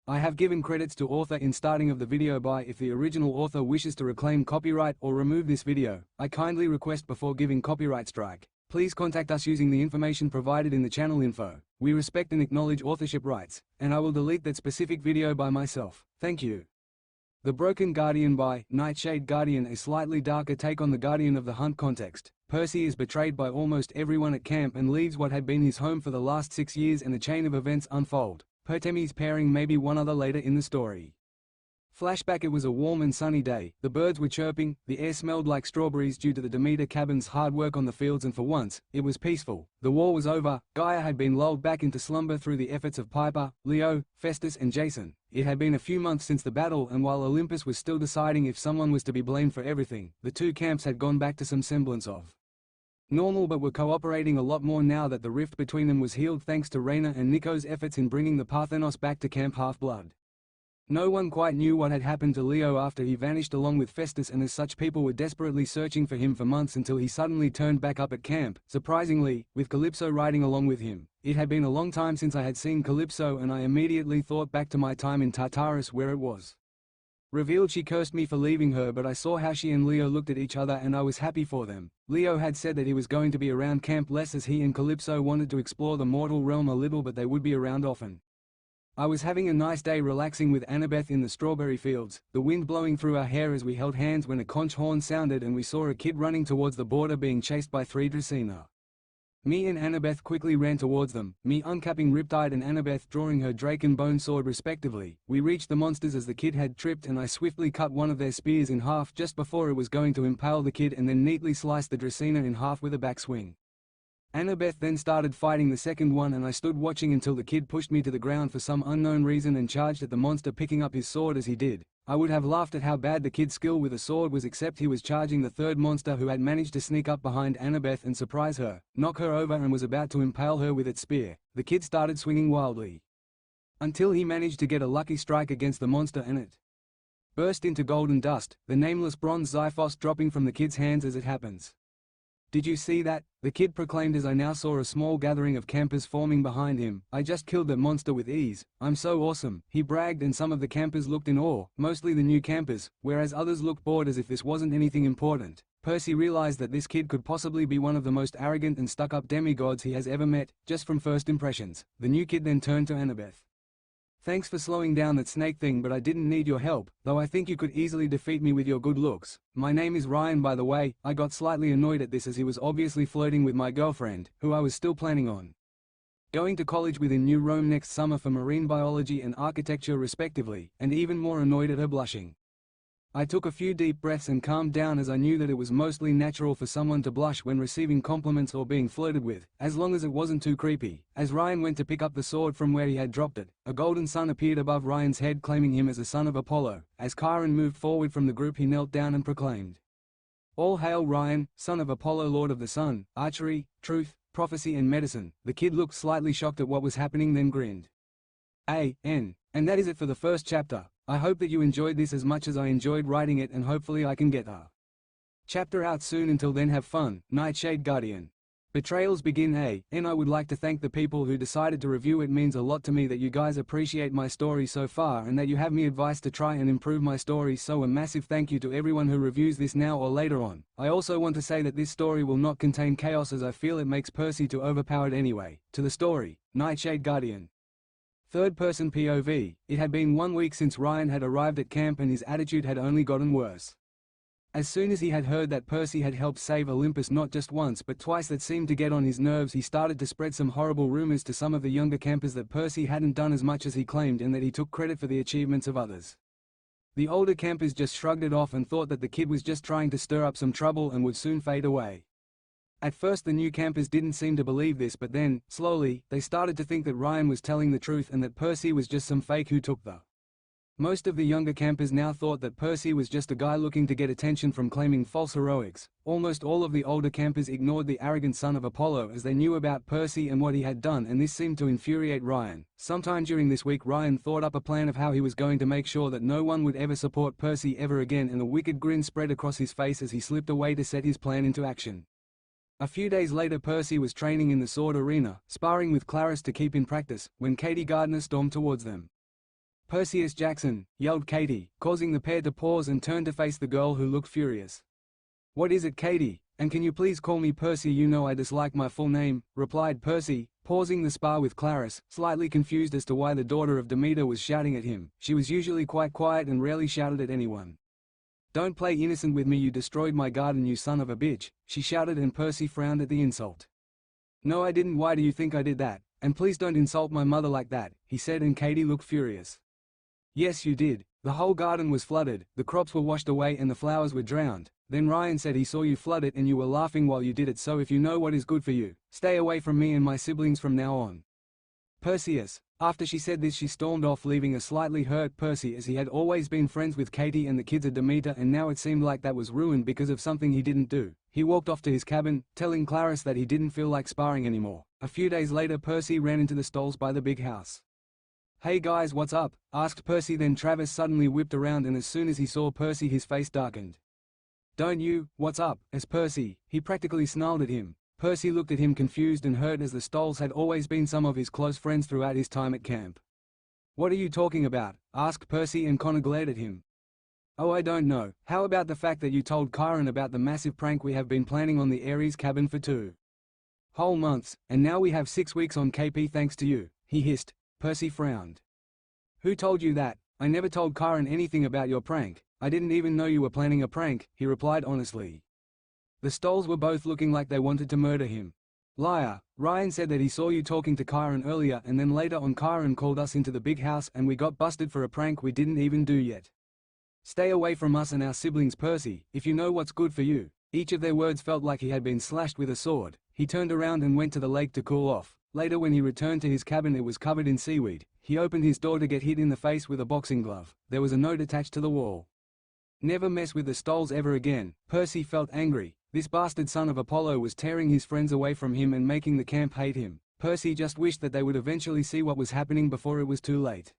I have given credits to author in starting of the video by if the original author wishes to reclaim copyright or remove this video, I kindly request before giving copyright strike. Please contact us using the information provided in the channel info. We respect and acknowledge authorship rights, and I will delete that specific video by myself. Thank you. The Broken Guardian by Nightshade Guardian, a slightly darker take on the Guardian of the Hunt context. Percy is betrayed by almost everyone at camp and leaves what had been his home for the last 6 years, and a chain of events unfold. Pertemi's pairing maybe one other later in the story. Flashback: it was a warm and sunny day, the birds were chirping, the air smelled like strawberries due to the Demeter cabin's hard work on the fields, and for once, it was peaceful. The war was over, Gaia had been lulled back into slumber through the efforts of Piper, Leo, Festus and Jason. It had been a few months since the battle, and while Olympus was still deciding if someone was to be blamed for everything, the two camps had gone back to some semblance of normal, but were cooperating a lot more now that the rift between them was healed thanks to Reyna and Nico's efforts in bringing the Parthenos back to Camp Half-Blood. No one quite knew what had happened to Leo after he vanished along with Festus, and as such people were desperately searching for him for months until he suddenly turned back up at camp, surprisingly, with Calypso riding along with him. It had been a long time since I had seen Calypso, and I immediately thought back to my time in Tartarus, where it was revealed she cursed me for leaving her, but I saw how she and Leo looked at each other and I was happy for them. Leo had said that he was going to be around camp less as he and Calypso wanted to explore the mortal realm a little, but they would be around often. I was having a nice day relaxing with Annabeth in the strawberry fields, the wind blowing through our hair as we held hands, when a conch horn sounded and we saw a kid running towards the border being chased by 3 Dracena. Me and Annabeth quickly ran towards them, me uncapping Riptide and Annabeth drawing her Drake and Bone sword respectively. We reached the monsters as the kid had tripped, and I swiftly cut one of their spears in half just before it was going to impale the kid, and then neatly sliced the Dracena in half with a backswing. Annabeth then started fighting the second one, and I stood watching until the kid pushed me to the ground for some unknown reason and charged at the monster, picking up his sword as he did. I would have laughed at how bad the kid's skill with a sword was, except he was charging the third monster who had managed to sneak up behind Annabeth and surprise her, knock her over, and was about to impale her with its spear. The kid started swinging wildly until he managed to get a lucky strike against the monster and it burst into golden dust, the nameless bronze Xiphos dropping from the kid's hands as it happens. "Did you see that?" the kid proclaimed as I now saw a small gathering of campers forming behind him. "I just killed that monster with ease. I'm so awesome," he bragged, and some of the campers looked in awe, mostly the new campers, whereas others looked bored as if this wasn't anything important. Percy realized that this kid could possibly be one of the most arrogant and stuck-up demigods he has ever met, just from first impressions. The new kid then turned to Annabeth. "Thanks for slowing down that snake thing, but I didn't need your help, though I think you could easily defeat me with your good looks. My name is Ryan, by the way." I got slightly annoyed at this as he was obviously flirting with my girlfriend, who I was still planning on going to college with in New Rome next summer for marine biology and architecture respectively, and even more annoyed at her blushing. I took a few deep breaths and calmed down, as I knew that it was mostly natural for someone to blush when receiving compliments or being flirted with, as long as it wasn't too creepy. As Ryan went to pick up the sword from where he had dropped it, a golden sun appeared above Ryan's head, claiming him as a son of Apollo. As Chiron moved forward from the group, he knelt down and proclaimed, "All hail Ryan, son of Apollo, lord of the sun, archery, truth, prophecy and medicine." The kid looked slightly shocked at what was happening, then grinned. And that is it for the first chapter. I hope that you enjoyed this as much as I enjoyed writing it, and hopefully I can get a chapter out soon. Until then, have fun. Nightshade Guardian. Betrayals begin. And I would like to thank the people who decided to review. It means a lot to me that you guys appreciate my story so far and that you have me advice to try and improve my story, so a massive thank you to everyone who reviews this now or later on. I also want to say that this story will not contain chaos, as I feel it makes Percy too overpowered anyway. To the story, Nightshade Guardian. Third-person POV. It had been 1 week since Ryan had arrived at camp, and his attitude had only gotten worse. As soon as he had heard that Percy had helped save Olympus not just once but twice, that seemed to get on his nerves. He started to spread some horrible rumors to some of the younger campers that Percy hadn't done as much as he claimed, and that he took credit for the achievements of others. The older campers just shrugged it off and thought that the kid was just trying to stir up some trouble and would soon fade away. At first the new campers didn't seem to believe this, but then, slowly, they started to think that Ryan was telling the truth and that Percy was just some fake who took the. Most of the younger campers now thought that Percy was just a guy looking to get attention from claiming false heroics. Almost all of the older campers ignored the arrogant son of Apollo, as they knew about Percy and what he had done, and this seemed to infuriate Ryan. Sometime during this week, Ryan thought up a plan of how he was going to make sure that no one would ever support Percy ever again, and a wicked grin spread across his face as he slipped away to set his plan into action. A few days later, Percy was training in the sword arena, sparring with Clarice to keep in practice, when Katie Gardner stormed towards them. Perseus Jackson, yelled Katie, causing the pair to pause and turn to face the girl who looked furious. What is it, Katie? And can you please call me Percy? You know I dislike my full name, replied Percy, pausing the spar with Clarisse, slightly confused as to why the daughter of Demeter was shouting at him. She was usually quite quiet and rarely shouted at anyone. Don't play innocent with me, you destroyed my garden, you son of a bitch, she shouted, and Percy frowned at the insult. No, I didn't. Why do you think I did that? And please don't insult my mother like that, he said, and Katie looked furious. Yes, you did. The whole garden was flooded, the crops were washed away and the flowers were drowned. Then Ryan said he saw you flood it and you were laughing while you did it, so if you know what is good for you, stay away from me and my siblings from now on. Perseus. After she said this, she stormed off, leaving a slightly hurt Percy, as he had always been friends with Katie and the kids of Demeter, and now it seemed like that was ruined because of something he didn't do. He walked off to his cabin, telling Clarisse that he didn't feel like sparring anymore. A few days later, Percy ran into the stalls by the big house. Hey guys, what's up? Asked Percy. Then Travis suddenly whipped around, and as soon as he saw Percy, his face darkened. Don't you, what's up? As Percy, he practically snarled at him. Percy looked at him confused and hurt, as the Stolls had always been some of his close friends throughout his time at camp. What are you talking about? Asked Percy, and Connor glared at him. Oh, I don't know. How about the fact that you told Kyron about the massive prank we have been planning on the Ares cabin for 2 whole months, and now we have 6 weeks on KP thanks to you, he hissed. Percy frowned. Who told you that? I never told Kyron anything about your prank. I didn't even know you were planning a prank, he replied honestly. The Stolls were both looking like they wanted to murder him. Liar. Ryan said that he saw you talking to Kyron earlier, and then later on Kyron called us into the big house and we got busted for a prank we didn't even do yet. Stay away from us and our siblings, Percy, if you know what's good for you. Each of their words felt like he had been slashed with a sword. He turned around and went to the lake to cool off. Later, when he returned to his cabin, it was covered in seaweed. He opened his door to get hit in the face with a boxing glove. There was a note attached to the wall. Never mess with the Stolls ever again. Percy felt angry. This bastard son of Apollo was tearing his friends away from him and making the camp hate him. Percy just wished that they would eventually see what was happening before it was too late.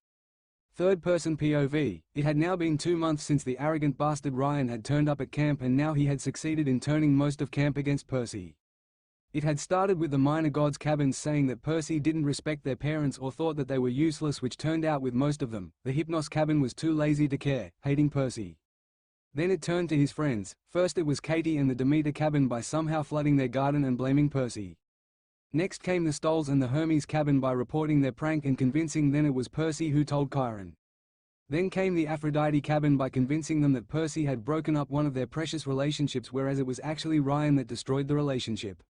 Third-person POV. It had now been 2 months since the arrogant bastard Ryan had turned up at camp, and now he had succeeded in turning most of camp against Percy. It had started with the minor gods' cabins saying that Percy didn't respect their parents or thought that they were useless, which turned out with most of them. The Hypnos cabin was too lazy to care, hating Percy. Then it turned to his friends. First it was Katie and the Demeter cabin by somehow flooding their garden and blaming Percy. Next came the Stolls and the Hermes cabin by reporting their prank and convincing. Then it was Percy who told Kyron. Then came the Aphrodite cabin by convincing them that Percy had broken up one of their precious relationships, whereas it was actually Ryan that destroyed the relationship.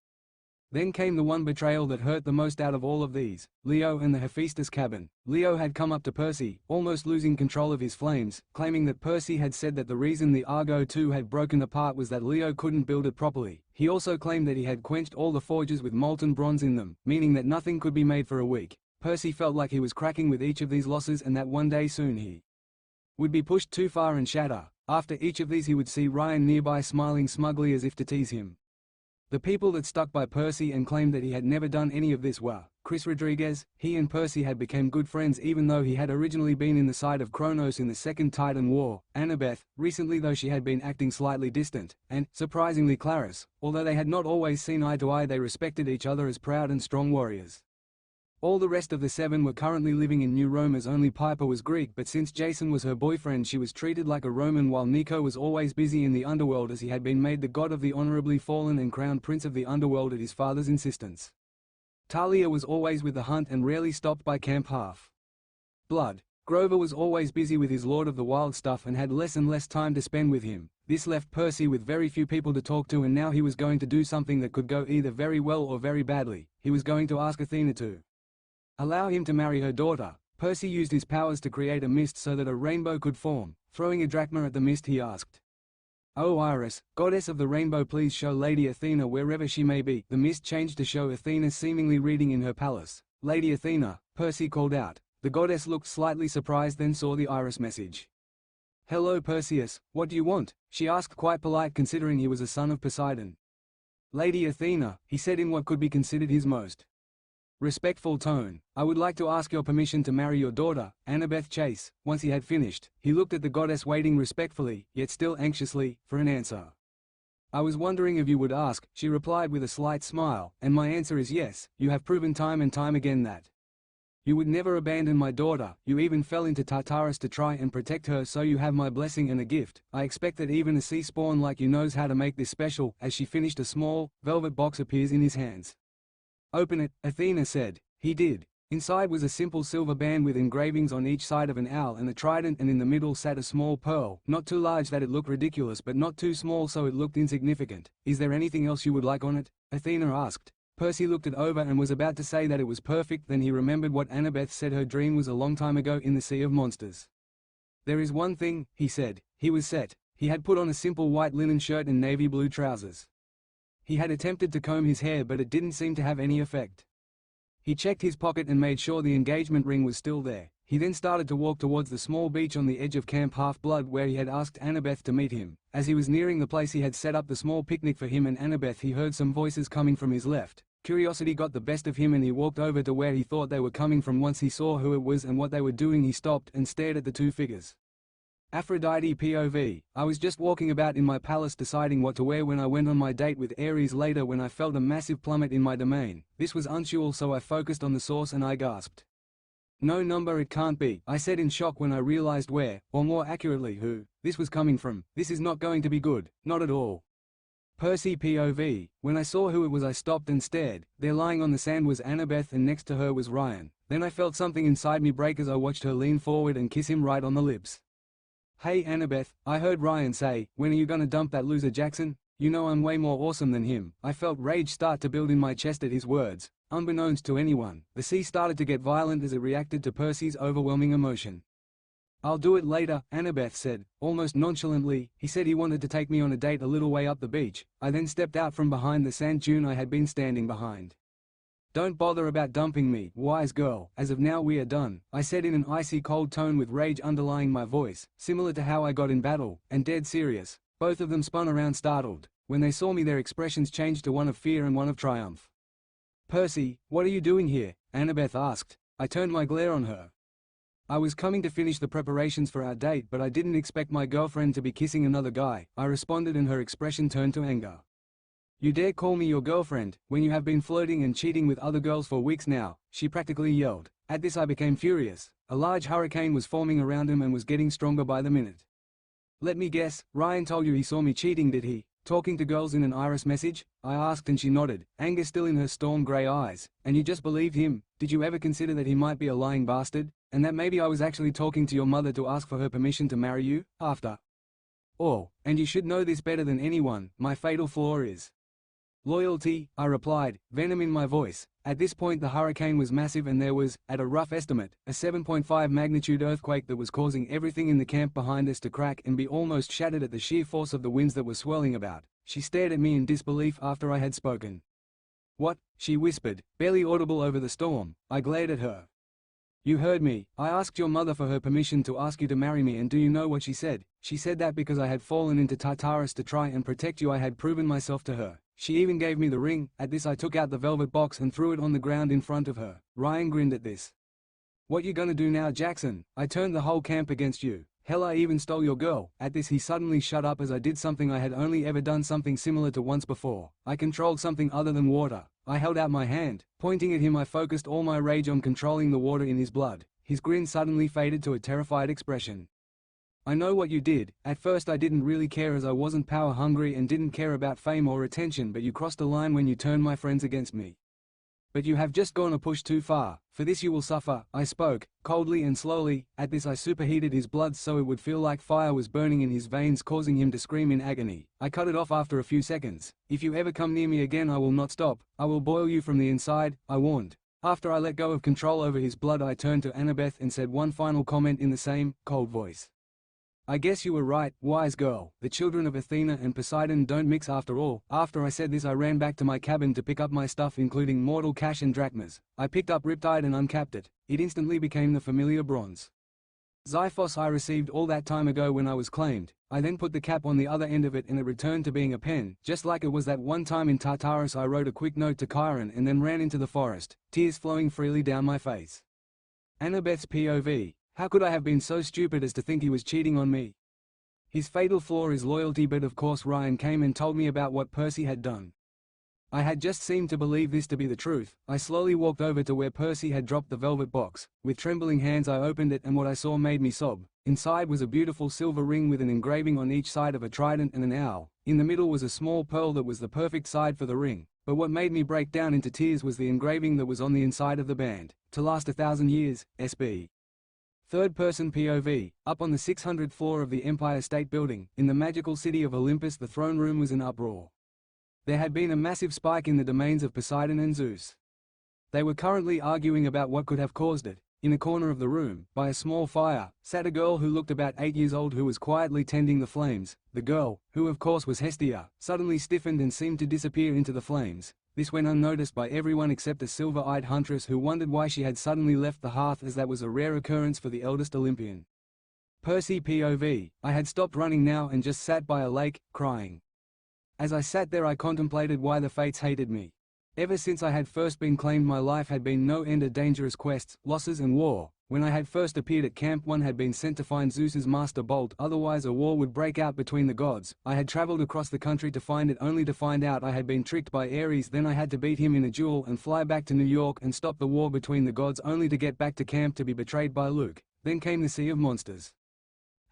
Then came the one betrayal that hurt the most out of all of these, Leo and the Hephaestus cabin. Leo had come up to Percy, almost losing control of his flames, claiming that Percy had said that the reason the Argo 2 had broken apart was that Leo couldn't build it properly. He also claimed that he had quenched all the forges with molten bronze in them, meaning that nothing could be made for a week. Percy felt like he was cracking with each of these losses, and that one day soon he would be pushed too far and shatter. After each of these he would see Ryan nearby smiling smugly as if to tease him. The people that stuck by Percy and claimed that he had never done any of this were Chris Rodriguez. He and Percy had become good friends even though he had originally been in the side of Kronos in the Second Titan War, Annabeth, recently though she had been acting slightly distant, and, surprisingly, Clarisse. Although they had not always seen eye to eye, they respected each other as proud and strong warriors. All the rest of the 7 were currently living in New Rome, as only Piper was Greek, but since Jason was her boyfriend she was treated like a Roman, while Nico was always busy in the underworld as he had been made the god of the honorably fallen and crowned prince of the underworld at his father's insistence. Talia was always with the hunt and rarely stopped by Camp Half Blood. Grover was always busy with his Lord of the Wild stuff and had less and less time to spend with him. This left Percy with very few people to talk to, and now he was going to do something that could go either very well or very badly. He was going to ask Athena to allow him to marry her daughter. Percy used his powers to create a mist so that a rainbow could form. Throwing a drachma at the mist, he asked, "Oh Iris, goddess of the rainbow, please show Lady Athena wherever she may be." The mist changed to show Athena seemingly reading in her palace. "Lady Athena," Percy called out. The goddess looked slightly surprised, then saw the Iris message. "Hello Perseus, what do you want?" she asked, quite polite considering he was a son of Poseidon. "Lady Athena," he said in what could be considered his most respectful tone, "I would like to ask your permission to marry your daughter, Annabeth Chase." Once he had finished, he looked at the goddess, waiting respectfully, yet still anxiously, for an answer. "I was wondering if you would ask," she replied with a slight smile, "and my answer is yes. You have proven time and time again that You would never abandon my daughter, you even fell into Tartarus to try and protect her, so you have my blessing and a gift. I expect that even a sea spawn like you knows how to make this special." As she finished, a small, velvet box appears in his hands. "Open it," Athena said. He did. Inside was a simple silver band with engravings on each side of an owl and a trident, and in the middle sat a small pearl, not too large that it looked ridiculous but not too small so it looked insignificant. "Is there anything else you would like on it?" Athena asked. Percy looked it over and was about to say that it was perfect, then he remembered what Annabeth said her dream was a long time ago in the Sea of Monsters. "There is one thing," he said. He was set. He had put on a simple white linen shirt and navy blue trousers. He had attempted to comb his hair but it didn't seem to have any effect. He checked his pocket and made sure the engagement ring was still there. He then started to walk towards the small beach on the edge of Camp Half-Blood where he had asked Annabeth to meet him. As he was nearing the place he had set up the small picnic for him and Annabeth, he heard some voices coming from his left. Curiosity got the best of him and he walked over to where he thought they were coming from. Once he saw who it was and what they were doing, he stopped and stared at the two figures. Aphrodite POV. I was just walking about in my palace deciding what to wear when I went on my date with Ares later when I felt a massive plummet in my domain. This was unusual, so I focused on the source and I gasped. "No number, it can't be," I said in shock when I realized where, or more accurately who, this was coming from. "This is not going to be good, not at all." Percy POV. When I saw who it was I stopped and stared. There lying on the sand was Annabeth and next to her was Ryan. Then I felt something inside me break as I watched her lean forward and kiss him right on the lips. "Hey Annabeth," I heard Ryan say, "when are you gonna dump that loser Jackson? You know I'm way more awesome than him." I felt rage start to build in my chest at his words. Unbeknownst to anyone, the sea started to get violent as it reacted to Percy's overwhelming emotion. "I'll do it later," Annabeth said, almost nonchalantly. "He said he wanted to take me on a date a little way up the beach." I then stepped out from behind the sand dune I had been standing behind. "Don't bother about dumping me, wise girl. As of now we are done," I said in an icy cold tone with rage underlying my voice, similar to how I got in battle, and dead serious. Both of them spun around startled. When they saw me their expressions changed to one of fear and one of triumph. "Percy, what are you doing here?" Annabeth asked. I turned my glare on her. "I was coming to finish the preparations for our date, but I didn't expect my girlfriend to be kissing another guy," I responded, and her expression turned to anger. "You dare call me your girlfriend, when you have been flirting and cheating with other girls for weeks now," she practically yelled. At this I became furious. A large hurricane was forming around him and was getting stronger by the minute. "Let me guess, Ryan told you he saw me cheating, did he? Talking to girls in an iris message?" I asked, and she nodded, anger still in her storm grey eyes. "And you just believed him? Did you ever consider that he might be a lying bastard? And that maybe I was actually talking to your mother to ask for her permission to marry you, after all? And you should know this better than anyone, my fatal flaw is loyalty," I replied, venom in my voice. At this point the hurricane was massive and there was, at a rough estimate, a 7.5 magnitude earthquake that was causing everything in the camp behind us to crack and be almost shattered at the sheer force of the winds that were swirling about. She stared at me in disbelief after I had spoken. "What?" she whispered, barely audible over the storm. I glared at her. "You heard me. I asked your mother for her permission to ask you to marry me, and do you know what she said? She said that because I had fallen into Tartarus to try and protect you I had proven myself to her. She even gave me the ring." At this I took out the velvet box and threw it on the ground in front of her. Ryan grinned at this. "What you gonna do now, Jackson? I turned the whole camp against you. Hell, I even stole your girl." At this he suddenly shut up as I did something I had only ever done something similar to once before. I controlled something other than water. I held out my hand. Pointing at him I focused all my rage on controlling the water in his blood. His grin suddenly faded to a terrified expression. "I know what you did. At first I didn't really care as I wasn't power hungry and didn't care about fame or attention, but you crossed a line when you turned my friends against me. But you have just gone a push too far. For this you will suffer." I spoke, coldly and slowly. At this I superheated his blood so it would feel like fire was burning in his veins, causing him to scream in agony. I cut it off after a few seconds. "If you ever come near me again I will not stop. I will boil you from the inside," I warned. After I let go of control over his blood I turned to Annabeth and said one final comment in the same, cold voice. "I guess you were right, wise girl. The children of Athena and Poseidon don't mix after all." After I said this I ran back to my cabin to pick up my stuff, including mortal cash and drachmas. I picked up Riptide and uncapped it. It instantly became the familiar bronze Xiphos I received all that time ago when I was claimed. I then put the cap on the other end of it and it returned to being a pen, just like it was that one time in Tartarus. I wrote a quick note to Chiron and then ran into the forest, tears flowing freely down my face. Annabeth's POV. How could I have been so stupid as to think he was cheating on me? His fatal flaw is loyalty, but of course Ryan came and told me about what Percy had done. I had just seemed to believe this to be the truth. I slowly walked over to where Percy had dropped the velvet box. With trembling hands I opened it, and what I saw made me sob. Inside was a beautiful silver ring with an engraving on each side of a trident and an owl. In the middle was a small pearl that was the perfect side for the ring. But what made me break down into tears was the engraving that was on the inside of the band. To last 1,000 years, SB. Third person POV. Up on the 600th floor of the Empire State Building, in the magical city of Olympus, the throne room was in uproar. There had been a massive spike in the domains of Poseidon and Zeus. They were currently arguing about what could have caused it. In a corner of the room, by a small fire, sat a girl who looked about 8 years old who was quietly tending the flames. The girl, who of course was Hestia, suddenly stiffened and seemed to disappear into the flames. This went unnoticed by everyone except a silver-eyed huntress who wondered why she had suddenly left the hearth, as that was a rare occurrence for the eldest Olympian. Percy POV. I had stopped running now and just sat by a lake, crying. As I sat there I contemplated why the fates hated me. Ever since I had first been claimed, my life had been no end of dangerous quests, losses and war. When I had first appeared at camp, one had been sent to find Zeus's master bolt, otherwise a war would break out between the gods. I had traveled across the country to find it, only to find out I had been tricked by Ares. Then I had to beat him in a duel and fly back to New York and stop the war between the gods, only to get back to camp to be betrayed by Luke. Then came the Sea of Monsters.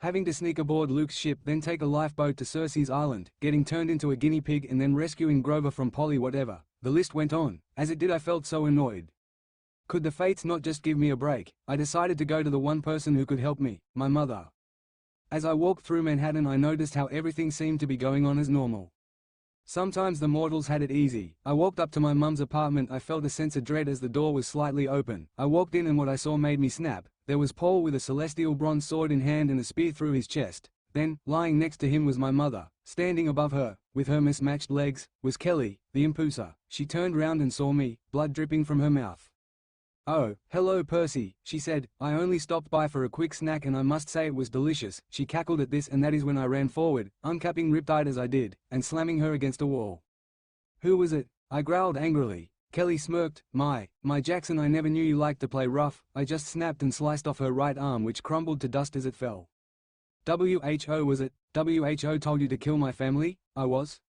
Having to sneak aboard Luke's ship, then take a lifeboat to Circe's island, getting turned into a guinea pig, and then rescuing Grover from Polly. Whatever. The list went on. As it did, I felt so annoyed. Could the fates not just give me a break? I decided to go to the one person who could help me, my mother. As I walked through Manhattan I noticed how everything seemed to be going on as normal. Sometimes the mortals had it easy. I walked up to my mum's apartment. I felt a sense of dread as the door was slightly open. I walked in and what I saw made me snap. There was Paul with a celestial bronze sword in hand and a spear through his chest. Then, lying next to him was my mother. Standing above her, with her mismatched legs, was Kelly, the impuser. She turned round and saw me, blood dripping from her mouth. "Oh, hello Percy," she said. "I only stopped by for a quick snack and I must say it was delicious." She cackled at this, and that is when I ran forward, uncapping Riptide as I did, and slamming her against a wall. "Who was it?" I growled angrily. Kelly smirked. My Jackson, I never knew you liked to play rough." I just snapped and sliced off her right arm, which crumbled to dust as it fell. "WHO was it? WHO told you to kill my family?" I was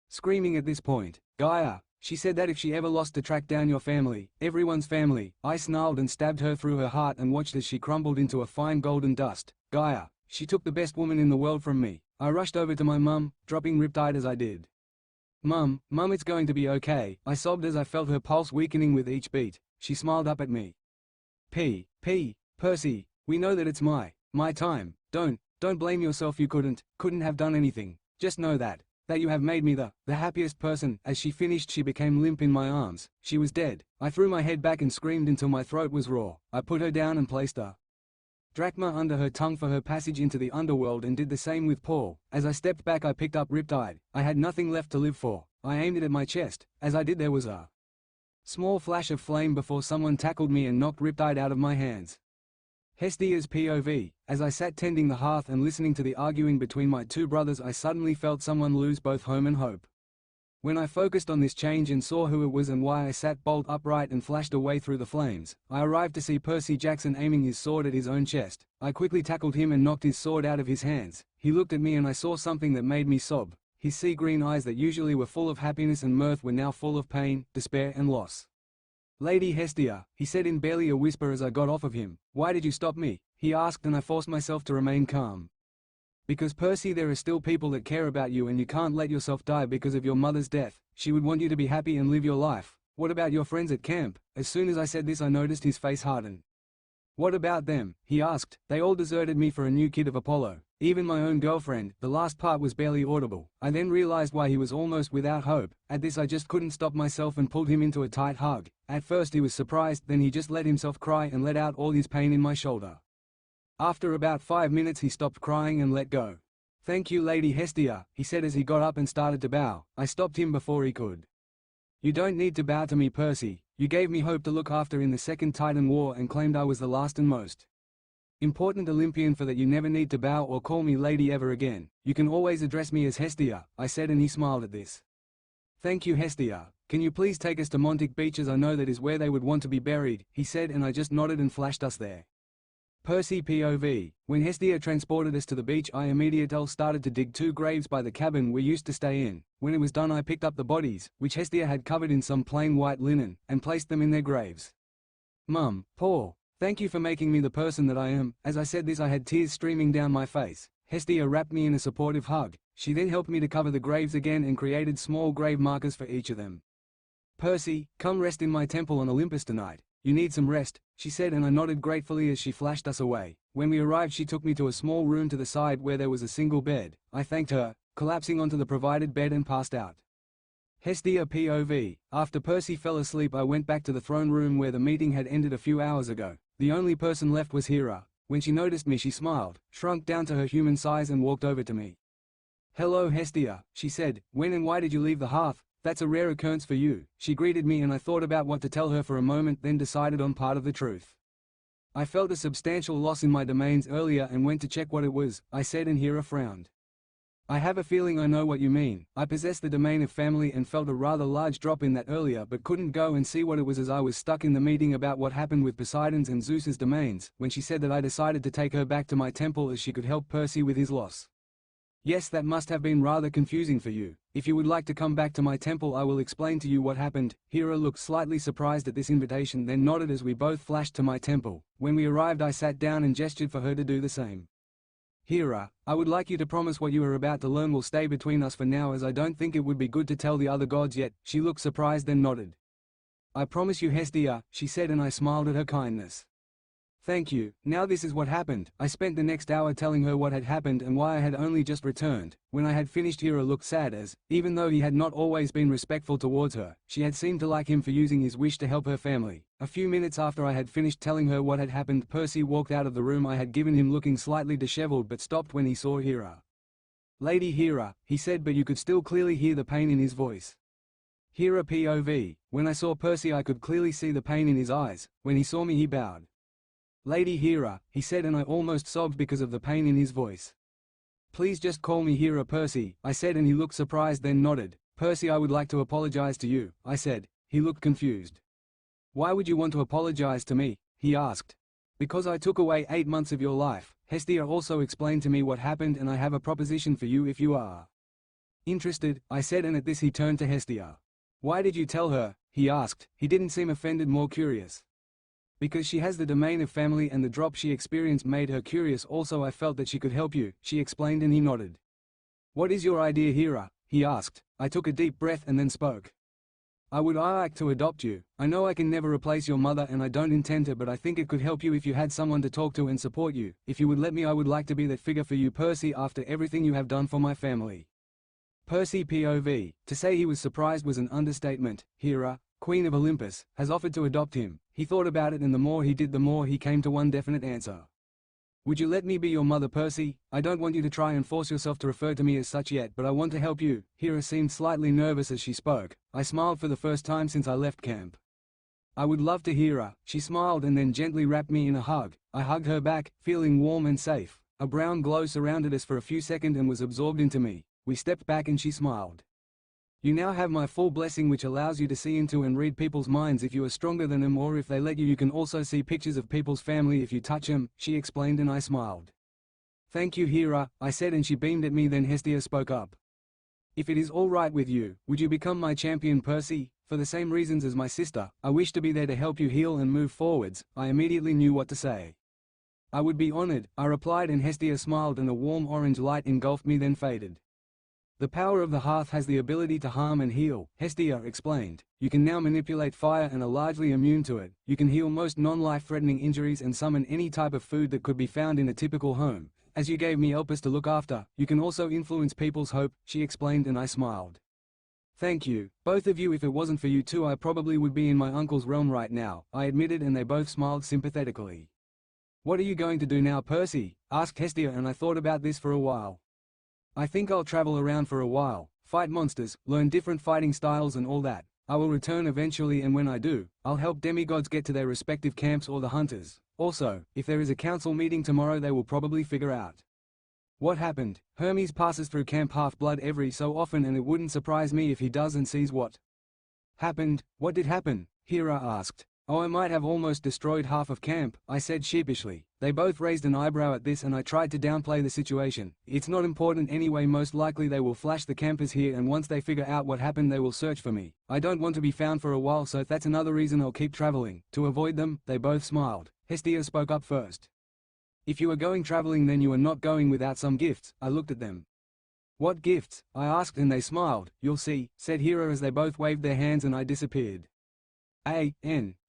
screaming at this point. "Gaia, she said that if she ever lost to track down your family, everyone's family." I snarled and stabbed her through her heart and watched as she crumbled into a fine golden dust. "Gaia, she took the best woman in the world from me." I rushed over to my mum, dropping Riptide as I did. Mum, it's going to be okay," I sobbed as I felt her pulse weakening with each beat. She smiled up at me. Percy, we know that it's my time. Don't blame yourself. You couldn't have done anything. Just know that you have made me the happiest person." As she finished she became limp in my arms. She was dead. I threw my head back and screamed until my throat was raw. I put her down and placed a drachma under her tongue for her passage into the underworld, and did the same with Paul. As I stepped back I picked up Riptide. I had nothing left to live for. I aimed it at my chest. As I did there was a small flash of flame before someone tackled me and knocked Riptide out of my hands. Hestia's POV. As I sat tending the hearth and listening to the arguing between my two brothers, I suddenly felt someone lose both home and hope. When I focused on this change and saw who it was and why, I sat bolt upright and flashed away through the flames. I arrived to see Percy Jackson aiming his sword at his own chest. I quickly tackled him and knocked his sword out of his hands. He looked at me and I saw something that made me sob. His sea green eyes that usually were full of happiness and mirth were now full of pain, despair and loss. "Lady Hestia," he said in barely a whisper as I got off of him. "Why did you stop me?" he asked, and I forced myself to remain calm. "Because Percy, there are still people that care about you and you can't let yourself die because of your mother's death. She would want you to be happy and live your life. What about your friends at camp?" As soon as I said this I noticed his face harden. "What about them?" he asked. "They all deserted me for a new kid of Apollo. Even my own girlfriend." The last part was barely audible. I then realized why he was almost without hope. At this I just couldn't stop myself and pulled him into a tight hug. At first he was surprised, then he just let himself cry and let out all his pain in my shoulder. After about 5 minutes he stopped crying and let go. "Thank you, Lady Hestia," he said as he got up and started to bow. I stopped him before he could. "You don't need to bow to me, Percy. You gave me hope to look after in the Second Titan War and claimed I was the last and most important Olympian. For that you never need to bow or call me lady ever again. You can always address me as Hestia," I said, and he smiled at this. "Thank you, Hestia. Can you please take us to Montic Beach, as I know that is where they would want to be buried," he said, and I just nodded and flashed us there. Percy POV. When Hestia transported us to the beach, I immediately started to dig 2 graves by the cabin we used to stay in. When it was done, I picked up the bodies, which Hestia had covered in some plain white linen, and placed them in their graves. Mum, Paul, thank you for making me the person that I am. As I said this, I had tears streaming down my face. Hestia wrapped me in a supportive hug. She then helped me to cover the graves again and created small grave markers for each of them. Percy, come rest in my temple on Olympus tonight. You need some rest, she said, and I nodded gratefully as she flashed us away. When we arrived, she took me to a small room to the side where there was a single bed. I thanked her, collapsing onto the provided bed, and passed out. Hestia POV. After Percy fell asleep, I went back to the throne room where the meeting had ended a few hours ago. The only person left was Hera. When she noticed me, she smiled, shrunk down to her human size, and walked over to me. Hello Hestia, she said. When and why did you leave the hearth? That's a rare occurrence for you. She greeted me, and I thought about what to tell her for a moment, then decided on part of the truth. I felt a substantial loss in my domains earlier and went to check what it was, I said, and Hera frowned. I have a feeling I know what you mean. I possess the domain of family and felt a rather large drop in that earlier, but couldn't go and see what it was as I was stuck in the meeting about what happened with Poseidon's and Zeus's domains, when she said that I decided to take her back to my temple as she could help Percy with his loss. Yes, that must have been rather confusing for you. If you would like to come back to my temple, I will explain to you what happened. Hera looked slightly surprised at this invitation, then nodded as we both flashed to my temple. When we arrived, I sat down and gestured for her to do the same. Hera, I would like you to promise what you are about to learn will stay between us for now, as I don't think it would be good to tell the other gods yet. She looked surprised, then nodded. I promise you Hestia, she said, and I smiled at her kindness. Thank you. Now this is what happened. I spent the next hour telling her what had happened and why I had only just returned. When I had finished, Hera looked sad as, even though he had not always been respectful towards her, she had seemed to like him for using his wish to help her family. A few minutes after I had finished telling her what had happened, Percy walked out of the room I had given him, looking slightly disheveled, but stopped when he saw Hera. Lady Hera, he said, but you could still clearly hear the pain in his voice. Hera POV. When I saw Percy, I could clearly see the pain in his eyes. When he saw me, he bowed. Lady Hera, he said, and I almost sobbed because of the pain in his voice. Please just call me Hera Percy, I said, and he looked surprised, then nodded. Percy, I would like to apologize to you, I said. He looked confused. Why would you want to apologize to me? He asked. Because I took away 8 months of your life. Hestia also explained to me what happened, and I have a proposition for you if you are interested, I said, and at this he turned to Hestia. Why did you tell her? He asked. He didn't seem offended, more curious. Because she has the domain of family and the drop she experienced made her curious. Also, I felt that she could help you, she explained, and he nodded. What is your idea, Hera? He asked. I took a deep breath and then spoke. I would like to adopt you. I know I can never replace your mother and I don't intend to, but I think it could help you if you had someone to talk to and support you. If you would let me, I would like to be that figure for you, Percy, after everything you have done for my family. Percy POV. To say he was surprised was an understatement. Hera, Queen of Olympus, has offered to adopt him. He thought about it, and the more he did, the more he came to one definite answer. Would you let me be your mother, Percy? I don't want you to try and force yourself to refer to me as such yet, but I want to help you. Hera seemed slightly nervous as she spoke. I smiled for the first time since I left camp. I would love to, Hera. She smiled and then gently wrapped me in a hug. I hugged her back, feeling warm and safe. A brown glow surrounded us for a few seconds and was absorbed into me. We stepped back and she smiled. You now have my full blessing, which allows you to see into and read people's minds if you are stronger than them, or if they let you. You can also see pictures of people's family if you touch them, she explained, and I smiled. Thank you, Hera, I said, and she beamed at me. Then Hestia spoke up. If it is all right with you, would you become my champion, Percy? For the same reasons as my sister, I wish to be there to help you heal and move forwards. I immediately knew what to say. I would be honored, I replied, and Hestia smiled and a warm orange light engulfed me, then faded. The power of the hearth has the ability to harm and heal, Hestia explained. You can now manipulate fire and are largely immune to it. You can heal most non-life-threatening injuries and summon any type of food that could be found in a typical home. As you gave me Elpis to look after, you can also influence people's hope, she explained, and I smiled. Thank you, both of you. If it wasn't for you two, I probably would be in my uncle's realm right now, I admitted, and they both smiled sympathetically. What are you going to do now, Percy? Asked Hestia, and I thought about this for a while. I think I'll travel around for a while, fight monsters, learn different fighting styles and all that. I will return eventually, and when I do, I'll help demigods get to their respective camps or the hunters. Also, if there is a council meeting tomorrow, they will probably figure out what happened. Hermes passes through Camp Half-Blood every so often, and it wouldn't surprise me if he does and sees what happened. What did happen? Hera asked. "Oh, I might have almost destroyed half of camp," I said sheepishly. They both raised an eyebrow at this and I tried to downplay the situation. "It's not important anyway, most likely they will flash the campers here and once they figure out what happened they will search for me. I don't want to be found for a while, so that's another reason I'll keep traveling." To avoid them, they both smiled. Hestia spoke up first. "If you are going traveling then you are not going without some gifts." I looked at them. "What gifts?" I asked and they smiled. "You'll see," said Hera as they both waved their hands and I disappeared.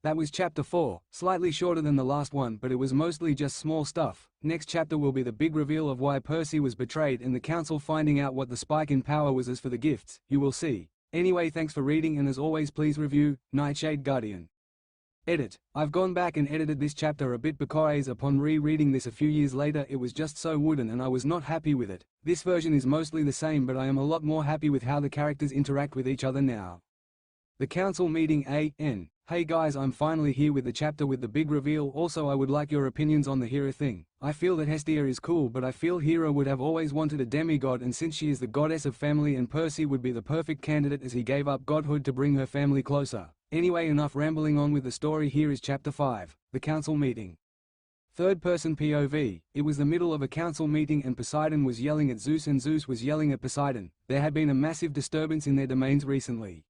That was chapter 4, slightly shorter than the last one but it was mostly just small stuff. Next chapter will be the big reveal of why Percy was betrayed and the council finding out what the spike in power was. As for the gifts, you will see. Anyway, thanks for reading and as always please review Nightshade Guardian. Edit. I've gone back and edited this chapter a bit because upon re-reading this a few years later it was just so wooden and I was not happy with it. This version is mostly the same but I am a lot more happy with how the characters interact with each other now. The council meeting. Hey guys, I'm finally here with the chapter with the big reveal. Also I would like your opinions on the Hera thing. I feel that Hestia is cool but I feel Hera would have always wanted a demigod, and since she is the goddess of family and Percy would be the perfect candidate as he gave up godhood to bring her family closer. Anyway, enough rambling on with the story. Here is chapter 5, the council meeting. Third person POV. It was the middle of a council meeting and Poseidon was yelling at Zeus and Zeus was yelling at Poseidon. There had been a massive disturbance in their domains recently.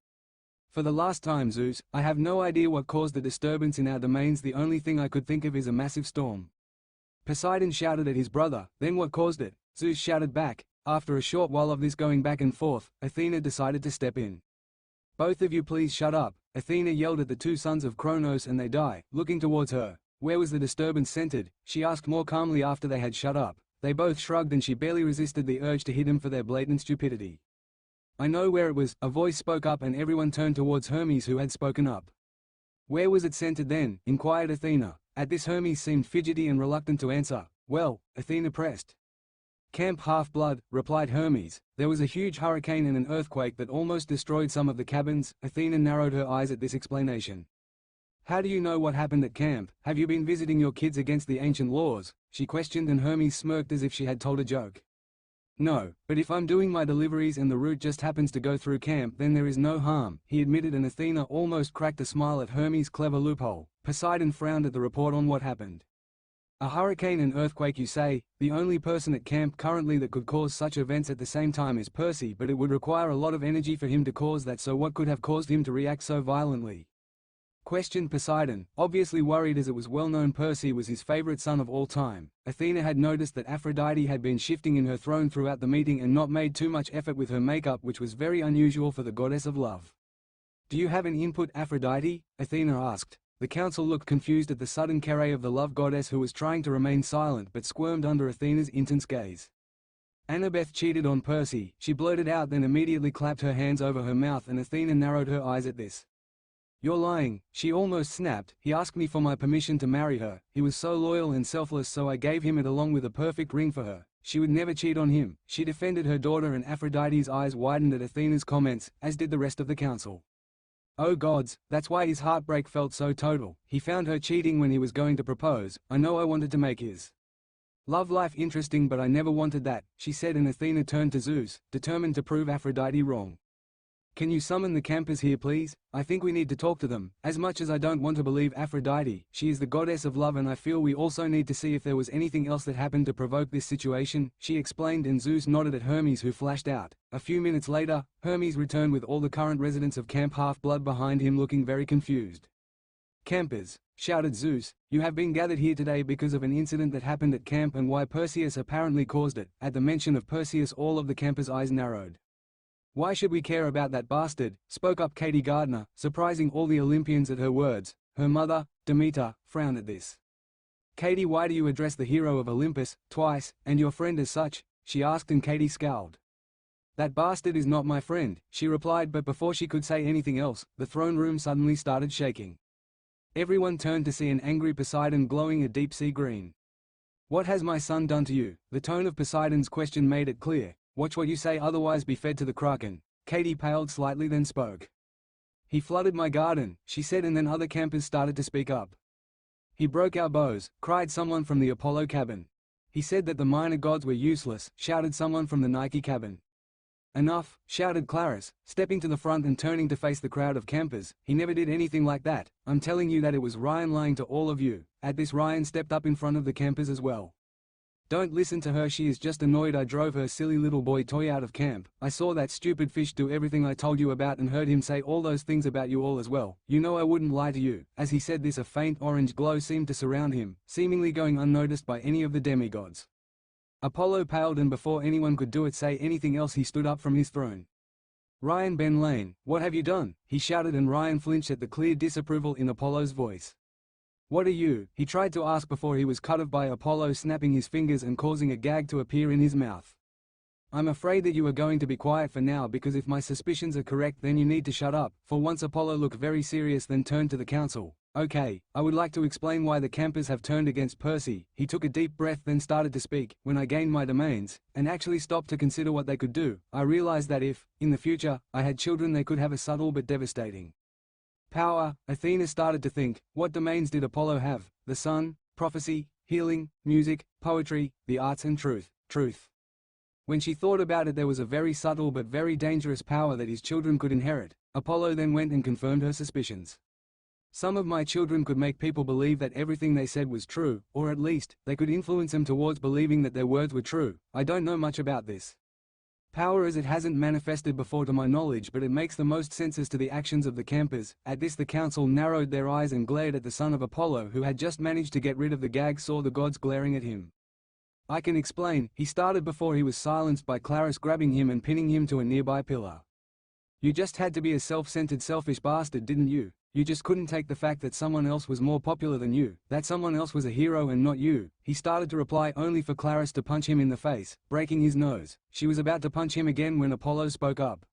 For the last time, Zeus, I have no idea what caused the disturbance in our domains. The only thing I could think of is a massive storm. Poseidon shouted at his brother. Then what caused it? Zeus shouted back. After a short while of this going back and forth, Athena decided to step in. Both of you please shut up. Athena yelled at the two sons of Kronos and they die, looking towards her. Where was the disturbance centered? She asked more calmly after they had shut up. They both shrugged and she barely resisted the urge to hit him for their blatant stupidity. I know where it was. A voice spoke up and everyone turned towards Hermes who had spoken up. Where was it centered then? Inquired Athena. At this Hermes seemed fidgety and reluctant to answer. Well, Athena pressed. Camp Half-Blood, replied Hermes. There was a huge hurricane and an earthquake that almost destroyed some of the cabins. Athena narrowed her eyes at this explanation. How do you know what happened at camp? Have you been visiting your kids against the ancient laws? She questioned and Hermes smirked as if she had told a joke. No, but if I'm doing my deliveries and the route just happens to go through camp then there is no harm, he admitted, and Athena almost cracked a smile at Hermes' clever loophole. Poseidon frowned at the report on what happened. A hurricane and earthquake you say? The only person at camp currently that could cause such events at the same time is Percy, but it would require a lot of energy for him to cause that, so what could have caused him to react so violently? Questioned Poseidon, obviously worried as it was well known Percy was his favorite son of all time. Athena had noticed that Aphrodite had been shifting in her throne throughout the meeting and not made too much effort with her makeup, which was very unusual for the goddess of love. Do you have an input, Aphrodite? Athena asked. The council looked confused at the sudden carry of the love goddess who was trying to remain silent but squirmed under Athena's intense gaze. Annabeth cheated on Percy, she blurted out, then immediately clapped her hands over her mouth and Athena narrowed her eyes at this. You're lying, she almost snapped. He asked me for my permission to marry her. He was so loyal and selfless, so I gave him it along with a perfect ring for her. She would never cheat on him. She defended her daughter and Aphrodite's eyes widened at Athena's comments, as did the rest of the council. Oh gods, that's why his heartbreak felt so total. He found her cheating when he was going to propose. I know I wanted to make his love life interesting but I never wanted that, she said, and Athena turned to Zeus, determined to prove Aphrodite wrong. Can you summon the campers here please? I think we need to talk to them. As much as I don't want to believe Aphrodite, she is the goddess of love and I feel we also need to see if there was anything else that happened to provoke this situation, she explained, and Zeus nodded at Hermes who flashed out. A few minutes later, Hermes returned with all the current residents of Camp Half-Blood behind him looking very confused. Campers, shouted Zeus, you have been gathered here today because of an incident that happened at camp and why Perseus apparently caused it. At the mention of Perseus all of the campers' eyes narrowed. Why should we care about that bastard? Spoke up Katie Gardner, surprising all the Olympians at her words. Her mother, Demeter, frowned at this. Katie, why do you address the hero of Olympus, twice, and your friend as such? She asked, and Katie scowled. That bastard is not my friend, she replied, but before she could say anything else, the throne room suddenly started shaking. Everyone turned to see an angry Poseidon glowing a deep-sea green. What has my son done to you? The tone of Poseidon's question made it clear. Watch what you say, otherwise be fed to the Kraken. Katie paled slightly then spoke. He flooded my garden, she said, and then other campers started to speak up. He broke our bows, cried someone from the Apollo cabin. He said that the minor gods were useless, shouted someone from the Nike cabin. Enough, shouted Clarus, stepping to the front and turning to face the crowd of campers. He never did anything like that. I'm telling you that it was Ryan lying to all of you. At this, Ryan stepped up in front of the campers as well. Don't listen to her, she is just annoyed I drove her silly little boy toy out of camp. I saw that stupid fish do everything I told you about and heard him say all those things about you all as well. You know I wouldn't lie to you. As he said this, a faint orange glow seemed to surround him, seemingly going unnoticed by any of the demigods. Apollo paled, and before anyone could say anything else, he stood up from his throne. Ryan Ben Lane, what have you done? He shouted, and Ryan flinched at the clear disapproval in Apollo's voice. What are you? He tried to ask before he was cut off by Apollo snapping his fingers and causing a gag to appear in his mouth. I'm afraid that you are going to be quiet for now, because if my suspicions are correct then you need to shut up. For once Apollo looked very serious, then turned to the council. Okay, I would like to explain why the campers have turned against Percy. He took a deep breath, then started to speak. When I gained my domains, and actually stopped to consider what they could do, I realized that if, in the future, I had children, they could have a subtle but devastating power. Athena started to think, what domains did Apollo have? The sun, prophecy, healing, music, poetry, the arts and truth. When she thought about it, there was a very subtle but very dangerous power that his children could inherit. Apollo then went and confirmed her suspicions. Some of my children could make people believe that everything they said was true, or at least, they could influence them towards believing that their words were true. I don't know much about this power, as it hasn't manifested before to my knowledge, but it makes the most sense as to the actions of the campers. At this the council narrowed their eyes and glared at the son of Apollo, who had just managed to get rid of the gag. Saw the gods glaring at him. I can explain, he started before he was silenced by Clarus grabbing him and pinning him to a nearby pillar. You just had to be a self-centered selfish bastard, didn't you? You just couldn't take the fact that someone else was more popular than you, that someone else was a hero and not you. He started to reply, only for Clarus to punch him in the face, breaking his nose. She was about to punch him again when Apollo spoke up.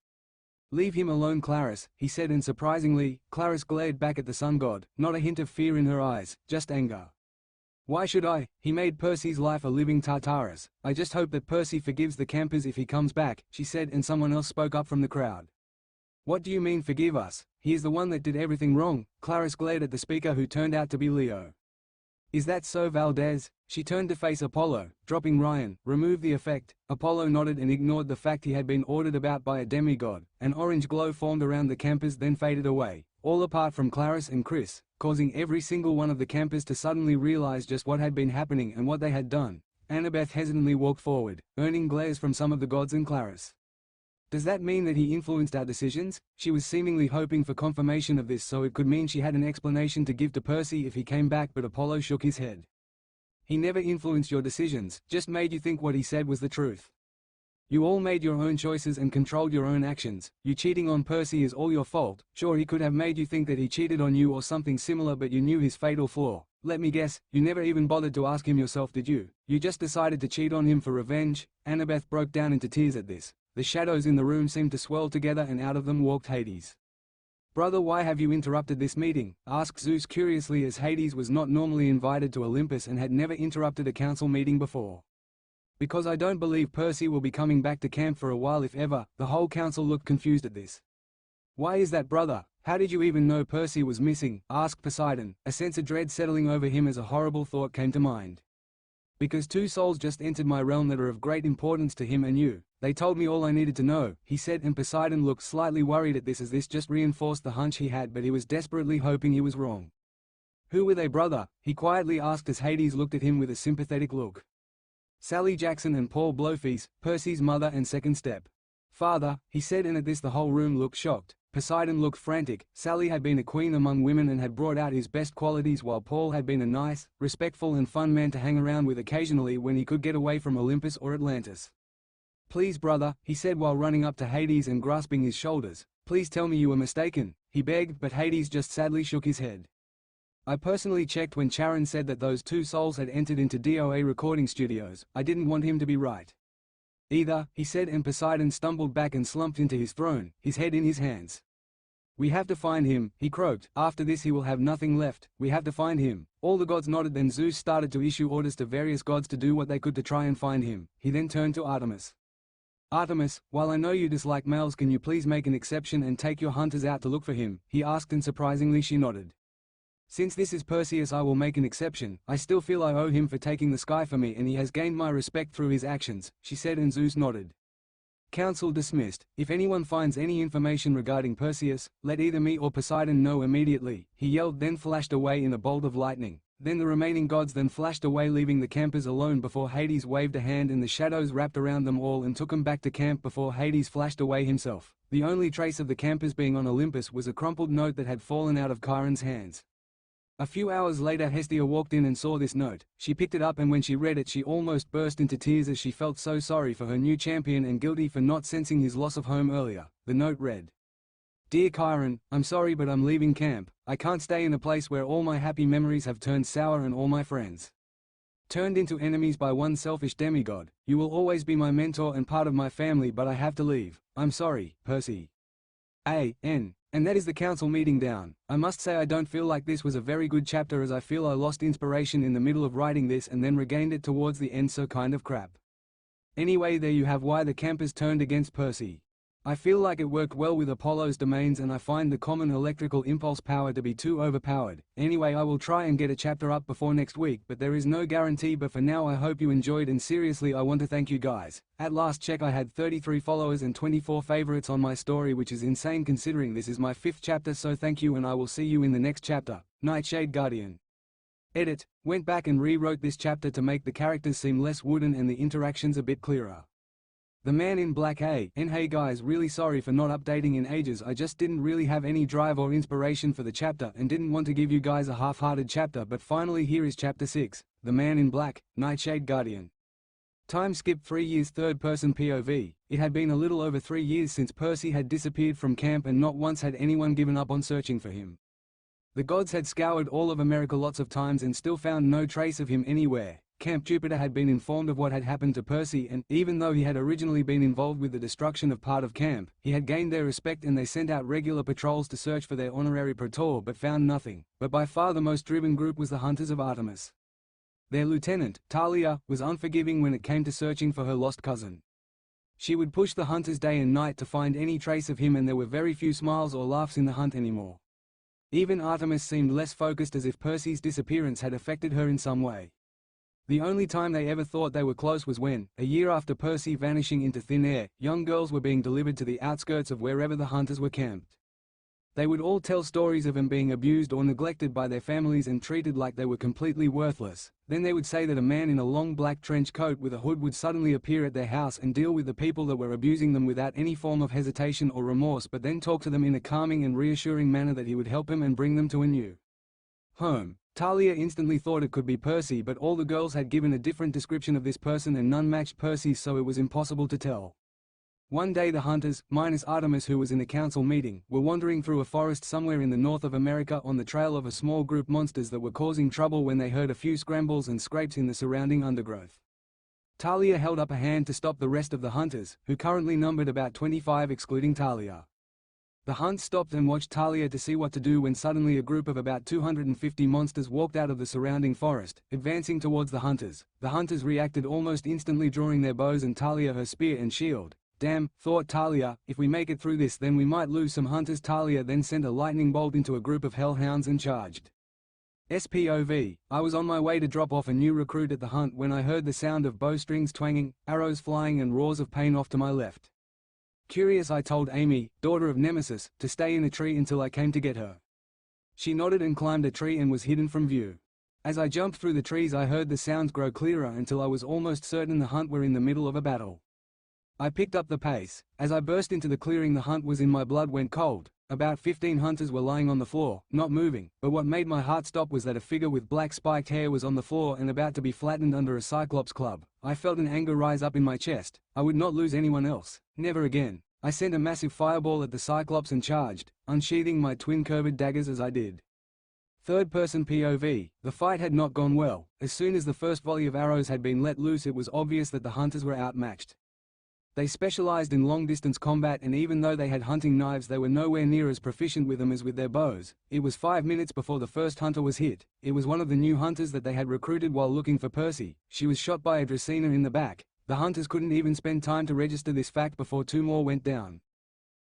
Leave him alone, Clarus, he said, and surprisingly, Clarus glared back at the sun god, not a hint of fear in her eyes, just anger. Why should I? He made Percy's life a living Tartarus. I just hope that Percy forgives the campers if he comes back, she said, and someone else spoke up from the crowd. What do you mean forgive us? He is the one that did everything wrong. Clarus glared at the speaker, who turned out to be Leo. Is that so, Valdez? She turned to face Apollo, dropping Ryan. Remove the effect. Apollo nodded and ignored the fact he had been ordered about by a demigod. An orange glow formed around the campers, then faded away, all apart from Clarus and Chris, causing every single one of the campers to suddenly realize just what had been happening and what they had done. Annabeth hesitantly walked forward, earning glares from some of the gods and Clarus. Does that mean that he influenced our decisions? She was seemingly hoping for confirmation of this, so it could mean she had an explanation to give to Percy if he came back, but Apollo shook his head. He never influenced your decisions, just made you think what he said was the truth. You all made your own choices and controlled your own actions. You cheating on Percy is all your fault. Sure, he could have made you think that he cheated on you or something similar, but you knew his fatal flaw. Let me guess, you never even bothered to ask him yourself, did you? You just decided to cheat on him for revenge? Annabeth broke down into tears at this. The shadows in the room seemed to swirl together, and out of them walked Hades. Brother, why have you interrupted this meeting? Asked Zeus curiously, as Hades was not normally invited to Olympus and had never interrupted a council meeting before. Because I don't believe Percy will be coming back to camp for a while, if ever. The whole council looked confused at this. Why is that, brother? How did you even know Percy was missing? Asked Poseidon, a sense of dread settling over him as a horrible thought came to mind. Because two souls just entered my realm that are of great importance to him and you. They told me all I needed to know, he said, and Poseidon looked slightly worried at this, as this just reinforced the hunch he had, but he was desperately hoping he was wrong. Who were they, brother? He quietly asked as Hades looked at him with a sympathetic look. Sally Jackson and Paul Blowface, Percy's mother and second step father, he said, and at this the whole room looked shocked. Poseidon looked frantic. Sally had been a queen among women and had brought out his best qualities, while Paul had been a nice, respectful and fun man to hang around with occasionally when he could get away from Olympus or Atlantis. Please, brother, he said while running up to Hades and grasping his shoulders. Please tell me you were mistaken, he begged, but Hades just sadly shook his head. I personally checked when Charon said that those two souls had entered into DOA recording studios. I didn't want him to be right either, he said, and Poseidon stumbled back and slumped into his throne, his head in his hands. We have to find him, he croaked. After this he will have nothing left. We have to find him. All the gods nodded. Then Zeus started to issue orders to various gods to do what they could to try and find him. He then turned to Artemis. Artemis, while I know you dislike males, can you please make an exception and take your hunters out to look for him? He asked, and surprisingly she nodded. Since this is Perseus, I will make an exception. I still feel I owe him for taking the sky for me, and he has gained my respect through his actions, she said, and Zeus nodded. Council dismissed. If anyone finds any information regarding Perseus, let either me or Poseidon know immediately, he yelled, then flashed away in a bolt of lightning. Then the remaining gods then flashed away, leaving the campers alone before Hades waved a hand and the shadows wrapped around them all and took them back to camp before Hades flashed away himself. The only trace of the campers being on Olympus was a crumpled note that had fallen out of Chiron's hands. A few hours later Hestia walked in and saw this note. She picked it up, and when she read it she almost burst into tears as she felt so sorry for her new champion and guilty for not sensing his loss of home earlier. The note read, "Dear Chiron, I'm sorry but I'm leaving camp. I can't stay in a place where all my happy memories have turned sour and all my friends turned into enemies by one selfish demigod. You will always be my mentor and part of my family, but I have to leave. I'm sorry, Percy. A.N. And that is the council meeting down. I must say I don't feel like this was a very good chapter, as I feel I lost inspiration in the middle of writing this and then regained it towards the end, so kind of crap. Anyway, there you have why the campers turned against Percy. I feel like it worked well with Apollo's domains, and I find the common electrical impulse power to be too overpowered. Anyway, I will try and get a chapter up before next week, but there is no guarantee. But for now I hope you enjoyed, and seriously I want to thank you guys. At last check I had 33 followers and 24 favorites on my story, which is insane considering this is my 5th chapter, so thank you and I will see you in the next chapter. Nightshade Guardian. Edit. Went back and rewrote this chapter to make the characters seem less wooden and the interactions a bit clearer. The Man in Black. Hey guys, really sorry for not updating in ages. I just didn't really have any drive or inspiration for the chapter and didn't want to give you guys a half-hearted chapter, but finally here is chapter 6, The Man in Black, Nightshade Guardian. Time skip 3 years, third-person POV. It had been a little over 3 years since Percy had disappeared from camp, and not once had anyone given up on searching for him. The gods had scoured all of America lots of times and still found no trace of him anywhere. Camp Jupiter had been informed of what had happened to Percy, and, even though he had originally been involved with the destruction of part of camp, he had gained their respect and they sent out regular patrols to search for their honorary praetor but found nothing. But by far the most driven group was the Hunters of Artemis. Their lieutenant, Thalia, was unforgiving when it came to searching for her lost cousin. She would push the hunters day and night to find any trace of him, and there were very few smiles or laughs in the hunt anymore. Even Artemis seemed less focused, as if Percy's disappearance had affected her in some way. The only time they ever thought they were close was when, a year after Percy vanishing into thin air, young girls were being delivered to the outskirts of wherever the hunters were camped. They would all tell stories of them being abused or neglected by their families and treated like they were completely worthless. Then they would say that a man in a long black trench coat with a hood would suddenly appear at their house and deal with the people that were abusing them without any form of hesitation or remorse, but then talk to them in a calming and reassuring manner that he would help them and bring them to a new home. Thalia instantly thought it could be Percy, but all the girls had given a different description of this person and none matched Percy's, so it was impossible to tell. One day the hunters, minus Artemis who was in a council meeting, were wandering through a forest somewhere in the north of America on the trail of a small group monsters that were causing trouble when they heard a few scrambles and scrapes in the surrounding undergrowth. Thalia held up a hand to stop the rest of the hunters, who currently numbered about 25 excluding Thalia. The hunt stopped and watched Thalia to see what to do when suddenly a group of about 250 monsters walked out of the surrounding forest, advancing towards the hunters. The hunters reacted almost instantly, drawing their bows and Thalia her spear and shield. Damn, thought Thalia, if we make it through this then we might lose some hunters. Thalia then sent a lightning bolt into a group of hellhounds and charged. SPOV. I was on my way to drop off a new recruit at the hunt when I heard the sound of bowstrings twanging, arrows flying and roars of pain off to my left. Curious, I told Amy, daughter of Nemesis, to stay in a tree until I came to get her. She nodded and climbed a tree and was hidden from view. As I jumped through the trees I heard the sounds grow clearer until I was almost certain the hunt were in the middle of a battle. I picked up the pace. As I burst into the clearing the hunt was in, my blood went cold. About 15 hunters were lying on the floor, not moving, but what made my heart stop was that a figure with black spiked hair was on the floor and about to be flattened under a Cyclops club. I felt an anger rise up in my chest. I would not lose anyone else. Never again. I sent a massive fireball at the Cyclops and charged, unsheathing my twin curved daggers as I did. Third-person POV. The fight had not gone well. As soon as the first volley of arrows had been let loose it was obvious that the hunters were outmatched. They specialized in long-distance combat, and even though they had hunting knives they were nowhere near as proficient with them as with their bows. It was 5 minutes before the first hunter was hit. It was one of the new hunters that they had recruited while looking for Percy. She was shot by a Dracena in the back. The hunters couldn't even spend time to register this fact before 2 more went down.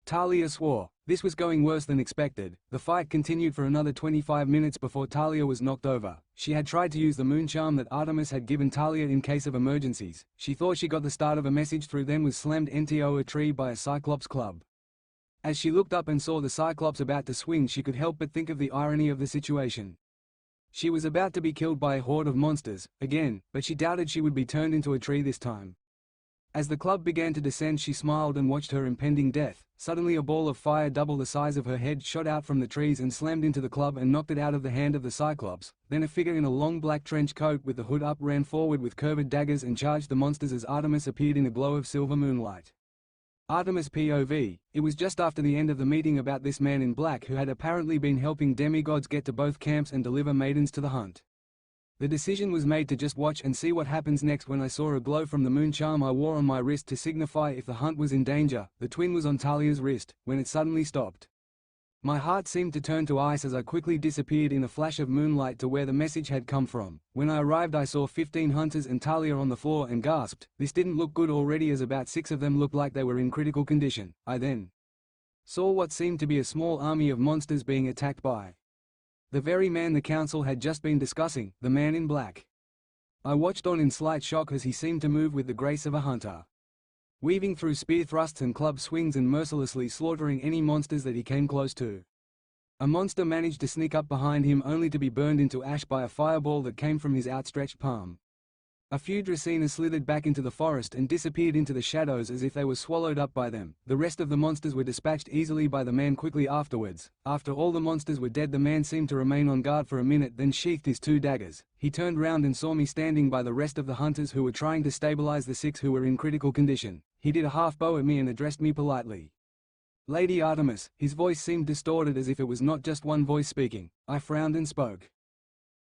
Thalia swore, This was going worse than expected. The fight continued for another 25 minutes before Talia was knocked over. She had tried to use the moon charm that Artemis had given Talia in case of emergencies. She thought she got the start of a message through, then was slammed into a tree by a Cyclops club. As she looked up and saw the Cyclops about to swing, she could help but think of the irony of the situation. She was about to be killed by a horde of monsters, again, but she doubted she would be turned into a tree this time. As the club began to descend, she smiled and watched her impending death. Suddenly a ball of fire double the size of her head shot out from the trees and slammed into the club and knocked it out of the hand of the Cyclops. Then a figure in a long black trench coat with the hood up ran forward with curved daggers and charged the monsters as Artemis appeared in a glow of silver moonlight. Artemis POV. It was just after the end of the meeting about this man in black who had apparently been helping demigods get to both camps and deliver maidens to the hunt. The decision was made to just watch and see what happens next when I saw a glow from the moon charm I wore on my wrist to signify if the hunt was in danger. The twin was on Talia's wrist, when it suddenly stopped. My heart seemed to turn to ice as I quickly disappeared in a flash of moonlight to where the message had come from. When I arrived, I saw 15 hunters and Talia on the floor and gasped. This didn't look good already, as about 6 of them looked like they were in critical condition. I then saw what seemed to be a small army of monsters being attacked by the very man the council had just been discussing, the man in black. I watched on in slight shock as he seemed to move with the grace of a hunter, weaving through spear thrusts and club swings and mercilessly slaughtering any monsters that he came close to. A monster managed to sneak up behind him only to be burned into ash by a fireball that came from his outstretched palm. A few Dracaenas slithered back into the forest and disappeared into the shadows as if they were swallowed up by them. The rest of the monsters were dispatched easily by the man quickly afterwards. After all the monsters were dead, the man seemed to remain on guard for a minute, then sheathed his 2 daggers. He turned round and saw me standing by the rest of the hunters who were trying to stabilize the 6 who were in critical condition. He did a half bow at me and addressed me politely. Lady Artemis. His voice seemed distorted as if it was not just one voice speaking. I frowned and spoke.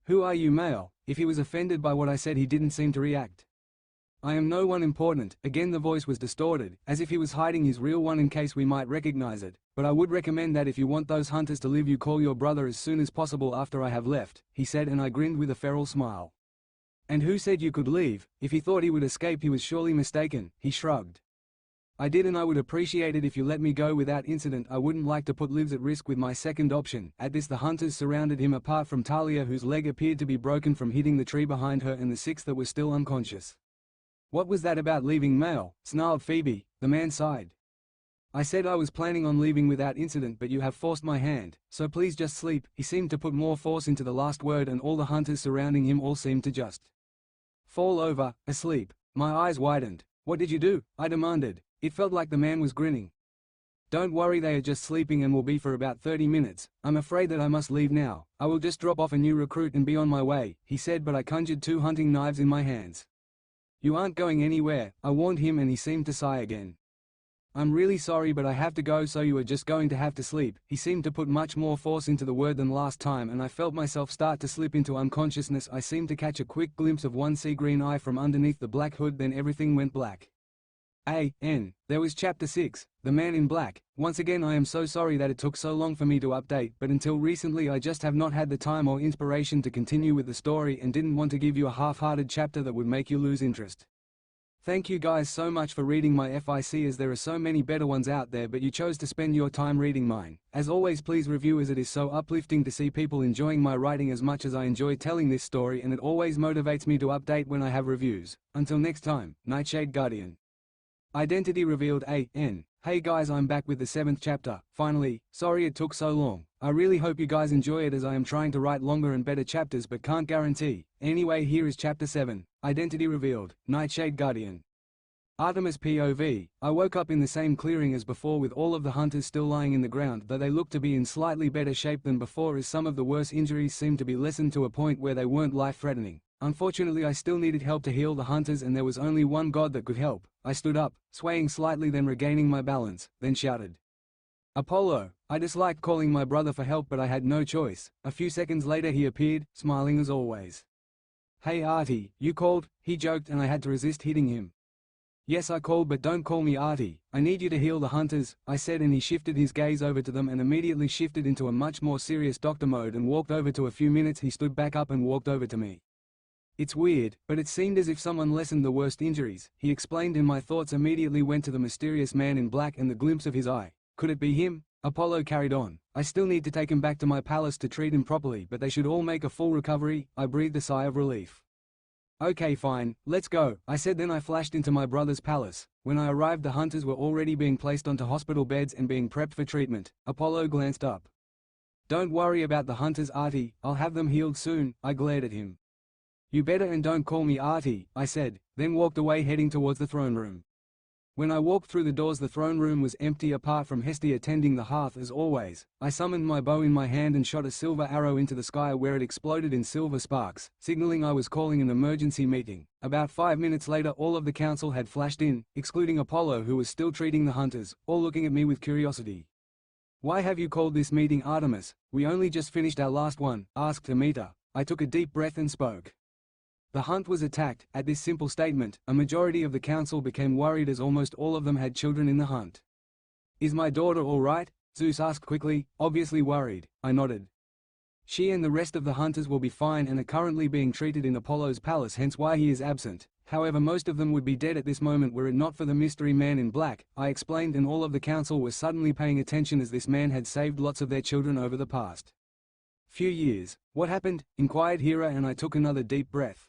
Who are you, male? If he was offended by what I said, he didn't seem to react. I am no one important. Again the voice was distorted, as if he was hiding his real one in case we might recognize it. But I would recommend that if you want those hunters to live, you call your brother as soon as possible after I have left, he said, and I grinned with a feral smile. And who said you could leave? If he thought he would escape, he was surely mistaken, he shrugged. I did, and I would appreciate it if you let me go without incident. I wouldn't like to put lives at risk with my second option. At this the hunters surrounded him apart from Talia, whose leg appeared to be broken from hitting the tree behind her, and the 6 that were still unconscious. What was that about leaving, male? Snarled Phoebe. The man sighed. I said I was planning on leaving without incident, but you have forced my hand, so please just sleep. He seemed to put more force into the last word, and all the hunters surrounding him all seemed to just fall over, asleep. My eyes widened. What did you do? I demanded. It felt like the man was grinning. Don't worry, they are just sleeping and will be for about 30 minutes. I'm afraid that I must leave now. I will just drop off a new recruit and be on my way, he said, but I conjured 2 hunting knives in my hands. You aren't going anywhere, I warned him, and he seemed to sigh again. I'm really sorry, but I have to go, so you are just going to have to sleep. He seemed to put much more force into the word than last time, and I felt myself start to slip into unconsciousness. I seemed to catch a quick glimpse of one sea green eye from underneath the black hood, then everything went black. There was Chapter 6, The Man in Black. Once again, I am so sorry that it took so long for me to update, but until recently I just have not had the time or inspiration to continue with the story and didn't want to give you a half-hearted chapter that would make you lose interest. Thank you guys so much for reading my FIC, as there are so many better ones out there, but you chose to spend your time reading mine. As always, please review, as it is so uplifting to see people enjoying my writing as much as I enjoy telling this story, and it always motivates me to update when I have reviews. Until next time, Nightshade Guardian. Identity revealed. Hey guys, I'm back with the 7th chapter, finally. Sorry it took so long. I really hope you guys enjoy it, as I am trying to write longer and better chapters but can't guarantee. Anyway, here is Chapter 7, Identity Revealed, Nightshade Guardian. Artemis POV. I woke up in the same clearing as before, with all of the hunters still lying in the ground, though they looked to be in slightly better shape than before, as some of the worst injuries seemed to be lessened to a point where they weren't life-threatening. Unfortunately, I still needed help to heal the hunters, and there was only one god that could help. I stood up, swaying slightly, then regaining my balance, then shouted, Apollo! I disliked calling my brother for help, but I had no choice. A few seconds later he appeared, smiling as always. Hey Artie, you called? He joked, and I had to resist hitting him. Yes, I called, but don't call me Artie. I need you to heal the hunters, I said, and he shifted his gaze over to them and immediately shifted into a much more serious doctor mode and walked over to. A few minutes he stood back up and walked over to me. It's weird, but it seemed as if someone lessened the worst injuries, he explained, and my thoughts immediately went to the mysterious man in black and the glimpse of his eye. Could it be him? Apollo carried on. I still need to take him back to my palace to treat him properly, but they should all make a full recovery. I breathed a sigh of relief. Okay, fine, let's go, I said. Then I flashed into my brother's palace. When I arrived, the hunters were already being placed onto hospital beds and being prepped for treatment. Apollo glanced up. Don't worry about the hunters, Artie, I'll have them healed soon. I glared at him. You better, and don't call me Artie, I said, then walked away heading towards the throne room. When I walked through the doors, the throne room was empty apart from Hestia tending the hearth as always. I summoned my bow in my hand and shot a silver arrow into the sky, where it exploded in silver sparks, signaling I was calling an emergency meeting. About 5 minutes later, all of the council had flashed in, excluding Apollo, who was still treating the hunters, all looking at me with curiosity. Why have you called this meeting, Artemis? We only just finished our last one, asked Amita. I took a deep breath and spoke. The hunt was attacked. At this simple statement, a majority of the council became worried, as almost all of them had children in the hunt. Is my daughter all right? Zeus asked quickly, obviously worried. I nodded. She and the rest of the hunters will be fine and are currently being treated in Apollo's palace, hence why he is absent. However, most of them would be dead at this moment were it not for the mystery man in black, I explained, and all of the council was suddenly paying attention, as this man had saved lots of their children over the past few years. What happened? Inquired Hera, and I took another deep breath.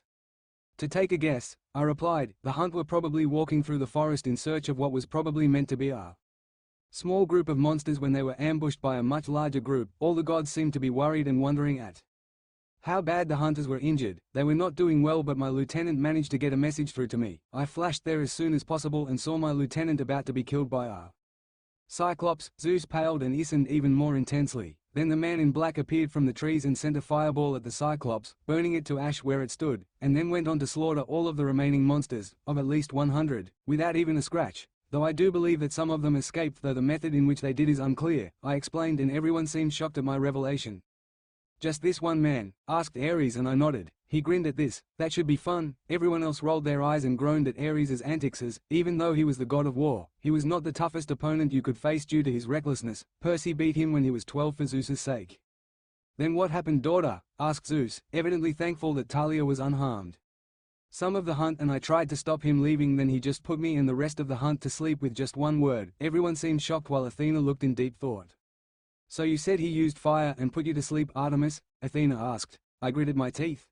To take a guess, I replied, the hunt were probably walking through the forest in search of what was probably meant to be a small group of monsters. When they were ambushed by a much larger group, all the gods seemed to be worried and wondering at how bad the hunters were injured. They were not doing well, but my lieutenant managed to get a message through to me. I flashed there as soon as possible and saw my lieutenant about to be killed by a Cyclops. Zeus paled and listened even more intensely. Then the man in black appeared from the trees and sent a fireball at the Cyclops, burning it to ash where it stood, and then went on to slaughter all of the remaining monsters, of at least 100, without even a scratch. Though I do believe that some of them escaped, though the method in which they did is unclear, I explained, and everyone seemed shocked at my revelation. Just this one man? Asked Ares, and I nodded. He grinned at this. That should be fun. Everyone else rolled their eyes and groaned at Ares' antics, as, even though he was the god of war, he was not the toughest opponent you could face due to his recklessness. Percy beat him when he was 12 for Zeus's sake. Then what happened, daughter? Asked Zeus, evidently thankful that Talia was unharmed. Some of the hunt, and I tried to stop him leaving, then he just put me and the rest of the hunt to sleep with just one word. Everyone seemed shocked while Athena looked in deep thought. So you said he used fire and put you to sleep, Artemis? Athena asked. I gritted my teeth.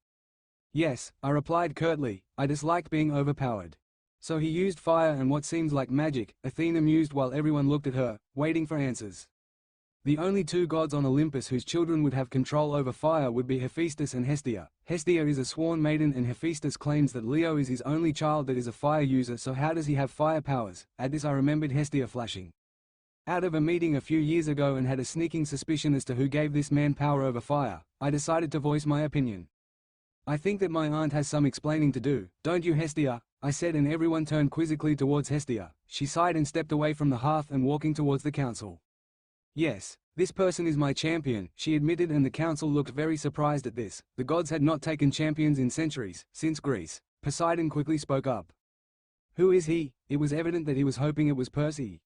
Yes, I replied curtly. I dislike being overpowered. So he used fire and what seems like magic, Athena mused while everyone looked at her, waiting for answers. The only two gods on Olympus whose children would have control over fire would be Hephaestus and Hestia. Hestia is a sworn maiden, and Hephaestus claims that Leo is his only child that is a fire user, so how does he have fire powers? At this I remembered Hestia flashing out of a meeting a few years ago and had a sneaking suspicion as to who gave this man power over fire. I decided to voice my opinion. I think that my aunt has some explaining to do, don't you, Hestia? I said, and everyone turned quizzically towards Hestia. She sighed and stepped away from the hearth and walking towards the council. Yes, this person is my champion, she admitted, and the council looked very surprised at this. The gods had not taken champions in centuries, since Greece. Poseidon quickly spoke up. Who is he? It was evident that he was hoping it was Percy.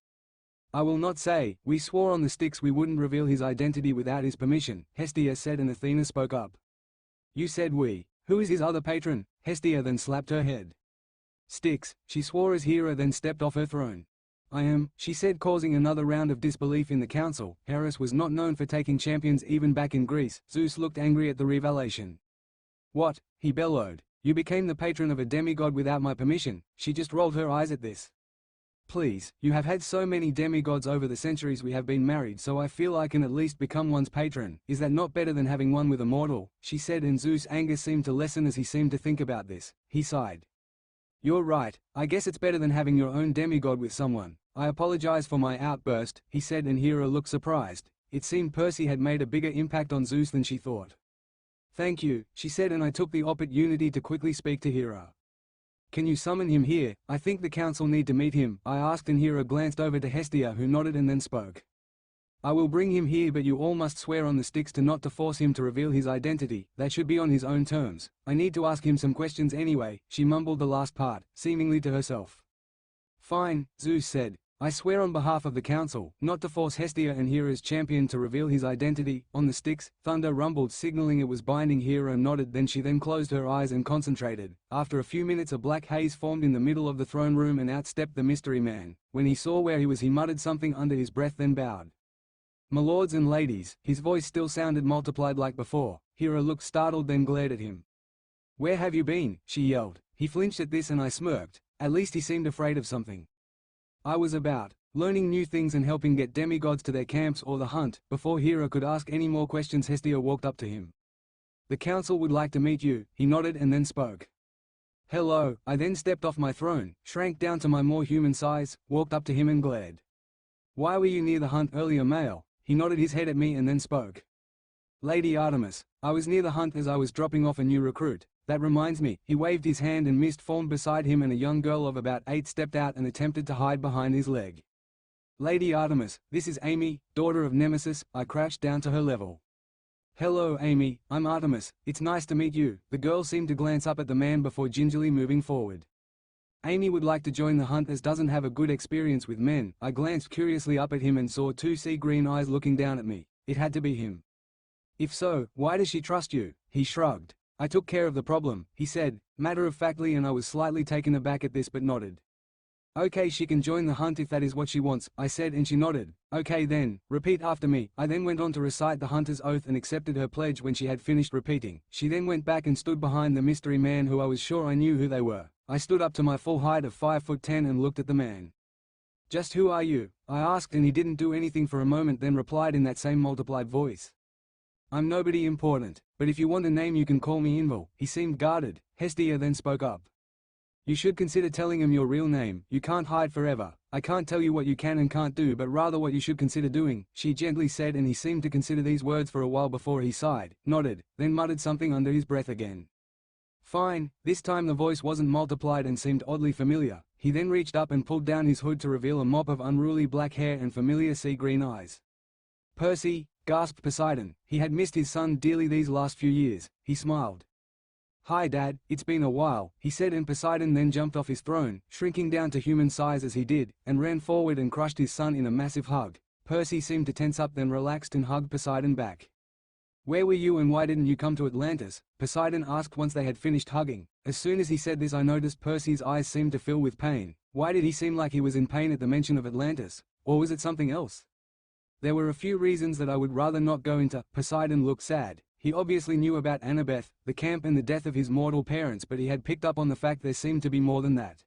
I will not say. We swore on the Styx we wouldn't reveal his identity without his permission, Hestia said, and Athena spoke up. You said we. Who is his other patron? Hestia then slapped her head. Styx, she swore as Hera then stepped off her throne. I am, she said, causing another round of disbelief in the council. Hera was not known for taking champions even back in Greece. Zeus looked angry at the revelation. What? He bellowed. You became the patron of a demigod without my permission. She just rolled her eyes at this. Please, you have had so many demigods over the centuries we have been married, so I feel I can at least become one's patron. Is that not better than having one with a mortal? She said, and Zeus' anger seemed to lessen as he seemed to think about this. He sighed. You're right, I guess it's better than having your own demigod with someone. I apologize for my outburst, he said, and Hera looked surprised. It seemed Percy had made a bigger impact on Zeus than she thought. Thank you, she said, and I took the opportunity to quickly speak to Hera. Can you summon him here? I think the council need to meet him, I asked, and Hera glanced over to Hestia, who nodded and then spoke. I will bring him here, but you all must swear on the Styx to not to force him to reveal his identity. That should be on his own terms. I need to ask him some questions anyway. She mumbled the last part, seemingly to herself. Fine, Zeus said. I swear on behalf of the council, not to force Hestia and Hera's champion to reveal his identity. On the Styx, thunder rumbled, signaling it was binding. Hera nodded, then she closed her eyes and concentrated. After a few minutes, a black haze formed in the middle of the throne room, and out stepped the mystery man. When he saw where he was, he muttered something under his breath, then bowed. My lords and ladies, his voice still sounded multiplied like before. Hera looked startled then glared at him. Where have you been? She yelled. He flinched at this and I smirked. At least he seemed afraid of something. I was about learning new things and helping get demigods to their camps or the hunt. Before Hera could ask any more questions, Hestia walked up to him. The council would like to meet you, he nodded and then spoke. Hello. I then stepped off my throne, shrank down to my more human size, walked up to him and glared. Why were you near the hunt earlier, male? He nodded his head at me and then spoke. Lady Artemis, I was near the hunt as I was dropping off a new recruit. That reminds me. He waved his hand and mist formed beside him and a young girl of about 8 stepped out and attempted to hide behind his leg. Lady Artemis, this is Amy, daughter of Nemesis. I crouched down to her level. Hello Amy, I'm Artemis, it's nice to meet you. The girl seemed to glance up at the man before gingerly moving forward. Amy would like to join the hunt as doesn't have a good experience with men. I glanced curiously up at him and saw 2 sea green eyes looking down at me. It had to be him. If so, why does she trust you? He shrugged. I took care of the problem, he said, matter-of-factly, and I was slightly taken aback at this but nodded. Okay, she can join the hunt if that is what she wants, I said, and she nodded. Okay then, repeat after me. I then went on to recite the hunter's oath and accepted her pledge. When she had finished repeating, she then went back and stood behind the mystery man who I was sure I knew who they were. I stood up to my full height of 5'10" and looked at the man. Just who are you? I asked, and he didn't do anything for a moment then replied in that same multiplied voice. I'm nobody important, but if you want a name you can call me Beautyfull. He seemed guarded. Hestia then spoke up. You should consider telling him your real name. You can't hide forever. I can't tell you what you can and can't do, but rather what you should consider doing, she gently said, and he seemed to consider these words for a while before he sighed, nodded, then muttered something under his breath again. Fine. This time the voice wasn't multiplied and seemed oddly familiar. He then reached up and pulled down his hood to reveal a mop of unruly black hair and familiar sea green eyes. Percy, gasped Poseidon. He had missed his son dearly these last few years. He smiled. Hi Dad, it's been a while, he said, and Poseidon then jumped off his throne, shrinking down to human size as he did, and ran forward and crushed his son in a massive hug. Percy seemed to tense up then relaxed and hugged Poseidon back. Where were you and why didn't you come to Atlantis? Poseidon asked once they had finished hugging. As soon as he said this I noticed Percy's eyes seemed to fill with pain. Why did he seem like he was in pain at the mention of Atlantis? Or was it something else? There were a few reasons that I would rather not go into. Poseidon looked sad. He obviously knew about Annabeth, the camp and the death of his mortal parents, but he had picked up on the fact there seemed to be more than that.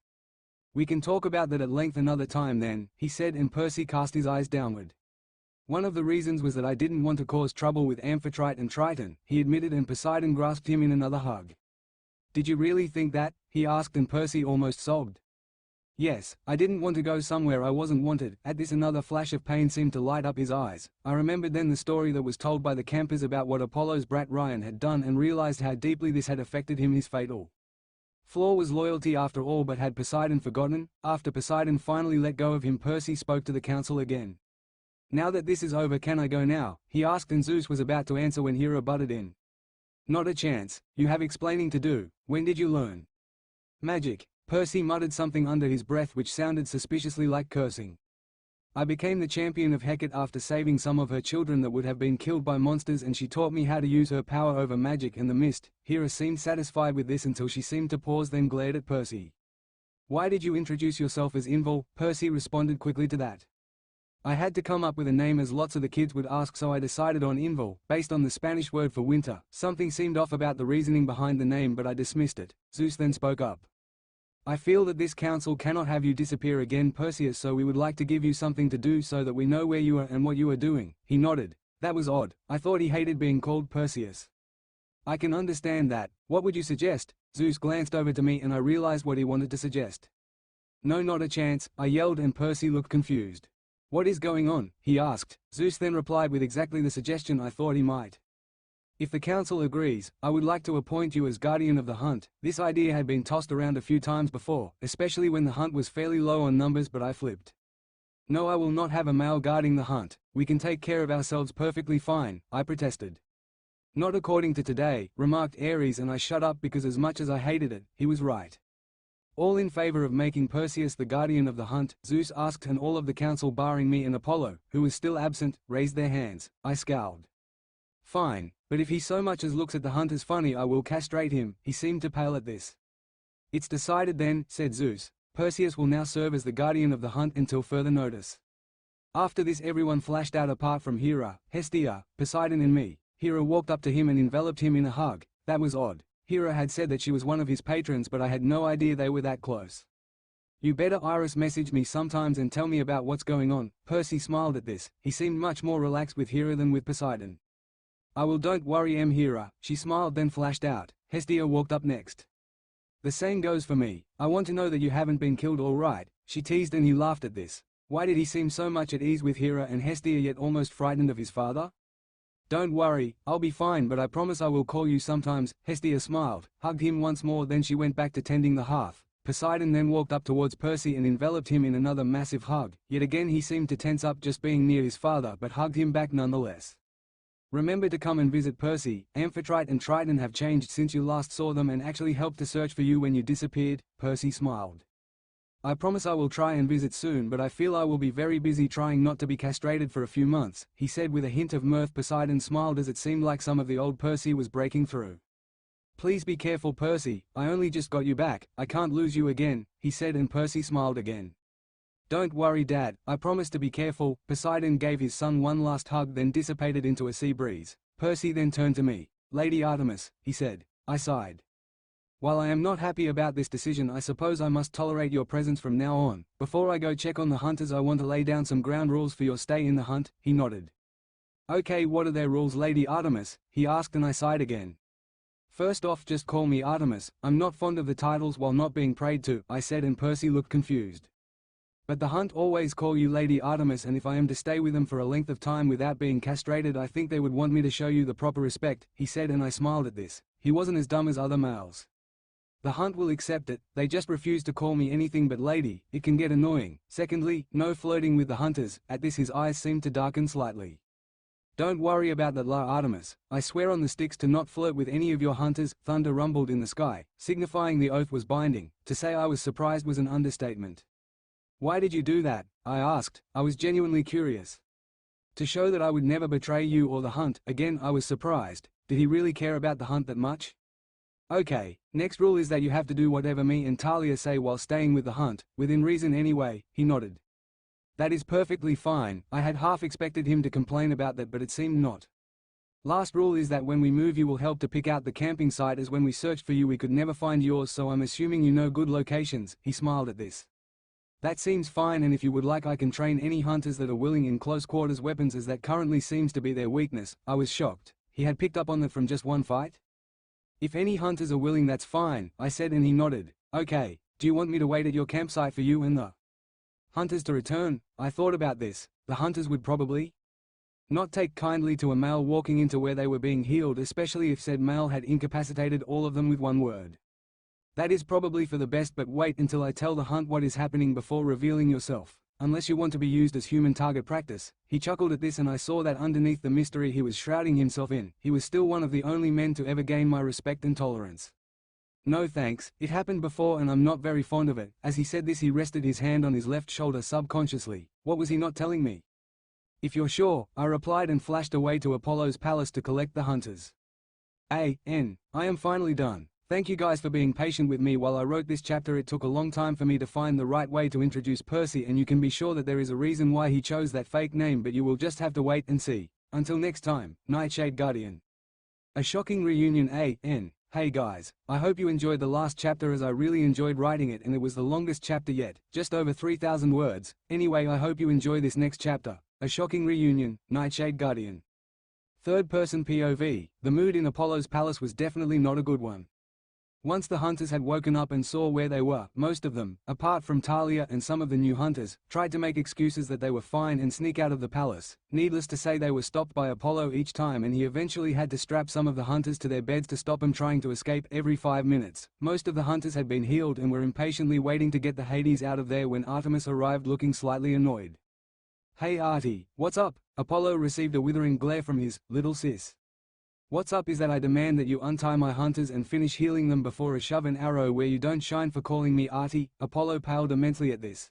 We can talk about that at length another time then, he said, and Percy cast his eyes downward. One of the reasons was that I didn't want to cause trouble with Amphitrite and Triton, he admitted, and Poseidon grasped him in another hug. Did you really think that? He asked, and Percy almost sobbed. Yes, I didn't want to go somewhere I wasn't wanted. At this another flash of pain seemed to light up his eyes. I remembered then the story that was told by the campers about what Apollo's brat Ryan had done and realized how deeply this had affected him. His fatal flaw was loyalty after all, but had Poseidon forgotten? After Poseidon finally let go of him, Percy spoke to the council again. Now that this is over, can I go now? He asked, and Zeus was about to answer when Hera butted in. Not a chance. You have explaining to do. When did you learn magic? Percy muttered something under his breath which sounded suspiciously like cursing. I became the champion of Hecate after saving some of her children that would have been killed by monsters, and she taught me how to use her power over magic and the mist. Hera seemed satisfied with this until she seemed to pause, then glared at Percy. Why did you introduce yourself as Beautyfull? Percy responded quickly to that. I had to come up with a name as lots of the kids would ask, so I decided on Beautyfull, based on the Spanish word for winter. Something seemed off about the reasoning behind the name, but I dismissed it. Zeus then spoke up. I feel that this council cannot have you disappear again, Perseus, so we would like to give you something to do so that we know where you are and what you are doing. He nodded. That was odd. I thought he hated being called Perseus. I can understand that. What would you suggest? Zeus glanced over to me and I realized what he wanted to suggest. No, not a chance, I yelled, and Percy looked confused. What is going on? He asked. Zeus then replied with exactly the suggestion I thought he might. If the council agrees, I would like to appoint you as guardian of the hunt. This idea had been tossed around a few times before, especially when the hunt was fairly low on numbers, but I flipped. No, I will not have a male guarding the hunt. We can take care of ourselves perfectly fine, I protested. Not according to today, remarked Ares, and I shut up because as much as I hated it, he was right. All in favor of making Perseus the guardian of the hunt? Zeus asked, and all of the council barring me and Apollo, who was still absent, raised their hands. I scowled. Fine, but if he so much as looks at the hunt as funny, I will castrate him. He seemed to pale at this. It's decided then, said Zeus. Perseus will now serve as the guardian of the hunt until further notice. After this everyone flashed out apart from Hera, Hestia, Poseidon and me. Hera walked up to him and enveloped him in a hug. That was odd. Hera had said that she was one of his patrons, but I had no idea they were that close. You better Iris message me sometimes and tell me about what's going on. Percy smiled at this. He seemed much more relaxed with Hera than with Poseidon. I will, don't worry Hera. She smiled then flashed out. Hestia walked up next. The same goes for me. I want to know that you haven't been killed all right. She teased and he laughed at this. Why did he seem so much at ease with Hera and Hestia yet almost frightened of his father? Don't worry, I'll be fine, but I promise I will call you sometimes. Hestia smiled, hugged him once more, then she went back to tending the hearth. Poseidon then walked up towards Percy and enveloped him in another massive hug. Yet again he seemed to tense up just being near his father, but hugged him back nonetheless. Remember to come and visit Percy. Amphitrite and Triton have changed since you last saw them and actually helped to search for you when you disappeared. Percy smiled. I promise I will try and visit soon, but I feel I will be very busy trying not to be castrated for a few months, he said with a hint of mirth. Poseidon smiled as it seemed like some of the old Percy was breaking through. Please be careful Percy, I only just got you back, I can't lose you again, he said, and Percy smiled again. Don't worry Dad, I promise to be careful. Poseidon gave his son one last hug then dissipated into a sea breeze. Percy then turned to me. Lady Artemis, he said. I sighed. While I am not happy about this decision, I suppose I must tolerate your presence from now on. Before I go check on the hunters, I want to lay down some ground rules for your stay in the hunt. He nodded. Okay, what are their rules Lady Artemis? He asked and I sighed again. First off, just call me Artemis. I'm not fond of the titles while not being prayed to, I said, and Percy looked confused. But the hunt always call you Lady Artemis, and if I am to stay with them for a length of time without being castrated, I think they would want me to show you the proper respect, he said, and I smiled at this. He wasn't as dumb as other males. The hunt will accept it, they just refuse to call me anything but lady, it can get annoying. Secondly, no flirting with the hunters. At this his eyes seemed to darken slightly. Don't worry about that La Artemis, I swear on the sticks to not flirt with any of your hunters. Thunder rumbled in the sky, signifying the oath was binding. To say I was surprised was an understatement. Why did you do that? I asked, I was genuinely curious. To show that I would never betray you or the hunt. Again I was surprised, did he really care about the hunt that much? Okay, next rule is that you have to do whatever me and Talia say while staying with the hunt, within reason anyway, he nodded. That is perfectly fine. I had half expected him to complain about that, but it seemed not. Last rule is that when we move you will help to pick out the camping site, as when we searched for you we could never find yours, so I'm assuming you know good locations. He smiled at this. That seems fine, and if you would like I can train any hunters that are willing in close quarters weapons, as that currently seems to be their weakness. I was shocked. He had picked up on that from just one fight? If any hunters are willing, that's fine, I said, and he nodded. Okay, do you want me to wait at your campsite for you and the hunters to return? I thought about this. The hunters would probably not take kindly to a male walking into where they were being healed, especially if said male had incapacitated all of them with one word. That is probably for the best, but wait until I tell the hunt what is happening before revealing yourself. Unless you want to be used as human target practice. He chuckled at this, and I saw that underneath the mystery he was shrouding himself in, he was still one of the only men to ever gain my respect and tolerance. No thanks, it happened before and I'm not very fond of it. As he said this he rested his hand on his left shoulder subconsciously. What was he not telling me? If you're sure, I replied and flashed away to Apollo's palace to collect the hunters. I am finally done. Thank you guys for being patient with me while I wrote this chapter. It took a long time for me to find the right way to introduce Percy, and you can be sure that there is a reason why he chose that fake name, but you will just have to wait and see. Until next time, Nightshade Guardian. A shocking reunion. Hey guys, I hope you enjoyed the last chapter as I really enjoyed writing it, and it was the longest chapter yet, just over 3,000 words. Anyway, I hope you enjoy this next chapter. A shocking reunion, Nightshade Guardian. Third-person POV, the mood in Apollo's palace was definitely not a good one. Once the hunters had woken up and saw where they were, most of them, apart from Talia and some of the new hunters, tried to make excuses that they were fine and sneak out of the palace. Needless to say, they were stopped by Apollo each time, and he eventually had to strap some of the hunters to their beds to stop them trying to escape every 5 minutes. Most of the hunters had been healed and were impatiently waiting to get the Hades out of there when Artemis arrived looking slightly annoyed. Hey Artie, what's up? Apollo received a withering glare from his little sis. What's up is that I demand that you untie my hunters and finish healing them before a shove and arrow where you don't shine for calling me Artie. Apollo paled immensely at this.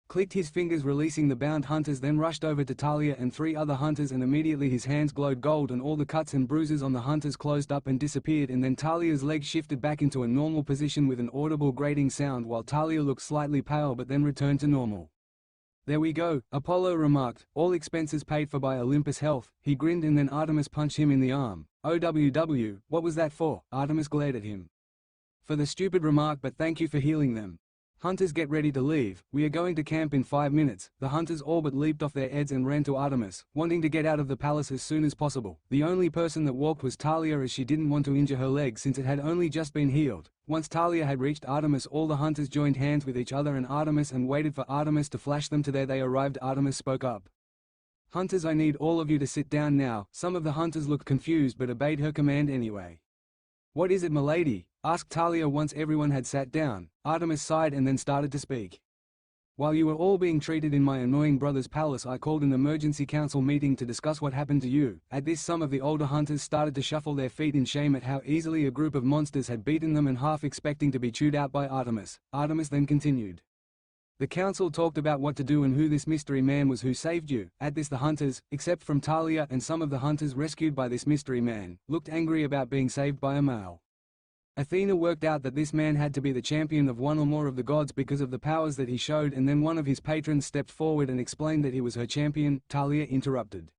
Clicked his fingers releasing the bound hunters, then rushed over to Talia and 3 other hunters, and immediately his hands glowed gold and all the cuts and bruises on the hunters closed up and disappeared, and then Talia's leg shifted back into a normal position with an audible grating sound while Talia looked slightly pale but then returned to normal. "There we go," Apollo remarked, "all expenses paid for by Olympus Health." He grinned and then Artemis punched him in the arm. "OWW, what was that for?" Artemis glared at him. "For the stupid remark, but thank you for healing them. Hunters, get ready to leave, we are going to camp in 5 minutes." The hunters all but leaped off their heads and ran to Artemis, wanting to get out of the palace as soon as possible. The only person that walked was Talia, as she didn't want to injure her leg since it had only just been healed. Once Talia had reached Artemis, all the hunters joined hands with each other and Artemis and waited for Artemis to flash them to there they arrived. Artemis spoke up. "Hunters, I need all of you to sit down now." Some of the hunters looked confused but obeyed her command anyway. "What is it, milady?" asked Talia once everyone had sat down. Artemis sighed and then started to speak. "While you were all being treated in my annoying brother's palace, I called an emergency council meeting to discuss what happened to you." At this, some of the older hunters started to shuffle their feet in shame at how easily a group of monsters had beaten them and half expecting to be chewed out by Artemis. Artemis then continued. "The council talked about what to do and who this mystery man was who saved you." At this, the hunters, except from Talia and some of the hunters rescued by this mystery man, looked angry about being saved by a male. Athena worked out that this man had to be the champion of one or more of the gods because of the powers that he showed, and then one of his patrons stepped forward and explained that he was her champion. Talia interrupted.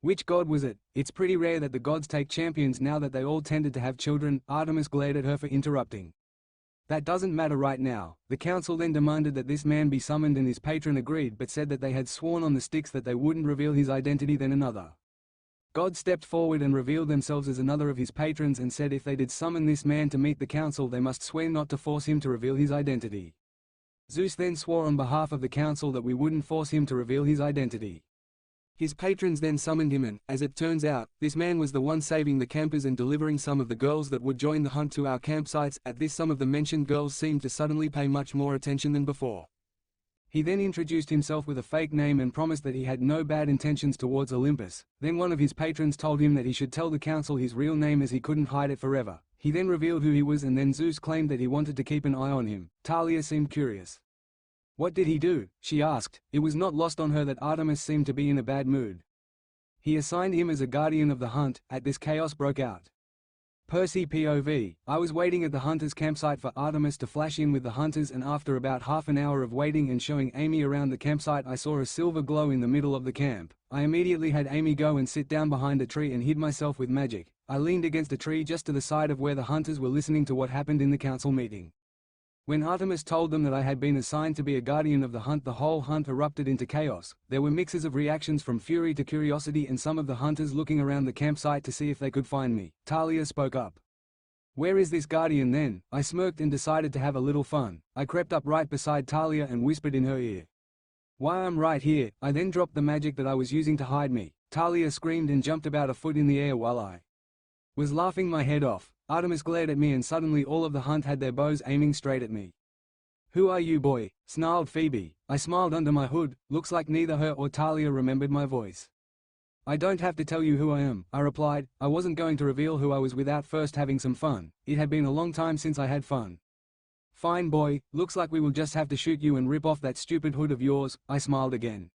"Which god was it? It's pretty rare that the gods take champions now that they all tended to have children." Artemis glared at her for interrupting. "That doesn't matter right now." The council then demanded that this man be summoned and his patron agreed but said that they had sworn on the sticks that they wouldn't reveal his identity. Then another god stepped forward and revealed themselves as another of his patrons and said if they did summon this man to meet the council they must swear not to force him to reveal his identity. Zeus then swore on behalf of the council that we wouldn't force him to reveal his identity. His patrons then summoned him and, as it turns out, this man was the one saving the campers and delivering some of the girls that would join the hunt to our campsites. At this, some of the mentioned girls seemed to suddenly pay much more attention than before. He then introduced himself with a fake name and promised that he had no bad intentions towards Olympus. Then one of his patrons told him that he should tell the council his real name as he couldn't hide it forever. He then revealed who he was and then Zeus claimed that he wanted to keep an eye on him. Talia seemed curious. "What did he do?" she asked. It was not lost on her that Artemis seemed to be in a bad mood. "He assigned him as a guardian of the hunt." At this, chaos broke out. Percy POV. "I was waiting at the hunters' campsite for Artemis to flash in with the hunters, and after about half an hour of waiting and showing Amy around the campsite I saw a silver glow in the middle of the camp. I immediately had Amy go and sit down behind a tree and hid myself with magic. I leaned against a tree just to the side of where the hunters were listening to what happened in the council meeting. When Artemis told them that I had been assigned to be a guardian of the hunt, the whole hunt erupted into chaos. There were mixes of reactions from fury to curiosity and some of the hunters looking around the campsite to see if they could find me." Talia spoke up. "Where is this guardian then?" I smirked and decided to have a little fun. I crept up right beside Talia and whispered in her ear. "Why, I'm right here." I then dropped the magic that I was using to hide me. Talia screamed and jumped about a foot in the air while I was laughing my head off. Artemis glared at me and suddenly all of the hunt had their bows aiming straight at me. "Who are you, boy?" snarled Phoebe. I smiled under my hood. Looks like neither her or Talia remembered my voice. "I don't have to tell you who I am," I replied. I wasn't going to reveal who I was without first having some fun. It had been a long time since I had fun. "Fine, boy, looks like we will just have to shoot you and rip off that stupid hood of yours." I smiled again.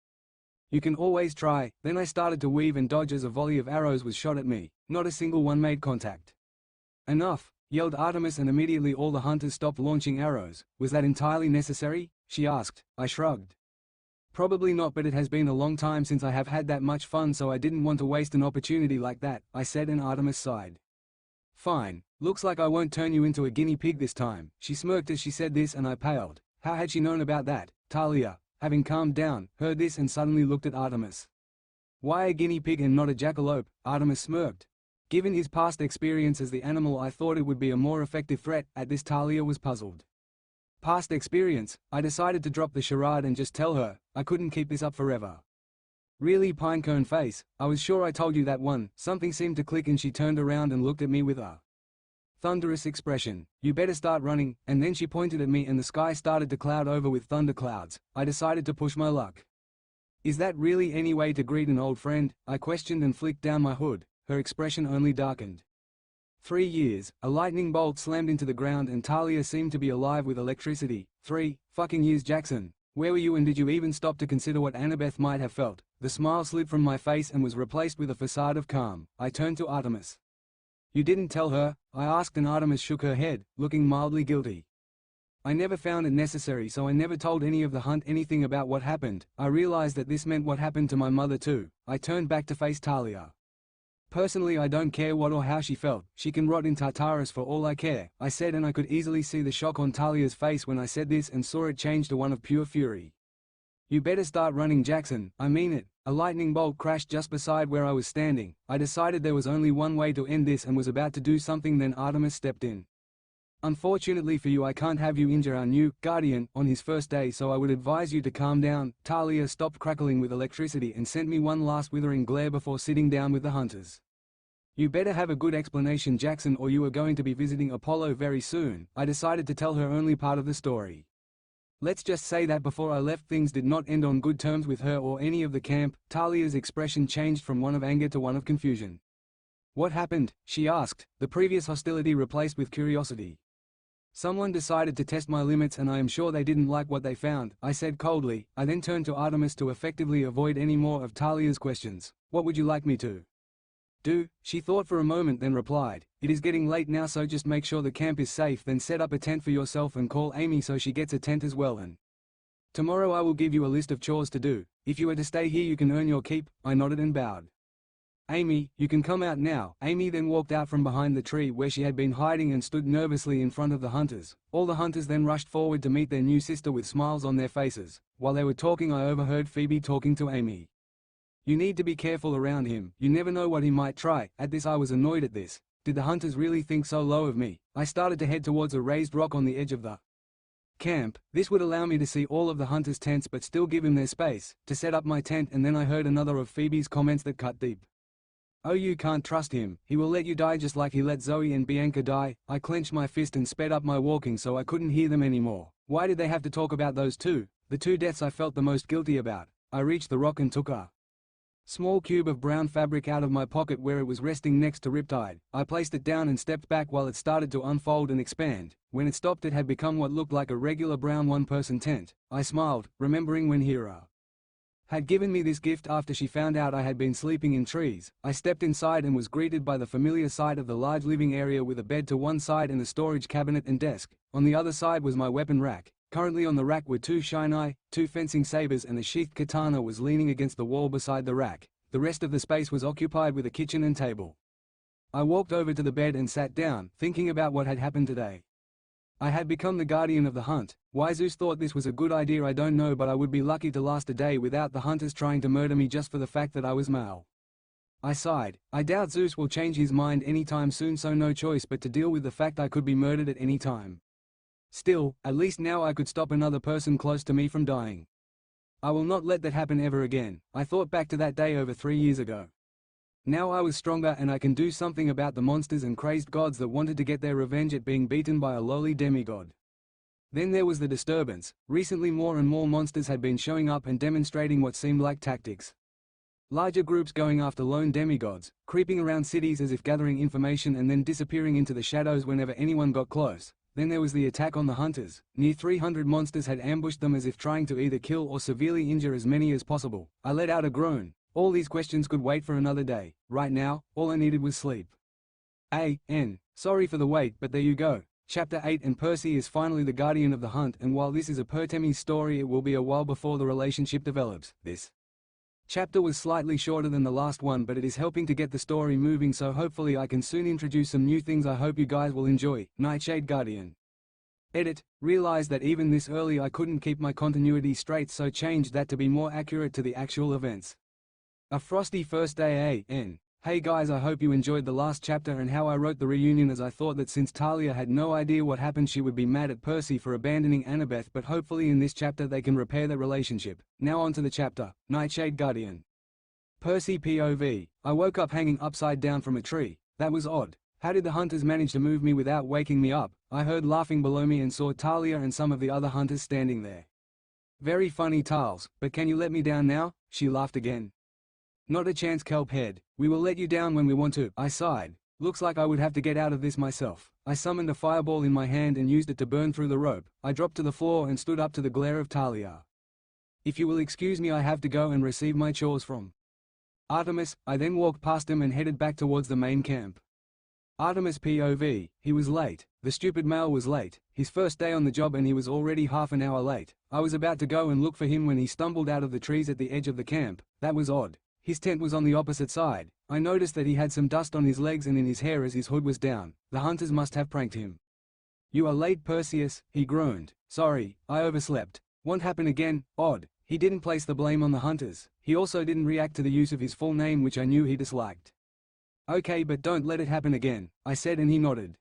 "You can always try." Then I started to weave and dodge as a volley of arrows was shot at me. Not a single one made contact. "Enough!" yelled Artemis, and immediately all the hunters stopped launching arrows. "Was that entirely necessary?" she asked. I shrugged. "Probably not, but it has been a long time since I have had that much fun, so I didn't want to waste an opportunity like that," I said, and Artemis sighed. "Fine. Looks like I won't turn you into a guinea pig this time." She smirked as she said this and I paled. How had she known about that? Talia, having calmed down, heard this and suddenly looked at Artemis. "Why a guinea pig and not a jackalope?" Artemis smirked. Given his past experience as the animal, I thought it would be a more effective threat. At this, Talia was puzzled. Past experience? I decided to drop the charade and just tell her. I couldn't keep this up forever. "Really, pinecone face, I was sure I told you that one." Something seemed to click and she turned around and looked at me with a thunderous expression. "You better start running." And then she pointed at me and the sky started to cloud over with thunderclouds. I decided to push my luck. "Is that really any way to greet an old friend?" I questioned and flicked down my hood. Her expression only darkened. 3 years, a lightning bolt slammed into the ground and Talia seemed to be alive with electricity. 3 fucking years, Jackson. Where were you, and did you even stop to consider what Annabeth might have felt? The smile slid from my face and was replaced with a facade of calm. I turned to Artemis. "You didn't tell her?" I asked, and Artemis shook her head, looking mildly guilty. I never found it necessary, so I never told any of the hunt anything about what happened. I realized that this meant what happened to my mother too. I turned back to face Talia. Personally, I don't care what or how she felt. She can rot in Tartarus for all I care, I said, and I could easily see the shock on Talia's face when I said this and saw it change to one of pure fury. You better start running, Jackson, I mean it. A lightning bolt crashed just beside where I was standing. I decided there was only one way to end this and was about to do something, then Artemis stepped in. Unfortunately for you, I can't have you injure our new guardian on his first day, so I would advise you to calm down. Talia stopped crackling with electricity and sent me one last withering glare before sitting down with the hunters. You better have a good explanation, Jackson, or you are going to be visiting Apollo very soon. I decided to tell her only part of the story. Let's just say that before I left, things did not end on good terms with her or any of the camp. Talia's expression changed from one of anger to one of confusion. What happened? She asked, the previous hostility replaced with curiosity. Someone decided to test my limits and I am sure they didn't like what they found, I said coldly. I then turned to Artemis to effectively avoid any more of Talia's questions. What would you like me to do? She thought for a moment, then replied, it is getting late now, so just make sure the camp is safe, then set up a tent for yourself and call Amy so she gets a tent as well, and tomorrow I will give you a list of chores to do. If you are to stay here you can earn your keep. I nodded and bowed. Amy, you can come out now. Amy then walked out from behind the tree where she had been hiding and stood nervously in front of the hunters. All the hunters then rushed forward to meet their new sister with smiles on their faces. While they were talking, I overheard Phoebe talking to Amy. You need to be careful around him. You never know what he might try. At this I was annoyed at this. Did the hunters really think so low of me? I started to head towards a raised rock on the edge of the camp. This would allow me to see all of the hunters' tents but still give him their space to set up my tent, and then I heard another of Phoebe's comments that cut deep. Oh, you can't trust him. He will let you die just like he let Zoe and Bianca die. I clenched my fist and sped up my walking so I couldn't hear them anymore. Why did they have to talk about those two? The two deaths I felt the most guilty about. I reached the rock and took a small cube of brown fabric out of my pocket where it was resting next to Riptide. I placed it down and stepped back while it started to unfold and expand. When it stopped, it had become what looked like a regular brown one-person tent. I smiled, remembering when Hera had given me this gift after she found out I had been sleeping in trees. I stepped inside and was greeted by the familiar sight of the large living area with a bed to one side and a storage cabinet and desk. On the other side was my weapon rack. Currently on the rack were two shinai, two fencing sabers, and a sheathed katana was leaning against the wall beside the rack. The rest of the space was occupied with a kitchen and table. I walked over to the bed and sat down, thinking about what had happened today. I had become the guardian of the hunt. Why Zeus thought this was a good idea I don't know, but I would be lucky to last a day without the hunters trying to murder me just for the fact that I was male. I sighed. I doubt Zeus will change his mind anytime soon, so no choice but to deal with the fact I could be murdered at any time. Still, at least now I could stop another person close to me from dying. I will not let that happen ever again. I thought back to that day over 3 years ago. Now I was stronger and I can do something about the monsters and crazed gods that wanted to get their revenge at being beaten by a lowly demigod. Then there was the disturbance. Recently more and more monsters had been showing up and demonstrating what seemed like tactics. Larger groups going after lone demigods, creeping around cities as if gathering information and then disappearing into the shadows whenever anyone got close. Then there was the attack on the hunters. Near 300 monsters had ambushed them as if trying to either kill or severely injure as many as possible. I let out a groan. All these questions could wait for another day. Right now, all I needed was sleep. Sorry for the wait, but there you go. Chapter 8, and Percy is finally the guardian of the hunt, and while this is a Pertemi story, it will be a while before the relationship develops. This chapter was slightly shorter than the last one, but it is helping to get the story moving, so hopefully I can soon introduce some new things I hope you guys will enjoy. Nightshade Guardian. Edit. Realized that even this early I couldn't keep my continuity straight, so changed that to be more accurate to the actual events. A frosty first day. Hey guys, I hope you enjoyed the last chapter and how I wrote the reunion, as I thought that since Talia had no idea what happened she would be mad at Percy for abandoning Annabeth, but hopefully in this chapter they can repair their relationship. Now on to the chapter, Nightshade Guardian. Percy POV. I woke up hanging upside down from a tree. That was odd. How did the hunters manage to move me without waking me up? I heard laughing below me and saw Talia and some of the other hunters standing there. Very funny, Tals, but can you let me down now? She laughed again. Not a chance, Kelphead. We will let you down when we want to. I sighed. Looks like I would have to get out of this myself. I summoned a fireball in my hand and used it to burn through the rope. I dropped to the floor and stood up to the glare of Talia. If you will excuse me, I have to go and receive my chores from Artemis. I then walked past him and headed back towards the main camp. Artemis POV, he was late. The stupid male was late. His first day on the job and he was already half an hour late. I was about to go and look for him when he stumbled out of the trees at the edge of the camp. That was odd. His tent was on the opposite side. I noticed that he had some dust on his legs and in his hair as his hood was down. The hunters must have pranked him. "You are late, Perseus," he groaned. "Sorry, I overslept." Won't happen again. Odd. He didn't place the blame on the hunters. He also didn't react to the use of his full name, which I knew he disliked. "Okay, but don't let it happen again," I said, and he nodded.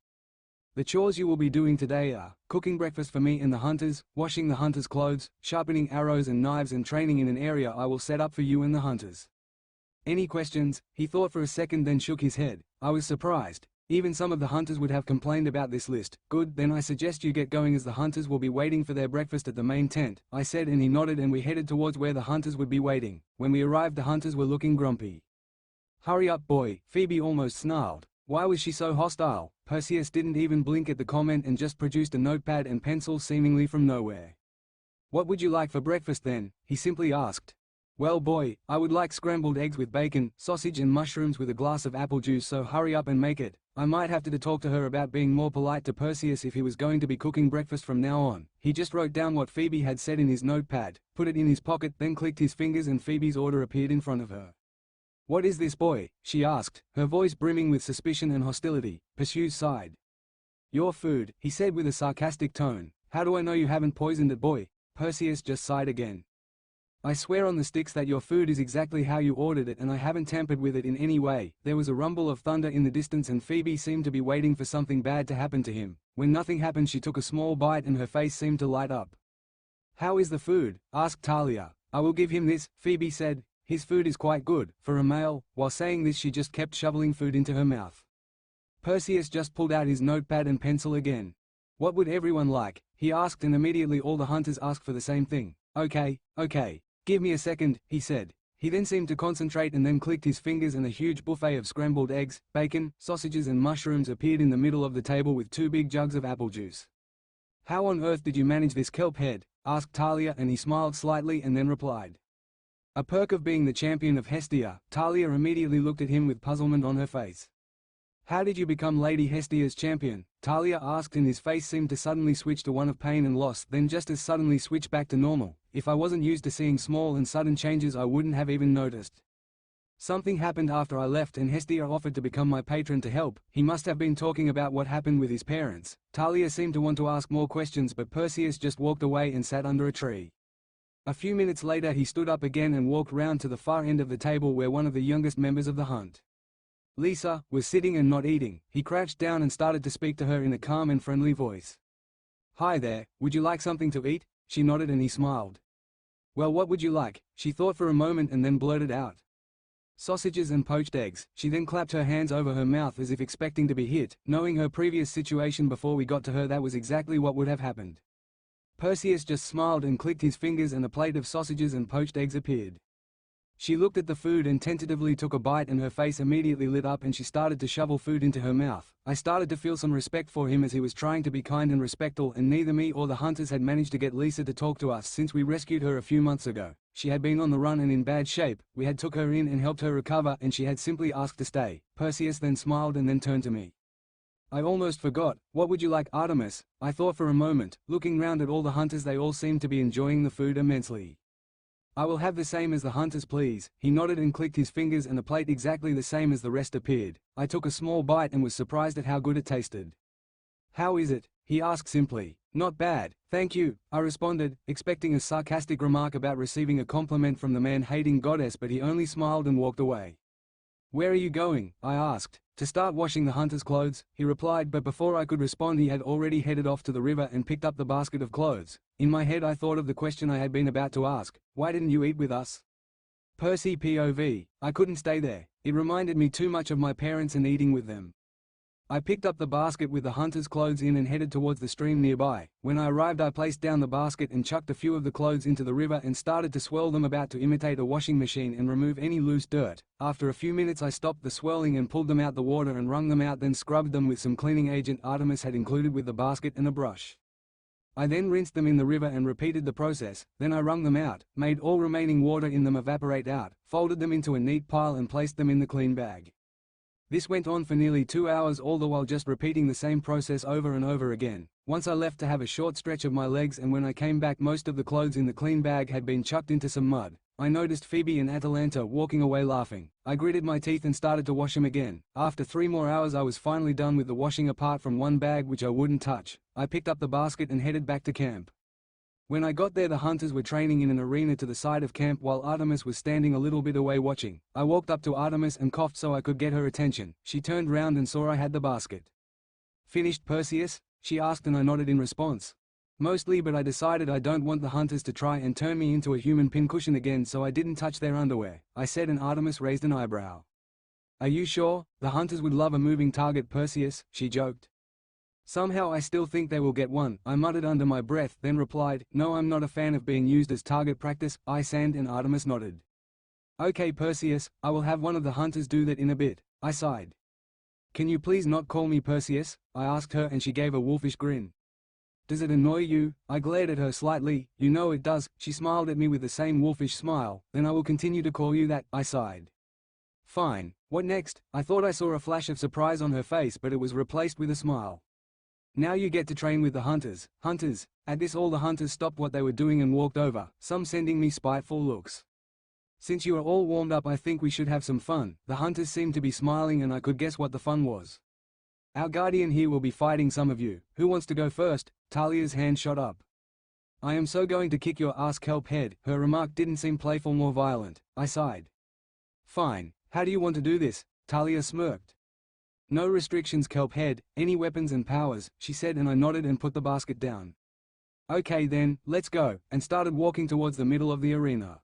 "The chores you will be doing today are cooking breakfast for me and the hunters, washing the hunters' clothes, sharpening arrows and knives, and training in an area I will set up for you and the hunters. Any questions?" He thought for a second, then shook his head. I was surprised. Even some of the hunters would have complained about this list. "Good, then I suggest you get going as the hunters will be waiting for their breakfast at the main tent," I said, and he nodded, and we headed towards where the hunters would be waiting. When we arrived, the hunters were looking grumpy. "Hurry up, boy," Phoebe almost snarled. Why was she so hostile? Perseus didn't even blink at the comment and just produced a notepad and pencil seemingly from nowhere. "What would you like for breakfast then?" he simply asked. "Well, boy, I would like scrambled eggs with bacon, sausage and mushrooms with a glass of apple juice, so hurry up and make it." I might have to talk to her about being more polite to Perseus if he was going to be cooking breakfast from now on. He just wrote down what Phoebe had said in his notepad, put it in his pocket, then clicked his fingers and Phoebe's order appeared in front of her. "What is this, boy?" she asked, her voice brimming with suspicion and hostility. Perseus sighed. "Your food," he said with a sarcastic tone. "How do I know you haven't poisoned it, boy?" Perseus just sighed again. "I swear on the sticks that your food is exactly how you ordered it and I haven't tampered with it in any way." There was a rumble of thunder in the distance and Phoebe seemed to be waiting for something bad to happen to him. When nothing happened, she took a small bite and her face seemed to light up. "How is the food?" asked Talia. "I will give him this," Phoebe said. "His food is quite good, for a male." While saying this, she just kept shoveling food into her mouth. Perseus just pulled out his notepad and pencil again. "What would everyone like?" he asked, and immediately all the hunters asked for the same thing. Okay. "Give me a second," he said. He then seemed to concentrate and then clicked his fingers and a huge buffet of scrambled eggs, bacon, sausages and mushrooms appeared in the middle of the table with 2 big jugs of apple juice. "How on earth did you manage this, kelp head?" asked Talia, and he smiled slightly and then replied. "A perk of being the champion of Hestia." Talia immediately looked at him with puzzlement on her face. "How did you become Lady Hestia's champion?" Talia asked, and his face seemed to suddenly switch to one of pain and loss, then just as suddenly switch back to normal. If I wasn't used to seeing small and sudden changes, I wouldn't have even noticed. "Something happened after I left and Hestia offered to become my patron to help." He must have been talking about what happened with his parents. Talia seemed to want to ask more questions, but Perseus just walked away and sat under a tree. A few minutes later he stood up again and walked round to the far end of the table where one of the youngest members of the hunt, Lisa, was sitting and not eating. He crouched down and started to speak to her in a calm and friendly voice. "Hi there, would you like something to eat?" She nodded and he smiled. "Well, what would you like?" She thought for a moment and then blurted out. "Sausages and poached eggs." She then clapped her hands over her mouth as if expecting to be hit. Knowing her previous situation before we got to her, that was exactly what would have happened. Perseus just smiled and clicked his fingers and a plate of sausages and poached eggs appeared. She looked at the food and tentatively took a bite, and her face immediately lit up and she started to shovel food into her mouth. I started to feel some respect for him as he was trying to be kind and respectful, and neither me or the hunters had managed to get Lisa to talk to us since we rescued her a few months ago. She had been on the run and in bad shape. We had took her in and helped her recover, and she had simply asked to stay. Perseus then smiled and then turned to me. "I almost forgot. What would you like, Artemis?" I thought for a moment. Looking round at all the hunters, they all seemed to be enjoying the food immensely. "I will have the same as the hunters, please." He nodded and clicked his fingers and a plate exactly the same as the rest appeared. I took a small bite and was surprised at how good it tasted. "How is it?" he asked simply. "Not bad, thank you," I responded, expecting a sarcastic remark about receiving a compliment from the man-hating goddess, but he only smiled and walked away. "Where are you going?" I asked. "To start washing the hunters' clothes," he replied, but before I could respond he had already headed off to the river and picked up the basket of clothes. In my head I thought of the question I had been about to ask: why didn't you eat with us? Percy POV, I couldn't stay there. It reminded me too much of my parents and eating with them. I picked up the basket with the hunters' clothes in and headed towards the stream nearby. When I arrived I placed down the basket and chucked a few of the clothes into the river and started to swirl them about to imitate a washing machine and remove any loose dirt. After a few minutes I stopped the swirling and pulled them out the water and wrung them out, then scrubbed them with some cleaning agent Artemis had included with the basket and a brush. I then rinsed them in the river and repeated the process. Then I wrung them out, made all remaining water in them evaporate out, folded them into a neat pile and placed them in the clean bag. This went on for nearly 2 hours, all the while just repeating the same process over and over again. Once I left to have a short stretch of my legs, and when I came back most of the clothes in the clean bag had been chucked into some mud. I noticed Phoebe and Atalanta walking away laughing. I gritted my teeth and started to wash them again. After 3 more hours I was finally done with the washing apart from one bag which I wouldn't touch. I picked up the basket and headed back to camp. When I got there, the hunters were training in an arena to the side of camp while Artemis was standing a little bit away watching. I walked up to Artemis and coughed so I could get her attention. She turned round and saw I had the basket. "Finished, Perseus?" she asked, and I nodded in response. "Mostly, but I decided I don't want the hunters to try and turn me into a human pincushion again, so I didn't touch their underwear," I said, and Artemis raised an eyebrow. "Are you sure? The hunters would love a moving target, Perseus," she joked. "Somehow I still think they will get one," I muttered under my breath, then replied, "No, I'm not a fan of being used as target practice," I said, and Artemis nodded. "Okay, Perseus, I will have one of the hunters do that in a bit," I sighed. "Can you please not call me Perseus?" I asked her, and she gave a wolfish grin. "Does it annoy you?" I glared at her slightly. "You know it does." She smiled at me with the same wolfish smile. "Then I will continue to call you that," I sighed. "Fine. What next?" I thought I saw a flash of surprise on her face, but it was replaced with a smile. "Now you get to train with the hunters." "Hunters?" At this all the hunters stopped what they were doing and walked over, some sending me spiteful looks. "Since you are all warmed up, I think we should have some fun." The hunters seemed to be smiling, and I could guess what the fun was. "Our guardian here will be fighting some of you. Who wants to go first?" Talia's hand shot up. "I am so going to kick your ass, kelp head." Her remark didn't seem playful nor violent. I sighed. "Fine. How do you want to do this?" Talia smirked. "No restrictions, kelp head. Any weapons and powers," she said, and I nodded and put the basket down. "Okay then, let's go," and started walking towards the middle of the arena.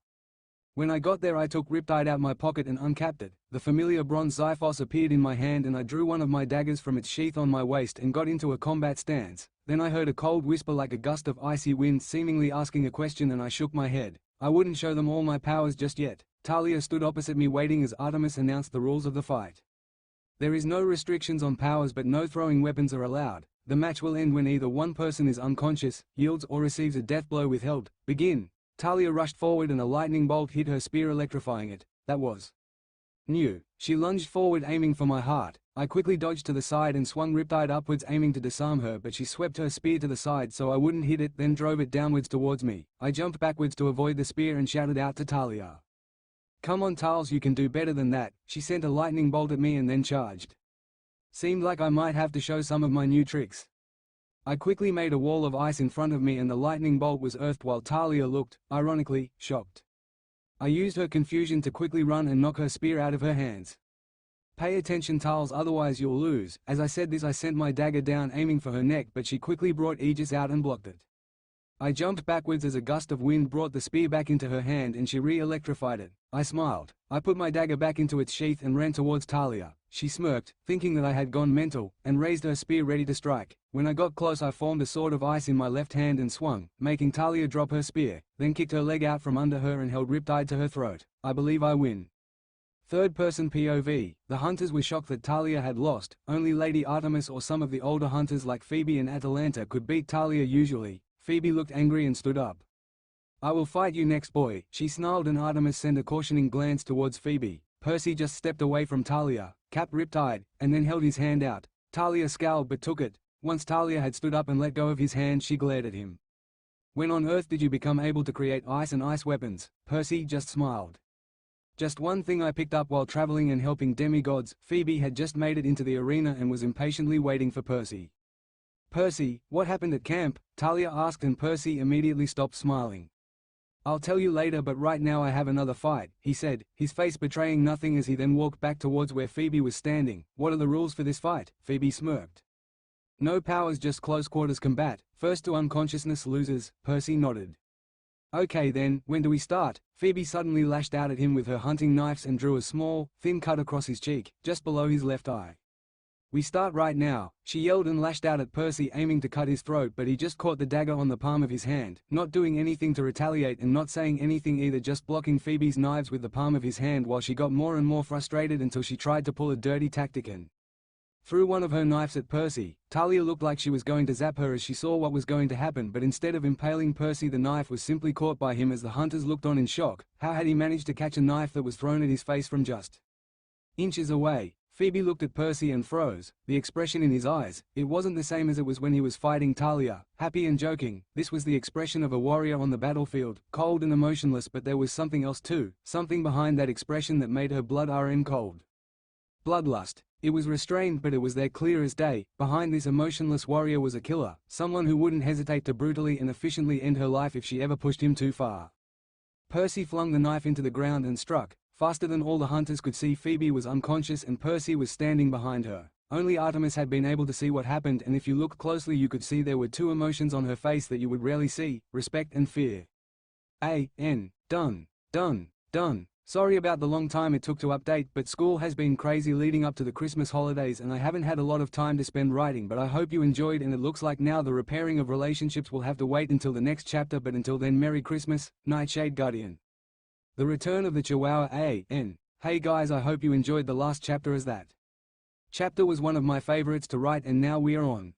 When I got there, I took Riptide out my pocket and uncapped it. The familiar bronze Xiphos appeared in my hand, and I drew one of my daggers from its sheath on my waist and got into a combat stance. Then I heard a cold whisper like a gust of icy wind seemingly asking a question, and I shook my head. I wouldn't show them all my powers just yet. Talia stood opposite me waiting as Artemis announced the rules of the fight. "There is no restrictions on powers, but no throwing weapons are allowed. The match will end when either one person is unconscious, yields, or receives a death blow withheld. Begin." Talia rushed forward and a lightning bolt hit her spear, electrifying it. That was new. She lunged forward, aiming for my heart. I quickly dodged to the side and swung Riptide upwards, aiming to disarm her, but she swept her spear to the side so I wouldn't hit it, then drove it downwards towards me. I jumped backwards to avoid the spear and shouted out to Talia. "Come on, Tals, you can do better than that." She sent a lightning bolt at me and then charged. Seemed like I might have to show some of my new tricks. I quickly made a wall of ice in front of me and the lightning bolt was earthed while Talia looked, ironically, shocked. I used her confusion to quickly run and knock her spear out of her hands. "Pay attention, Tals, otherwise you'll lose." As I said this, I sent my dagger down, aiming for her neck, but she quickly brought Aegis out and blocked it. I jumped backwards as a gust of wind brought the spear back into her hand and she re-electrified it. I smiled. I put my dagger back into its sheath and ran towards Talia. She smirked, thinking that I had gone mental, and raised her spear ready to strike. When I got close, I formed a sword of ice in my left hand and swung, making Talia drop her spear, then kicked her leg out from under her and held Riptide to her throat. I believe I win. Third-person POV. The hunters were shocked that Talia had lost. Only Lady Artemis or some of the older hunters like Phoebe and Atalanta could beat Talia usually. Phoebe looked angry and stood up. "I will fight you next, boy," she snarled, and Artemis sent a cautioning glance towards Phoebe. Percy just stepped away from Talia, capped Riptide, and then held his hand out. Talia scowled but took it. Once Talia had stood up and let go of his hand, she glared at him. "When on earth did you become able to create ice and ice weapons?" Percy just smiled. "Just one thing I picked up while traveling and helping demigods." Phoebe had just made it into the arena and was impatiently waiting for Percy. "Percy, what happened at camp?" Talia asked, and Percy immediately stopped smiling. "I'll tell you later, but right now I have another fight," he said, his face betraying nothing as he then walked back towards where Phoebe was standing. "What are the rules for this fight?" Phoebe smirked. "No powers, just close quarters combat. First to unconsciousness loses." Percy nodded. "Okay then, when do we start?" Phoebe suddenly lashed out at him with her hunting knives and drew a small, thin cut across his cheek, just below his left eye. "We start right now," she yelled and lashed out at Percy, aiming to cut his throat, but he just caught the dagger on the palm of his hand, not doing anything to retaliate and not saying anything either, just blocking Phoebe's knives with the palm of his hand while she got more and more frustrated until she tried to pull a dirty tactic and threw one of her knives at Percy. Talia looked like she was going to zap her as she saw what was going to happen, but instead of impaling Percy, the knife was simply caught by him as the hunters looked on in shock. How had he managed to catch a knife that was thrown at his face from just inches away? Phoebe looked at Percy and froze, the expression in his eyes. It wasn't the same as it was when he was fighting Talia, happy and joking. This was the expression of a warrior on the battlefield, cold and emotionless, but there was something else too, something behind that expression that made her blood run cold. Bloodlust. It was restrained, but it was there clear as day. Behind this emotionless warrior was a killer, someone who wouldn't hesitate to brutally and efficiently end her life if she ever pushed him too far. Percy flung the knife into the ground and struck. Faster than all the hunters could see, Phoebe was unconscious and Percy was standing behind her. Only Artemis had been able to see what happened, and if you looked closely you could see there were two emotions on her face that you would rarely see: respect and fear. Done. Sorry about the long time it took to update, but school has been crazy leading up to the Christmas holidays and I haven't had a lot of time to spend writing, but I hope you enjoyed, and it looks like now the repairing of relationships will have to wait until the next chapter, but until then, Merry Christmas, Nightshade Guardian. The Return of the Chihuahua. Hey guys, I hope you enjoyed the last chapter, as that chapter was one of my favorites to write, and now we are on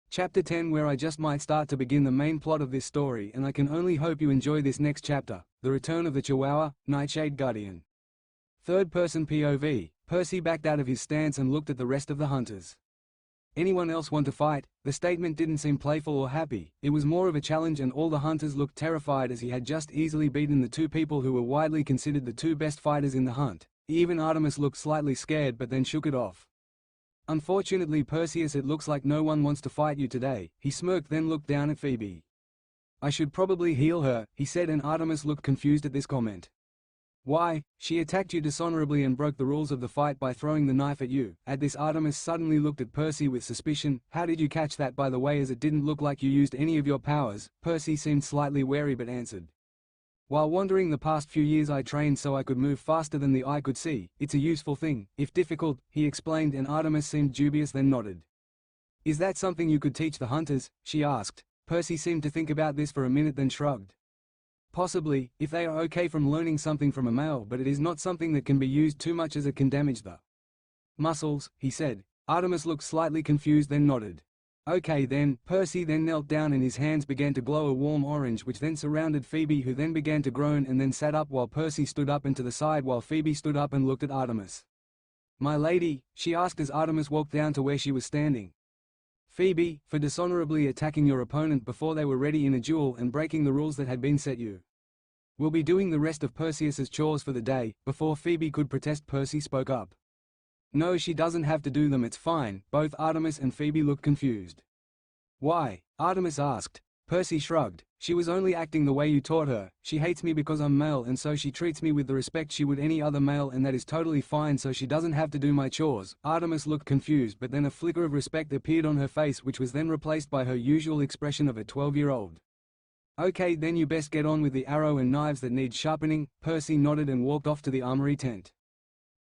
Chapter 10, where I just might start to begin the main plot of this story, and I can only hope you enjoy this next chapter, The Return of the Chihuahua, Nightshade Guardian. Third-person POV, Percy backed out of his stance and looked at the rest of the hunters. Anyone else want to fight? The statement didn't seem playful or happy, it was more of a challenge, and all the hunters looked terrified as he had just easily beaten the two people who were widely considered the two best fighters in the hunt. Even Artemis looked slightly scared but then shook it off. Unfortunately, Perseus, it looks like no one wants to fight you today, he smirked, then looked down at Phoebe. I should probably heal her, he said, and Artemis looked confused at this comment. Why? She attacked you dishonorably and broke the rules of the fight by throwing the knife at you. At this, Artemis suddenly looked at Percy with suspicion. How did you catch that, by the way, as it didn't look like you used any of your powers? Percy seemed slightly wary but answered. While wandering the past few years I trained so I could move faster than the eye could see. It's a useful thing, if difficult, he explained, and Artemis seemed dubious then nodded. Is that something you could teach the hunters? She asked. Percy seemed to think about this for a minute then shrugged. Possibly, if they are okay from learning something from a male, but it is not something that can be used too much as it can damage the muscles, he said. Artemis looked slightly confused then nodded. Okay then. Percy then knelt down and his hands began to glow a warm orange, which then surrounded Phoebe, who then began to groan and then sat up while Percy stood up and to the side while Phoebe stood up and looked at Artemis. My lady, she asked as Artemis walked down to where she was standing. Phoebe, for dishonorably attacking your opponent before they were ready in a duel and breaking the rules that had been set, you will be doing the rest of Perseus's chores for the day. Before Phoebe could protest, Percy spoke up. No, she doesn't have to do them, it's fine. Both Artemis and Phoebe looked confused. Why? Artemis asked. Percy shrugged. She was only acting the way you taught her. She hates me because I'm male, and so she treats me with the respect she would any other male, and that is totally fine, so she doesn't have to do my chores. Artemis looked confused, but then a flicker of respect appeared on her face, which was then replaced by her usual expression of a 12-year-old. Okay, then you best get on with the arrow and knives that need sharpening. Percy nodded and walked off to the armory tent.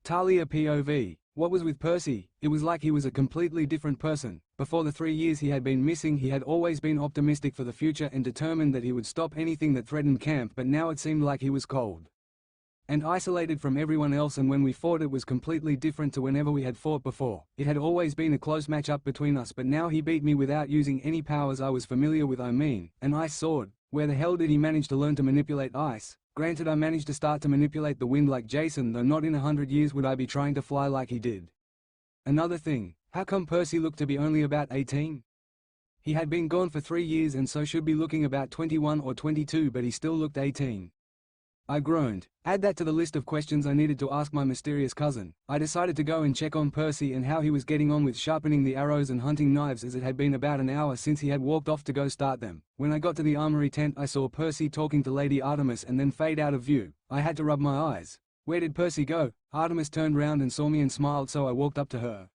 Talia POV. What was with Percy? It was like he was a completely different person. Before the 3 years he had been missing, he had always been optimistic for the future and determined that he would stop anything that threatened camp, but now it seemed like he was cold and isolated from everyone else, and when we fought it was completely different to whenever we had fought before. It had always been a close match-up between us, but now he beat me without using any powers I was familiar with. I mean, an ice sword. Where the hell did he manage to learn to manipulate ice? Granted, I managed to start to manipulate the wind like Jason, though not in 100 years would I be trying to fly like he did. Another thing, how come Percy looked to be only about 18? He had been gone for 3 years and so should be looking about 21 or 22, but he still looked 18. I groaned. Add that to the list of questions I needed to ask my mysterious cousin. I decided to go and check on Percy and how he was getting on with sharpening the arrows and hunting knives, as it had been about an hour since he had walked off to go start them. When I got to the armory tent I saw Percy talking to Lady Artemis and then fade out of view. I had to rub my eyes. Where did Percy go? Artemis turned round and saw me and smiled, so I walked up to her.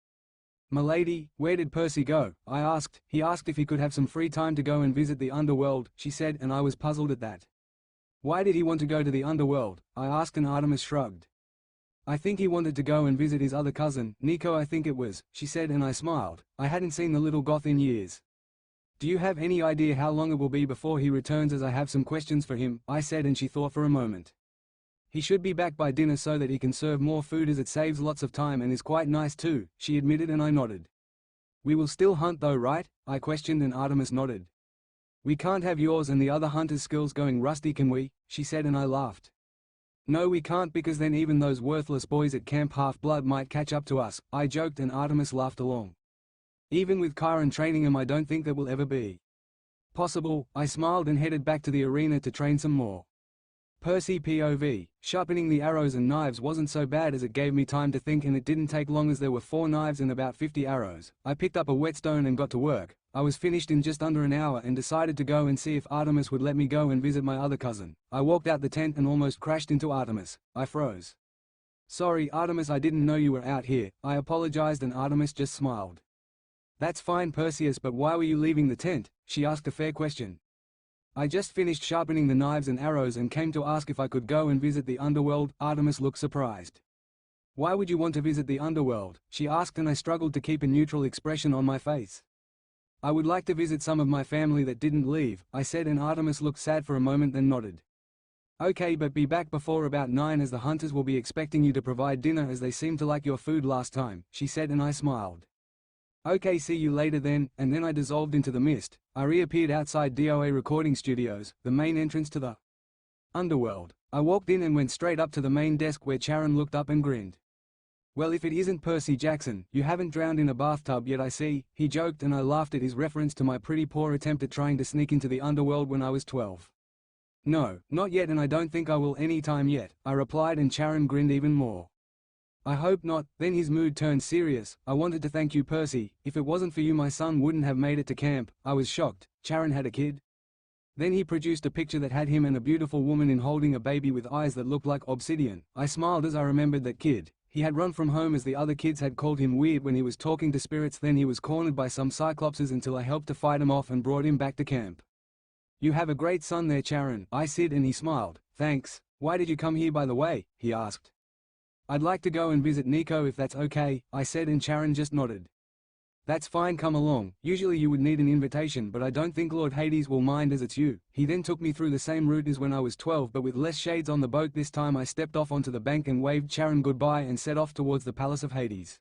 Milady, where did Percy go? I asked. He asked if he could have some free time to go and visit the underworld, she said, and I was puzzled at that. Why did he want to go to the underworld? I asked, and Artemis shrugged. I think he wanted to go and visit his other cousin, Nico I think it was, she said, and I smiled. I hadn't seen the little goth in years. Do you have any idea how long it will be before he returns, as I have some questions for him? I said, and she thought for a moment. He should be back by dinner so that he can serve more food, as it saves lots of time and is quite nice too, she admitted, and I nodded. We will still hunt though, right? I questioned, and Artemis nodded. We can't have yours and the other hunter's skills going rusty, can we? She said, and I laughed. No, we can't, because then even those worthless boys at Camp Half-Blood might catch up to us, I joked, and Artemis laughed along. Even with Chiron training him, I don't think that will ever be possible. I smiled and headed back to the arena to train some more. Percy POV. Sharpening the arrows and knives wasn't so bad, as it gave me time to think, and it didn't take long, as there were 4 knives and about 50 arrows. I picked up a whetstone and got to work. I was finished in just under an hour and decided to go and see if Artemis would let me go and visit my other cousin. I walked out the tent and almost crashed into Artemis. I froze. "Sorry, Artemis, I didn't know you were out here," I apologized, and Artemis just smiled. "That's fine, Perseus, but why were you leaving the tent?" she asked, a fair question. "I just finished sharpening the knives and arrows and came to ask if I could go and visit the underworld." Artemis looked surprised. "Why would you want to visit the underworld?" she asked, and I struggled to keep a neutral expression on my face. "I would like to visit some of my family that didn't leave," I said, and Artemis looked sad for a moment, then nodded. "Okay, but be back before about 9, as the hunters will be expecting you to provide dinner, as they seemed to like your food last time," she said, and I smiled. "Okay, see you later then," and then I dissolved into the mist. I reappeared outside DOA Recording Studios, the main entrance to the underworld. I walked in and went straight up to the main desk, where Charon looked up and grinned. "Well, if it isn't Percy Jackson, you haven't drowned in a bathtub yet, I see," he joked, and I laughed at his reference to my pretty poor attempt at trying to sneak into the underworld when I was 12. "No, not yet, and I don't think I will any time yet," I replied, and Charon grinned even more. "I hope not." Then his mood turned serious. "I wanted to thank you, Percy. If it wasn't for you, my son wouldn't have made it to camp." I was shocked. Charon had a kid? Then he produced a picture that had him and a beautiful woman in holding a baby with eyes that looked like obsidian. I smiled as I remembered that kid. He had run from home, as the other kids had called him weird when he was talking to spirits. Then he was cornered by some cyclopses until I helped to fight him off and brought him back to camp. "You have a great son there, Charon," I said, and he smiled. "Thanks. Why did you come here, by the way?" he asked. "I'd like to go and visit Nico, if that's okay," I said, and Charon just nodded. "That's fine, come along. Usually you would need an invitation, but I don't think Lord Hades will mind, as it's you." He then took me through the same route as when I was 12, but with less shades on the boat. This time I stepped off onto the bank and waved Charon goodbye and set off towards the Palace of Hades.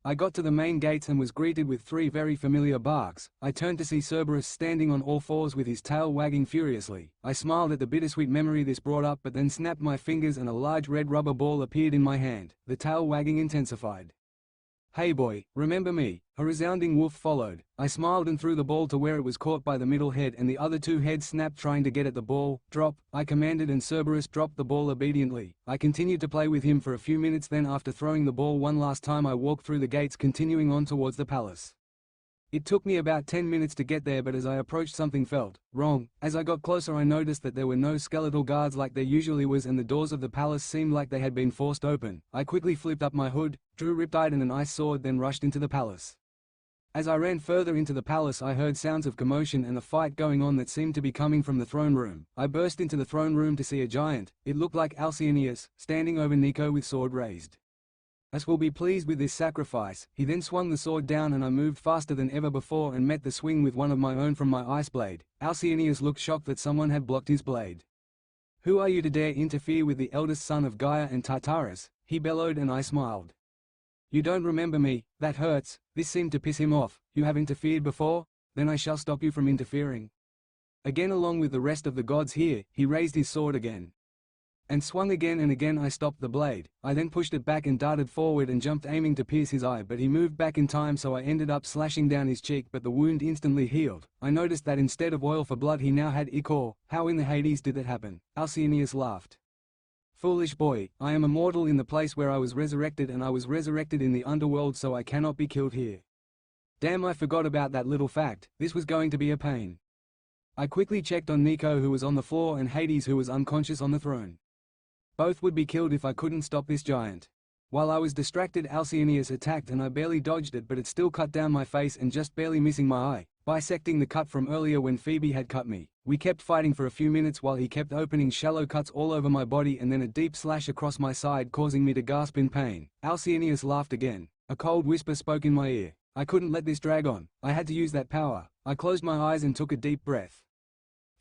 I got to the main gates and was greeted with 3 very familiar barks. I turned to see Cerberus standing on all 4s with his tail wagging furiously. I smiled at the bittersweet memory this brought up, but then snapped my fingers and a large red rubber ball appeared in my hand. The tail wagging intensified. "Hey boy, remember me?" A resounding woof followed. I smiled and threw the ball to where it was caught by the middle head, and the other 2 heads snapped trying to get at the ball. "Drop," I commanded, and Cerberus dropped the ball obediently. I continued to play with him for a few minutes, then after throwing the ball one last time I walked through the gates, continuing on towards the palace. It took me about 10 minutes to get there, but as I approached, something felt wrong. As I got closer, I noticed that there were no skeletal guards like there usually was, and the doors of the palace seemed like they had been forced open. I quickly flipped up my hood, drew Riptide and an ice sword, then rushed into the palace. As I ran further into the palace, I heard sounds of commotion and a fight going on that seemed to be coming from the throne room. I burst into the throne room to see a giant, it looked like Alcyoneus, standing over Nico with sword raised. "Us will be pleased with this sacrifice." He then swung the sword down, and I moved faster than ever before and met the swing with one of my own from my ice blade. Alcyoneus looked shocked that someone had blocked his blade. "Who are you to dare interfere with the eldest son of Gaia and Tartarus?" he bellowed, and I smiled. "You don't remember me? That hurts." This seemed to piss him off. "You have interfered before? Then I shall stop you from interfering again, along with the rest of the gods here." He raised his sword again and swung again, and again I stopped the blade. I then pushed it back and darted forward and jumped, aiming to pierce his eye, but he moved back in time, so I ended up slashing down his cheek, but the wound instantly healed. I noticed that instead of oil for blood he now had ichor. "How in the Hades did that happen?" Alcyoneus laughed. "Foolish boy, I am immortal in the place where I was resurrected, and I was resurrected in the underworld, so I cannot be killed here." Damn, I forgot about that little fact. This was going to be a pain. I quickly checked on Nico, who was on the floor, and Hades, who was unconscious on the throne. Both would be killed if I couldn't stop this giant. While I was distracted, Alcyoneus attacked, and I barely dodged it, but it still cut down my face and just barely missing my eye, bisecting the cut from earlier when Phoebe had cut me. We kept fighting for a few minutes while he kept opening shallow cuts all over my body and then a deep slash across my side, causing me to gasp in pain. Alcyoneus laughed again. A cold whisper spoke in my ear. I couldn't let this drag on. I had to use that power. I closed my eyes and took a deep breath.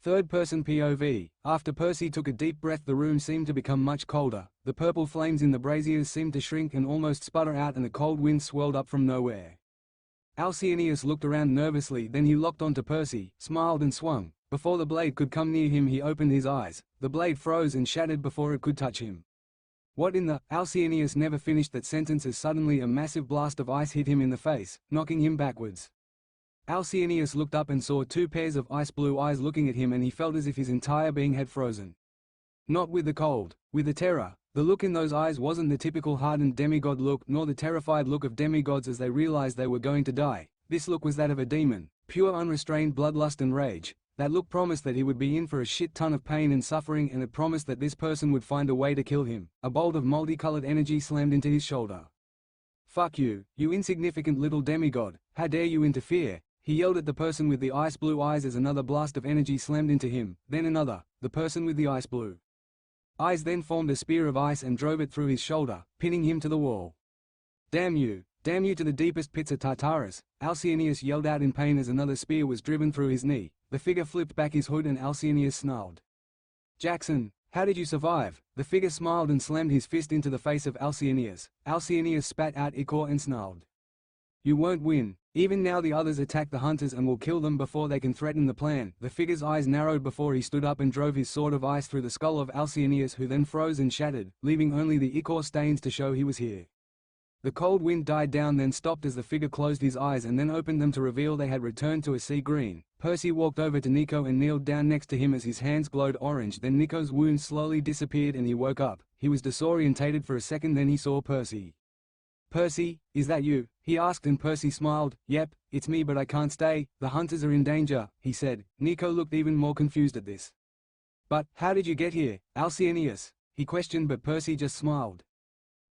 Third-person POV. After Percy took a deep breath, the room seemed to become much colder. The purple flames in the braziers seemed to shrink and almost sputter out, and a cold wind swirled up from nowhere. Alcyoneus looked around nervously, then he locked onto Percy, smiled and swung. Before the blade could come near him he opened his eyes, the blade froze and shattered before it could touch him. What in the— Alcyoneus never finished that sentence as suddenly a massive blast of ice hit him in the face, knocking him backwards. Alcyoneus looked up and saw two pairs of ice-blue eyes looking at him, and he felt as if his entire being had frozen. Not with the cold, with the terror. The look in those eyes wasn't the typical hardened demigod look, nor the terrified look of demigods as they realized they were going to die. This look was that of a demon, pure unrestrained bloodlust and rage. That look promised that he would be in for a shit ton of pain and suffering, and it promised that this person would find a way to kill him. A bolt of multicolored energy slammed into his shoulder. "Fuck you, you insignificant little demigod, how dare you interfere?" he yelled at the person with the ice-blue eyes as another blast of energy slammed into him, then another. The person with the ice-blue eyes then formed a spear of ice and drove it through his shoulder, pinning him to the wall. Damn you to the deepest pits of Tartarus," Alcyoneus yelled out in pain as another spear was driven through his knee. The figure flipped back his hood and Alcyoneus snarled, "Jackson, how did you survive?" The figure smiled and slammed his fist into the face of Alcyoneus. Alcyoneus spat out ichor and snarled, "You won't win. Even now the others attack the hunters and will kill them before they can threaten the plan." The figure's eyes narrowed before he stood up and drove his sword of ice through the skull of Alcyoneus, who then froze and shattered, leaving only the ichor stains to show he was here. The cold wind died down, then stopped as the figure closed his eyes and then opened them to reveal they had returned to a sea green. Percy walked over to Nico and kneeled down next to him as his hands glowed orange. Then Nico's wound slowly disappeared and he woke up. He was disorientated for a second, then he saw Percy. "Percy, is that you?" he asked, and Percy smiled. "Yep, it's me, but I can't stay. The hunters are in danger," he said. Nico looked even more confused at this. "But, how did you get here, Alcyoneus?" he questioned, but Percy just smiled.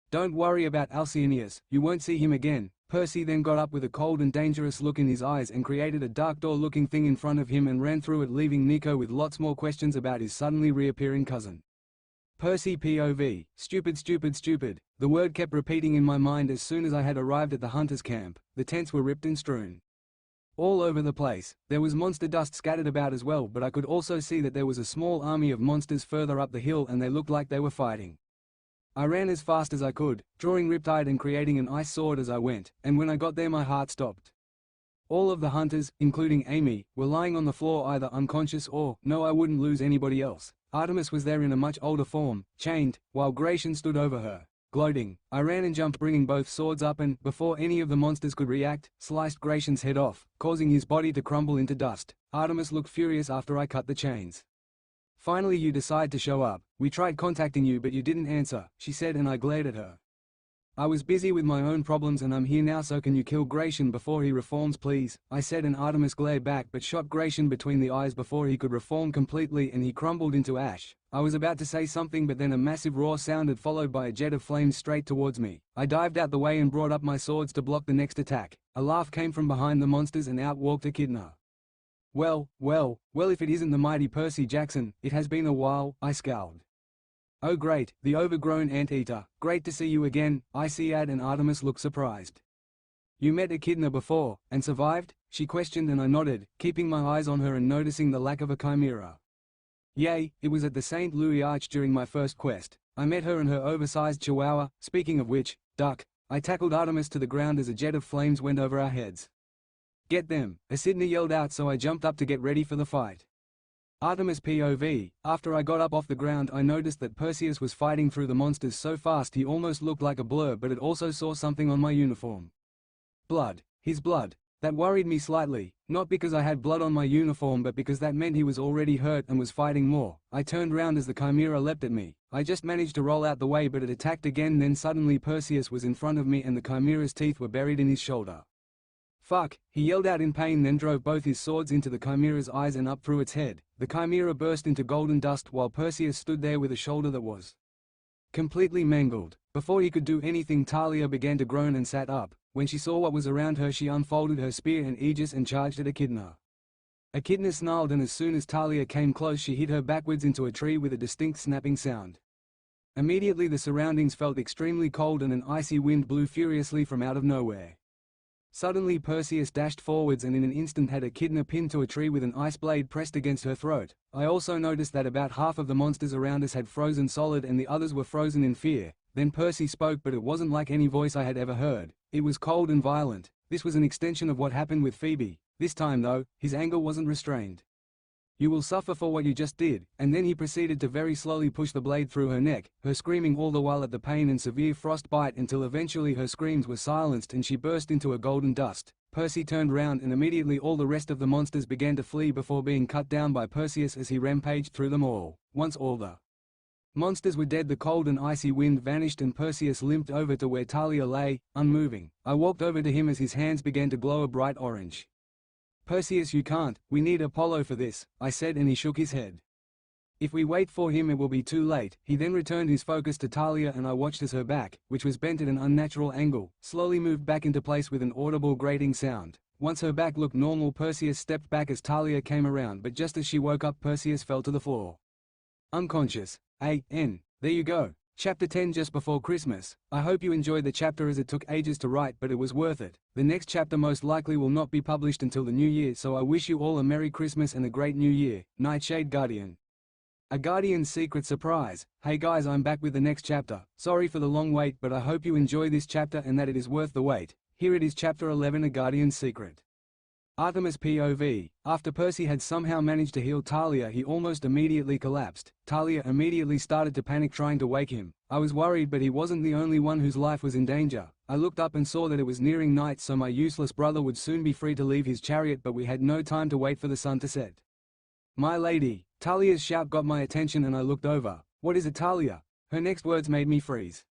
"Don't worry about Alcyoneus, you won't see him again." Percy then got up with a cold and dangerous look in his eyes and created a dark door-looking thing in front of him and ran through it, leaving Nico with lots more questions about his suddenly reappearing cousin. Percy POV, stupid. The word kept repeating in my mind as soon as I had arrived at the hunters' camp. The tents were ripped and strewn all over the place. There was monster dust scattered about as well, but I could also see that there was a small army of monsters further up the hill and they looked like they were fighting. I ran as fast as I could, drawing Riptide and creating an ice sword as I went, and when I got there my heart stopped. All of the hunters, including Amy, were lying on the floor either unconscious or— no, I wouldn't lose anybody else. Artemis was there in a much older form, chained, while Gratian stood over her, gloating. I ran and jumped, bringing both swords up, and, before any of the monsters could react, sliced Gratian's head off, causing his body to crumble into dust. Artemis looked furious after I cut the chains. "Finally you decide to show up. We tried contacting you but you didn't answer," she said, and I glared at her. "I was busy with my own problems and I'm here now, so can you kill Gratian before he reforms please?" I said, and Artemis glared back but shot Gratian between the eyes before he could reform completely and he crumbled into ash. I was about to say something but then a massive roar sounded, followed by a jet of flames straight towards me. I dived out the way and brought up my swords to block the next attack. A laugh came from behind the monsters and out walked Echidna. Well, if it isn't the mighty Percy Jackson, it has been a while," I scowled. "Oh great, the overgrown anteater, great to see you again," I said, and Artemis looked surprised. "You met Echidna before, and survived?" she questioned, and I nodded, keeping my eyes on her and noticing the lack of a chimera. "Yay, it was at the St. Louis Arch during my first quest. I met her and her oversized chihuahua. Speaking of which, duck." I tackled Artemis to the ground as a jet of flames went over our heads. "Get them," Echidna yelled out, so I jumped up to get ready for the fight. Artemis POV, after I got up off the ground I noticed that Perseus was fighting through the monsters so fast he almost looked like a blur, but it also saw something on my uniform. Blood. His blood. That worried me slightly, not because I had blood on my uniform but because that meant he was already hurt and was fighting more. I turned round as the chimera leapt at me. I just managed to roll out the way but it attacked again, then suddenly Perseus was in front of me and the chimera's teeth were buried in his shoulder. "Fuck," he yelled out in pain, then drove both his swords into the chimera's eyes and up through its head. The chimera burst into golden dust while Perseus stood there with a shoulder that was completely mangled. Before he could do anything, Talia began to groan and sat up. When she saw what was around her she unfolded her spear and aegis and charged at Echidna. Echidna snarled, and as soon as Talia came close she hit her backwards into a tree with a distinct snapping sound. Immediately the surroundings felt extremely cold and an icy wind blew furiously from out of nowhere. Suddenly Perseus dashed forwards and in an instant had Echidna pinned to a tree with an ice blade pressed against her throat. I also noticed that about half of the monsters around us had frozen solid and the others were frozen in fear. Then Percy spoke, but it wasn't like any voice I had ever heard. It was cold and violent. This was an extension of what happened with Phoebe. This time though, his anger wasn't restrained. You will suffer for what you just did," and then he proceeded to very slowly push the blade through her neck, her screaming all the while at the pain and severe frostbite until eventually her screams were silenced and she burst into a golden dust. Percy turned round and immediately all the rest of the monsters began to flee before being cut down by Perseus as he rampaged through them all. Once all the monsters were dead, the cold and icy wind vanished and Perseus limped over to where Talia lay, unmoving. I walked over to him as his hands began to glow a bright orange. "Perseus, you can't, we need Apollo for this," I said, and he shook his head. "If we wait for him it will be too late." He then returned his focus to Talia and I watched as her back, which was bent at an unnatural angle, slowly moved back into place with an audible grating sound. Once her back looked normal, Perseus stepped back as Talia came around, but just as she woke up Perseus fell to the floor. Unconscious. There you go. Chapter 10, just before Christmas. I hope you enjoyed the chapter as it took ages to write, but it was worth it. The next chapter most likely will not be published until the new year, so I wish you all a Merry Christmas and a great New Year. Nightshade Guardian. A Guardian's Secret Surprise. Hey guys, I'm back with the next chapter. Sorry for the long wait, but I hope you enjoy this chapter and that it is worth the wait. Here it is, Chapter 11, A Guardian's Secret. Artemis POV. After Percy had somehow managed to heal Talia, he almost immediately collapsed. Talia immediately started to panic, trying to wake him. I was worried, but he wasn't the only one whose life was in danger. I looked up and saw that it was nearing night, so my useless brother would soon be free to leave his chariot, but we had no time to wait for the sun to set. "My lady!" Talia's shout got my attention and I looked over. "What is it, Talia?" Her next words made me freeze.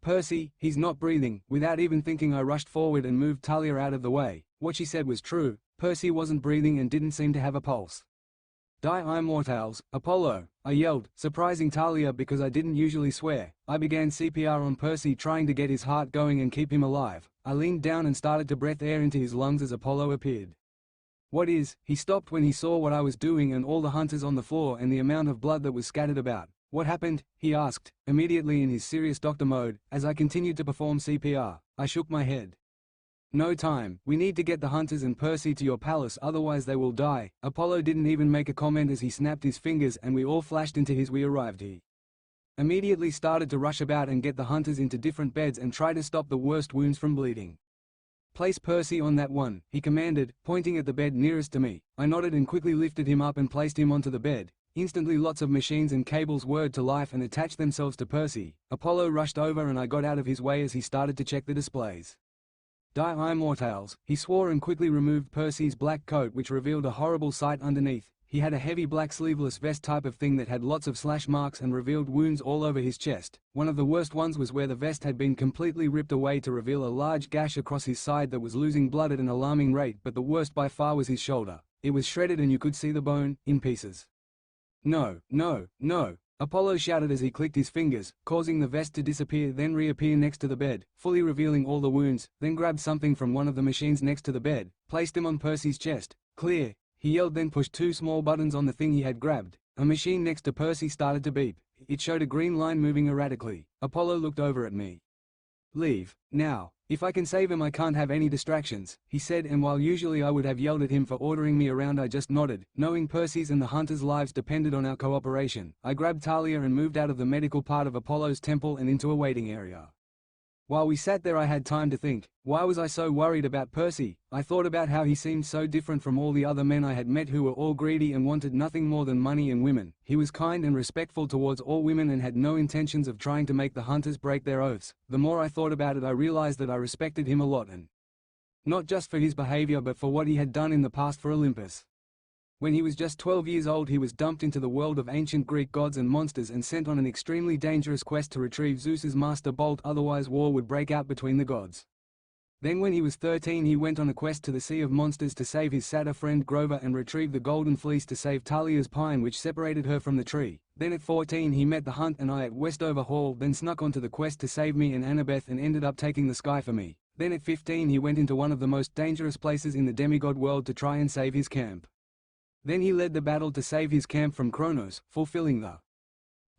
"Percy, he's not breathing." Without even thinking, I rushed forward and moved Talia out of the way. What she said was true. Percy wasn't breathing and didn't seem to have a pulse. "Die immortals, Apollo!" I yelled, surprising Talia because I didn't usually swear. I began CPR on Percy, trying to get his heart going and keep him alive. I leaned down and started to breathe air into his lungs as Apollo appeared. "What is?" He stopped when he saw what I was doing and all the hunters on the floor and the amount of blood that was scattered about. "What happened?" he asked, immediately in his serious doctor mode. As I continued to perform CPR, I shook my head. "No time. We need to get the hunters and Percy to your palace, otherwise they will die." Apollo didn't even make a comment as he snapped his fingers and we all flashed into his. We arrived. He immediately started to rush about and get the hunters into different beds and try to stop the worst wounds from bleeding. "Place Percy on that one," he commanded, pointing at the bed nearest to me. I nodded and quickly lifted him up and placed him onto the bed. Instantly lots of machines and cables whirred to life and attached themselves to Percy. Apollo rushed over and I got out of his way as he started to check the displays. "Die immortals," he swore and quickly removed Percy's black coat, which revealed a horrible sight underneath. He had a heavy black sleeveless vest type of thing that had lots of slash marks and revealed wounds all over his chest. One of the worst ones was where the vest had been completely ripped away to reveal a large gash across his side that was losing blood at an alarming rate, but the worst by far was his shoulder. It was shredded and you could see the bone, in pieces. "No, no, no!" Apollo shouted as he clicked his fingers, causing the vest to disappear, then reappear next to the bed, fully revealing all the wounds, then grabbed something from one of the machines next to the bed, placed him on Percy's chest. "Clear!" he yelled, then pushed two small buttons on the thing he had grabbed. A machine next to Percy started to beep. It showed a green line moving erratically. Apollo looked over at me. "Leave, now. If I can save him I can't have any distractions," he said, and while usually I would have yelled at him for ordering me around, I just nodded, knowing Percy's and the hunters' lives depended on our cooperation. I grabbed Talia and moved out of the medical part of Apollo's temple and into a waiting area. While we sat there I had time to think. Why was I so worried about Percy? I thought about how he seemed so different from all the other men I had met who were all greedy and wanted nothing more than money and women. He was kind and respectful towards all women and had no intentions of trying to make the hunters break their oaths. The more I thought about it I realized that I respected him a lot, and not just for his behavior but for what he had done in the past for Olympus. When he was just 12 years old he was dumped into the world of ancient Greek gods and monsters and sent on an extremely dangerous quest to retrieve Zeus's master bolt, otherwise war would break out between the gods. Then when he was 13 he went on a quest to the Sea of Monsters to save his satyr friend Grover and retrieve the golden fleece to save Talia's pine which separated her from the tree. Then at 14 he met the Hunt and I at Westover Hall, then snuck onto the quest to save me and Annabeth and ended up taking the sky for me. Then at 15 he went into one of the most dangerous places in the demigod world to try and save his camp. Then he led the battle to save his camp from Kronos, fulfilling the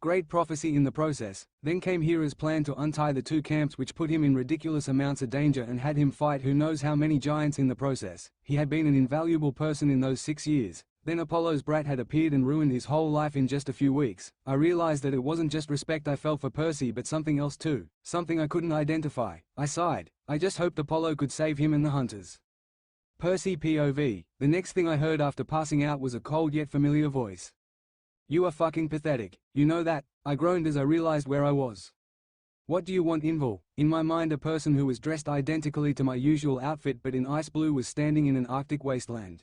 great prophecy in the process. Then came Hera's plan to untie the two camps, which put him in ridiculous amounts of danger and had him fight who knows how many giants in the process. He had been an invaluable person in those 6 years. Then Apollo's brat had appeared and ruined his whole life in just a few weeks. I realized that it wasn't just respect I felt for Percy but something else too, something I couldn't identify. I sighed. I just hoped Apollo could save him and the hunters. Percy POV. The next thing I heard after passing out was a cold yet familiar voice. You are fucking pathetic, you know that, I groaned as I realized where I was. What do you want, Invul? In my mind, a person who was dressed identically to my usual outfit but in ice blue was standing in an Arctic wasteland.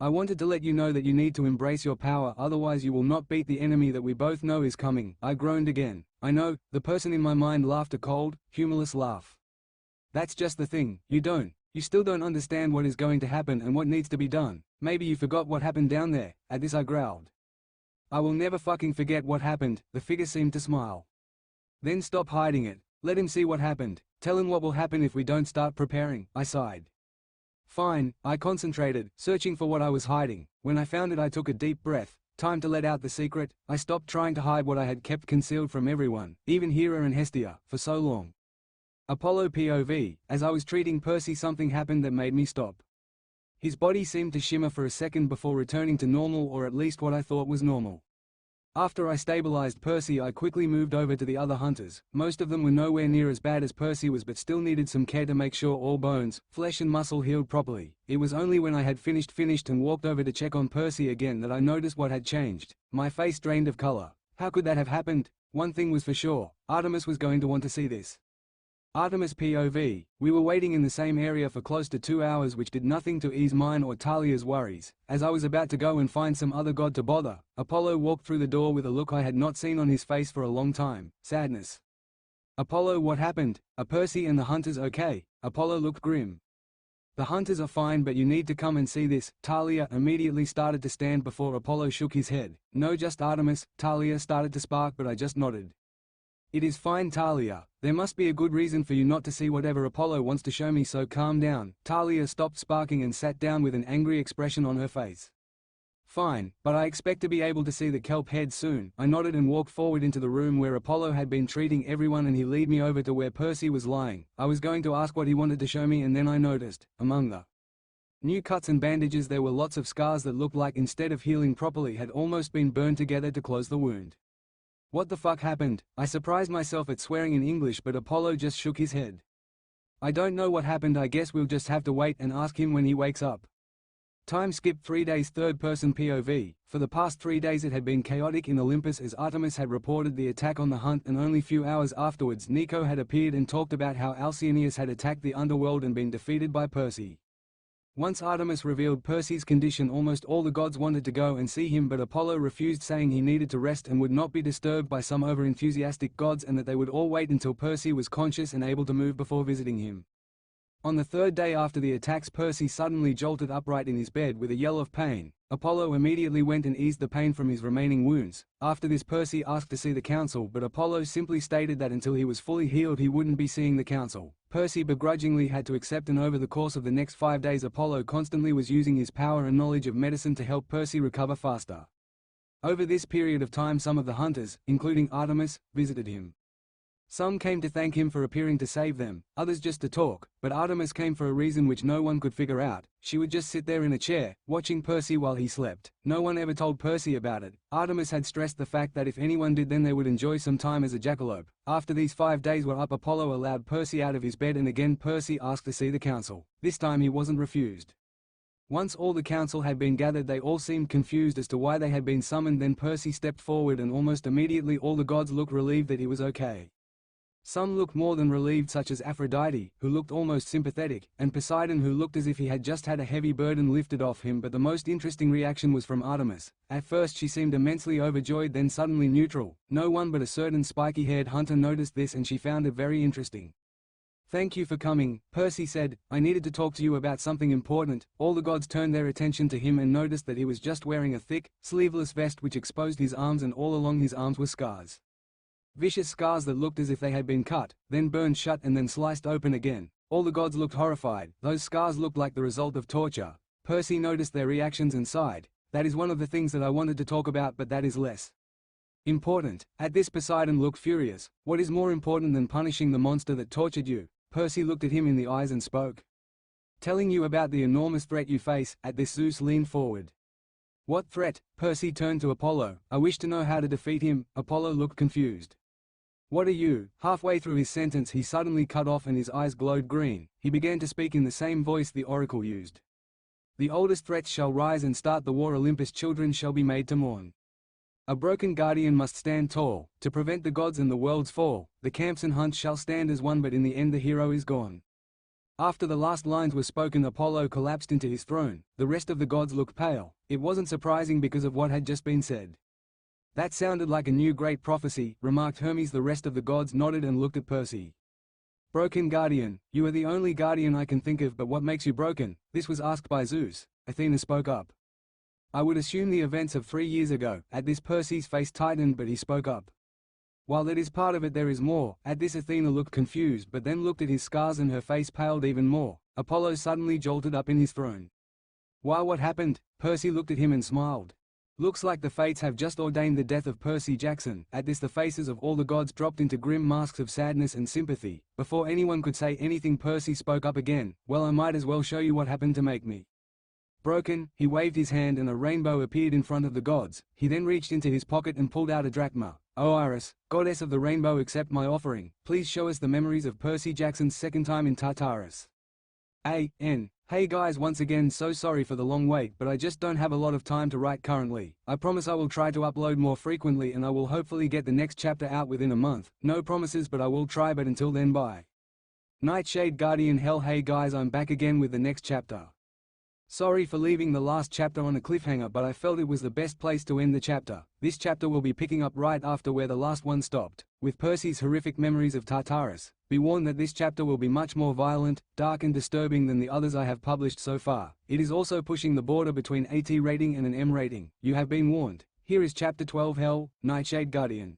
I wanted to let you know that you need to embrace your power, otherwise you will not beat the enemy that we both know is coming, I groaned again. I know, the person in my mind laughed a cold, humorless laugh. That's just the thing, you still don't understand what is going to happen and what needs to be done. Maybe you forgot what happened down there. At this I growled. I will never fucking forget what happened, the figure seemed to smile. Then stop hiding it, let him see what happened, tell him what will happen if we don't start preparing, I sighed. Fine, I concentrated, searching for what I was hiding. When I found it I took a deep breath. Time to let out the secret. I stopped trying to hide what I had kept concealed from everyone, even Hera and Hestia, for so long. Apollo POV. As I was treating Percy, something happened that made me stop. His body seemed to shimmer for a second before returning to normal, or at least what I thought was normal. After I stabilized Percy, I quickly moved over to the other hunters. Most of them were nowhere near as bad as Percy was, but still needed some care to make sure all bones, flesh and muscle healed properly. It was only when I had finished and walked over to check on Percy again that I noticed what had changed. My face drained of color. How could that have happened? One thing was for sure, Artemis was going to want to see this. Artemis POV. We were waiting in the same area for close to 2 hours, which did nothing to ease mine or Talia's worries. As I was about to go and find some other god to bother, Apollo walked through the door with a look I had not seen on his face for a long time, sadness. Apollo, what happened? Are Percy and the hunters okay? Apollo looked grim. The hunters are fine, but you need to come and see this. Talia immediately started to stand before Apollo shook his head. No, just Artemis. Talia started to spark, but I just nodded. It is fine, Talia. There must be a good reason for you not to see whatever Apollo wants to show me, so calm down. Talia stopped sparking and sat down with an angry expression on her face. Fine, but I expect to be able to see the kelp head soon. I nodded and walked forward into the room where Apollo had been treating everyone, and he led me over to where Percy was lying. I was going to ask what he wanted to show me, and then I noticed, among the new cuts and bandages, there were lots of scars that looked like, instead of healing properly, had almost been burned together to close the wound. What the fuck happened? I surprised myself at swearing in English, but Apollo just shook his head. I don't know what happened. I guess we'll just have to wait and ask him when he wakes up. Time skip 3 days. Third person POV. For the past 3 days it had been chaotic in Olympus as Artemis had reported the attack on the hunt, and only few hours afterwards Nico had appeared and talked about how Alcyoneus had attacked the underworld and been defeated by Percy. Once Artemis revealed Percy's condition, almost all the gods wanted to go and see him, but Apollo refused, saying he needed to rest and would not be disturbed by some over-enthusiastic gods, and that they would all wait until Percy was conscious and able to move before visiting him. On the 3rd day after the attacks, Percy suddenly jolted upright in his bed with a yell of pain. Apollo immediately went and eased the pain from his remaining wounds. After this, Percy asked to see the council, but Apollo simply stated that until he was fully healed he wouldn't be seeing the council. Percy begrudgingly had to accept, and over the course of the next 5 days Apollo constantly was using his power and knowledge of medicine to help Percy recover faster. Over this period of time some of the hunters, including Artemis, visited him. Some came to thank him for appearing to save them, others just to talk, but Artemis came for a reason which no one could figure out. She would just sit there in a chair, watching Percy while he slept. No one ever told Percy about it. Artemis had stressed the fact that if anyone did, then they would enjoy some time as a jackalope. After these 5 days were up, Apollo allowed Percy out of his bed, and again Percy asked to see the council. This time he wasn't refused. Once all the council had been gathered, they all seemed confused as to why they had been summoned. Then Percy stepped forward, and almost immediately all the gods looked relieved that he was okay. Some looked more than relieved, such as Aphrodite, who looked almost sympathetic, and Poseidon, who looked as if he had just had a heavy burden lifted off him. But the most interesting reaction was from Artemis. At first she seemed immensely overjoyed, then suddenly neutral. No one but a certain spiky-haired hunter noticed this, and she found it very interesting. Thank you for coming, Percy said. I needed to talk to you about something important. All the gods turned their attention to him and noticed that he was just wearing a thick, sleeveless vest which exposed his arms, and all along his arms were scars. Vicious scars that looked as if they had been cut, then burned shut and then sliced open again. All the gods looked horrified. Those scars looked like the result of torture. Percy noticed their reactions and sighed. That is one of the things that I wanted to talk about, but that is less important. At this, Poseidon looked furious. What is more important than punishing the monster that tortured you? Percy looked at him in the eyes and spoke. Telling you about the enormous threat you face. At this, Zeus leaned forward. What threat? Percy turned to Apollo. I wish to know how to defeat him. Apollo looked confused. What are you? Halfway through his sentence he suddenly cut off and his eyes glowed green. He began to speak in the same voice the oracle used. The oldest threats shall rise and start the war. Olympus' children shall be made to mourn. A broken guardian must stand tall, to prevent the gods and the world's fall. The camps and hunts shall stand as one, but in the end the hero is gone. After the last lines were spoken, Apollo collapsed into his throne. The rest of the gods looked pale. It wasn't surprising because of what had just been said. That sounded like a new great prophecy, remarked Hermes. The rest of the gods nodded and looked at Percy. Broken guardian, you are the only guardian I can think of, but what makes you broken? This was asked by Zeus. Athena spoke up. I would assume the events of 3 years ago. At this Percy's face tightened, but he spoke up. While that is part of it, there is more. At this Athena looked confused, but then looked at his scars and her face paled even more. Apollo suddenly jolted up in his throne. Why, what happened? Percy looked at him and smiled. Looks like the fates have just ordained the death of Percy Jackson. At this the faces of all the gods dropped into grim masks of sadness and sympathy. Before anyone could say anything, Percy spoke up again. Well, I might as well show you what happened to make me broken. He waved his hand and a rainbow appeared in front of the gods. He then reached into his pocket and pulled out a drachma. O Iris, goddess of the rainbow, accept my offering. Please show us the memories of Percy Jackson's second time in Tartarus. A.N. Hey guys, once again so sorry for the long wait, but I just don't have a lot of time to write currently. I promise I will try to upload more frequently and I will hopefully get the next chapter out within a month. No promises, but I will try, but until then, bye. Nightshade Guardian Hell. Hey guys, I'm back again with the next chapter. Sorry for leaving the last chapter on a cliffhanger, but I felt it was the best place to end the chapter. This chapter will be picking up right after where the last one stopped, with Percy's horrific memories of Tartarus. Be warned that this chapter will be much more violent, dark and disturbing than the others I have published so far. It is also pushing the border between AT rating and an M rating. You have been warned. Here is Chapter 12 Hell, Nightshade Guardian.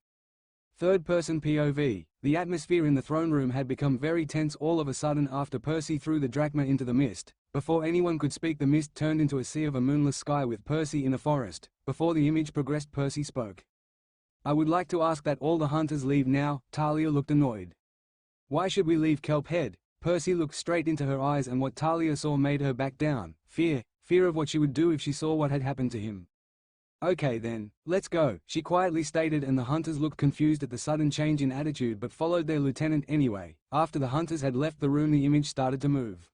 Third-person POV. The atmosphere in the throne room had become very tense all of a sudden after Percy threw the drachma into the mist. Before anyone could speak, the mist turned into a sea of a moonless sky with Percy in a forest. Before the image progressed, Percy spoke. I would like to ask that all the hunters leave now. Talia looked annoyed. Why should we leave, Kelphead? Percy looked straight into her eyes, and what Talia saw made her back down. Fear of what she would do if she saw what had happened to him. Okay then, let's go, she quietly stated, and the hunters looked confused at the sudden change in attitude but followed their lieutenant anyway. After the hunters had left the room, the image started to move.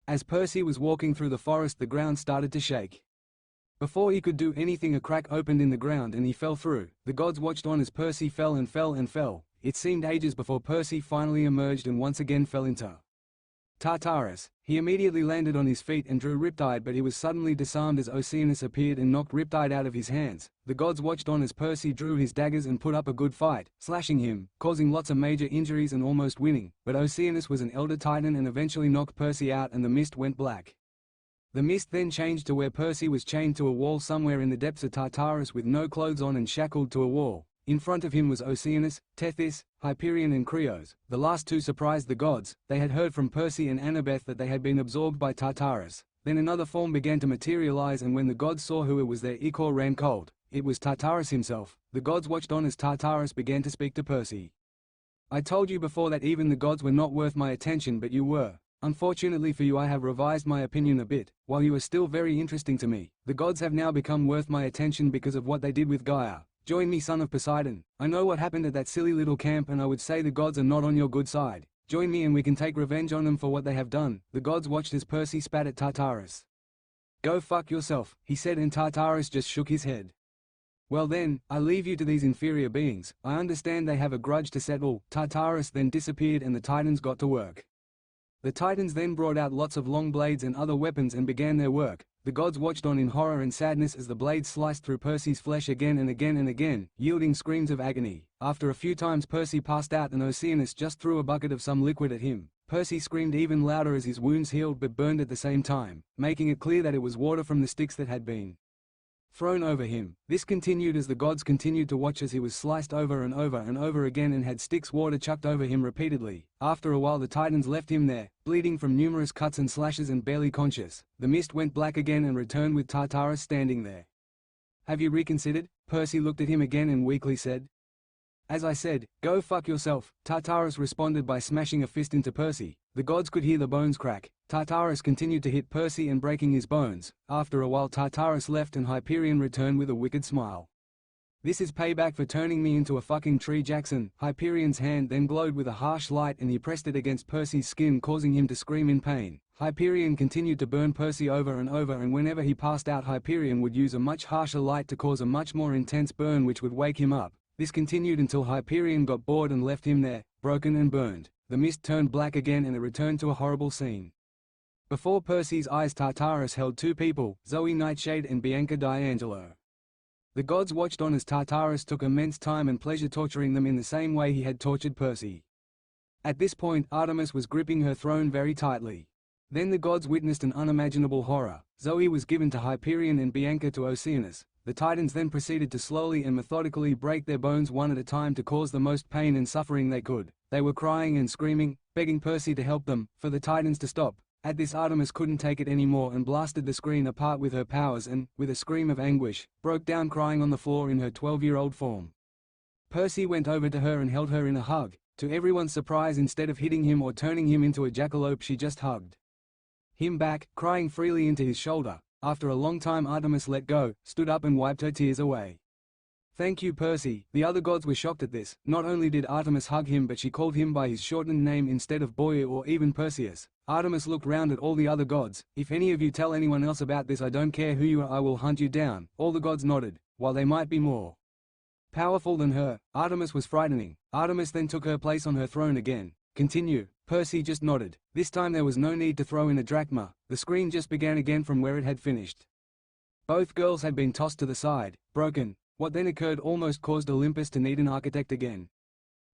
As Percy was walking through the forest, the ground started to shake. Before he could do anything, a crack opened in the ground and he fell through. The gods watched on as Percy fell and fell and fell. It seemed ages before Percy finally emerged and once again fell into Tartarus. He immediately landed on his feet and drew Riptide, but he was suddenly disarmed as Oceanus appeared and knocked Riptide out of his hands. The gods watched on as Percy drew his daggers and put up a good fight, slashing him, causing lots of major injuries and almost winning, but Oceanus was an elder titan and eventually knocked Percy out and the mist went black. The mist then changed to where Percy was chained to a wall somewhere in the depths of Tartarus with no clothes on and shackled to a wall. In front of him was Oceanus, Tethys, Hyperion and Krios. The last two surprised the gods. They had heard from Percy and Annabeth that they had been absorbed by Tartarus. Then another form began to materialize, and when the gods saw who it was, their ichor ran cold. It was Tartarus himself. The gods watched on as Tartarus began to speak to Percy. I told you before that even the gods were not worth my attention, but you were. Unfortunately for you, I have revised my opinion a bit. While you are still very interesting to me, the gods have now become worth my attention because of what they did with Gaia. Join me, son of Poseidon. I know what happened at that silly little camp, and I would say the gods are not on your good side. Join me and we can take revenge on them for what they have done. The gods watched as Percy spat at Tartarus. Go fuck yourself, he said, and Tartarus just shook his head. Well then, I leave you to these inferior beings. I understand they have a grudge to settle. Tartarus then disappeared and the Titans got to work. The Titans then brought out lots of long blades and other weapons and began their work. The gods watched on in horror and sadness as the blades sliced through Percy's flesh again and again and again, yielding screams of agony. After a few times, Percy passed out and Oceanus just threw a bucket of some liquid at him. Percy screamed even louder as his wounds healed but burned at the same time, making it clear that it was water from the sticks that had been thrown over him. This continued as the gods continued to watch as he was sliced over and over and over again and had sticks water chucked over him repeatedly. After a while, the Titans left him there, bleeding from numerous cuts and slashes and barely conscious. The mist went black again and returned with Tartarus standing there. Have you reconsidered? Percy looked at him again and weakly said. As I said, go fuck yourself. Tartarus responded by smashing a fist into Percy. The gods could hear the bones crack. Tartarus continued to hit Percy and breaking his bones. After a while, Tartarus left and Hyperion returned with a wicked smile. This is payback for turning me into a fucking tree, Jackson. Hyperion's hand then glowed with a harsh light and he pressed it against Percy's skin, causing him to scream in pain. Hyperion continued to burn Percy over and over, and whenever he passed out, Hyperion would use a much harsher light to cause a much more intense burn which would wake him up. This continued until Hyperion got bored and left him there, broken and burned. The mist turned black again and it returned to a horrible scene. Before Percy's eyes, Tartarus held two people, Zoe Nightshade and Bianca D'Angelo. The gods watched on as Tartarus took immense time and pleasure torturing them in the same way he had tortured Percy. At this point, Artemis was gripping her throne very tightly. Then the gods witnessed an unimaginable horror. Zoe was given to Hyperion and Bianca to Oceanus. The Titans then proceeded to slowly and methodically break their bones one at a time to cause the most pain and suffering they could. They were crying and screaming, begging Percy to help them, for the Titans to stop. At this, Artemis couldn't take it anymore and blasted the screen apart with her powers and, with a scream of anguish, broke down crying on the floor in her 12-year-old form. Percy went over to her and held her in a hug. To everyone's surprise, instead of hitting him or turning him into a jackalope, she just hugged him back, crying freely into his shoulder. After a long time, Artemis let go, stood up and wiped her tears away. "Thank you, Percy." The other gods were shocked at this. Not only did Artemis hug him, but she called him by his shortened name instead of boy or even Perseus. Artemis looked round at all the other gods. "If any of you tell anyone else about this, I don't care who you are, I will hunt you down." All the gods nodded. While they might be more powerful than her, Artemis was frightening. Artemis then took her place on her throne again. "Continue." Percy just nodded. This time there was no need to throw in a drachma. The screen just began again from where it had finished. Both girls had been tossed to the side, broken. What then occurred almost caused Olympus to need an architect again.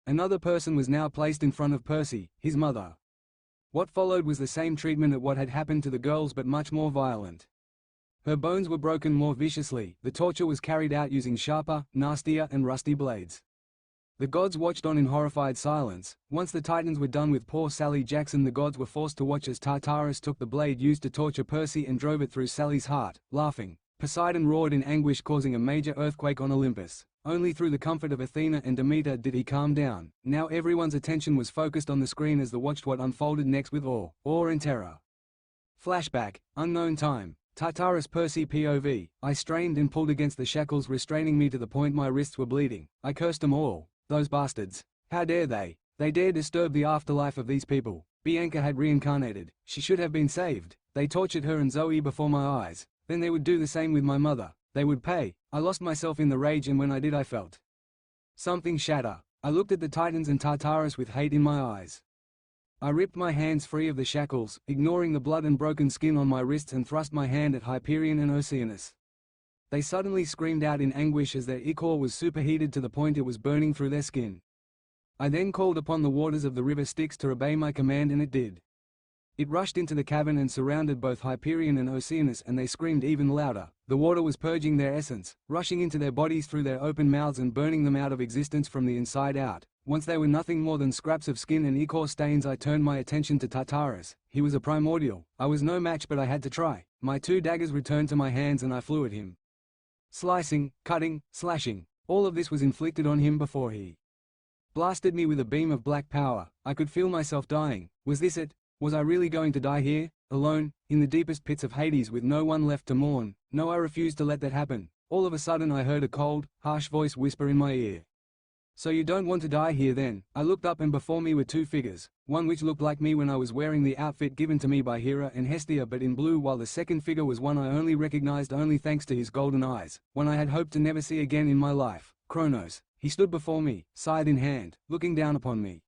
Another person was now placed in front of Percy, his mother. What followed was the same treatment of what had happened to the girls, but much more violent. Her bones were broken more viciously. The torture was carried out using sharper, nastier and rusty blades. The gods watched on in horrified silence. Once the Titans were done with poor Sally Jackson, the gods were forced to watch as Tartarus took the blade used to torture Percy and drove it through Sally's heart. Laughing, Poseidon roared in anguish, causing a major earthquake on Olympus. Only through the comfort of Athena and Demeter did he calm down. Now everyone's attention was focused on the screen as they watched what unfolded next with awe and terror. Flashback, unknown time. Tartarus Percy POV. I strained and pulled against the shackles restraining me to the point my wrists were bleeding. I cursed them all. Those bastards. How dare they? They dare disturb the afterlife of these people. Bianca had reincarnated. She should have been saved. They tortured her and Zoe before my eyes. Then they would do the same with my mother. They would pay. I lost myself in the rage, and when I did I felt something shatter. I looked at the Titans and Tartarus with hate in my eyes. I ripped my hands free of the shackles, ignoring the blood and broken skin on my wrists, and thrust my hand at Hyperion and Oceanus. They suddenly screamed out in anguish as their ichor was superheated to the point it was burning through their skin. I then called upon the waters of the river Styx to obey my command, and it did. It rushed into the cavern and surrounded both Hyperion and Oceanus, and they screamed even louder. The water was purging their essence, rushing into their bodies through their open mouths and burning them out of existence from the inside out. Once they were nothing more than scraps of skin and ichor stains, I turned my attention to Tartarus. He was a primordial. I was no match, but I had to try. My two daggers returned to my hands and I flew at him. Slicing, cutting, slashing. All of this was inflicted on him before he blasted me with a beam of black power. I could feel myself dying. Was this it? Was I really going to die here, alone, in the deepest pits of Hades with no one left to mourn? No, I refused to let that happen. All of a sudden I heard a cold, harsh voice whisper in my ear. "So you don't want to die here then?" I looked up and before me were two figures, one which looked like me when I was wearing the outfit given to me by Hera and Hestia, but in blue, while the second figure was one I only recognized only thanks to his golden eyes, one I had hoped to never see again in my life. Kronos. He stood before me, scythe in hand, looking down upon me.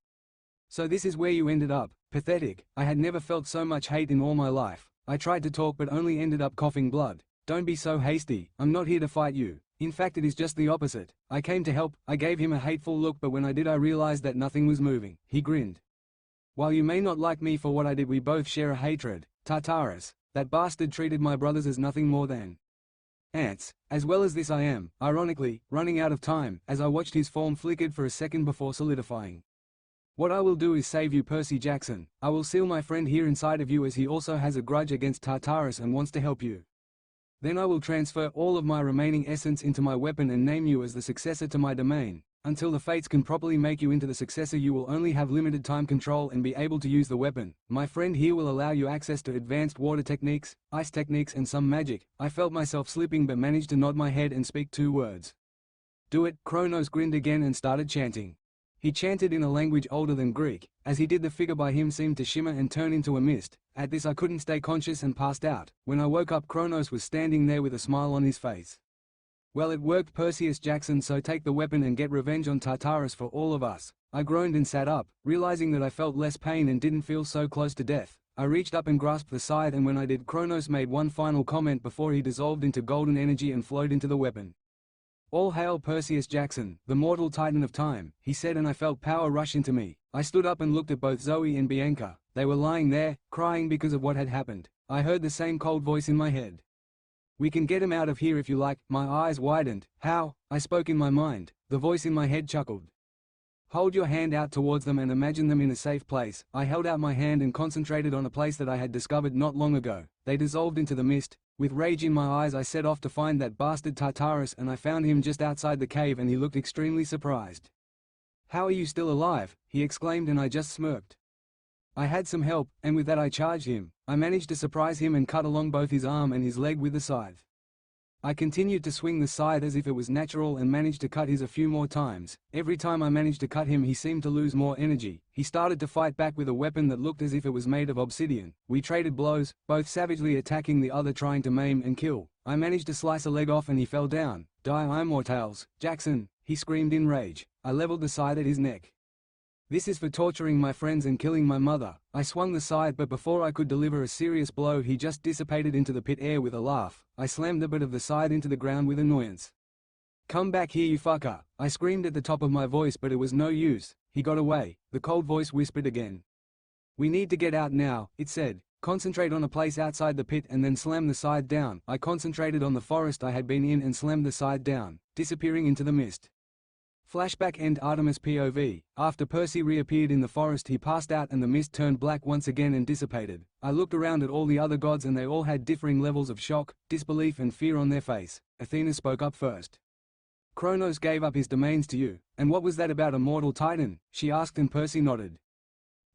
"So this is where you ended up. Pathetic." I had never felt so much hate in all my life. I tried to talk but only ended up coughing blood. "Don't be so hasty. I'm not here to fight you. In fact, it is just the opposite. I came to help." I gave him a hateful look, but when I did I realized that nothing was moving. He grinned. "While you may not like me for what I did, we both share a hatred. Tartarus. That bastard treated my brothers as nothing more than ants. As well as this I am, ironically, running out of time, as I watched his form flickered for a second before solidifying. What I will do is save you, Percy Jackson. I will seal my friend here inside of you, as he also has a grudge against Tartarus and wants to help you. Then I will transfer all of my remaining essence into my weapon and name you as the successor to my domain. Until the fates can properly make you into the successor, you will only have limited time control and be able to use the weapon. My friend here will allow you access to advanced water techniques, ice techniques and some magic." I felt myself slipping but managed to nod my head and speak two words. Do it. Kronos grinned again and started chanting. He chanted in a language older than Greek. As he did, the figure by him seemed to shimmer and turn into a mist. At this I couldn't stay conscious and passed out. When I woke up, Kronos was standing there with a smile on his face. Well, it worked, Perseus Jackson, so take the weapon and get revenge on Tartarus for all of us. I groaned and sat up, realizing that I felt less pain and didn't feel so close to death. I reached up and grasped the scythe, and when I did, Kronos made one final comment before he dissolved into golden energy and flowed into the weapon. All hail Perseus Jackson, the mortal titan of time, he said, and I felt power rush into me. I stood up and looked at both Zoe and Bianca. They were lying there, crying because of what had happened. I heard the same cold voice in my head. We can get him out of here if you like. My eyes widened. How? I spoke in my mind. The voice in my head chuckled. Hold your hand out towards them and imagine them in a safe place. I held out my hand and concentrated on a place that I had discovered not long ago. They dissolved into the mist. With rage in my eyes, I set off to find that bastard Tartarus, and I found him just outside the cave, and he looked extremely surprised. How are you still alive? He exclaimed, and I just smirked. I had some help, and with that I charged him. I managed to surprise him and cut along both his arm and his leg with the scythe. I continued to swing the scythe as if it was natural and managed to cut his a few more times. Every time I managed to cut him, he seemed to lose more energy. He started to fight back with a weapon that looked as if it was made of obsidian. We traded blows, both savagely attacking the other, trying to maim and kill. I managed to slice a leg off and he fell down. Die immortals, Jackson, he screamed in rage. I leveled the scythe at his neck. This is for torturing my friends and killing my mother. I swung the scythe, but before I could deliver a serious blow, he just dissipated into the pit air with a laugh. I slammed the butt of the scythe into the ground with annoyance. Come back here, you fucker! I screamed at the top of my voice, but it was no use. He got away. The cold voice whispered again. We need to get out now, it said. Concentrate on a place outside the pit and then slam the scythe down. I concentrated on the forest I had been in and slammed the scythe down, disappearing into the mist. Flashback end Artemis POV. After Percy reappeared in the forest, he passed out and the mist turned black once again and dissipated. I looked around at all the other gods and they all had differing levels of shock, disbelief and fear on their face. Athena spoke up first. Kronos gave up his domains to you. And what was that about a mortal titan? She asked, and Percy nodded.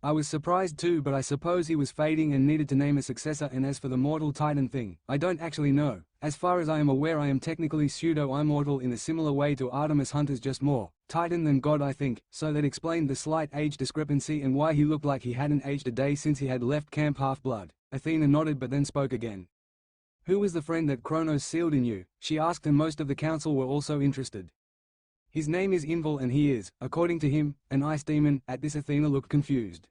I was surprised too, but I suppose he was fading and needed to name a successor, and as for the mortal titan thing, I don't actually know. As far as I am aware, I am technically pseudo-immortal in a similar way to Artemis Hunter's, just more titan than god, I think, so that explained the slight age discrepancy and why he looked like he hadn't aged a day since he had left Camp Half-Blood. Athena nodded but then spoke again. Who was the friend that Kronos sealed in you? She asked, and most of the council were also interested. His name is Inval, and he is, according to him, an ice demon. At this Athena looked confused.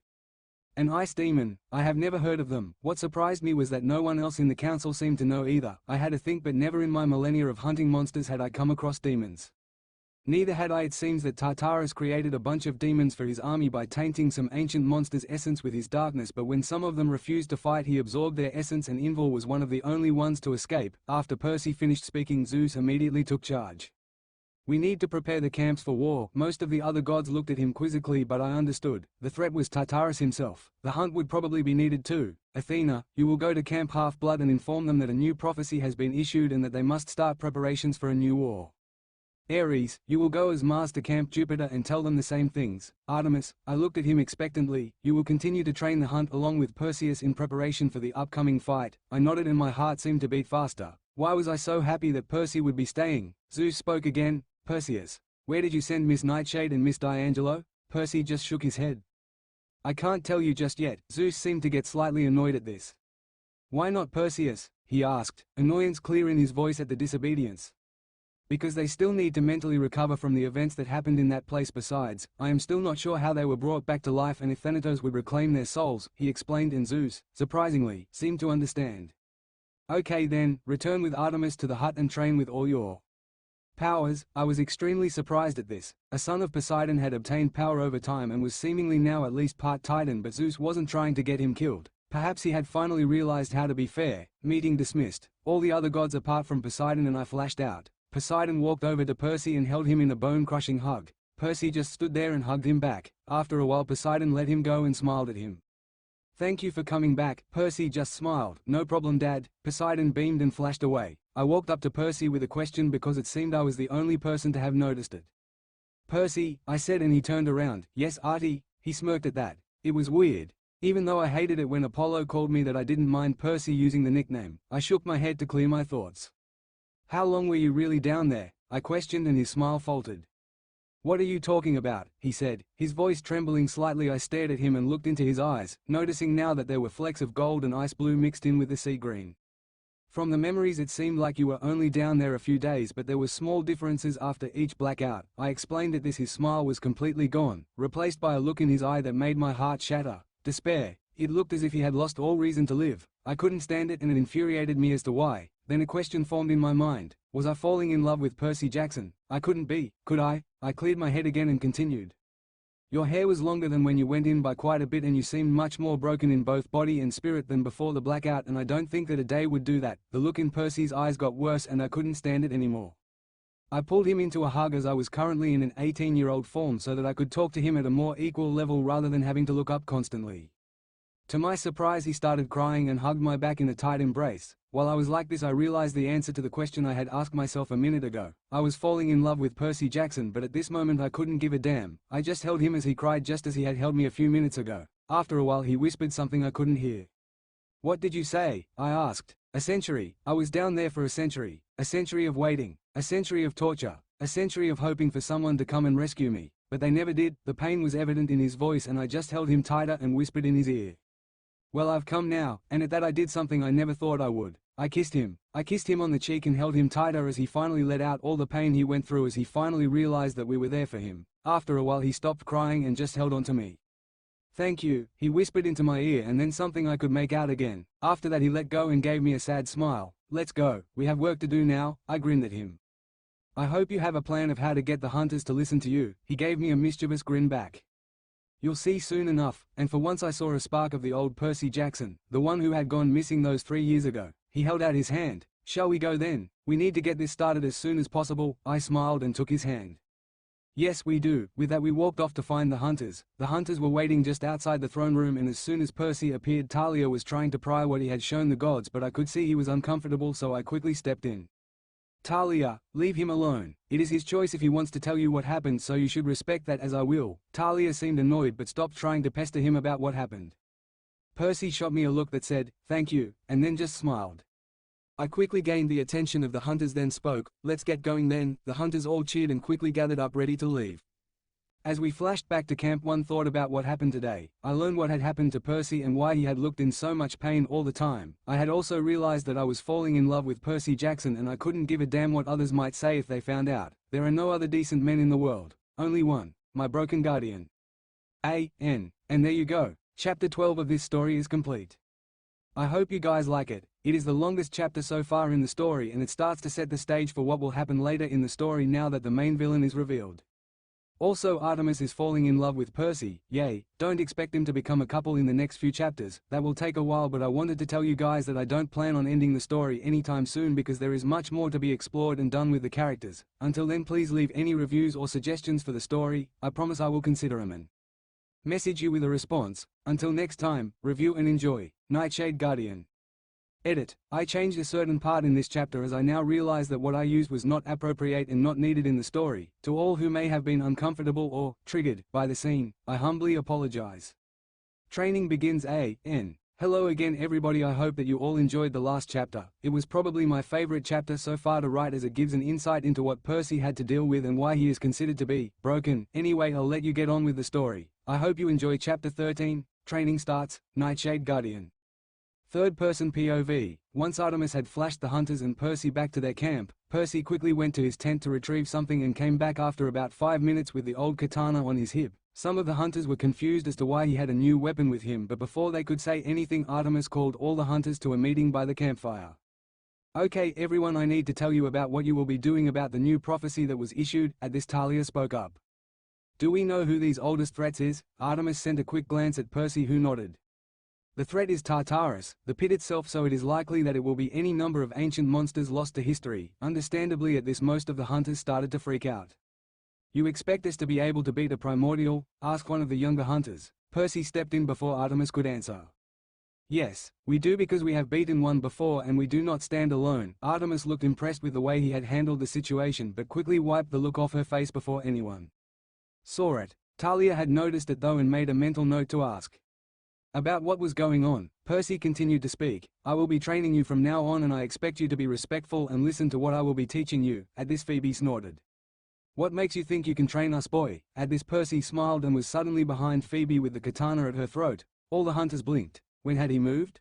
An ice demon? I have never heard of them. What surprised me was that no one else in the council seemed to know either. I had to think, but never in my millennia of hunting monsters had I come across demons. Neither had I. It seems that Tartarus created a bunch of demons for his army by tainting some ancient monster's essence with his darkness, but when some of them refused to fight, he absorbed their essence, and Inval was one of the only ones to escape. After Percy finished speaking, Zeus immediately took charge. We need to prepare the camps for war. Most of the other gods looked at him quizzically, but I understood. The threat was Tartarus himself. The hunt would probably be needed too. Athena, you will go to Camp Half-Blood and inform them that a new prophecy has been issued and that they must start preparations for a new war. Ares, you will go as Mars to Camp Jupiter and tell them the same things. Artemis, I looked at him expectantly, you will continue to train the hunt along with Perseus in preparation for the upcoming fight. I nodded and my heart seemed to beat faster. Why was I so happy that Percy would be staying? Zeus spoke again. Perseus, where did you send Miss Nightshade and Miss D'Angelo? Percy just shook his head. I can't tell you just yet. Zeus seemed to get slightly annoyed at this. Why not Perseus? He asked, annoyance clear in his voice at the disobedience. Because they still need to mentally recover from the events that happened in that place. Besides, I am still not sure how they were brought back to life and if Thanatos would reclaim their souls, he explained, and Zeus, surprisingly, seemed to understand. Okay then, return with Artemis to the hut and train with all your powers. I was extremely surprised at this. A son of Poseidon had obtained power over time and was seemingly now at least part Titan, but Zeus wasn't trying to get him killed. Perhaps he had finally realized how to be fair. Meeting dismissed. All the other gods apart from Poseidon and I flashed out. Poseidon walked over to Percy and held him in a bone-crushing hug. Percy just stood there and hugged him back. After a while, Poseidon let him go and smiled at him. Thank you for coming back. Percy just smiled. No problem, Dad. Poseidon beamed and flashed away. I walked up to Percy with a question because it seemed I was the only person to have noticed it. Percy, I said, and he turned around. Yes, Artie? He smirked at that. It was weird. Even though I hated it when Apollo called me that, I didn't mind Percy using the nickname. I shook my head to clear my thoughts. How long were you really down there? I questioned, and his smile faltered. "What are you talking about?" he said, his voice trembling slightly. I stared at him and looked into his eyes, noticing now that there were flecks of gold and ice blue mixed in with the sea green. "From the memories it seemed like you were only down there a few days, but there were small differences after each blackout." I explained at this. His smile was completely gone, replaced by a look in his eye that made my heart shatter. Despair. It looked as if he had lost all reason to live. I couldn't stand it, and it infuriated me as to why. Then a question formed in my mind. Was I falling in love with Percy Jackson? I couldn't be, could I? I cleared my head again and continued. "Your hair was longer than when you went in by quite a bit, and you seemed much more broken in both body and spirit than before the blackout, and I don't think that a day would do that." The look in Percy's eyes got worse, and I couldn't stand it anymore. I pulled him into a hug, as I was currently in an 18-year-old form, so that I could talk to him at a more equal level rather than having to look up constantly. To my surprise, he started crying and hugged my back in a tight embrace. While I was like this, I realized the answer to the question I had asked myself a minute ago. I was falling in love with Percy Jackson, but at this moment I couldn't give a damn. I just held him as he cried, just as he had held me a few minutes ago. After a while he whispered something I couldn't hear. "What did you say?" I asked. "A century. I was down there for a century. A century of waiting. A century of torture. A century of hoping for someone to come and rescue me. But they never did." The pain was evident in his voice, and I just held him tighter and whispered in his ear. "Well, I've come now," and at that I did something I never thought I would. I kissed him. I kissed him on the cheek and held him tighter as he finally let out all the pain he went through, as he finally realized that we were there for him. After a while he stopped crying and just held on to me. "Thank you," he whispered into my ear, and then something I could make out again. After that he let go and gave me a sad smile. "Let's go. We have work to do now." I grinned at him. "I hope you have a plan of how to get the hunters to listen to you." He gave me a mischievous grin back. "You'll see soon enough." And for once I saw a spark of the old Percy Jackson, the one who had gone missing those 3 years ago. He held out his hand. "Shall we go then? We need to get this started as soon as possible." I smiled and took his hand. "Yes, we do." With that we walked off to find the hunters. The hunters were waiting just outside the throne room, and as soon as Percy appeared, Talia was trying to pry what he had shown the gods, but I could see he was uncomfortable, so I quickly stepped in. "Talia, leave him alone. It is his choice if he wants to tell you what happened, so you should respect that, as I will." Talia seemed annoyed but stopped trying to pester him about what happened. Percy shot me a look that said, "Thank you," and then just smiled. I quickly gained the attention of the hunters, then spoke. "Let's get going then." The hunters all cheered and quickly gathered up ready to leave. As we flashed back to camp, one thought about what happened today. I learned what had happened to Percy and why he had looked in so much pain all the time. I had also realized that I was falling in love with Percy Jackson, and I couldn't give a damn what others might say if they found out. There are no other decent men in the world. Only one. My broken guardian. And there you go. Chapter 12 of this story is complete. I hope you guys like it. It is the longest chapter so far in the story, and it starts to set the stage for what will happen later in the story now that the main villain is revealed. Also, Artemis is falling in love with Percy. Yay. Don't expect them to become a couple in the next few chapters. That will take a while, but I wanted to tell you guys that I don't plan on ending the story anytime soon, because there is much more to be explored and done with the characters. Until then, please leave any reviews or suggestions for the story. I promise I will consider them and message you with a response. Until next time, review and enjoy. Nightshade Guardian. Edit. I changed a certain part in this chapter, as I now realize that what I used was not appropriate and not needed in the story. To all who may have been uncomfortable or triggered by the scene, I humbly apologize. Training begins. Hello again everybody, I hope that you all enjoyed the last chapter. It was probably my favorite chapter so far to write, as it gives an insight into what Percy had to deal with and why he is considered to be broken. Anyway, I'll let you get on with the story. I hope you enjoy chapter 13. Training starts. Nightshade Guardian. Third-person POV. Once Artemis had flashed the hunters and Percy back to their camp, Percy quickly went to his tent to retrieve something and came back after about 5 minutes with the old katana on his hip. Some of the hunters were confused as to why he had a new weapon with him, but before they could say anything, Artemis called all the hunters to a meeting by the campfire. "Okay everyone, I need to tell you about what you will be doing about the new prophecy that was issued." At this, Talia spoke up. "Do we know who these oldest threats is?" Artemis sent a quick glance at Percy, who nodded. "The threat is Tartarus, the pit itself, so it is likely that it will be any number of ancient monsters lost to history." Understandably, at this, most of the hunters started to freak out. "You expect us to be able to beat a primordial?" asked one of the younger hunters. Percy stepped in before Artemis could answer. "Yes, we do, because we have beaten one before and we do not stand alone." Artemis looked impressed with the way he had handled the situation, but quickly wiped the look off her face before anyone saw it. Talia had noticed it though and made a mental note to ask about what was going on. Percy continued to speak. I will be training you from now on and I expect you to be respectful and listen to what I will be teaching you. At this Phoebe snorted. What makes you think you can train us, boy? At this Percy smiled and was suddenly behind Phoebe with the katana at her throat. All the hunters blinked. When had he moved?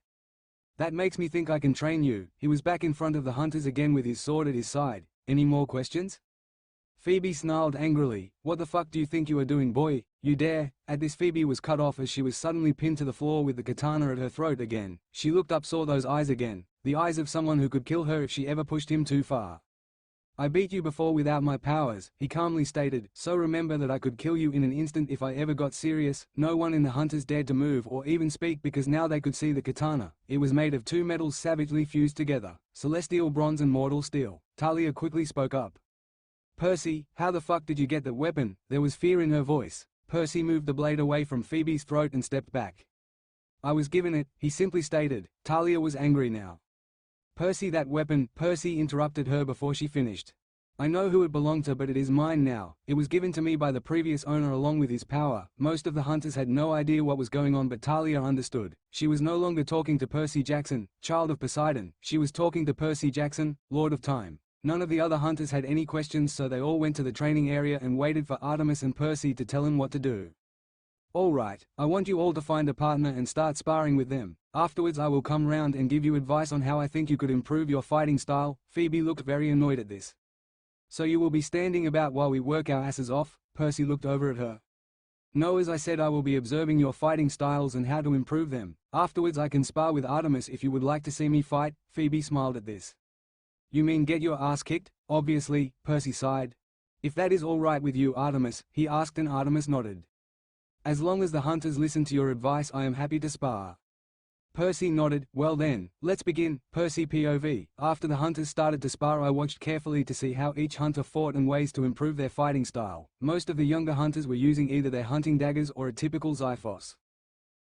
That makes me think I can train you. He was back in front of the hunters again with his sword at his side. Any more questions? Phoebe snarled angrily. What the fuck do you think you are doing, boy? You dare? At this Phoebe was cut off as she was suddenly pinned to the floor with the katana at her throat again. She looked up, saw those eyes again. The eyes of someone who could kill her if she ever pushed him too far. I beat you before without my powers, he calmly stated, so remember that I could kill you in an instant if I ever got serious. No one in the hunters dared to move or even speak because now they could see the katana. It was made of two metals savagely fused together, celestial bronze and mortal steel. Talia quickly spoke up. Percy, how the fuck did you get that weapon? There was fear in her voice. Percy moved the blade away from Phoebe's throat and stepped back. I was given it, he simply stated. Talia was angry now. Percy, that weapon, Percy interrupted her before she finished. I know who it belonged to, but it is mine now. It was given to me by the previous owner along with his power. Most of the hunters had no idea what was going on, but Talia understood. She was no longer talking to Percy Jackson, child of Poseidon. She was talking to Percy Jackson, Lord of Time. None of the other hunters had any questions, so they all went to the training area and waited for Artemis and Percy to tell him what to do. All right, I want you all to find a partner and start sparring with them. Afterwards I will come round and give you advice on how I think you could improve your fighting style. Phoebe looked very annoyed at this. So you will be standing about while we work our asses off? Percy looked over at her. No, as I said, I will be observing your fighting styles and how to improve them. Afterwards I can spar with Artemis if you would like to see me fight. Phoebe smiled at this. You mean get your ass kicked? Obviously, Percy sighed. If that is all right with you, Artemis, he asked, and Artemis nodded. As long as the hunters listen to your advice, I am happy to spar. Percy nodded. Well then, let's begin. Percy POV. After the hunters started to spar, I watched carefully to see how each hunter fought and ways to improve their fighting style. Most of the younger hunters were using either their hunting daggers or a typical Xiphos.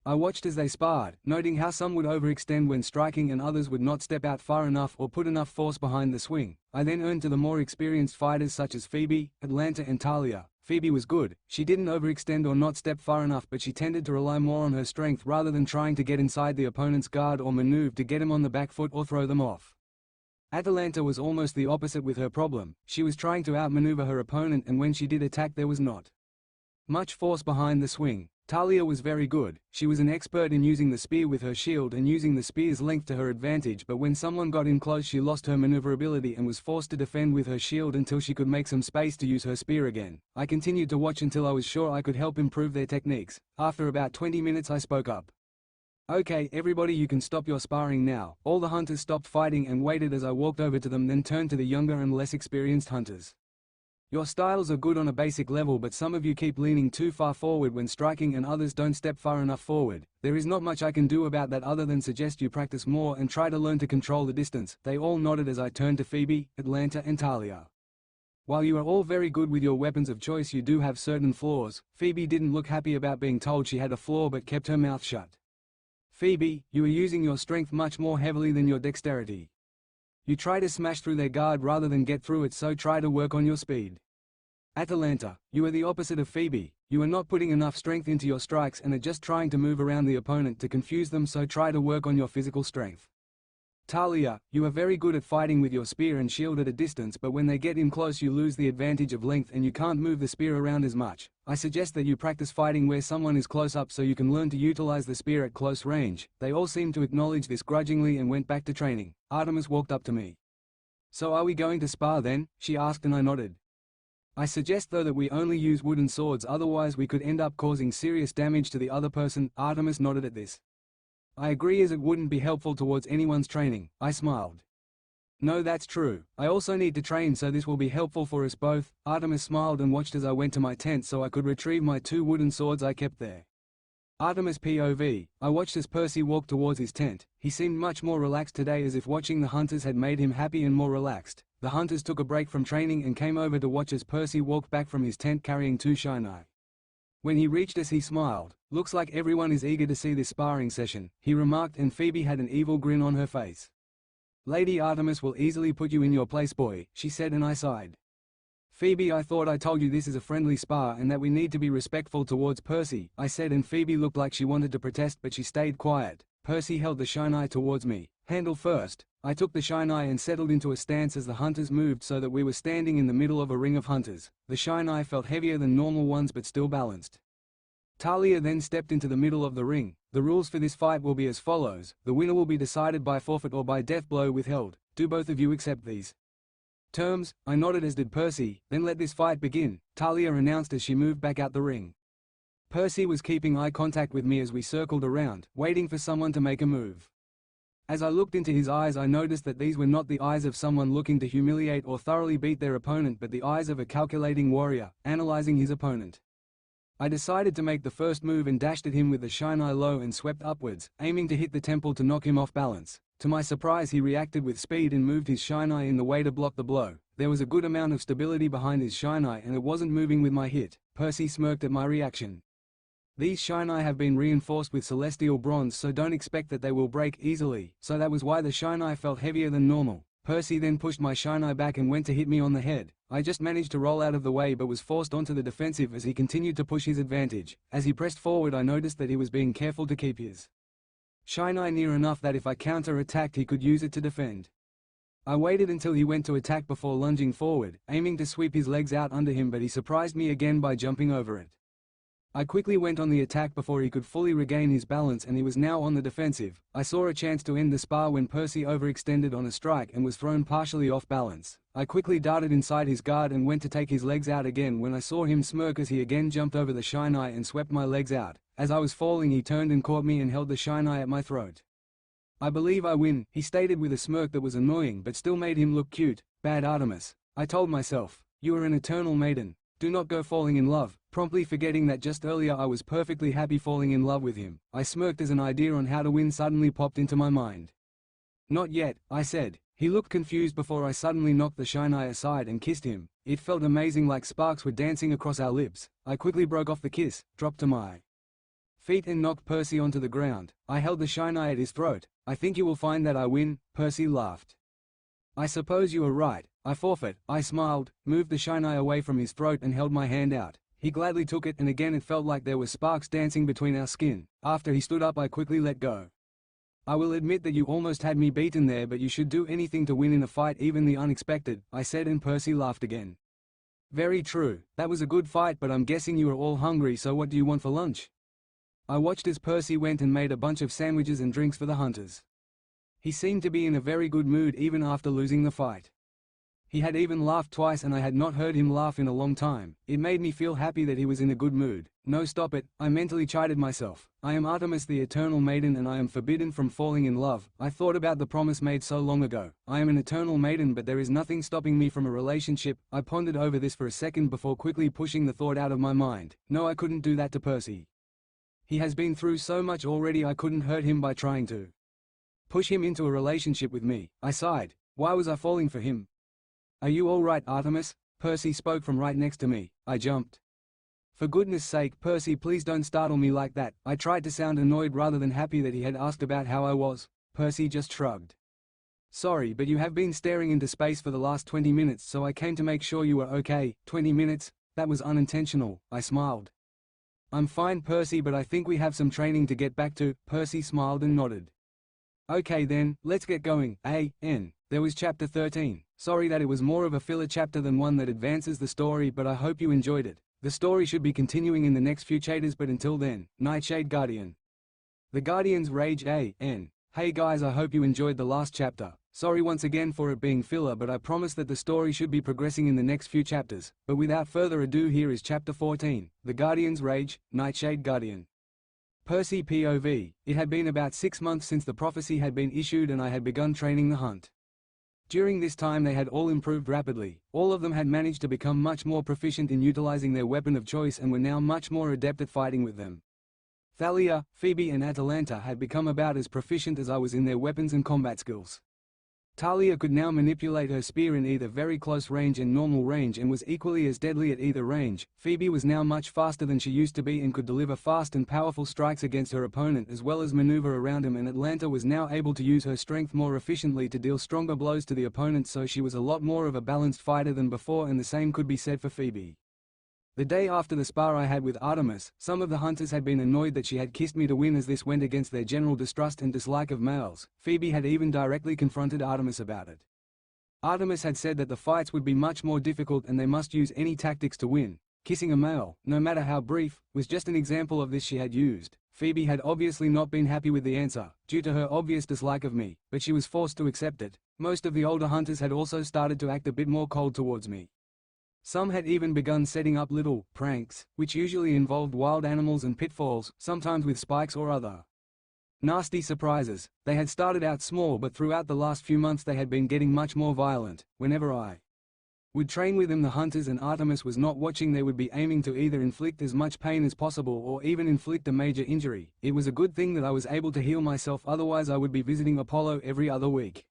I watched as they sparred, noting how some would overextend when striking and others would not step out far enough or put enough force behind the swing. I then turned to the more experienced fighters such as Phoebe, Atlanta and Talia. Phoebe was good. She didn't overextend or not step far enough, but she tended to rely more on her strength rather than trying to get inside the opponent's guard or maneuver to get him on the back foot or throw them off. Atlanta was almost the opposite with her problem. She was trying to outmaneuver her opponent, and when she did attack there was not much force behind the swing. Talia was very good. She was an expert in using the spear with her shield and using the spear's length to her advantage, but when someone got in close she lost her maneuverability and was forced to defend with her shield until she could make some space to use her spear again. I continued to watch until I was sure I could help improve their techniques. After about 20 minutes I spoke up. Okay, everybody, you can stop your sparring now. All the hunters stopped fighting and waited as I walked over to them, then turned to the younger and less experienced hunters. Your styles are good on a basic level, but some of you keep leaning too far forward when striking and others don't step far enough forward. There is not much I can do about that other than suggest you practice more and try to learn to control the distance. They all nodded as I turned to Phoebe, Atlanta and Talia. While you are all very good with your weapons of choice, you do have certain flaws. Phoebe didn't look happy about being told she had a flaw but kept her mouth shut. Phoebe, you are using your strength much more heavily than your dexterity. You try to smash through their guard rather than get through it, so try to work on your speed. Atlanta, you are the opposite of Phoebe. You are not putting enough strength into your strikes and are just trying to move around the opponent to confuse them, so try to work on your physical strength. Talia, you are very good at fighting with your spear and shield at a distance, but when they get in close you lose the advantage of length and you can't move the spear around as much. I suggest that you practice fighting where someone is close up so you can learn to utilize the spear at close range. They all seemed to acknowledge this grudgingly and went back to training. Artemis walked up to me. So are we going to spar then? She asked and I nodded. I suggest though that we only use wooden swords, otherwise we could end up causing serious damage to the other person. Artemis nodded at this. I agree, as it wouldn't be helpful towards anyone's training. I smiled. No, that's true. I also need to train, so this will be helpful for us both. Artemis smiled and watched as I went to my tent so I could retrieve my 2 wooden swords I kept there. Artemis POV. I watched as Percy walked towards his tent. He seemed much more relaxed today, as if watching the hunters had made him happy and more relaxed. The hunters took a break from training and came over to watch as Percy walked back from his tent carrying 2 shinai. When he reached us he smiled. Looks like everyone is eager to see this sparring session, he remarked, and Phoebe had an evil grin on her face. Lady Artemis will easily put you in your place, boy, she said, and I sighed. Phoebe, I thought I told you this is a friendly spar and that we need to be respectful towards Percy, I said, and Phoebe looked like she wanted to protest but she stayed quiet. Percy held the shinai towards me, handle first. I took the shinai and settled into a stance as the hunters moved so that we were standing in the middle of a ring of hunters. The shinai felt heavier than normal ones but still balanced. Talia then stepped into the middle of the ring. The rules for this fight will be as follows: the winner will be decided by forfeit or by death blow withheld. Do both of you accept these terms? I nodded, as did Percy. Then let this fight begin, Talia announced as she moved back out the ring. Percy was keeping eye contact with me as we circled around, waiting for someone to make a move. As I looked into his eyes, I noticed that these were not the eyes of someone looking to humiliate or thoroughly beat their opponent, but the eyes of a calculating warrior, analyzing his opponent. I decided to make the first move and dashed at him with the shinai low and swept upwards, aiming to hit the temple to knock him off balance. To my surprise, he reacted with speed and moved his shinai in the way to block the blow. There was a good amount of stability behind his shinai and it wasn't moving with my hit. Percy smirked at my reaction. These shinai have been reinforced with celestial bronze, so don't expect that they will break easily, so that was why the shinai felt heavier than normal. Percy then pushed my shinai back and went to hit me on the head. I just managed to roll out of the way but was forced onto the defensive as he continued to push his advantage. As he pressed forward, I noticed that he was being careful to keep his shinai near enough that if I counter-attacked he could use it to defend. I waited until he went to attack before lunging forward, aiming to sweep his legs out under him, but he surprised me again by jumping over it. I quickly went on the attack before he could fully regain his balance and he was now on the defensive. I saw a chance to end the spar when Percy overextended on a strike and was thrown partially off balance. I quickly darted inside his guard and went to take his legs out again when I saw him smirk as he again jumped over the shinai and swept my legs out. As I was falling, he turned and caught me and held the shinai at my throat. I believe I win, he stated with a smirk that was annoying but still made him look cute. Bad Artemis, I told myself. You are an eternal maiden. Do not go falling in love, promptly forgetting that just earlier I was perfectly happy falling in love with him. I smirked as an idea on how to win suddenly popped into my mind. Not yet, I said. He looked confused before I suddenly knocked the shinai aside and kissed him. It felt amazing, like sparks were dancing across our lips. I quickly broke off the kiss, dropped to my feet and knocked Percy onto the ground. I held the shinai at his throat. I think you will find that I win, Percy laughed. I suppose you are right. I forfeit. I smiled, moved the shinai away from his throat and held my hand out. He gladly took it and again it felt like there were sparks dancing between our skin. After he stood up, I quickly let go. I will admit that you almost had me beaten there, but you should do anything to win in a fight, even the unexpected, I said, and Percy laughed again. Very true. That was a good fight, but I'm guessing you are all hungry, so what do you want for lunch? I watched as Percy went and made a bunch of sandwiches and drinks for the hunters. He seemed to be in a very good mood even after losing the fight. He had even laughed twice and I had not heard him laugh in a long time. It made me feel happy that he was in a good mood. No, stop it, I mentally chided myself. I am Artemis the Eternal Maiden and I am forbidden from falling in love. I thought about the promise made so long ago. I am an eternal maiden, but there is nothing stopping me from a relationship. I pondered over this for a second before quickly pushing the thought out of my mind. No, I couldn't do that to Percy. He has been through so much already. I couldn't hurt him by trying to push him into a relationship with me. I sighed. Why was I falling for him? Are you all right, Artemis? Percy spoke from right next to me. I jumped. For goodness sake, Percy, please don't startle me like that. I tried to sound annoyed rather than happy that he had asked about how I was. Percy just shrugged. Sorry, but you have been staring into space for the last 20 minutes, so I came to make sure you were okay. 20 minutes? That was unintentional, I smiled. I'm fine, Percy, but I think we have some training to get back to. Percy smiled and nodded. Okay then, let's get going. There was chapter 13. Sorry that it was more of a filler chapter than one that advances the story, but I hope you enjoyed it. The story should be continuing in the next few chapters, but until then, Nightshade Guardian. The Guardians Rage Hey guys, I hope you enjoyed the last chapter. Sorry once again for it being filler, but I promise that the story should be progressing in the next few chapters. But without further ado, here is chapter 14, The Guardians Rage, Nightshade Guardian. Percy POV. It had been about 6 months since the prophecy had been issued and I had begun training the hunt. During this time they had all improved rapidly. All of them had managed to become much more proficient in utilizing their weapon of choice and were now much more adept at fighting with them. Thalia, Phoebe and Atalanta had become about as proficient as I was in their weapons and combat skills. Talia could now manipulate her spear in either very close range and normal range and was equally as deadly at either range. Phoebe was now much faster than she used to be and could deliver fast and powerful strikes against her opponent as well as maneuver around him, and Atalanta was now able to use her strength more efficiently to deal stronger blows to the opponent, so she was a lot more of a balanced fighter than before, and the same could be said for Phoebe. The day after the spar I had with Artemis, some of the hunters had been annoyed that she had kissed me to win, as this went against their general distrust and dislike of males. Phoebe had even directly confronted Artemis about it. Artemis had said that the fights would be much more difficult and they must use any tactics to win. Kissing a male, no matter how brief, was just an example of this she had used. Phoebe had obviously not been happy with the answer, due to her obvious dislike of me, but she was forced to accept it. Most of the older hunters had also started to act a bit more cold towards me. Some had even begun setting up little pranks, which usually involved wild animals and pitfalls, sometimes with spikes or other nasty surprises. They had started out small, but throughout the last few months they had been getting much more violent. Whenever I would train with them, the hunters, and Artemis was not watching, they would be aiming to either inflict as much pain as possible or even inflict a major injury. It was a good thing that I was able to heal myself, otherwise I would be visiting Apollo every other week.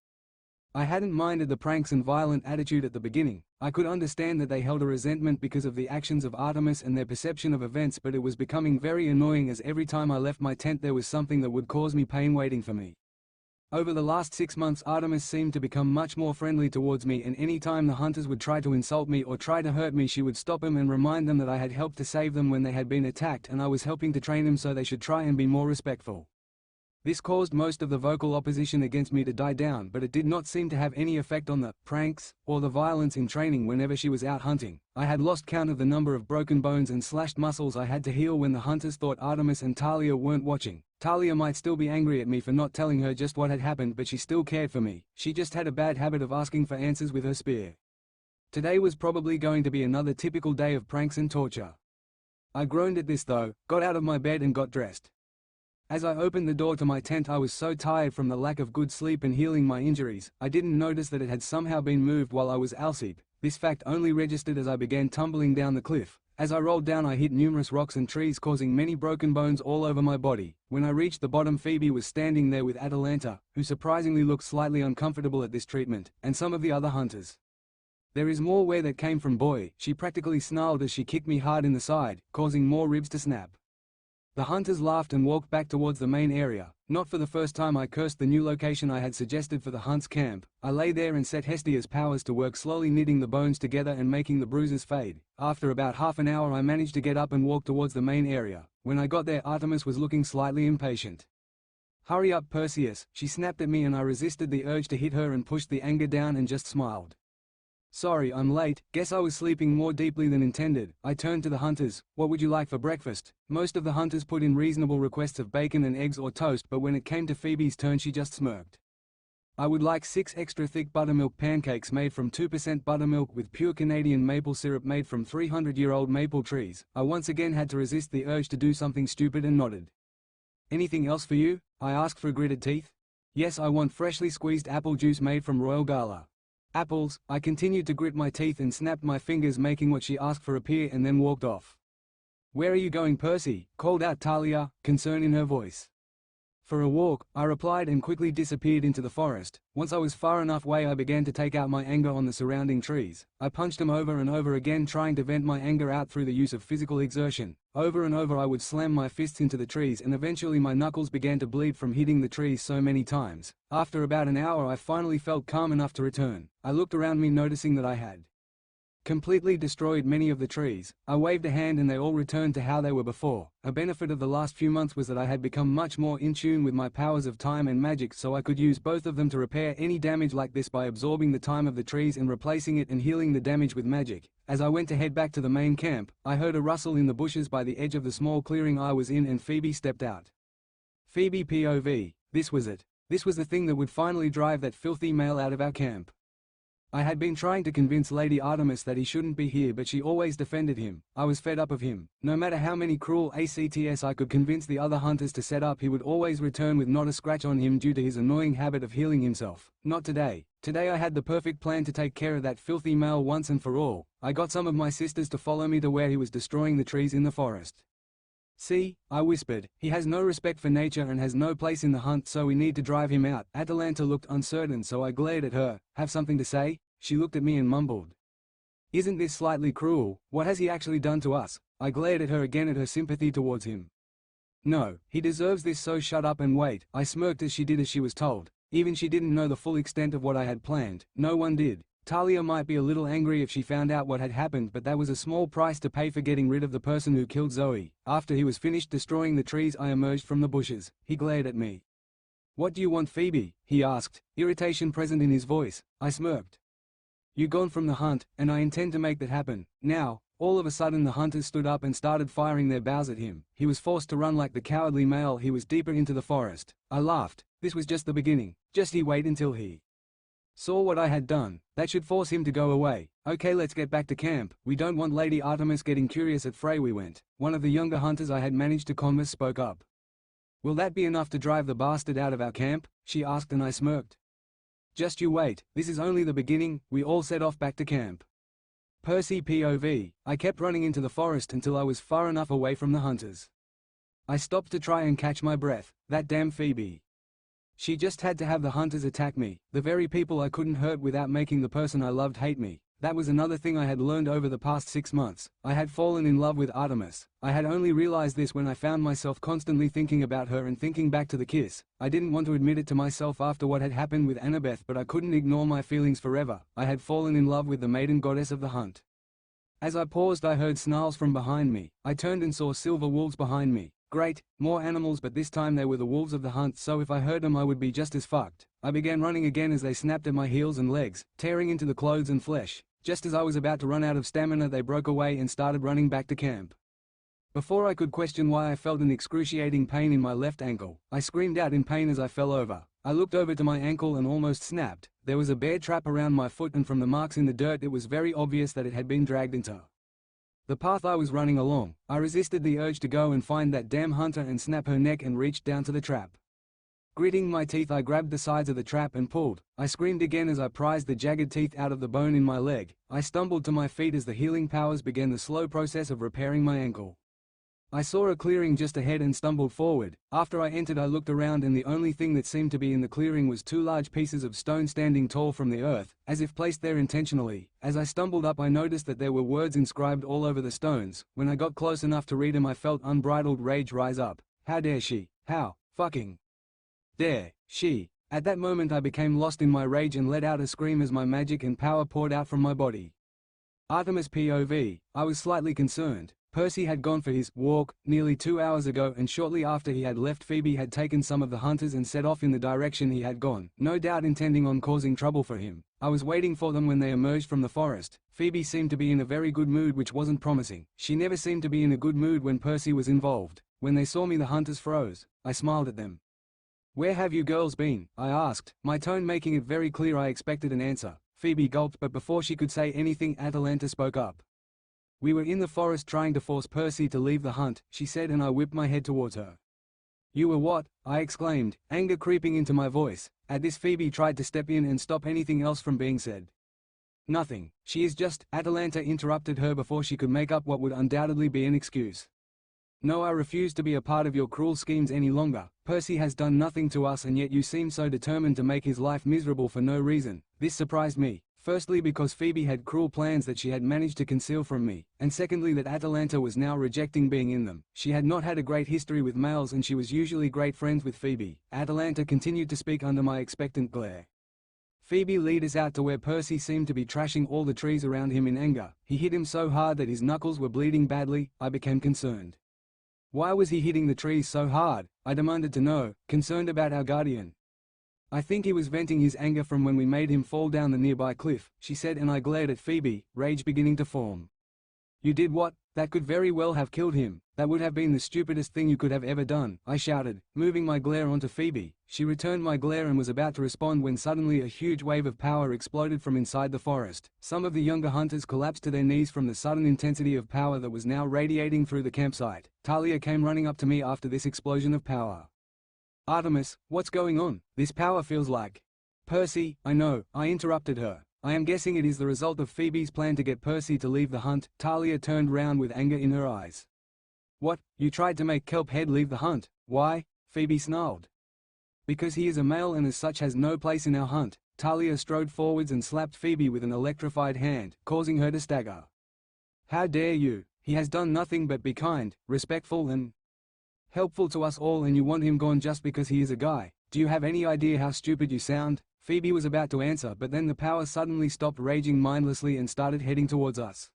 I hadn't minded the pranks and violent attitude at the beginning. I could understand that they held a resentment because of the actions of Artemis and their perception of events, but it was becoming very annoying, as every time I left my tent there was something that would cause me pain waiting for me. Over the last 6 months, Artemis seemed to become much more friendly towards me, and any time the hunters would try to insult me or try to hurt me, she would stop them and remind them that I had helped to save them when they had been attacked, and I was helping to train them so they should try and be more respectful. This caused most of the vocal opposition against me to die down, but it did not seem to have any effect on the pranks or the violence in training whenever she was out hunting. I had lost count of the number of broken bones and slashed muscles I had to heal when the hunters thought Artemis and Talia weren't watching. Talia might still be angry at me for not telling her just what had happened, but she still cared for me. She just had a bad habit of asking for answers with her spear. Today was probably going to be another typical day of pranks and torture. I groaned at this though, got out of my bed and got dressed. As I opened the door to my tent, I was so tired from the lack of good sleep and healing my injuries, I didn't notice that it had somehow been moved while I was asleep. This fact only registered as I began tumbling down the cliff. As I rolled down, I hit numerous rocks and trees, causing many broken bones all over my body. When I reached the bottom, Phoebe was standing there with Atalanta, who surprisingly looked slightly uncomfortable at this treatment, and some of the other hunters. "There is more where that came from, boy," she practically snarled as she kicked me hard in the side, causing more ribs to snap. The hunters laughed and walked back towards the main area. Not for the first time I cursed the new location I had suggested for the hunt's camp. I lay there and set Hestia's powers to work, slowly knitting the bones together and making the bruises fade. After about half an hour I managed to get up and walk towards the main area. When I got there, Artemis was looking slightly impatient. "Hurry up, Perseus," she snapped at me, and I resisted the urge to hit her and pushed the anger down and just smiled. "Sorry, I'm late. Guess I was sleeping more deeply than intended." I turned to the hunters. "What would you like for breakfast?" Most of the hunters put in reasonable requests of bacon and eggs or toast, but when it came to Phoebe's turn she just smirked. "I would like 6 extra thick buttermilk pancakes made from 2% buttermilk with pure Canadian maple syrup made from 300-year-old maple trees." I once again had to resist the urge to do something stupid and nodded. "Anything else for you?" I asked through gritted teeth. "Yes, I want freshly squeezed apple juice made from Royal Gala." "Apples." I continued to grit my teeth and snapped my fingers, making what she asked for appear, and then walked off. "Where are you going, Percy?" called out Talia, concern in her voice. "For a walk," I replied, and quickly disappeared into the forest. Once I was far enough away, I began to take out my anger on the surrounding trees. I punched them over and over again, trying to vent my anger out through the use of physical exertion. Over and over I would slam my fists into the trees, and eventually my knuckles began to bleed from hitting the trees so many times. After about an hour I finally felt calm enough to return. I looked around me, noticing that I had completely destroyed many of the trees. I waved a hand and they all returned to how they were before. A benefit of the last few months was that I had become much more in tune with my powers of time and magic, so I could use both of them to repair any damage like this by absorbing the time of the trees and replacing it, and healing the damage with magic. As I went to head back to the main camp, I heard a rustle in the bushes by the edge of the small clearing I was in, and Phoebe stepped out. Phoebe POV. This was it. This was the thing that would finally drive that filthy male out of our camp. I had been trying to convince Lady Artemis that he shouldn't be here, but she always defended him. I was fed up of him. No matter how many cruel acts I could convince the other hunters to set up, he would always return with not a scratch on him due to his annoying habit of healing himself. Not today. Today I had the perfect plan to take care of that filthy male once and for all. I got some of my sisters to follow me to where he was destroying the trees in the forest. "See," I whispered, "he has no respect for nature and has no place in the hunt, so we need to drive him out." Atalanta looked uncertain, so I glared at her. "Have something to say?" She looked at me and mumbled, "Isn't this slightly cruel? What has he actually done to us?" I glared at her again, at her sympathy towards him. "No, he deserves this, so shut up and wait." I smirked as she did as she was told. Even she didn't know the full extent of what I had planned. No one did. Talia might be a little angry if she found out what had happened, but that was a small price to pay for getting rid of the person who killed Zoe. After he was finished destroying the trees, I emerged from the bushes. He glared at me. "What do you want, Phoebe?" he asked, irritation present in his voice. I smirked. "You gone from the hunt, and I intend to make that happen, now." All of a sudden the hunters stood up and started firing their bows at him. He was forced to run like the cowardly male he was deeper into the forest. I laughed. This was just the beginning. Just he wait until he saw what I had done. That should force him to go away. "Okay, let's get back to camp. We don't want Lady Artemis getting curious at Frey we went." One of the younger hunters I had managed to convince spoke up. "Will that be enough to drive the bastard out of our camp?" she asked, and I smirked. "Just you wait. This is only the beginning." We all set off back to camp. Percy POV. I kept running into the forest until I was far enough away from the hunters. I stopped to try and catch my breath. That damn Phoebe. She just had to have the hunters attack me, the very people I couldn't hurt without making the person I loved hate me. That was another thing I had learned over the past 6 months. I had fallen in love with Artemis. I had only realized this when I found myself constantly thinking about her and thinking back to the kiss. I didn't want to admit it to myself after what had happened with Annabeth, but I couldn't ignore my feelings forever. I had fallen in love with the maiden goddess of the hunt. As I paused, I heard snarls from behind me. I turned and saw silver wolves behind me. Great, more animals, but this time they were the wolves of the hunt, so if I heard them I would be just as fucked. I began running again as they snapped at my heels and legs, tearing into the clothes and flesh. Just as I was about to run out of stamina, they broke away and started running back to camp. Before I could question why I felt an excruciating pain in my left ankle, I screamed out in pain as I fell over. I looked over to my ankle and almost snapped. There was a bear trap around my foot, and from the marks in the dirt it was very obvious that it had been dragged into the path I was running along. I resisted the urge to go and find that damn hunter and snap her neck and reached down to the trap. Gritting my teeth, I grabbed the sides of the trap and pulled. I screamed again as I prized the jagged teeth out of the bone in my leg. I stumbled to my feet as the healing powers began the slow process of repairing my ankle. I saw a clearing just ahead and stumbled forward. After I entered, I looked around, and the only thing that seemed to be in the clearing was 2 large pieces of stone standing tall from the earth, as if placed there intentionally. As I stumbled up, I noticed that there were words inscribed all over the stones. When I got close enough to read them, I felt unbridled rage rise up. How dare she? How fucking dare she? At that moment I became lost in my rage and let out a scream as my magic and power poured out from my body. Artemis POV. I was slightly concerned. Percy had gone for his walk nearly 2 hours ago, and shortly after he had left, Phoebe had taken some of the hunters and set off in the direction he had gone, no doubt intending on causing trouble for him. I was waiting for them when they emerged from the forest. Phoebe seemed to be in a very good mood, which wasn't promising. She never seemed to be in a good mood when Percy was involved. When they saw me, the hunters froze. I smiled at them. "Where have you girls been?" I asked, my tone making it very clear I expected an answer. Phoebe gulped, but before she could say anything, Atalanta spoke up. "We were in the forest trying to force Percy to leave the hunt," she said, and I whipped my head towards her. "You were what?" I exclaimed, anger creeping into my voice. At this, Phoebe tried to step in and stop anything else from being said. "Nothing. She is just—" Atalanta interrupted her before she could make up what would undoubtedly be an excuse. "No, I refuse to be a part of your cruel schemes any longer. Percy has done nothing to us, and yet you seem so determined to make his life miserable for no reason." This surprised me. Firstly, because Phoebe had cruel plans that she had managed to conceal from me, and secondly that Atalanta was now rejecting being in them. She had not had a great history with males, and she was usually great friends with Phoebe. Atalanta continued to speak under my expectant glare. "Phoebe, lead us out to where Percy seemed to be trashing all the trees around him in anger. He hit him so hard that his knuckles were bleeding badly." I became concerned. "Why was he hitting the trees so hard?" I demanded to know, concerned about our guardian. "I think he was venting his anger from when we made him fall down the nearby cliff," she said, and I glared at Phoebe, rage beginning to form. "You did what? That could very well have killed him. That would have been the stupidest thing you could have ever done," I shouted, moving my glare onto Phoebe. She returned my glare and was about to respond when suddenly a huge wave of power exploded from inside the forest. Some of the younger hunters collapsed to their knees from the sudden intensity of power that was now radiating through the campsite. Talia came running up to me after this explosion of power. "Artemis, what's going on? This power feels like—" "Percy, I know," I interrupted her. "I am guessing it is the result of Phoebe's plan to get Percy to leave the hunt." Talia turned round with anger in her eyes. "What, you tried to make Kelphead leave the hunt? Why?" Phoebe snarled. "Because he is a male and as such has no place in our hunt." Talia strode forwards and slapped Phoebe with an electrified hand, causing her to stagger. "How dare you? He has done nothing but be kind, respectful and helpful to us all, and you want him gone just because he is a guy. Do you have any idea how stupid you sound?" Phoebe was about to answer, but then the power suddenly stopped raging mindlessly and started heading towards us.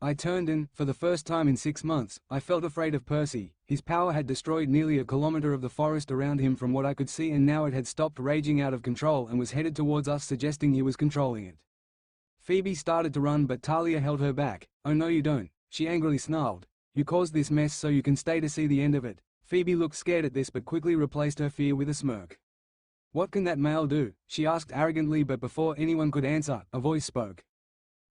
I turned and, for the first time in 6 months, I felt afraid of Percy. His power had destroyed nearly a kilometer of the forest around him from what I could see, and now it had stopped raging out of control and was headed towards us, suggesting he was controlling it. Phoebe started to run, but Talia held her back. "Oh no you don't," she angrily snarled. "You caused this mess so you can stay to see the end of it." Phoebe looked scared at this but quickly replaced her fear with a smirk. "What can that male do?" she asked arrogantly, but before anyone could answer, a voice spoke.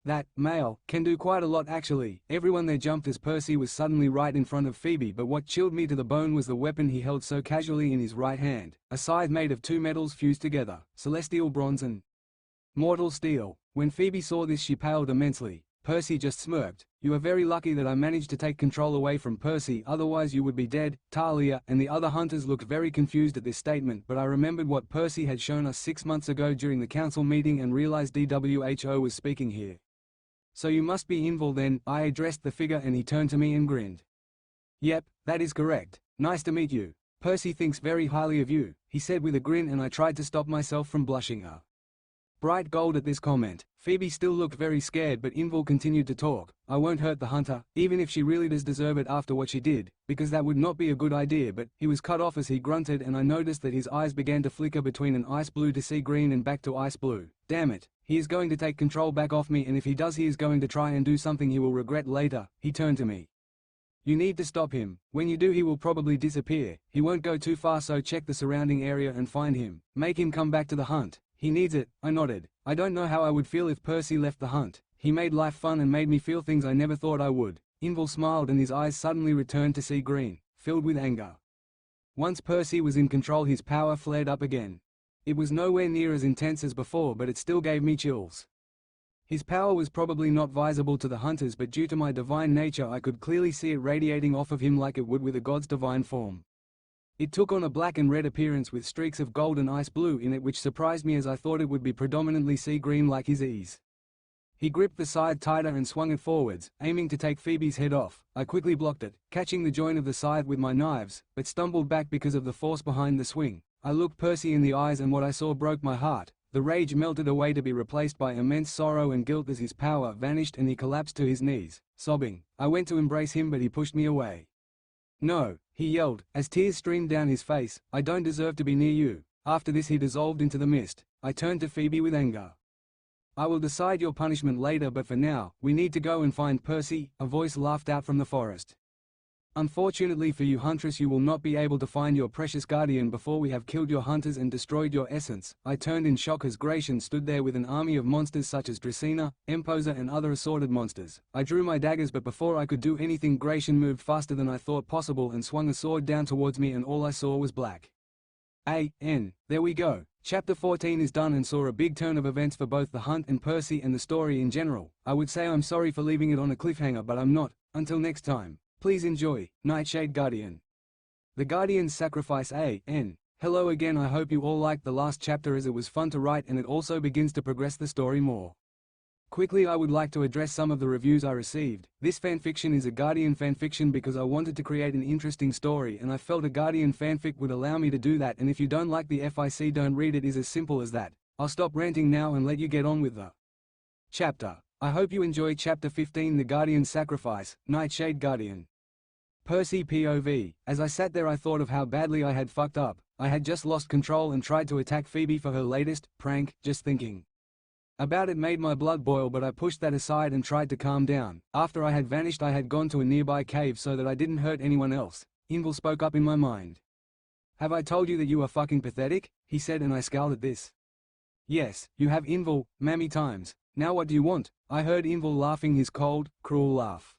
"That male can do quite a lot actually." Everyone there jumped as Percy was suddenly right in front of Phoebe, but what chilled me to the bone was the weapon he held so casually in his right hand, a scythe made of 2 metals fused together, celestial bronze and mortal steel. When Phoebe saw this she paled immensely. Percy just smirked. "You are very lucky that I managed to take control away from Percy, otherwise you would be dead." Talia and the other hunters looked very confused at this statement, but I remembered what Percy had shown us 6 months ago during the council meeting and realized DWHO was speaking here. "So you must be Invul then." I addressed the figure and he turned to me and grinned. "Yep, that is correct. Nice to meet you. Percy thinks very highly of you," he said with a grin, and I tried to stop myself from blushing. Bright gold at this comment. Phoebe still looked very scared, but Invul continued to talk. "I won't hurt the hunter, even if she really does deserve it after what she did, because that would not be a good idea." But he was cut off as he grunted, and I noticed that his eyes began to flicker between an ice blue to sea green and back to ice blue. "Damn it, he is going to take control back off me, and if he does he is going to try and do something he will regret later." He turned to me. "You need to stop him. When you do he will probably disappear. He won't go too far, so check the surrounding area and find him. Make him come back to the hunt. He needs it." I nodded. I don't know how I would feel if Percy left the hunt. He made life fun and made me feel things I never thought I would. Invul smiled and his eyes suddenly returned to sea green, filled with anger. Once Percy was in control his power flared up again. It was nowhere near as intense as before, but it still gave me chills. His power was probably not visible to the hunters, but due to my divine nature I could clearly see it radiating off of him like it would with a god's divine form. It took on a black and red appearance with streaks of gold and ice blue in it, which surprised me as I thought it would be predominantly sea green like his ease. He gripped the scythe tighter and swung it forwards, aiming to take Phoebe's head off. I quickly blocked it, catching the joint of the scythe with my knives, but stumbled back because of the force behind the swing. I looked Percy in the eyes and what I saw broke my heart. The rage melted away to be replaced by immense sorrow and guilt as his power vanished and he collapsed to his knees, sobbing. I went to embrace him but he pushed me away. "No," he yelled, as tears streamed down his face, "I don't deserve to be near you." After this he dissolved into the mist. I turned to Phoebe with anger. "I will decide your punishment later, but for now, we need to go and find Percy." A voice laughed out from the forest. "Unfortunately for you Huntress, you will not be able to find your precious guardian before we have killed your hunters and destroyed your essence." I turned in shock as Gratian stood there with an army of monsters such as Dracena, Emposa and other assorted monsters. I drew my daggers, but before I could do anything Gratian moved faster than I thought possible and swung a sword down towards me, and all I saw was black. There we go. Chapter 14 is done and saw a big turn of events for both the hunt and Percy and the story in general. I would say I'm sorry for leaving it on a cliffhanger, but I'm not. Until next time. Please enjoy. Nightshade Guardian. The Guardian's Sacrifice. Hello again. I hope you all liked the last chapter as it was fun to write and it also begins to progress the story more. Quickly, I would like to address some of the reviews I received. This fanfiction is a Guardian fanfiction because I wanted to create an interesting story and I felt a Guardian fanfic would allow me to do that, and if you don't like the FIC, don't read it. Is as simple as that. I'll stop ranting now and let you get on with the chapter. I hope you enjoy Chapter 15, The Guardian's Sacrifice, Nightshade Guardian. Percy POV. As I sat there I thought of how badly I had fucked up. I had just lost control and tried to attack Phoebe for her latest prank. Just thinking about it made my blood boil, but I pushed that aside and tried to calm down. After I had vanished I had gone to a nearby cave so that I didn't hurt anyone else. Invul spoke up in my mind. "Have I told you that you are fucking pathetic?" he said, and I scowled at this. "Yes, you have, Invul, mammy times. Now what do you want?" I heard Invul laughing his cold, cruel laugh.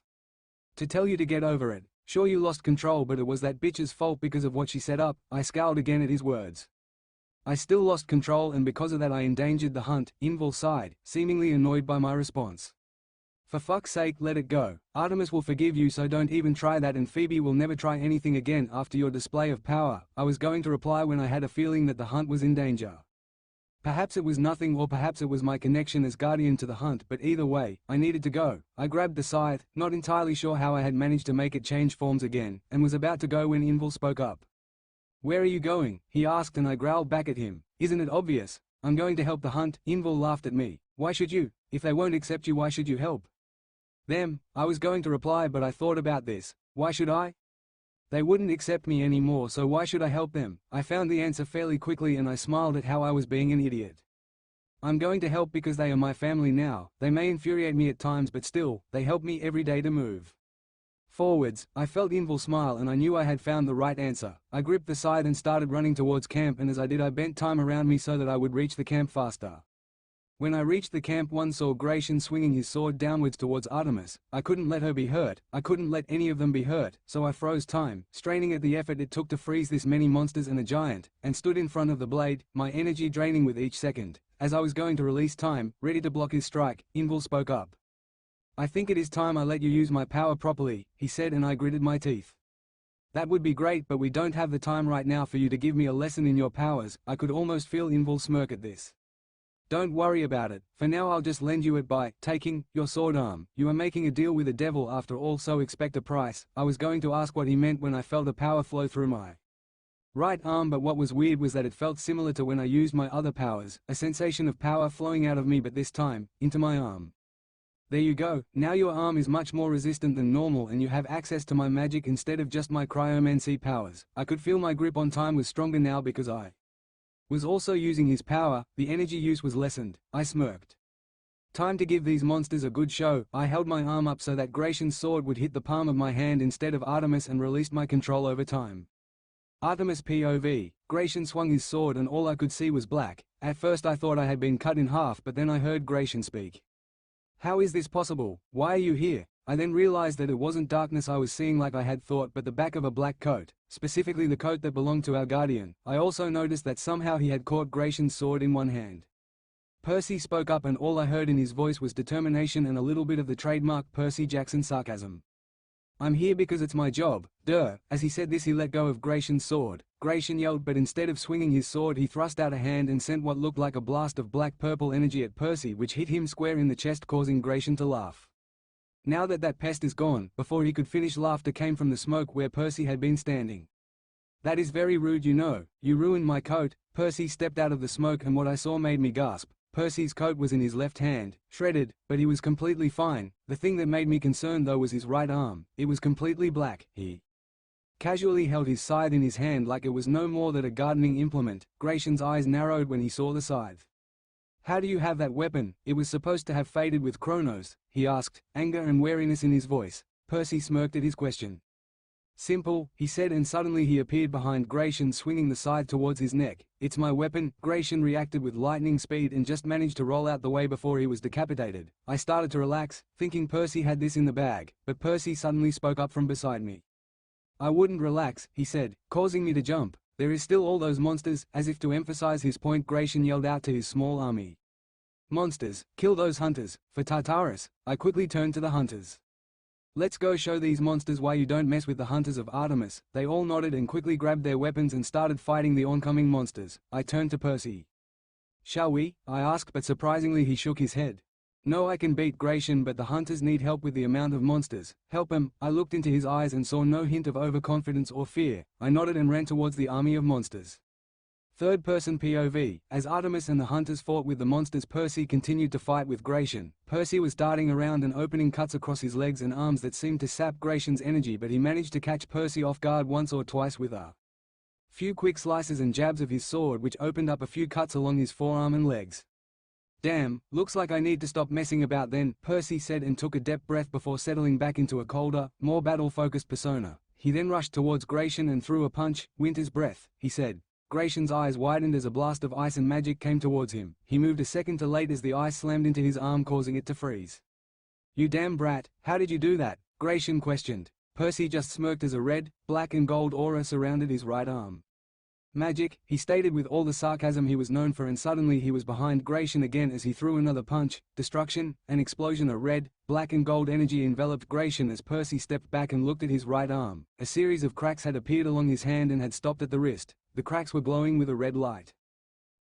"To tell you to get over it. Sure, you lost control, but it was that bitch's fault because of what she set up." I scowled again at his words. "I still lost control and because of that I endangered the hunt." Invul sighed, seemingly annoyed by my response. "For fuck's sake, let it go. Artemis will forgive you, so don't even try that, and Phoebe will never try anything again after your display of power." I was going to reply when I had a feeling that the hunt was in danger. Perhaps it was nothing, or perhaps it was my connection as guardian to the hunt, but either way, I needed to go. I grabbed the scythe, not entirely sure how I had managed to make it change forms again, and was about to go when Invul spoke up. "Where are you going?" he asked, and I growled back at him. "Isn't it obvious? I'm going to help the hunt. Invul laughed at me. Why should you? If they won't accept you, why should you help them? I was going to reply, but I thought about this. Why should I? They wouldn't accept me anymore, so why should I help them? I found the answer fairly quickly and I smiled at how I was being an idiot. I'm going to help because they are my family now. They may infuriate me at times, but still, they help me every day to move forwards. I felt Invul smile and I knew I had found the right answer. I gripped the scythe and started running towards camp, and as I did I bent time around me so that I would reach the camp faster. When I reached the camp, one saw Gratian swinging his sword downwards towards Artemis. I couldn't let her be hurt. I couldn't let any of them be hurt, so I froze time, straining at the effort it took to freeze this many monsters and a giant, and stood in front of the blade, my energy draining with each second. As I was going to release time, ready to block his strike, Invul spoke up. I think it is time I let you use my power properly, he said, and I gritted my teeth. That would be great, but we don't have the time right now for you to give me a lesson in your powers. I could almost feel Invul smirk at this. Don't worry about it. For now I'll just lend you it by taking your sword arm. You are making a deal with the devil after all, so expect a price. I was going to ask what he meant when I felt a power flow through my right arm, but what was weird was that it felt similar to when I used my other powers, a sensation of power flowing out of me, but this time, into my arm. There you go. Now your arm is much more resistant than normal and you have access to my magic instead of just my cryomancy powers. I could feel my grip on time was stronger now because I was also using his power. The energy use was lessened. I smirked. Time to give these monsters a good show. I held my arm up so that Gratian's sword would hit the palm of my hand instead of Artemis and released my control over time. Artemis POV. Gratian swung his sword and all I could see was black. At first I thought I had been cut in half, but then I heard Gratian speak. How is this possible? Why are you here? I then realized that it wasn't darkness I was seeing like I had thought, but the back of a black coat, specifically the coat that belonged to our guardian. I also noticed that somehow he had caught Gratian's sword in one hand. Percy spoke up and all I heard in his voice was determination and a little bit of the trademark Percy Jackson sarcasm. I'm here because it's my job, duh. As he said this he let go of Gratian's sword. Gratian yelled, but instead of swinging his sword he thrust out a hand and sent what looked like a blast of black-purple energy at Percy, which hit him square in the chest, causing Gratian to laugh. Now that pest is gone, before he could finish, laughter came from the smoke where Percy had been standing. That is very rude, you know. You ruined my coat. Percy stepped out of the smoke and what I saw made me gasp. Percy's coat was in his left hand, shredded, but he was completely fine. The thing that made me concerned though was his right arm. It was completely black. He casually held his scythe in his hand like it was no more than a gardening implement. Gratian's eyes narrowed when he saw the scythe. How do you have that weapon? It was supposed to have faded with Kronos, he asked, anger and wariness in his voice. Percy smirked at his question. Simple, he said, and suddenly he appeared behind Gratian swinging the scythe towards his neck. It's my weapon. Gratian reacted with lightning speed and just managed to roll out the way before he was decapitated. I started to relax, thinking Percy had this in the bag, but Percy suddenly spoke up from beside me. I wouldn't relax, he said, causing me to jump. There is still all those monsters. As if to emphasize his point, Gratian yelled out to his small army. Monsters, kill those hunters. For Tartarus. I quickly turned to the hunters. Let's go show these monsters why you don't mess with the hunters of Artemis. They all nodded and quickly grabbed their weapons and started fighting the oncoming monsters. I turned to Percy. Shall we? I asked, but surprisingly he shook his head. No, I can beat Gratian, but the hunters need help with the amount of monsters. Help him. I looked into his eyes and saw no hint of overconfidence or fear. I nodded and ran towards the army of monsters. Third-person POV. As Artemis and the hunters fought with the monsters, Percy continued to fight with Gratian. Percy was darting around and opening cuts across his legs and arms that seemed to sap Gratian's energy, but he managed to catch Percy off guard once or twice with a few quick slices and jabs of his sword, which opened up a few cuts along his forearm and legs. Damn, looks like I need to stop messing about then, Percy said and took a deep breath before settling back into a colder, more battle-focused persona. He then rushed towards Gratian and threw a punch. Winter's breath, he said. Gratian's eyes widened as a blast of ice and magic came towards him. He moved a second too late as the ice slammed into his arm, causing it to freeze. You damn brat, how did you do that? Gratian questioned. Percy just smirked as a red, black and gold aura surrounded his right arm. Magic, he stated with all the sarcasm he was known for, and suddenly he was behind Gratian again as he threw another punch. Destruction, an explosion of red, black and gold energy enveloped Gratian as Percy stepped back and looked at his right arm. A series of cracks had appeared along his hand and had stopped at the wrist. The cracks were glowing with a red light.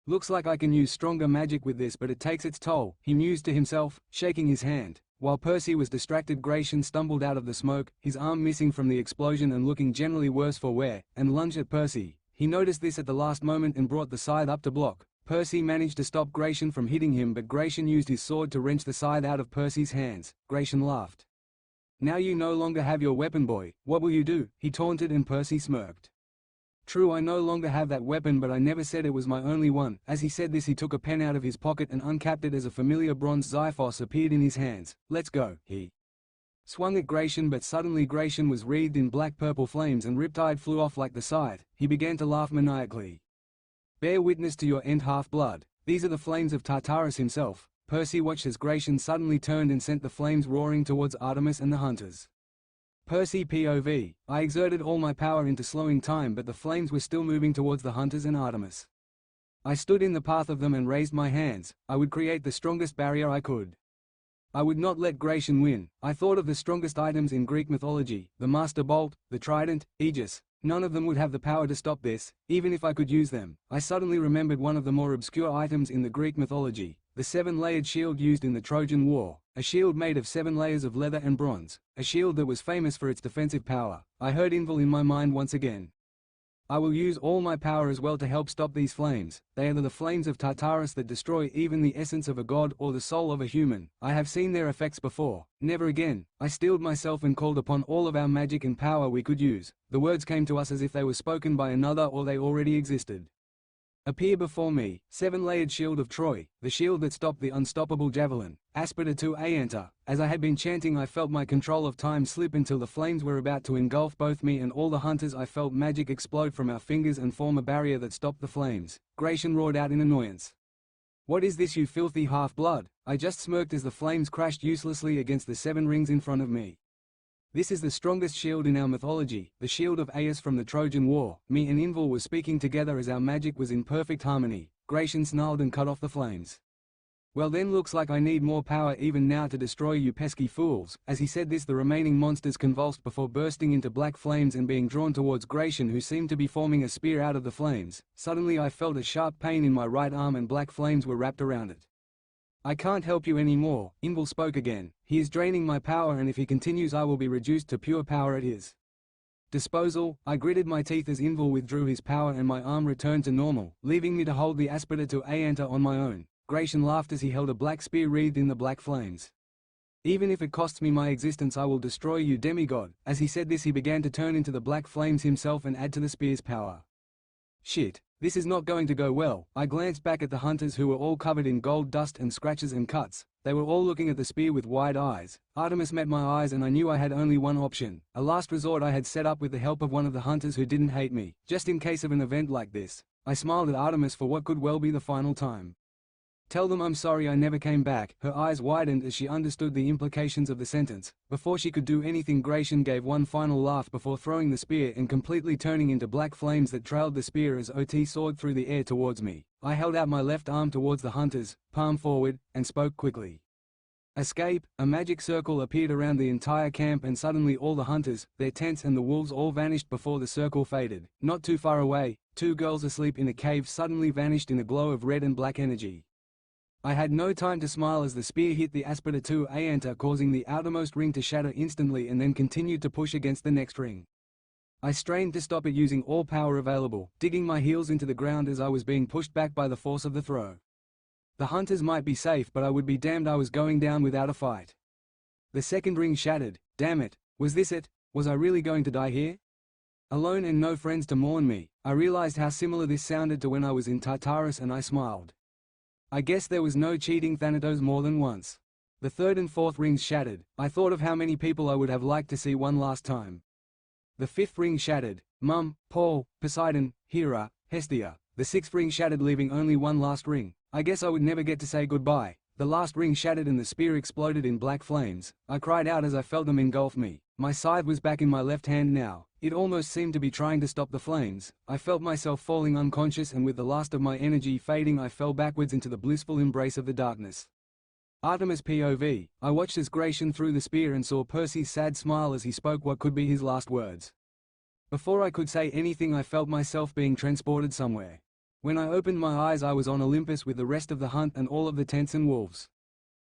Looks like I can use stronger magic with this, but it takes its toll, he mused to himself, shaking his hand. While Percy was distracted, Gratian stumbled out of the smoke, his arm missing from the explosion and looking generally worse for wear, and lunged at Percy. He noticed this at the last moment and brought the scythe up to block. Percy managed to stop Gratian from hitting him, but Gratian used his sword to wrench the scythe out of Percy's hands. Gratian laughed. "Now you no longer have your weapon, boy. What will you do?" he taunted, and Percy smirked. "True, I no longer have that weapon, but I never said it was my only one." As he said this, he took a pen out of his pocket and uncapped it as a familiar bronze Xyphos appeared in his hands. "Let's go," he swung at Gratian, but suddenly Gratian was wreathed in black-purple flames and Riptide flew off like the scythe. He began to laugh maniacally. "Bear witness to your end, half-blood. These are the flames of Tartarus himself." Percy watched as Gratian suddenly turned and sent the flames roaring towards Artemis and the hunters. Percy POV. I exerted all my power into slowing time, but the flames were still moving towards the hunters and Artemis. I stood in the path of them and raised my hands. I would create the strongest barrier I could. I would not let Gratian win. I thought of the strongest items in Greek mythology: the Master Bolt, the Trident, Aegis. None of them would have the power to stop this, even if I could use them. I suddenly remembered one of the more obscure items in the Greek mythology: the 7-layered shield used in the Trojan War, a shield made of 7 layers of leather and bronze, a shield that was famous for its defensive power. I heard Inval in my mind once again. I will use all my power as well to help stop these flames. They are the flames of Tartarus that destroy even the essence of a god or the soul of a human. I have seen their effects before. Never again. I steeled myself and called upon all of our magic and power we could use. The words came to us as if they were spoken by another or they already existed. Appear before me, 7-layered shield of Troy, the shield that stopped the unstoppable javelin. Aspida to Aenter. As I had been chanting, I felt my control of time slip until the flames were about to engulf both me and all the hunters. I felt magic explode from our fingers and form a barrier that stopped the flames. Gratian roared out in annoyance. "What is this, you filthy half-blood?" I just smirked as the flames crashed uselessly against the 7 rings in front of me. "This is the strongest shield in our mythology, the shield of Aias from the Trojan War." Me and Inval were speaking together as our magic was in perfect harmony. Gratian snarled and cut off the flames. "Well then, looks like I need more power even now to destroy you pesky fools." As he said this, the remaining monsters convulsed before bursting into black flames and being drawn towards Gratian, who seemed to be forming a spear out of the flames. Suddenly I felt a sharp pain in my right arm and black flames were wrapped around it. "I can't help you anymore," Inval spoke again. "He is draining my power, and if he continues I will be reduced to pure power at his disposal." I gritted my teeth as Inval withdrew his power and my arm returned to normal, leaving me to hold the Aspida to Aenter on my own. Gratian laughed as he held a black spear wreathed in the black flames. "Even if it costs me my existence, I will destroy you, demigod." As he said this, he began to turn into the black flames himself and add to the spear's power. Shit. This is not going to go well. I glanced back at the hunters, who were all covered in gold dust and scratches and cuts. They were all looking at the spear with wide eyes. Artemis met my eyes and I knew I had only one option. A last resort I had set up with the help of one of the hunters who didn't hate me, just in case of an event like this. I smiled at Artemis for what could well be the final time. "Tell them I'm sorry I never came back." Her eyes widened as she understood the implications of the sentence. Before she could do anything, Gratian gave one final laugh before throwing the spear and completely turning into black flames that trailed the spear as OT soared through the air towards me. I held out my left arm towards the hunters, palm forward, and spoke quickly. "Escape." A magic circle appeared around the entire camp and suddenly all the hunters, their tents and the wolves all vanished before the circle faded. Not too far away, 2 girls asleep in a cave suddenly vanished in a glow of red and black energy. I had no time to smile as the spear hit the Aspida to Aenter, causing the outermost ring to shatter instantly and then continued to push against the next ring. I strained to stop it using all power available, digging my heels into the ground as I was being pushed back by the force of the throw. The hunters might be safe, but I would be damned I was going down without a fight. The second ring shattered. Damn it. Was this it? Was I really going to die here? Alone and no friends to mourn me. I realized how similar this sounded to when I was in Tartarus and I smiled. I guess there was no cheating Thanatos more than once. The third and fourth rings shattered. I thought of how many people I would have liked to see one last time. The fifth ring shattered. Mum, Paul, Poseidon, Hera, Hestia. The sixth ring shattered, leaving only one last ring. I guess I would never get to say goodbye. The last ring shattered and the spear exploded in black flames. I cried out as I felt them engulf me. My scythe was back in my left hand now. It almost seemed to be trying to stop the flames. I felt myself falling unconscious, and with the last of my energy fading I fell backwards into the blissful embrace of the darkness. Artemis POV. I watched as Gratian threw the spear and saw Percy's sad smile as he spoke what could be his last words. Before I could say anything I felt myself being transported somewhere. When I opened my eyes I was on Olympus with the rest of the hunt and all of the tents and wolves.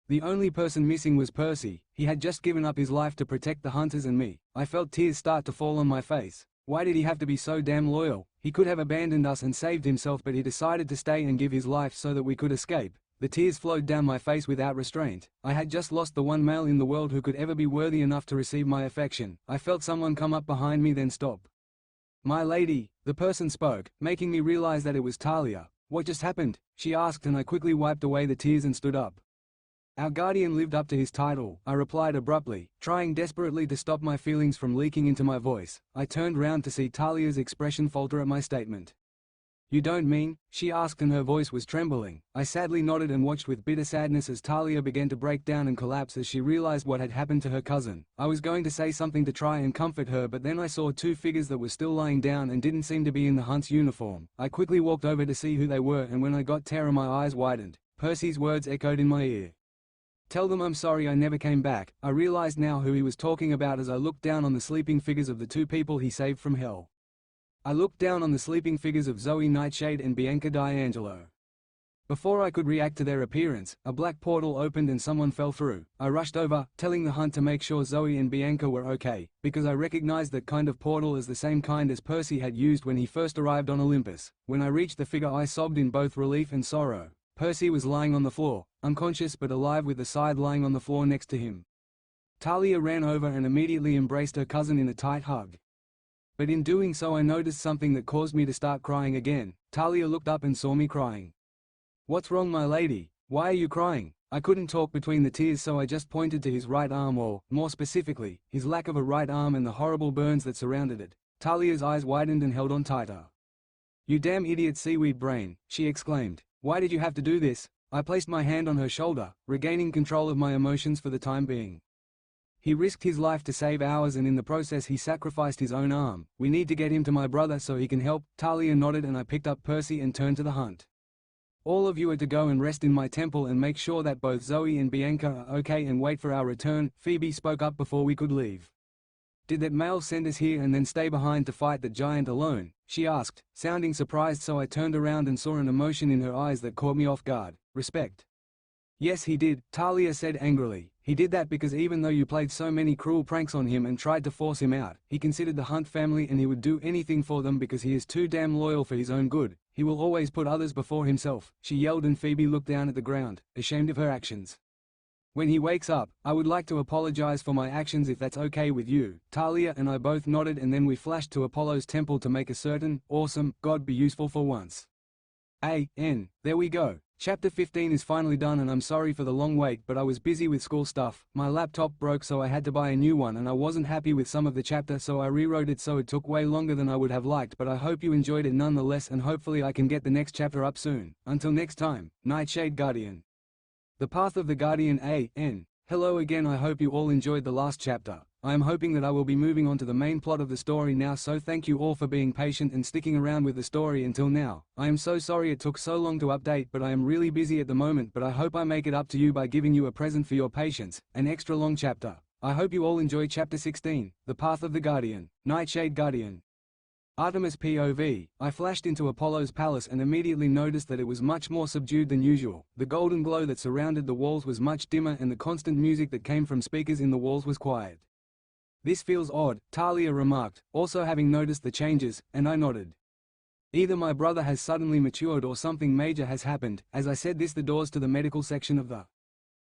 The only person missing was Percy. He had just given up his life to protect the hunters and me. I felt tears start to fall on my face. Why did he have to be so damn loyal? He could have abandoned us and saved himself, but he decided to stay and give his life so that we could escape. The tears flowed down my face without restraint. I had just lost the one male in the world who could ever be worthy enough to receive my affection. I felt someone come up behind me, then stop. "My lady," the person spoke, making me realize that it was Talia. "What just happened?" she asked, and I quickly wiped away the tears and stood up. "Our guardian lived up to his title," I replied abruptly, trying desperately to stop my feelings from leaking into my voice. I turned round to see Talia's expression falter at my statement. "You don't mean?" she asked, and her voice was trembling. I sadly nodded and watched with bitter sadness as Talia began to break down and collapse as she realized what had happened to her cousin. I was going to say something to try and comfort her, but then I saw two figures that were still lying down and didn't seem to be in the hunt's uniform. I quickly walked over to see who they were, and when I got terror, my eyes widened. Percy's words echoed in my ear. "Tell them I'm sorry I never came back." I realized now who he was talking about as I looked down on the sleeping figures of the two people he saved from hell. I looked down on the sleeping figures of Zoe Nightshade and Bianca D'Angelo. Before I could react to their appearance, a black portal opened and someone fell through. I rushed over, telling the hunt to make sure Zoe and Bianca were okay, because I recognized that kind of portal as the same kind as Percy had used when he first arrived on Olympus. When I reached the figure, I sobbed in both relief and sorrow. Percy was lying on the floor, unconscious but alive, with the scythe lying on the floor next to him. Talia ran over and immediately embraced her cousin in a tight hug. But in doing so, I noticed something that caused me to start crying again. Talia looked up and saw me crying. "What's wrong, my lady? Why are you crying?" I couldn't talk between the tears, so I just pointed to his right arm, or, more specifically, his lack of a right arm and the horrible burns that surrounded it. Talia's eyes widened and held on tighter. "You damn idiot seaweed brain," she exclaimed. "Why did you have to do this?" I placed my hand on her shoulder, regaining control of my emotions for the time being. "He risked his life to save ours, and in the process he sacrificed his own arm. We need to get him to my brother so he can help." Talia nodded, and I picked up Percy and turned to the hunt. "All of you are to go and rest in my temple and make sure that both Zoe and Bianca are okay and wait for our return." Phoebe spoke up before we could leave. "Did that male send us here and then stay behind to fight the giant alone?" she asked, sounding surprised, so I turned around and saw an emotion in her eyes that caught me off guard. "Respect." "Yes, he did," Talia said angrily. "He did that because even though you played so many cruel pranks on him and tried to force him out, he considered the Hunt family and he would do anything for them because he is too damn loyal for his own good. He will always put others before himself," she yelled, and Phoebe looked down at the ground, ashamed of her actions. "When he wakes up, I would like to apologize for my actions if that's okay with you." Talia and I both nodded, and then we flashed to Apollo's temple to make a certain, awesome, God be useful for once. There we go. Chapter 15 is finally done, and I'm sorry for the long wait, but I was busy with school stuff. My laptop broke, so I had to buy a new one, and I wasn't happy with some of the chapter, so I rewrote it, so it took way longer than I would have liked, but I hope you enjoyed it nonetheless, and hopefully I can get the next chapter up soon. Until next time, Nightshade Guardian. The Path of the Guardian. Hello again. I hope you all enjoyed the last chapter. I am hoping that I will be moving on to the main plot of the story now, so thank you all for being patient and sticking around with the story until now. I am so sorry it took so long to update, but I am really busy at the moment, but I hope I make it up to you by giving you a present for your patience, an extra long chapter. I hope you all enjoy Chapter 16, The Path of the Guardian, Nightshade Guardian. Artemis POV. I flashed into Apollo's palace and immediately noticed that it was much more subdued than usual. The golden glow that surrounded the walls was much dimmer, and the constant music that came from speakers in the walls was quiet. "This feels odd," Talia remarked, also having noticed the changes, and I nodded. "Either my brother has suddenly matured or something major has happened." As I said this, the doors to the medical section of the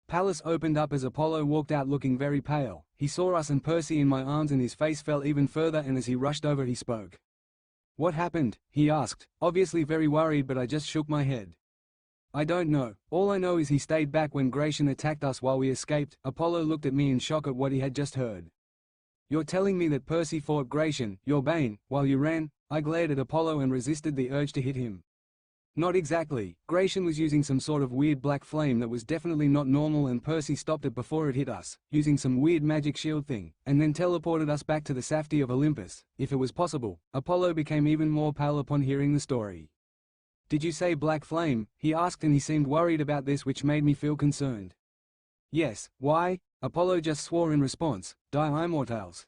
palace opened up as Apollo walked out looking very pale. He saw us and Percy in my arms, and his face fell even further, and as he rushed over he spoke. "What happened?" he asked, obviously very worried, but I just shook my head. "I don't know. All I know is he stayed back when Gratian attacked us while we escaped." Apollo looked at me in shock at what he had just heard. "You're telling me that Percy fought Gratian, your bane, while you ran?" I glared at Apollo and resisted the urge to hit him. "Not exactly. Gratian was using some sort of weird black flame that was definitely not normal, and Percy stopped it before it hit us, using some weird magic shield thing, and then teleported us back to the safety of Olympus, if it was possible." Apollo became even more pale upon hearing the story. "Did you say black flame?" he asked, and he seemed worried about this, which made me feel concerned. "Yes, why?" Apollo just swore in response. "Die immortals.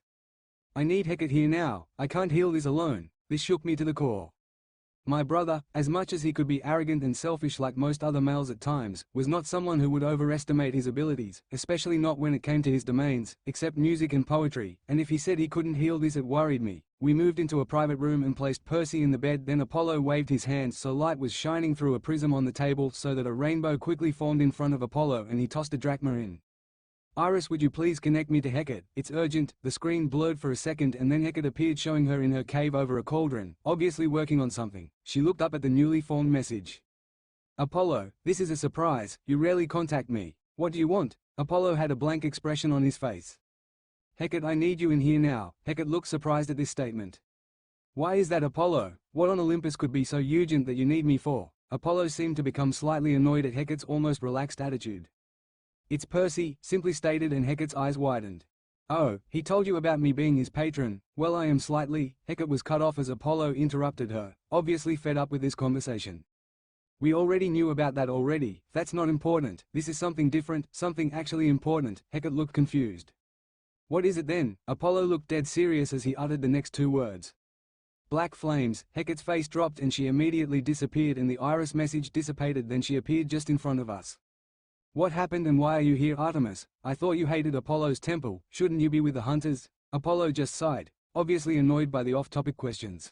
I need Hecate here now. I can't heal this alone." This shook me to the core. My brother, as much as he could be arrogant and selfish like most other males at times, was not someone who would overestimate his abilities, especially not when it came to his domains, except music and poetry, and if he said he couldn't heal this it worried me. We moved into a private room and placed Percy in the bed, then Apollo waved his hands so light was shining through a prism on the table so that a rainbow quickly formed in front of Apollo and he tossed a drachma in. Iris, would you please connect me to Hecate? It's urgent. The screen blurred for a second and then Hecate appeared showing her in her cave over a cauldron, obviously working on something. She looked up at the newly formed message. Apollo, this is a surprise, you rarely contact me. What do you want? Apollo had a blank expression on his face. Hecate, I need you in here now. Hecate looked surprised at this statement. Why is that, Apollo? What on Olympus could be so urgent that you need me for? Apollo seemed to become slightly annoyed at Hecate's almost relaxed attitude. It's Percy, simply stated, and Hecate's eyes widened. Oh, he told you about me being his patron. Well, I am slightly. Hecate was cut off as Apollo interrupted her, obviously fed up with this conversation. We already knew about that already. That's not important. This is something different, something actually important. Hecate looked confused. What is it then? Apollo looked dead serious as he uttered the next two words. Black flames. Hecate's face dropped and she immediately disappeared and the Iris message dissipated, then she appeared just in front of us. What happened and why are you here, Artemis? I thought you hated Apollo's temple. Shouldn't you be with the hunters? Apollo just sighed, obviously annoyed by the off-topic questions.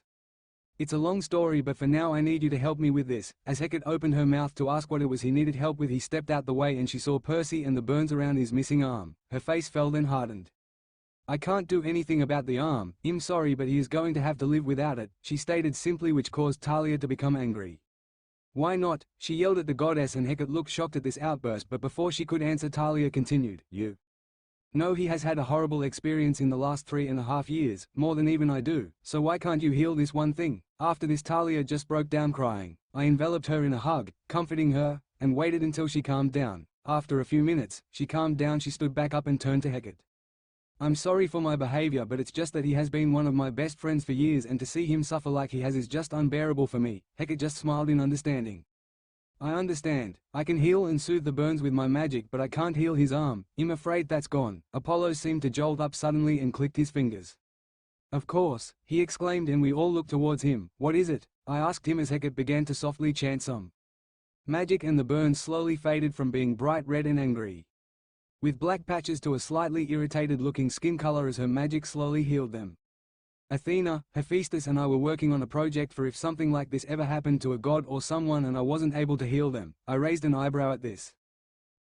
It's a long story, but for now I need you to help me with this. As Hecate opened her mouth to ask what it was he needed help with, he stepped out the way and she saw Percy and the burns around his missing arm. Her face fell then hardened. I can't do anything about the arm. I'm sorry, but he is going to have to live without it, she stated simply, which caused Talia to become angry. Why not? She yelled at the goddess and Hecate looked shocked at this outburst, but before she could answer Talia continued, You know he has had a horrible experience in the last 3.5 years, more than even I do, so why can't you heal this one thing? After this Talia just broke down crying. I enveloped her in a hug, comforting her, and waited until she calmed down. After a few minutes, she calmed down, she stood back up and turned to Hecate. I'm sorry for my behavior, but it's just that he has been one of my best friends for years and to see him suffer like he has is just unbearable for me. Hecate just smiled in understanding. I understand. I can heal and soothe the burns with my magic, but I can't heal his arm. I'm afraid that's gone. Apollo seemed to jolt up suddenly and clicked his fingers. Of course, he exclaimed and we all looked towards him. What is it? I asked him as Hecate began to softly chant some magic and the burns slowly faded from being bright red and angry, with black patches to a slightly irritated-looking skin color as her magic slowly healed them. Athena, Hephaestus and I were working on a project for if something like this ever happened to a god or someone and I wasn't able to heal them. I raised an eyebrow at this.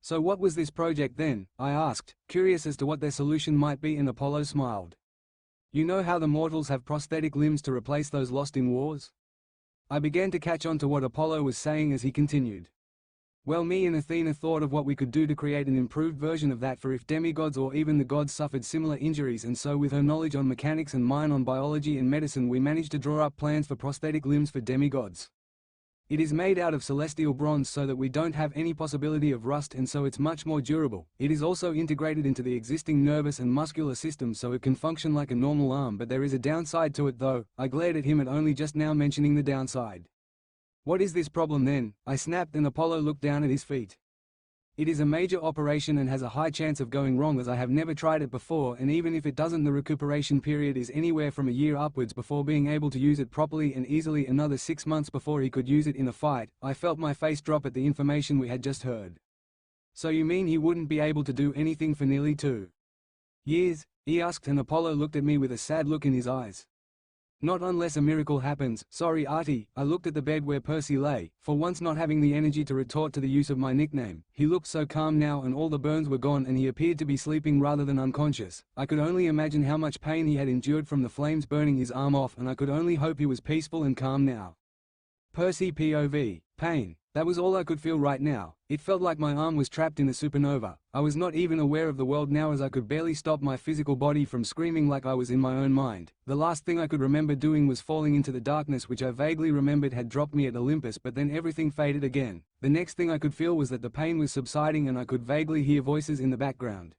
So what was this project then? I asked, curious as to what their solution might be, and Apollo smiled. You know how the mortals have prosthetic limbs to replace those lost in wars? I began to catch on to what Apollo was saying as he continued. Well, me and Athena thought of what we could do to create an improved version of that for if demigods or even the gods suffered similar injuries, and so with her knowledge on mechanics and mine on biology and medicine we managed to draw up plans for prosthetic limbs for demigods. It is made out of celestial bronze so that we don't have any possibility of rust, and so it's much more durable. It is also integrated into the existing nervous and muscular system so it can function like a normal arm, but there is a downside to it though. I glared at him at only just now mentioning the downside. What is this problem then? I snapped and Apollo looked down at his feet. It is a major operation and has a high chance of going wrong as I have never tried it before, and even if it doesn't, the recuperation period is anywhere from a year upwards before being able to use it properly, and easily another 6 months before he could use it in a fight. I felt my face drop at the information we had just heard. So you mean he wouldn't be able to do anything for nearly 2 years? He asked, and Apollo looked at me with a sad look in his eyes. Not unless a miracle happens. Sorry, Artie. I looked at the bed where Percy lay, for once not having the energy to retort to the use of my nickname. He looked so calm now and all the burns were gone and he appeared to be sleeping rather than unconscious. I could only imagine how much pain he had endured from the flames burning his arm off, and I could only hope he was peaceful and calm now. Percy POV. Pain. That was all I could feel right now. It felt like my arm was trapped in a supernova. I was not even aware of the world now as I could barely stop my physical body from screaming like I was in my own mind. The last thing I could remember doing was falling into the darkness, which I vaguely remembered had dropped me at Olympus, but then everything faded again. The next thing I could feel was that the pain was subsiding and I could vaguely hear voices in the background.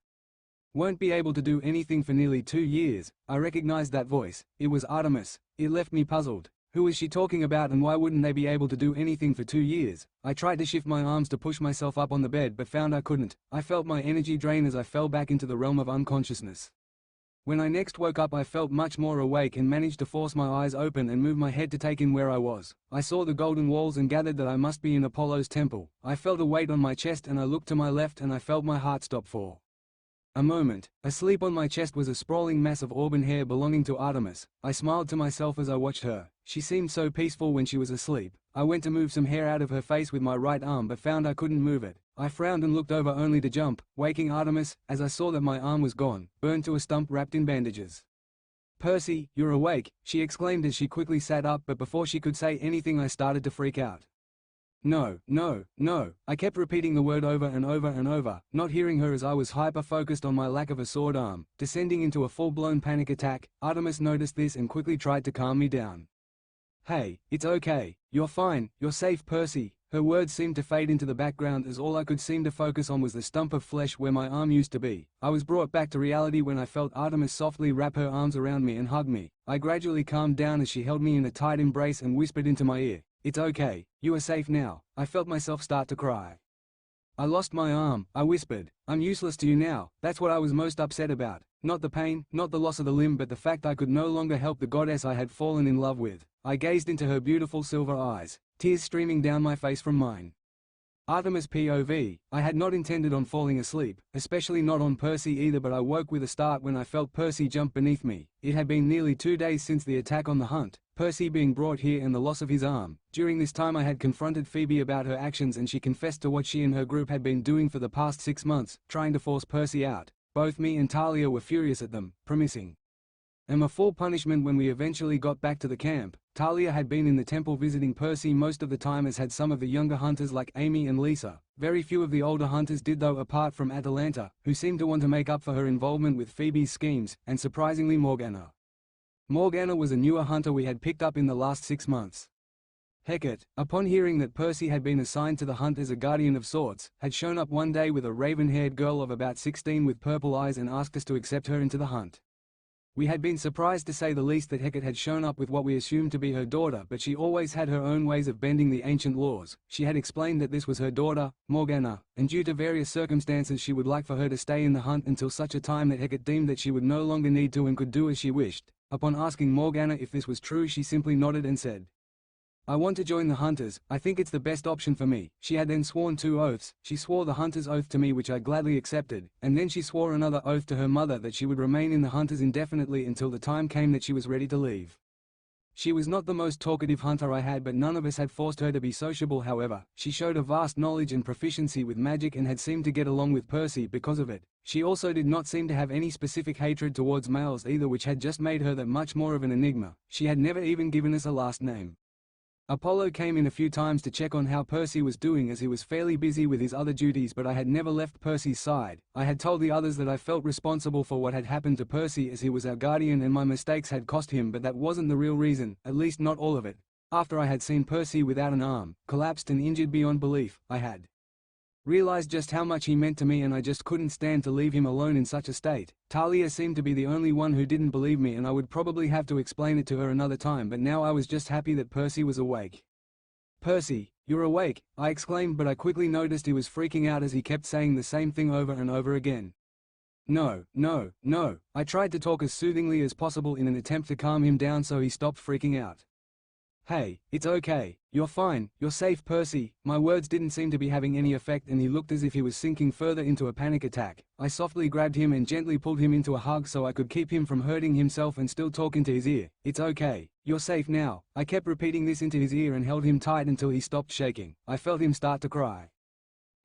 Won't be able to do anything for nearly 2 years. I recognized that voice. It was Artemis. It left me puzzled. Who is she talking about and why wouldn't they be able to do anything for 2 years? I tried to shift my arms to push myself up on the bed but found I couldn't. I felt my energy drain as I fell back into the realm of unconsciousness. When I next woke up I felt much more awake and managed to force my eyes open and move my head to take in where I was. I saw the golden walls and gathered that I must be in Apollo's temple. I felt a weight on my chest and I looked to my left and I felt my heart stop for a moment. Asleep on my chest was a sprawling mass of auburn hair belonging to Artemis. I smiled to myself as I watched her. She seemed so peaceful when she was asleep. I went to move some hair out of her face with my right arm but found I couldn't move it. I frowned and looked over only to jump, waking Artemis, as I saw that my arm was gone, burned to a stump wrapped in bandages. "Percy, you're awake," she exclaimed as she quickly sat up, but before she could say anything I started to freak out. "No, no, no," I kept repeating the word over and over and over, not hearing her as I was hyper-focused on my lack of a sword arm, descending into a full-blown panic attack. Artemis noticed this and quickly tried to calm me down. "Hey, it's okay, you're fine, you're safe, Percy." Her words seemed to fade into the background as all I could seem to focus on was the stump of flesh where my arm used to be. I was brought back to reality when I felt Artemis softly wrap her arms around me and hug me. I gradually calmed down as she held me in a tight embrace and whispered into my ear, "It's okay, you are safe now." I felt myself start to cry. "I lost my arm," I whispered. "I'm useless to you now." That's what I was most upset about. Not the pain, not the loss of the limb, but the fact I could no longer help the goddess I had fallen in love with. I gazed into her beautiful silver eyes, tears streaming down my face from mine. Artemis POV. I had not intended on falling asleep, especially not on Percy either, but I woke with a start when I felt Percy jump beneath me. It had been nearly 2 days since the attack on the hunt, Percy being brought here and the loss of his arm. During this time I had confronted Phoebe about her actions and she confessed to what she and her group had been doing for the past 6 months, trying to force Percy out. Both me and Talia were furious at them, promising a full punishment when we eventually got back to the camp. Talia had been in the temple visiting Percy most of the time, as had some of the younger hunters like Amy and Lisa. Very few of the older hunters did though, apart from Atalanta, who seemed to want to make up for her involvement with Phoebe's schemes, and surprisingly Morgana. Morgana was a newer hunter we had picked up in the last 6 months. Hecate, upon hearing that Percy had been assigned to the hunt as a guardian of sorts, had shown up one day with a raven-haired girl of about 16 with purple eyes and asked us to accept her into the hunt. We had been surprised to say the least that Hecate had shown up with what we assumed to be her daughter, but she always had her own ways of bending the ancient laws. She had explained that this was her daughter, Morgana, and due to various circumstances she would like for her to stay in the hunt until such a time that Hecate deemed that she would no longer need to and could do as she wished. Upon asking Morgana if this was true, she simply nodded and said, "I want to join the hunters, I think it's the best option for me." She had then sworn 2 oaths. She swore the hunter's oath to me, which I gladly accepted, and then she swore another oath to her mother that she would remain in the hunters indefinitely until the time came that she was ready to leave. She was not the most talkative hunter I had, but none of us had forced her to be sociable. However, she showed a vast knowledge and proficiency with magic and had seemed to get along with Percy because of it. She also did not seem to have any specific hatred towards males either, which had just made her that much more of an enigma. She had never even given us a last name. Apollo came in a few times to check on how Percy was doing, as he was fairly busy with his other duties, but I had never left Percy's side. I had told the others that I felt responsible for what had happened to Percy as he was our guardian and my mistakes had cost him, but that wasn't the real reason, at least not all of it. After I had seen Percy without an arm, collapsed and injured beyond belief, I had realized just how much he meant to me, and I just couldn't stand to leave him alone in such a state. Talia seemed to be the only one who didn't believe me, and I would probably have to explain it to her another time, but now I was just happy that Percy was awake. "Percy, you're awake," I exclaimed, but I quickly noticed he was freaking out as he kept saying the same thing over and over again. "No, no, no." I tried to talk as soothingly as possible in an attempt to calm him down so he stopped freaking out. "Hey, it's okay, you're fine, you're safe, Percy." My words didn't seem to be having any effect and he looked as if he was sinking further into a panic attack. I softly grabbed him and gently pulled him into a hug so I could keep him from hurting himself and still talk into his ear. "It's okay, you're safe now." I kept repeating this into his ear and held him tight until he stopped shaking. I felt him start to cry.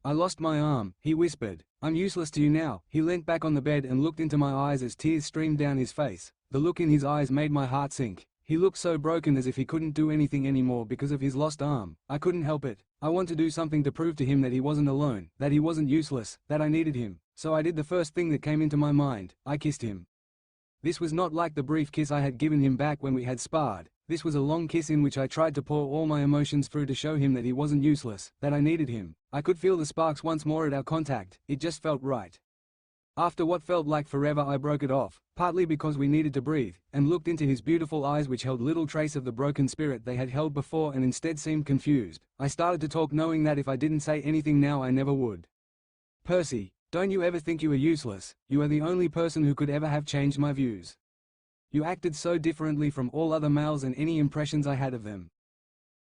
"I lost my arm," he whispered. "I'm useless to you now." He leant back on the bed and looked into my eyes as tears streamed down his face. The look in his eyes made my heart sink. He looked so broken, as if he couldn't do anything anymore because of his lost arm. I couldn't help it. I wanted to do something to prove to him that he wasn't alone, that he wasn't useless, that I needed him. So I did the first thing that came into my mind. I kissed him. This was not like the brief kiss I had given him back when we had sparred. This was a long kiss in which I tried to pour all my emotions through to show him that he wasn't useless, that I needed him. I could feel the sparks once more at our contact. It just felt right. After what felt like forever, I broke it off, partly because we needed to breathe, and looked into his beautiful eyes, which held little trace of the broken spirit they had held before and instead seemed confused. I started to talk, knowing that if I didn't say anything now I never would. "Percy, Don't you ever think you are useless? You are the only person who could ever have changed my views. You acted so differently from all other males and any impressions I had of them.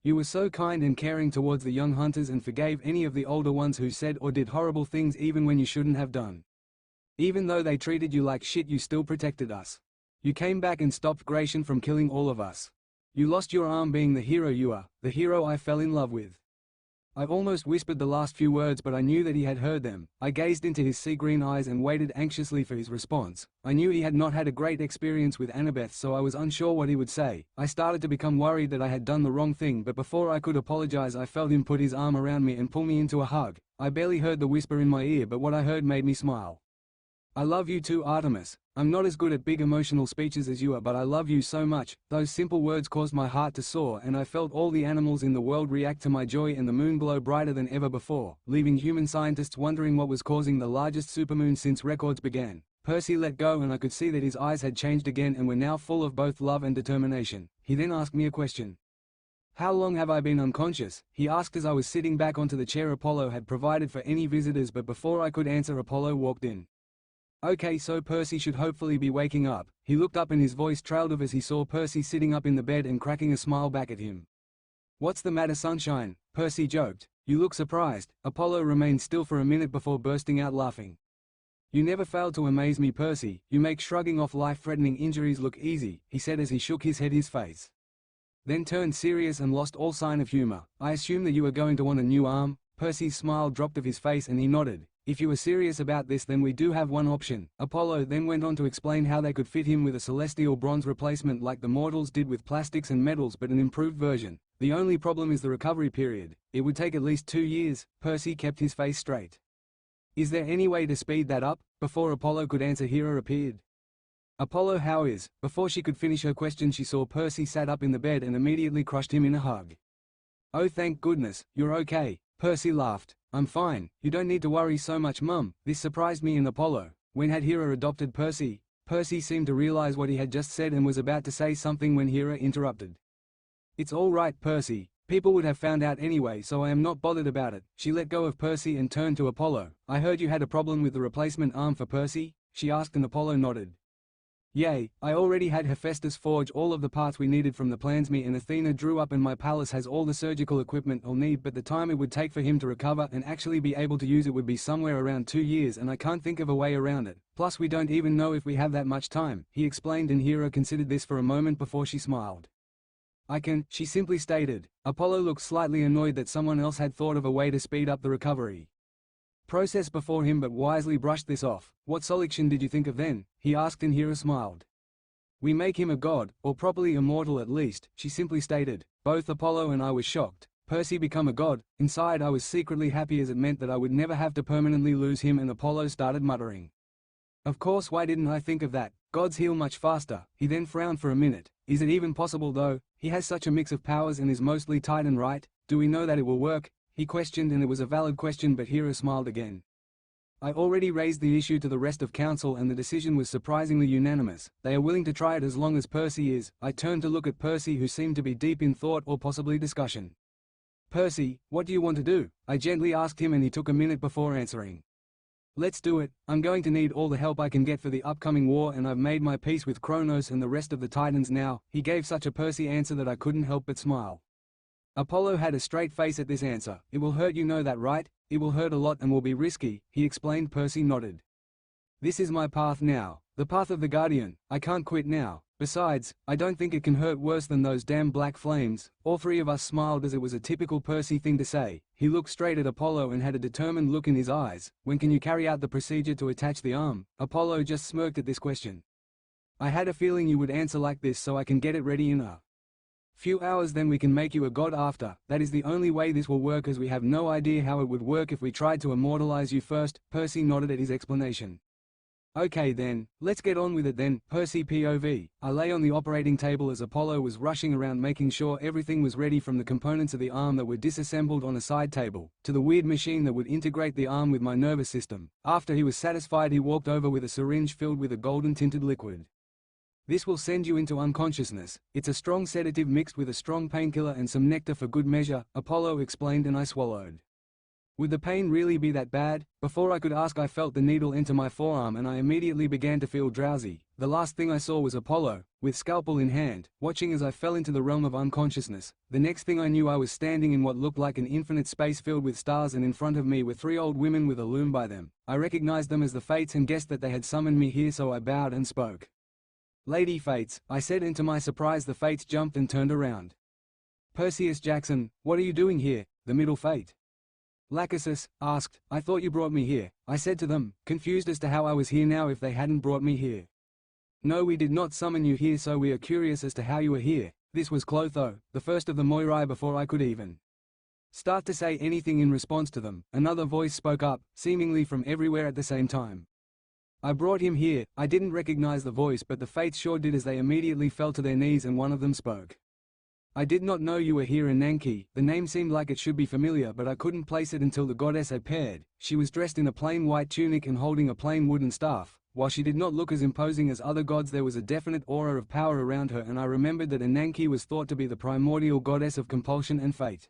You were so kind and caring towards the young hunters and forgave any of the older ones who said or did horrible things even when you shouldn't have done. Even though they treated you like shit, you still protected us. You came back and stopped Gratian from killing all of us. You lost your arm being the hero you are, the hero I fell in love with. I almost whispered the last few words, but I knew that he had heard them. I gazed into his sea-green eyes and waited anxiously for his response. I knew he had not had a great experience with Annabeth, so I was unsure what he would say. I started to become worried that I had done the wrong thing, but before I could apologize I felt him put his arm around me and pull me into a hug. I barely heard the whisper in my ear, but what I heard made me smile. I love you too, Artemis. I'm not as good at big emotional speeches as you are, but I love you so much. Those simple words caused my heart to soar, and I felt all the animals in the world react to my joy and the moon glow brighter than ever before, leaving human scientists wondering what was causing the largest supermoon since records began. Percy let go, and I could see that his eyes had changed again and were now full of both love and determination. He then asked me a question. How long have I been unconscious? He asked as I was sitting back onto the chair Apollo had provided for any visitors, but before I could answer Apollo walked in. Okay, so Percy should hopefully be waking up. He looked up and his voice trailed off as he saw Percy sitting up in the bed and cracking a smile back at him. What's the matter, sunshine? Percy joked. You look surprised. Apollo remained still for a minute before bursting out laughing. You never fail to amaze me, Percy. You make shrugging off life-threatening injuries look easy, he said as he shook his head. His face then turned serious and lost all sign of humor. I assume that you are going to want a new arm? Percy's smile dropped off his face and he nodded. If you are serious about this, then we do have one option. Apollo then went on to explain how they could fit him with a celestial bronze replacement like the mortals did with plastics and metals, but an improved version. The only problem is the recovery period. It would take at least 2 years. Percy kept his face straight. Is there any way to speed that up? Before Apollo could answer, Hera appeared. Apollo, how is? Before she could finish her question, she saw Percy sat up in the bed and immediately crushed him in a hug. Oh, thank goodness, you're okay. Percy laughed. I'm fine, you don't need to worry so much, Mum. This surprised me in Apollo. When had Hera adopted Percy? Percy seemed to realize what he had just said and was about to say something when Hera interrupted. It's all right, Percy. People would have found out anyway, so I am not bothered about it. She let go of Percy and turned to Apollo. I heard you had a problem with the replacement arm for Percy? She asked, and Apollo nodded. Yay, I already had Hephaestus forge all of the parts we needed from the plans me and Athena drew up, and my palace has all the surgical equipment I'll need, but the time it would take for him to recover and actually be able to use it would be somewhere around 2 years, and I can't think of a way around it. Plus we don't even know if we have that much time, he explained, and Hera considered this for a moment before she smiled. I can, she simply stated. Apollo looked slightly annoyed that someone else had thought of a way to speed up the recovery process before him, but wisely brushed this off. What solution did you think of then? He asked, and Hera smiled. We make him a god, or properly immortal at least, she simply stated. Both Apollo and I were shocked. Percy become a god? Inside I was secretly happy, as it meant that I would never have to permanently lose him, and Apollo started muttering. Of course, why didn't I think of that? Gods heal much faster. He then frowned for a minute. Is it even possible though? He has such a mix of powers and is mostly Titan, right? Do we know that it will work? He questioned, and it was a valid question, but Hera smiled again. I already raised the issue to the rest of council and the decision was surprisingly unanimous. They are willing to try it as long as Percy is. I turned to look at Percy, who seemed to be deep in thought or possibly discussion. Percy, what do you want to do? I gently asked him, and he took a minute before answering. Let's do it. I'm going to need all the help I can get for the upcoming war, and I've made my peace with Kronos and the rest of the Titans now. He gave such a Percy answer that I couldn't help but smile. Apollo had a straight face at this answer. It will hurt, you know that, right? It will hurt a lot and will be risky, he explained. Percy nodded. This is my path now. The path of the Guardian. I can't quit now. Besides, I don't think it can hurt worse than those damn black flames. All three of us smiled, as it was a typical Percy thing to say. He looked straight at Apollo and had a determined look in his eyes. When can you carry out the procedure to attach the arm? Apollo just smirked at this question. I had a feeling you would answer like this, so I can get it ready in a few hours, then we can make you a god after. That is the only way this will work, as we have no idea how it would work if we tried to immortalize you first. Percy nodded at his explanation. Okay then, let's get on with it then. Percy POV. I lay on the operating table as Apollo was rushing around making sure everything was ready, from the components of the arm that were disassembled on a side table, to the weird machine that would integrate the arm with my nervous system. After he was satisfied, he walked over with a syringe filled with a golden tinted liquid. This will send you into unconsciousness. It's a strong sedative mixed with a strong painkiller and some nectar for good measure, Apollo explained, and I swallowed. Would the pain really be that bad? Before I could ask, I felt the needle enter my forearm and I immediately began to feel drowsy. The last thing I saw was Apollo, with scalpel in hand, watching as I fell into the realm of unconsciousness. The next thing I knew, I was standing in what looked like an infinite space filled with stars, and in front of me were 3 old women with a loom by them. I recognized them as the Fates and guessed that they had summoned me here, so I bowed and spoke. "Lady Fates," I said, and to my surprise the Fates jumped and turned around. "Perseus Jackson, what are you doing here?" the middle Fate, Lachesis, asked. "I thought you brought me here," I said to them, confused as to how I was here now if they hadn't brought me here. "No, we did not summon you here, so we are curious as to how you are here." This was Clotho, the first of the Moirai. Before I could even start to say anything in response to them, another voice spoke up, seemingly from everywhere at the same time. "I brought him here." I didn't recognize the voice, but the Fates sure did, as they immediately fell to their knees and one of them spoke. "I did not know you were here in Nanki." The name seemed like it should be familiar, but I couldn't place it until the goddess appeared. She was dressed in a plain white tunic and holding a plain wooden staff. While she did not look as imposing as other gods, there was a definite aura of power around her, and I remembered that Ananke was thought to be the primordial goddess of compulsion and fate.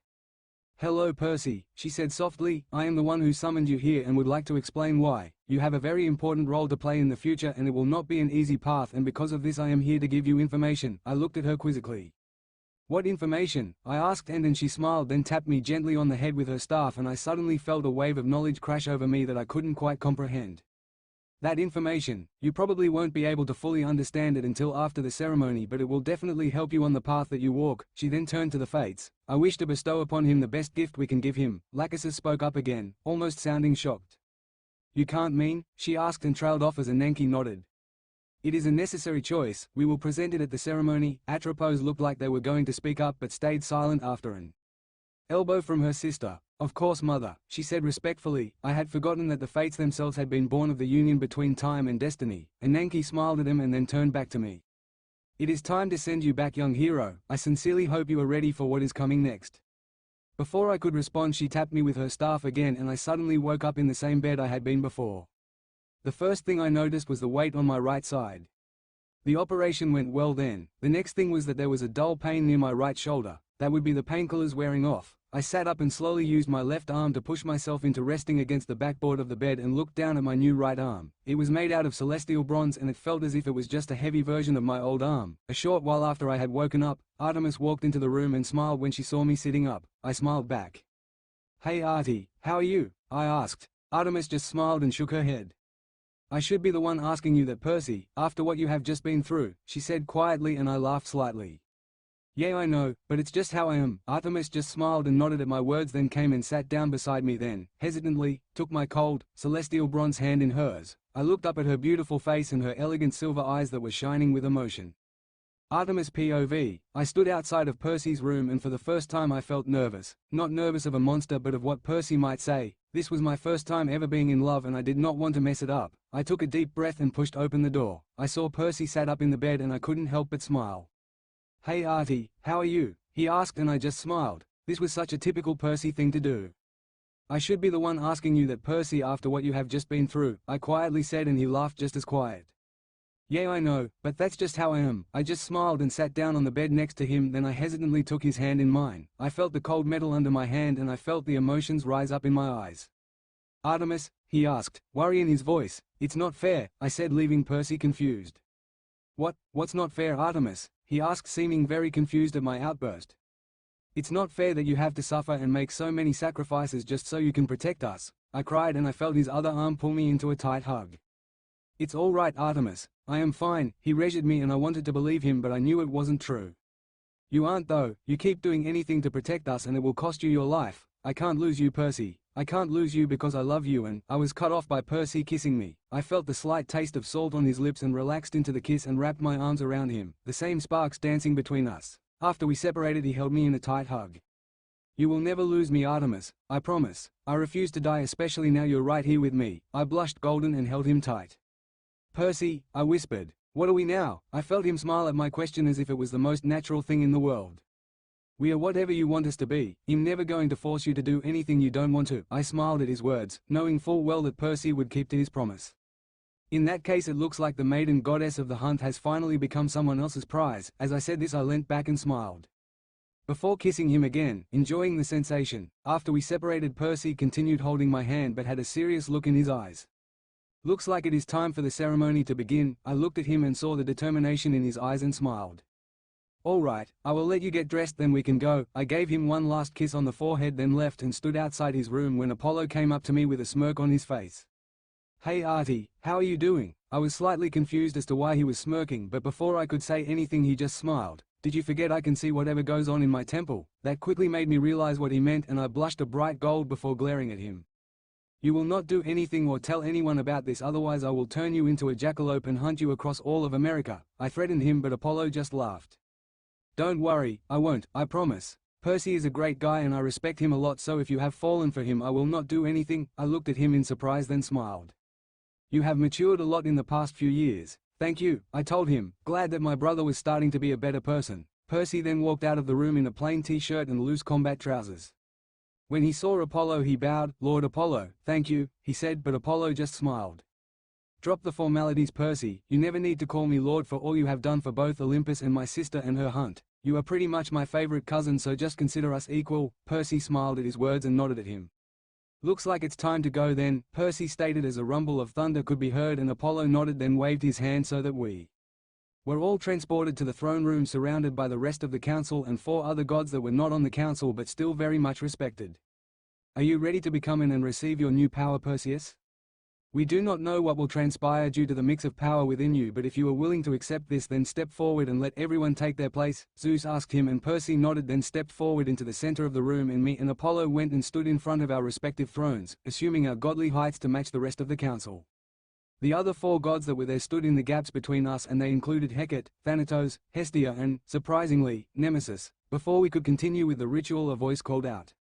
"Hello Percy," she said softly. "I am the one who summoned you here and would like to explain why. You have a very important role to play in the future, and it will not be an easy path, and because of this I am here to give you information." I looked at her quizzically. "What information?" I asked, and then she smiled, then tapped me gently on the head with her staff, and I suddenly felt a wave of knowledge crash over me that I couldn't quite comprehend. "That information, you probably won't be able to fully understand it until after the ceremony, but it will definitely help you on the path that you walk." She then turned to the Fates. "I wish to bestow upon him the best gift we can give him." Lachesis spoke up again, almost sounding shocked. "You can't mean?" she asked and trailed off as Ananke nodded. "It is a necessary choice. We will present it at the ceremony." Atropos looked like they were going to speak up but stayed silent after an elbow from her sister. "Of course, mother," she said respectfully. I had forgotten that the Fates themselves had been born of the union between time and destiny. Ananke smiled at him and then turned back to me. "It is time to send you back, young hero. I sincerely hope you are ready for what is coming next." Before I could respond, she tapped me with her staff again, and I suddenly woke up in the same bed I had been before. The first thing I noticed was the weight on my right side. The operation went well then. The next thing was that there was a dull pain near my right shoulder. That would be the painkillers wearing off. I sat up and slowly used my left arm to push myself into resting against the backboard of the bed and looked down at my new right arm. It was made out of celestial bronze, and it felt as if it was just a heavy version of my old arm. A short while after I had woken up, Artemis walked into the room and smiled when she saw me sitting up. I smiled back. "Hey Artie, how are you?" I asked. Artemis just smiled and shook her head. "I should be the one asking you that, Percy, after what you have just been through," she said quietly, and I laughed slightly. "Yeah, I know, but it's just how I am." Artemis just smiled and nodded at my words, then came and sat down beside me, then, hesitantly, took my cold, celestial bronze hand in hers. I looked up at her beautiful face and her elegant silver eyes that were shining with emotion. Artemis POV. I stood outside of Percy's room, and for the first time I felt nervous. Not nervous of a monster, but of what Percy might say. This was my first time ever being in love, and I did not want to mess it up. I took a deep breath and pushed open the door. I saw Percy sat up in the bed, and I couldn't help but smile. "Hey Artie, how are you?" he asked, and I just smiled. This was such a typical Percy thing to do. "I should be the one asking you that, Percy, after what you have just been through," I quietly said, and he laughed just as quiet. "Yeah, I know, but that's just how I am." I just smiled and sat down on the bed next to him, then I hesitantly took his hand in mine. I felt the cold metal under my hand, and I felt the emotions rise up in my eyes. "Artemis?" he asked, worry in his voice. "It's not fair," I said, leaving Percy confused. What's not fair, Artemis?" he asked, seeming very confused at my outburst. "It's not fair that you have to suffer and make so many sacrifices just so you can protect us," I cried, and I felt his other arm pull me into a tight hug. "It's all right, Artemis. I am fine," he reassured me, and I wanted to believe him, but I knew it wasn't true. "You aren't though. You keep doing anything to protect us and it will cost you your life. I can't lose you, Percy. I can't lose you because I love you." And I was cut off by Percy kissing me. I felt the slight taste of salt on his lips and relaxed into the kiss and wrapped my arms around him, the same sparks dancing between us. After we separated, he held me in a tight hug. "You will never lose me, Artemis, I promise. I refuse to die, especially now you're right here with me." I blushed golden and held him tight. "Percy," I whispered, "what are we now?" I felt him smile at my question as if it was the most natural thing in the world. "We are whatever you want us to be. I'm never going to force you to do anything you don't want to." I smiled at his words, knowing full well that Percy would keep to his promise. "In that case, it looks like the maiden goddess of the hunt has finally become someone else's prize." As I said this, I leant back and smiled. before kissing him again, enjoying the sensation. After we separated, Percy continued holding my hand but had a serious look in his eyes. Looks like it is time for the ceremony to begin. I looked at him and saw the determination in his eyes and smiled. All right, I will let you get dressed, then we can go. I gave him one last kiss on the forehead, then left and stood outside his room when Apollo came up to me with a smirk on his face. Hey Artie, how are you doing? I was slightly confused as to why he was smirking, but before I could say anything he just smiled. Did you forget I can see whatever goes on in my temple? That quickly made me realize what he meant, and I blushed a bright gold before glaring at him. You will not do anything or tell anyone about this, otherwise I will turn you into a jackalope and hunt you across all of America. I threatened him, but Apollo just laughed. Don't worry, I won't, I promise. Percy is a great guy and I respect him a lot, so if you have fallen for him I will not do anything. I looked at him in surprise, then smiled. You have matured a lot in the past few years. Thank you, I told him, glad that my brother was starting to be a better person. Percy then walked out of the room in a plain t-shirt and loose combat trousers. When he saw Apollo he bowed. Lord Apollo, thank you, he said, but Apollo just smiled. Drop the formalities, Percy. You never need to call me Lord for all you have done for both Olympus and my sister and her hunt. You are pretty much my favorite cousin, so just consider us equal. Percy smiled at his words and nodded at him. Looks like it's time to go then, Percy stated as a rumble of thunder could be heard, and Apollo nodded then waved his hand so that we were all transported to the throne room, surrounded by the rest of the council and 4 other gods that were not on the council but still very much respected. Are you ready to become and receive your new power, Perseus? We do not know what will transpire due to the mix of power within you, but if you are willing to accept this, then step forward and let everyone take their place. Zeus asked him, and Percy nodded, then stepped forward into the center of the room, and me and Apollo went and stood in front of our respective thrones, assuming our godly heights to match the rest of the council. The other 4 gods that were there stood in the gaps between us, and they included Hecate, Thanatos, Hestia and, surprisingly, Nemesis. Before we could continue with the ritual, a voice called out,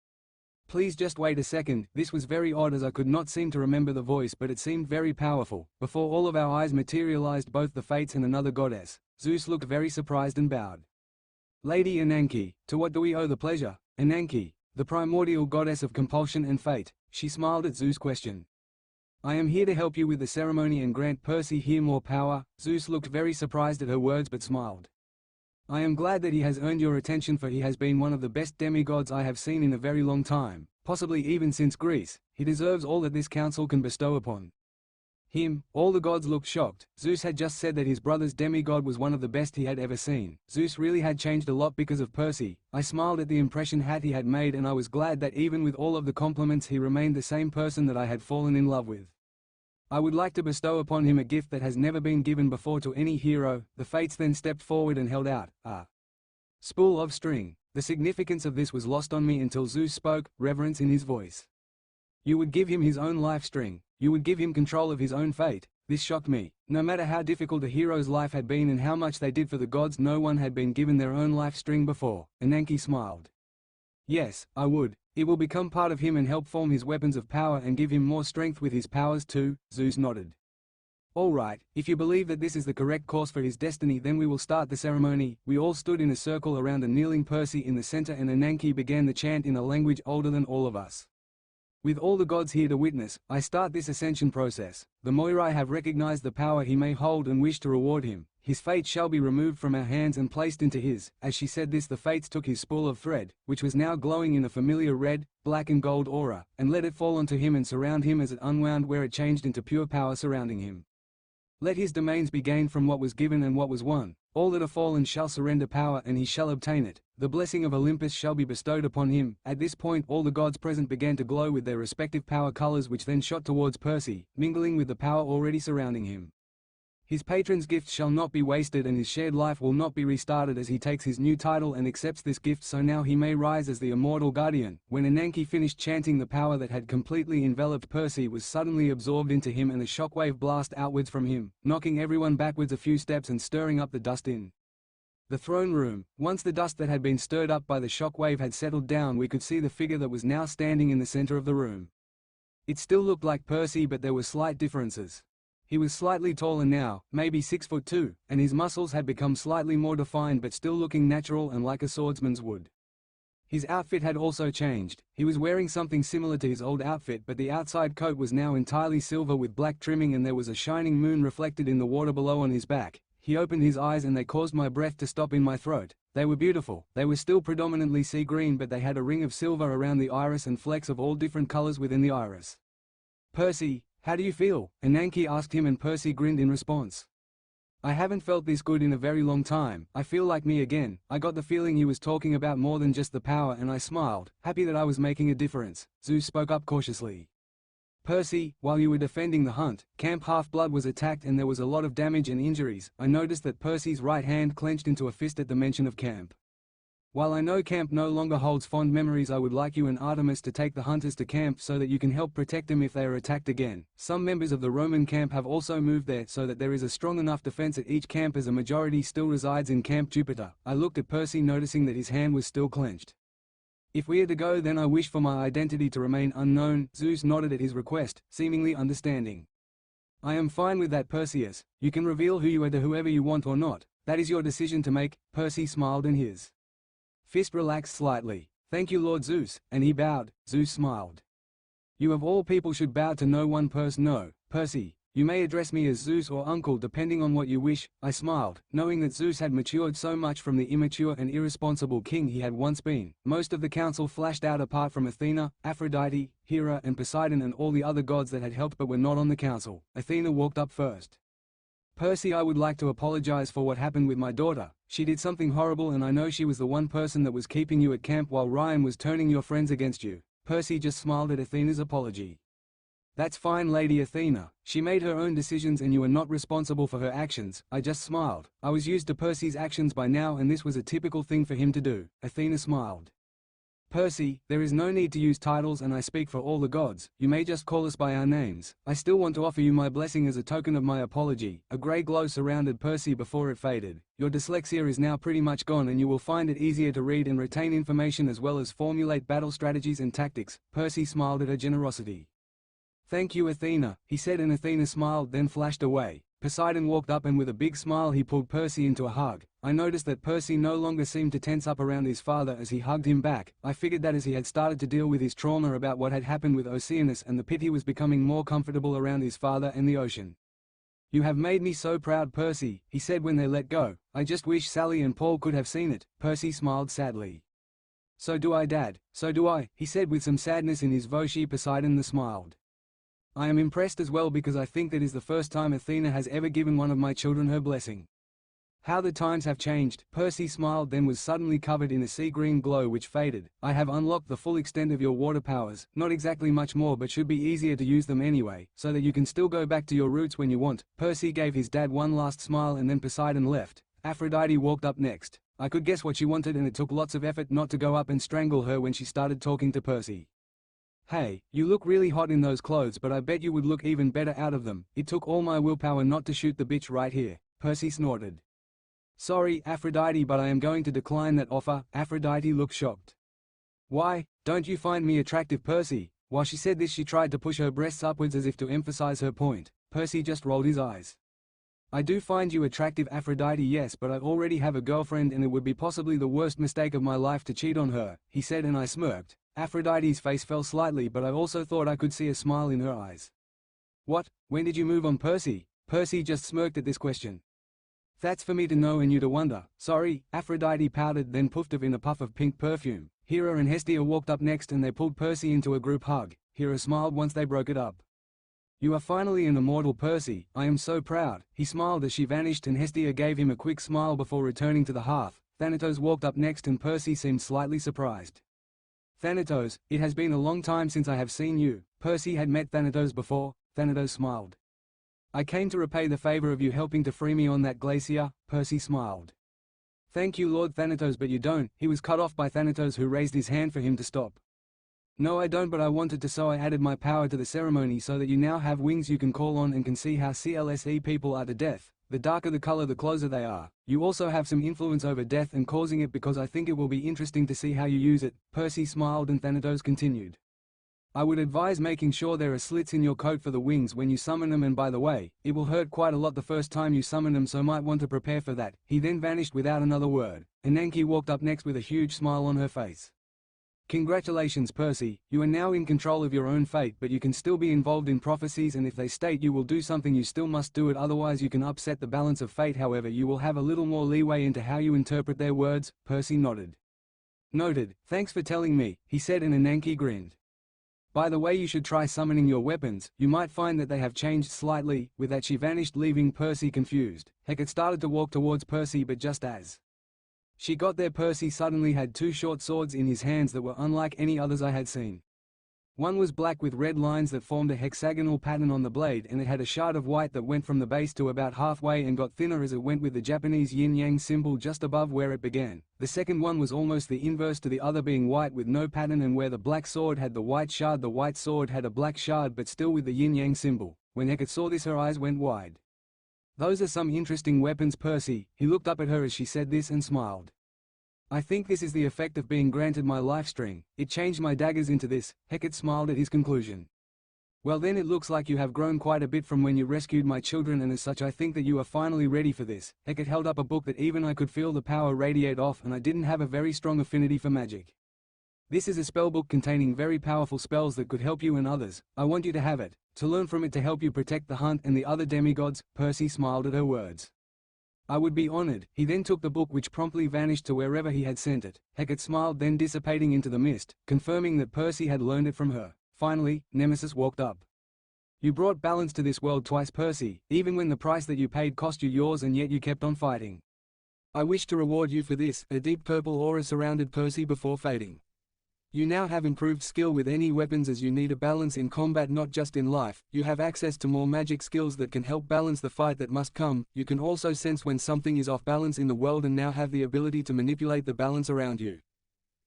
"Please just wait a second." This was very odd as I could not seem to remember the voice, but it seemed very powerful. Before all of our eyes materialized both the Fates and another goddess. Zeus looked very surprised and bowed. Lady Ananke, to what do we owe the pleasure? Ananke, the primordial goddess of compulsion and fate. She smiled at Zeus' question. I am here to help you with the ceremony and grant Percy here more power. Zeus looked very surprised at her words but smiled. I am glad that he has earned your attention, for he has been one of the best demigods I have seen in a very long time, possibly even since Greece. He deserves all that this council can bestow upon him. All the gods looked shocked. Zeus had just said that his brother's demigod was one of the best he had ever seen. Zeus really had changed a lot because of Percy. I smiled at the impression he had made, and I was glad that even with all of the compliments he remained the same person that I had fallen in love with. I would like to bestow upon him a gift that has never been given before to any hero. The Fates then stepped forward and held out a spool of string. The significance of this was lost on me until Zeus spoke, reverence in his voice. You would give him his own life string. You would give him control of his own fate. This shocked me. No matter how difficult a hero's life had been and how much they did for the gods, no one had been given their own life string before. Ananke smiled. Yes, I would. It will become part of him and help form his weapons of power and give him more strength with his powers too. Zeus nodded. All right, if you believe that this is the correct course for his destiny, then we will start the ceremony. We all stood in a circle around a kneeling Percy in the center, and Ananke began the chant in a language older than all of us. With all the gods here to witness, I start this ascension process. The Moirai have recognized the power he may hold and wish to reward him. His fate shall be removed from our hands and placed into his. As she said this, the Fates took his spool of thread, which was now glowing in a familiar red, black and gold aura, and let it fall onto him and surround him as it unwound, where it changed into pure power surrounding him. Let his domains be gained from what was given and what was won. All that are fallen shall surrender power, and he shall obtain it. The blessing of Olympus shall be bestowed upon him. At this point all the gods present began to glow with their respective power colors, which then shot towards Percy, mingling with the power already surrounding him. His patron's gift shall not be wasted, and his shared life will not be restarted as he takes his new title and accepts this gift, so now he may rise as the immortal guardian. When Ananke finished chanting, the power that had completely enveloped Percy was suddenly absorbed into him, and a shockwave blast outwards from him, knocking everyone backwards a few steps and stirring up the dust in the throne room. Once the dust that had been stirred up by the shockwave had settled down, we could see the figure that was now standing in the center of the room. It still looked like Percy, but there were slight differences. He was slightly taller now, maybe 6'2", and his muscles had become slightly more defined, but still looking natural and like a swordsman's would. His outfit had also changed. He was wearing something similar to his old outfit, but the outside coat was now entirely silver with black trimming, and there was a shining moon reflected in the water below on his back. He opened his eyes and they caused my breath to stop in my throat. They were beautiful. They were still predominantly sea green, but they had a ring of silver around the iris and flecks of all different colors within the iris. "Percy, how do you feel?" Ananke asked him, and Percy grinned in response. "I haven't felt this good in a very long time. I feel like me again." I got the feeling he was talking about more than just the power, and I smiled, happy that I was making a difference. Zeus spoke up cautiously. "Percy, while you were defending the hunt, Camp Half-Blood was attacked and there was a lot of damage and injuries." I noticed that Percy's right hand clenched into a fist at the mention of Camp. "While I know Camp no longer holds fond memories, I would like you and Artemis to take the hunters to Camp so that you can help protect them if they are attacked again. Some members of the Roman camp have also moved there so that there is a strong enough defense at each camp as a majority still resides in Camp Jupiter." I looked at Percy, noticing that his hand was still clenched. "If we are to go, then I wish for my identity to remain unknown." Zeus nodded at his request, seemingly understanding. "I am fine with that, Perseus. You can reveal who you are to whoever you want or not. That is your decision to make." Percy smiled and his fist relaxed slightly. "Thank you, Lord Zeus," and he bowed. Zeus smiled. "You of all people should bow to no one person. No, Percy. You may address me as Zeus or uncle depending on what you wish." I smiled, knowing that Zeus had matured so much from the immature and irresponsible king he had once been. Most of the council flashed out apart from Athena, Aphrodite, Hera and Poseidon and all the other gods that had helped but were not on the council. Athena walked up first. "Percy, I would like to apologize for what happened with my daughter. She did something horrible and I know she was the one person that was keeping you at camp while Ryan was turning your friends against you." Percy just smiled at Athena's apology. "That's fine, Lady Athena. She made her own decisions and you are not responsible for her actions." I just smiled. I was used to Percy's actions by now and this was a typical thing for him to do. Athena smiled. "Percy, there is no need to use titles and I speak for all the gods. You may just call us by our names. I still want to offer you my blessing as a token of my apology." A grey glow surrounded Percy before it faded. "Your dyslexia is now pretty much gone and you will find it easier to read and retain information as well as formulate battle strategies and tactics." Percy smiled at her generosity. "Thank you, Athena," he said, and Athena smiled then flashed away. Poseidon walked up and with a big smile he pulled Percy into a hug. I noticed that Percy no longer seemed to tense up around his father as he hugged him back. I figured that as he had started to deal with his trauma about what had happened with Oceanus and the pit, he was becoming more comfortable around his father and the ocean. "You have made me so proud, Percy," he said when they let go. "I just wish Sally and Paul could have seen it." Percy smiled sadly. "So do I, Dad, so do I," he said with some sadness in his voice. Poseidon smiled. "I am impressed as well because I think that is the first time Athena has ever given one of my children her blessing." "How the times have changed." Percy smiled then was suddenly covered in a sea green glow which faded. "I have unlocked the full extent of your water powers, not exactly much more but should be easier to use them anyway, so that you can still go back to your roots when you want." Percy gave his dad one last smile and then Poseidon left. Aphrodite walked up next. I could guess what she wanted and it took lots of effort not to go up and strangle her when she started talking to Percy. "Hey, you look really hot in those clothes but I bet you would look even better out of them. It took all my willpower not to shoot the bitch right here." Percy snorted. "Sorry, Aphrodite, but I am going to decline that offer." Aphrodite looked shocked. "Why, don't you find me attractive, Percy?" While she said this she tried to push her breasts upwards as if to emphasize her point. Percy just rolled his eyes. "I do find you attractive, Aphrodite, yes, but I already have a girlfriend and it would be possibly the worst mistake of my life to cheat on her," he said, and I smirked. Aphrodite's face fell slightly but I also thought I could see a smile in her eyes. "What? When did you move on, Percy?" Percy just smirked at this question. "That's for me to know and you to wonder." "Sorry," Aphrodite pouted then puffed off in a puff of pink perfume. Hera and Hestia walked up next and they pulled Percy into a group hug. Hera smiled once they broke it up. "You are finally an immortal, Percy. I am so proud." He smiled as she vanished and Hestia gave him a quick smile before returning to the hearth. Thanatos walked up next and Percy seemed slightly surprised. "Thanatos, it has been a long time since I have seen you." Percy had met Thanatos before. Thanatos smiled. "I came to repay the favor of you helping to free me on that glacier." Percy smiled. "Thank you, Lord Thanatos, but you don't." He was cut off by Thanatos who raised his hand for him to stop. "No, I don't, but I wanted to, so I added my power to the ceremony so that you now have wings you can call on and can see how CLSE people are to death. The darker the color, the closer they are. You also have some influence over death and causing it because I think it will be interesting to see how you use it." Percy smiled and Thanatos continued. "I would advise making sure there are slits in your coat for the wings when you summon them, and by the way, it will hurt quite a lot the first time you summon them, so might want to prepare for that." He then vanished without another word. Ananke walked up next with a huge smile on her face. Congratulations, Percy, you are now in control of your own fate, but you can still be involved in prophecies, and if they state you will do something you still must do it, otherwise you can upset the balance of fate. However, you will have a little more leeway into how you interpret their words. Percy nodded. Noted, thanks for telling me, he said, and Ananke grinned. By the way, you should try summoning your weapons, you might find that they have changed slightly. With that she vanished, leaving Percy confused. Hecate started to walk towards Percy, but just as she got there, Percy suddenly had two short swords in his hands that were unlike any others I had seen. One was black with red lines that formed a hexagonal pattern on the blade, and it had a shard of white that went from the base to about halfway and got thinner as it went, with the Japanese yin-yang symbol just above where it began. The second one was almost the inverse to the other, being white with no pattern, and where the black sword had the white shard, the white sword had a black shard but still with the yin-yang symbol. When Hecate saw this, her eyes went wide. Those are some interesting weapons, Percy. He looked up at her as she said this and smiled. I think this is the effect of being granted my life string. It changed my daggers into this. Hecate smiled at his conclusion. Well then, it looks like you have grown quite a bit from when you rescued my children, and as such I think that you are finally ready for this. Hecate held up a book that even I could feel the power radiate off, and I didn't have a very strong affinity for magic. This is a spellbook containing very powerful spells that could help you and others. I want you to have it, to learn from it, to help you protect the hunt and the other demigods. Percy smiled at her words. I would be honored. He then took the book, which promptly vanished to wherever he had sent it. Hecate smiled, then dissipating into the mist, confirming that Percy had learned it from her. Finally, Nemesis walked up. You brought balance to this world twice, Percy, even when the price that you paid cost you yours, and yet you kept on fighting. I wish to reward you for this. A deep purple aura surrounded Percy before fading. You now have improved skill with any weapons, as you need a balance in combat, not just in life. You have access to more magic skills that can help balance the fight that must come. You can also sense when something is off balance in the world, and now have the ability to manipulate the balance around you.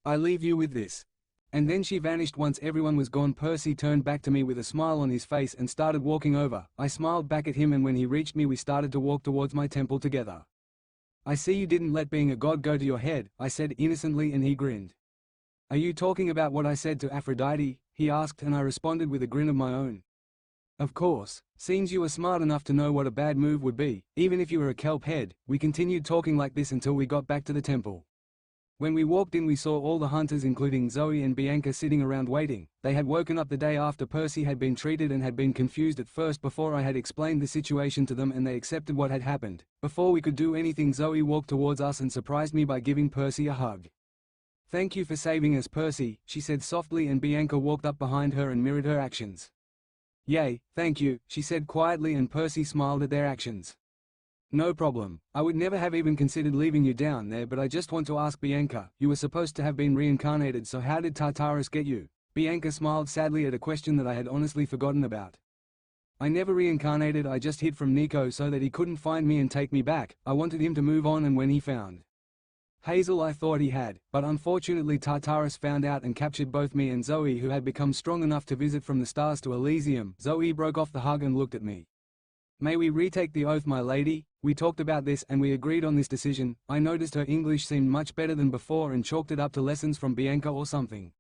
I leave you with this. And then she vanished. Once everyone was gone, Percy turned back to me with a smile on his face and started walking over. I smiled back at him, and when he reached me we started to walk towards my temple together. I see you didn't let being a god go to your head, I said innocently, and he grinned. Are you talking about what I said to Aphrodite? He asked, and I responded with a grin of my own. Of course. Seems you were smart enough to know what a bad move would be, even if you were a kelp head. We continued talking like this until we got back to the temple. When we walked in we saw all the hunters, including Zoe and Bianca, sitting around waiting. They had woken up the day after Percy had been treated and had been confused at first before I had explained the situation to them, and they accepted what had happened. Before we could do anything, Zoe walked towards us and surprised me by giving Percy a hug. Thank you for saving us, Percy, she said softly, and Bianca walked up behind her and mirrored her actions. Yay, thank you, she said quietly, and Percy smiled at their actions. No problem. I would never have even considered leaving you down there, but I just want to ask, Bianca, you were supposed to have been reincarnated, so how did Tartarus get you? Bianca smiled sadly at a question that I had honestly forgotten about. I never reincarnated, I just hid from Nico so that he couldn't find me and take me back. I wanted him to move on, and when he found Hazel I thought he had, but unfortunately Tartarus found out and captured both me and Zoe, who had become strong enough to visit from the stars to Elysium. Zoe broke off the hug and looked at me. May we retake the oath, my lady? We talked about this and we agreed on this decision. I noticed her English seemed much better than before and chalked it up to lessons from Bianca or something.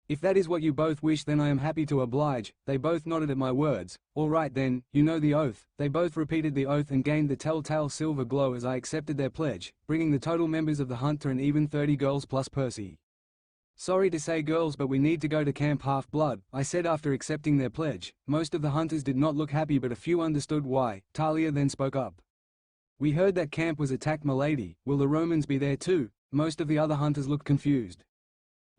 If that is what you both wish, then I am happy to oblige. They both nodded at my words. All right then, you know the oath. They both repeated the oath and gained the telltale silver glow as I accepted their pledge, bringing the total members of the hunt to an even 30 girls plus Percy. Sorry to say, girls, but we need to go to Camp Half-Blood, I said after accepting their pledge. Most of the hunters did not look happy, but a few understood why. Talia then spoke up. We heard that camp was attacked, milady. Will the Romans be there too? Most of the other hunters looked confused.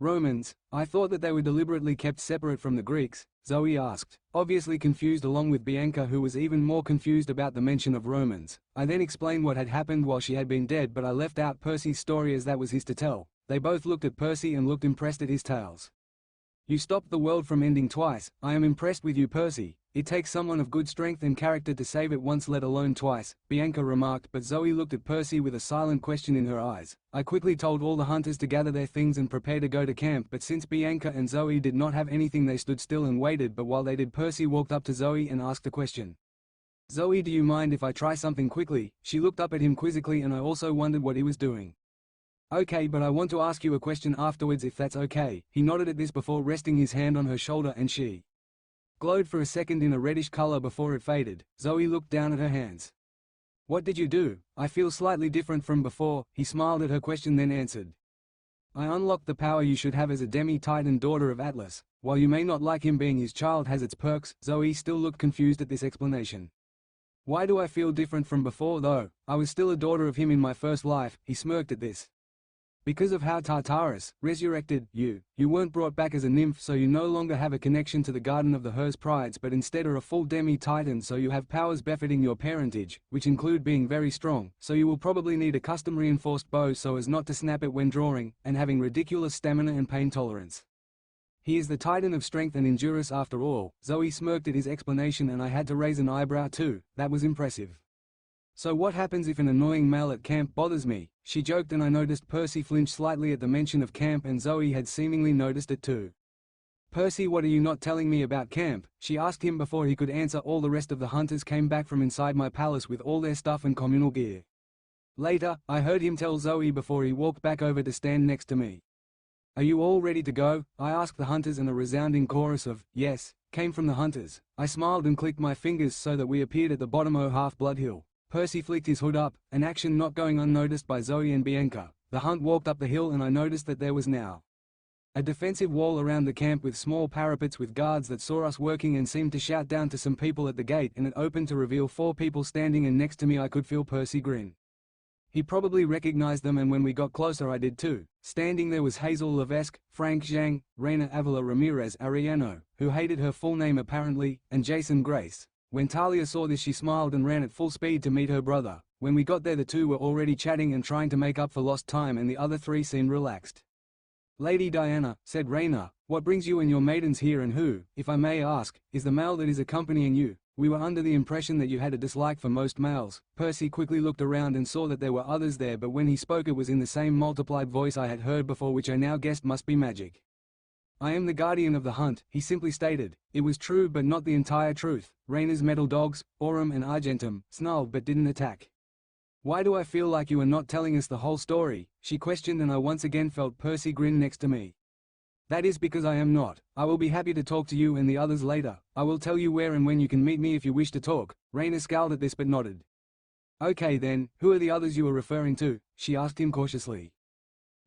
Romans? I thought that they were deliberately kept separate from the Greeks, Zoe asked, obviously confused along with Bianca, who was even more confused about the mention of Romans. I then explained what had happened while she had been dead, but I left out Percy's story as that was his to tell. They both looked at Percy and looked impressed at his tales. You stopped the world from ending twice. I am impressed with you, Percy. It takes someone of good strength and character to save it once, let alone twice, Bianca remarked, but Zoe looked at Percy with a silent question in her eyes. I quickly told all the hunters to gather their things and prepare to go to camp, but since Bianca and Zoe did not have anything, they stood still and waited. But while they did, Percy walked up to Zoe and asked a question. Zoe, do you mind if I try something quickly? She looked up at him quizzically, and I also wondered what he was doing. Okay, but I want to ask you a question afterwards, if that's okay. He nodded at this before resting his hand on her shoulder, and she glowed for a second in a reddish color before it faded. Zoe looked down at her hands. What did you do? I feel slightly different from before. He smiled at her question, then answered. I unlocked the power you should have as a demi-titan daughter of Atlas. While you may not like him, being his child has its perks. Zoe still looked confused at this explanation. Why do I feel different from before though? I was still a daughter of him in my first life. He smirked at this. Because of how Tartarus resurrected you. You weren't brought back as a nymph, so you no longer have a connection to the Garden of the Hers Prides, but instead are a full demi-titan, so you have powers befitting your parentage, which include being very strong, so you will probably need a custom reinforced bow so as not to snap it when drawing, and having ridiculous stamina and pain tolerance. He is the Titan of strength and endurance after all. Zoe smirked at his explanation and I had to raise an eyebrow too. That was impressive. So what happens if an annoying male at camp bothers me? She joked and I noticed Percy flinch slightly at the mention of camp, and Zoe had seemingly noticed it too. Percy, what are you not telling me about camp? She asked him before he could answer. All the rest of the hunters came back from inside my palace with all their stuff and communal gear. Later, I heard him tell Zoe before he walked back over to stand next to me. Are you all ready to go? I asked the hunters, and a resounding chorus of yes came from the hunters. I smiled and clicked my fingers so that we appeared at the bottom of Half-Blood Hill. Percy flicked his hood up, an action not going unnoticed by Zoe and Bianca. The hunt walked up the hill and I noticed that there was now a defensive wall around the camp with small parapets with guards that saw us working and seemed to shout down to some people at the gate, and it opened to reveal 4 people standing, and next to me I could feel Percy grin. He probably recognized them, and when we got closer I did too. Standing there was Hazel Levesque, Frank Zhang, Reina Avila Ramirez Arellano, who hated her full name apparently, and Jason Grace. When Talia saw this she smiled and ran at full speed to meet her brother. When we got there the two were already chatting and trying to make up for lost time, and the other 3 seemed relaxed. Lady Diana, said Reina, what brings you and your maidens here, and who, if I may ask, is the male that is accompanying you? We were under the impression that you had a dislike for most males. Percy quickly looked around and saw that there were others there, but when he spoke it was in the same multiplied voice I had heard before, which I now guessed must be magic. I am the guardian of the hunt, he simply stated. It was true but not the entire truth. Reina's metal dogs, Aurum and Argentum, snarled but didn't attack. Why do I feel like you are not telling us the whole story? She questioned, and I once again felt Percy grin next to me. That is because I am not. I will be happy to talk to you and the others later. I will tell you where and when you can meet me if you wish to talk. Reina scowled at this but nodded. Okay then, who are the others you are referring to? She asked him cautiously.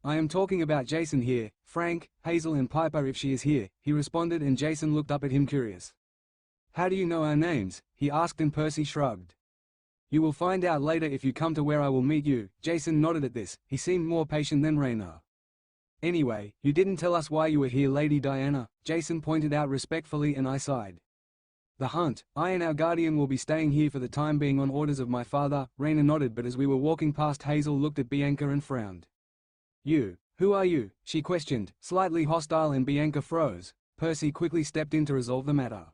I am talking about Jason here, Frank, Hazel and Piper if she is here, he responded, and Jason looked up at him curious. How do you know our names? He asked, and Percy shrugged. You will find out later if you come to where I will meet you. Jason nodded at this. He seemed more patient than Reina. Anyway, you didn't tell us why you were here, Lady Diana, Jason pointed out respectfully, and I sighed. The hunt. I and our guardian will be staying here for the time being on orders of my father. Reina nodded, but as we were walking past Hazel looked at Bianca and frowned. You. Who are you? She questioned, slightly hostile, and Bianca froze. Percy quickly stepped in to resolve the matter.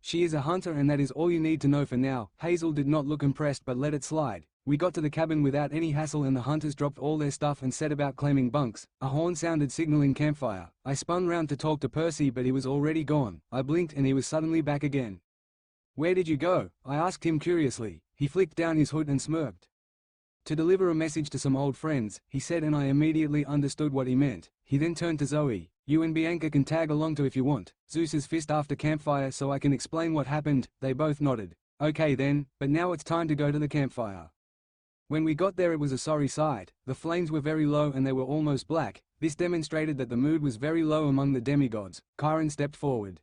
She is a hunter, and that is all you need to know for now. Hazel did not look impressed but let it slide. We got to the cabin without any hassle, and the hunters dropped all their stuff and set about claiming bunks. A horn sounded signaling campfire. I spun round to talk to Percy, but he was already gone. I blinked and he was suddenly back again. Where did you go? I asked him curiously. He flicked down his hood and smirked. To deliver a message to some old friends, he said, and I immediately understood what he meant. He then turned to Zoe. You and Bianca can tag along too if you want. Zeus's fist after campfire so I can explain what happened. They both nodded. Okay then, but now it's time to go to the campfire. When we got there it was a sorry sight. The flames were very low and they were almost black. This demonstrated that the mood was very low among the demigods. Chiron stepped forward.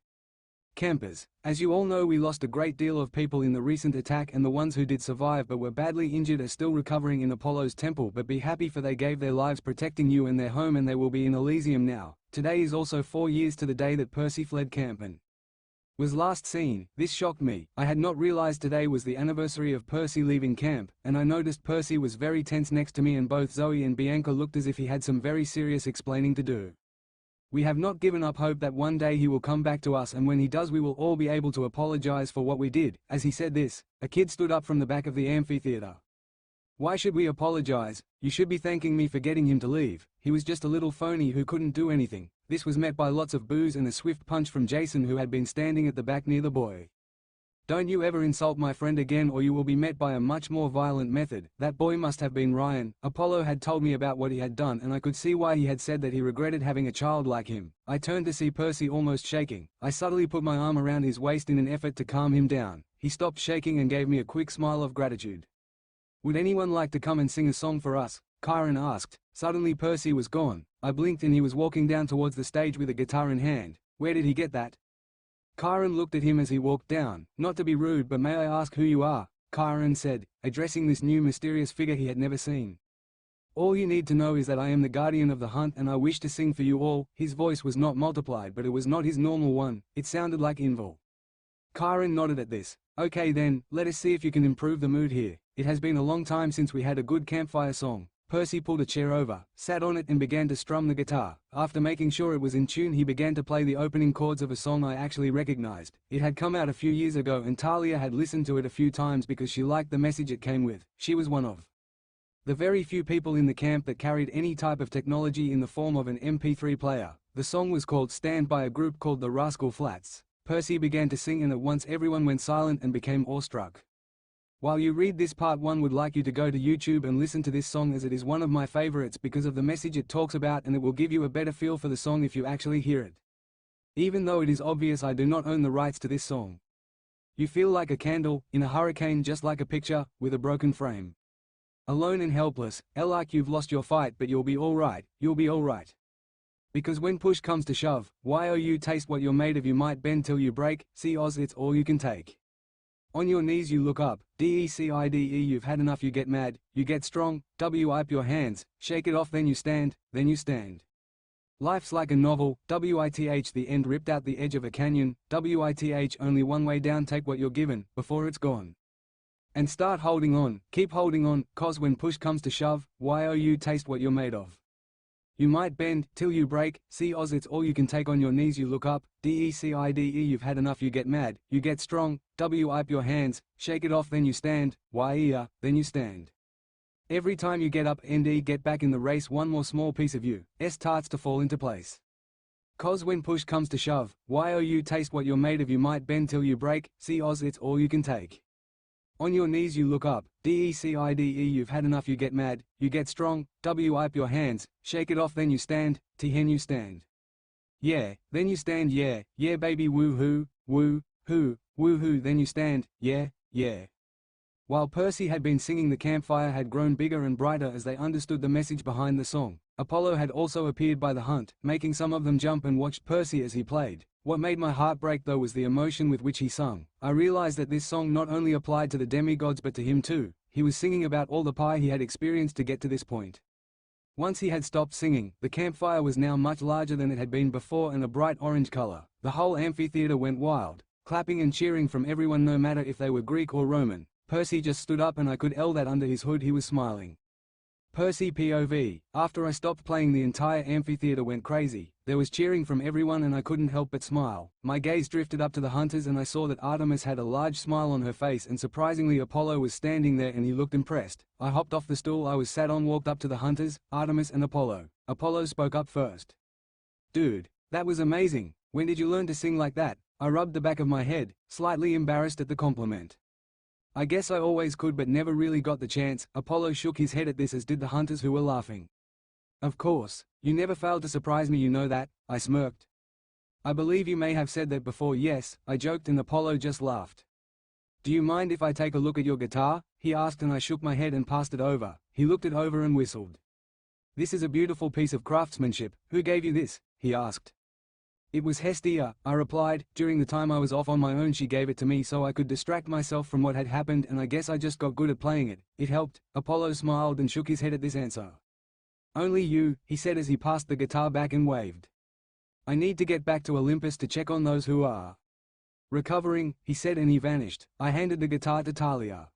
Campers, as you all know, we lost a great deal of people in the recent attack, and the ones who did survive but were badly injured are still recovering in Apollo's temple, but be happy for they gave their lives protecting you and their home, and they will be in Elysium now. Today is also 4 years to the day that Percy fled camp and was last seen. This shocked me. I had not realized today was the anniversary of Percy leaving camp, and I noticed Percy was very tense next to me, and both Zoe and Bianca looked as if he had some very serious explaining to do. We have not given up hope that one day he will come back to us, and when he does we will all be able to apologize for what we did. As he said this, a kid stood up from the back of the amphitheater. Why should we apologize? You should be thanking me for getting him to leave. He was just a little phony who couldn't do anything. This was met by lots of boos and a swift punch from Jason, who had been standing at the back near the boy. Don't you ever insult my friend again or you will be met by a much more violent method. That boy must have been Ryan. Apollo had told me about what he had done, and I could see why he had said that he regretted having a child like him. I turned to see Percy almost shaking. I subtly put my arm around his waist in an effort to calm him down. He stopped shaking and gave me a quick smile of gratitude. Would anyone like to come and sing a song for us? Chiron asked. Suddenly Percy was gone. I blinked and he was walking down towards the stage with a guitar in hand. Where did he get that? Chiron looked at him as he walked down. Not to be rude, but may I ask who you are? Chiron said, addressing this new mysterious figure he had never seen. All you need to know is that I am the guardian of the hunt and I wish to sing for you all. His voice was not multiplied, but it was not his normal one. It sounded like Invul. Chiron nodded at this. Okay then, let us see if you can improve the mood here. It has been a long time since we had a good campfire song. Percy pulled a chair over, sat on it and began to strum the guitar. After making sure it was in tune, he began to play the opening chords of a song I actually recognized. It had come out a few years ago and Talia had listened to it a few times because she liked the message it came with. She was one of the very few people in the camp that carried any type of technology in the form of an MP3 player. The song was called Stand by a group called the Rascal Flats. Percy began to sing and at once everyone went silent and became awestruck. While you read this part, one would like you to go to YouTube and listen to this song, as it is one of my favorites because of the message it talks about, and it will give you a better feel for the song if you actually hear it. Even though it is obvious I do not own the rights to this song. You feel like a candle in a hurricane, just like a picture with a broken frame. Alone and helpless, like you've lost your fight, but you'll be alright, you'll be alright. Because when push comes to shove, you taste what you're made of, you might bend till you break, see Oz, it's all you can take. On your knees you look up, DECIDE, you've had enough, you get mad, you get strong, wipe your hands, shake it off, then you stand, then you stand. Life's like a novel, WITH, the end ripped out the edge of a canyon, WITH, only one way down, take what you're given, before it's gone. And start holding on, keep holding on, cause when push comes to shove, you taste what you're made of. You might bend, till you break, see Oz, it's all you can take. On your knees you look up, DECIDE, you've had enough, you get mad, you get strong, wipe your hands, shake it off, then you stand, then you stand. Every time you get up, get back in the race, one more small piece of you, starts to fall into place. Cause when push comes to shove, you taste what you're made of, you might bend till you break, see Oz, it's all you can take. On your knees you look up, DECIDE, you've had enough, you get mad, you get strong, wipe your hands, shake it off, then you stand, hen you stand. Yeah, then you stand, yeah, yeah baby, woo-hoo, woo-hoo, woo-hoo, then you stand, yeah, yeah. While Percy had been singing, the campfire had grown bigger and brighter as they understood the message behind the song. Apollo had also appeared by the hunt, making some of them jump and watched Percy as he played. What made my heart break though was the emotion with which he sung. I realized that this song not only applied to the demigods but to him too. He was singing about all the pie he had experienced to get to this point. Once he had stopped singing, the campfire was now much larger than it had been before and a bright orange color. The whole amphitheater went wild, clapping and cheering from everyone, no matter if they were Greek or Roman. Percy just stood up and I could tell that under his hood he was smiling. Percy POV. After I stopped playing, the entire amphitheater went crazy. There was cheering from everyone and I couldn't help but smile. My gaze drifted up to the hunters and I saw that Artemis had a large smile on her face, and surprisingly Apollo was standing there and he looked impressed. I hopped off the stool I was sat on, walked up to the hunters, Artemis and Apollo. Apollo spoke up first. Dude, that was amazing. When did you learn to sing like that? I rubbed the back of my head, slightly embarrassed at the compliment. I guess I always could but never really got the chance. Apollo shook his head at this, as did the hunters who were laughing. Of course, you never failed to surprise me, you know that, I smirked. I believe you may have said that before. Yes, I joked, and Apollo just laughed. Do you mind if I take a look at your guitar? He asked, and I shook my head and passed it over. He looked it over and whistled. This is a beautiful piece of craftsmanship. Who gave you this? He asked. It was Hestia, I replied. During the time I was off on my own she gave it to me so I could distract myself from what had happened, and I guess I just got good at playing it. It helped. Apollo smiled and shook his head at this answer. Only you, he said as he passed the guitar back and waved. I need to get back to Olympus to check on those who are recovering, he said, and he vanished. I handed the guitar to Talia.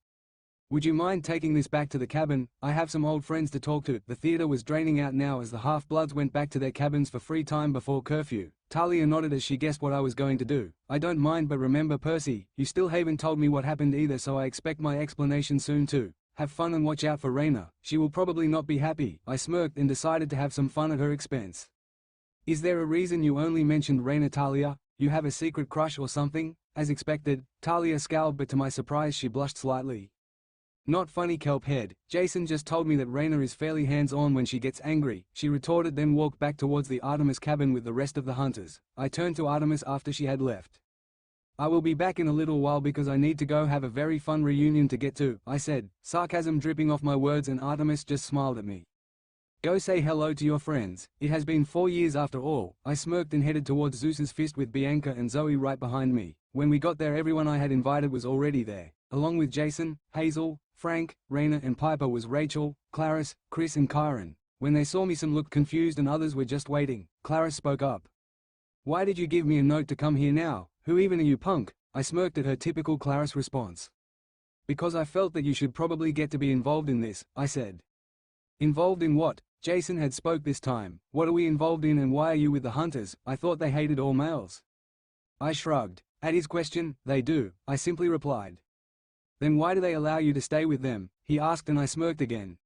Would you mind taking this back to the cabin? I have some old friends to talk to. The theater was draining out now as the half-bloods went back to their cabins for free time before curfew. Talia nodded as she guessed what I was going to do. I don't mind, but remember Percy, you still haven't told me what happened either, so I expect my explanation soon too. Have fun and watch out for Raina. She will probably not be happy. I smirked and decided to have some fun at her expense. Is there a reason you only mentioned Raina, Talia? You have a secret crush or something? As expected, Talia scowled, but to my surprise she blushed slightly. Not funny, kelp head. Jason just told me that Raina is fairly hands-on when she gets angry, she retorted, then walked back towards the Artemis cabin with the rest of the hunters. I turned to Artemis after she had left. I will be back in a little while because I need to go have a very fun reunion to get to, I said, sarcasm dripping off my words, and Artemis just smiled at me. Go say hello to your friends. It has been 4 years after all. I smirked and headed towards Zeus's fist with Bianca and Zoe right behind me. When we got there, everyone I had invited was already there. Along with Jason, Hazel, Frank, Raina and Piper was Rachel, Clarice, Chris and Kyron. When they saw me, some looked confused and others were just waiting. Clarice spoke up. "Why did you give me a note to come here now? Who even are you, punk?" I smirked at her typical Clarice response. "Because I felt that you should probably get to be involved in this," I said. "Involved in what?" Jason had spoke this time. "What are we involved in and why are you with the hunters? I thought they hated all males." I shrugged. At his question, "They do," I simply replied. "Then why do they allow you to stay with them?" he asked, and I smirked again.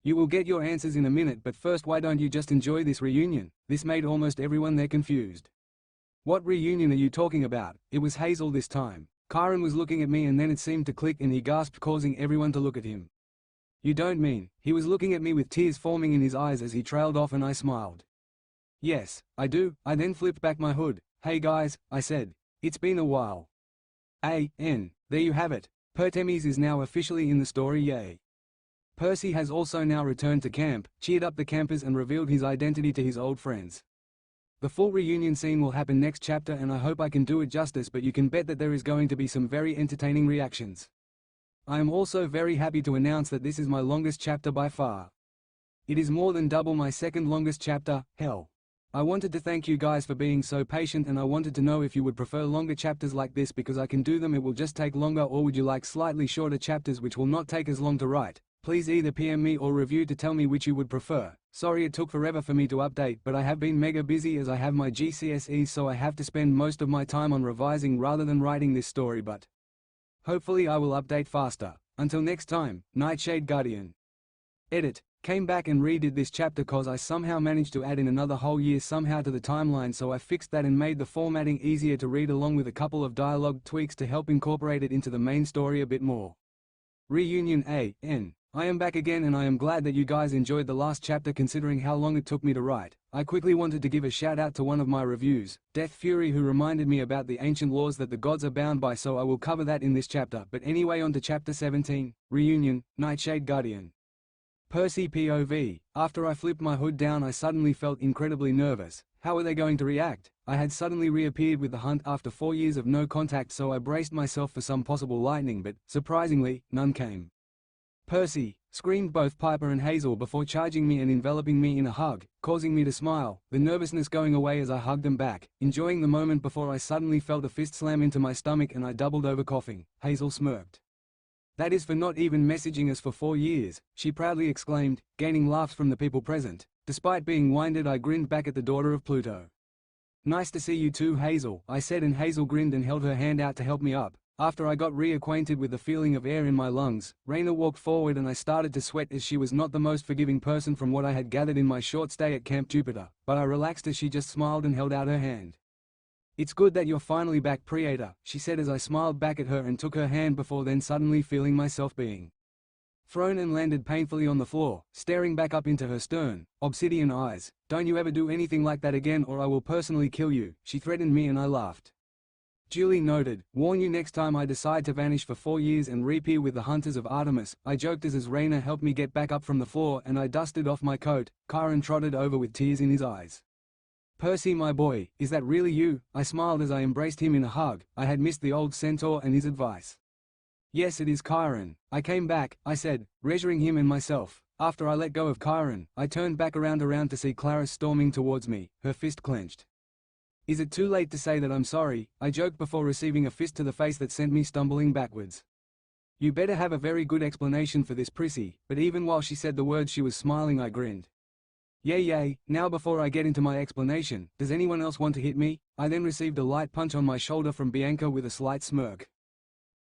"You will get your answers in a minute, but first, why don't you just enjoy this reunion?" This made almost everyone there confused. "What reunion are you talking about?" It was Hazel this time. Kyron was looking at me and then it seemed to click and he gasped, causing everyone to look at him. "You don't mean—" He was looking at me with tears forming in his eyes as he trailed off, and I smiled. "Yes, I do." I then flipped back my hood. "Hey guys," I said. "It's been a while." There you have it. Pertemis is now officially in the story, yay. Percy has also now returned to camp, cheered up the campers and revealed his identity to his old friends. The full reunion scene will happen next chapter and I hope I can do it justice, but you can bet that there is going to be some very entertaining reactions. I am also very happy to announce that this is my longest chapter by far. It is more than double my second longest chapter, hell. I wanted to thank you guys for being so patient, and I wanted to know if you would prefer longer chapters like this because I can do them, it will just take longer, or would you like slightly shorter chapters which will not take as long to write? Please either PM me or review to tell me which you would prefer. Sorry it took forever for me to update, but I have been mega busy as I have my GCSEs, so I have to spend most of my time on revising rather than writing this story, but hopefully I will update faster. Until next time, Nightshade Guardian. Edit. Came back and redid this chapter cause I somehow managed to add in another whole year somehow to the timeline, so I fixed that and made the formatting easier to read along with a couple of dialogue tweaks to help incorporate it into the main story a bit more. Reunion A.N. I am back again and I am glad that you guys enjoyed the last chapter considering how long it took me to write. I quickly wanted to give a shout out to one of my reviews, Death Fury, who reminded me about the ancient laws that the gods are bound by, so I will cover that in this chapter. But anyway, on to chapter 17, Reunion, Nightshade Guardian. Percy POV. After I flipped my hood down I suddenly felt incredibly nervous. How are they going to react? I had suddenly reappeared with the hunt after 4 years of no contact, so I braced myself for some possible lightning, but, surprisingly, none came. "Percy!" screamed both Piper and Hazel before charging me and enveloping me in a hug, causing me to smile, the nervousness going away as I hugged them back, enjoying the moment before I suddenly felt a fist slam into my stomach and I doubled over coughing. Hazel smirked. "That is for not even messaging us for 4 years, she proudly exclaimed, gaining laughs from the people present. Despite being winded, I grinned back at the daughter of Pluto. "Nice to see you too, Hazel," I said, and Hazel grinned and held her hand out to help me up. After I got reacquainted with the feeling of air in my lungs, Raina walked forward and I started to sweat as she was not the most forgiving person from what I had gathered in my short stay at Camp Jupiter, but I relaxed as she just smiled and held out her hand. "It's good that you're finally back, Preator," she said as I smiled back at her and took her hand before then suddenly feeling myself being thrown and landed painfully on the floor, staring back up into her stern, obsidian eyes. "Don't you ever do anything like that again or I will personally kill you," she threatened me, and I laughed. "Duly noted. Warn you next time I decide to vanish for 4 years and reappear with the Hunters of Artemis," I joked as Raina helped me get back up from the floor and I dusted off my coat. Kyron trotted over with tears in his eyes. "Percy, my boy, is that really you?" I smiled as I embraced him in a hug. I had missed the old centaur and his advice. "Yes, it is Kyron. I came back," I said, reassuring him and myself. After I let go of Kyron, I turned back around to see Clarice storming towards me, her fist clenched. "Is it too late to say that I'm sorry?" I joked before receiving a fist to the face that sent me stumbling backwards. "You better have a very good explanation for this, Prissy," but even while she said the words she was smiling. I grinned. Yay, now before I get into my explanation, does anyone else want to hit me?" I then received a light punch on my shoulder from Bianca with a slight smirk.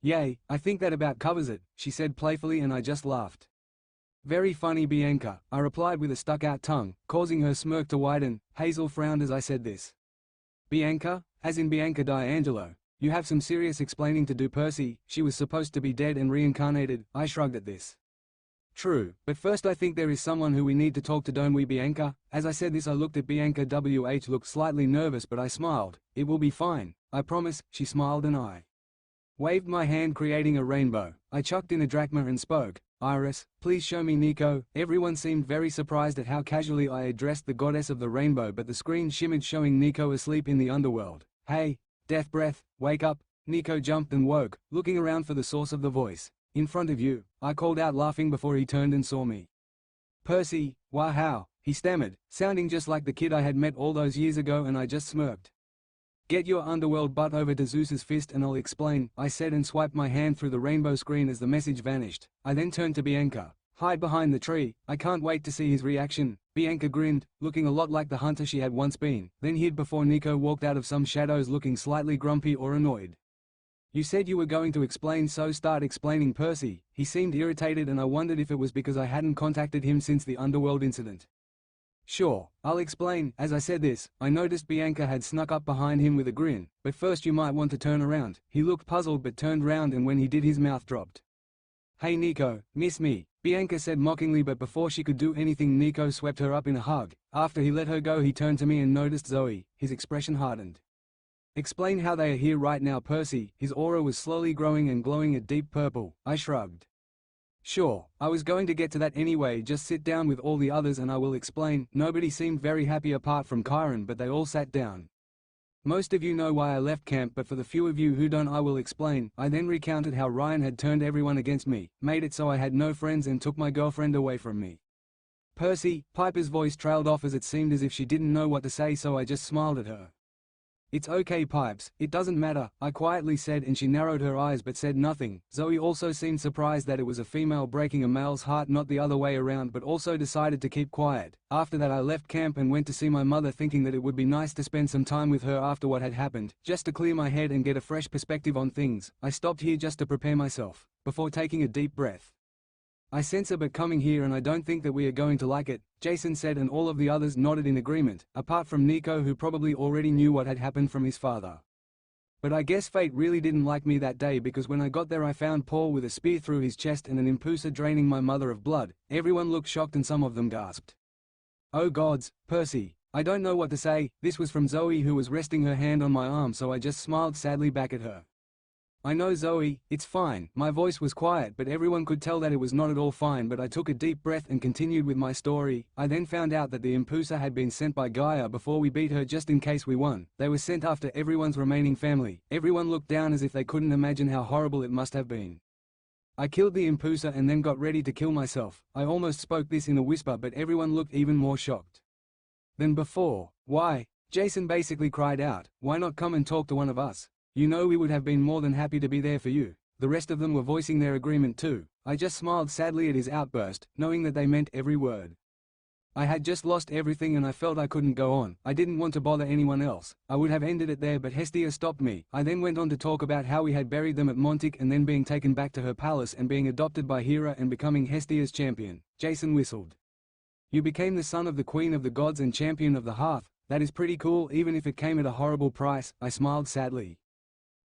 "Yay, I think that about covers it," she said playfully, and I just laughed. "Very funny, Bianca," I replied with a stuck-out tongue, causing her smirk to widen. Hazel frowned as I said this. "Bianca, as in Bianca D'Angelo, you have some serious explaining to do, Percy. She was supposed to be dead and reincarnated." I shrugged at this. "True, but first I think there is someone who we need to talk to, don't we, Bianca?" As I said this I looked at Bianca. Looked slightly nervous, but I smiled. "It will be fine, I promise." She smiled and I waved my hand creating a rainbow. I chucked in a drachma and spoke. Iris, please show me Nico. Everyone seemed very surprised at how casually I addressed the goddess of the rainbow, but the screen shimmered showing Nico asleep in the underworld. Hey, Death Breath, wake up. Nico jumped and woke, looking around for the source of the voice. In front of you, I called out laughing before he turned and saw me. Percy, wow how, he stammered, sounding just like the kid I had met all those years ago, and I just smirked. Get your underworld butt over to Zeus's fist and I'll explain, I said and swiped my hand through the rainbow screen as the message vanished. I then turned to Bianca. Hide behind the tree, I can't wait to see his reaction. Bianca grinned, looking a lot like the hunter she had once been, then hid before Nico walked out of some shadows looking slightly grumpy or annoyed. You said you were going to explain, so start explaining, Percy. He seemed irritated and I wondered if it was because I hadn't contacted him since the underworld incident. Sure, I'll explain. As I said this, I noticed Bianca had snuck up behind him with a grin, but first you might want to turn around. He looked puzzled but turned round, and when he did his mouth dropped. Hey Nico, miss me? Bianca said mockingly, but before she could do anything Nico swept her up in a hug. After he let her go he turned to me and noticed Zoe. His expression hardened. Explain how they are here right now, Percy. His aura was slowly growing and glowing a deep purple. I shrugged. Sure, I was going to get to that anyway, just sit down with all the others and I will explain. Nobody seemed very happy apart from Kyron, but they all sat down. Most of you know why I left camp, but for the few of you who don't I will explain. I then recounted how Ryan had turned everyone against me, made it so I had no friends and took my girlfriend away from me. Percy, Piper's voice trailed off as it seemed as if she didn't know what to say, so I just smiled at her. It's okay Pipes, it doesn't matter, I quietly said, and she narrowed her eyes but said nothing. Zoe also seemed surprised that it was a female breaking a male's heart, not the other way around, but also decided to keep quiet. After that I left camp and went to see my mother, thinking that it would be nice to spend some time with her after what had happened, just to clear my head and get a fresh perspective on things. I stopped here just to prepare myself, before taking a deep breath. I sense a but coming here and I don't think that we are going to like it, Jason said, and all of the others nodded in agreement, apart from Nico, who probably already knew what had happened from his father. But I guess fate really didn't like me that day, because when I got there I found Paul with a spear through his chest and an impusa draining my mother of blood. Everyone looked shocked and some of them gasped. Oh gods, Percy. I don't know what to say. This was from Zoe, who was resting her hand on my arm, so I just smiled sadly back at her. I know Zoe, it's fine. My voice was quiet, but everyone could tell that it was not at all fine, but I took a deep breath and continued with my story. I then found out that the impusa had been sent by Gaia before we beat her, just in case we won. They were sent after everyone's remaining family. Everyone looked down as if they couldn't imagine how horrible it must have been. I killed the impusa and then got ready to kill myself. I almost spoke this in a whisper, but everyone looked even more shocked than before. Why? Jason basically cried out, why not come and talk to one of us? You know we would have been more than happy to be there for you. The rest of them were voicing their agreement too. I just smiled sadly at his outburst, knowing that they meant every word. I had just lost everything and I felt I couldn't go on. I didn't want to bother anyone else. I would have ended it there, but Hestia stopped me. I then went on to talk about how we had buried them at Montic and then being taken back to her palace and being adopted by Hera and becoming Hestia's champion. Jason whistled. You became the son of the Queen of the Gods and champion of the Hearth. That is pretty cool, even if it came at a horrible price. I smiled sadly.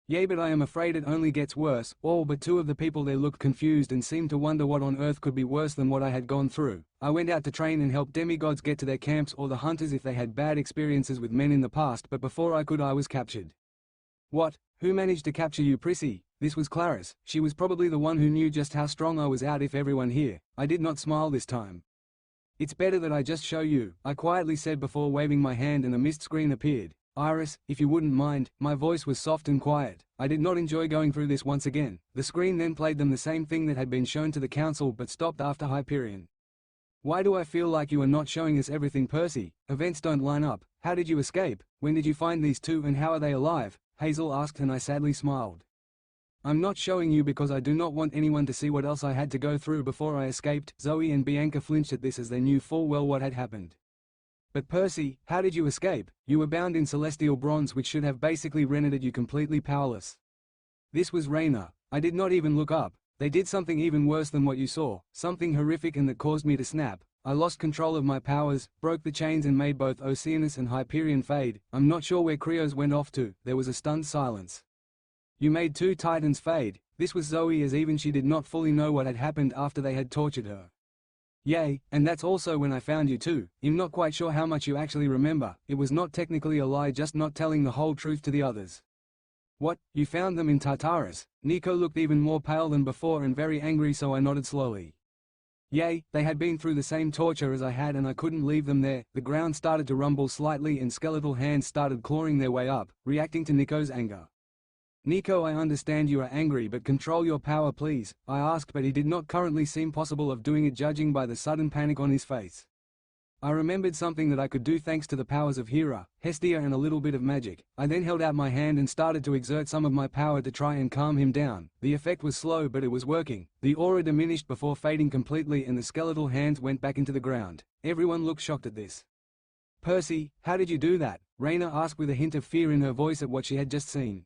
Yeah, but I am afraid it only gets worse. All but two of the people there looked confused and seemed to wonder what on earth could be worse than what I had gone through. I went out to train and help demigods get to their camps, or the hunters if they had bad experiences with men in the past, but before I could I was captured. What? Who managed to capture you, Prissy? This was Clarice. She was probably the one who knew just how strong I was out if everyone here. I did not smile this time. It's better that I just show you, I quietly said before waving my hand and a mist screen appeared. Iris, if you wouldn't mind. My voice was soft and quiet. I did not enjoy going through this once again. The screen then played them the same thing that had been shown to the council but stopped after Hyperion. Why do I feel like you are not showing us everything, Percy? Events don't line up. How did you escape? When did you find these two and how are they alive? Hazel asked and I sadly smiled. I'm not showing you because I do not want anyone to see what else I had to go through before I escaped. Zoe and Bianca flinched at this as they knew full well what had happened. But Percy, how did you escape? You were bound in celestial bronze, which should have basically rendered you completely powerless. This was Raina. I did not even look up. They did something even worse than what you saw, something horrific and that caused me to snap. I lost control of my powers, broke the chains and made both Oceanus and Hyperion fade. I'm not sure where Krios went off to. There was a stunned silence. You made two titans fade. This was Zoe, as even she did not fully know what had happened after they had tortured her. Yay, and that's also when I found you too. I'm not quite sure how much you actually remember. It was not technically a lie, just not telling the whole truth to the others. What, you found them in Tartarus? Nico looked even more pale than before and very angry, so I nodded slowly. Yay, they had been through the same torture as I had and I couldn't leave them there. The ground started to rumble slightly and skeletal hands started clawing their way up, reacting to Nico's anger. Nico, I understand you are angry, but control your power please, I asked, but he did not currently seem possible of doing it judging by the sudden panic on his face. I remembered something that I could do thanks to the powers of Hera, Hestia and a little bit of magic. I then held out my hand and started to exert some of my power to try and calm him down. The effect was slow but it was working. The aura diminished before fading completely and the skeletal hands went back into the ground. Everyone looked shocked at this. Percy, how did you do that? Rayna asked with a hint of fear in her voice at what she had just seen.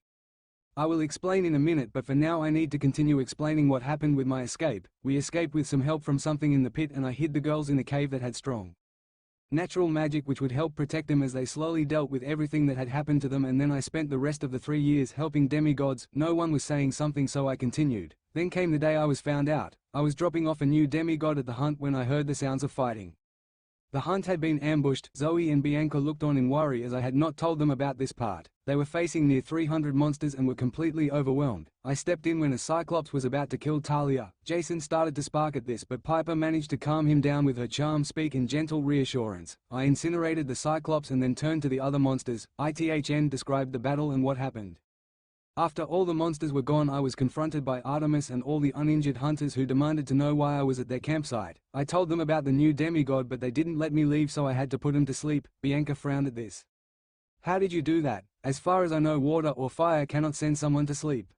I will explain in a minute, but for now I need to continue explaining what happened with my escape. We escaped with some help from something in the pit and I hid the girls in a cave that had strong natural magic which would help protect them as they slowly dealt with everything that had happened to them, and then I spent the rest of the 3 years helping demigods. No one was saying something, so I continued. Then came the day I was found out. I was dropping off a new demigod at the hunt when I heard the sounds of fighting. The hunt had been ambushed. Zoe and Bianca looked on in worry as I had not told them about this part. They were facing near 300 monsters and were completely overwhelmed. I stepped in when a Cyclops was about to kill Talia. Jason started to spark at this, but Piper managed to calm him down with her charm speak and gentle reassurance. I incinerated the Cyclops and then turned to the other monsters. ITHN described the battle and what happened. After all the monsters were gone, I was confronted by Artemis and all the uninjured hunters who demanded to know why I was at their campsite. I told them about the new demigod, but they didn't let me leave, so I had to put them to sleep. Bianca frowned at this. How did you do that? As far as I know, water or fire cannot send someone to sleep.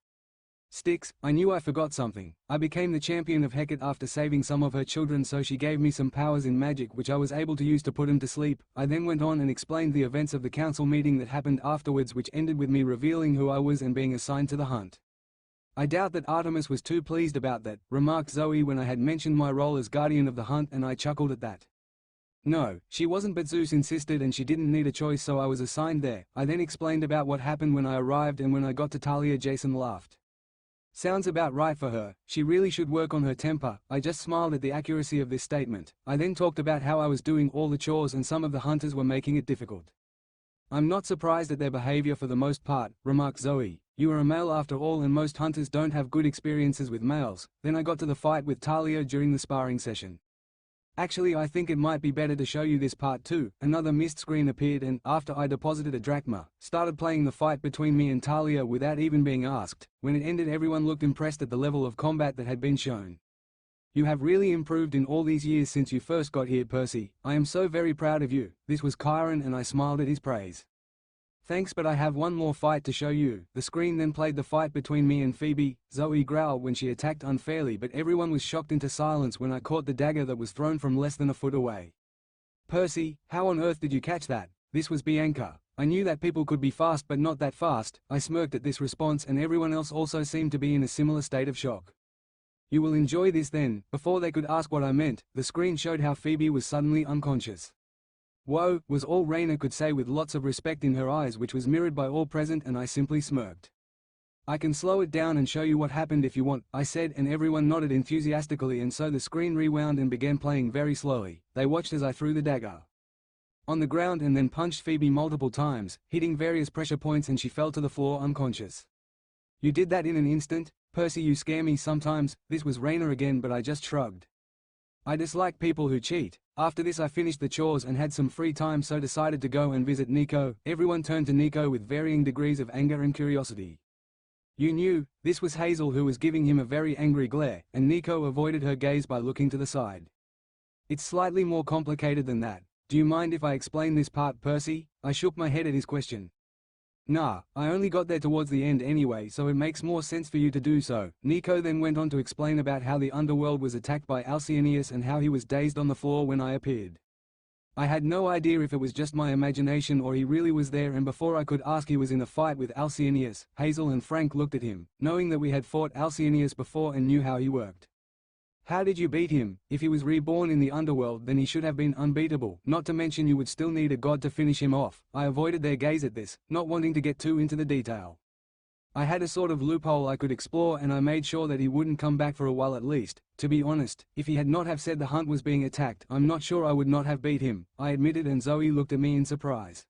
Styx, I knew I forgot something. I became the champion of Hecate after saving some of her children, so she gave me some powers in magic which I was able to use to put him to sleep. I then went on and explained the events of the council meeting that happened afterwards, which ended with me revealing who I was and being assigned to the hunt. I doubt that Artemis was too pleased about that, remarked Zoe when I had mentioned my role as guardian of the hunt, and I chuckled at that. No, she wasn't, but Zeus insisted and she didn't need a choice, so I was assigned there. I then explained about what happened when I arrived, and when I got to Talia, Jason laughed. Sounds about right for her. She really should work on her temper. I just smiled at the accuracy of this statement. I then talked about how I was doing all the chores and some of the hunters were making it difficult. I'm not surprised at their behavior for the most part, remarked Zoe. You are a male after all, and most hunters don't have good experiences with males. Then I got to the fight with Talia during the sparring session. Actually, I think it might be better to show you this part too. Another mist screen appeared and, after I deposited a drachma, started playing the fight between me and Talia without even being asked. When it ended, everyone looked impressed at the level of combat that had been shown. You have really improved in all these years since you first got here, Percy. I am so very proud of you. This was Chiron, and I smiled at his praise. Thanks, but I have one more fight to show you. The screen then played the fight between me and Phoebe. Zoe growled when she attacked unfairly, but everyone was shocked into silence when I caught the dagger that was thrown from less than a foot away. Percy, how on earth did you catch that? This was Bianca. I knew that people could be fast, but not that fast. I smirked at this response, and everyone else also seemed to be in a similar state of shock. You will enjoy this then. Before they could ask what I meant, the screen showed how Phoebe was suddenly unconscious. Whoa, was all Rayna could say with lots of respect in her eyes, which was mirrored by all present, and I simply smirked. I can slow it down and show you what happened if you want, I said, and everyone nodded enthusiastically, and so the screen rewound and began playing very slowly. They watched as I threw the dagger on the ground and then punched Phoebe multiple times, hitting various pressure points, and she fell to the floor unconscious. You did that in an instant? Percy, you scare me sometimes. This was Rayna again, but I just shrugged. I dislike people who cheat. After this I finished the chores and had some free time, so decided to go and visit Nico. Everyone turned to Nico with varying degrees of anger and curiosity. You knew? This was Hazel, who was giving him a very angry glare, and Nico avoided her gaze by looking to the side. It's slightly more complicated than that. Do you mind if I explain this part, Percy? I shook my head at his question. Nah, I only got there towards the end anyway, so it makes more sense for you to do so. Nico then went on to explain about how the underworld was attacked by Alcyoneus and how he was dazed on the floor when I appeared. I had no idea if it was just my imagination or he really was there, and before I could ask, he was in a fight with Alcyoneus. Hazel and Frank looked at him, knowing that we had fought Alcyoneus before and knew how he worked. How did you beat him? If he was reborn in the underworld, then he should have been unbeatable, not to mention you would still need a god to finish him off. I avoided their gaze at this, not wanting to get too into the detail. I had a sort of loophole I could explore, and I made sure that he wouldn't come back for a while at least. To be honest, if he had not have said the hunt was being attacked, I'm not sure I would not have beat him, I admitted, and Zoe looked at me in surprise.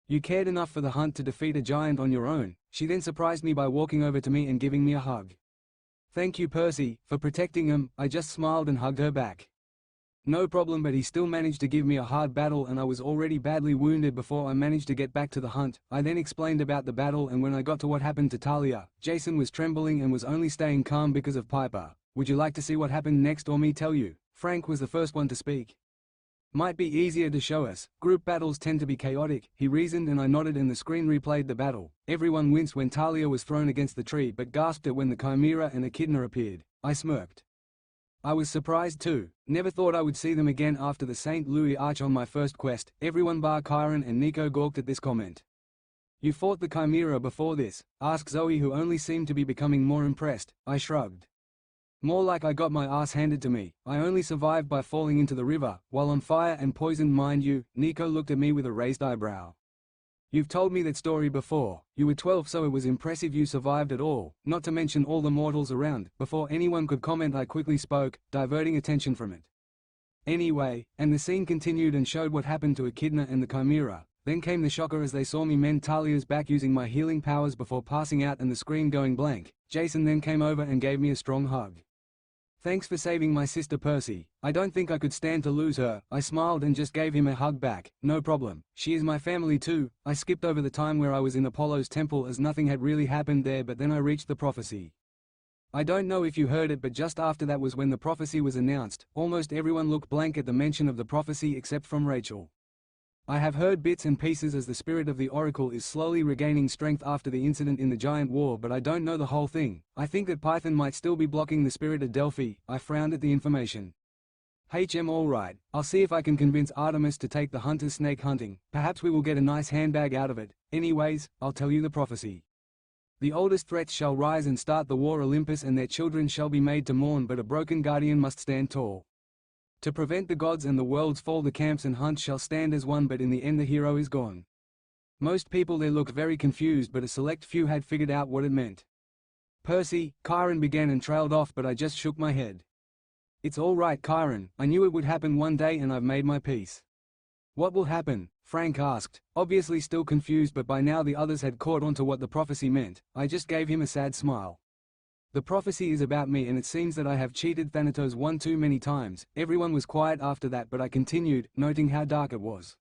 You cared enough for the hunt to defeat a giant on your own. She then surprised me by walking over to me and giving me a hug. Thank you, Percy, for protecting him. I just smiled and hugged her back. No problem, but he still managed to give me a hard battle and I was already badly wounded before I managed to get back to the hunt. I then explained about the battle and when I got to what happened to Talia, Jason was trembling and was only staying calm because of Piper. Would you like to see what happened next or me tell you? Frank was the first one to speak. Might be easier to show us. Group battles tend to be chaotic, he reasoned, and I nodded and the screen replayed the battle. Everyone winced when Talia was thrown against the tree but gasped at when the Chimera and Echidna appeared. I smirked. I was surprised too. Never thought I would see them again after the St. Louis Arch on my first quest. Everyone bar Kyron and Nico gawked at this comment. You fought the Chimera before this? Asked Zoe, who only seemed to be becoming more impressed. I shrugged. More like I got my ass handed to me. I only survived by falling into the river, while on fire and poisoned, mind you. Nico looked at me with a raised eyebrow. You've told me that story before. You were 12, so it was impressive you survived at all, not to mention all the mortals around. Before anyone could comment, I quickly spoke, diverting attention from it. Anyway, and the scene continued and showed what happened to Echidna and the Chimera. Then came the shocker as they saw me mend Talia's back using my healing powers before passing out and the screen going blank. Jason then came over and gave me a strong hug. Thanks for saving my sister, Percy. I don't think I could stand to lose her. I smiled and just gave him a hug back. No problem. She is my family too. I skipped over the time where I was in Apollo's temple as nothing had really happened there, but then I reached the prophecy. I don't know if you heard it, but just after that was when the prophecy was announced. Almost everyone looked blank at the mention of the prophecy except from Rachel. I have heard bits and pieces as the spirit of the Oracle is slowly regaining strength after the incident in the Giant War, but I don't know the whole thing. I think that Python might still be blocking the spirit of Delphi. I frowned at the information. Alright, I'll see if I can convince Artemis to take the hunters snake hunting. Perhaps we will get a nice handbag out of it. Anyways, I'll tell you the prophecy. The oldest threats shall rise and start the war. Olympus and their children shall be made to mourn, but a broken guardian must stand tall. To prevent the gods and the world's fall, the camps and hunts shall stand as one, but in the end the hero is gone. Most people there looked very confused, but a select few had figured out what it meant. Percy, Kyron began and trailed off, but I just shook my head. It's all right, Kyron. I knew it would happen one day and I've made my peace. What will happen? Frank asked, obviously still confused, but by now the others had caught on to what the prophecy meant. I just gave him a sad smile. The prophecy is about me, and it seems that I have cheated Thanatos one too many times. Everyone was quiet after that, but I continued, noting how dark it was.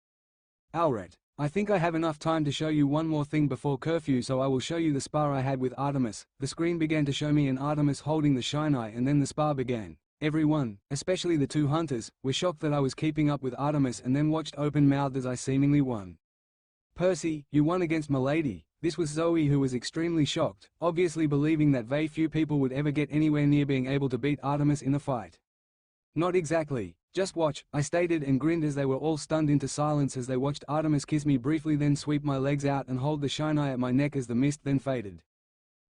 Alret, I think I have enough time to show you one more thing before curfew, so I will show you the spar I had with Artemis. The screen began to show me and Artemis holding the shine eye, and then the spar began. Everyone, especially the two hunters, were shocked that I was keeping up with Artemis and then watched open-mouthed as I seemingly won. Percy, you won against Milady. This was Zoe, who was extremely shocked, obviously believing that very few people would ever get anywhere near being able to beat Artemis in a fight. Not exactly. Just watch, I stated and grinned as they were all stunned into silence as they watched Artemis kiss me briefly, then sweep my legs out and hold the shine eye at my neck as the mist then faded.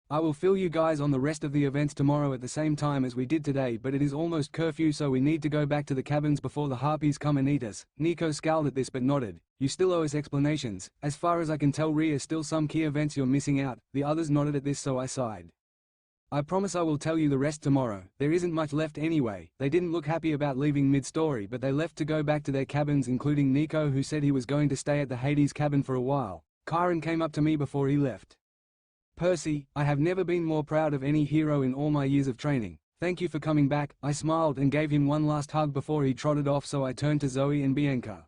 I will fill you guys on the rest of the events tomorrow at the same time as we did today, but it is almost curfew, so we need to go back to the cabins before the harpies come and eat us. Nico scowled at this but nodded. You still owe us explanations. As far as I can tell, Rhea, still some key events you're missing out. The others nodded at this, so I sighed. I promise I will tell you the rest tomorrow. There isn't much left anyway. They didn't look happy about leaving mid-story, but they left to go back to their cabins, including Nico, who said he was going to stay at the Hades cabin for a while. Kyron came up to me before he left. Percy, I have never been more proud of any hero in all my years of training. Thank you for coming back. I smiled and gave him one last hug before he trotted off, so I turned to Zoe and Bianca.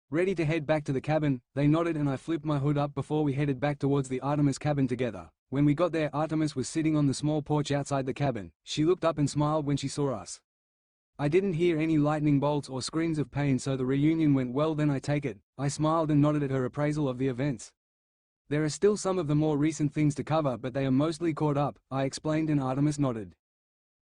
Ready to head back to the cabin? They nodded and I flipped my hood up before we headed back towards the Artemis cabin together. When we got there, Artemis was sitting on the small porch outside the cabin. She looked up and smiled when she saw us. I didn't hear any lightning bolts or screams of pain, so the reunion went well then, I take it. I smiled and nodded at her appraisal of the events. There are still some of the more recent things to cover, but they are mostly caught up, I explained, and Artemis nodded.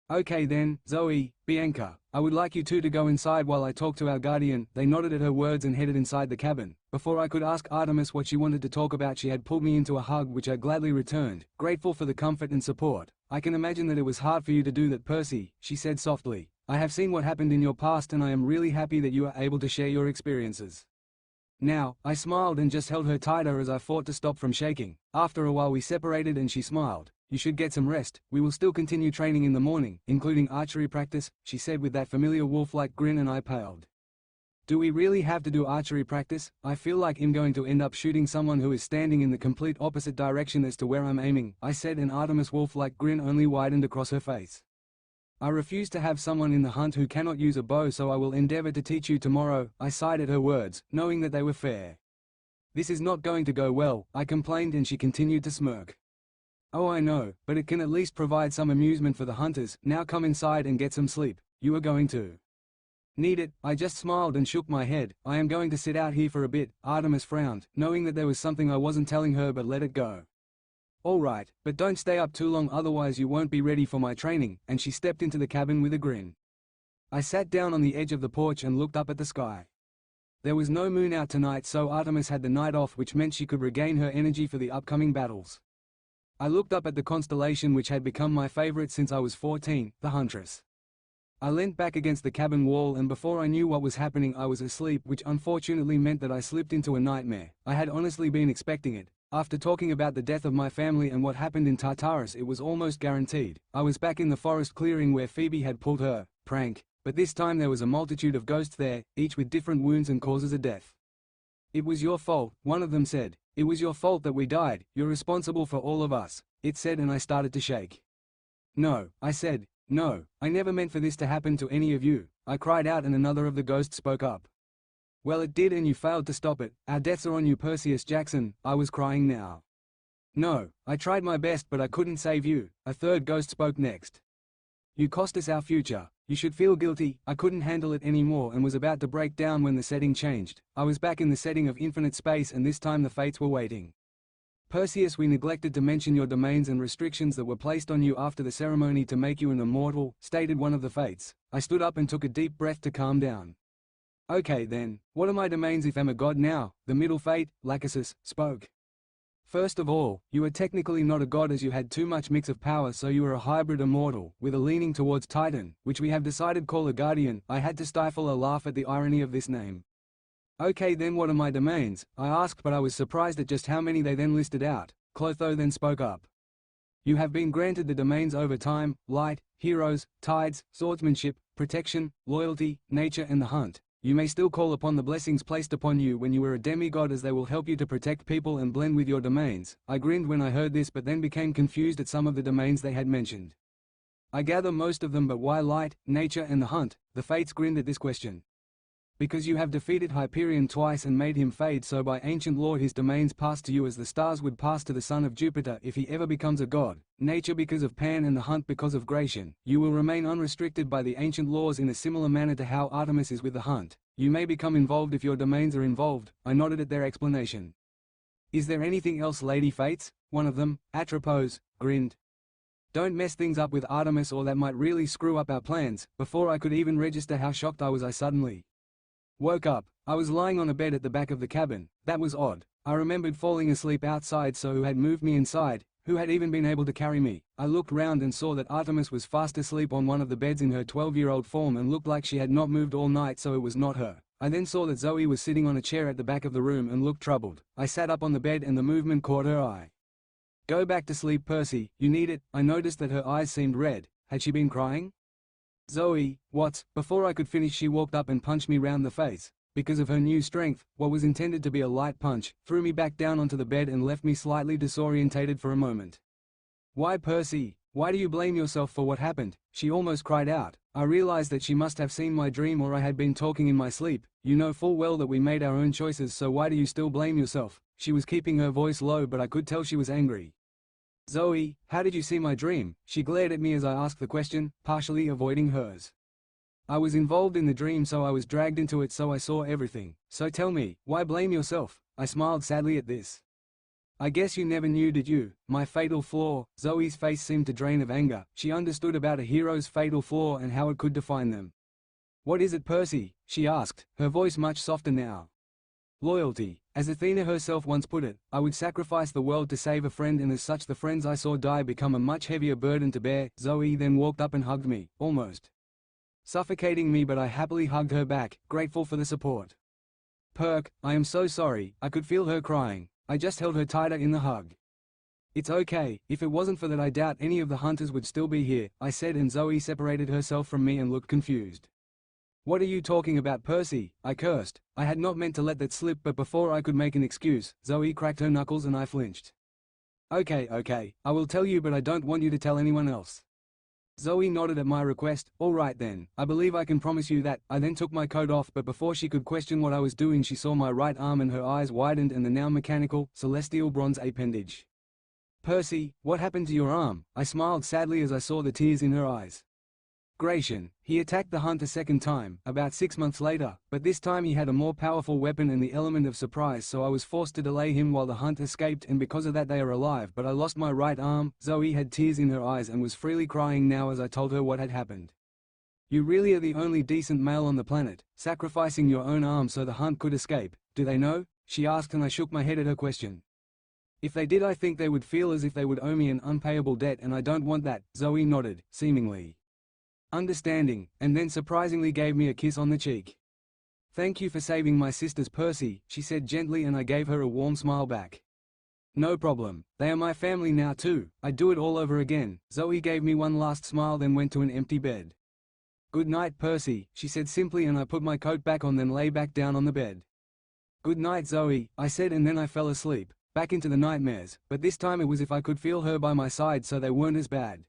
Okay then, Zoe, Bianca, I would like you two to go inside while I talk to our guardian. They nodded at her words and headed inside the cabin. Before I could ask Artemis what she wanted to talk about, she had pulled me into a hug, which I gladly returned, grateful for the comfort and support. I can imagine that it was hard for you to do that, Percy, she said softly. I have seen what happened in your past and I am really happy that you are able to share your experiences. Now, I smiled and just held her tighter as I fought to stop from shaking. After a while we separated and she smiled. You should get some rest. We will still continue training in the morning, including archery practice, she said with that familiar wolf-like grin, and I paled. Do we really have to do archery practice? I feel like I'm going to end up shooting someone who is standing in the complete opposite direction as to where I'm aiming, I said, and Artemis' wolf-like grin only widened across her face. I refuse to have someone in the hunt who cannot use a bow, so I will endeavor to teach you tomorrow, I sighed at her words, knowing that they were fair. This is not going to go well, I complained, and she continued to smirk. Oh, I know, but it can at least provide some amusement for the hunters. Now come inside and get some sleep. You are going to need it. I just smiled and shook my head. I am going to sit out here for a bit. Artemis frowned, knowing that there was something I wasn't telling her, but let it go. All right, but don't stay up too long, otherwise you won't be ready for my training, and she stepped into the cabin with a grin. I sat down on the edge of the porch and looked up at the sky. There was no moon out tonight, so Artemis had the night off, which meant she could regain her energy for the upcoming battles. I looked up at the constellation which had become my favorite since I was 14, the Huntress. I leant back against the cabin wall, and before I knew what was happening I was asleep, which unfortunately meant that I slipped into a nightmare. I had honestly been expecting it. After talking about the death of my family and what happened in Tartarus, it was almost guaranteed. I was back in the forest clearing where Phoebe had pulled her prank, but this time there was a multitude of ghosts there, each with different wounds and causes of death. It was your fault, one of them said. It was your fault that we died. You're responsible for all of us, it said, and I started to shake. No, I said. No, I never meant for this to happen to any of you, I cried out, and another of the ghosts spoke up. Well, it did, and you failed to stop it. Our deaths are on you, Perseus Jackson. I was crying now. No, I tried my best, but I couldn't save you, a third ghost spoke next. You cost us our future. You should feel guilty. I couldn't handle it anymore and was about to break down when the setting changed. I was back in the setting of infinite space, and this time the fates were waiting. Perseus, we neglected to mention your domains and restrictions that were placed on you after the ceremony to make you an immortal, stated one of the fates. I stood up and took a deep breath to calm down. Okay then, what are my domains if I'm a god now? The middle fate, Lachesis, spoke. First of all, you are technically not a god, as you had too much mix of power, so you are a hybrid immortal, with a leaning towards Titan, which we have decided call a guardian. I had to stifle a laugh at the irony of this name. Okay then, what are my domains? I asked, but I was surprised at just how many they then listed out. Clotho then spoke up. You have been granted the domains over time, light, heroes, tides, swordsmanship, protection, loyalty, nature and the hunt. You may still call upon the blessings placed upon you when you were a demigod, as they will help you to protect people and blend with your domains. I grinned when I heard this, but then became confused at some of the domains they had mentioned. I gather most of them, but why light, nature and the hunt? The fates grinned at this question. Because you have defeated Hyperion twice and made him fade, so by ancient law his domains pass to you as the stars would pass to the son of Jupiter if he ever becomes a god. Nature because of Pan and the hunt because of Gratian. You will remain unrestricted by the ancient laws in a similar manner to how Artemis is with the hunt. You may become involved if your domains are involved. I nodded at their explanation. Is there anything else, Lady Fates? One of them, Atropos, grinned. Don't mess things up with Artemis, or that might really screw up our plans. Before I could even register how shocked I was, I suddenly woke up. I was lying on a bed at the back of the cabin. That was odd. I remembered falling asleep outside, so who had moved me inside? Who had even been able to carry me? I looked round and saw that Artemis was fast asleep on one of the beds in her 12-year-old form and looked like she had not moved all night, so it was not her. I then saw that Zoe was sitting on a chair at the back of the room and looked troubled. I sat up on the bed and the movement caught her eye. Go back to sleep, Percy. You need it. I noticed that her eyes seemed red. Had she been crying? Zoe, what? Before I could finish, she walked up and punched me round the face. Because of her new strength, what was intended to be a light punch, threw me back down onto the bed and left me slightly disorientated for a moment. Why, Percy? Why do you blame yourself for what happened? She almost cried out. I realized that she must have seen my dream, or I had been talking in my sleep. You know full well that we made our own choices, so why do you still blame yourself? She was keeping her voice low, but I could tell she was angry. Zoe, how did you see my dream? She glared at me as I asked the question, partially avoiding hers. I was involved in the dream, so I was dragged into it, so I saw everything. So tell me, why blame yourself? I smiled sadly at this. I guess you never knew, did you? My fatal flaw. Zoe's face seemed to drain of anger. She understood about a hero's fatal flaw and how it could define them. What is it, Percy? She asked, her voice much softer now. Loyalty. As Athena herself once put it, I would sacrifice the world to save a friend, and as such the friends I saw die become a much heavier burden to bear. Zoe then walked up and hugged me, almost suffocating me, but I happily hugged her back, grateful for the support. Perk, I am so sorry. I could feel her crying. I just held her tighter in the hug. It's okay. If it wasn't for that, I doubt any of the hunters would still be here, I said, and Zoe separated herself from me and looked confused. "What are you talking about, Percy?" I cursed. I had not meant to let that slip, but before I could make an excuse, Zoe cracked her knuckles and I flinched. Okay, I will tell you, but I don't want you to tell anyone else." Zoe nodded at my request. "All right then, I believe I can promise you that." I then took my coat off, but before she could question what I was doing, she saw my right arm and her eyes widened and the now mechanical, celestial bronze appendage. "Percy, what happened to your arm?" I smiled sadly as I saw the tears in her eyes. "Gratian, he attacked the hunt a second time, about 6 months later, but this time he had a more powerful weapon and the element of surprise, so I was forced to delay him while the hunt escaped, and because of that they are alive, but I lost my right arm." Zoe had tears in her eyes and was freely crying now as I told her what had happened. "You really are the only decent male on the planet, sacrificing your own arm so the hunt could escape. Do they know?" she asked, and I shook my head at her question. "If they did, I think they would feel as if they would owe me an unpayable debt, and I don't want that." Zoe nodded, seemingly understanding, and then surprisingly gave me a kiss on the cheek. "Thank you for saving my sisters, Percy," she said gently, and I gave her a warm smile back. "No problem, they are my family now too. I'd do it all over again." Zoe gave me one last smile, then went to an empty bed. "Good night, Percy," she said simply, and I put my coat back on, then lay back down on the bed. "Good night, Zoe," I said, and then I fell asleep, back into the nightmares, but this time it was if I could feel her by my side, so they weren't as bad.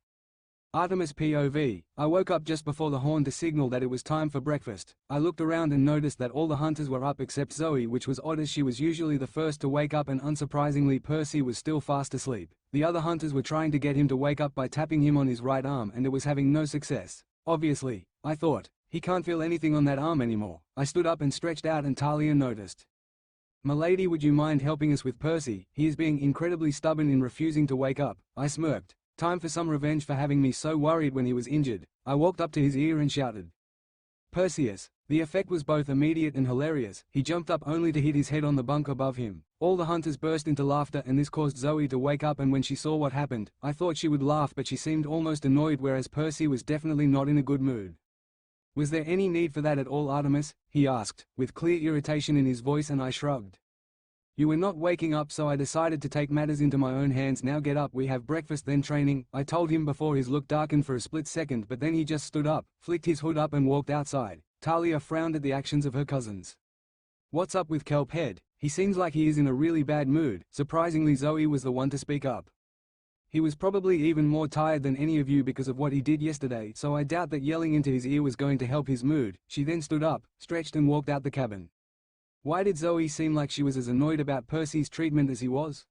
Artemis POV. I woke up just before the horn to signal that it was time for breakfast. I looked around and noticed that all the hunters were up except Zoe, which was odd as she was usually the first to wake up, and unsurprisingly Percy was still fast asleep. The other hunters were trying to get him to wake up by tapping him on his right arm, and it was having no success. Obviously, I thought, he can't feel anything on that arm anymore. I stood up and stretched out, and Talia noticed. "Milady, would you mind helping us with Percy? He is being incredibly stubborn in refusing to wake up." I smirked. Time for some revenge for having me so worried when he was injured. I walked up to his ear and shouted, "Perseus!" The effect was both immediate and hilarious. He jumped up only to hit his head on the bunk above him. All the hunters burst into laughter, and this caused Zoe to wake up, and when she saw what happened, I thought she would laugh, but she seemed almost annoyed, whereas Percy was definitely not in a good mood. "Was there any need for that at all, Artemis?" he asked, with clear irritation in his voice, and I shrugged. "You were not waking up, so I decided to take matters into my own hands. Now get up, we have breakfast then training," I told him before his look darkened for a split second, but then he just stood up, flicked his hood up and walked outside. Talia frowned at the actions of her cousins. "What's up with Kelp Head? He seems like he is in a really bad mood." Surprisingly, Zoe was the one to speak up. "He was probably even more tired than any of you because of what he did yesterday, so I doubt that yelling into his ear was going to help his mood." She then stood up, stretched and walked out the cabin. Why did Zoe seem like she was as annoyed about Percy's treatment as he was?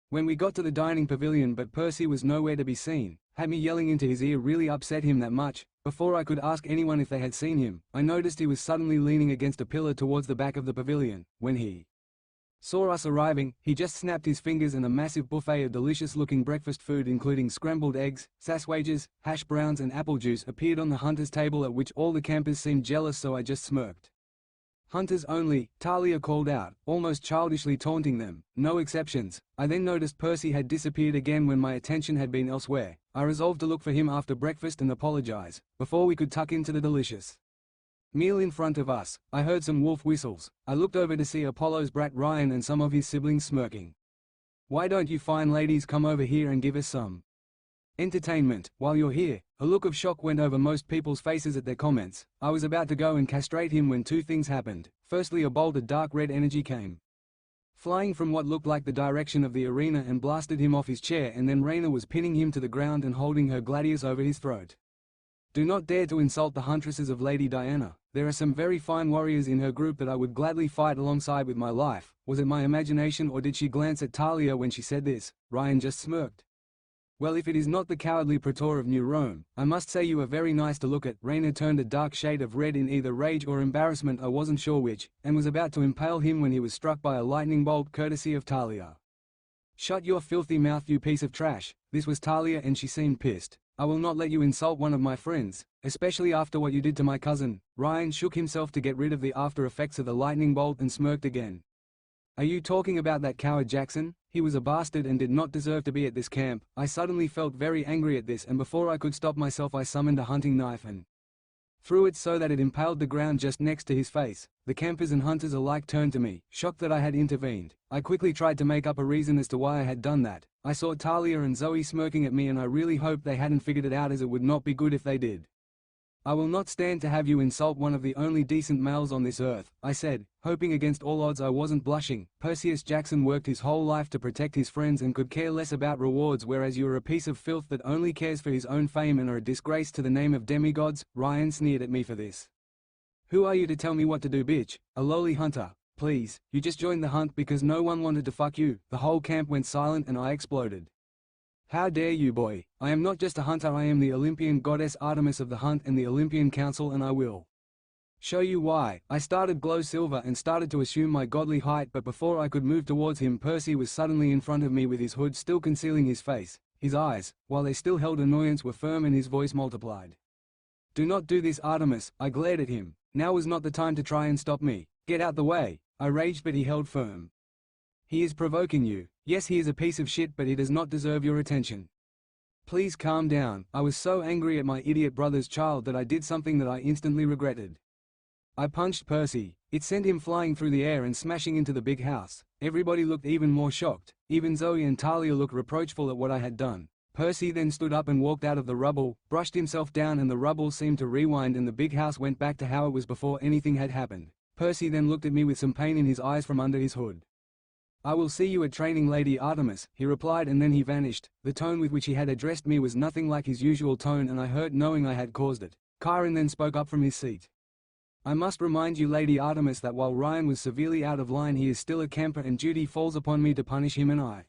When we got to the dining pavilion but Percy was nowhere to be seen, had me yelling into his ear really upset him that much? Before I could ask anyone if they had seen him, I noticed he was suddenly leaning against a pillar towards the back of the pavilion. When he saw us arriving, he just snapped his fingers and a massive buffet of delicious-looking breakfast food including scrambled eggs, sausages, hash browns and apple juice appeared on the hunters' table, at which all the campers seemed jealous, so I just smirked. "Hunters only," Talia called out, almost childishly taunting them. "No exceptions." I then noticed Percy had disappeared again when my attention had been elsewhere. I resolved to look for him after breakfast and apologize, before we could tuck into the delicious meal in front of us. I heard some wolf whistles. I looked over to see Apollo's brat Ryan and some of his siblings smirking. "Why don't you fine ladies come over here and give us some entertainment while you're here?" A look of shock went over most people's faces at their comments. I was about to go and castrate him when two things happened. Firstly, a bolt of dark red energy came flying from what looked like the direction of the arena and blasted him off his chair, and then Rhaena was pinning him to the ground and holding her gladius over his throat. "Do not dare to insult the huntresses of Lady Diana. There are some very fine warriors in her group that I would gladly fight alongside with my life." Was it my imagination, or did she glance at Talia when she said this? Ryan just smirked. "Well, if it is not the cowardly praetor of New Rome, I must say you are very nice to look at." Rhaena turned a dark shade of red in either rage or embarrassment, I wasn't sure which, and was about to impale him when he was struck by a lightning bolt courtesy of Talia. "Shut your filthy mouth, you piece of trash." This was Talia and she seemed pissed. "I will not let you insult one of my friends, especially after what you did to my cousin." Ryan shook himself to get rid of the after effects of the lightning bolt and smirked again. "Are you talking about that coward Jackson? He was a bastard and did not deserve to be at this camp." I suddenly felt very angry at this, and before I could stop myself I summoned a hunting knife and threw it so that it impaled the ground just next to his face. The campers and hunters alike turned to me, shocked that I had intervened. I quickly tried to make up a reason as to why I had done that. I saw Talia and Zoe smirking at me, and I really hoped they hadn't figured it out, as it would not be good if they did. "I will not stand to have you insult one of the only decent males on this earth," I said, hoping against all odds I wasn't blushing. "Perseus Jackson worked his whole life to protect his friends and could care less about rewards, whereas you are a piece of filth that only cares for his own fame and are a disgrace to the name of demigods." Ryan sneered at me for this. "Who are you to tell me what to do, bitch? A lowly hunter. Please, you just joined the hunt because no one wanted to fuck you." The whole camp went silent and I exploded. "How dare you, boy? I am not just a hunter, I am the Olympian goddess Artemis of the hunt and the Olympian council, and I will show you why." I started glow silver and started to assume my godly height, but before I could move towards him, Percy was suddenly in front of me with his hood still concealing his face. His eyes, while they still held annoyance, were firm and his voice multiplied. "Do not do this, Artemis." I glared at him. Now was not the time to try and stop me. "Get out the way," I raged, but he held firm. "He is provoking you. Yes, he is a piece of shit, but he does not deserve your attention. Please calm down." I was so angry at my idiot brother's child that I did something that I instantly regretted. I punched Percy. It sent him flying through the air and smashing into the big house. Everybody looked even more shocked. Even Zoe and Talia looked reproachful at what I had done. Percy then stood up and walked out of the rubble, brushed himself down, and the rubble seemed to rewind and the big house went back to how it was before anything had happened. Percy then looked at me with some pain in his eyes from under his hood. "I will see you at training, Lady Artemis," he replied, and then he vanished. The tone with which he had addressed me was nothing like his usual tone, and I hurt knowing I had caused it. Chiron then spoke up from his seat. "I must remind you, Lady Artemis, that while Ryan was severely out of line, he is still a camper and duty falls upon me to punish him, and I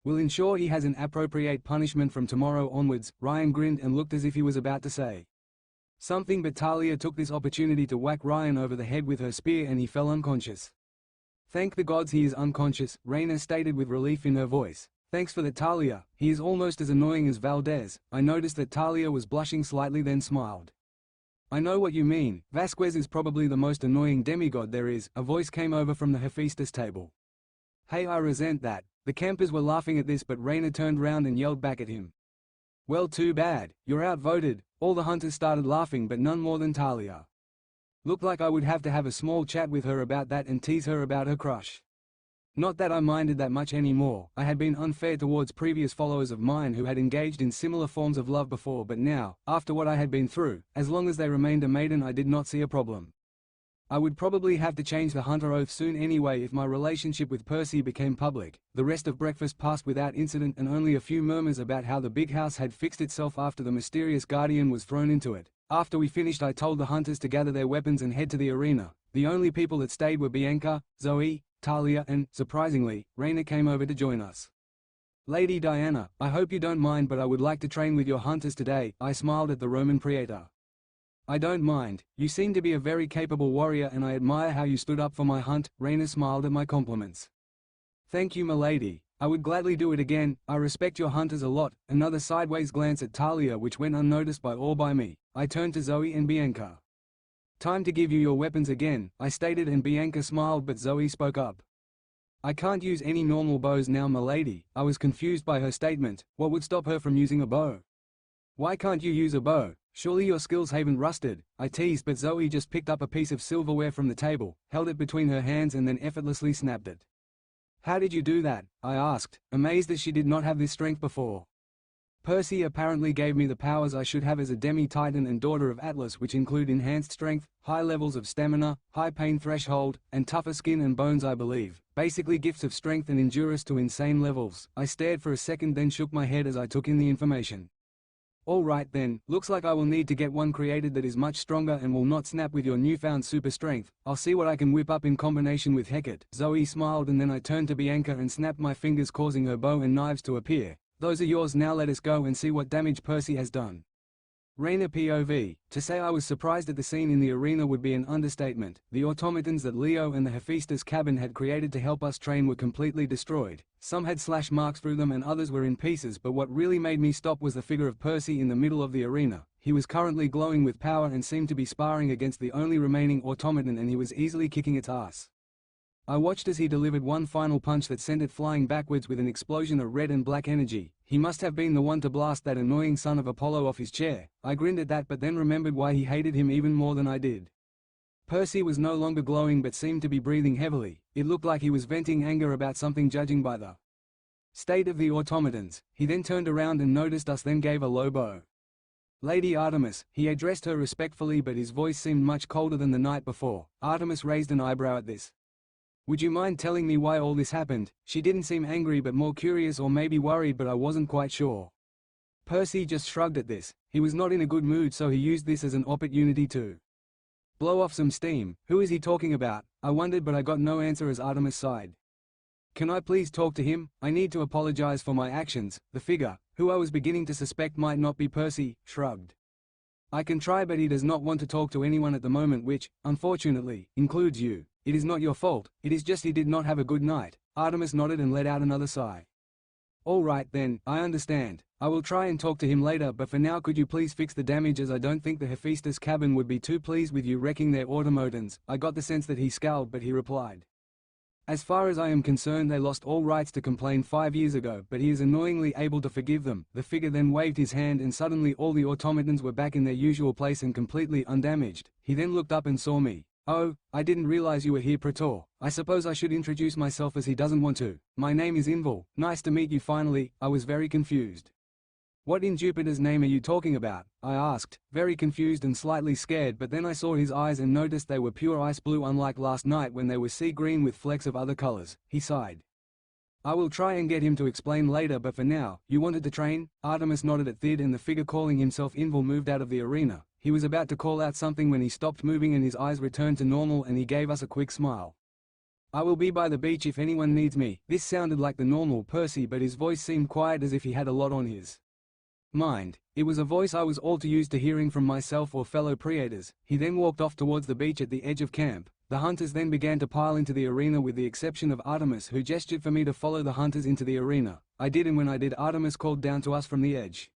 will ensure he has an appropriate punishment from tomorrow onwards." Ryan grinned and looked as if he was about to say something, but Talia took this opportunity to whack Ryan over the head with her spear and he fell unconscious. "Thank the gods he is unconscious," Raina stated with relief in her voice. "Thanks for that, Talia. He is almost as annoying as Valdez." I noticed that Talia was blushing slightly, then smiled. "I know what you mean. Vasquez is probably the most annoying demigod there is." A voice came over from the Hephaestus table. "Hey, I resent that." The campers were laughing at this, but Raina turned round and yelled back at him. "Well, too bad. You're outvoted." All the hunters started laughing, but none more than Talia. Looked like I would have to have a small chat with her about that and tease her about her crush. Not that I minded that much anymore. I had been unfair towards previous followers of mine who had engaged in similar forms of love before, but now, after what I had been through, as long as they remained a maiden, I did not see a problem. I would probably have to change the hunter oath soon anyway if my relationship with Percy became public. The rest of breakfast passed without incident, and only a few murmurs about how the big house had fixed itself after the mysterious guardian was thrown into it. After we finished, I told the hunters to gather their weapons and head to the arena. The only people that stayed were Bianca, Zoe, Talia, and, surprisingly, Raina came over to join us. "Lady Diana, I hope you don't mind, but I would like to train with your hunters today." I smiled at the Roman praetor. "I don't mind. You seem to be a very capable warrior and I admire how you stood up for my hunt." Raina smiled at my compliments. "Thank you, milady. I would gladly do it again. I respect your hunters a lot." Another sideways glance at Talia which went unnoticed by me. I turned to Zoe and Bianca. "Time to give you your weapons again," I stated, and Bianca smiled, but Zoe spoke up. "I can't use any normal bows now, milady." I was confused by her statement. What would stop her from using a bow? "Why can't you use a bow? Surely your skills haven't rusted," I teased, but Zoe just picked up a piece of silverware from the table, held it between her hands and then effortlessly snapped it. "How did you do that?" I asked, amazed that she did not have this strength before. "Percy apparently gave me the powers I should have as a demi-titan and daughter of Atlas, which include enhanced strength, high levels of stamina, high pain threshold, and tougher skin and bones, I believe. Basically gifts of strength and endurance to insane levels." I stared for a second, then shook my head as I took in the information. "All right then, looks like I will need to get one created that is much stronger and will not snap with your newfound super strength. I'll see what I can whip up in combination with Hecate." Zoe smiled, and then I turned to Bianca and snapped my fingers, causing her bow and knives to appear. "Those are yours now, let us go and see what damage Percy has done." Raina POV. To say I was surprised at the scene in the arena would be an understatement. The automatons that Leo and the Hephaestus cabin had created to help us train were completely destroyed. Some had slash marks through them and others were in pieces, but what really made me stop was the figure of Percy in the middle of the arena. He was currently glowing with power and seemed to be sparring against the only remaining automaton, and he was easily kicking its ass. I watched as he delivered one final punch that sent it flying backwards with an explosion of red and black energy. He must have been the one to blast that annoying son of Apollo off his chair. I grinned at that, but then remembered why he hated him even more than I did. Percy was no longer glowing but seemed to be breathing heavily. It looked like he was venting anger about something, judging by the state of the automatons. He then turned around and noticed us, then gave a low bow. Lady Artemis, he addressed her respectfully, but his voice seemed much colder than the night before. Artemis raised an eyebrow at this. Would you mind telling me why all this happened? She didn't seem angry but more curious or maybe worried, but I wasn't quite sure. Percy just shrugged at this. He was not in a good mood, so he used this as an opportunity to blow off some steam. Who is he talking about? I wondered, but I got no answer as Artemis sighed. Can I please talk to him? I need to apologize for my actions. The figure, who I was beginning to suspect might not be Percy, shrugged. I can try, but he does not want to talk to anyone at the moment, which, unfortunately, includes you. It is not your fault, it is just he did not have a good night. Artemis nodded and let out another sigh. All right then, I understand. I will try and talk to him later, but for now could you please fix the damage, as I don't think the Hephaestus cabin would be too pleased with you wrecking their automatons. I got the sense that he scowled, but he replied. As far as I am concerned, they lost all rights to complain 5 years ago, but he is annoyingly able to forgive them. The figure then waved his hand and suddenly all the automatons were back in their usual place and completely undamaged. He then looked up and saw me. Oh, I didn't realize you were here, Praetor. I suppose I should introduce myself as he doesn't want to. My name is Inval. Nice to meet you finally. I was very confused. What in Jupiter's name are you talking about? I asked, very confused and slightly scared, but then I saw his eyes and noticed they were pure ice blue, unlike last night when they were sea green with flecks of other colors. He sighed. I will try and get him to explain later, but for now, you wanted to train? Artemis nodded at Thid, and the figure calling himself Inval moved out of the arena. He was about to call out something when he stopped moving and his eyes returned to normal, and he gave us a quick smile. I will be by the beach if anyone needs me. This sounded like the normal Percy, but his voice seemed quiet, as if he had a lot on his mind. It was a voice I was all too used to hearing from myself or fellow Praetors. He then walked off towards the beach at the edge of camp. The hunters then began to pile into the arena, with the exception of Artemis, who gestured for me to follow the hunters into the arena. I did, and when I did, Artemis called down to us from the edge.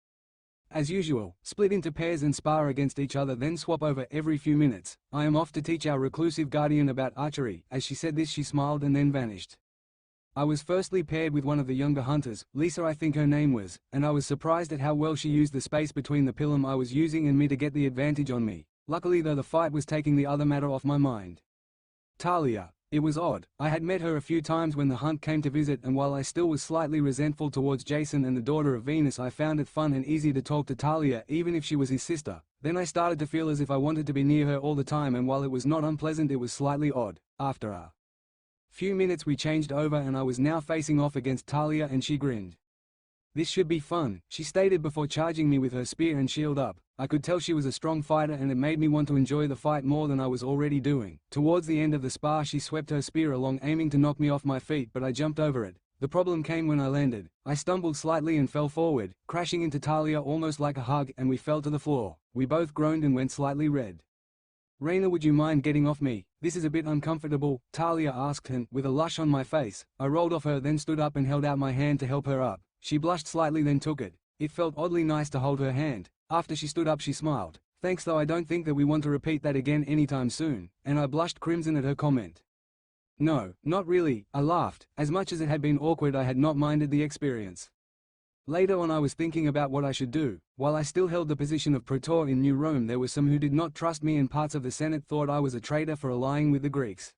As usual, split into pairs and spar against each other, then swap over every few minutes. I am off to teach our reclusive guardian about archery. As she said this, she smiled and then vanished. I was firstly paired with one of the younger hunters, Lisa I think her name was, and I was surprised at how well she used the space between the pilum I was using and me to get the advantage on me. Luckily though, the fight was taking the other matter off my mind. Talia. It was odd. I had met her a few times when the hunt came to visit, and while I still was slightly resentful towards Jason and the daughter of Venus, I found it fun and easy to talk to Talia, even if she was his sister. Then I started to feel as if I wanted to be near her all the time, and while it was not unpleasant, it was slightly odd. After a few minutes we changed over and I was now facing off against Talia, and she grinned. This should be fun, she stated before charging me with her spear and shield up. I could tell she was a strong fighter, and it made me want to enjoy the fight more than I was already doing. Towards the end of the spar she swept her spear along, aiming to knock me off my feet, but I jumped over it. The problem came when I landed. I stumbled slightly and fell forward, crashing into Talia almost like a hug, and we fell to the floor. We both groaned and went slightly red. Raina, would you mind getting off me? This is a bit uncomfortable, Talia asked, and, with a lush on my face, I rolled off her, then stood up and held out my hand to help her up. She blushed slightly, then took it. It felt oddly nice to hold her hand. After she stood up she smiled. Thanks, though I don't think that we want to repeat that again anytime soon, and I blushed crimson at her comment. No, not really, I laughed. As much as it had been awkward, I had not minded the experience. Later on I was thinking about what I should do. While I still held the position of Praetor in New Rome, there were some who did not trust me, and parts of the Senate thought I was a traitor for allying with the Greeks.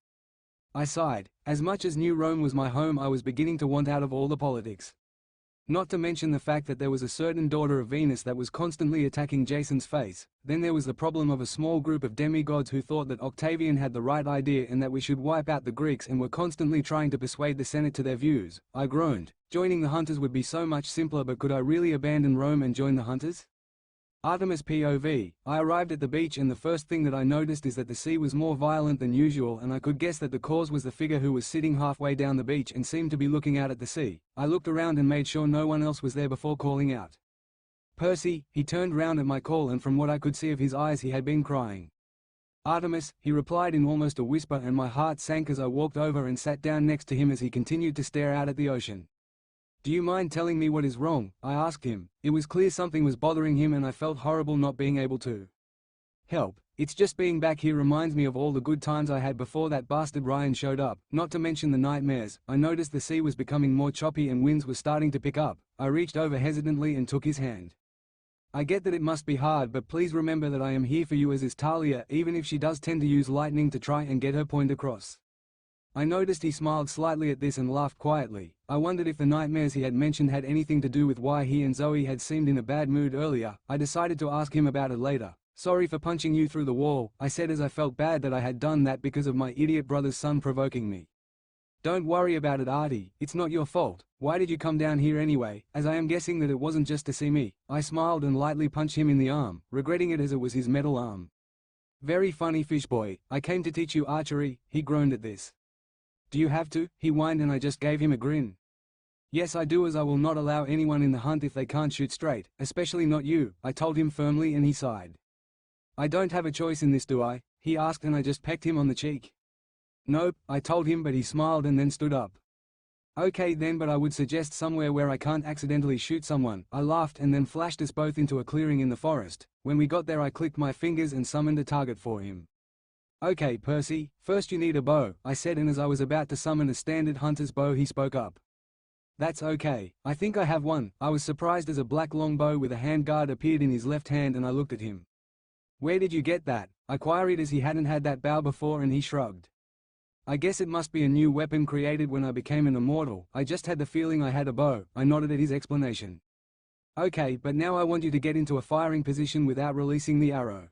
I sighed. As much as New Rome was my home, I was beginning to want out of all the politics. Not to mention the fact that there was a certain daughter of Venus that was constantly attacking Jason's face. Then there was the problem of a small group of demigods who thought that Octavian had the right idea and that we should wipe out the Greeks, and were constantly trying to persuade the Senate to their views. I groaned. Joining the hunters would be so much simpler, but could I really abandon Rome and join the hunters? Artemis POV. I arrived at the beach, and the first thing that I noticed is that the sea was more violent than usual, and I could guess that the cause was the figure who was sitting halfway down the beach and seemed to be looking out at the sea. I looked around and made sure no one else was there before calling out. Percy. He turned round at my call, and from what I could see of his eyes he had been crying. Artemis, he replied in almost a whisper, and my heart sank as I walked over and sat down next to him as he continued to stare out at the ocean. Do you mind telling me what is wrong? I asked him. It was clear something was bothering him, and I felt horrible not being able to help. It's just being back here reminds me of all the good times I had before that bastard Ryan showed up, not to mention the nightmares. I noticed the sea was becoming more choppy and winds were starting to pick up. I reached over hesitantly and took his hand. I get that it must be hard, but please remember that I am here for you, as is Talia, even if she does tend to use lightning to try and get her point across. I noticed he smiled slightly at this and laughed quietly. I wondered if the nightmares he had mentioned had anything to do with why he and Zoe had seemed in a bad mood earlier. I decided to ask him about it later. "Sorry for punching you through the wall," I said as I felt bad that I had done that because of my idiot brother's son provoking me. "Don't worry about it, Artie, it's not your fault. Why did you come down here anyway, as I am guessing that it wasn't just to see me?" I smiled and lightly punched him in the arm, regretting it as it was his metal arm. "Very funny, fish boy. I came to teach you archery." He groaned at this. "Do you have to?" he whined, and I just gave him a grin. "Yes, I do, as I will not allow anyone in the hunt if they can't shoot straight, especially not you," I told him firmly, and he sighed. "I don't have a choice in this, do I?" he asked, and I just pecked him on the cheek. "Nope," I told him, but he smiled and then stood up. "Okay then, but I would suggest somewhere where I can't accidentally shoot someone." I laughed and then flashed us both into a clearing in the forest. When we got there, I clicked my fingers and summoned a target for him. "Okay, Percy, first you need a bow," I said, and as I was about to summon a standard hunter's bow, he spoke up. "That's okay, I think I have one." I was surprised as a black longbow with a handguard appeared in his left hand, and I looked at him. "Where did you get that?" I queried, as he hadn't had that bow before, and he shrugged. "I guess it must be a new weapon created when I became an immortal. I just had the feeling I had a bow." I nodded at his explanation. "Okay, but now I want you to get into a firing position without releasing the arrow."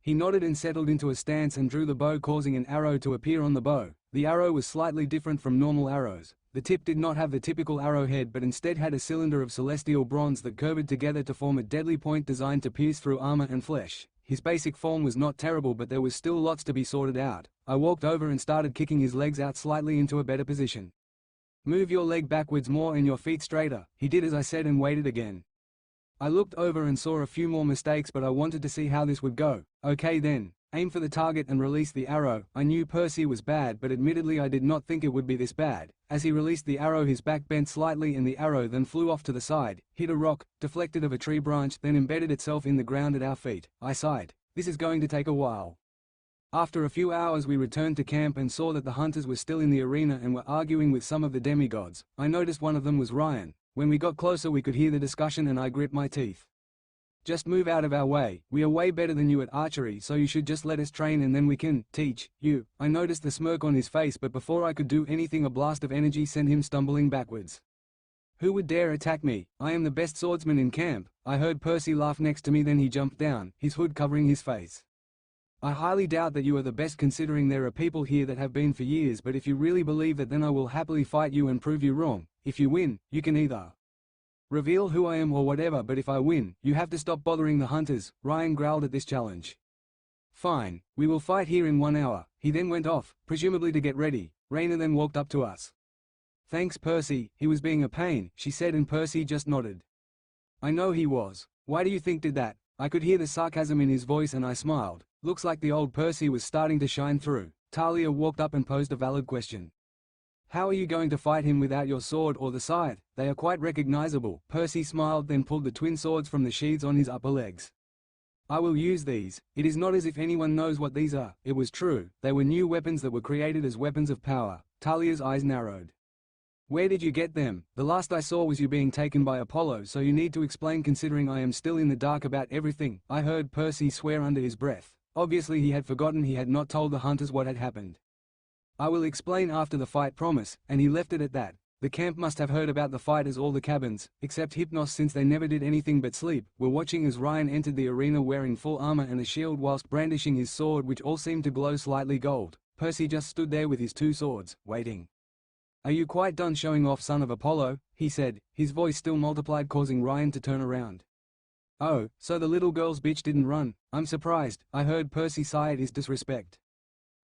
He nodded and settled into a stance and drew the bow, causing an arrow to appear on the bow. The arrow was slightly different from normal arrows. The tip did not have the typical arrowhead, but instead had a cylinder of celestial bronze that curved together to form a deadly point designed to pierce through armor and flesh. His basic form was not terrible, but there was still lots to be sorted out. I walked over and started kicking his legs out slightly into a better position. "Move your leg backwards more and your feet straighter." He did as I said and waited again. I looked over and saw a few more mistakes, but I wanted to see how this would go. "Okay then, aim for the target and release the arrow." I knew Percy was bad, but admittedly I did not think it would be this bad. As he released the arrow, his back bent slightly and the arrow then flew off to the side, hit a rock, deflected of a tree branch, then embedded itself in the ground at our feet. I sighed. This is going to take a while. After a few hours we returned to camp and saw that the hunters were still in the arena and were arguing with some of the demigods. I noticed one of them was Ryan. When we got closer we could hear the discussion and I grit my teeth. "Just move out of our way. We are way better than you at archery, so you should just let us train and then we can teach you." I noticed the smirk on his face, but before I could do anything a blast of energy sent him stumbling backwards. "Who would dare attack me? I am the best swordsman in camp." I heard Percy laugh next to me, then he jumped down, his hood covering his face. "I highly doubt that you are the best, considering there are people here that have been for years, but if you really believe that, then I will happily fight you and prove you wrong. If you win, you can either reveal who I am or whatever, but if I win, you have to stop bothering the hunters." Ryan growled at this challenge. "Fine, we will fight here in 1 hour." He then went off, presumably to get ready. Raina then walked up to us. "Thanks, Percy, he was being a pain," she said, and Percy just nodded. "I know he was. Why do you think did that?" I could hear the sarcasm in his voice and I smiled. Looks like the old Percy was starting to shine through. Talia walked up and posed a valid question. "How are you going to fight him without your sword or the scythe? They are quite recognizable." Percy smiled, then pulled the twin swords from the sheaths on his upper legs. "I will use these. It is not as if anyone knows what these are." It was true. They were new weapons that were created as weapons of power. Talia's eyes narrowed. "Where did you get them? The last I saw was you being taken by Apollo, so you need to explain, considering I am still in the dark about everything." I heard Percy swear under his breath. Obviously he had forgotten he had not told the hunters what had happened. "I will explain after the fight, promise," and he left it at that. The camp must have heard about the fight, as all the cabins, except Hypnos since they never did anything but sleep, were watching as Ryan entered the arena wearing full armor and a shield whilst brandishing his sword, which all seemed to glow slightly gold. Percy just stood there with his two swords, waiting. "Are you quite done showing off, son of Apollo?" he said, his voice still multiplied, causing Ryan to turn around. "Oh, so the little girl's bitch didn't run? I'm surprised." I heard Percy sigh at his disrespect.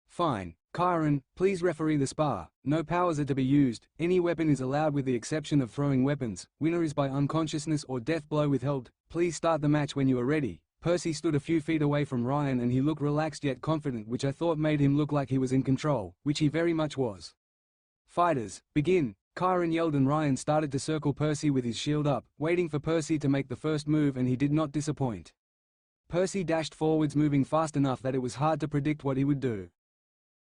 "Fine. Kyron, please referee the spar. No powers are to be used. Any weapon is allowed with the exception of throwing weapons. Winner is by unconsciousness or death blow withheld. Please start the match when you are ready." Percy stood a few feet away from Ryan and he looked relaxed yet confident, which I thought made him look like he was in control, which he very much was. "Fighters, begin!" Kyron yelled, and Ryan started to circle Percy with his shield up, waiting for Percy to make the first move, and he did not disappoint. Percy dashed forwards, moving fast enough that it was hard to predict what he would do.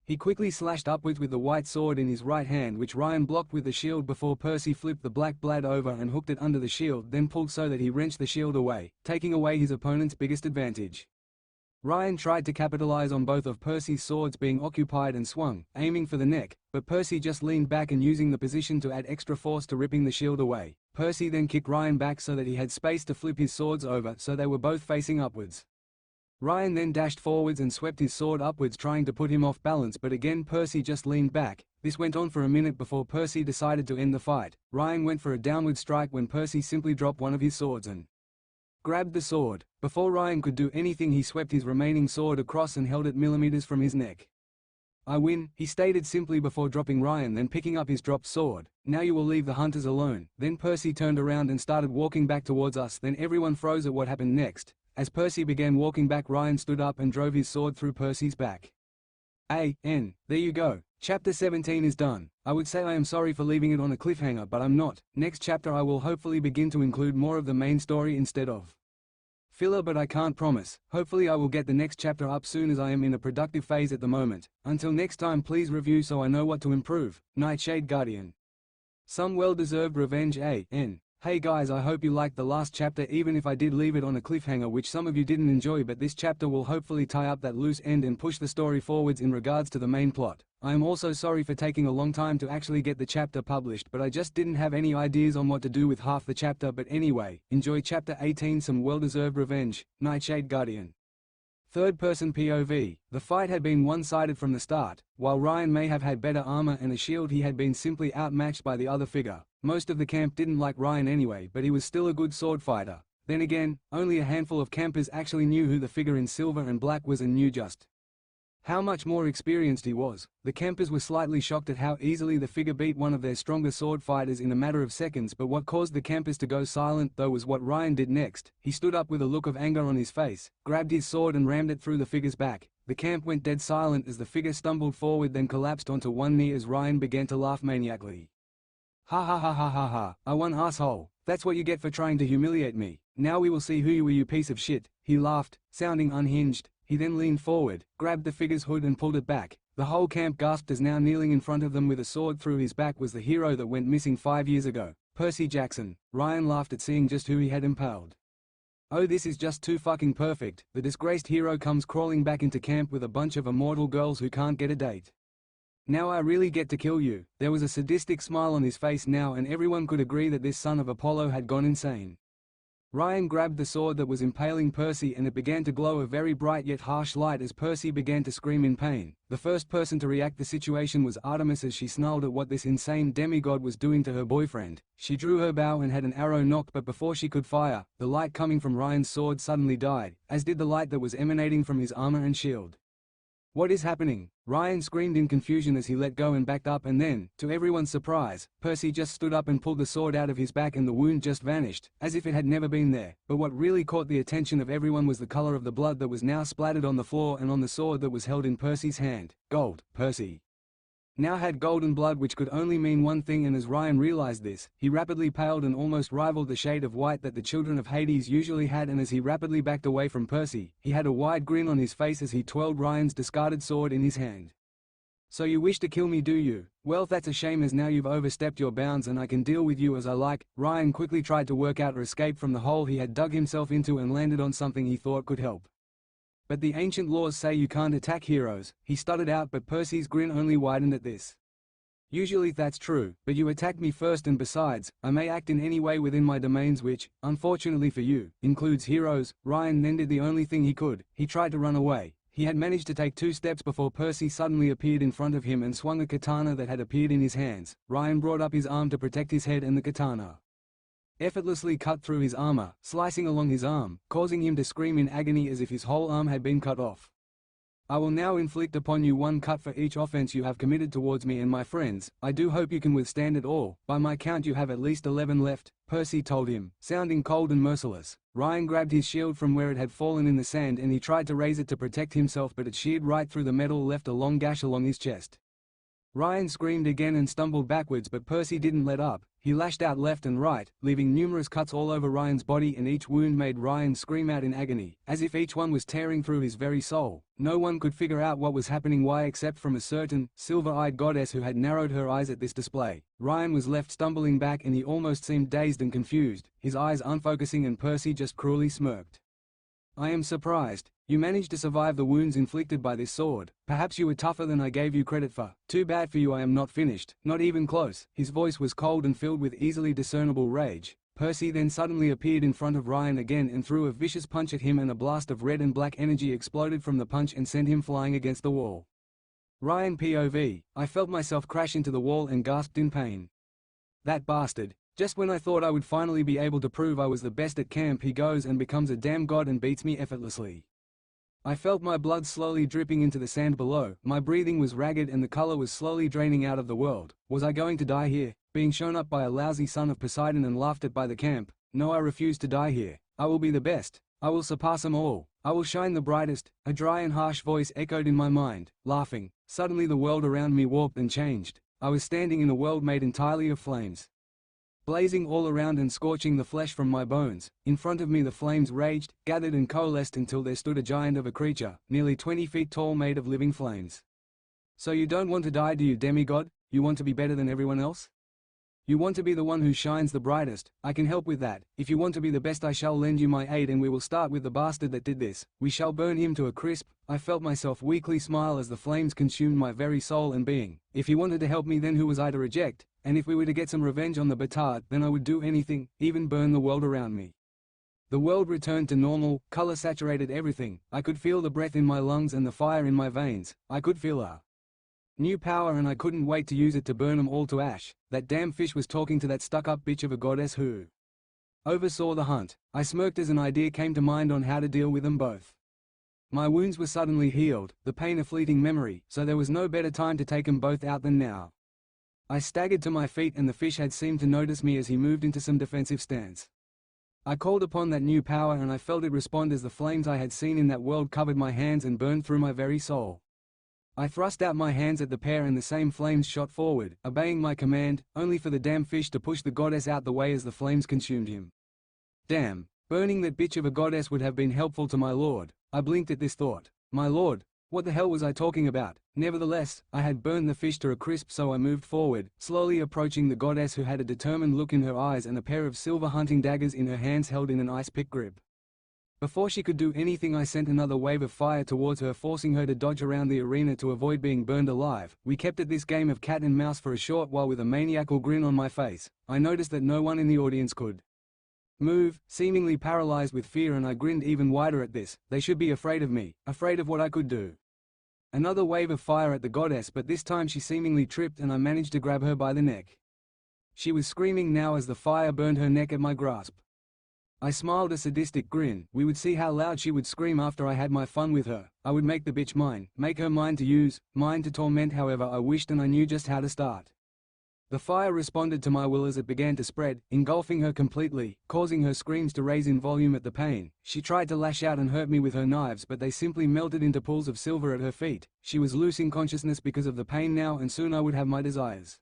He quickly slashed upwards with the white sword in his right hand, which Ryan blocked with the shield before Percy flipped the black blade over and hooked it under the shield, then pulled so that he wrenched the shield away, taking away his opponent's biggest advantage. Ryan tried to capitalize on both of Percy's swords being occupied and swung, aiming for the neck, but Percy just leaned back and using the position to add extra force to ripping the shield away. Percy then kicked Ryan back so that he had space to flip his swords over so they were both facing upwards. Ryan then dashed forwards and swept his sword upwards trying to put him off balance, but again Percy just leaned back. This went on for a minute before Percy decided to end the fight. Ryan went for a downward strike when Percy simply dropped one of his swords and grabbed the sword. Before Ryan could do anything, he swept his remaining sword across and held it millimeters from his neck. "I win," he stated simply before dropping Ryan, then picking up his dropped sword. "Now you will leave the hunters alone." Then Percy turned around and started walking back towards us. Then everyone froze at what happened next. As Percy began walking back, Ryan stood up and drove his sword through Percy's back. There you go. Chapter 17 is done. I would say I am sorry for leaving it on a cliffhanger, but I'm not. Next chapter I will hopefully begin to include more of the main story instead of filler, but I can't promise. Hopefully I will get the next chapter up soon as I am in a productive phase at the moment. Until next time, please review so I know what to improve. Nightshade Guardian. Some well-deserved revenge. Hey guys, I hope you liked the last chapter even if I did leave it on a cliffhanger which some of you didn't enjoy, but this chapter will hopefully tie up that loose end and push the story forwards in regards to the main plot. I am also sorry for taking a long time to actually get the chapter published, but I just didn't have any ideas on what to do with half the chapter. But anyway, enjoy chapter 18, some well-deserved revenge. Nightshade Guardian. Third-person POV. The fight had been one-sided from the start. While Ryan may have had better armor and a shield, he had been simply outmatched by the other figure. Most of the camp didn't like Ryan anyway, but he was still a good sword fighter. Then again, only a handful of campers actually knew who the figure in silver and black was and knew just how much more experienced he was. The campers were slightly shocked at how easily the figure beat one of their stronger sword fighters in a matter of seconds, but what caused the campers to go silent though was what Ryan did next. He stood up with a look of anger on his face, grabbed his sword and rammed it through the figure's back. The camp went dead silent as the figure stumbled forward, then collapsed onto one knee as Ryan began to laugh maniacally. "Ha ha ha ha ha ha, I won, asshole. That's what you get for trying to humiliate me. Now we will see who you were, you piece of shit," he laughed, sounding unhinged. He then leaned forward, grabbed the figure's hood and pulled it back. The whole camp gasped as now kneeling in front of them with a sword through his back was the hero that went missing 5 years ago, Percy Jackson. Ryan laughed at seeing just who he had impaled. "Oh, this is just too fucking perfect." The disgraced hero comes crawling back into camp with a bunch of immortal girls who can't get a date. "Now I really get to kill you." There was a sadistic smile on his face now, and everyone could agree that this son of Apollo had gone insane. Ryan grabbed the sword that was impaling Percy and it began to glow a very bright yet harsh light as Percy began to scream in pain. The first person to react the situation was Artemis as she snarled at what this insane demigod was doing to her boyfriend. She drew her bow and had an arrow nocked, but before she could fire, the light coming from Ryan's sword suddenly died, as did the light that was emanating from his armor and shield. "What is happening?" Ryan screamed in confusion as he let go and backed up, and then, to everyone's surprise, Percy just stood up and pulled the sword out of his back and the wound just vanished, as if it had never been there. But what really caught the attention of everyone was the color of the blood that was now splattered on the floor and on the sword that was held in Percy's hand. Gold. Percy now had golden blood, which could only mean one thing, and as Ryan realized this, he rapidly paled and almost rivaled the shade of white that the children of Hades usually had, and as he rapidly backed away from Percy, he had a wide grin on his face as he twirled Ryan's discarded sword in his hand. "So you wish to kill me, do you? Well, that's a shame, as now you've overstepped your bounds and I can deal with you as I like." Ryan quickly tried to work out or escape from the hole he had dug himself into and landed on something he thought could help. "But the ancient laws say you can't attack heroes," he stuttered out, but Percy's grin only widened at this. "Usually that's true, but you attacked me first, and besides, I may act in any way within my domains, which, unfortunately for you, includes heroes." Ryan then did the only thing he could. He tried to run away. He had managed to take 2 steps before Percy suddenly appeared in front of him and swung a katana that had appeared in his hands. Ryan brought up his arm to protect his head, and the katana effortlessly cut through his armor, slicing along his arm, causing him to scream in agony as if his whole arm had been cut off. "I will now inflict upon you 1 cut for each offense you have committed towards me and my friends. I do hope you can withstand it all. By my count you have at least 11 left," Percy told him, sounding cold and merciless. Ryan grabbed his shield from where it had fallen in the sand and he tried to raise it to protect himself, but it sheared right through the metal, left a long gash along his chest. Ryan screamed again and stumbled backwards, but Percy didn't let up. He lashed out left and right, leaving numerous cuts all over Ryan's body, and each wound made Ryan scream out in agony, as if each one was tearing through his very soul. No one could figure out what was happening why, except from a certain, silver-eyed goddess who had narrowed her eyes at this display. Ryan was left stumbling back and he almost seemed dazed and confused, his eyes unfocusing, and Percy just cruelly smirked. I am surprised. You managed to survive the wounds inflicted by this sword. Perhaps you were tougher than I gave you credit for. Too bad for you, I am not finished. Not even close." His voice was cold and filled with easily discernible rage. Percy then suddenly appeared in front of Ryan again and threw a vicious punch at him, and a blast of red and black energy exploded from the punch and sent him flying against the wall. Ryan POV. I felt myself crash into the wall and gasped in pain. That bastard. Just when I thought I would finally be able to prove I was the best at camp, he goes and becomes a damn god and beats me effortlessly. I felt my blood slowly dripping into the sand below, my breathing was ragged and the color was slowly draining out of the world. Was I going to die here, being shown up by a lousy son of Poseidon and laughed at by the camp? No, I refuse to die here. I will be the best. I will surpass them all. I will shine the brightest. A dry and harsh voice echoed in my mind, laughing. Suddenly the world around me warped and changed. I was standing in a world made entirely of flames, blazing all around and scorching the flesh from my bones. In front of me the flames raged, gathered and coalesced until there stood a giant of a creature, nearly 20 feet tall, made of living flames. So you don't want to die, do you, demigod? You want to be better than everyone else? You want to be the one who shines the brightest. I can help with that. If you want to be the best, I shall lend you my aid, and we will start with the bastard that did this. We shall burn him to a crisp. I felt myself weakly smile as the flames consumed my very soul and being. If he wanted to help me, then who was I to reject? And if we were to get some revenge on the Batard, then I would do anything, even burn the world around me. The world returned to normal, color saturated everything. I could feel the breath in my lungs and the fire in my veins. I could feel a new power, and I couldn't wait to use it to burn them all to ash. That damn fish was talking to that stuck-up bitch of a goddess who oversaw the hunt. I smirked as an idea came to mind on how to deal with them both. My wounds were suddenly healed, the pain a fleeting memory, so there was no better time to take them both out than now. I staggered to my feet, and the fish had seemed to notice me as he moved into some defensive stance. I called upon that new power, and I felt it respond as the flames I had seen in that world covered my hands and burned through my very soul. I thrust out my hands at the pair, and the same flames shot forward, obeying my command, only for the damn fish to push the goddess out the way as the flames consumed him. Damn, burning that bitch of a goddess would have been helpful to my lord. I blinked at this thought. My lord? What the hell was I talking about? Nevertheless, I had burned the fish to a crisp, so I moved forward, slowly approaching the goddess, who had a determined look in her eyes and a pair of silver hunting daggers in her hands held in an ice-pick grip. Before she could do anything, I sent another wave of fire towards her, forcing her to dodge around the arena to avoid being burned alive. We kept at this game of cat and mouse for a short while with a maniacal grin on my face. I noticed that no one in the audience could move, seemingly paralyzed with fear, and I grinned even wider at this. They should be afraid of me, afraid of what I could do. Another wave of fire at the goddess, but this time she seemingly tripped, and I managed to grab her by the neck. She was screaming now as the fire burned her neck at my grasp. I smiled a sadistic grin. We would see how loud she would scream after I had my fun with her. I would make the bitch mine, make her mine to use, mine to torment however I wished, and I knew just how to start. The fire responded to my will as it began to spread, engulfing her completely, causing her screams to raise in volume at the pain. She tried to lash out and hurt me with her knives, but they simply melted into pools of silver at her feet. She was losing consciousness because of the pain now, and soon I would have my desires.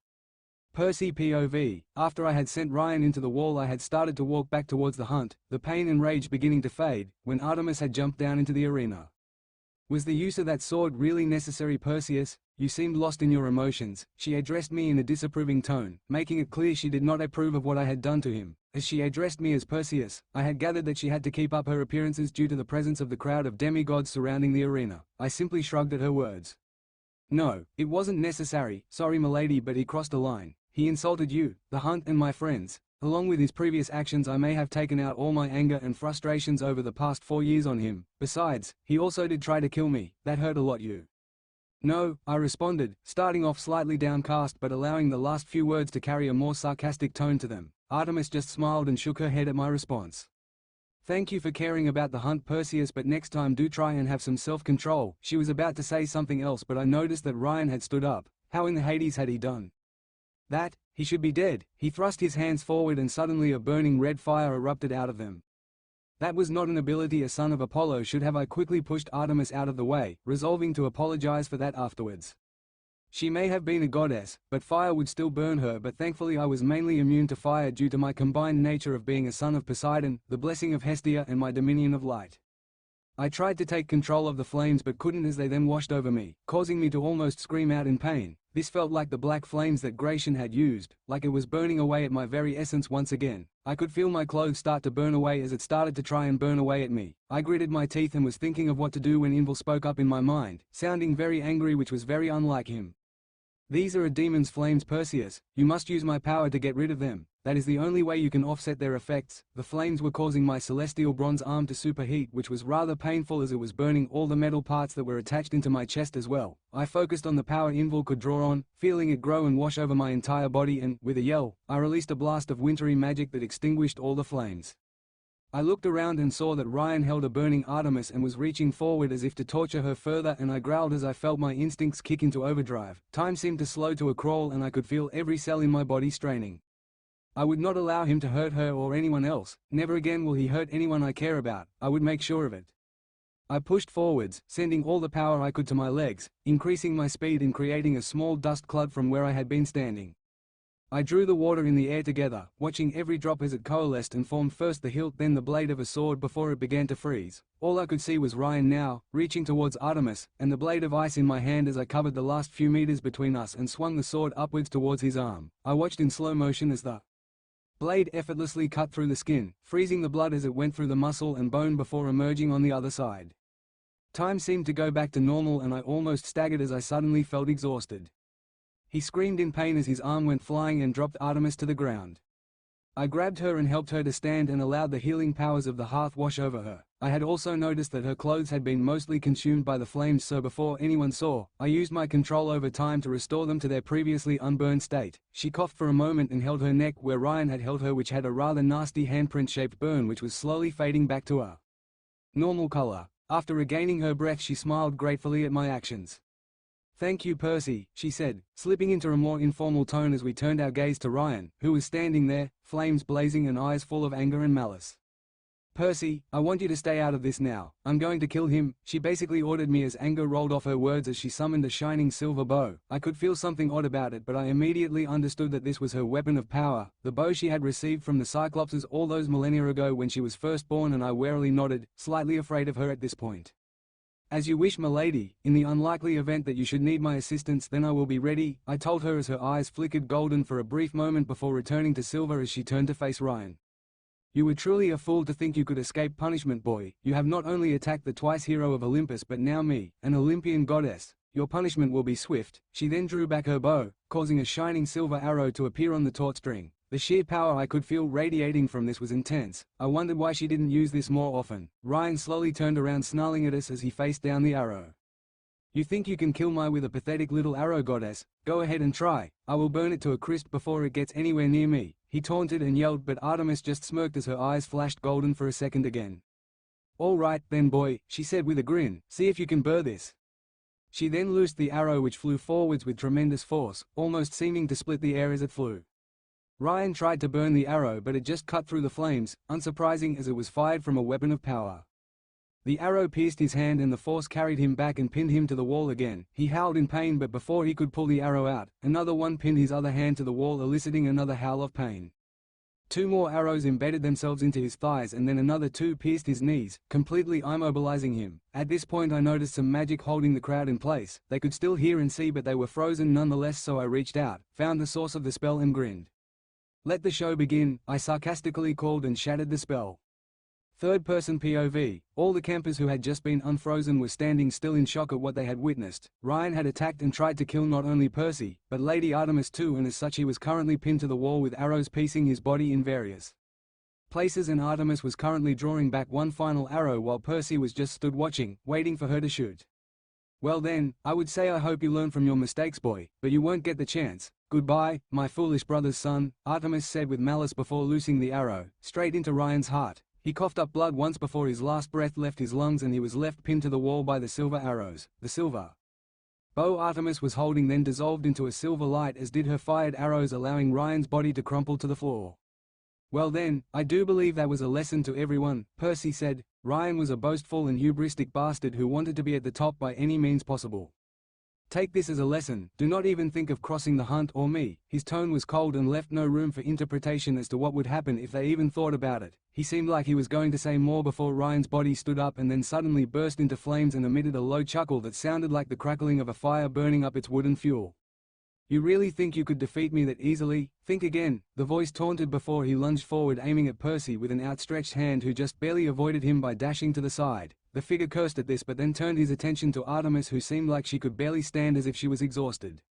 Percy POV. After I had sent Ryan into the wall, I had started to walk back towards the hunt, the pain and rage beginning to fade, when Artemis had jumped down into the arena. Was the use of that sword really necessary, Perseus? You seemed lost in your emotions. She addressed me in a disapproving tone, making it clear she did not approve of what I had done to him. As she addressed me as Perseus, I had gathered that she had to keep up her appearances due to the presence of the crowd of demigods surrounding the arena. I simply shrugged at her words. No, it wasn't necessary. Sorry, milady, but he crossed a line. He insulted you, the hunt, and my friends. Along with his previous actions, I may have taken out all my anger and frustrations over the past 4 years on him. Besides, he also did try to kill me. That hurt a lot, you. No, I responded, starting off slightly downcast but allowing the last few words to carry a more sarcastic tone to them. Artemis just smiled and shook her head at my response. Thank you for caring about the hunt, Perseus, but next time do try and have some self-control. She was about to say something else, but I noticed that Ryan had stood up. How in the Hades had he done that? He should be dead. He thrust his hands forward and suddenly a burning red fire erupted out of them. That was not an ability a son of Apollo should have. I quickly pushed Artemis out of the way, resolving to apologize for that afterwards. She may have been a goddess, but fire would still burn her, but thankfully I was mainly immune to fire due to my combined nature of being a son of Poseidon, the blessing of Hestia, and my dominion of light. I tried to take control of the flames but couldn't, as they then washed over me, causing me to almost scream out in pain. This felt like the black flames that Gratian had used, like it was burning away at my very essence once again. I could feel my clothes start to burn away as it started to try and burn away at me. I gritted my teeth and was thinking of what to do when Inval spoke up in my mind, sounding very angry, which was very unlike him. "These are a demon's flames, Perseus. You must use my power to get rid of them. That is the only way you can offset their effects." The flames were causing my celestial bronze arm to superheat, which was rather painful as it was burning all the metal parts that were attached into my chest as well. I focused on the power Inval could draw on, feeling it grow and wash over my entire body, and, with a yell, I released a blast of wintry magic that extinguished all the flames. I looked around and saw that Ryan held a burning Artemis and was reaching forward as if to torture her further, and I growled as I felt my instincts kick into overdrive. Time seemed to slow to a crawl and I could feel every cell in my body straining. I would not allow him to hurt her or anyone else. Never again will he hurt anyone I care about. I would make sure of it. I pushed forwards, sending all the power I could to my legs, increasing my speed and creating a small dust cloud from where I had been standing. I drew the water in the air together, watching every drop as it coalesced and formed first the hilt then the blade of a sword before it began to freeze. All I could see was Ryan now, reaching towards Artemis, and the blade of ice in my hand as I covered the last few meters between us and swung the sword upwards towards his arm. I watched in slow motion as the blade effortlessly cut through the skin, freezing the blood as it went through the muscle and bone before emerging on the other side. Time seemed to go back to normal and I almost staggered as I suddenly felt exhausted. He screamed in pain as his arm went flying and dropped Artemis to the ground. I grabbed her and helped her to stand and allowed the healing powers of the hearth wash over her. I had also noticed that her clothes had been mostly consumed by the flames, so before anyone saw, I used my control over time to restore them to their previously unburned state. She coughed for a moment and held her neck where Ryan had held her, which had a rather nasty handprint-shaped burn which was slowly fading back to a normal color. After regaining her breath, she smiled gratefully at my actions. "Thank you, Percy," she said, slipping into a more informal tone as we turned our gaze to Ryan, who was standing there, flames blazing and eyes full of anger and malice. "Percy, I want you to stay out of this now. I'm going to kill him," she basically ordered me as anger rolled off her words as she summoned a shining silver bow. I could feel something odd about it, but I immediately understood that this was her weapon of power, the bow she had received from the Cyclopses all those millennia ago when she was first born, and I warily nodded, slightly afraid of her at this point. "As you wish, milady. In the unlikely event that you should need my assistance, then I will be ready," I told her as her eyes flickered golden for a brief moment before returning to silver as she turned to face Ryan. "You were truly a fool to think you could escape punishment, boy. You have not only attacked the twice hero of Olympus but now me, an Olympian goddess. Your punishment will be swift." She then drew back her bow, causing a shining silver arrow to appear on the taut string. The sheer power I could feel radiating from this was intense. I wondered why she didn't use this more often. Ryan slowly turned around, snarling at us as he faced down the arrow. "You think you can kill me with a pathetic little arrow, goddess? Go ahead and try. I will burn it to a crisp before it gets anywhere near me," he taunted and yelled, but Artemis just smirked as her eyes flashed golden for a second again. "All right, then, boy," she said with a grin. "See if you can burn this." She then loosed the arrow, which flew forwards with tremendous force, almost seeming to split the air as it flew. Ryan tried to burn the arrow, but it just cut through the flames, unsurprising as it was fired from a weapon of power. The arrow pierced his hand and the force carried him back and pinned him to the wall again. He howled in pain, but before he could pull the arrow out, another one pinned his other hand to the wall, eliciting another howl of pain. 2 more arrows embedded themselves into his thighs and then another 2 pierced his knees, completely immobilizing him. At this point I noticed some magic holding the crowd in place. They could still hear and see, but they were frozen nonetheless, so I reached out, found the source of the spell and grinned. "Let the show begin," I sarcastically called and shattered the spell. Third-person POV. All the campers who had just been unfrozen were standing still in shock at what they had witnessed. Ryan had attacked and tried to kill not only Percy, but Lady Artemis too, and as such he was currently pinned to the wall with arrows piecing his body in various places, and Artemis was currently drawing back one final arrow while Percy was just stood watching, waiting for her to shoot. "Well then, I would say I hope you learn from your mistakes, boy, but you won't get the chance. Goodbye, my foolish brother's son," Artemis said with malice before loosing the arrow, straight into Ryan's heart. He coughed up blood once before his last breath left his lungs and he was left pinned to the wall by the silver arrows. The silver bow Artemis was holding then dissolved into a silver light, as did her fired arrows, allowing Ryan's body to crumple to the floor. "Well then, I do believe that was a lesson to everyone," Percy said. "Ryan was a boastful and hubristic bastard who wanted to be at the top by any means possible. Take this as a lesson. Do not even think of crossing the hunt or me." His tone was cold and left no room for interpretation as to what would happen if they even thought about it. He seemed like he was going to say more before Ryan's body stood up and then suddenly burst into flames and emitted a low chuckle that sounded like the crackling of a fire burning up its wood and fuel. You really think you could defeat me that easily? Think again, the voice taunted before he lunged forward, aiming at Percy with an outstretched hand, who just barely avoided him by dashing to the side. The figure cursed at this but then turned his attention to Artemis, who seemed like she could barely stand, as if she was exhausted.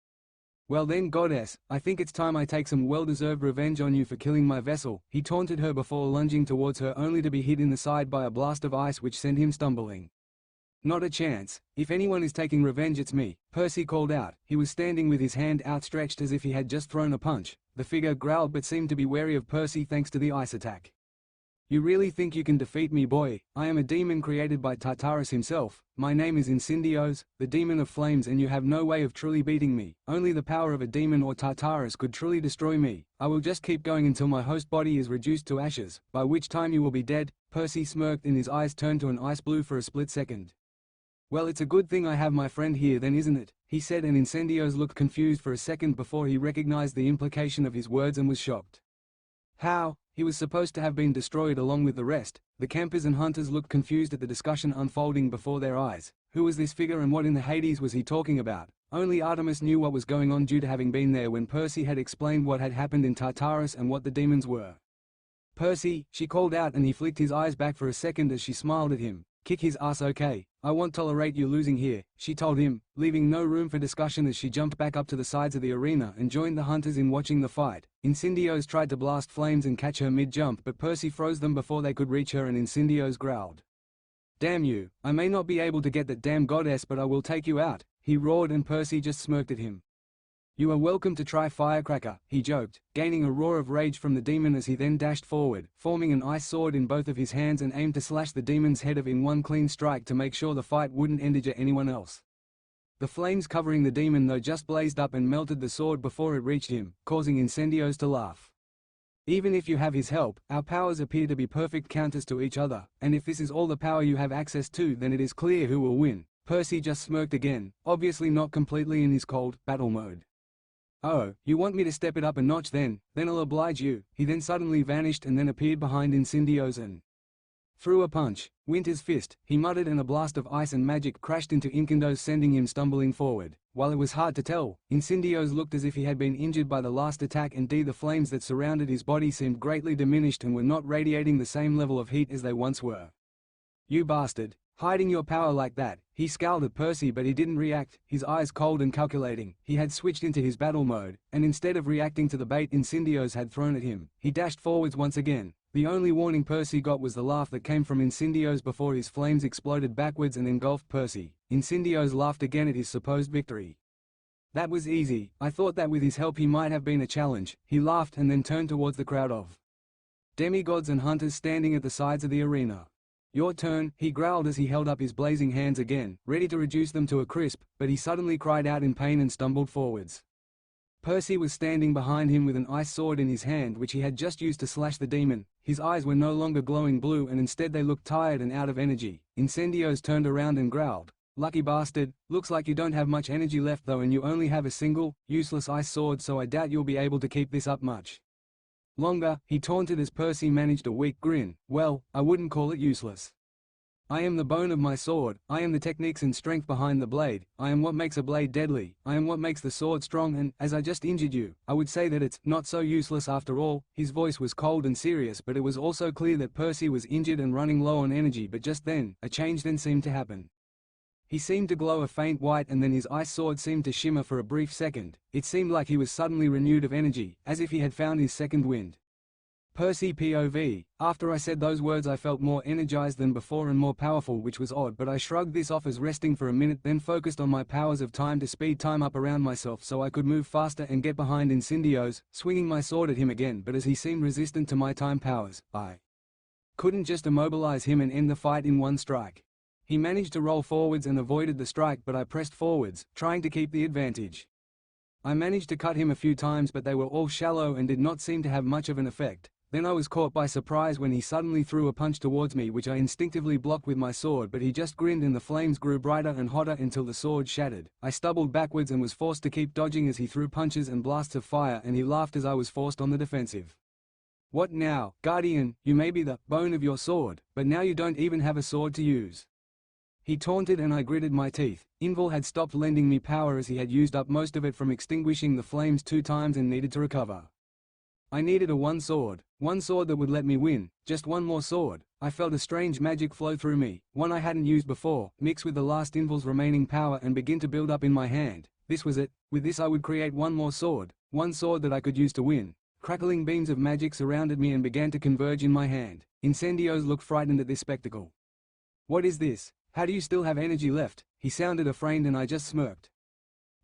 Well then, goddess, I think it's time I take some well-deserved revenge on you for killing my vessel, he taunted her before lunging towards her, only to be hit in the side by a blast of ice which sent him stumbling. Not a chance. If anyone is taking revenge, it's me, Percy called out. He was standing with his hand outstretched as if he had just thrown a punch. The figure growled but seemed to be wary of Percy thanks to the ice attack. You really think you can defeat me, boy? I am a demon created by Tartarus himself. My name is Incendios, the demon of flames, and you have no way of truly beating me. Only the power of a demon or Tartarus could truly destroy me. I will just keep going until my host body is reduced to ashes, by which time you will be dead. Percy smirked and his eyes turned to an ice blue for a split second. Well, it's a good thing I have my friend here then, isn't it? He said, and Incendios looked confused for a second before he recognized the implication of his words and was shocked. How? He was supposed to have been destroyed along with the rest. The campers and hunters looked confused at the discussion unfolding before their eyes. Who was this figure and what in the Hades was he talking about? Only Artemis knew what was going on due to having been there when Percy had explained what had happened in Tartarus and what the demons were. Percy, she called out, and he flicked his eyes back for a second as she smiled at him. Kick his ass, okay? I won't tolerate you losing here, she told him, leaving no room for discussion as she jumped back up to the sides of the arena and joined the hunters in watching the fight. Incendios tried to blast flames and catch her mid-jump, but Percy froze them before they could reach her, and Incendios growled. Damn you, I may not be able to get that damn goddess, but I will take you out, he roared, and Percy just smirked at him. You are welcome to try Firecracker, he joked, gaining a roar of rage from the demon as he then dashed forward, forming an ice sword in both of his hands and aimed to slash the demon's head off in one clean strike to make sure the fight wouldn't endanger anyone else. The flames covering the demon though just blazed up and melted the sword before it reached him, causing Incendios to laugh. Even if you have his help, our powers appear to be perfect counters to each other, and if this is all the power you have access to, then it is clear who will win. Percy just smirked again, obviously not completely in his cold battle mode. Oh, you want me to step it up a notch then I'll oblige you. He then suddenly vanished and then appeared behind Incendios and threw a punch. Winter's fist, he muttered, and a blast of ice and magic crashed into Incendios, sending him stumbling forward. While it was hard to tell, Incendios looked as if he had been injured by the last attack. Indeed, the flames that surrounded his body seemed greatly diminished and were not radiating the same level of heat as they once were. You bastard. Hiding your power like that, he scowled at Percy, but he didn't react, his eyes cold and calculating. He had switched into his battle mode, and instead of reacting to the bait Incendios had thrown at him, he dashed forwards once again. The only warning Percy got was the laugh that came from Incendios before his flames exploded backwards and engulfed Percy. Incendios laughed again at his supposed victory. That was easy. I thought that with his help he might have been a challenge, he laughed and then turned towards the crowd of demigods and hunters standing at the sides of the arena. Your turn, he growled as he held up his blazing hands again, ready to reduce them to a crisp, but he suddenly cried out in pain and stumbled forwards. Percy was standing behind him with an ice sword in his hand which he had just used to slash the demon. His eyes were no longer glowing blue and instead they looked tired and out of energy. Incendios turned around and growled. Lucky bastard, looks like you don't have much energy left though, and you only have a single, useless ice sword, so I doubt you'll be able to keep this up much longer, he taunted as Percy managed a weak grin. Well, I wouldn't call it useless. I am the bone of my sword, I am the techniques and strength behind the blade, I am what makes a blade deadly, I am what makes the sword strong, and, as I just injured you, I would say that it's not so useless after all. His voice was cold and serious, but it was also clear that Percy was injured and running low on energy. But just then, a change then seemed to happen. He seemed to glow a faint white, and then his ice sword seemed to shimmer for a brief second. It seemed like he was suddenly renewed of energy, as if he had found his second wind. Percy POV. After I said those words I felt more energized than before and more powerful, which was odd, but I shrugged this off as resting for a minute, then focused on my powers of time to speed time up around myself so I could move faster and get behind Incendios, swinging my sword at him again. But as he seemed resistant to my time powers, I couldn't just immobilize him and end the fight in one strike. He managed to roll forwards and avoided the strike, but I pressed forwards, trying to keep the advantage. I managed to cut him a few times, but they were all shallow and did not seem to have much of an effect. Then I was caught by surprise when he suddenly threw a punch towards me, which I instinctively blocked with my sword, but he just grinned and the flames grew brighter and hotter until the sword shattered. I stumbled backwards and was forced to keep dodging as he threw punches and blasts of fire, and he laughed as I was forced on the defensive. What now, Guardian? You may be the bone of your sword, but now you don't even have a sword to use. He taunted and I gritted my teeth. Inval had stopped lending me power as he had used up most of it from extinguishing the flames 2 times and needed to recover. I needed one sword that would let me win, just one more sword. I felt a strange magic flow through me, one I hadn't used before, mix with the last Inval's remaining power and begin to build up in my hand. This was it. With this I would create one more sword, one sword that I could use to win. Crackling beams of magic surrounded me and began to converge in my hand. Incendios looked frightened at this spectacle. "What is this? How do you still have energy left?" He sounded afraid and I just smirked.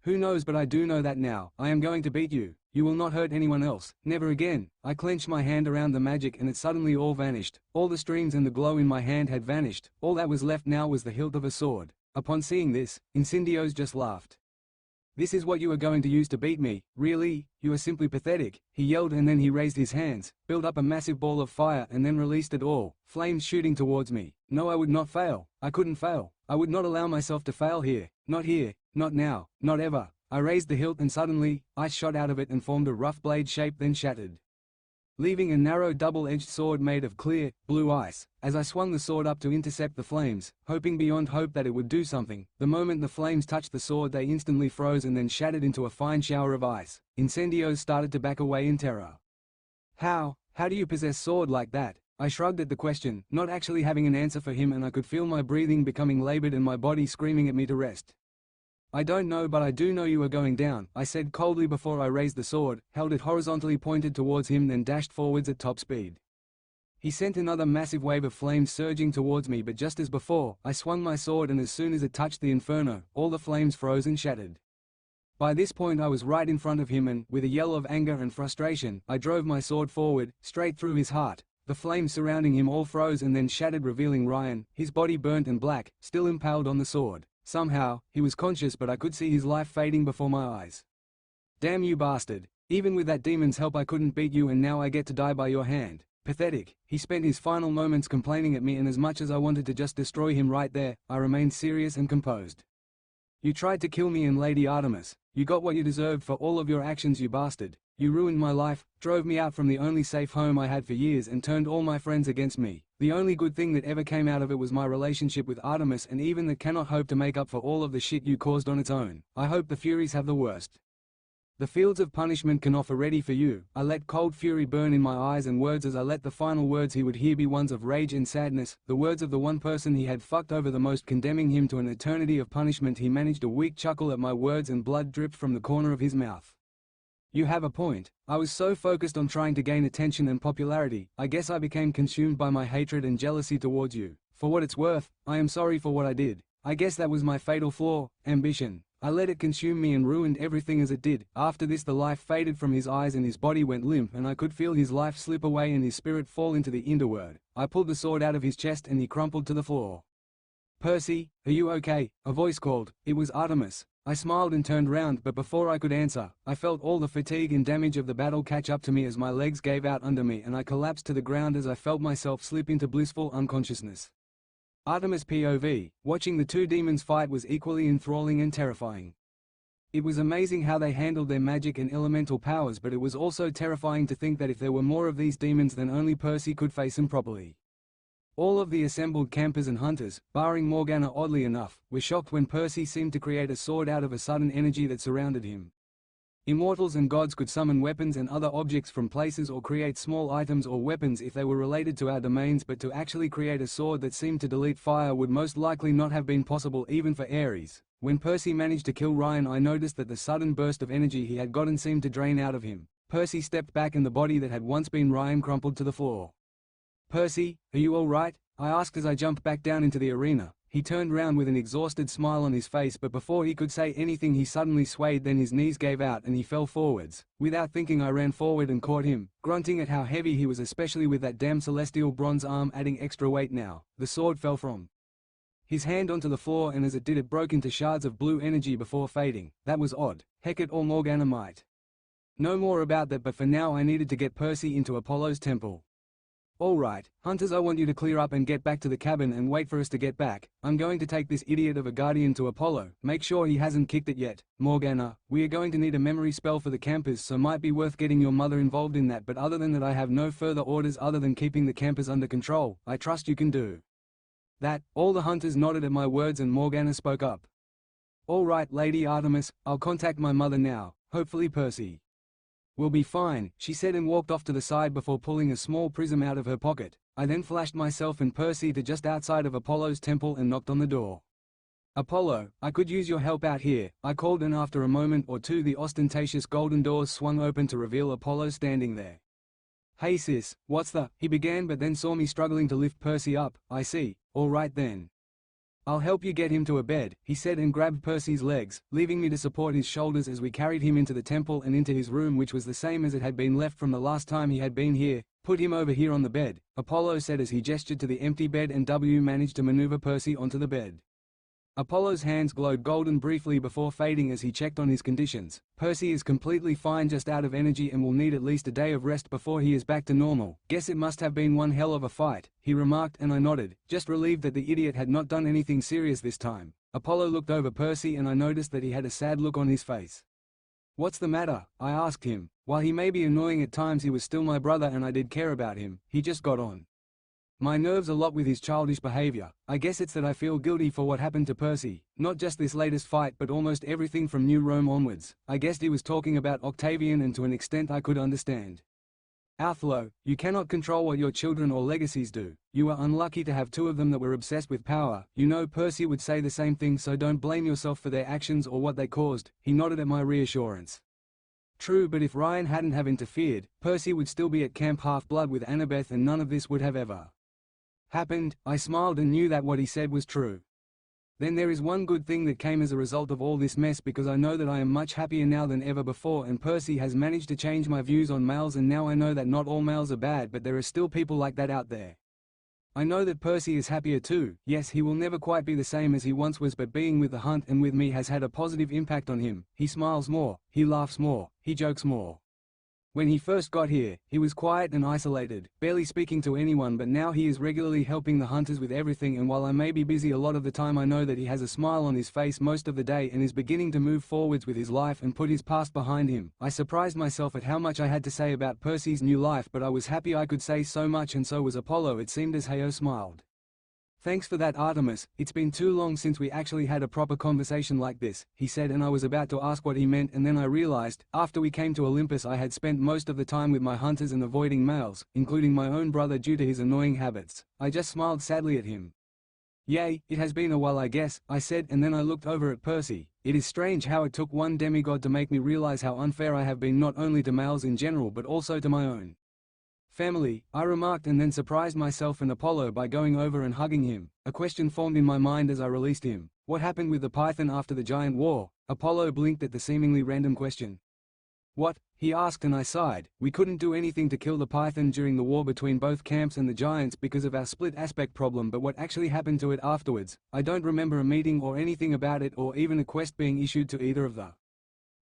"Who knows, but I do know that now. I am going to beat you. You will not hurt anyone else, never again." I clenched my hand around the magic and it suddenly all vanished. All the streams and the glow in my hand had vanished. All that was left now was the hilt of a sword. Upon seeing this, Incendios just laughed. "This is what you are going to use to beat me, really? You are simply pathetic," he yelled, and then he raised his hands, built up a massive ball of fire and then released it all, flames shooting towards me. No, I would not fail. I couldn't fail. I would not allow myself to fail here. Not here, not now, not ever. I raised the hilt and suddenly, ice shot out of it and formed a rough blade shape, then shattered, leaving a narrow double-edged sword made of clear, blue ice. As I swung the sword up to intercept the flames, hoping beyond hope that it would do something, the moment the flames touched the sword they instantly froze and then shattered into a fine shower of ice. Incendios started to back away in terror. How do you possess sword like that?" I shrugged at the question, not actually having an answer for him, and I could feel my breathing becoming labored and my body screaming at me to rest. "I don't know, but I do know you are going down," I said coldly before I raised the sword, held it horizontally pointed towards him, then dashed forwards at top speed. He sent another massive wave of flames surging towards me, but just as before, I swung my sword and as soon as it touched the inferno, all the flames froze and shattered. By this point I was right in front of him and, with a yell of anger and frustration, I drove my sword forward, straight through his heart. The flames surrounding him all froze and then shattered, revealing Ryan, his body burnt and black, still impaled on the sword. Somehow, he was conscious, but I could see his life fading before my eyes. "Damn you bastard. Even with that demon's help I couldn't beat you, and now I get to die by your hand. Pathetic." He spent his final moments complaining at me, and as much as I wanted to just destroy him right there, I remained serious and composed. "You tried to kill me and Lady Artemis. You got what you deserved for all of your actions, you bastard. You ruined my life, drove me out from the only safe home I had for years, and turned all my friends against me. The only good thing that ever came out of it was my relationship with Artemis, and even that cannot hope to make up for all of the shit you caused on its own. I hope the Furies have the worst. The fields of punishment can offer ready for you." I let cold fury burn in my eyes and words as I let the final words he would hear be ones of rage and sadness, the words of the one person he had fucked over the most, condemning him to an eternity of punishment. He managed a weak chuckle at my words and blood dripped from the corner of his mouth. "You have a point." I was so focused on trying to gain attention and popularity, I guess I became consumed by my hatred and jealousy towards you. For what it's worth, I am sorry for what I did. I guess that was my fatal flaw, ambition. I let it consume me and ruined everything as it did. After this the life faded from his eyes and his body went limp, and I could feel his life slip away and his spirit fall into the underworld. I pulled the sword out of his chest and he crumpled to the floor. "Percy, are you okay?" a voice called. It was Artemis. I smiled and turned round, but before I could answer, I felt all the fatigue and damage of the battle catch up to me as my legs gave out under me and I collapsed to the ground as I felt myself slip into blissful unconsciousness. Artemis POV, watching the two demons fight was equally enthralling and terrifying. It was amazing how they handled their magic and elemental powers, but it was also terrifying to think that if there were more of these demons then only Percy could face them properly. All of the assembled campers and hunters, barring Morgana oddly enough, were shocked when Percy seemed to create a sword out of a sudden energy that surrounded him. Immortals and gods could summon weapons and other objects from places or create small items or weapons if they were related to our domains, but to actually create a sword that seemed to delete fire would most likely not have been possible even for Ares. When Percy managed to kill Ryan, I noticed that the sudden burst of energy he had gotten seemed to drain out of him. Percy stepped back and the body that had once been Ryan crumpled to the floor. "Percy, are you all right?" I asked as I jumped back down into the arena. He turned round with an exhausted smile on his face, but before he could say anything he suddenly swayed, then his knees gave out and he fell forwards. Without thinking I ran forward and caught him, grunting at how heavy he was, especially with that damn celestial bronze arm adding extra weight now. The sword fell from his hand onto the floor, and as it did it broke into shards of blue energy before fading. That was odd. Heck, it all Morgana might know more about that, but for now I needed to get Percy into Apollo's temple. "All right, hunters, I want you to clear up and get back to the cabin and wait for us to get back. I'm going to take this idiot of a guardian to Apollo. Make sure he hasn't kicked it yet. Morgana, we are going to need a memory spell for the campers, so might be worth getting your mother involved in that, but other than that I have no further orders other than keeping the campers under control. I trust you can do All the hunters nodded at my words and Morgana spoke up. "All right, Lady Artemis, I'll contact my mother now, hopefully Percy will be fine," she said and walked off to the side before pulling a small prism out of her pocket. I then flashed myself and Percy to just outside of Apollo's temple and knocked on the door. "Apollo, I could use your help out here," I called, and after a moment or two the ostentatious golden doors swung open to reveal Apollo standing there. "Hey sis, what's the," he began, but then saw me struggling to lift Percy up. "I see, all right then. I'll help you get him to a bed," he said and grabbed Percy's legs, leaving me to support his shoulders as we carried him into the temple and into his room, which was the same as it had been left from the last time he had been here. "Put him over here on the bed," Apollo said as he gestured to the empty bed, and W managed to maneuver Percy onto the bed. Apollo's hands glowed golden briefly before fading as he checked on his conditions. "Percy is completely fine, just out of energy and will need at least a day of rest before he is back to normal. Guess it must have been one hell of a fight," he remarked, and I nodded, just relieved that the idiot had not done anything serious this time. Apollo looked over Percy and I noticed that he had a sad look on his face. "What's the matter?" I asked him. While he may be annoying at times, he was still my brother and I did care about him. He just got on my nerves a lot with his childish behavior. "I guess it's that I feel guilty for what happened to Percy, not just this latest fight but almost everything from New Rome onwards." I guessed he was talking about Octavian, and to an extent I could understand. "Outflow, you cannot control what your children or legacies do. You were unlucky to have two of them that were obsessed with power. You know Percy would say the same thing, so don't blame yourself for their actions or what they caused." He nodded at my reassurance. "True, but if Ryan hadn't have interfered, Percy would still be at Camp Half-Blood with Annabeth and none of this would have ever happened." I smiled and knew that what he said was true. "Then there is one good thing that came as a result of all this mess, because I know that I am much happier now than ever before, and Percy has managed to change my views on males, and now I know that not all males are bad, but there are still people like that out there. I know that Percy is happier too. Yes, he will never quite be the same as he once was, but being with the hunt and with me has had a positive impact on him. He smiles more, he laughs more, he jokes more. When he first got here, he was quiet and isolated, barely speaking to anyone, but now he is regularly helping the hunters with everything, and while I may be busy a lot of the time, I know that he has a smile on his face most of the day and is beginning to move forwards with his life and put his past behind him." I surprised myself at how much I had to say about Percy's new life, but I was happy I could say so much, and so was Apollo, it seemed, as Heo smiled. "Thanks for that, Artemis. It's been too long since we actually had a proper conversation like this," he said, and I was about to ask what he meant, and then I realized, after we came to Olympus, I had spent most of the time with my hunters and avoiding males, including my own brother due to his annoying habits. I just smiled sadly at him. "Yay, it has been a while, I guess," I said, and then I looked over at Percy. It is strange how it took one demigod to make me realize how unfair I have been, not only to males in general but also to my own family, I remarked, and then surprised myself and Apollo by going over and hugging him. A question formed in my mind as I released him. "What happened with the python after the giant war?" Apollo blinked at the seemingly random question. "What?" he asked, and I sighed. "We couldn't do anything to kill the python during the war between both camps and the giants because of our split aspect problem, but what actually happened to it afterwards? I don't remember a meeting or anything about it, or even a quest being issued to either of the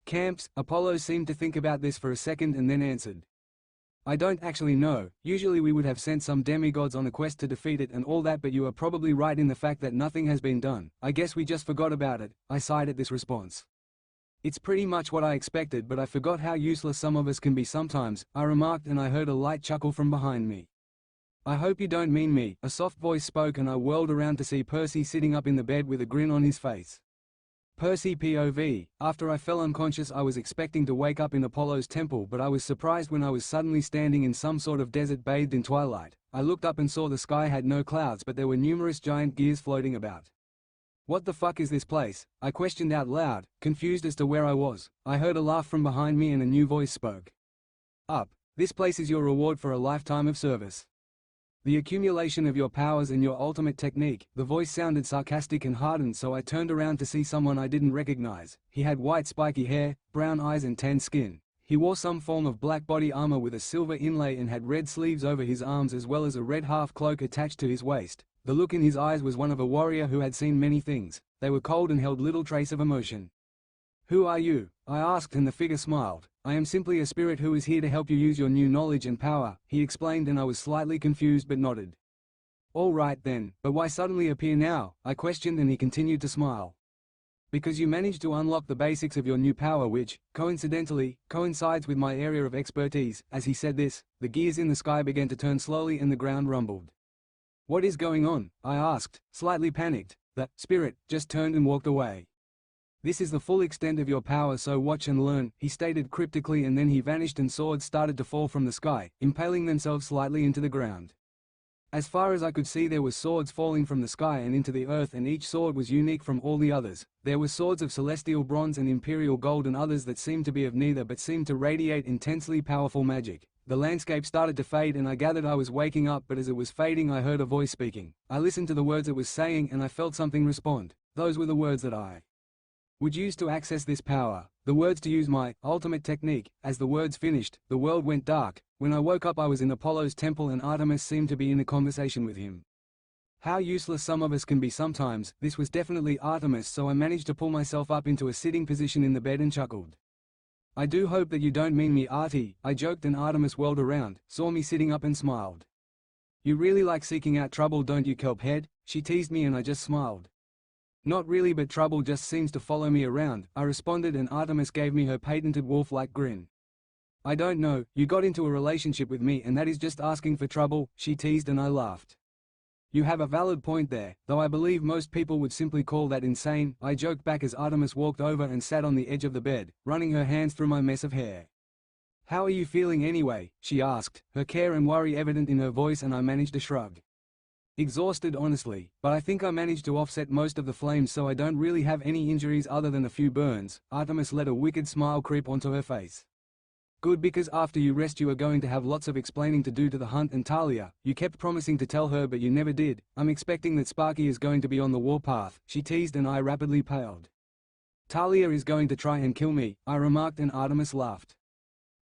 camps." Apollo seemed to think about this for a second and then answered, "I don't actually know. Usually we would have sent some demigods on a quest to defeat it and all that, but you are probably right in the fact that nothing has been done. I guess we just forgot about it." I sighed at this response. "It's pretty much what I expected, but I forgot how useless some of us can be sometimes," I remarked, and I heard a light chuckle from behind me. "I hope you don't mean me," a soft voice spoke, and I whirled around to see Percy sitting up in the bed with a grin on his face. Percy POV. After I fell unconscious, I was expecting to wake up in Apollo's temple, but I was surprised when I was suddenly standing in some sort of desert bathed in twilight. I looked up and saw the sky had no clouds, but there were numerous giant gears floating about. "What the fuck is this place?" I questioned out loud, confused as to where I was. I heard a laugh from behind me and a new voice spoke up. "This place is your reward for a lifetime of service. The accumulation of your powers and your ultimate technique." The voice sounded sarcastic and hardened, so I turned around to see someone I didn't recognize. He had white spiky hair, brown eyes and tan skin. He wore some form of black body armor with a silver inlay and had red sleeves over his arms as well as a red half cloak attached to his waist. The look in his eyes was one of a warrior who had seen many things. They were cold and held little trace of emotion. "Who are you?" I asked, and the figure smiled. "I am simply a spirit who is here to help you use your new knowledge and power," he explained, and I was slightly confused but nodded. "All right then, but why suddenly appear now?" I questioned, and he continued to smile. "Because you managed to unlock the basics of your new power, which, coincidentally, coincides with my area of expertise." As he said this, the gears in the sky began to turn slowly and the ground rumbled. "What is going on?" I asked, slightly panicked. The spirit just turned and walked away. "This is the full extent of your power, so watch and learn," he stated cryptically, and then he vanished and swords started to fall from the sky, impaling themselves slightly into the ground. As far as I could see, there were swords falling from the sky and into the earth, and each sword was unique from all the others. There were swords of celestial bronze and imperial gold, and others that seemed to be of neither but seemed to radiate intensely powerful magic. The landscape started to fade and I gathered I was waking up, but as it was fading I heard a voice speaking. I listened to the words it was saying and I felt something respond. Those were the words that I would use to access this power, the words to use my ultimate technique. As the words finished, the world went dark. When I woke up I was in Apollo's temple and Artemis seemed to be in a conversation with him. How useless some of us can be sometimes. This was definitely Artemis, so I managed to pull myself up into a sitting position in the bed and chuckled. "I do hope that you don't mean me, Artie," I joked, and Artemis whirled around, saw me sitting up and smiled. "You really like seeking out trouble, don't you, kelphead?" She teased me and I just smiled. "Not really, but trouble just seems to follow me around," I responded, and Artemis gave me her patented wolf-like grin. "I don't know, you got into a relationship with me and that is just asking for trouble," she teased, and I laughed. "You have a valid point there, though I believe most people would simply call that insane," I joked back as Artemis walked over and sat on the edge of the bed, running her hands through my mess of hair. "How are you feeling anyway?" she asked, her care and worry evident in her voice, and I managed to shrug. "Exhausted, honestly, but I think I managed to offset most of the flames, so I don't really have any injuries other than a few burns." Artemis let a wicked smile creep onto her face. "Good, because after you rest you are going to have lots of explaining to do to the Hunt and Talia. You kept promising to tell her but you never did. I'm expecting that Sparky is going to be on the warpath," she teased, and I rapidly paled. "Talia is going to try and kill me," I remarked, and Artemis laughed.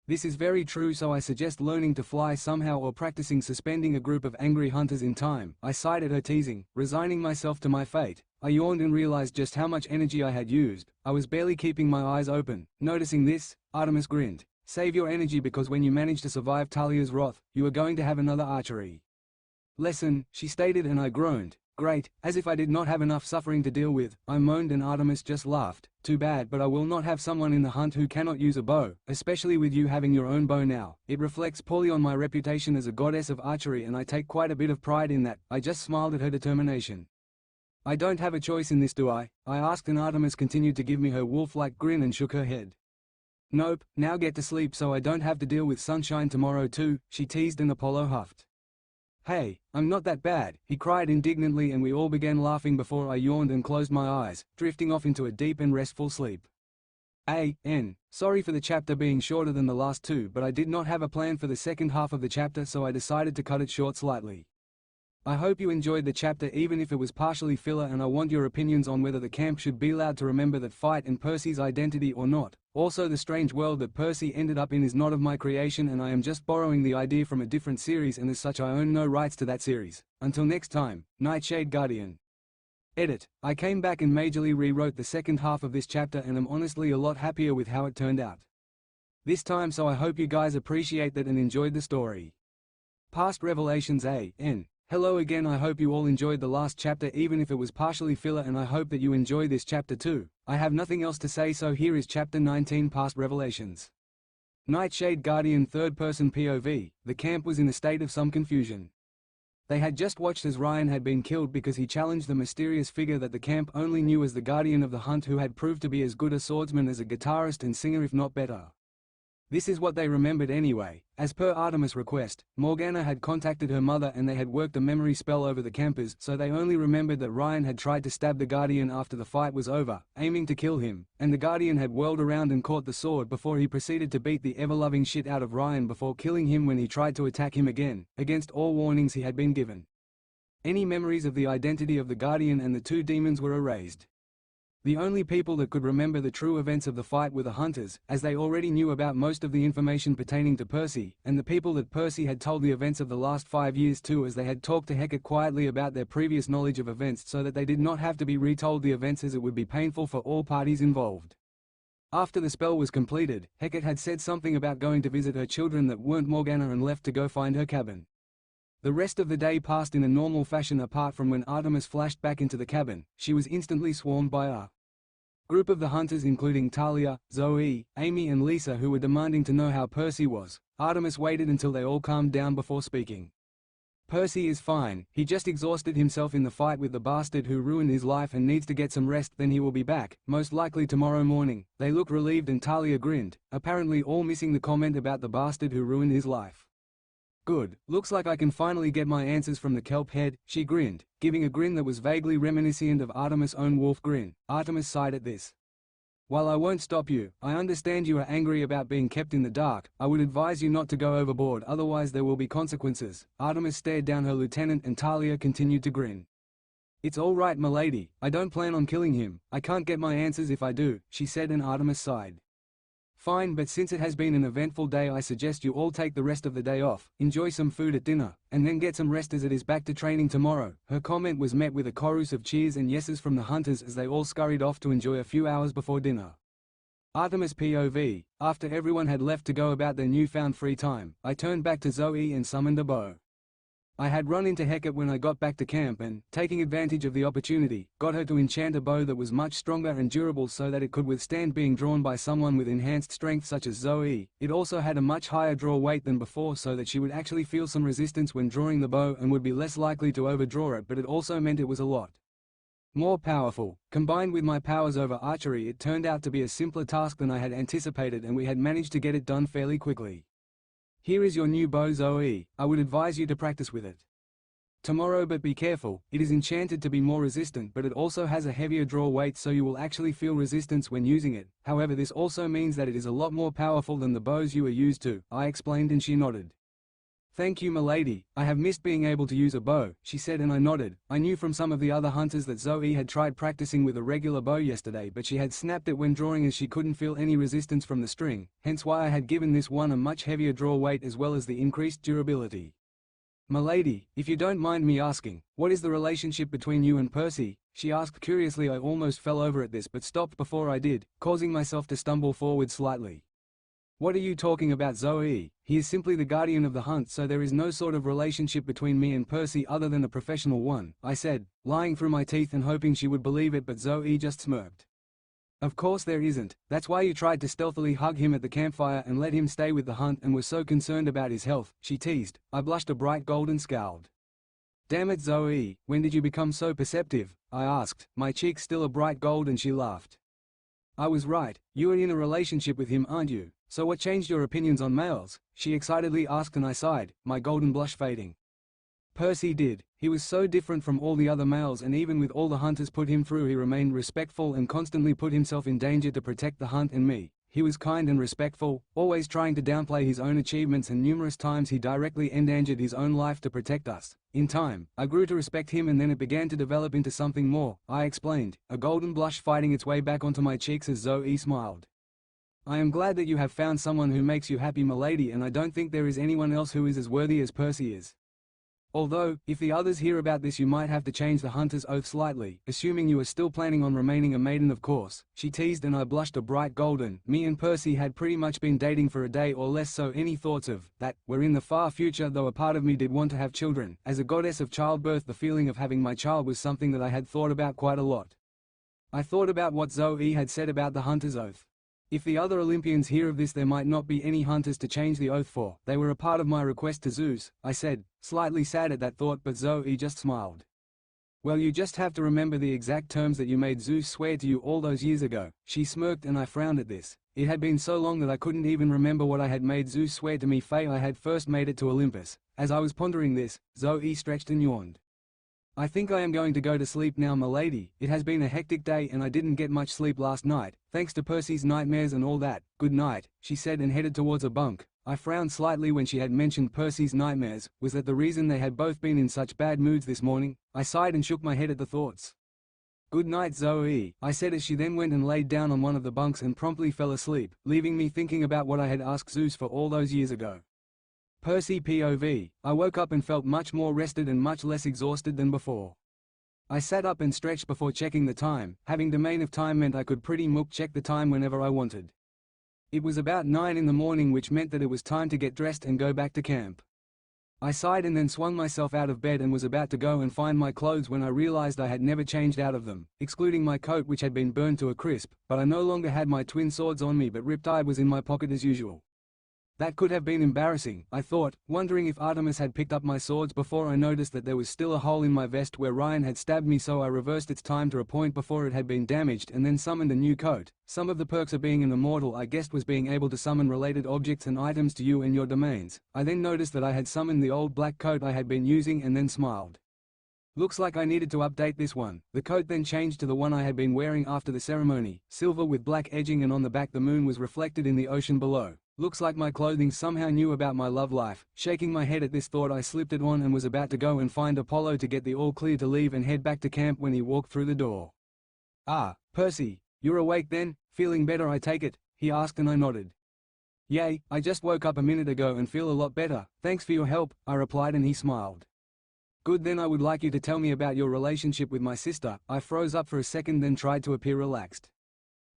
"This is very true, so I suggest learning to fly somehow or practicing suspending a group of angry hunters in time." I sighed at her teasing, resigning myself to my fate. I yawned and realized just how much energy I had used. I was barely keeping my eyes open. Noticing this, Artemis grinned. "Save your energy, because when you manage to survive Talia's wrath, you are going to have another archery lesson," she stated, and I groaned. "Great, as if I did not have enough suffering to deal with," I moaned, and Artemis just laughed. "Too bad, but I will not have someone in the hunt who cannot use a bow, especially with you having your own bow now. It reflects poorly on my reputation as a goddess of archery, and I take quite a bit of pride in that." I just smiled at her determination. "I don't have a choice in this, do I?" I asked, and Artemis continued to give me her wolf-like grin and shook her head. "Nope, now get to sleep so I don't have to deal with sunshine tomorrow too," she teased, and Apollo huffed. "Hey, I'm not that bad," he cried indignantly, and we all began laughing before I yawned and closed my eyes, drifting off into a deep and restful sleep. Sorry for the chapter being shorter than the last two, but I did not have a plan for the second half of the chapter, so I decided to cut it short slightly. I hope you enjoyed the chapter even if it was partially filler, and I want your opinions on whether the camp should be allowed to remember that fight and Percy's identity or not. Also, the strange world that Percy ended up in is not of my creation, and I am just borrowing the idea from a different series, and as such I own no rights to that series. Until next time, Nightshade Guardian. Edit. I came back and majorly rewrote the second half of this chapter and am honestly a lot happier with how it turned out this time, so I hope you guys appreciate that and enjoyed the story. Past Revelations A.N. Hello again, I hope you all enjoyed the last chapter even if it was partially filler, and I hope that you enjoy this chapter too. I have nothing else to say, so here is chapter 19, Past Revelations. Nightshade Guardian, third-person POV. The camp was in a state of some confusion. They had just watched as Ryan had been killed because he challenged the mysterious figure that the camp only knew as the Guardian of the Hunt, who had proved to be as good a swordsman as a guitarist and singer, if not better. This is what they remembered anyway. As per Artemis' request, Morgana had contacted her mother and they had worked a memory spell over the campers, so they only remembered that Ryan had tried to stab the Guardian after the fight was over, aiming to kill him, and the Guardian had whirled around and caught the sword before he proceeded to beat the ever-loving shit out of Ryan before killing him when he tried to attack him again, against all warnings he had been given. Any memories of the identity of the Guardian and the two demons were erased. The only people that could remember the true events of the fight were the hunters, as they already knew about most of the information pertaining to Percy, and the people that Percy had told the events of the last 5 years too, as they had talked to Hecate quietly about their previous knowledge of events so that they did not have to be retold the events, as it would be painful for all parties involved. After the spell was completed, Hecate had said something about going to visit her children that weren't Morgana and left to go find her cabin. The rest of the day passed in a normal fashion apart from when Artemis flashed back into the cabin. She was instantly swarmed by a group of the hunters, including Talia, Zoe, Amy and Lisa, who were demanding to know how Percy was. Artemis waited until they all calmed down before speaking. Percy is fine, he just exhausted himself in the fight with the bastard who ruined his life and needs to get some rest, then he will be back, most likely tomorrow morning. They look relieved and Talia grinned, apparently all missing the comment about the bastard who ruined his life. Good, looks like I can finally get my answers from the kelp head, she grinned, giving a grin that was vaguely reminiscent of Artemis' own wolf grin. Artemis sighed at this. While I won't stop you, I understand you are angry about being kept in the dark. I would advise you not to go overboard, otherwise there will be consequences. Artemis stared down her lieutenant and Talia continued to grin. It's all right, milady, I don't plan on killing him. I can't get my answers if I do, she said, and Artemis sighed. Fine, but since it has been an eventful day, I suggest you all take the rest of the day off, enjoy some food at dinner, and then get some rest as it is back to training tomorrow. Her comment was met with a chorus of cheers and yeses from the hunters as they all scurried off to enjoy a few hours before dinner. Artemis POV, after everyone had left to go about their newfound free time, I turned back to Zoe and summoned a bow. I had run into Hecate when I got back to camp and, taking advantage of the opportunity, got her to enchant a bow that was much stronger and durable so that it could withstand being drawn by someone with enhanced strength such as Zoe. It also had a much higher draw weight than before so that she would actually feel some resistance when drawing the bow and would be less likely to overdraw it, but it also meant it was a lot more powerful. Combined with my powers over archery, it turned out to be a simpler task than I had anticipated, and we had managed to get it done fairly quickly. Here is your new bow, Zoe. I would advise you to practice with it tomorrow, but be careful. It is enchanted to be more resistant, but it also has a heavier draw weight, so you will actually feel resistance when using it. However, this also means that it is a lot more powerful than the bows you are used to, I explained, and she nodded. Thank you, milady. I have missed being able to use a bow, she said, and I nodded. I knew from some of the other hunters that Zoe had tried practicing with a regular bow yesterday, but she had snapped it when drawing as she couldn't feel any resistance from the string, hence why I had given this one a much heavier draw weight as well as the increased durability. Milady, if you don't mind me asking, what is the relationship between you and Percy? She asked curiously. I almost fell over at this but stopped before I did, causing myself to stumble forward slightly. What are you talking about, Zoe? He is simply the guardian of the hunt, so there is no sort of relationship between me and Percy other than a professional one, I said, lying through my teeth and hoping she would believe it, but Zoe just smirked. Of course there isn't. That's why you tried to stealthily hug him at the campfire and let him stay with the hunt and were so concerned about his health, she teased. I blushed a bright gold and scowled. Damn it, Zoe, when did you become so perceptive? I asked, my cheeks still a bright gold, and she laughed. I was right, you are in a relationship with him, aren't you? So what changed your opinions on males? She excitedly asked, and I sighed, my golden blush fading. Percy did. He was so different from all the other males, and even with all the hunters put him through, he remained respectful and constantly put himself in danger to protect the hunt and me. He was kind and respectful, always trying to downplay his own achievements, and numerous times he directly endangered his own life to protect us. In time, I grew to respect him, and then it began to develop into something more, I explained, a golden blush fighting its way back onto my cheeks as Zoe smiled. I am glad that you have found someone who makes you happy, milady, and I don't think there is anyone else who is as worthy as Percy is. Although, if the others hear about this, you might have to change the hunter's oath slightly, assuming you are still planning on remaining a maiden, of course, she teased, and I blushed a bright golden. Me and Percy had pretty much been dating for a day or less, so any thoughts of that were in the far future, though a part of me did want to have children. As a goddess of childbirth, the feeling of having my child was something that I had thought about quite a lot. I thought about what Zoe had said about the hunter's oath. If the other Olympians hear of this, there might not be any hunters to change the oath for. They were a part of my request to Zeus, I said, slightly sad at that thought, but Zoe just smiled. Well, you just have to remember the exact terms that you made Zeus swear to you all those years ago. She smirked, and I frowned at this. It had been so long that I couldn't even remember what I had made Zeus swear to me. I had first made it to Olympus. As I was pondering this, Zoe stretched and yawned. I think I am going to go to sleep now, milady. It has been a hectic day and I didn't get much sleep last night, thanks to Percy's nightmares and all that. Good night, she said, and headed towards a bunk. I frowned slightly when she had mentioned Percy's nightmares. Was that the reason they had both been in such bad moods this morning? I sighed and shook my head at the thoughts. Good night, Zoe, I said as she then went and laid down on one of the bunks and promptly fell asleep, leaving me thinking about what I had asked Zeus for all those years ago. Percy POV, I woke up and felt much more rested and much less exhausted than before. I sat up and stretched before checking the time. Having domain of time meant I could pretty much check the time whenever I wanted. It was about 9 in the morning, which meant that it was time to get dressed and go back to camp. I sighed and then swung myself out of bed and was about to go and find my clothes when I realized I had never changed out of them, excluding my coat, which had been burned to a crisp, but I no longer had my twin swords on me, but Riptide was in my pocket as usual. That could have been embarrassing, I thought, wondering if Artemis had picked up my swords before I noticed that there was still a hole in my vest where Ryan had stabbed me, so I reversed its time to a point before it had been damaged and then summoned a new coat. Some of the perks of being an immortal I guessed was being able to summon related objects and items to you and your domains. I then noticed that I had summoned the old black coat I had been using and then smiled. Looks like I needed to update this one. The coat then changed to the one I had been wearing after the ceremony, silver with black edging, and on the back the moon was reflected in the ocean below. Looks like my clothing somehow knew about my love life. Shaking my head at this thought, I slipped it on and was about to go and find Apollo to get the all clear to leave and head back to camp when he walked through the door. "Ah, Percy, you're awake then? Feeling better, I take it?" he asked, and I nodded. "Yay, I just woke up a minute ago and feel a lot better, thanks for your help," I replied, and he smiled. "Good, then I would like you to tell me about your relationship with my sister." I froze up for a second, then tried to appear relaxed.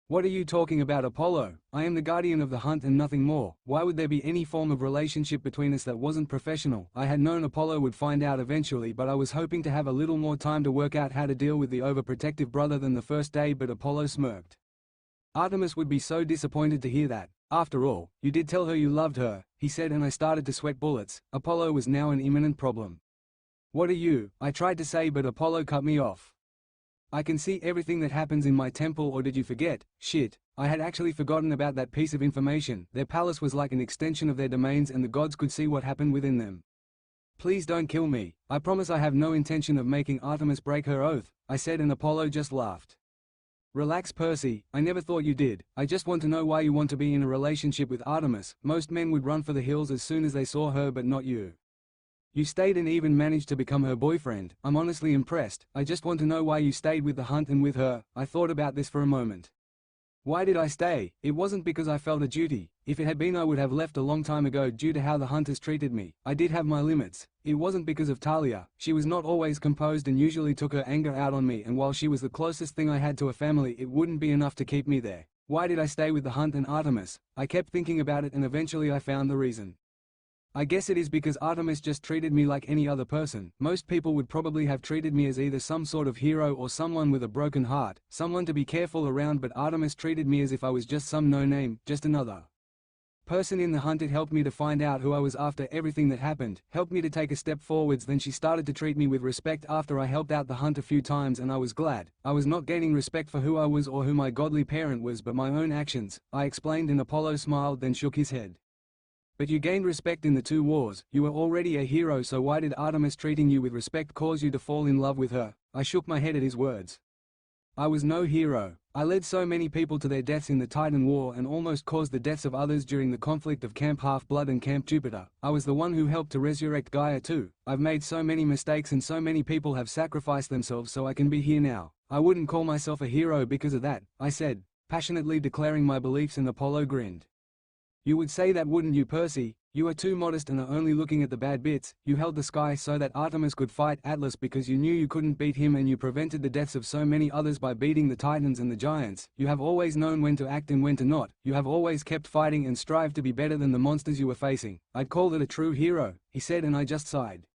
"What are you talking about, Apollo? I am the guardian of the hunt and nothing more. Why would there be any form of relationship between us that wasn't professional?" I had known Apollo would find out eventually, but I was hoping to have a little more time to work out how to deal with the overprotective brother than the first day, but Apollo smirked. "Artemis would be so disappointed to hear that. After all, you did tell her you loved her," he said, and I started to sweat bullets. Apollo was now an imminent problem. "What are you?" I tried to say, but Apollo cut me off. "I can see everything that happens in my temple, or did you forget?" Shit, I had actually forgotten about that piece of information. Their palace was like an extension of their domains and the gods could see what happened within them. "Please don't kill me. I promise I have no intention of making Artemis break her oath," I said, and Apollo just laughed. "Relax, Percy, I never thought you did. I just want to know why you want to be in a relationship with Artemis. Most men would run for the hills as soon as they saw her, but not you. You stayed and even managed to become her boyfriend. I'm honestly impressed. I just want to know why you stayed with the hunt and with her." I thought about this for a moment. Why did I stay? It wasn't because I felt a duty. If it had been, I would have left a long time ago due to how the hunters treated me. I did have my limits. It wasn't because of Talia. She was not always composed and usually took her anger out on me, and while she was the closest thing I had to a family, it wouldn't be enough to keep me there. Why did I stay with the hunt and Artemis? I kept thinking about it and eventually I found the reason. I guess it is because Artemis just treated me like any other person. Most people would probably have treated me as either some sort of hero or someone with a broken heart, someone to be careful around, but Artemis treated me as if I was just some no-name, just another person in the hunt. It helped me to find out who I was after everything that happened, helped me to take a step forwards. Then she started to treat me with respect after I helped out the hunt a few times, and I was glad. I was not gaining respect for who I was or who my godly parent was, but my own actions, I explained, and Apollo smiled then shook his head. "But you gained respect in the 2 wars. You were already a hero, so why did Artemis treating you with respect cause you to fall in love with her?" I shook my head at his words. "I was no hero. I led so many people to their deaths in the Titan War and almost caused the deaths of others during the conflict of Camp Half-Blood and Camp Jupiter. I was the one who helped to resurrect Gaia too. I've made so many mistakes and so many people have sacrificed themselves so I can be here now. I wouldn't call myself a hero because of that," I said, passionately declaring my beliefs, and Apollo grinned. "You would say that, wouldn't you, Percy? You are too modest and are only looking at the bad bits. You held the sky so that Artemis could fight Atlas because you knew you couldn't beat him, and you prevented the deaths of so many others by beating the Titans and the Giants. You have always known when to act and when to not. You have always kept fighting and strived to be better than the monsters you were facing. I'd call it a true hero," he said, and I just sighed.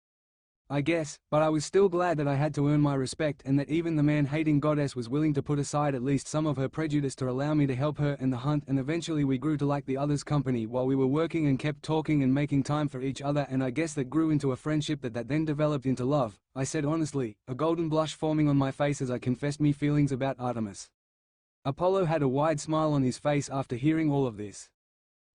"I guess, but I was still glad that I had to earn my respect and that even the man-hating goddess was willing to put aside at least some of her prejudice to allow me to help her and the hunt, and eventually we grew to like the others' company while we were working and kept talking and making time for each other, and I guess that grew into a friendship that then developed into love," I said honestly, a golden blush forming on my face as I confessed me feelings about Artemis. Apollo had a wide smile on his face after hearing all of this.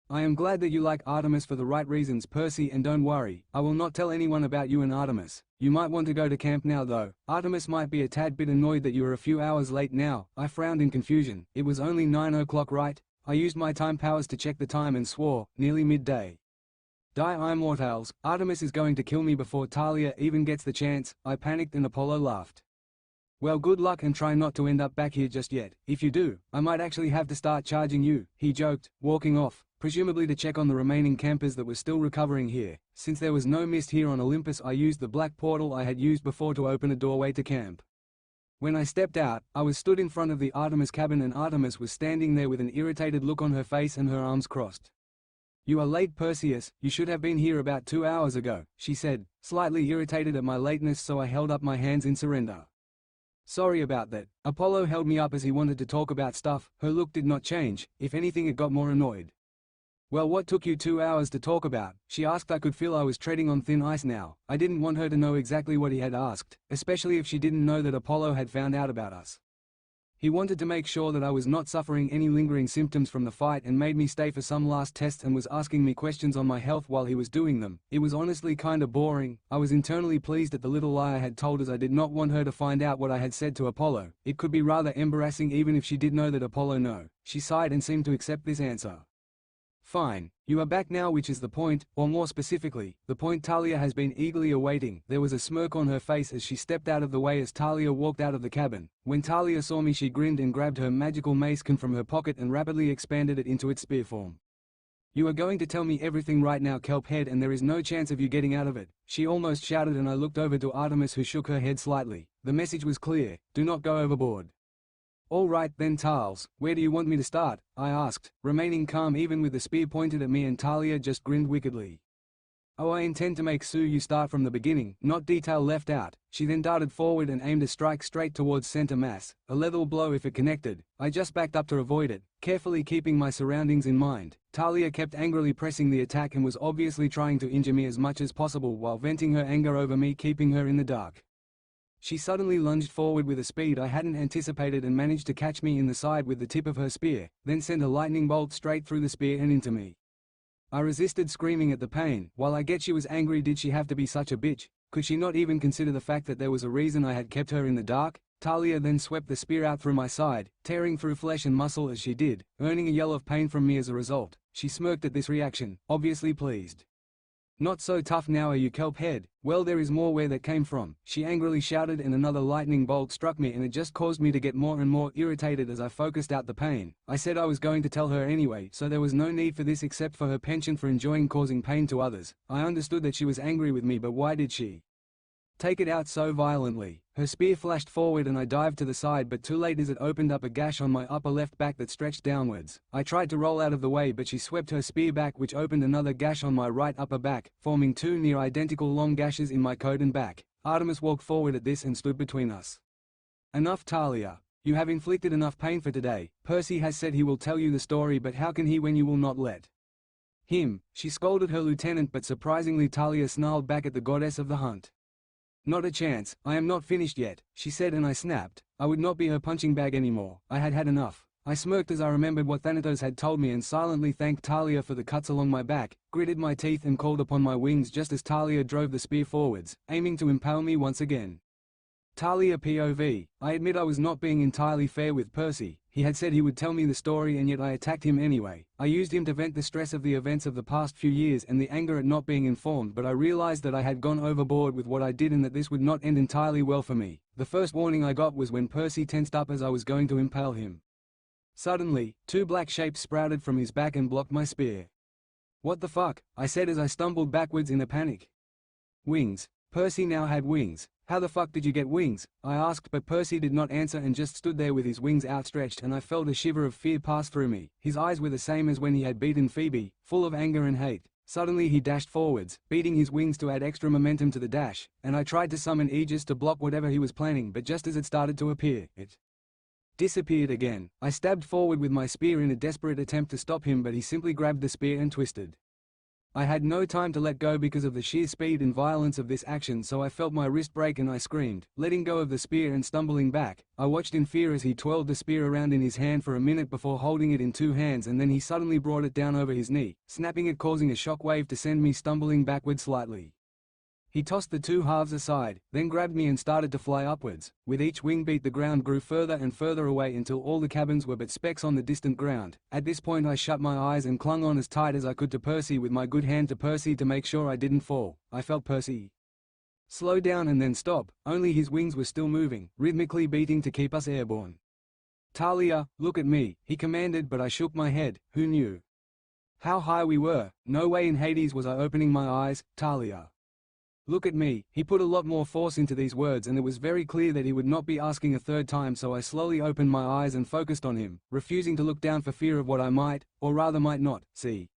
"I am glad that you like Artemis for the right reasons, Percy, and don't worry, I will not tell anyone about you and Artemis. You might want to go to camp now though. Artemis might be a tad bit annoyed that you are a few hours late now." I frowned in confusion. It was only 9 o'clock, right? I used my time powers to check the time and swore, nearly midday. Die immortals, Artemis is going to kill me before Talia even gets the chance." I panicked, and Apollo laughed. "Well, good luck and try not to end up back here just yet. If you do, I might actually have to start charging you," he joked, walking off, presumably to check on the remaining campers that were still recovering here. Since there was no mist here on Olympus, I used the black portal I had used before to open a doorway to camp. When I stepped out, I was stood in front of the Artemis cabin, and Artemis was standing there with an irritated look on her face and her arms crossed. "You are late, Perseus. You should have been here about 2 hours ago," she said, slightly irritated at my lateness, so I held up my hands in surrender. "Sorry about that." Apollo held me up as he wanted to talk about stuff. Her look did not change. If anything, it got more annoyed. Well, what took you 2 hours to talk about? She asked. I could feel I was treading on thin ice now. I didn't want her to know exactly what he had asked, especially if she didn't know that Apollo had found out about us. He wanted to make sure that I was not suffering any lingering symptoms from the fight and made me stay for some last tests and was asking me questions on my health while he was doing them. It was honestly kinda boring. I was internally pleased at the little lie I had told, as I did not want her to find out what I had said to Apollo. It could be rather embarrassing even if she did know that Apollo knew. She sighed and seemed to accept this answer. Fine. You are back now, which is the point, or more specifically, the point Talia has been eagerly awaiting. There was a smirk on her face as she stepped out of the way as Talia walked out of the cabin. When Talia saw me, she grinned and grabbed her magical mace can from her pocket and rapidly expanded it into its spear form. You are going to tell me everything right now, kelp head, and there is no chance of you getting out of it, she almost shouted, and I looked over to Artemis, who shook her head slightly. The message was clear: do not go overboard. All right then, Tals, where do you want me to start? I asked, remaining calm even with the spear pointed at me, and Talia just grinned wickedly. Oh, I intend to make you start from the beginning, not detail left out. She then darted forward and aimed a strike straight towards center mass, a lethal blow if it connected. I just backed up to avoid it, carefully keeping my surroundings in mind. Talia kept angrily pressing the attack and was obviously trying to injure me as much as possible while venting her anger over me keeping her in the dark. She suddenly lunged forward with a speed I hadn't anticipated and managed to catch me in the side with the tip of her spear, then sent a lightning bolt straight through the spear and into me. I resisted, screaming at the pain. While I get she was angry, did she have to be such a bitch? Could she not even consider the fact that there was a reason I had kept her in the dark? Talia then swept the spear out through my side, tearing through flesh and muscle as she did, earning a yell of pain from me as a result. She smirked at this reaction, obviously pleased. Not so tough now, are you, kelp head? Well, there is more where that came from, she angrily shouted, and another lightning bolt struck me, and it just caused me to get more and more irritated as I focused out the pain. I said I was going to tell her anyway, so there was no need for this except for her penchant for enjoying causing pain to others. I understood that she was angry with me, but why did she take it out so violently? Her spear flashed forward and I dived to the side, but too late as it opened up a gash on my upper left back that stretched downwards. I tried to roll out of the way, but she swept her spear back, which opened another gash on my right upper back, forming two near identical long gashes in my coat and back. Artemis walked forward at this and stood between us. Enough, Talia. You have inflicted enough pain for today. Percy has said he will tell you the story, but how can he when you will not let him? She scolded her lieutenant, but surprisingly Talia snarled back at the goddess of the hunt. Not a chance. I am not finished yet, she said, and I snapped. I would not be her punching bag anymore. I had had enough. I smirked as I remembered what Thanatos had told me and silently thanked Talia for the cuts along my back, gritted my teeth and called upon my wings just as Talia drove the spear forwards, aiming to impale me once again. Talia POV. I admit I was not being entirely fair with Percy. He had said he would tell me the story, and yet I attacked him anyway. I used him to vent the stress of the events of the past few years and the anger at not being informed, but I realized that I had gone overboard with what I did and that this would not end entirely well for me. The first warning I got was when Percy tensed up as I was going to impale him. Suddenly, two black shapes sprouted from his back and blocked my spear. What the fuck? I said as I stumbled backwards in a panic. Wings. Percy now had wings. How the fuck did you get wings? I asked, but Percy did not answer and just stood there with his wings outstretched, and I felt a shiver of fear pass through me. His eyes were the same as when he had beaten Phoebe, full of anger and hate. Suddenly he dashed forwards, beating his wings to add extra momentum to the dash, and I tried to summon Aegis to block whatever he was planning, but just as it started to appear, it disappeared again. I stabbed forward with my spear in a desperate attempt to stop him, but he simply grabbed the spear and twisted. I had no time to let go because of the sheer speed and violence of this action, so I felt my wrist break and I screamed, letting go of the spear and stumbling back. I watched in fear as he twirled the spear around in his hand for a minute before holding it in two hands, and then he suddenly brought it down over his knee, snapping it, causing a shock wave to send me stumbling backward slightly. He tossed the two halves aside, then grabbed me and started to fly upwards. With each wing beat the ground grew further and further away until all the cabins were but specks on the distant ground. At this point I shut my eyes and clung on as tight as I could to Percy, with my good hand to Percy to make sure I didn't fall. I felt Percy slow down and then stop, only his wings were still moving, rhythmically beating to keep us airborne. Talia, look at me, he commanded, but I shook my head. Who knew how high we were? No way in Hades was I opening my eyes. Talia, look at me. He put a lot more force into these words, and it was very clear that he would not be asking a third time, so I slowly opened my eyes and focused on him, refusing to look down for fear of what I might, or rather might not, see.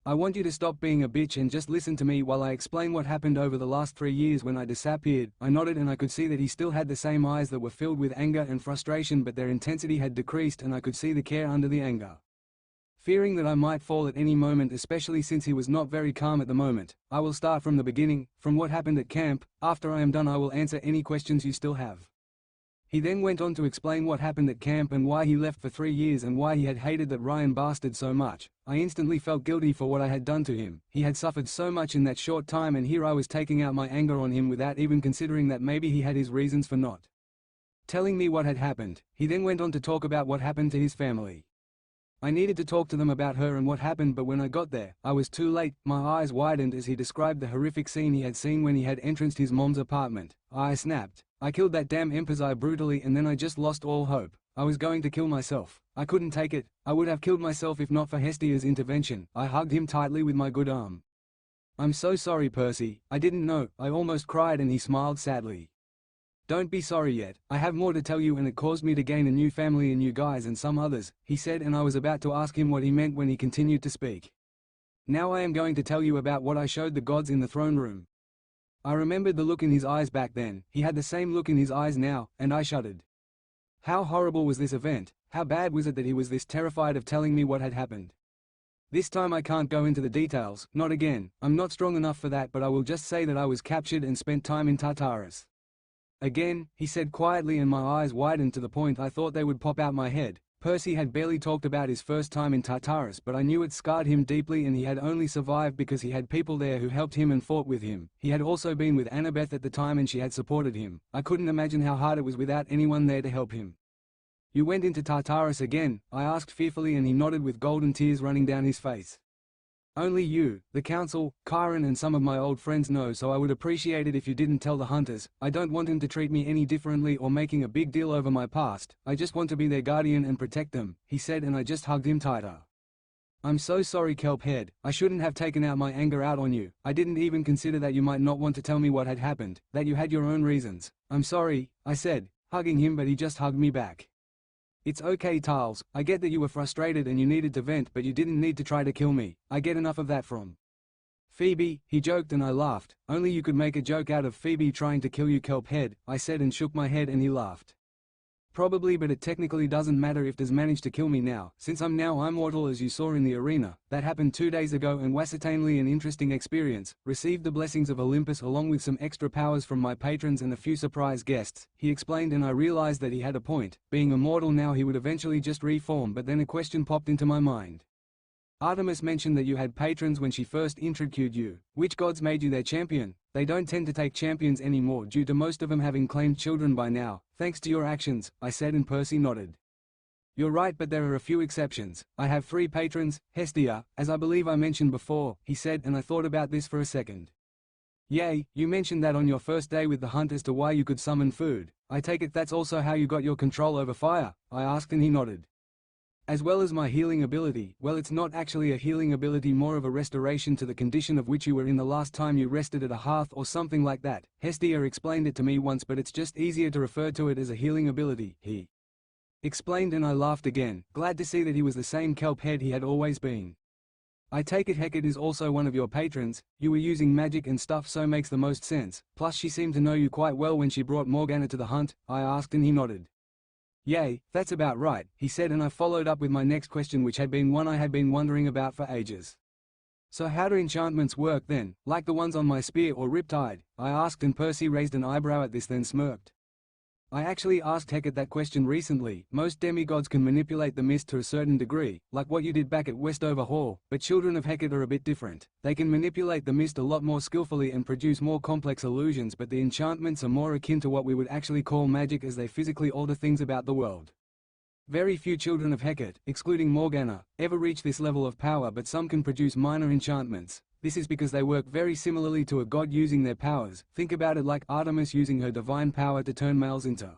I want you to stop being a bitch and just listen to me while I explain what happened over the last 3 years when I disappeared. I nodded and I could see that he still had the same eyes that were filled with anger and frustration, but their intensity had decreased and I could see the care under the anger. Fearing that I might fall at any moment, especially since he was not very calm at the moment, I will start from the beginning, from what happened at camp. After I am done I will answer any questions you still have. He then went on to explain what happened at camp and why he left for 3 years and why he had hated that Ryan bastard so much. I instantly felt guilty for what I had done to him. He had suffered so much in that short time, and here I was taking out my anger on him without even considering that maybe he had his reasons for not telling me what had happened. He then went on to talk about what happened to his family. I needed to talk to them about her and what happened, but when I got there, I was too late. My eyes widened as he described the horrific scene he had seen when he had entered his mom's apartment. I snapped. I killed that damn Percy brutally, and then I just lost all hope. I was going to kill myself. I couldn't take it. I would have killed myself if not for Hestia's intervention. I hugged him tightly with my good arm. I'm so sorry, Percy. I didn't know. I almost cried, and he smiled sadly. Don't be sorry yet. I have more to tell you, and it caused me to gain a new family and you guys and some others, he said, and I was about to ask him what he meant when he continued to speak. Now I am going to tell you about what I showed the gods in the throne room. I remembered the look in his eyes back then. He had the same look in his eyes now, and I shuddered. How horrible was this event? How bad was it that he was this terrified of telling me what had happened? This time I can't go into the details, not again. I'm not strong enough for that, but I will just say that I was captured and spent time in Tartarus. Again, he said quietly, and my eyes widened to the point I thought they would pop out my head. Percy had barely talked about his first time in Tartarus, but I knew it scarred him deeply, and he had only survived because he had people there who helped him and fought with him. He had also been with Annabeth at the time, and she had supported him. I couldn't imagine how hard it was without anyone there to help him. You went into Tartarus again? I asked fearfully, and he nodded with golden tears running down his face. Only you, the council, Chiron and some of my old friends know, so I would appreciate it if you didn't tell the hunters. I don't want them to treat me any differently or making a big deal over my past. I just want to be their guardian and protect them, he said, and I just hugged him tighter. I'm so sorry, Kelphead. I shouldn't have taken out my anger out on you. I didn't even consider that you might not want to tell me what had happened, that you had your own reasons. I'm sorry, I said, hugging him, but he just hugged me back. It's okay, Tiles. I get that you were frustrated and you needed to vent, but you didn't need to try to kill me. I get enough of that from Phoebe, he joked, and I laughed. Only you could make a joke out of Phoebe trying to kill you, Kelphead, I said, and shook my head, and he laughed. Probably, but it technically doesn't matter if does manage to kill me now, since I'm now immortal as you saw in the arena. That happened 2 days ago, and was certainly an interesting experience. Received the blessings of Olympus along with some extra powers from my patrons and a few surprise guests, he explained, and I realized that he had a point. Being immortal now, he would eventually just reform, but then a question popped into my mind. Artemis mentioned that you had patrons when she first introduced you. Which gods made you their champion? They don't tend to take champions anymore due to most of them having claimed children by now, thanks to your actions, I said, and Percy nodded. You're right, but there are a few exceptions. I have 3 patrons, Hestia, as I believe I mentioned before, he said, and I thought about this for a second. Yay, you mentioned that on your first day with the hunt as to why you could summon food. I take it that's also how you got your control over fire, I asked, and he nodded. As well as my healing ability. Well, it's not actually a healing ability, more of a restoration to the condition of which you were in the last time you rested at a hearth or something like that. Hestia explained it to me once, but it's just easier to refer to it as a healing ability, he explained, and I laughed again, glad to see that he was the same Kelphead he had always been. I take it Hecate is also one of your patrons. You were using magic and stuff, so makes the most sense. Plus she seemed to know you quite well when she brought Morgana to the hunt, I asked, and he nodded. Yay, that's about right, he said, and I followed up with my next question, which had been one I had been wondering about for ages. So how do enchantments work then, like the ones on my spear or riptide? I asked, and Percy raised an eyebrow at this, then smirked. I actually asked Hecate that question recently. Most demigods can manipulate the mist to a certain degree, like what you did back at Westover Hall, but children of Hecate are a bit different. They can manipulate the mist a lot more skillfully and produce more complex illusions, but the enchantments are more akin to what we would actually call magic, as they physically alter things about the world. Very few children of Hecate, excluding Morgana, ever reach this level of power, but some can produce minor enchantments. This is because they work very similarly to a god using their powers. Think about it like Artemis using her divine power to turn males into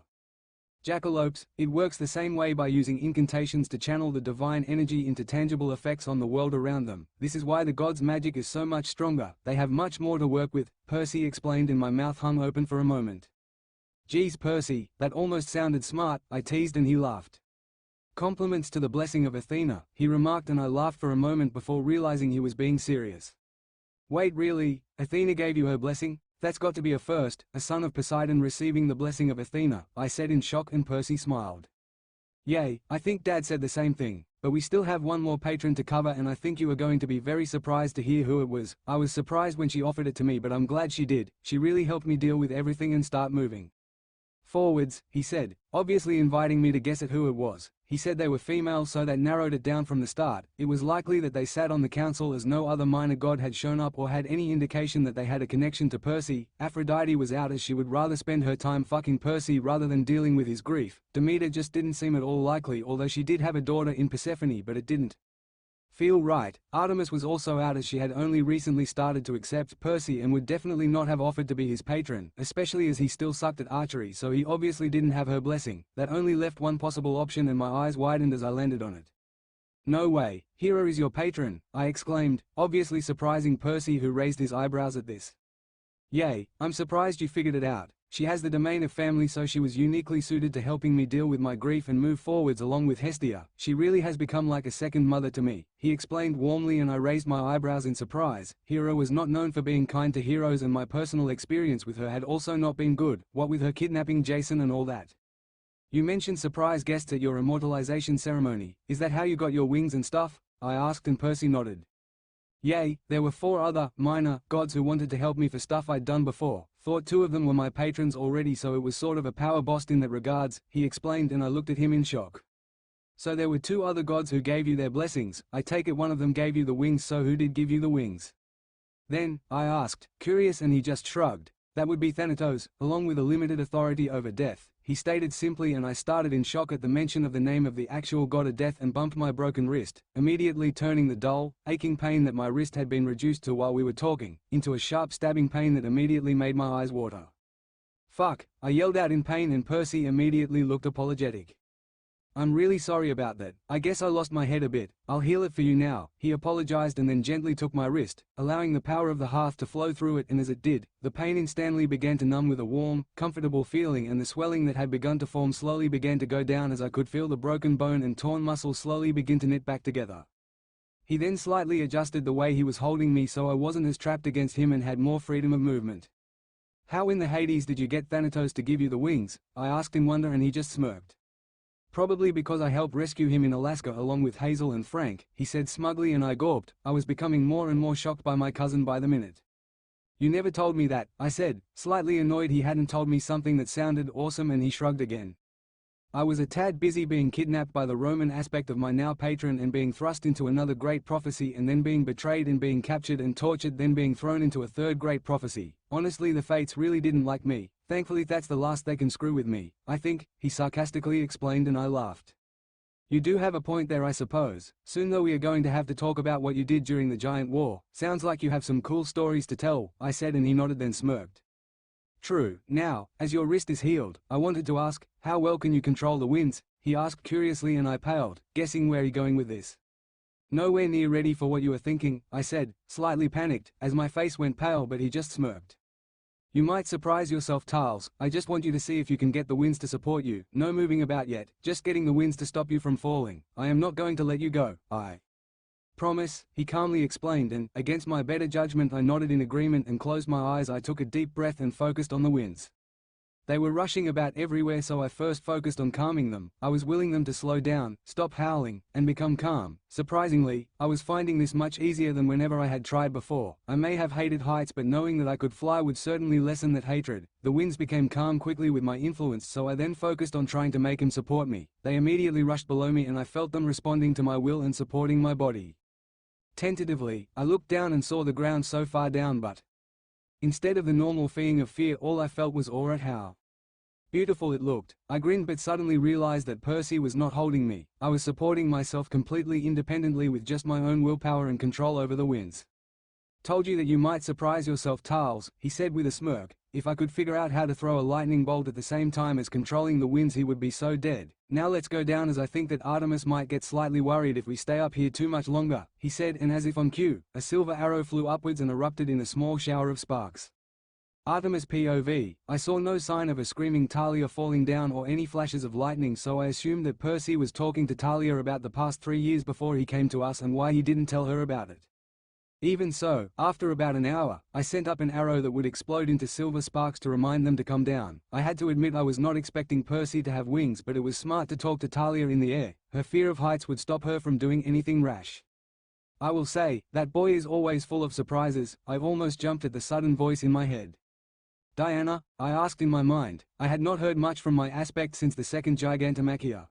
jackalopes. It works the same way by using incantations to channel the divine energy into tangible effects on the world around them. This is why the gods' magic is so much stronger. They have much more to work with, Percy explained, and my mouth hung open for a moment. Geez, Percy, that almost sounded smart, I teased, and he laughed. Compliments to the blessing of Athena, he remarked, and I laughed for a moment before realizing he was being serious. Wait, really? Athena gave you her blessing? That's got to be a first, a son of Poseidon receiving the blessing of Athena, I said in shock, and Percy smiled. Yay, I think Dad said the same thing, but we still have one more patron to cover and I think you are going to be very surprised to hear who it was. I was surprised when she offered it to me but I'm glad she did, she really helped me deal with everything and start moving forwards, he said, obviously inviting me to guess at who it was. He said they were female so that narrowed it down from the start. It was likely that they sat on the council as no other minor god had shown up or had any indication that they had a connection to Percy. Aphrodite was out as she would rather spend her time fucking Percy rather than dealing with his grief. Demeter just didn't seem at all likely, although she did have a daughter in Persephone, but it didn't feel right. Artemis was also out as she had only recently started to accept Percy and would definitely not have offered to be his patron, especially as he still sucked at archery, so he obviously didn't have her blessing. That only left one possible option and my eyes widened as I landed on it. No way, Hera is your patron, I exclaimed, obviously surprising Percy, who raised his eyebrows at this. Yay, I'm surprised you figured it out. She has the domain of family, so she was uniquely suited to helping me deal with my grief and move forwards along with Hestia. She really has become like a second mother to me, he explained warmly, and I raised my eyebrows in surprise. Hera was not known for being kind to heroes and my personal experience with her had also not been good, what with her kidnapping Jason and all that. You mentioned surprise guests at your immortalization ceremony. Is that how you got your wings and stuff? I asked and Percy nodded. Yay, there were 4 other, minor, gods who wanted to help me for stuff I'd done before. Thought 2 of them were my patrons already, so it was sort of a power boost in that regards, he explained, and I looked at him in shock. So there were 2 other gods who gave you their blessings. I take it one of them gave you the wings, so who did give you the wings? Then, I asked, curious, and he just shrugged. That would be Thanatos, along with a limited authority over death, he stated simply, and I started in shock at the mention of the name of the actual god of death and bumped my broken wrist, immediately turning the dull, aching pain that my wrist had been reduced to while we were talking, into a sharp stabbing pain that immediately made my eyes water. Fuck, I yelled out in pain and Percy immediately looked apologetic. I'm really sorry about that. I guess I lost my head a bit. I'll heal it for you now. He apologized and then gently took my wrist, allowing the power of the hearth to flow through it, and as it did, the pain instantly began to numb with a warm, comfortable feeling, and the swelling that had begun to form slowly began to go down as I could feel the broken bone and torn muscle slowly begin to knit back together. He then slightly adjusted the way he was holding me so I wasn't as trapped against him and had more freedom of movement. How in the Hades did you get Thanatos to give you the wings? I asked in wonder, and he just smirked. Probably because I helped rescue him in Alaska along with Hazel and Frank, he said smugly, and I gawped. I was becoming more and more shocked by my cousin by the minute. You never told me that, I said, slightly annoyed he hadn't told me something that sounded awesome, and he shrugged again. I was a tad busy being kidnapped by the Roman aspect of my now patron and being thrust into another great prophecy and then being betrayed and being captured and tortured, then being thrown into a third great prophecy. Honestly, the fates really didn't like me. Thankfully that's the last they can screw with me, I think, he sarcastically explained, and I laughed. You do have a point there, I suppose. Soon though we are going to have to talk about what you did during the giant war. Sounds like you have some cool stories to tell, I said, and he nodded then smirked. True. Now, as your wrist is healed, I wanted to ask, how well can you control the winds? He asked curiously, and I paled, guessing where he's going with this. Nowhere near ready for what you are thinking, I said, slightly panicked, as my face went pale, but he just smirked. You might surprise yourself, Tiles. I just want you to see if you can get the winds to support you. No moving about yet, just getting the winds to stop you from falling. I am not going to let you go, I promise, he calmly explained, and, against my better judgment, I nodded in agreement and closed my eyes. I took a deep breath and focused on the winds. They were rushing about everywhere, so I first focused on calming them. I was willing them to slow down, stop howling, and become calm. Surprisingly, I was finding this much easier than whenever I had tried before. I may have hated heights, but knowing that I could fly would certainly lessen that hatred. The winds became calm quickly with my influence, so I then focused on trying to make them support me. They immediately rushed below me, and I felt them responding to my will and supporting my body. Tentatively, I looked down and saw the ground so far down, but instead of the normal feeling of fear, all I felt was awe at how beautiful it looked. I grinned but suddenly realized that Percy was not holding me. I was supporting myself completely independently with just my own willpower and control over the winds. Told you that you might surprise yourself, Tiles, he said with a smirk. If I could figure out how to throw a lightning bolt at the same time as controlling the winds, he would be so dead. Now let's go down, as I think that Artemis might get slightly worried if we stay up here too much longer, he said, and as if on cue, a silver arrow flew upwards and erupted in a small shower of sparks. Artemis POV. I saw no sign of a screaming Talia falling down or any flashes of lightning, so I assumed that Percy was talking to Talia about the past 3 years before he came to us and why he didn't tell her about it. Even so, after about an hour, I sent up an arrow that would explode into silver sparks to remind them to come down. I had to admit I was not expecting Percy to have wings, but it was smart to talk to Talia in the air. Her fear of heights would stop her from doing anything rash. I will say, that boy is always full of surprises. I almost jumped at the sudden voice in my head. Diana? I asked in my mind. I had not heard much from my aspect since the second Gigantomachia.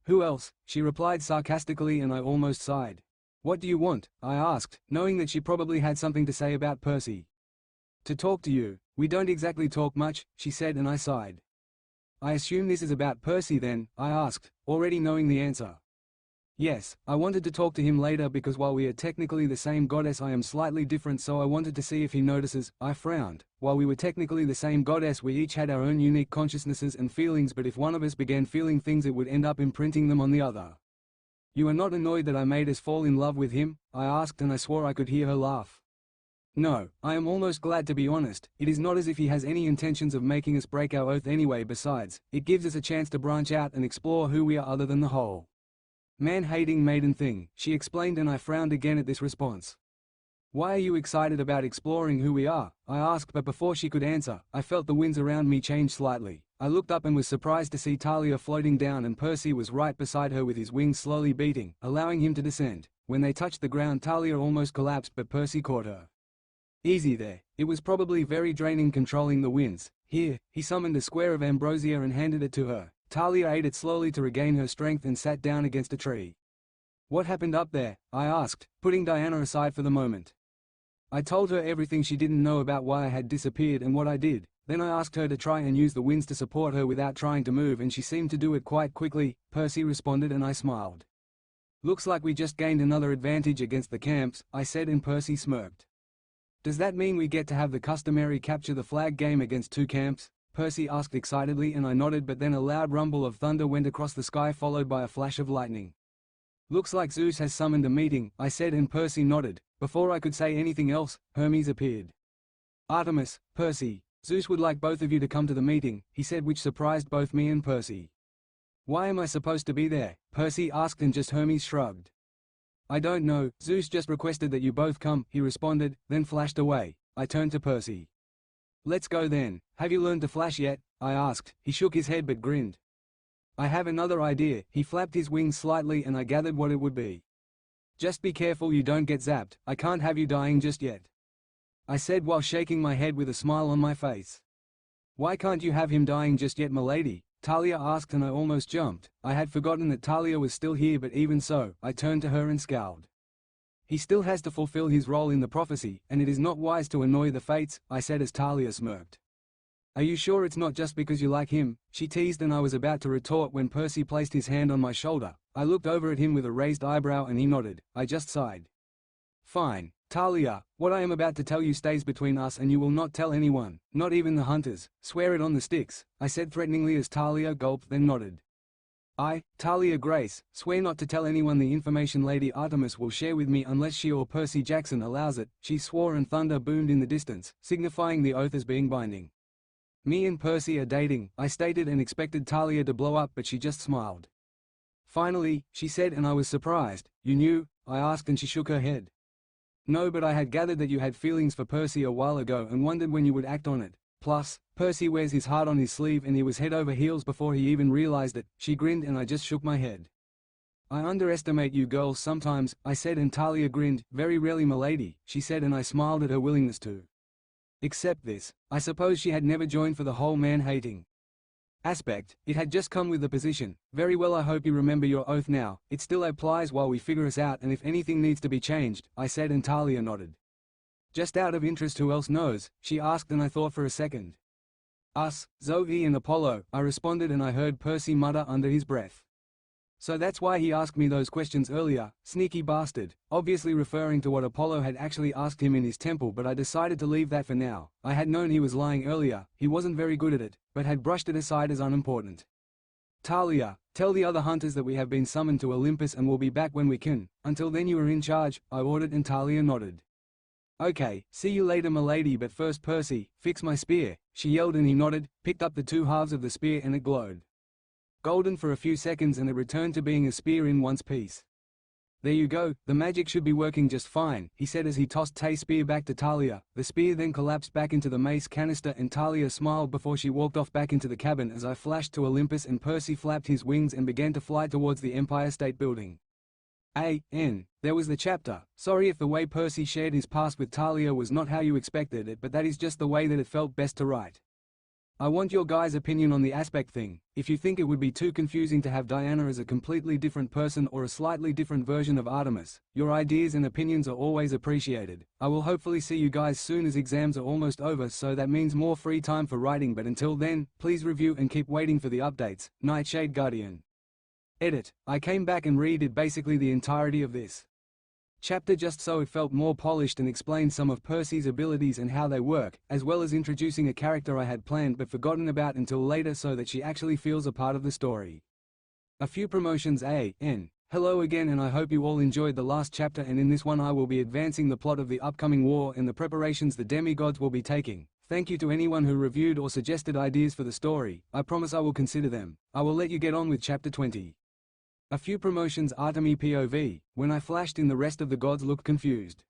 Who else? She replied sarcastically, and I almost sighed. What do you want? I asked, knowing that she probably had something to say about Percy. To talk to you. We don't exactly talk much, she said, and I sighed. I assume this is about Percy then, I asked, already knowing the answer. Yes, I wanted to talk to him later because while we are technically the same goddess, I am slightly different, so I wanted to see if he notices. I frowned. While we were technically the same goddess, we each had our own unique consciousnesses and feelings, but if one of us began feeling things, it would end up imprinting them on the other. You are not annoyed that I made us fall in love with him? I asked, and I swore I could hear her laugh. No, I am almost glad, to be honest. It is not as if he has any intentions of making us break our oath anyway. Besides, it gives us a chance to branch out and explore who we are other than the whole man-hating maiden thing, she explained, and I frowned again at this response. Why are you excited about exploring who we are? I asked, but before she could answer, I felt the winds around me change slightly. I looked up and was surprised to see Talia floating down, and Percy was right beside her with his wings slowly beating, allowing him to descend. When they touched the ground, Talia almost collapsed, but Percy caught her. Easy there. It was probably very draining controlling the winds. Here, he summoned a square of ambrosia and handed it to her. Talia ate it slowly to regain her strength and sat down against a tree. What happened up there? I asked, putting Diana aside for the moment. I told her everything she didn't know about why I had disappeared and what I did. Then I asked her to try and use the winds to support her without trying to move, and she seemed to do it quite quickly. Percy responded, and I smiled. Looks like we just gained another advantage against the camps, I said, and Percy smirked. Does that mean we get to have the customary capture the flag game against two camps? Percy asked excitedly, and I nodded, but then a loud rumble of thunder went across the sky, followed by a flash of lightning. Looks like Zeus has summoned a meeting, I said, and Percy nodded. Before I could say anything else, Hermes appeared. Artemis, Percy, Zeus would like both of you to come to the meeting, he said, which surprised both me and Percy. Why am I supposed to be there? Percy asked, and just Hermes shrugged. I don't know, Zeus just requested that you both come, he responded, then flashed away. I turned to Percy. Let's go then. Have you learned to flash yet? I asked. He shook his head but grinned. I have another idea. He flapped his wings slightly, and I gathered what it would be. Just be careful you don't get zapped. I can't have you dying just yet, I said while shaking my head with a smile on my face. Why can't you have him dying just yet, milady? Talia asked, and I almost jumped. I had forgotten that Talia was still here, but even so, I turned to her and scowled. He still has to fulfill his role in the prophecy, and it is not wise to annoy the fates, I said as Talia smirked. Are you sure it's not just because you like him? She teased, and I was about to retort when Percy placed his hand on my shoulder. I looked over at him with a raised eyebrow, and he nodded. I just sighed. Fine, Talia, what I am about to tell you stays between us, and you will not tell anyone, not even the hunters. Swear it on the sticks, I said threateningly as Talia gulped, then nodded. I, Talia Grace, swear not to tell anyone the information Lady Artemis will share with me unless she or Percy Jackson allows it. She swore, and thunder boomed in the distance, signifying the oath as being binding. Me and Percy are dating, I stated, and expected Talia to blow up, but she just smiled. Finally, she said, and I was surprised. You knew? I asked, and she shook her head. No, but I had gathered that you had feelings for Percy a while ago and wondered when you would act on it. Plus, Percy wears his heart on his sleeve, and he was head over heels before he even realized it. She grinned, and I just shook my head. I underestimate you girls sometimes, I said, and Talia grinned. Very rarely, milady, she said, and I smiled at her willingness to accept this. I suppose she had never joined for the whole man-hating aspect. It had just come with the position. Very well, I hope you remember your oath now. It still applies while we figure us out, and if anything needs to be changed, I said, and Talia nodded. Just out of interest, who else knows? She asked, and I thought for a second. Us, Zoe and Apollo, I responded, and I heard Percy mutter under his breath. So that's why he asked me those questions earlier, sneaky bastard, obviously referring to what Apollo had actually asked him in his temple, but I decided to leave that for now. I had known he was lying earlier, he wasn't very good at it, but had brushed it aside as unimportant. Talia, tell the other hunters that we have been summoned to Olympus and will be back when we can. Until then you are in charge, I ordered, and Talia nodded. Okay, see you later, milady, but first Percy, fix my spear, she yelled, and he nodded, picked up the two halves of the spear, and it glowed golden for a few seconds, and it returned to being a spear in one piece. There you go, the magic should be working just fine, he said as he tossed Tay's spear back to Talia. The spear then collapsed back into the mace canister and Talia smiled before she walked off back into the cabin as I flashed to Olympus and Percy flapped his wings and began to fly towards the Empire State Building. There was the chapter. Sorry if the way Percy shared his past with Talia was not how you expected it, but that is just the way that it felt best to write. I want your guys' opinion on the aspect thing. If you think it would be too confusing to have Diana as a completely different person or a slightly different version of Artemis, your ideas and opinions are always appreciated. I will hopefully see you guys soon as exams are almost over, so that means more free time for writing, but until then, please review and keep waiting for the updates. Nightshade Guardian. Edit. I came back and redid basically the entirety of this chapter just so it felt more polished and explained some of Percy's abilities and how they work, as well as introducing a character I had planned but forgotten about until later so that she actually feels a part of the story. A few promotions. Hello again, and I hope you all enjoyed the last chapter, and in this one I will be advancing the plot of the upcoming war and the preparations the demigods will be taking. Thank you to anyone who reviewed or suggested ideas for the story. I promise I will consider them. I will let you get on with chapter 20. A few promotions. Artemis POV. When I flashed in, the rest of the gods looked confused.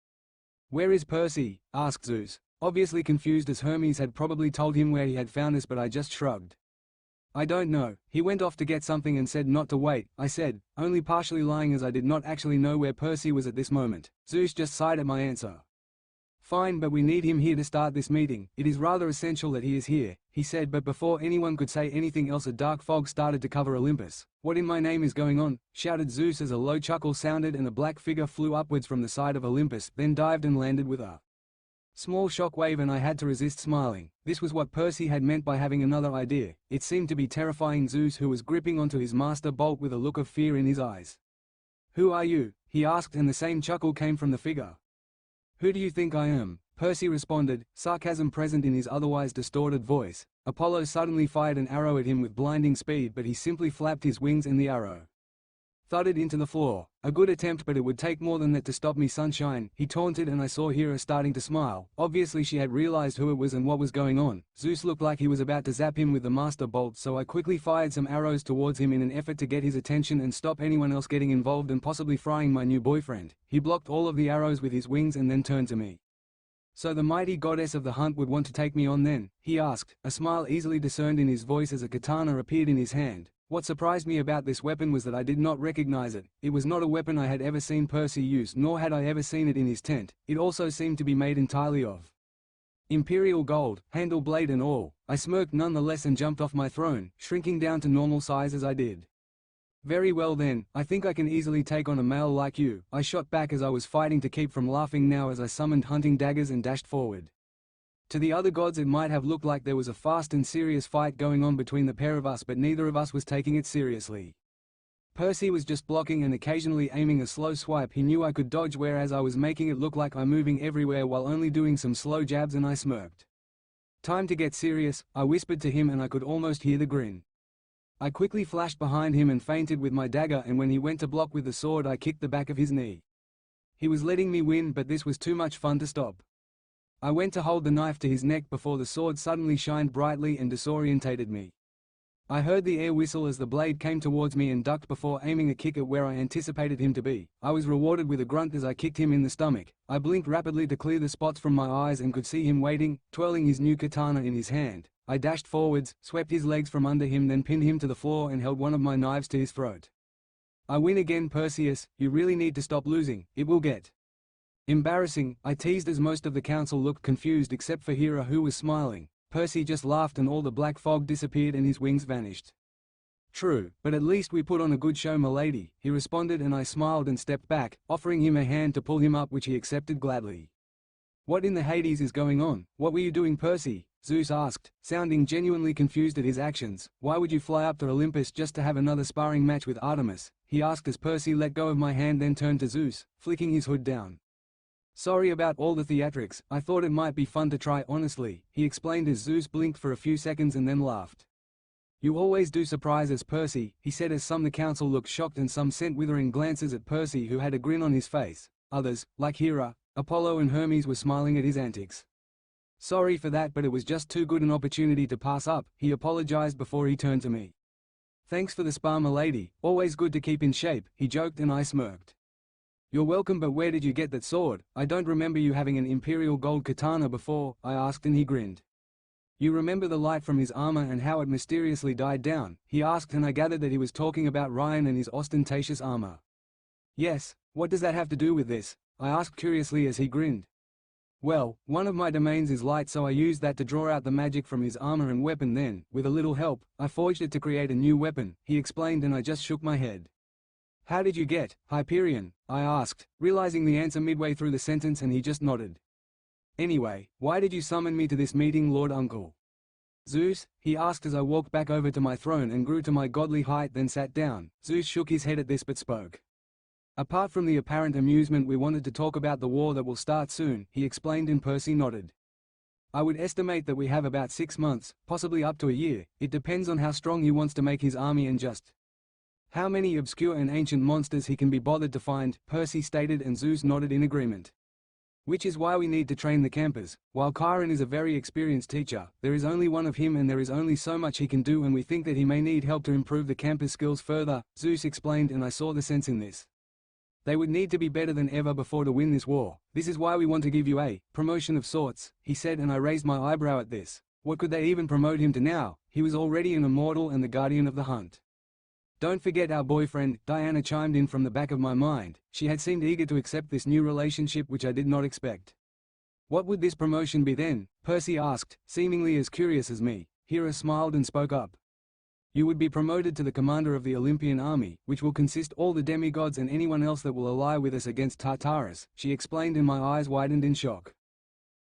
Where is Percy? Asked Zeus, obviously confused as Hermes had probably told him where he had found us, but I just shrugged. I don't know, he went off to get something and said not to wait, I said, only partially lying as I did not actually know where Percy was at this moment. Zeus just sighed at my answer. Fine, but we need him here to start this meeting. It is rather essential that he is here, he said, but before anyone could say anything else a dark fog started to cover Olympus. What in my name is going on? Shouted Zeus as a low chuckle sounded and a black figure flew upwards from the side of Olympus, then dived and landed with a small shockwave, and I had to resist smiling. This was what Percy had meant by having another idea. It seemed to be terrifying Zeus, who was gripping onto his master bolt with a look of fear in his eyes. Who are you? He asked, and the same chuckle came from the figure. Who do you think I am? Percy responded, sarcasm present in his otherwise distorted voice. Apollo suddenly fired an arrow at him with blinding speed, but he simply flapped his wings and the arrow thudded into the floor. A good attempt, but it would take more than that to stop me, sunshine, he taunted, and I saw Hera starting to smile. Obviously she had realized who it was and what was going on. Zeus looked like he was about to zap him with the master bolt, so I quickly fired some arrows towards him in an effort to get his attention and stop anyone else getting involved and possibly frying my new boyfriend. He blocked all of the arrows with his wings and then turned to me. So the mighty goddess of the hunt would want to take me on then? He asked, a smile easily discerned in his voice as a katana appeared in his hand. What surprised me about this weapon was that I did not recognize it. It was not a weapon I had ever seen Percy use, nor had I ever seen it in his tent. It also seemed to be made entirely of imperial gold, handle, blade and all. I smirked nonetheless and jumped off my throne, shrinking down to normal size as I did. Very well then, I think I can easily take on a male like you, I shot back as I was fighting to keep from laughing now as I summoned hunting daggers and dashed forward. To the other gods it might have looked like there was a fast and serious fight going on between the pair of us, but neither of us was taking it seriously. Percy was just blocking and occasionally aiming a slow swipe he knew I could dodge, whereas I was making it look like I'm moving everywhere while only doing some slow jabs, and I smirked. Time to get serious, I whispered to him, and I could almost hear the grin. I quickly flashed behind him and feinted with my dagger, and when he went to block with the sword I kicked the back of his knee. He was letting me win, but this was too much fun to stop. I went to hold the knife to his neck before the sword suddenly shined brightly and disorientated me. I heard the air whistle as the blade came towards me and ducked before aiming a kick at where I anticipated him to be. I was rewarded with a grunt as I kicked him in the stomach. I blinked rapidly to clear the spots from my eyes and could see him waiting, twirling his new katana in his hand. I dashed forwards, swept his legs from under him, then pinned him to the floor and held one of my knives to his throat. I win again, Perseus, you really need to stop losing, it will get embarrassing, I teased as most of the council looked confused except for Hera, who was smiling. Percy just laughed and all the black fog disappeared and his wings vanished. True, but at least we put on a good show, milady, he responded, and I smiled and stepped back, offering him a hand to pull him up, which he accepted gladly. What in the Hades is going on? What were you doing, Percy? Zeus asked, sounding genuinely confused at his actions. Why would you fly up to Olympus just to have another sparring match with Artemis? He asked as Percy let go of my hand, then turned to Zeus, flicking his hood down. Sorry about all the theatrics, I thought it might be fun to try honestly, he explained as Zeus blinked for a few seconds and then laughed. You always do surprise us, Percy, he said as some of the council looked shocked and some sent withering glances at Percy, who had a grin on his face. Others, like Hera, Apollo and Hermes, were smiling at his antics. Sorry for that, but it was just too good an opportunity to pass up, he apologized before he turned to me. Thanks for the spar, milady, always good to keep in shape, he joked, and I smirked. "You're welcome, but where did you get that sword? I don't remember you having an imperial gold katana before," I asked, and he grinned. "You remember the light from his armor and how it mysteriously died down?" he asked, and I gathered that he was talking about Ryan and his ostentatious armor. "Yes, what does that have to do with this?" I asked curiously as he grinned. "Well, one of my domains is light, so I used that to draw out the magic from his armor and weapon, then, with a little help, I forged it to create a new weapon," he explained, and I just shook my head. "How did you get Hyperion?" I asked, realizing the answer midway through the sentence, and he just nodded. "Anyway, why did you summon me to this meeting, Lord Uncle?" "Zeus?" he asked as I walked back over to my throne and grew to my godly height, then sat down. Zeus shook his head at this but spoke. "Apart from the apparent amusement, we wanted to talk about the war that will start soon," he explained, and Percy nodded. "I would estimate that we have about 6 months, possibly up to a year. It depends on how strong he wants to make his army and just how many obscure and ancient monsters he can be bothered to find," Percy stated, and Zeus nodded in agreement. "Which is why we need to train the campers. While Chiron is a very experienced teacher, there is only one of him and there is only so much he can do, and we think that he may need help to improve the campers' skills further," Zeus explained, and I saw the sense in this. "They would need to be better than ever before to win this war. This is why we want to give you a promotion of sorts," he said, and I raised my eyebrow at this. What could they even promote him to now? He was already an immortal and the guardian of the hunt. "Don't forget our boyfriend," Diana chimed in from the back of my mind. She had seemed eager to accept this new relationship, which I did not expect. "What would this promotion be then?" Percy asked, seemingly as curious as me. Hera smiled and spoke up. "You would be promoted to the commander of the Olympian army, which will consist all the demigods and anyone else that will ally with us against Tartarus," she explained, and my eyes widened in shock.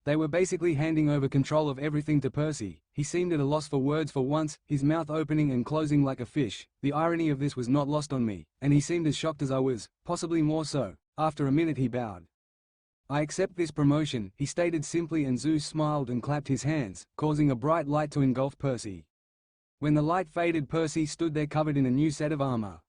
They were basically handing over control of everything to Percy. He seemed at a loss for words for once, his mouth opening and closing like a fish. The irony of this was not lost on me, and he seemed as shocked as I was, possibly more so. After a minute he bowed. "I accept this promotion," he stated simply, and Zeus smiled and clapped his hands, causing a bright light to engulf Percy. When the light faded, Percy stood there covered in a new set of armor.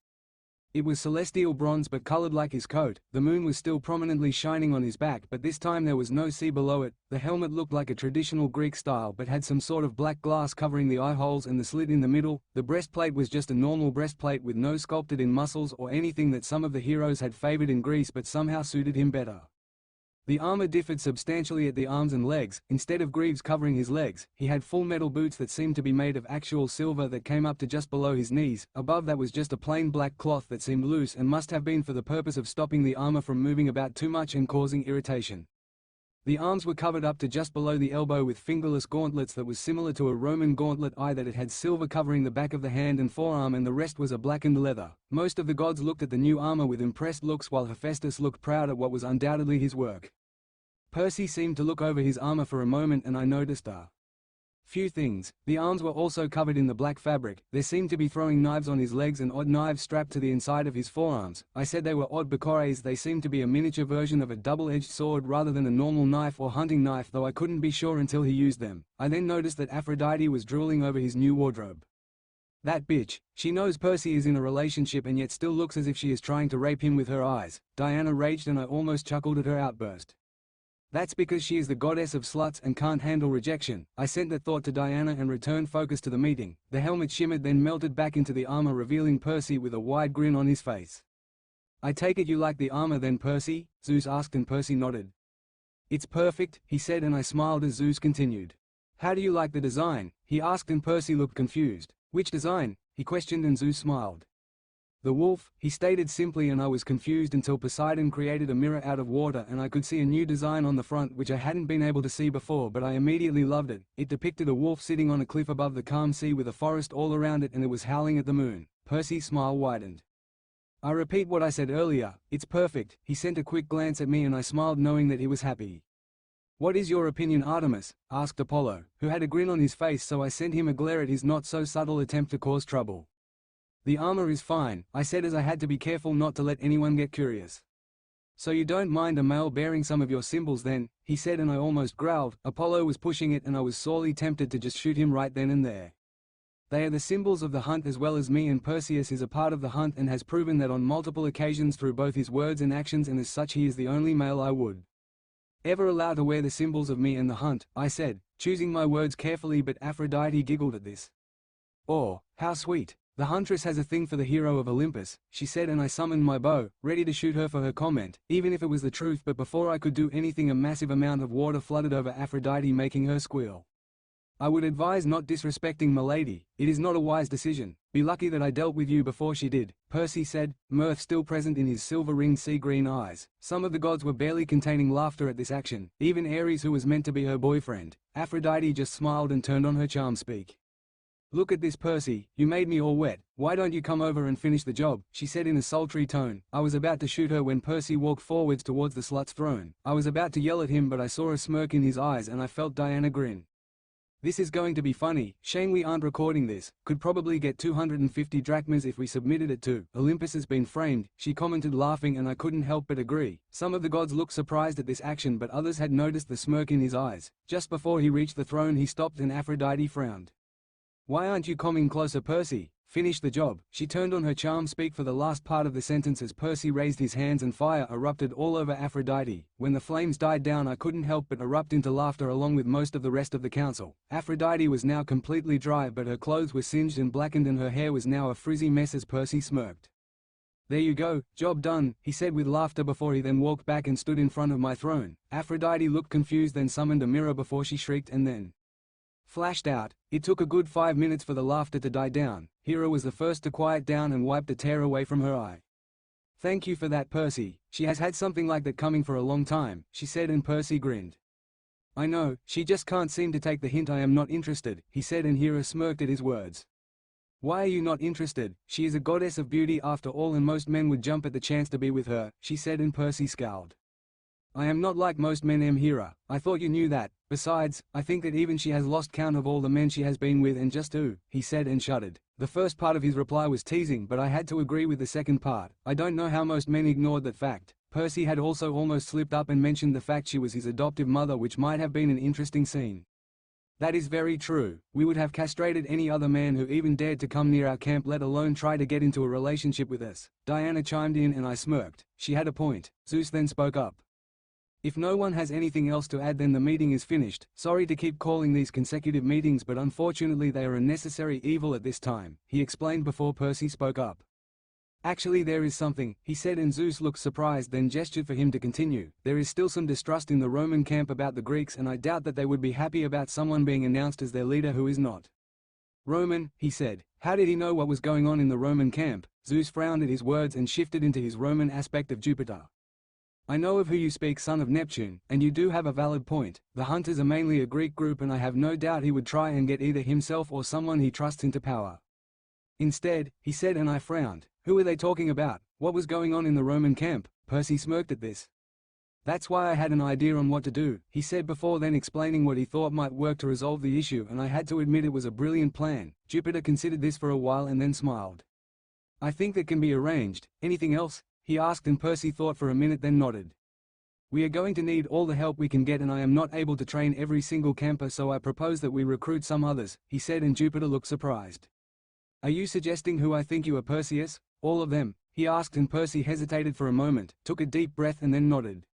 It was celestial bronze but colored like his coat. The moon was still prominently shining on his back, but this time there was no sea below it. The helmet looked like a traditional Greek style but had some sort of black glass covering the eye holes and the slit in the middle. The breastplate was just a normal breastplate with no sculpted in muscles or anything that some of the heroes had favored in Greece but somehow suited him better. The armor differed substantially at the arms and legs. Instead of greaves covering his legs, he had full metal boots that seemed to be made of actual silver that came up to just below his knees. Above that was just a plain black cloth that seemed loose and must have been for the purpose of stopping the armor from moving about too much and causing irritation. The arms were covered up to just below the elbow with fingerless gauntlets that was similar to a Roman gauntlet, that it had silver covering the back of the hand and forearm, and the rest was a blackened leather. Most of the gods looked at the new armor with impressed looks, while Hephaestus looked proud at what was undoubtedly his work. Percy seemed to look over his armor for a moment, and I noticed a few things. The arms were also covered in the black fabric. There seemed to be throwing knives on his legs and odd knives strapped to the inside of his forearms. I said they were odd because they seemed to be a miniature version of a double-edged sword rather than a normal knife or hunting knife, though I couldn't be sure until he used them. I then noticed that Aphrodite was drooling over his new wardrobe. "That bitch, she knows Percy is in a relationship and yet still looks as if she is trying to rape him with her eyes," Diana raged, and I almost chuckled at her outburst. "That's because she is the goddess of sluts and can't handle rejection." I sent that thought to Diana and returned focus to the meeting. The helmet shimmered, then melted back into the armor, revealing Percy with a wide grin on his face. "I take it you like the armor then, Percy?" Zeus asked, and Percy nodded. "It's perfect," he said, and I smiled as Zeus continued. "How do you like the design?" he asked, and Percy looked confused. "Which design?" he questioned, and Zeus smiled. "The wolf," he stated simply, and I was confused until Poseidon created a mirror out of water and I could see a new design on the front which I hadn't been able to see before, but I immediately loved it. It depicted a wolf sitting on a cliff above the calm sea with a forest all around it, and it was howling at the moon. Percy's smile widened. "I repeat what I said earlier, it's perfect." He sent a quick glance at me and I smiled, knowing that he was happy. "What is your opinion, Artemis?" asked Apollo, who had a grin on his face, so I sent him a glare at his not-so-subtle attempt to cause trouble. "The armor is fine," I said, as I had to be careful not to let anyone get curious. "So you don't mind a male bearing some of your symbols then?" he said, and I almost growled. Apollo was pushing it and I was sorely tempted to just shoot him right then and there. "They are the symbols of the hunt as well as me, and Perseus is a part of the hunt and has proven that on multiple occasions through both his words and actions, and as such he is the only male I would ever allow to wear the symbols of me and the hunt," I said, choosing my words carefully, but Aphrodite giggled at this. "Oh, how sweet. The huntress has a thing for the hero of Olympus, she said, and I summoned my bow, ready to shoot her for her comment, even if it was the truth. But before I could do anything, a massive amount of water flooded over Aphrodite, making her squeal. I would advise not disrespecting milady, it is not a wise decision. Be lucky that I dealt with you before she did, Percy said, mirth still present in his silver-ringed sea-green eyes. Some of the gods were barely containing laughter at this action, even Ares, who was meant to be her boyfriend. Aphrodite just smiled and turned on her charm. Speak. Look at this, Percy, you made me all wet. Why don't you come over and finish the job, she said in a sultry tone. I was about to shoot her when Percy walked forwards towards the slut's throne. I was about to yell at him, but I saw a smirk in his eyes and I felt Diana grin. This is going to be funny, shame we aren't recording this, could probably get 250 drachmas if we submitted it to Olympus has been framed, she commented, laughing, and I couldn't help but agree. Some of the gods looked surprised at this action, but others had noticed the smirk in his eyes. Just before he reached the throne he stopped and Aphrodite frowned. Why aren't you coming closer, Percy? Finish the job. She turned on her charm. Speak for the last part of the sentence as Percy raised his hands and fire erupted all over Aphrodite. When the flames died down I couldn't help but erupt into laughter along with most of the rest of the council. Aphrodite was now completely dry, but her clothes were singed and blackened and her hair was now a frizzy mess as Percy smirked. There you go, job done, he said with laughter before he then walked back and stood in front of my throne. Aphrodite looked confused, then summoned a mirror before she shrieked and then flashed out. It took a good 5 minutes for the laughter to die down. Hera was the first to quiet down and wiped a tear away from her eye. Thank you for that, Percy. She has had something like that coming for a long time, she said, and Percy grinned. I know, she just can't seem to take the hint. I am not interested, he said, and Hera smirked at his words. Why are you not interested? She is a goddess of beauty after all, and most men would jump at the chance to be with her, she said, and Percy scowled. I am not like most men, Hera. I thought you knew that. Besides, I think that even she has lost count of all the men she has been with, and just who, he said and shuddered. The first part of his reply was teasing, but I had to agree with the second part. I don't know how most men ignored that fact. Percy had also almost slipped up and mentioned the fact she was his adoptive mother, which might have been an interesting scene. That is very true. We would have castrated any other man who even dared to come near our camp, let alone try to get into a relationship with us. Diana chimed in and I smirked. She had a point. Zeus then spoke up. If no one has anything else to add, then the meeting is finished. Sorry to keep calling these consecutive meetings, but unfortunately they are a necessary evil at this time, he explained before Percy spoke up. Actually there is something, he said, and Zeus looked surprised, then gestured for him to continue. There is still some distrust in the Roman camp about the Greeks, and I doubt that they would be happy about someone being announced as their leader who is not Roman, he said. How did he know what was going on in the Roman camp? Zeus frowned at his words and shifted into his Roman aspect of Jupiter. I know of who you speak, son of Neptune, and you do have a valid point. The hunters are mainly a Greek group, and I have no doubt he would try and get either himself or someone he trusts into power. Instead, he said, and I frowned. Who are they talking about? What was going on in the Roman camp? Percy smirked at this. That's why I had an idea on what to do, he said before then explaining what he thought might work to resolve the issue, and I had to admit it was a brilliant plan. Jupiter considered this for a while and then smiled. I think that can be arranged. Anything else? He asked, and Percy thought for a minute then nodded. We are going to need all the help we can get, and I am not able to train every single camper, so I propose that we recruit some others, he said, and Jupiter looked surprised. Are you suggesting who I think you are, Perseus? All of them, he asked, and Percy hesitated for a moment, took a deep breath and then nodded.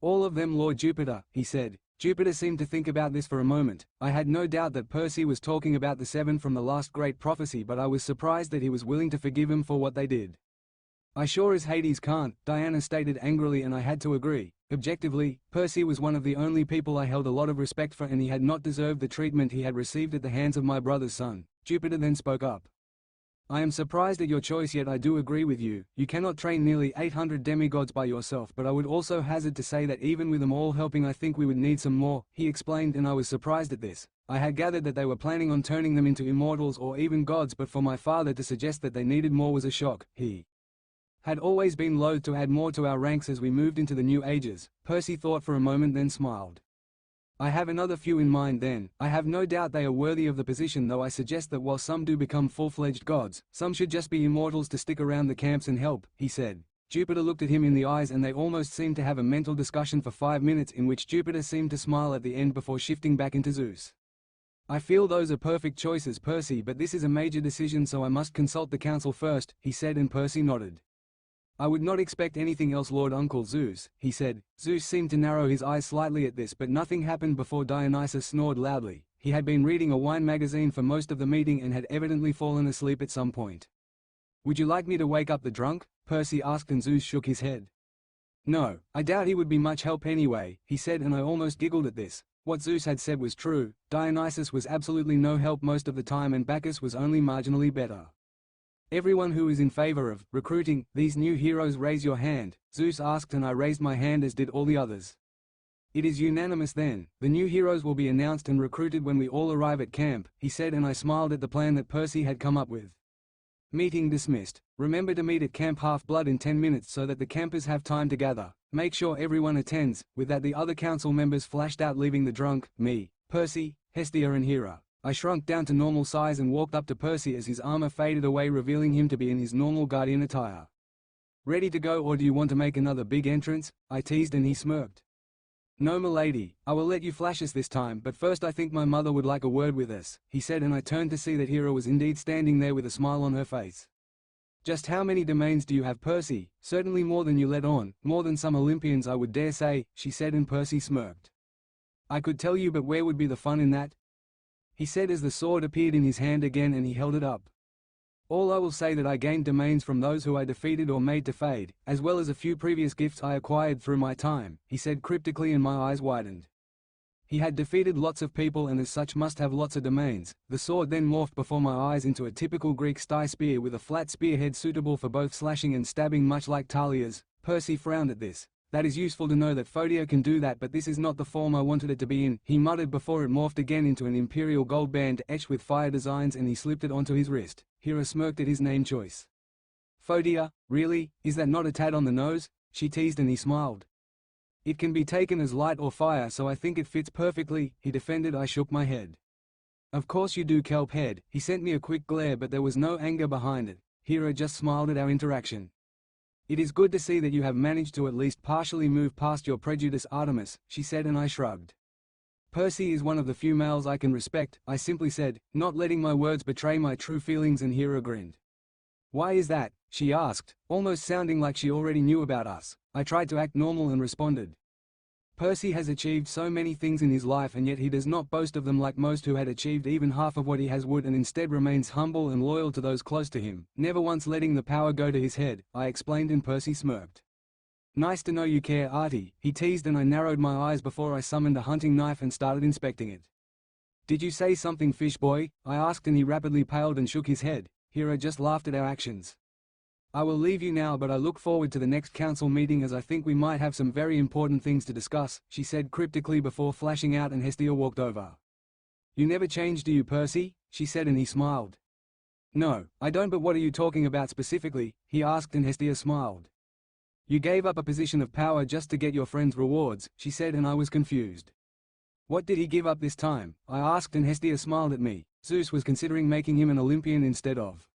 All of them, Lord Jupiter, he said. Jupiter seemed to think about this for a moment. I had no doubt that Percy was talking about the seven from the last great prophecy, but I was surprised that he was willing to forgive him for what they did. I sure as Hades can't, Diana stated angrily, and I had to agree. Objectively, Percy was one of the only people I held a lot of respect for, and he had not deserved the treatment he had received at the hands of my brother's son. Jupiter then spoke up. I am surprised at your choice, yet I do agree with you. You cannot train nearly 800 demigods by yourself, but I would also hazard to say that even with them all helping, I think we would need some more, he explained, and I was surprised at this. I had gathered that they were planning on turning them into immortals or even gods, but for my father to suggest that they needed more was a shock. He had always been loath to add more to our ranks as we moved into the new ages. Percy thought for a moment then smiled. I have another few in mind then. I have no doubt they are worthy of the position, though I suggest that while some do become full-fledged gods, some should just be immortals to stick around the camps and help, he said. Jupiter looked at him in the eyes, and they almost seemed to have a mental discussion for 5 minutes, in which Jupiter seemed to smile at the end before shifting back into Zeus. I feel those are perfect choices, Percy, but this is a major decision, so I must consult the council first, he said, and Percy nodded. I would not expect anything else, Lord Uncle Zeus, he said. Zeus seemed to narrow his eyes slightly at this, but nothing happened before Dionysus snored loudly. He had been reading a wine magazine for most of the meeting and had evidently fallen asleep at some point. "Would you like me to wake up the drunk?" Percy asked, and Zeus shook his head. "No, I doubt he would be much help anyway," he said, and I almost giggled at this. What Zeus had said was true. Dionysus was absolutely no help most of the time, and Bacchus was only marginally better. "Everyone who is in favor of recruiting these new heroes, raise your hand," Zeus asked, and I raised my hand, as did all the others. "It is unanimous then. The new heroes will be announced and recruited when we all arrive at camp," he said, and I smiled at the plan that Percy had come up with. Meeting dismissed. Remember to meet at Camp Half-Blood in 10 minutes so that the campers have time to gather. Make sure everyone attends. With that, the other council members flashed out, leaving the drunk, me, Percy, Hestia and Hera. I shrunk down to normal size and walked up to Percy as his armor faded away, revealing him to be in his normal guardian attire. "Ready to go, or do you want to make another big entrance?" I teased, and he smirked. "No, milady, I will let you flash us this time, but first I think my mother would like a word with us," he said, and I turned to see that Hera was indeed standing there with a smile on her face. "Just how many domains do you have, Percy?" "Certainly more than you let on, more than some Olympians, I would dare say," she said, and Percy smirked. "I could tell you, but where would be the fun in that?" he said as the sword appeared in his hand again and he held it up. "All I will say that I gained domains from those who I defeated or made to fade, as well as a few previous gifts I acquired through my time," he said cryptically, and my eyes widened. He had defeated lots of people and as such must have lots of domains. The sword then morphed before my eyes into a typical Greek sty spear with a flat spearhead suitable for both slashing and stabbing, much like Talia's. Percy frowned at this. "That is useful to know that Photia can do that, but this is not the form I wanted it to be in," he muttered before it morphed again into an imperial gold band etched with fire designs, and he slipped it onto his wrist. Hera smirked at his name choice. "Photia, really? Is that not a tad on the nose?" she teased, and he smiled. "It can be taken as light or fire, so I think it fits perfectly," he defended. I shook my head. "Of course you do, kelp head." He sent me a quick glare, but there was no anger behind it. Hera just smiled at our interaction. "It is good to see that you have managed to at least partially move past your prejudice, Artemis," she said, and I shrugged. "Percy is one of the few males I can respect," I simply said, not letting my words betray my true feelings, and Hera grinned. "Why is that?" she asked, almost sounding like she already knew about us. I tried to act normal and responded. "Percy has achieved so many things in his life, and yet he does not boast of them like most who had achieved even half of what he has would, and instead remains humble and loyal to those close to him, never once letting the power go to his head," I explained, and Percy smirked. "Nice to know you care, Artie," he teased, and I narrowed my eyes before I summoned a hunting knife and started inspecting it. "Did you say something, fish boy?" I asked, and he rapidly paled and shook his head. Hera just laughed at our actions. "I will leave you now, but I look forward to the next council meeting, as I think we might have some very important things to discuss," she said cryptically before flashing out, and Hestia walked over. "You never change, do you, Percy?" she said, and he smiled. "No, I don't, but what are you talking about specifically?" he asked, and Hestia smiled. "You gave up a position of power just to get your friend's rewards," she said, and I was confused. "What did he give up this time?" I asked, and Hestia smiled at me. "Zeus was considering making him an Olympian instead of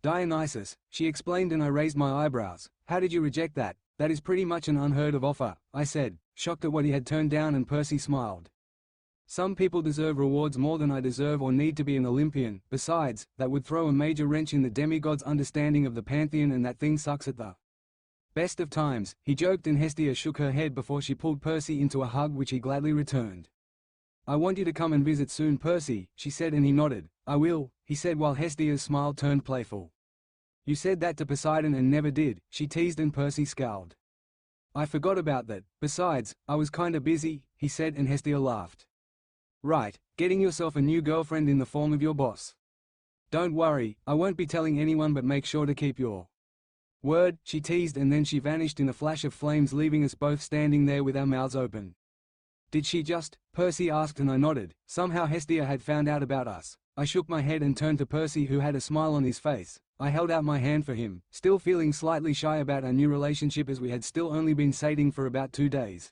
Dionysus," she explained, and I raised my eyebrows. "How did you reject that? That is pretty much an unheard of offer," I said, shocked at what he had turned down, and Percy smiled. "Some people deserve rewards more than I deserve or need to be an Olympian. Besides, that would throw a major wrench in the demigod's understanding of the pantheon, and that thing sucks at the best of times," he joked, and Hestia shook her head before she pulled Percy into a hug, which he gladly returned. "I want you to come and visit soon, Percy," she said, and he nodded. "I will," he said, while Hestia's smile turned playful. "You said that to Poseidon and never did," she teased, and Percy scowled. "I forgot about that. Besides, I was kinda busy," he said, and Hestia laughed. "Right, getting yourself a new girlfriend in the form of your boss. Don't worry, I won't be telling anyone, but make sure to keep your word," she teased, and then she vanished in a flash of flames, leaving us both standing there with our mouths open. "Did she just?" Percy asked, and I nodded. Somehow Hestia had found out about us. I shook my head and turned to Percy, who had a smile on his face. I held out my hand for him, still feeling slightly shy about our new relationship, as we had still only been sating for about 2 days.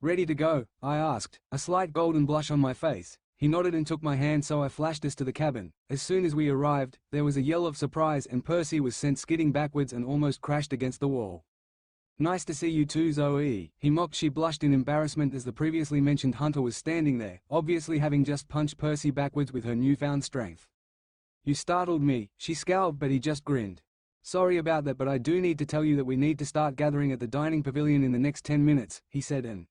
"Ready to go?" I asked, a slight golden blush on my face. He nodded and took my hand, so I flashed us to the cabin. As soon as we arrived, there was a yell of surprise, and Percy was sent skidding backwards and almost crashed against the wall. "Nice to see you too, Zoe," he mocked. She blushed in embarrassment as the previously mentioned hunter was standing there, obviously having just punched Percy backwards with her newfound strength. "You startled me," she scowled, but he just grinned. "Sorry about that, but I do need to tell you that we need to start gathering at the dining pavilion in the next 10 minutes, he said, and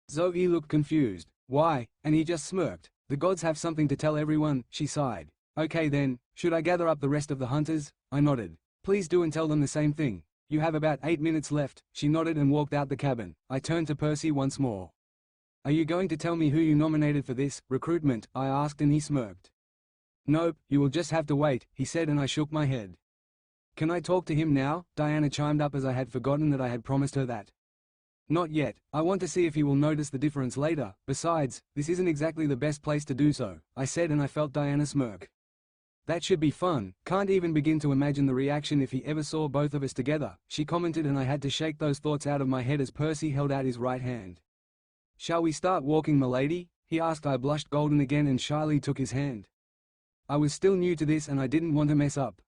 Zoe looked confused. "Why?" and he just smirked. The gods have something to tell everyone, she sighed. Okay then, should I gather up the rest of the hunters? I nodded. Please do and tell them the same thing. You have about 8 minutes left. She nodded and walked out the cabin. I turned to Percy once more. Are you going to tell me who you nominated for this recruitment? I asked and he smirked. Nope, you will just have to wait, he said, and I shook my head. Can I talk to him now? Diana chimed up, as I had forgotten that I had promised her that. Not yet. I want to see if he will notice the difference later. Besides, this isn't exactly the best place to do so, I said, and I felt Diana smirk. That should be fun. Can't even begin to imagine the reaction if he ever saw both of us together, she commented, and I had to shake those thoughts out of my head as Percy held out his right hand. Shall we start walking, milady? He asked. I blushed golden again and shyly took his hand. I was still new to this and I didn't want to mess up.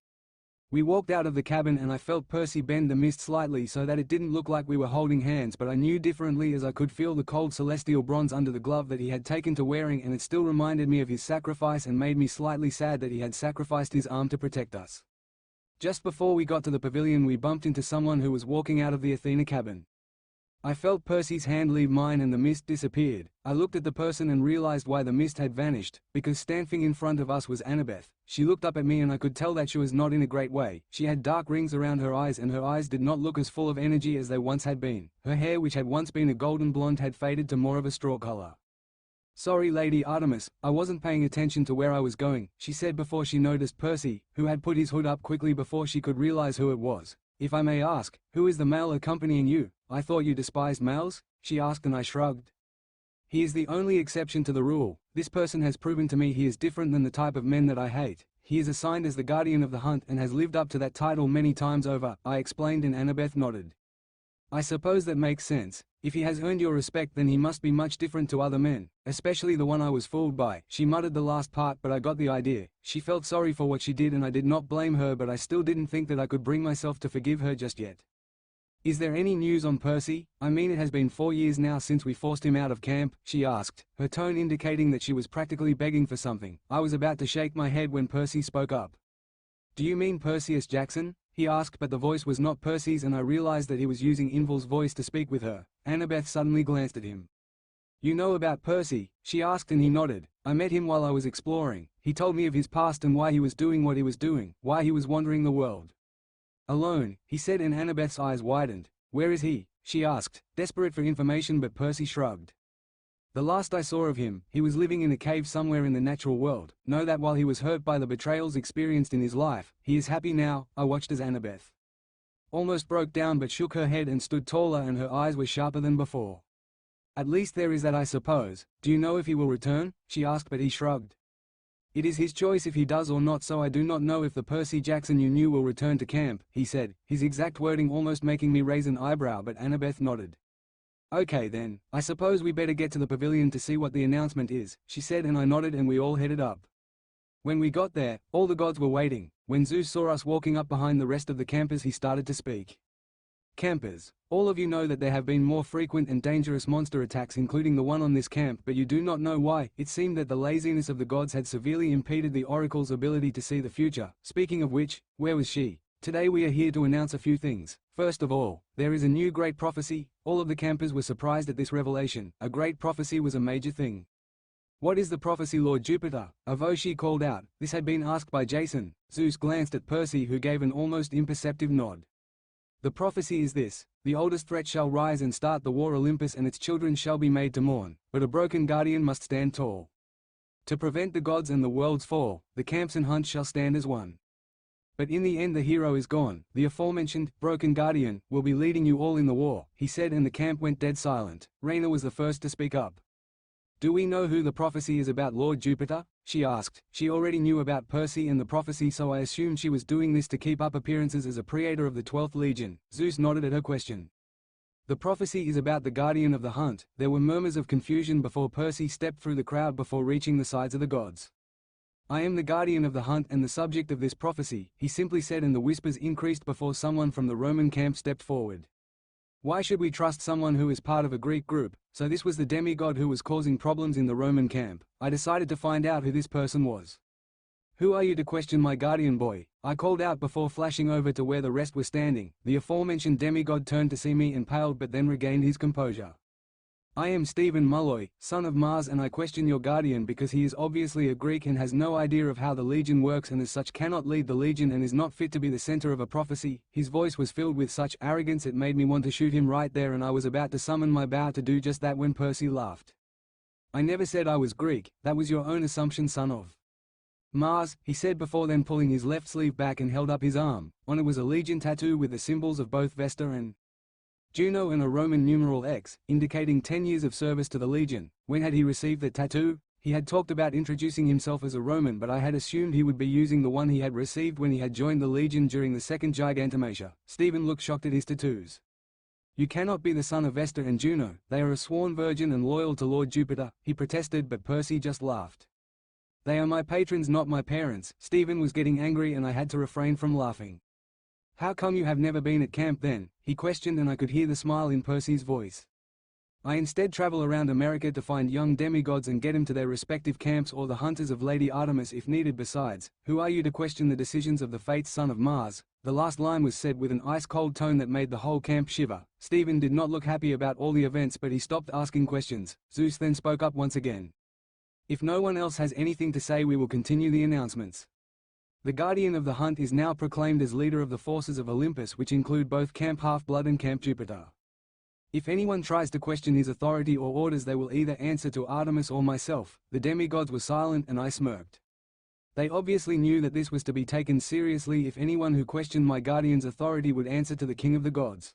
We walked out of the cabin and I felt Percy bend the mist slightly so that it didn't look like we were holding hands, but I knew differently as I could feel the cold celestial bronze under the glove that he had taken to wearing, and it still reminded me of his sacrifice and made me slightly sad that he had sacrificed his arm to protect us. Just before we got to the pavilion we bumped into someone who was walking out of the Athena cabin. I felt Percy's hand leave mine and the mist disappeared. I looked at the person and realized why the mist had vanished, because standing in front of us was Annabeth. She looked up at me and I could tell that she was not in a great way. She had dark rings around her eyes and her eyes did not look as full of energy as they once had been. Her hair, which had once been a golden blonde, had faded to more of a straw color. Sorry, Lady Artemis, I wasn't paying attention to where I was going, she said before she noticed Percy, who had put his hood up quickly before she could realize who it was. If I may ask, who is the male accompanying you? I thought you despised males, she asked, and I shrugged. He is the only exception to the rule. This person has proven to me he is different than the type of men that I hate. He is assigned as the guardian of the hunt and has lived up to that title many times over, I explained, and Annabeth nodded. I suppose that makes sense. If he has earned your respect, then he must be much different to other men, especially the one I was fooled by. She muttered the last part, but I got the idea. She felt sorry for what she did and I did not blame her, but I still didn't think that I could bring myself to forgive her just yet. Is there any news on Percy? I mean, it has been 4 years now since we forced him out of camp, she asked, her tone indicating that she was practically begging for something. I was about to shake my head when Percy spoke up. Do you mean Perseus Jackson? He asked, but the voice was not Percy's and I realized that he was using Inval's voice to speak with her. Annabeth suddenly glanced at him. You know about Percy? She asked, and he nodded. I met him while I was exploring. He told me of his past and why he was doing what he was doing, why he was wandering the world. Alone, he said, and Annabeth's eyes widened. Where is he? She asked, desperate for information, but Percy shrugged. The last I saw of him, he was living in a cave somewhere in the natural world. Know that while he was hurt by the betrayals experienced in his life, he is happy now. I watched as Annabeth almost broke down but shook her head and stood taller, and her eyes were sharper than before. At least there is that, I suppose. Do you know if he will return? She asked, but he shrugged. It is his choice if he does or not, so I do not know if the Percy Jackson you knew will return to camp, he said, his exact wording almost making me raise an eyebrow, but Annabeth nodded. Okay then, I suppose we better get to the pavilion to see what the announcement is, she said, and I nodded and we all headed up. When we got there, all the gods were waiting. When Zeus saw us walking up behind the rest of the campers, he started to speak. Campers, all of you know that there have been more frequent and dangerous monster attacks, including the one on this camp, but you do not know why. It seemed that the laziness of the gods had severely impeded the oracle's ability to see the future. Speaking of which, where was she? Today we are here to announce a few things. First of all, there is a new great prophecy. All of the campers were surprised at this revelation. A great prophecy was a major thing. What is the prophecy, Lord Jupiter? Avoshi called out. This had been asked by Jason. Zeus glanced at Percy, who gave an almost imperceptible nod. The prophecy is this: the oldest threat shall rise and start the war. Olympus and its children shall be made to mourn, but a broken guardian must stand tall. To prevent the gods and the world's fall, the camps and hunts shall stand as one. But in the end the hero is gone. The aforementioned, broken guardian, will be leading you all in the war, he said, and the camp went dead silent. Raina was the first to speak up. Do we know who the prophecy is about, Lord Jupiter? She asked. She already knew about Percy and the prophecy, so I assumed she was doing this to keep up appearances as a praetor of the 12th Legion. Zeus nodded at her question. The prophecy is about the guardian of the hunt. There were murmurs of confusion before Percy stepped through the crowd before reaching the sides of the gods. I am the guardian of the hunt and the subject of this prophecy, he simply said, and the whispers increased before someone from the Roman camp stepped forward. Why should we trust someone who is part of a Greek group? So this was the demigod who was causing problems in the Roman camp. I decided to find out who this person was. Who are you to question my guardian, boy? I called out before flashing over to where the rest were standing. The aforementioned demigod turned to see me and paled, but then regained his composure. I am Stephen Mulloy, son of Mars, and I question your guardian because he is obviously a Greek and has no idea of how the Legion works and as such cannot lead the Legion and is not fit to be the center of a prophecy." His voice was filled with such arrogance it made me want to shoot him right there, and I was about to summon my bow to do just that when Percy laughed. "I never said I was Greek, that was your own assumption, son of Mars," he said before then pulling his left sleeve back and held up his arm. On it was a Legion tattoo with the symbols of both Vesta and Juno and a Roman numeral X, indicating 10 years of service to the Legion. When had he received the tattoo? He had talked about introducing himself as a Roman, but I had assumed he would be using the one he had received when he had joined the Legion during the Second Gigantomachia. Stephen looked shocked at his tattoos. "You cannot be the son of Vesta and Juno, they are a sworn virgin and loyal to Lord Jupiter," he protested, but Percy just laughed. "They are my patrons, not my parents." Stephen was getting angry and I had to refrain from laughing. "How come you have never been at camp then?" he questioned, and I could hear the smile in Percy's voice. "I instead travel around America to find young demigods and get them to their respective camps or the hunters of Lady Artemis if needed. Besides, who are you to question the decisions of the fates, son of Mars?" The last line was said with an ice-cold tone that made the whole camp shiver. Stephen did not look happy about all the events, but he stopped asking questions. Zeus then spoke up once again. "If no one else has anything to say, we will continue the announcements. The Guardian of the Hunt is now proclaimed as leader of the forces of Olympus, which include both Camp Half-Blood and Camp Jupiter. If anyone tries to question his authority or orders, they will either answer to Artemis or myself." The demigods were silent and I smirked. They obviously knew that this was to be taken seriously if anyone who questioned my guardian's authority would answer to the king of the gods.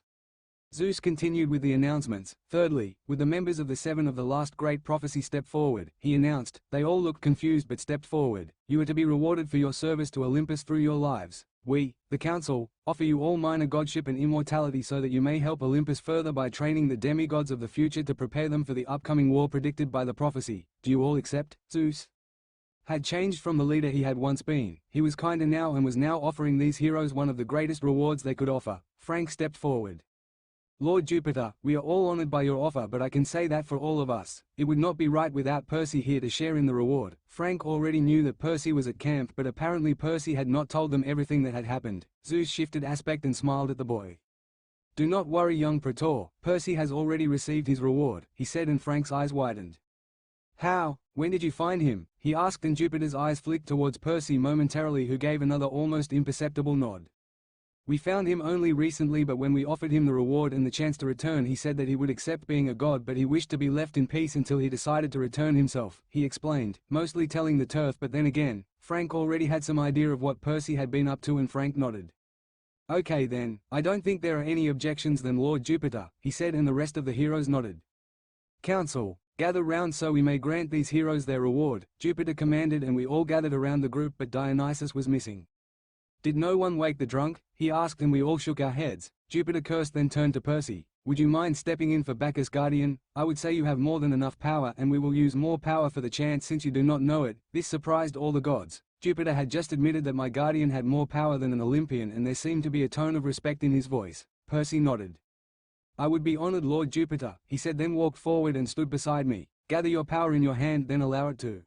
Zeus continued with the announcements. "Thirdly, would the members of the seven of the last great prophecy step forward?" he announced. They all looked confused but stepped forward. "You are to be rewarded for your service to Olympus through your lives. We, the Council, offer you all minor godship and immortality so that you may help Olympus further by training the demigods of the future to prepare them for the upcoming war predicted by the prophecy. Do you all accept?" Zeus had changed from the leader he had once been. He was kinder now and was now offering these heroes one of the greatest rewards they could offer. Frank stepped forward. "Lord Jupiter, we are all honored by your offer, but I can say that for all of us, it would not be right without Percy here to share in the reward." Frank already knew that Percy was at camp, but apparently Percy had not told them everything that had happened. Zeus shifted aspect and smiled at the boy. "Do not worry, young Praetor, Percy has already received his reward," he said, and Frank's eyes widened. "How? When did you find him?" he asked, and Jupiter's eyes flicked towards Percy momentarily, who gave another almost imperceptible nod. "We found him only recently, but when we offered him the reward and the chance to return, he said that he would accept being a god, but he wished to be left in peace until he decided to return himself," he explained, mostly telling the turf. But then again, Frank already had some idea of what Percy had been up to, and Frank nodded. "Okay then, I don't think there are any objections then, Lord Jupiter," he said, and the rest of the heroes nodded. "Council, gather round so we may grant these heroes their reward," Jupiter commanded, and we all gathered around the group, but Dionysus was missing. "Did no one wake the drunk?" he asked, and we all shook our heads. Jupiter cursed, then turned to Percy. "Would you mind stepping in for Bacchus, Guardian? I would say you have more than enough power, and we will use more power for the chance since you do not know it." This surprised all the gods. Jupiter had just admitted that my guardian had more power than an Olympian, and there seemed to be a tone of respect in his voice. Percy nodded. "I would be honored, Lord Jupiter," he said, then walked forward and stood beside me. "Gather your power in your hand, then allow it to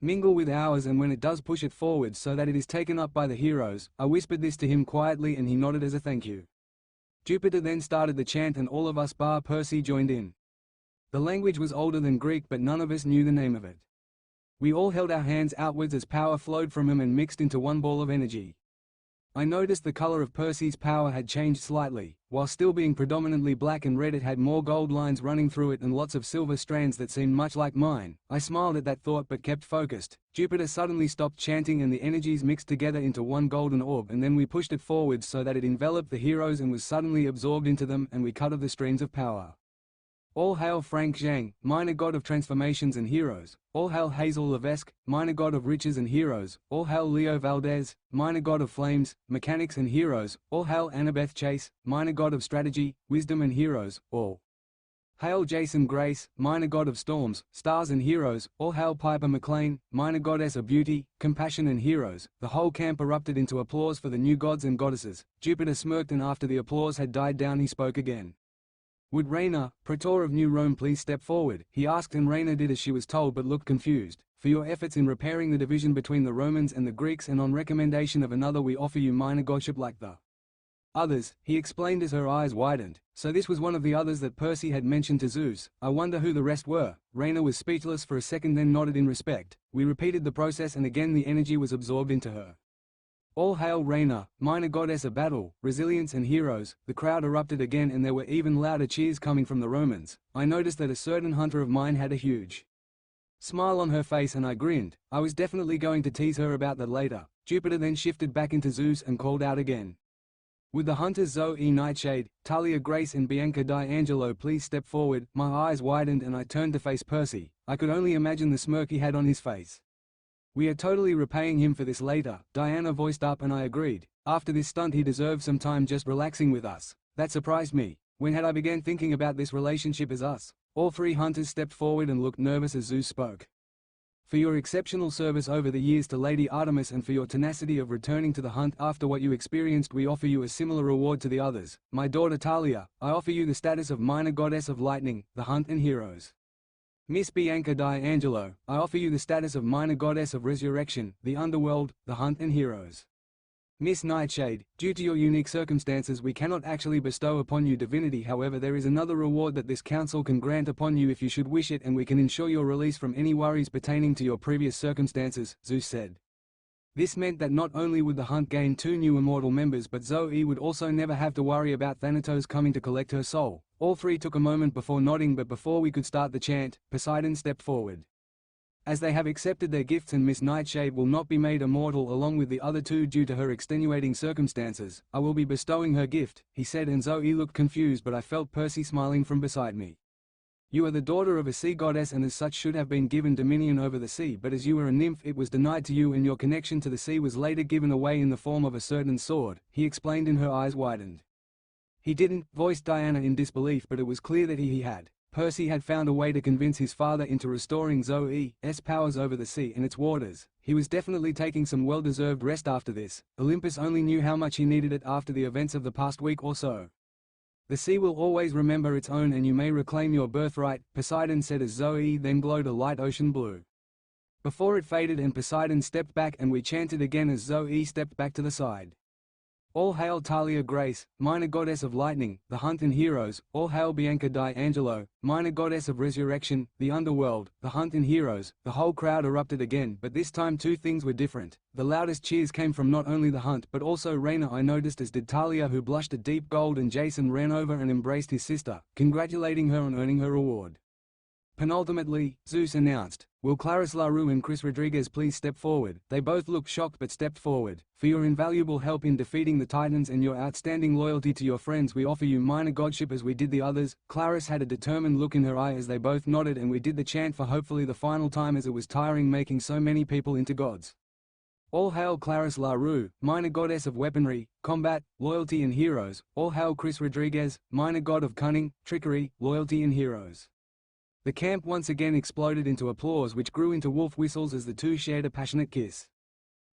mingle with ours, and when it does, push it forward so that it is taken up by the heroes." I whispered this to him quietly, and he nodded as a thank you. Jupiter then started the chant, and all of us bar Percy joined in. The language was older than Greek, but none of us knew the name of it. We all held our hands outwards as power flowed from them and mixed into one ball of energy. I noticed the color of Percy's power had changed slightly. While still being predominantly black and red, it had more gold lines running through it and lots of silver strands that seemed much like mine. I smiled at that thought but kept focused. Jupiter suddenly stopped chanting and the energies mixed together into one golden orb, and then we pushed it forward so that it enveloped the heroes and was suddenly absorbed into them, and we cut off the streams of power. All hail Frank Zhang, minor god of transformations and heroes. All hail Hazel Levesque, minor god of riches and heroes. All hail Leo Valdez, minor god of flames, mechanics and heroes. All hail Annabeth Chase, minor god of strategy, wisdom and heroes. All hail Jason Grace, minor god of storms, stars and heroes. All hail Piper McLean, minor goddess of beauty, compassion and heroes. The whole camp erupted into applause for the new gods and goddesses. Jupiter smirked, and after the applause had died down he spoke again. "Would Raina, Praetor of New Rome, please step forward?" he asked, and Raina did as she was told but looked confused. "For your efforts in repairing the division between the Romans and the Greeks, and on recommendation of another, we offer you minor godship like the Others, he explained as her eyes widened. So this was one of the others that Percy had mentioned to Zeus. I wonder who the rest were. Rhaena was speechless for a second, then nodded in respect. We repeated the process and again the energy was absorbed into her. All hail Rhaena, minor goddess of battle, resilience and heroes. The crowd erupted again and there were even louder cheers coming from the Romans. I noticed that a certain hunter of mine had a huge smile on her face and I grinned. I was definitely going to tease her about that later. Jupiter then shifted back into Zeus and called out again. Would the hunters Zoe Nightshade, Talia Grace and Bianca D'Angelo please step forward? My eyes widened and I turned to face Percy. I could only imagine the smirk he had on his face. We are totally repaying him for this later, Diana voiced up and I agreed. After this stunt he deserved some time just relaxing with us. That surprised me. When had I began thinking about this relationship as us? All three hunters stepped forward and looked nervous as Zeus spoke. For your exceptional service over the years to Lady Artemis and for your tenacity of returning to the hunt after what you experienced, we offer you a similar reward to the others. My daughter Talia, I offer you the status of minor goddess of lightning, the hunt and heroes. Miss Bianca D'Angelo, I offer you the status of minor goddess of resurrection, the underworld, the hunt and heroes. Miss Nightshade, due to your unique circumstances we cannot actually bestow upon you divinity, however there is another reward that this council can grant upon you if you should wish it and we can ensure your release from any worries pertaining to your previous circumstances, Zeus said. This meant that not only would the hunt gain 2 new immortal members but Zoe would also never have to worry about Thanatos coming to collect her soul. All three took a moment before nodding, but before we could start the chant, Poseidon stepped forward. As they have accepted their gifts and Miss Nightshade will not be made immortal along with the other 2 due to her extenuating circumstances, I will be bestowing her gift, he said, and Zoe looked confused but I felt Percy smiling from beside me. You are the daughter of a sea goddess and as such should have been given dominion over the sea, but as you were a nymph it was denied to you and your connection to the sea was later given away in the form of a certain sword, he explained and her eyes widened. He didn't, voiced Diana in disbelief, but it was clear that he had. Percy had found a way to convince his father into restoring Zoe's powers over the sea and its waters. He was definitely taking some well-deserved rest after this. Olympus only knew how much he needed it after the events of the past week or so. The sea will always remember its own and you may reclaim your birthright, Poseidon said as Zoe then glowed a light ocean blue. Before it faded and Poseidon stepped back and we chanted again as Zoe stepped back to the side. All hail Talia Grace, minor goddess of lightning, the hunt and heroes. All hail Bianca D'Angelo, minor goddess of resurrection, the underworld, the hunt and heroes. The whole crowd erupted again, but this time 2 things were different. The loudest cheers came from not only the hunt but also Rhaena, I noticed, as did Talia, who blushed a deep gold, and Jason ran over and embraced his sister, congratulating her on earning her reward. Penultimately, Zeus announced, will Clarice LaRue and Chris Rodriguez please step forward? They both looked shocked but stepped forward. For your invaluable help in defeating the Titans and your outstanding loyalty to your friends we offer you minor godship as we did the others. Clarice had a determined look in her eye as they both nodded and we did the chant for hopefully the final time as it was tiring making so many people into gods. All hail Clarice LaRue, minor goddess of weaponry, combat, loyalty and heroes. All hail Chris Rodriguez, minor god of cunning, trickery, loyalty and heroes. The camp once again exploded into applause which grew into wolf whistles as the 2 shared a passionate kiss.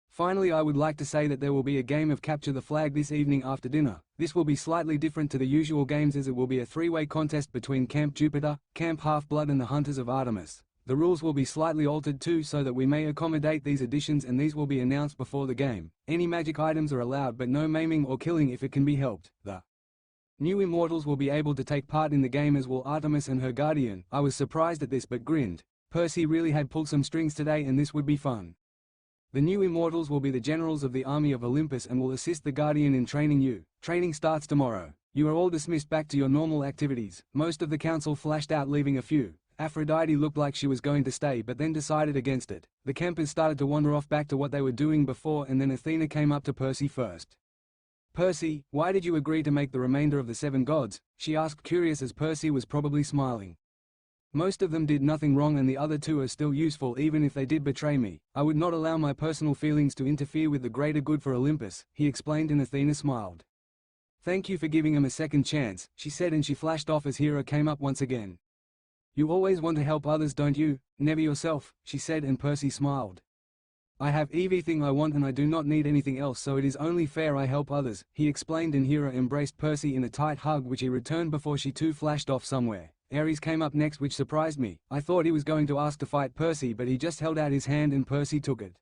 Finally, I would like to say that there will be a game of Capture the Flag this evening after dinner. This will be slightly different to the usual games as it will be a 3-way contest between Camp Jupiter, Camp Half-Blood and the Hunters of Artemis. The rules will be slightly altered too so that we may accommodate these additions and these will be announced before the game. Any magic items are allowed but no maiming or killing if it can be helped. The new immortals will be able to take part in the game as will Artemis and her guardian. I was surprised at this but grinned. Percy really had pulled some strings today and this would be fun. The new immortals will be the generals of the army of Olympus and will assist the guardian in training you. Training starts tomorrow. You are all dismissed back to your normal activities. Most of the council flashed out leaving a few. Aphrodite looked like she was going to stay but then decided against it. The campers started to wander off back to what they were doing before and then Athena came up to Percy first. Percy, why did you agree to make the remainder of the 7 gods? She asked, curious as Percy was probably smiling. Most of them did nothing wrong and the other 2 are still useful even if they did betray me. I would not allow my personal feelings to interfere with the greater good for Olympus, he explained and Athena smiled. Thank you for giving him a second chance, she said and she flashed off as Hera came up once again. You always want to help others, don't you? Never yourself, she said and Percy smiled. I have everything I want and I do not need anything else, so it is only fair I help others, he explained and Hera embraced Percy in a tight hug which he returned before she too flashed off somewhere. Ares came up next which surprised me. I thought he was going to ask to fight Percy but he just held out his hand and Percy took it.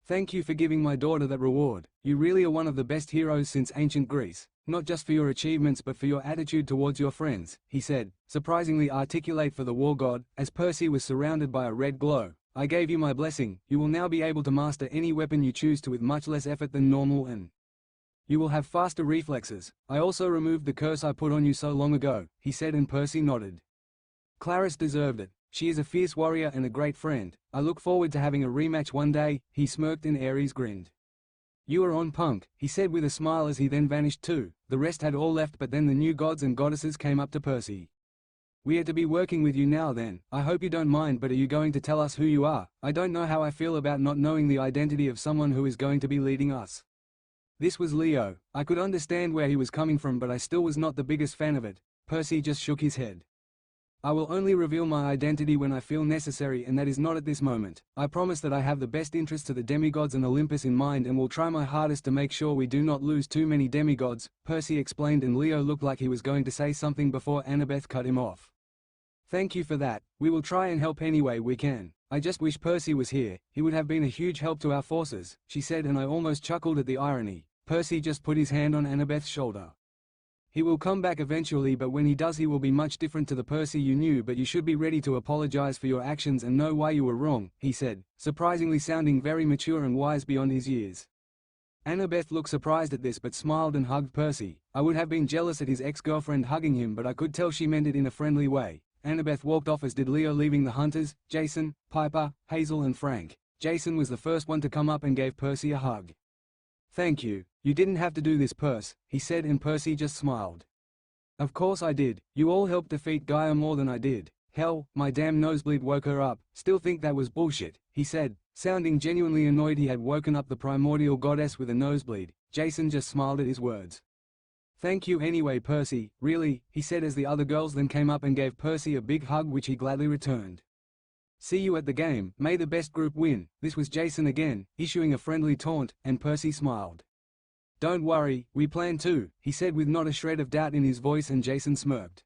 Thank you for giving my daughter that reward. You really are one of the best heroes since ancient Greece, not just for your achievements but for your attitude towards your friends," he said, surprisingly articulate for the war god, as Percy was surrounded by a red glow. "I gave you my blessing. You will now be able to master any weapon you choose to with much less effort than normal, and you will have faster reflexes. I also removed the curse I put on you so long ago," he said, and Percy nodded. "Clarisse deserved it. She is a fierce warrior and a great friend. I look forward to having a rematch one day," he smirked, and Ares grinned. "You are on, punk," he said with a smile as he then vanished too. The rest had all left, but then the new gods and goddesses came up to Percy. "We are to be working with you now then. I hope you don't mind, but are you going to tell us who you are? I don't know how I feel about not knowing the identity of someone who is going to be leading us." This was Leo. I could understand where he was coming from, but I still was not the biggest fan of it. Percy just shook his head. "I will only reveal my identity when I feel necessary, and that is not at this moment. I promise that I have the best interests of the demigods and Olympus in mind and will try my hardest to make sure we do not lose too many demigods," Percy explained, and Leo looked like he was going to say something before Annabeth cut him off. "Thank you for that. We will try and help any way we can. I just wish Percy was here. He would have been a huge help to our forces," she said, and I almost chuckled at the irony. Percy just put his hand on Annabeth's shoulder. "He will come back eventually, but when he does he will be much different to the Percy you knew, but you should be ready to apologize for your actions and know why you were wrong," he said, surprisingly sounding very mature and wise beyond his years. Annabeth looked surprised at this but smiled and hugged Percy. I would have been jealous at his ex-girlfriend hugging him, but I could tell she meant it in a friendly way. Annabeth walked off, as did Leo, leaving the hunters, Jason, Piper, Hazel and Frank. Jason was the first one to come up and gave Percy a hug. "Thank you. You didn't have to do this, Percy," he said, and Percy just smiled. "Of course I did. You all helped defeat Gaia more than I did. Hell, my damn nosebleed woke her up. Still think that was bullshit," he said, sounding genuinely annoyed he had woken up the primordial goddess with a nosebleed. Jason just smiled at his words. "Thank you anyway, Percy, really," he said, as the other girls then came up and gave Percy a big hug, which he gladly returned. "See you at the game. May the best group win." This was Jason again, issuing a friendly taunt, and Percy smiled. "Don't worry, we plan to," he said with not a shred of doubt in his voice, and Jason smirked.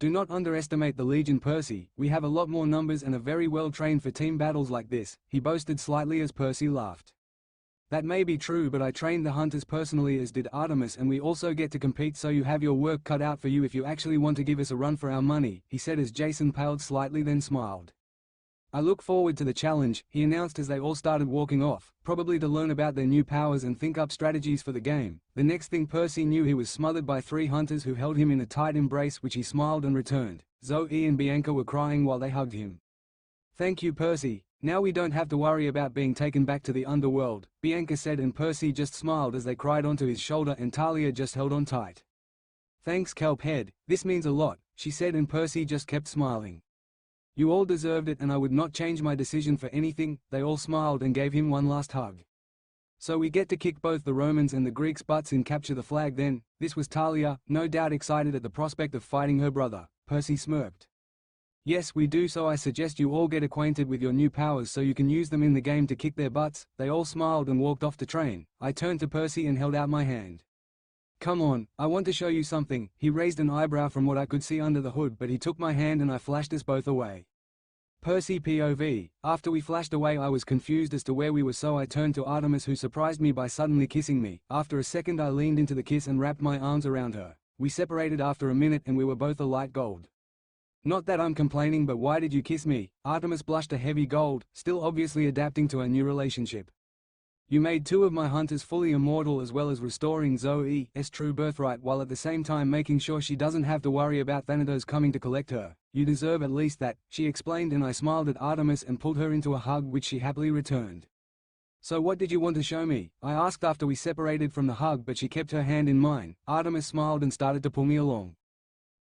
"Do not underestimate the Legion, Percy. We have a lot more numbers and are very well trained for team battles like this," he boasted slightly as Percy laughed. "That may be true, but I trained the hunters personally, as did Artemis, and we also get to compete, so you have your work cut out for you if you actually want to give us a run for our money," he said as Jason paled slightly then smiled. "I look forward to the challenge," he announced as they all started walking off, probably to learn about their new powers and think up strategies for the game. The next thing Percy knew, he was smothered by 3 hunters who held him in a tight embrace, which he smiled and returned. Zoe and Bianca were crying while they hugged him. "Thank you, Percy. Now we don't have to worry about being taken back to the underworld," Bianca said, and Percy just smiled as they cried onto his shoulder, and Talia just held on tight. "Thanks, Kelphead. This means a lot," she said, and Percy just kept smiling. "You all deserved it, and I would not change my decision for anything." They all smiled and gave him one last hug. "So we get to kick both the Romans and the Greeks' butts and capture the flag then?" This was Talia, no doubt excited at the prospect of fighting her brother. Percy smirked. "Yes, we do, so I suggest you all get acquainted with your new powers so you can use them in the game to kick their butts." They all smiled and walked off to train. I turned to Percy and held out my hand. "Come on, I want to show you something." He raised an eyebrow from what I could see under the hood, but he took my hand and I flashed us both away. Percy POV. After we flashed away, I was confused as to where we were, so I turned to Artemis, who surprised me by suddenly kissing me. After a second I leaned into the kiss and wrapped my arms around her. We separated after a minute and we were both a light gold. "Not that I'm complaining, but why did you kiss me?" Artemis blushed a heavy gold, still obviously adapting to our new relationship. "You made 2 of my hunters fully immortal, as well as restoring Zoe's true birthright, while at the same time making sure she doesn't have to worry about Thanatos coming to collect her. You deserve at least that," she explained, and I smiled at Artemis and pulled her into a hug, which she happily returned. "So what did you want to show me?" I asked after we separated from the hug, but she kept her hand in mine. Artemis smiled and started to pull me along.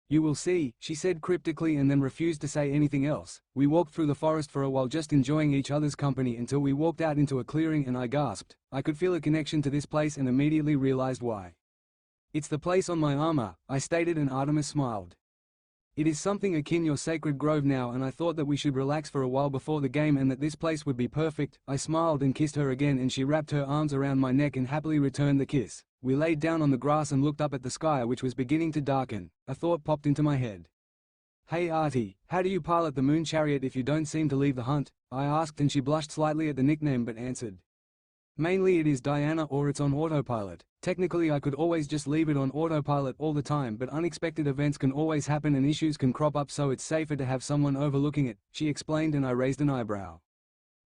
"You will see," she said cryptically, and then refused to say anything else. We walked through the forest for a while, just enjoying each other's company, until we walked out into a clearing and I gasped. I could feel a connection to this place and immediately realized why. "It's the place on my armor," I stated, and Artemis smiled. "It is something akin your sacred grove now, and I thought that we should relax for a while before the game and that this place would be perfect." I smiled and kissed her again, and she wrapped her arms around my neck and happily returned the kiss. We laid down on the grass and looked up at the sky, which was beginning to darken. A thought popped into my head. "Hey Artie, how do you pilot the moon chariot if you don't seem to leave the hunt?" I asked, and she blushed slightly at the nickname but answered, Mainly it is Diana or it's on autopilot. Technically I could always just leave it on autopilot all the time, but unexpected events can always happen and issues can crop up, so it's safer to have someone overlooking it, she explained, and I raised an eyebrow.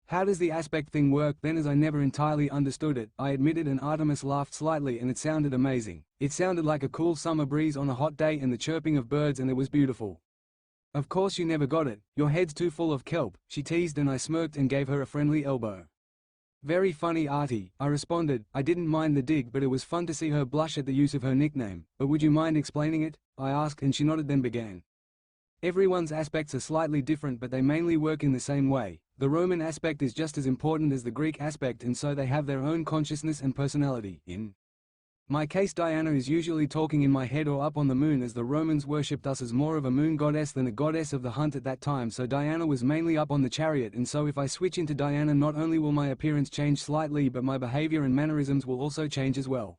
How does the aspect thing work then, as I never entirely understood it, I admitted, and Artemis laughed slightly, and it sounded amazing. It sounded like a cool summer breeze on a hot day and the chirping of birds, and it was beautiful. Of course you never got it, your head's too full of kelp, she teased, and I smirked and gave her a friendly elbow. Very funny, Artie, I responded. I didn't mind the dig, but it was fun to see her blush at the use of her nickname. But would you mind explaining it? I asked, and she nodded, then began. Everyone's aspects are slightly different, but they mainly work in the same way. The Roman aspect is just as important as the Greek aspect, and so they have their own consciousness and personality. In my case, Diana is usually talking in my head or up on the moon, as the Romans worshipped us as more of a moon goddess than a goddess of the hunt at that time, so Diana was mainly up on the chariot, and so if I switch into Diana, not only will my appearance change slightly, but my behavior and mannerisms will also change as well.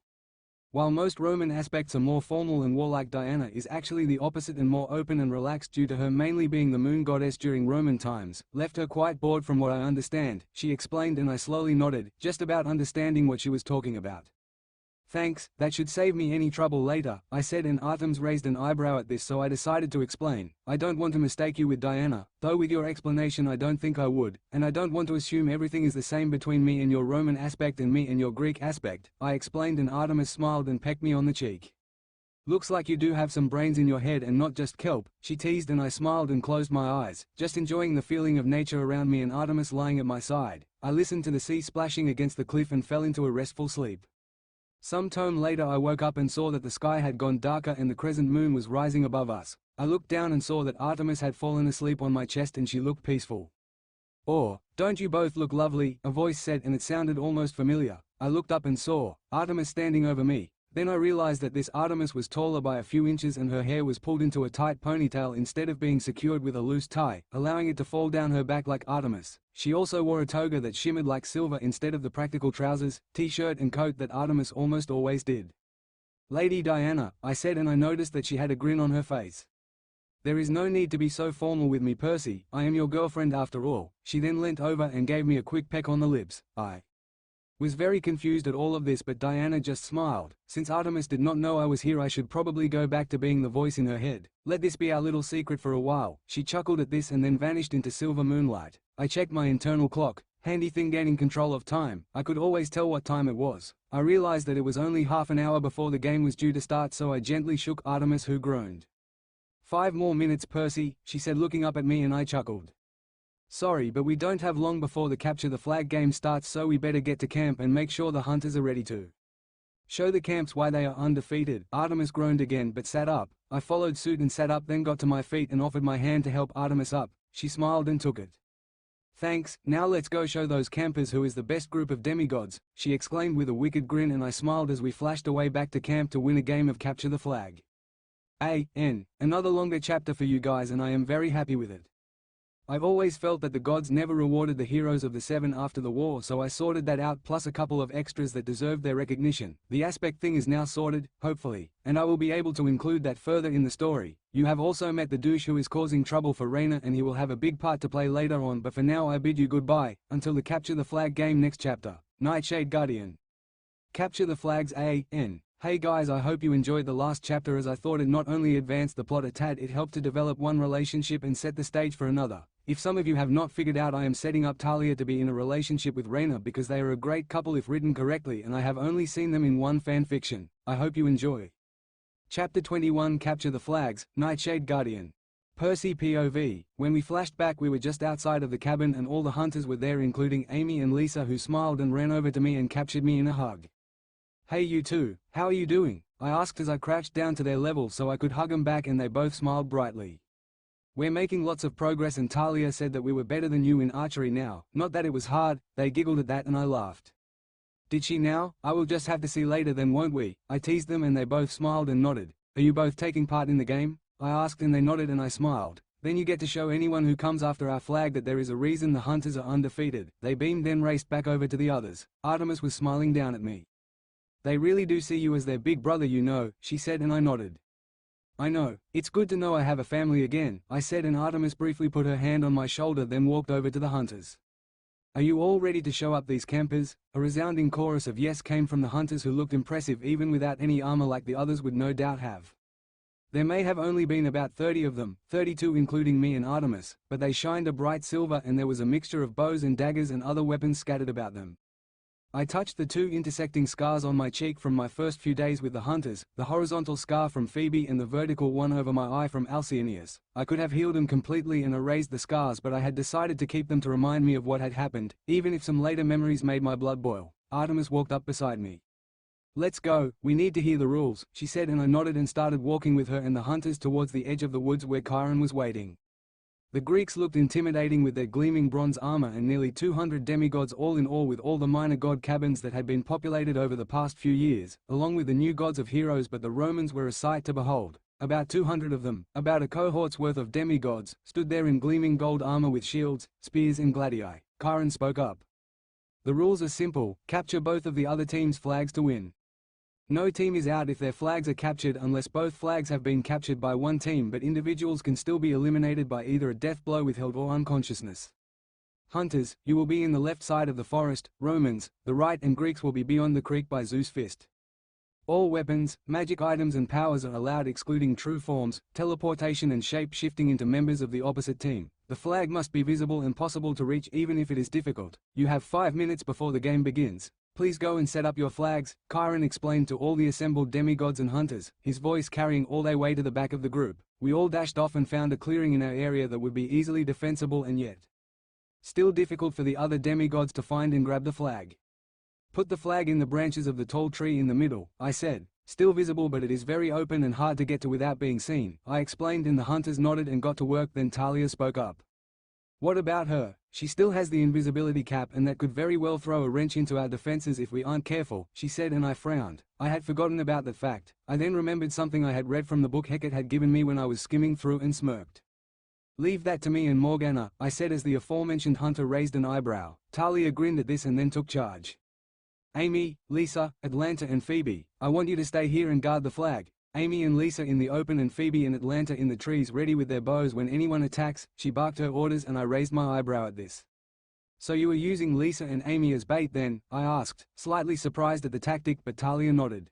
While most Roman aspects are more formal and warlike, Diana is actually the opposite and more open and relaxed due to her mainly being the moon goddess during Roman times. Left her quite bored from what I understand, she explained, and I slowly nodded, just about understanding what she was talking about. Thanks, that should save me any trouble later, I said, and Artemis raised an eyebrow at this, so I decided to explain. I don't want to mistake you with Diana, though with your explanation I don't think I would, and I don't want to assume everything is the same between me and your Roman aspect and me and your Greek aspect, I explained, and Artemis smiled and pecked me on the cheek. Looks like you do have some brains in your head and not just kelp, she teased, and I smiled and closed my eyes, just enjoying the feeling of nature around me and Artemis lying at my side. I listened to the sea splashing against the cliff and fell into a restful sleep. Some time later I woke up and saw that the sky had gone darker and the crescent moon was rising above us. I looked down and saw that Artemis had fallen asleep on my chest, and she looked peaceful. "Oh, don't you both look lovely?" a voice said, and it sounded almost familiar. I looked up and saw Artemis standing over me. Then I realized that this Artemis was taller by a few inches, and her hair was pulled into a tight ponytail instead of being secured with a loose tie, allowing it to fall down her back like Artemis. She also wore a toga that shimmered like silver instead of the practical trousers, t-shirt and coat that Artemis almost always did. "Lady Diana," I said, and I noticed that she had a grin on her face. "There is no need to be so formal with me, Percy. I am your girlfriend after all." She then leant over and gave me a quick peck on the lips. I was very confused at all of this, but Diana just smiled. Since Artemis did not know I was here, I should probably go back to being the voice in her head. Let this be our little secret for a while. She chuckled at this and then vanished into silver moonlight. I checked my internal clock. Handy thing gaining control of time. I could always tell what time it was. I realized that it was only half an hour before the game was due to start, so I gently shook Artemis, who groaned. 5 more minutes, Percy, she said, looking up at me, and I chuckled. Sorry, but we don't have long before the capture the flag game starts, so we better get to camp and make sure the hunters are ready to show the camps why they are undefeated. Artemis groaned again but sat up. I followed suit and sat up, then got to my feet and offered my hand to help Artemis up. She smiled and took it. Thanks, now let's go show those campers who is the best group of demigods, she exclaimed with a wicked grin, and I smiled as we flashed away back to camp to win a game of capture the flag. Another longer chapter for you guys, and I am very happy with it. I've always felt that the gods never rewarded the heroes of the Seven after the war, so I sorted that out, plus a couple of extras that deserved their recognition. The aspect thing is now sorted, hopefully, and I will be able to include that further in the story. You have also met the douche who is causing trouble for Reyna, and he will have a big part to play later on, but for now I bid you goodbye, until the Capture the Flag game next chapter. Nightshade Guardian. Capture the Flags A.N. Hey guys, I hope you enjoyed the last chapter, as I thought it not only advanced the plot a tad, it helped to develop one relationship and set the stage for another. If some of you have not figured out, I am setting up Talia to be in a relationship with Reyna because they are a great couple if written correctly, and I have only seen them in one fanfiction. I hope you enjoy. Chapter 21 Capture the Flags, Nightshade Guardian. Percy POV. When we flashed back, we were just outside of the cabin and all the hunters were there, including Amy and Lisa, who smiled and ran over to me and captured me in a hug. Hey you two, how are you doing? I asked as I crouched down to their level so I could hug them back, and they both smiled brightly. We're making lots of progress, and Talia said that we were better than you in archery now, not that it was hard. They giggled at that and I laughed. Did she now? I will just have to see later then, won't we? I teased them and they both smiled and nodded. Are you both taking part in the game? I asked and they nodded and I smiled. Then you get to show anyone who comes after our flag that there is a reason the hunters are undefeated. They beamed, then raced back over to the others. Artemis was smiling down at me. They really do see you as their big brother, you know, she said, and I nodded. I know. It's good to know I have a family again, I said, and Artemis briefly put her hand on my shoulder, then walked over to the hunters. Are you all ready to show up these campers? A resounding chorus of yes came from the hunters, who looked impressive even without any armor like the others would no doubt have. There may have only been about 30 of them, 32 including me and Artemis, but they shined a bright silver and there was a mixture of bows and daggers and other weapons scattered about them. I touched the 2 intersecting scars on my cheek from my first few days with the hunters, the horizontal scar from Phoebe and the vertical one over my eye from Alcyoneus. I could have healed them completely and erased the scars, but I had decided to keep them to remind me of what had happened, even if some later memories made my blood boil. Artemis walked up beside me. "Let's go, we need to hear the rules," she said, and I nodded and started walking with her and the hunters towards the edge of the woods where Chiron was waiting. The Greeks looked intimidating with their gleaming bronze armor and nearly 200 demigods all in all, with all the minor god cabins that had been populated over the past few years, along with the new gods of heroes. But the Romans were a sight to behold. About 200 of them, about a cohort's worth of demigods, stood there in gleaming gold armor with shields, spears and gladii. Chiron spoke up. "The rules are simple: capture both of the other team's flags to win. No team is out if their flags are captured unless both flags have been captured by one team, but individuals can still be eliminated by either a death blow withheld or unconsciousness. Hunters, you will be in the left side of the forest, Romans, the right, and Greeks will be beyond the creek by Zeus' fist. All weapons, magic items and powers are allowed excluding true forms, teleportation and shape-shifting into members of the opposite team. The flag must be visible and possible to reach even if it is difficult. You have 5 minutes before the game begins. Please go and set up your flags," Chiron explained to all the assembled demigods and hunters, his voice carrying all the way to the back of the group. We all dashed off and found a clearing in our area that would be easily defensible and yet still difficult for the other demigods to find and grab the flag. "Put the flag in the branches of the tall tree in the middle," I said. "Still visible, but it is very open and hard to get to without being seen," I explained, and the hunters nodded and got to work. Then Talia spoke up. "What about her? She still has the invisibility cap, and that could very well throw a wrench into our defenses if we aren't careful," she said, and I frowned. I had forgotten about that fact. I then remembered something I had read from the book Hecate had given me when I was skimming through, and smirked. "Leave that to me and Morgana," I said as the aforementioned hunter raised an eyebrow. Talia grinned at this and then took charge. "Amy, Lisa, Atlanta and Phoebe, I want you to stay here and guard the flag. Amy and Lisa in the open and Phoebe and Atlanta in the trees ready with their bows when anyone attacks," she barked her orders, and I raised my eyebrow at this. "So you were using Lisa and Amy as bait then?" I asked, slightly surprised at the tactic, but Talia nodded.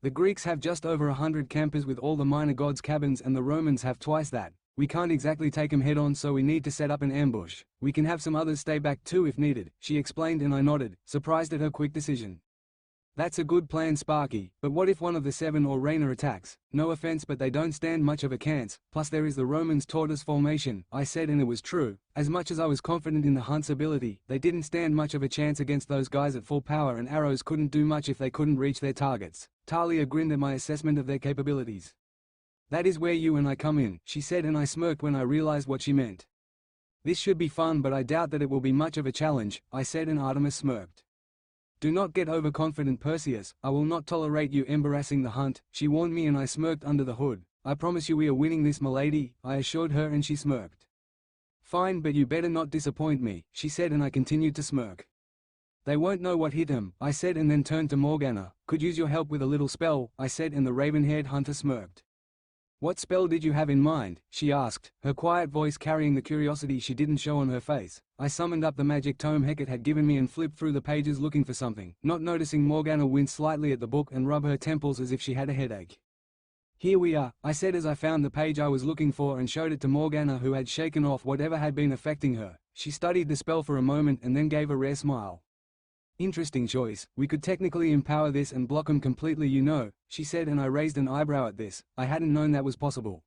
"The Greeks have just over 100 campers with all the minor gods' cabins, and the Romans have twice that. We can't exactly take them head on, so we need to set up an ambush. We can have some others stay back too if needed," she explained, and I nodded, surprised at her quick decision. "That's a good plan, Sparky, but what if one of the 7 or Rainer attacks? No offense, but they don't stand much of a chance, plus there is the Romans' tortoise formation," I said, and it was true. As much as I was confident in the hunt's ability, they didn't stand much of a chance against those guys at full power, and arrows couldn't do much if they couldn't reach their targets. Talia grinned at my assessment of their capabilities. "That is where you and I come in," she said, and I smirked when I realized what she meant. "This should be fun, but I doubt that it will be much of a challenge," I said, and Artemis smirked. "Do not get overconfident, Perseus. I will not tolerate you embarrassing the hunt," she warned me, and I smirked under the hood. "I promise you we are winning this, milady," I assured her, and she smirked. "Fine, but you better not disappoint me," she said, and I continued to smirk. "They won't know what hit them," I said, and then turned to Morgana. "Could use your help with a little spell," I said, and the raven-haired hunter smirked. "What spell did you have in mind?" she asked, her quiet voice carrying the curiosity she didn't show on her face. I summoned up the magic tome Hecate had given me and flipped through the pages looking for something, not noticing Morgana wince slightly at the book and rub her temples as if she had a headache. "Here we are," I said as I found the page I was looking for and showed it to Morgana, who had shaken off whatever had been affecting her. She studied the spell for a moment and then gave a rare smile. "Interesting choice. We could technically empower this and block them completely, you know," she said, and I raised an eyebrow at this. I hadn't known that was possible.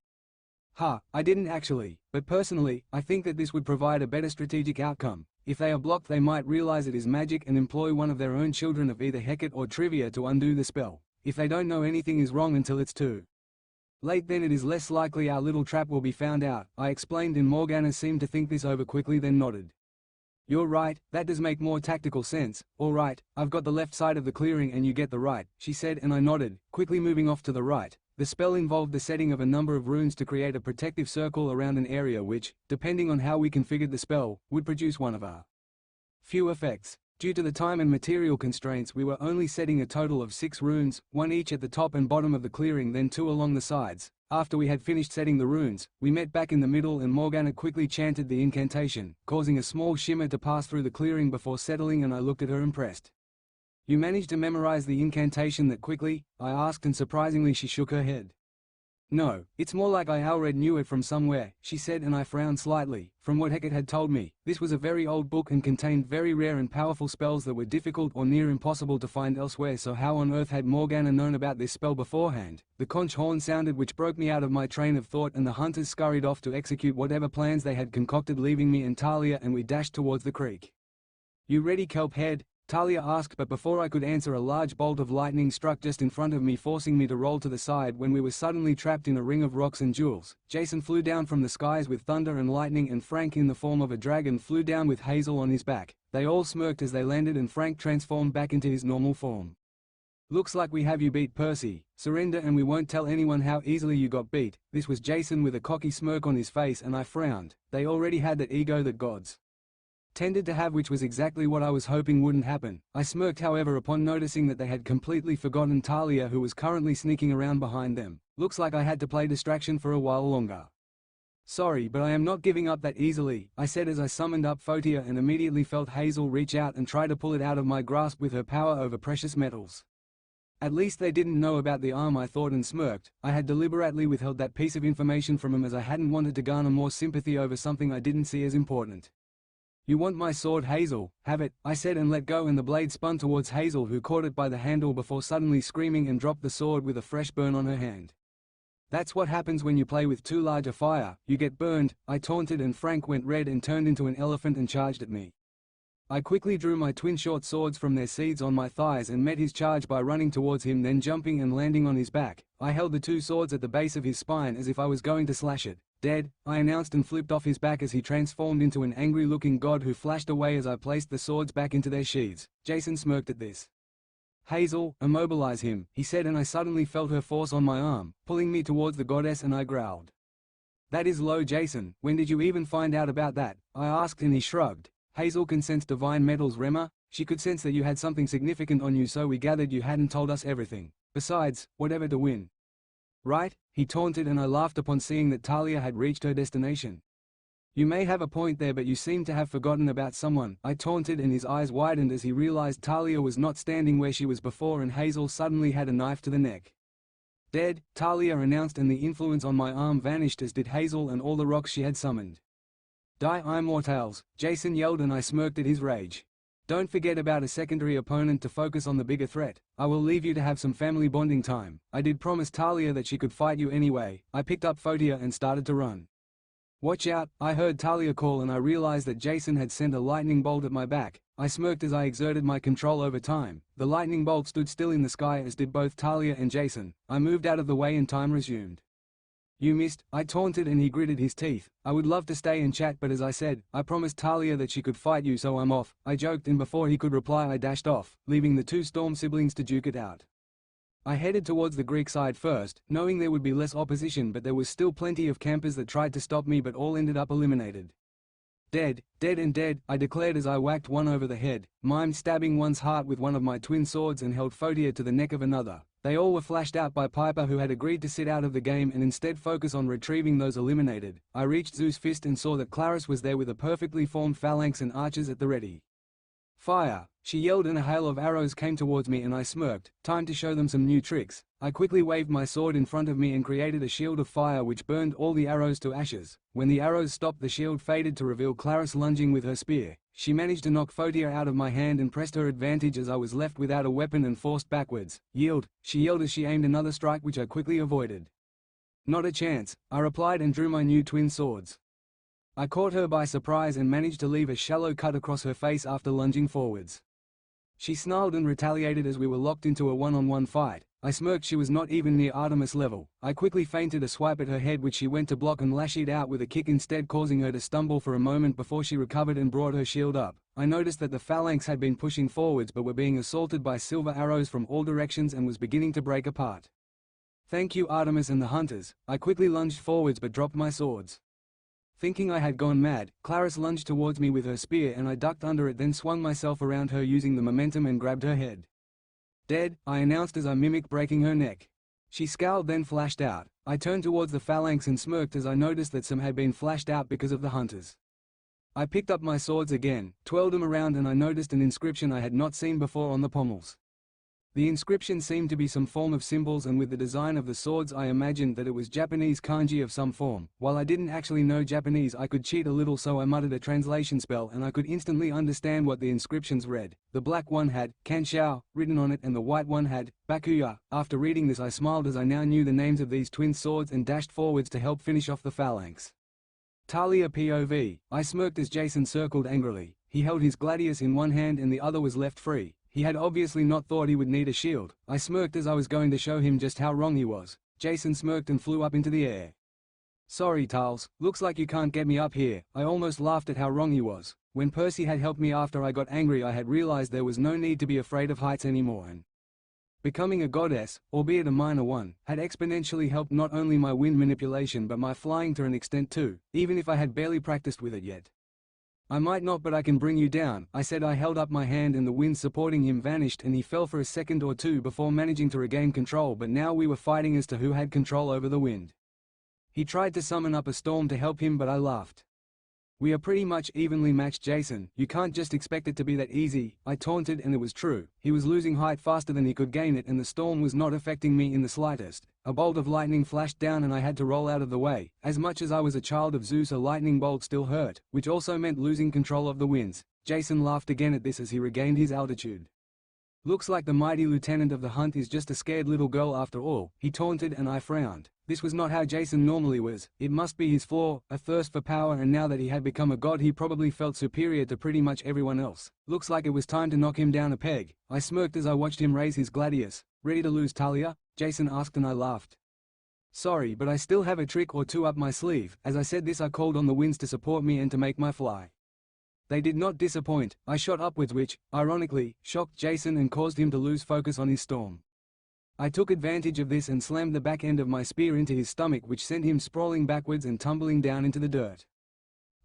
I didn't actually, but personally, I think that this would provide a better strategic outcome. If they are blocked, they might realize it is magic and employ one of their own children of either Hecate or Trivia to undo the spell. If they don't know anything is wrong until it's too late, then it is less likely our little trap will be found out," I explained, and Morgana seemed to think this over quickly, then nodded. "You're right, that does make more tactical sense. All right, I've got the left side of the clearing and you get the right," she said, and I nodded, quickly moving off to the right. The spell involved the setting of a number of runes to create a protective circle around an area which, depending on how we configured the spell, would produce one of a few effects. Due to the time and material constraints, we were only setting a total of 6 runes, 1 each at the top and bottom of the clearing, then 2 along the sides. After we had finished setting the runes, we met back in the middle and Morgana quickly chanted the incantation, causing a small shimmer to pass through the clearing before settling, and I looked at her impressed. "You managed to memorize the incantation that quickly?" I asked, and surprisingly she shook her head. "No, it's more like I already knew it from somewhere," she said, and I frowned slightly. From what Hecate had told me, this was a very old book and contained very rare and powerful spells that were difficult or near impossible to find elsewhere, so how on earth had Morgana known about this spell beforehand? The conch horn sounded, which broke me out of my train of thought, and the hunters scurried off to execute whatever plans they had concocted, leaving me and Talia, and we dashed towards the creek. "You ready, Kelphead?" Talia asked, but before I could answer, a large bolt of lightning struck just in front of me, forcing me to roll to the side when we were suddenly trapped in a ring of rocks and jewels. Jason flew down from the skies with thunder and lightning, and Frank, in the form of a dragon, flew down with Hazel on his back. They all smirked as they landed, and Frank transformed back into his normal form. "Looks like we have you beat, Percy. Surrender and we won't tell anyone how easily you got beat." This was Jason with a cocky smirk on his face, and I frowned. They already had that ego that gods tended to have, which was exactly what I was hoping wouldn't happen. I smirked, however, upon noticing that they had completely forgotten Talia, who was currently sneaking around behind them. Looks like I had to play distraction for a while longer. "Sorry, but I am not giving up that easily," I said as I summoned up Photia and immediately felt Hazel reach out and try to pull it out of my grasp with her power over precious metals. At least they didn't know about the arm, I thought, and smirked. I had deliberately withheld that piece of information from him as I hadn't wanted to garner more sympathy over something I didn't see as important. "You want my sword, Hazel? Have it," I said, and let go, and the blade spun towards Hazel, who caught it by the handle before suddenly screaming and dropped the sword with a fresh burn on her hand. "That's what happens when you play with too large a fire, you get burned," I taunted, and Frank went red and turned into an elephant and charged at me. I quickly drew my twin short swords from their sheaths on my thighs and met his charge by running towards him, then jumping and landing on his back. I held the 2 swords at the base of his spine as if I was going to slash it. "Dead," I announced, and flipped off his back as he transformed into an angry-looking god who flashed away as I placed the swords back into their sheaths. Jason smirked at this. "Hazel, immobilize him," he said, and I suddenly felt her force on my arm, pulling me towards the goddess, and I growled. "That is low, Jason. When did you even find out about that?" I asked, and he shrugged. "Hazel can sense divine metals, Rema. She could sense that you had something significant on you, so we gathered you hadn't told us everything. Besides, whatever to win. Right?" he taunted, and I laughed upon seeing that Talia had reached her destination. "You may have a point there, but you seem to have forgotten about someone," I taunted, and his eyes widened as he realized Talia was not standing where she was before, and Hazel suddenly had a knife to the neck. "Dead," Talia announced, and the influence on my arm vanished, as did Hazel and all the rocks she had summoned. "Die, immortals," Jason yelled, and I smirked at his rage. "Don't forget about a secondary opponent to focus on the bigger threat. I will leave you to have some family bonding time. I did promise Talia that she could fight you anyway." I picked up Photia and started to run. "Watch out," I heard Talia call, and I realized that Jason had sent a lightning bolt at my back. I smirked as I exerted my control over time. The lightning bolt stood still in the sky, as did both Talia and Jason. I moved out of the way and time resumed. "You missed," I taunted, and he gritted his teeth. "I would love to stay and chat, but as I said, I promised Talia that she could fight you, so I'm off," I joked, and before he could reply I dashed off, leaving the 2 Storm siblings to duke it out. I headed towards the Greek side first, knowing there would be less opposition, but there was still plenty of campers that tried to stop me, but all ended up eliminated. "Dead, dead and dead," I declared as I whacked one over the head, mimed stabbing one's heart with one of my twin swords, and held Photia to the neck of another. They all were flashed out by Piper, who had agreed to sit out of the game and instead focus on retrieving those eliminated. I reached Zeus' fist and saw that Claris was there with a perfectly formed phalanx and archers at the ready. "Fire!" she yelled, and a hail of arrows came towards me, and I smirked. Time to show them some new tricks. I quickly waved my sword in front of me and created a shield of fire which burned all the arrows to ashes. When the arrows stopped, the shield faded to reveal Claris lunging with her spear. She managed to knock Photia out of my hand and pressed her advantage as I was left without a weapon and forced backwards. "Yield," she yelled as she aimed another strike, which I quickly avoided. "Not a chance," I replied, and drew my new twin swords. I caught her by surprise and managed to leave a shallow cut across her face after lunging forwards. She snarled and retaliated as we were locked into a one-on-one fight. I smirked. She was not even near Artemis level. I quickly feinted a swipe at her head, which she went to block and lashed out with a kick instead, causing her to stumble for a moment before she recovered and brought her shield up. I noticed that the phalanx had been pushing forwards but were being assaulted by silver arrows from all directions and was beginning to break apart. "Thank you, Artemis and the hunters." I quickly lunged forwards but dropped my swords. Thinking I had gone mad, Clarice lunged towards me with her spear and I ducked under it, then swung myself around her using the momentum and grabbed her head. "Dead," I announced as I mimicked breaking her neck. She scowled then flashed out. I turned towards the phalanx and smirked as I noticed that some had been flashed out because of the hunters. I picked up my swords again, twirled them around and I noticed an inscription I had not seen before on the pommels. The inscription seemed to be some form of symbols, and with the design of the swords I imagined that it was Japanese kanji of some form. While I didn't actually know Japanese, I could cheat a little, so I muttered a translation spell and I could instantly understand what the inscriptions read. The black one had Kanshou written on it and the white one had Bakuya. After reading this I smiled as I now knew the names of these twin swords and dashed forwards to help finish off the phalanx. Talia POV. I smirked as Jason circled angrily. He held his gladius in one hand and the other was left free. He had obviously not thought he would need a shield. I smirked as I was going to show him just how wrong he was. Jason smirked and flew up into the air. "Sorry, Tals, looks like you can't get me up here." I almost laughed at how wrong he was. When Percy had helped me after I got angry, I had realized there was no need to be afraid of heights anymore, and becoming a goddess, albeit a minor one, had exponentially helped not only my wind manipulation but my flying to an extent too, even if I had barely practiced with it yet. "I might not, but I can bring you down," I said. I held up my hand and the wind supporting him vanished and he fell for a second or two before managing to regain control, but now we were fighting as to who had control over the wind. He tried to summon up a storm to help him, but I laughed. "We are pretty much evenly matched, Jason. You can't just expect it to be that easy," I taunted, and it was true. He was losing height faster than he could gain it and the storm was not affecting me in the slightest. A bolt of lightning flashed down and I had to roll out of the way. As much as I was a child of Zeus, a lightning bolt still hurt, which also meant losing control of the winds. Jason laughed again at this as he regained his altitude. "Looks like the mighty lieutenant of the hunt is just a scared little girl after all," he taunted, and I frowned. This was not how Jason normally was. It must be his flaw, a thirst for power, and now that he had become a god he probably felt superior to pretty much everyone else. "Looks like it was time to knock him down a peg." I smirked as I watched him raise his gladius. "Ready to lose, Talia?" Jason asked, and I laughed. "Sorry, but I still have a trick or two up my sleeve." As I said this I called on the winds to support me and to make my fly. They did not disappoint. I shot upwards, which, ironically, shocked Jason and caused him to lose focus on his storm. I took advantage of this and slammed the back end of my spear into his stomach, which sent him sprawling backwards and tumbling down into the dirt.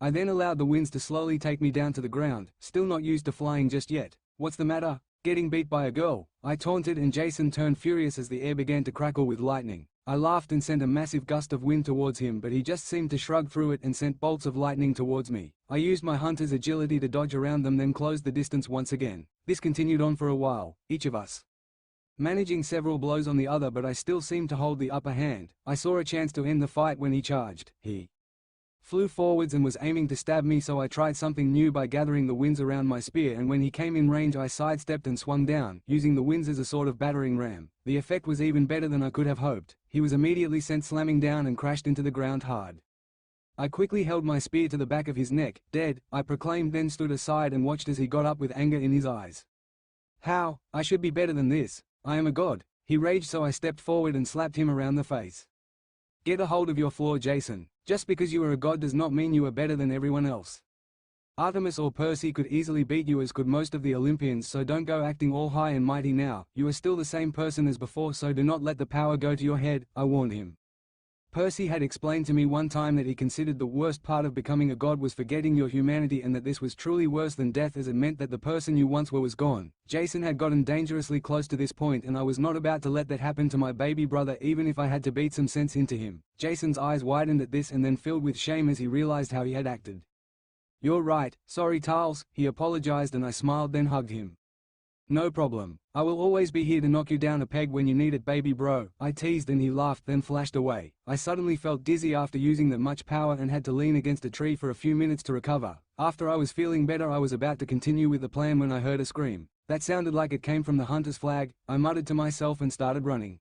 I then allowed the winds to slowly take me down to the ground, still not used to flying just yet. "What's the matter? Getting beat by a girl?" I taunted, and Jason turned furious as the air began to crackle with lightning. I laughed and sent a massive gust of wind towards him, but he just seemed to shrug through it and sent bolts of lightning towards me. I used my hunter's agility to dodge around them, then closed the distance once again. This continued on for a while, each of us managing several blows on the other, but I still seemed to hold the upper hand. I saw a chance to end the fight when he charged. He flew forwards and was aiming to stab me, so I tried something new by gathering the winds around my spear, and when he came in range I sidestepped and swung down, using the winds as a sort of battering ram. The effect was even better than I could have hoped. He was immediately sent slamming down and crashed into the ground hard. I quickly held my spear to the back of his neck. "Dead," I proclaimed, then stood aside and watched as he got up with anger in his eyes. "How? I should be better than this. I am a god," he raged, so I stepped forward and slapped him around the face. "Get a hold of your floor, Jason. Just because you are a god does not mean you are better than everyone else. Artemis or Percy could easily beat you, as could most of the Olympians, so don't go acting all high and mighty now. You are still the same person as before, so do not let the power go to your head," I warned him. Percy had explained to me one time that he considered the worst part of becoming a god was forgetting your humanity, and that this was truly worse than death, as it meant that the person you once were was gone. Jason had gotten dangerously close to this point, and I was not about to let that happen to my baby brother, even if I had to beat some sense into him. Jason's eyes widened at this and then filled with shame as he realized how he had acted. "You're right, sorry Tals," he apologized, and I smiled then hugged him. "No problem. I will always be here to knock you down a peg when you need it, baby bro," I teased, and he laughed then flashed away. I suddenly felt dizzy after using that much power and had to lean against a tree for a few minutes to recover. After I was feeling better I was about to continue with the plan when I heard a scream. That sounded like it came from the hunter's flag. I muttered to myself and started running.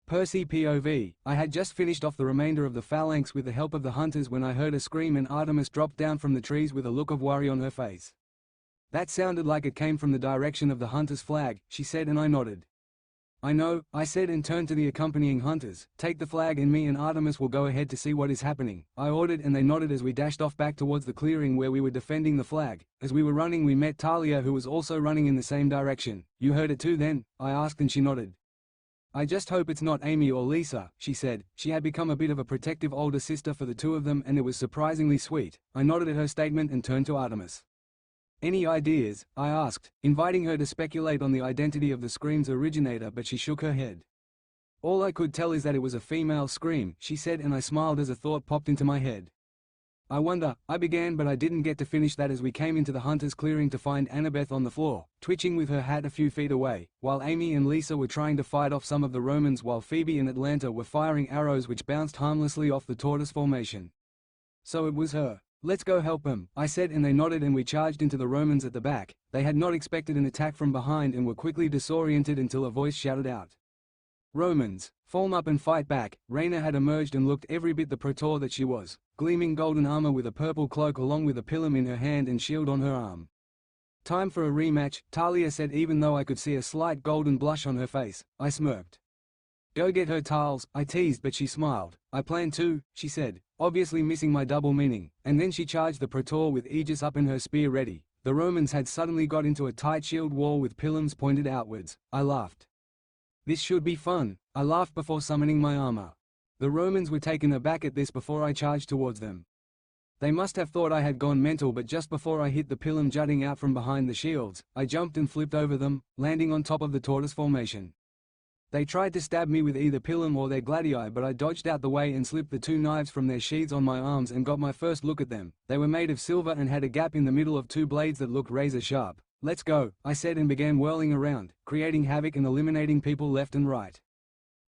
Percy POV. I had just finished off the remainder of the phalanx with the help of the hunters when I heard a scream and Artemis dropped down from the trees with a look of worry on her face. "That sounded like it came from the direction of the hunter's flag," she said, and I nodded. "I know," I said, and turned to the accompanying hunters. "Take the flag and me and Artemis will go ahead to see what is happening," I ordered, and they nodded as we dashed off back towards the clearing where we were defending the flag. As we were running we met Talia, who was also running in the same direction. "You heard it too then?" I asked, and she nodded. "I just hope it's not Amy or Lisa," she said. She had become a bit of a protective older sister for the two of them, and it was surprisingly sweet. I nodded at her statement and turned to Artemis. "Any ideas?" I asked, inviting her to speculate on the identity of the scream's originator, but she shook her head. "All I could tell is that it was a female scream," she said, and I smiled as a thought popped into my head. "I wonder," I began, but I didn't get to finish that as we came into the hunter's clearing to find Annabeth on the floor, twitching with her hat a few feet away, while Amy and Lisa were trying to fight off some of the Romans while Phoebe and Atlanta were firing arrows which bounced harmlessly off the tortoise formation. "So it was her. Let's go help them," I said, and they nodded and we charged into the Romans at the back. They had not expected an attack from behind and were quickly disoriented until a voice shouted out, "Romans, form up and fight back." Reyna had emerged and looked every bit the praetor that she was, gleaming golden armor with a purple cloak along with a pilum in her hand and shield on her arm. "Time for a rematch," Talia said, even though I could see a slight golden blush on her face. I smirked. "Go get her, Tals," I teased, but she smiled. "I plan to," she said, obviously missing my double meaning, and then she charged the praetor with Aegis up and her spear ready. The Romans had suddenly got into a tight shield wall with pilums pointed outwards. I laughed. "This should be fun," I laughed before summoning my armor. The Romans were taken aback at this before I charged towards them. They must have thought I had gone mental, but just before I hit the pilum jutting out from behind the shields, I jumped and flipped over them, landing on top of the tortoise formation. They tried to stab me with either pilum or their gladii, but I dodged out the way and slipped the two knives from their sheaths on my arms and got my first look at them. They were made of silver and had a gap in the middle of two blades that looked razor sharp. "Let's go," I said, and began whirling around, creating havoc and eliminating people left and right.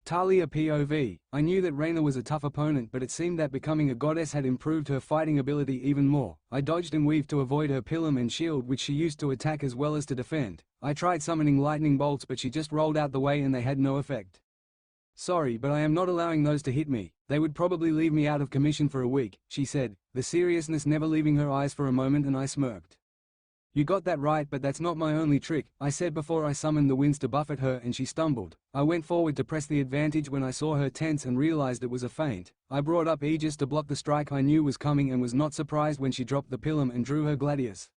Talia POV. I knew that Reyna was a tough opponent, but it seemed that becoming a goddess had improved her fighting ability even more. I dodged and weaved to avoid her pilum and shield, which she used to attack as well as to defend. I tried summoning lightning bolts, but she just rolled out the way and they had no effect. "Sorry, but I am not allowing those to hit me. They would probably leave me out of commission for a week," she said, the seriousness never leaving her eyes for a moment, and I smirked. "You got that right, but that's not my only trick," I said before I summoned the winds to buffet her and she stumbled. I went forward to press the advantage when I saw her tense and realized it was a feint. I brought up Aegis to block the strike I knew was coming and was not surprised when she dropped the pilum and drew her gladius.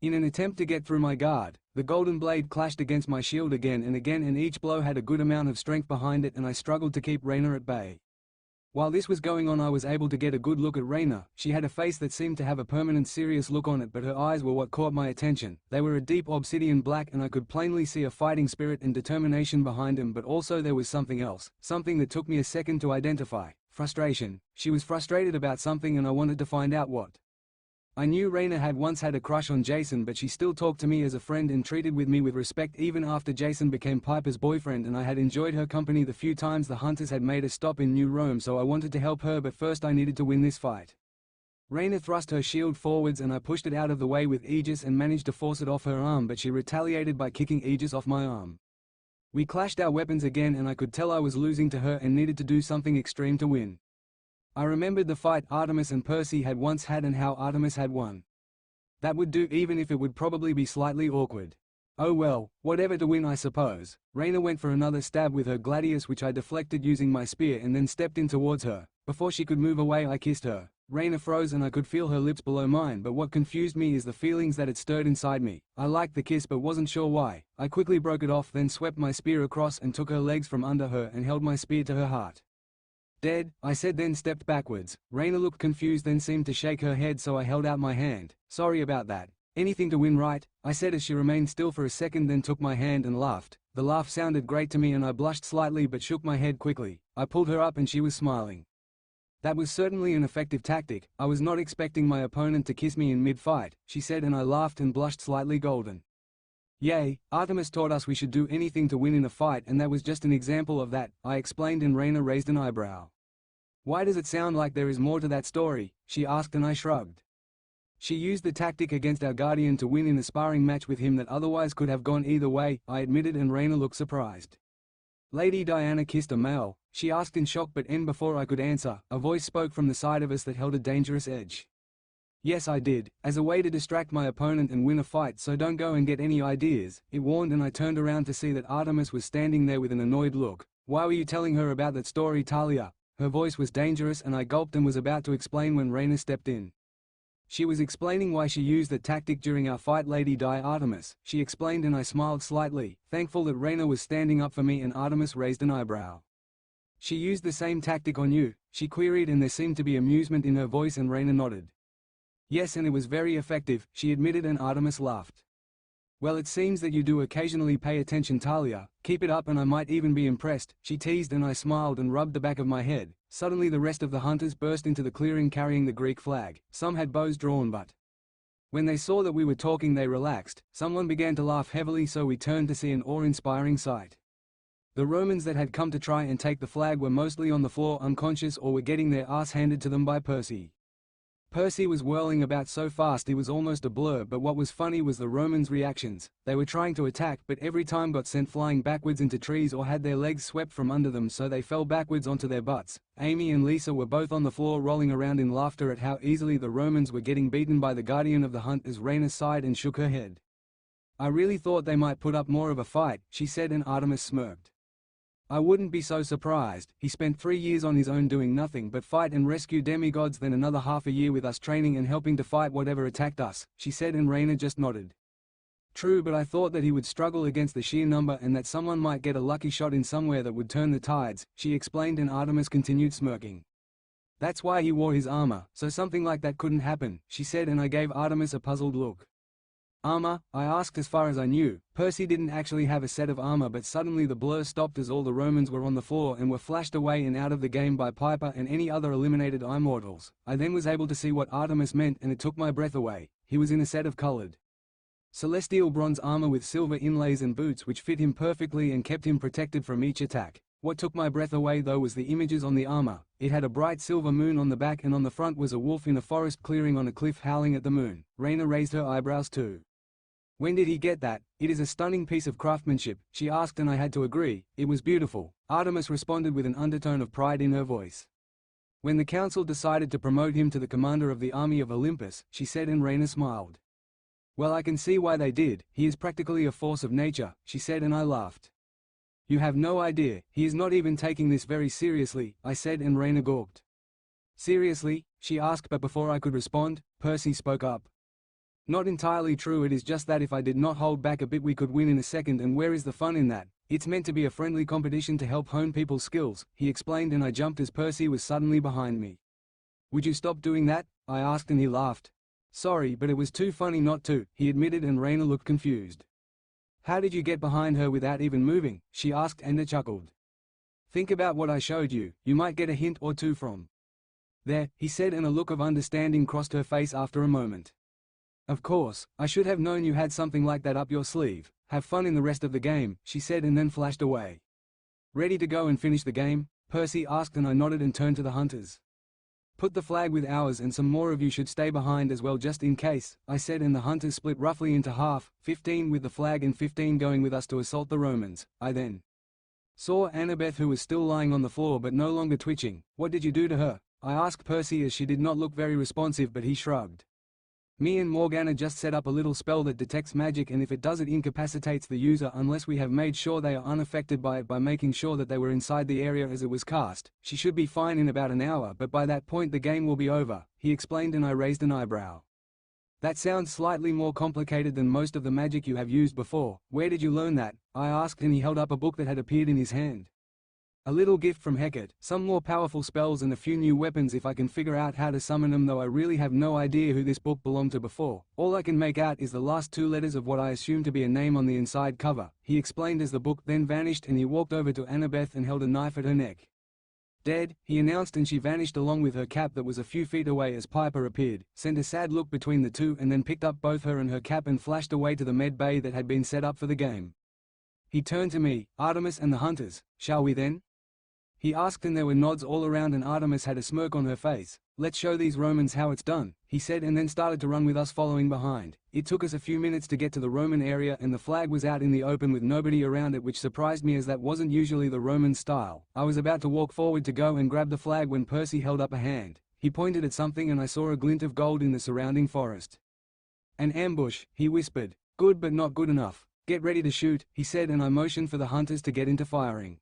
In an attempt to get through my guard, the golden blade clashed against my shield again, and each blow had a good amount of strength behind it, and I struggled to keep Reyna at bay. While this was going on, I was able to get a good look at Reyna. She had a face that seemed to have a permanent serious look on it, but her eyes were what caught my attention. They were a deep obsidian black, and I could plainly see a fighting spirit and determination behind them, but also there was something else, something that took me a second to identify. Frustration. She was frustrated about something and I wanted to find out what. I knew Reyna had once had a crush on Jason, but she still talked to me as a friend and treated with me with respect even after Jason became Piper's boyfriend, and I had enjoyed her company the few times the hunters had made a stop in New Rome, so I wanted to help her, but first I needed to win this fight. Reyna thrust her shield forwards and I pushed it out of the way with Aegis and managed to force it off her arm, but she retaliated by kicking Aegis off my arm. We clashed our weapons again and I could tell I was losing to her and needed to do something extreme to win. I remembered the fight Artemis and Percy had once had and how Artemis had won. That would do, even if it would probably be slightly awkward. Oh well, whatever to win, I suppose. Reyna went for another stab with her gladius, which I deflected using my spear and then stepped in towards her. Before she could move away, I kissed her. Reyna froze and I could feel her lips below mine, but what confused me is the feelings that it stirred inside me. I liked the kiss but wasn't sure why. I quickly broke it off, then swept my spear across and took her legs from under her and held my spear to her heart. "Dead," I said, then stepped backwards. Reyna looked confused, then seemed to shake her head, so I held out my hand. "Sorry about that. Anything to win, right?" I said as she remained still for a second, then took my hand and laughed. The laugh sounded great to me and I blushed slightly but shook my head quickly. I pulled her up and she was smiling. "That was certainly an effective tactic. I was not expecting my opponent to kiss me in mid-fight," she said, and I laughed and blushed slightly golden. "Yay, Artemis taught us we should do anything to win in a fight, and that was just an example of that," I explained, and Reyna raised an eyebrow. "Why does it sound like there is more to that story?" she asked, and I shrugged. "She used the tactic against our guardian to win in a sparring match with him that otherwise could have gone either way," I admitted, and Reyna looked surprised. "Lady Diana kissed a male?" she asked in shock, but before I could answer, a voice spoke from the side of us that held a dangerous edge. "Yes, I did, as a way to distract my opponent and win a fight, so don't go and get any ideas," it warned, and I turned around to see that Artemis was standing there with an annoyed look. "Why were you telling her about that story, Talia?" Her voice was dangerous and I gulped and was about to explain when Reyna stepped in. She was explaining why she used the tactic during our fight. Lady Di Artemis, she explained, and I smiled slightly, thankful that Reyna was standing up for me, and Artemis raised an eyebrow. She used the same tactic on you? She queried, and there seemed to be amusement in her voice, and Reyna nodded. Yes, and it was very effective, she admitted, and Artemis laughed. Well, it seems that you do occasionally pay attention, Talia. Keep it up and I might even be impressed, she teased, and I smiled and rubbed the back of my head. Suddenly the rest of the hunters burst into the clearing carrying the Greek flag. Some had bows drawn, but when they saw that we were talking they relaxed. Someone began to laugh heavily, so we turned to see an awe-inspiring sight. The Romans that had come to try and take the flag were mostly on the floor unconscious or were getting their ass handed to them by Percy. Percy was whirling about so fast he was almost a blur, but what was funny was the Romans' reactions. They were trying to attack, but every time got sent flying backwards into trees or had their legs swept from under them, so they fell backwards onto their butts. Amy and Lisa were both on the floor rolling around in laughter at how easily the Romans were getting beaten by the guardian of the hunt, as Reyna sighed and shook her head. I really thought they might put up more of a fight, she said, and Artemis smirked. I wouldn't be so surprised. He spent 3 years on his own doing nothing but fight and rescue demigods, then another half a year with us training and helping to fight whatever attacked us, she said, and Reyna just nodded. True, but I thought that he would struggle against the sheer number and that someone might get a lucky shot in somewhere that would turn the tides, she explained, and Artemis continued smirking. That's why he wore his armor, so something like that couldn't happen, she said, and I gave Artemis a puzzled look. Armor? I asked. As far as I knew, Percy didn't actually have a set of armor, but suddenly the blur stopped as all the Romans were on the floor and were flashed away and out of the game by Piper and any other eliminated immortals. I then was able to see what Artemis meant, and it took my breath away. He was in a set of colored celestial bronze armor with silver inlays and boots which fit him perfectly and kept him protected from each attack. What took my breath away though was the images on the armor. It had a bright silver moon on the back, and on the front was a wolf in a forest clearing on a cliff howling at the moon. Reyna raised her eyebrows too. When did he get that? It is a stunning piece of craftsmanship, she asked, and I had to agree. It was beautiful, Artemis responded with an undertone of pride in her voice. When the council decided to promote him to the commander of the army of Olympus, she said, and Reyna smiled. Well, I can see why they did. He is practically a force of nature, she said, and I laughed. You have no idea, he is not even taking this very seriously, I said, and Reyna gawked. Seriously? She asked, but before I could respond, Percy spoke up. Not entirely true, it is just that if I did not hold back a bit we could win in a second, and where is the fun in that? It's meant to be a friendly competition to help hone people's skills, he explained, and I jumped as Percy was suddenly behind me. Would you stop doing that? I asked, and he laughed. Sorry, but it was too funny not to, he admitted, and Reyna looked confused. How did you get behind her without even moving? She asked, and I chuckled. Think about what I showed you, you might get a hint or two from there, he said, and a look of understanding crossed her face after a moment. Of course, I should have known you had something like that up your sleeve. Have fun in the rest of the game, she said, and then flashed away. Ready to go and finish the game? Percy asked, and I nodded and turned to the hunters. Put the flag with ours, and some more of you should stay behind as well just in case, I said, and the hunters split roughly into half, 15 with the flag and 15 going with us to assault the Romans. I then saw Annabeth, who was still lying on the floor but no longer twitching. What did you do to her? I asked Percy, as she did not look very responsive, but he shrugged. Me and Morgana just set up a little spell that detects magic, and if it does, it incapacitates the user unless we have made sure they are unaffected by it by making sure that they were inside the area as it was cast. She should be fine in about an hour, but by that point the game will be over, he explained, and I raised an eyebrow. That sounds slightly more complicated than most of the magic you have used before. Where did you learn that? I asked, and he held up a book that had appeared in his hand. A little gift from Hecate, some more powerful spells and a few new weapons if I can figure out how to summon them, though I really have no idea who this book belonged to before. All I can make out is the last 2 letters of what I assume to be a name on the inside cover, he explained as the book then vanished, and he walked over to Annabeth and held a knife at her neck. Dead, he announced, and she vanished along with her cap that was a few feet away as Piper appeared, sent a sad look between the two, and then picked up both her and her cap and flashed away to the med bay that had been set up for the game. He turned to me, Artemis and the hunters, shall we then? He asked, and there were nods all around, and Artemis had a smirk on her face. Let's show these Romans how it's done, he said, and then started to run with us following behind. It took us a few minutes to get to the Roman area, and the flag was out in the open with nobody around it, which surprised me as that wasn't usually the Roman style. I was about to walk forward to go and grab the flag when Percy held up a hand. He pointed at something, and I saw a glint of gold in the surrounding forest. An ambush, he whispered. Good, but not good enough. Get ready to shoot, he said, and I motioned for the hunters to get into firing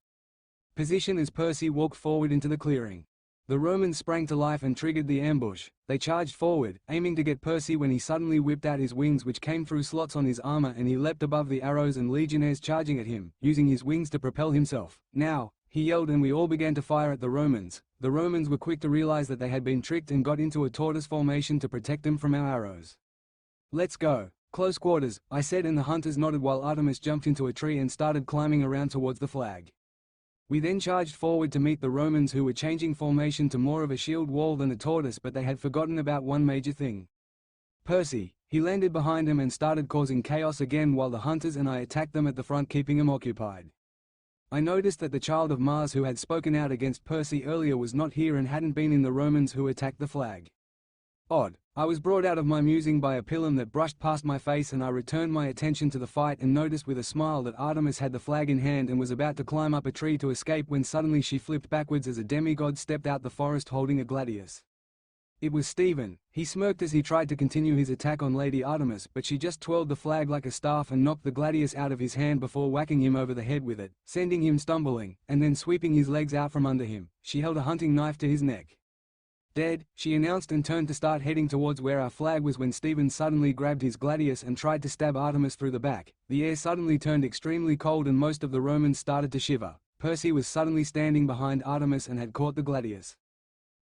position as Percy walked forward into the clearing. The Romans sprang to life and triggered the ambush. They charged forward, aiming to get Percy when he suddenly whipped out his wings, which came through slots on his armor, and he leapt above the arrows and legionnaires charging at him, using his wings to propel himself. "Now!" he yelled, and we all began to fire at the Romans. The Romans were quick to realize that they had been tricked and got into a tortoise formation to protect them from our arrows. "Let's go. Close quarters," I said, and the hunters nodded while Artemis jumped into a tree and started climbing around towards the flag. We then charged forward to meet the Romans, who were changing formation to more of a shield wall than a tortoise, but they had forgotten about one major thing. Percy. He landed behind them and started causing chaos again while the hunters and I attacked them at the front, keeping them occupied. I noticed that the child of Mars who had spoken out against Percy earlier was not here and hadn't been in the Romans who attacked the flag. Odd. I was brought out of my musing by a pilum that brushed past my face, and I returned my attention to the fight and noticed with a smile that Artemis had the flag in hand and was about to climb up a tree to escape when suddenly she flipped backwards as a demigod stepped out the forest holding a gladius. It was Stephen. He smirked as he tried to continue his attack on Lady Artemis, but she just twirled the flag like a staff and knocked the gladius out of his hand before whacking him over the head with it, sending him stumbling, and then sweeping his legs out from under him. She held a hunting knife to his neck. "Dead," she announced, and turned to start heading towards where our flag was when Stephen suddenly grabbed his gladius and tried to stab Artemis through the back. The air suddenly turned extremely cold and most of the Romans started to shiver. Percy was suddenly standing behind Artemis and had caught the gladius.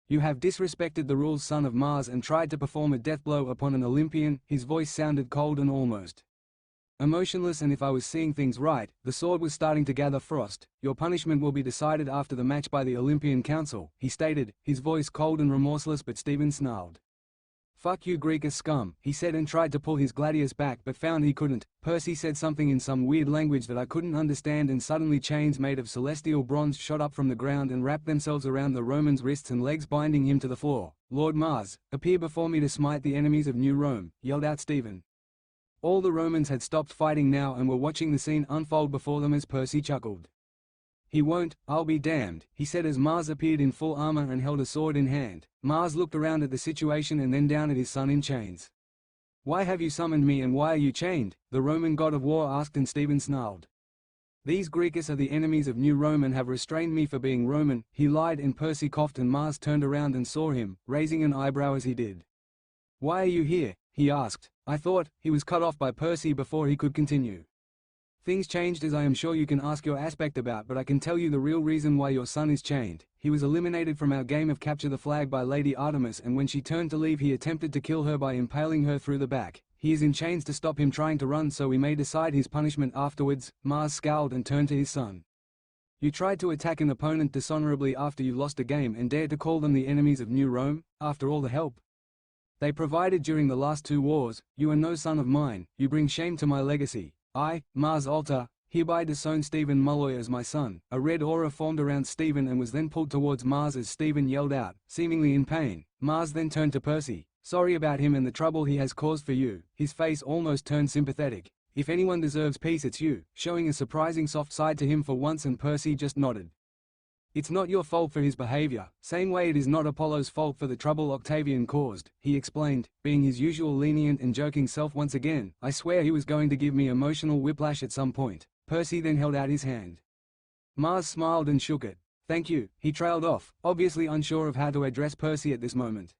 "You have disrespected the rules, son of Mars, and tried to perform a death blow upon an Olympian." His voice sounded cold and almost emotionless, and if I was seeing things right, the sword was starting to gather frost. "Your punishment will be decided after the match by the Olympian Council," he stated, his voice cold and remorseless, but Stephen snarled. "Fuck you, Greekus scum," he said, and tried to pull his gladius back but found he couldn't. Percy said something in some weird language that I couldn't understand, and suddenly chains made of celestial bronze shot up from the ground and wrapped themselves around the Roman's wrists and legs, binding him to the floor. "Lord Mars, appear before me to smite the enemies of New Rome," yelled out Stephen. All the Romans had stopped fighting now and were watching the scene unfold before them as Percy chuckled. "He won't, I'll be damned," he said as Mars appeared in full armor and held a sword in hand. Mars looked around at the situation and then down at his son in chains. "Why have you summoned me, and why are you chained?" the Roman god of war asked, and Stephen snarled. "These Greekus are the enemies of New Rome and have restrained me for being Roman," he lied, and Percy coughed and Mars turned around and saw him, raising an eyebrow as he did. "Why are you here?" he asked. I thought. He was cut off by Percy before he could continue. "Things changed, as I am sure you can ask your aspect about, but I can tell you the real reason why your son is chained. He was eliminated from our game of capture the flag by Lady Artemis, and when she turned to leave he attempted to kill her by impaling her through the back. He is in chains to stop him trying to run, so we may decide his punishment afterwards." Mars scowled and turned to his son. "You tried to attack an opponent dishonorably after you lost a game and dared to call them the enemies of New Rome, after all the help they provided during the last 2 wars. You are no son of mine. You bring shame to my legacy. I, Mars Alta, hereby disown Stephen Mulloy as my son." A red aura formed around Stephen and was then pulled towards Mars as Stephen yelled out, seemingly in pain. Mars then turned to Percy. "Sorry about him and the trouble he has caused for you." His face almost turned sympathetic. "If anyone deserves peace, it's you," showing a surprising soft side to him for once, and Percy just nodded. "It's not your fault for his behavior, same way it is not Apollo's fault for the trouble Octavian caused," he explained, being his usual lenient and joking self once again. I swear he was going to give me emotional whiplash at some point. Percy then held out his hand. Mars smiled and shook it. "Thank you," he trailed off, obviously unsure of how to address Percy at this moment.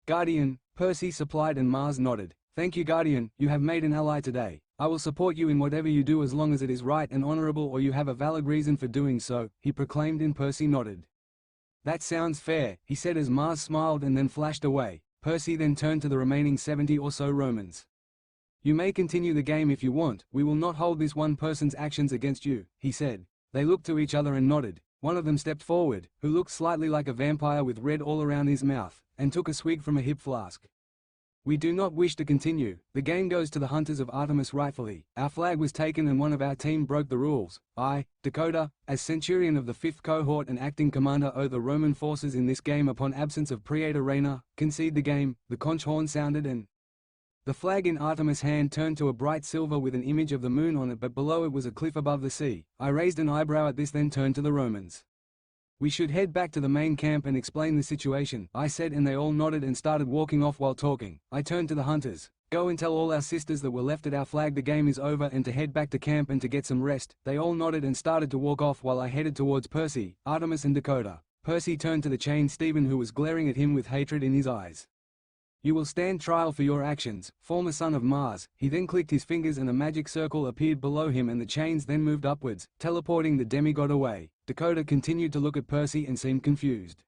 "Guardian," Percy supplied, and Mars nodded. "Thank you, Guardian, you have made an ally today. I will support you in whatever you do as long as it is right and honorable, or you have a valid reason for doing so," he proclaimed, and Percy nodded. "That sounds fair," he said as Mars smiled and then flashed away. Percy then turned to the remaining 70 or so Romans. "You may continue the game if you want. We will not hold this one person's actions against you," he said. They looked to each other and nodded. One of them stepped forward, who looked slightly like a vampire with red all around his mouth, and took a swig from a hip flask. "We do not wish to continue. The game goes to the hunters of Artemis rightfully. Our flag was taken and one of our team broke the rules. I, Dakota, as centurion of the 5th cohort and acting commander, owe the Roman forces in this game upon absence of Praetor Reina, concede the game." The conch horn sounded and the flag in Artemis' hand turned to a bright silver with an image of the moon on it, but below it was a cliff above the sea. I raised an eyebrow at this, then turned to the Romans. "We should head back to the main camp and explain the situation," I said, and they all nodded and started walking off while talking. I turned to the hunters. "Go and tell all our sisters that were left at our flag the game is over and to head back to camp and to get some rest." They all nodded and started to walk off while I headed towards Percy, Artemis and Dakota. Percy turned to the chained Stephen, who was glaring at him with hatred in his eyes. "You will stand trial for your actions, former son of Mars." He then clicked his fingers and a magic circle appeared below him and the chains then moved upwards, teleporting the demigod away. Dakota continued to look at Percy and seemed confused.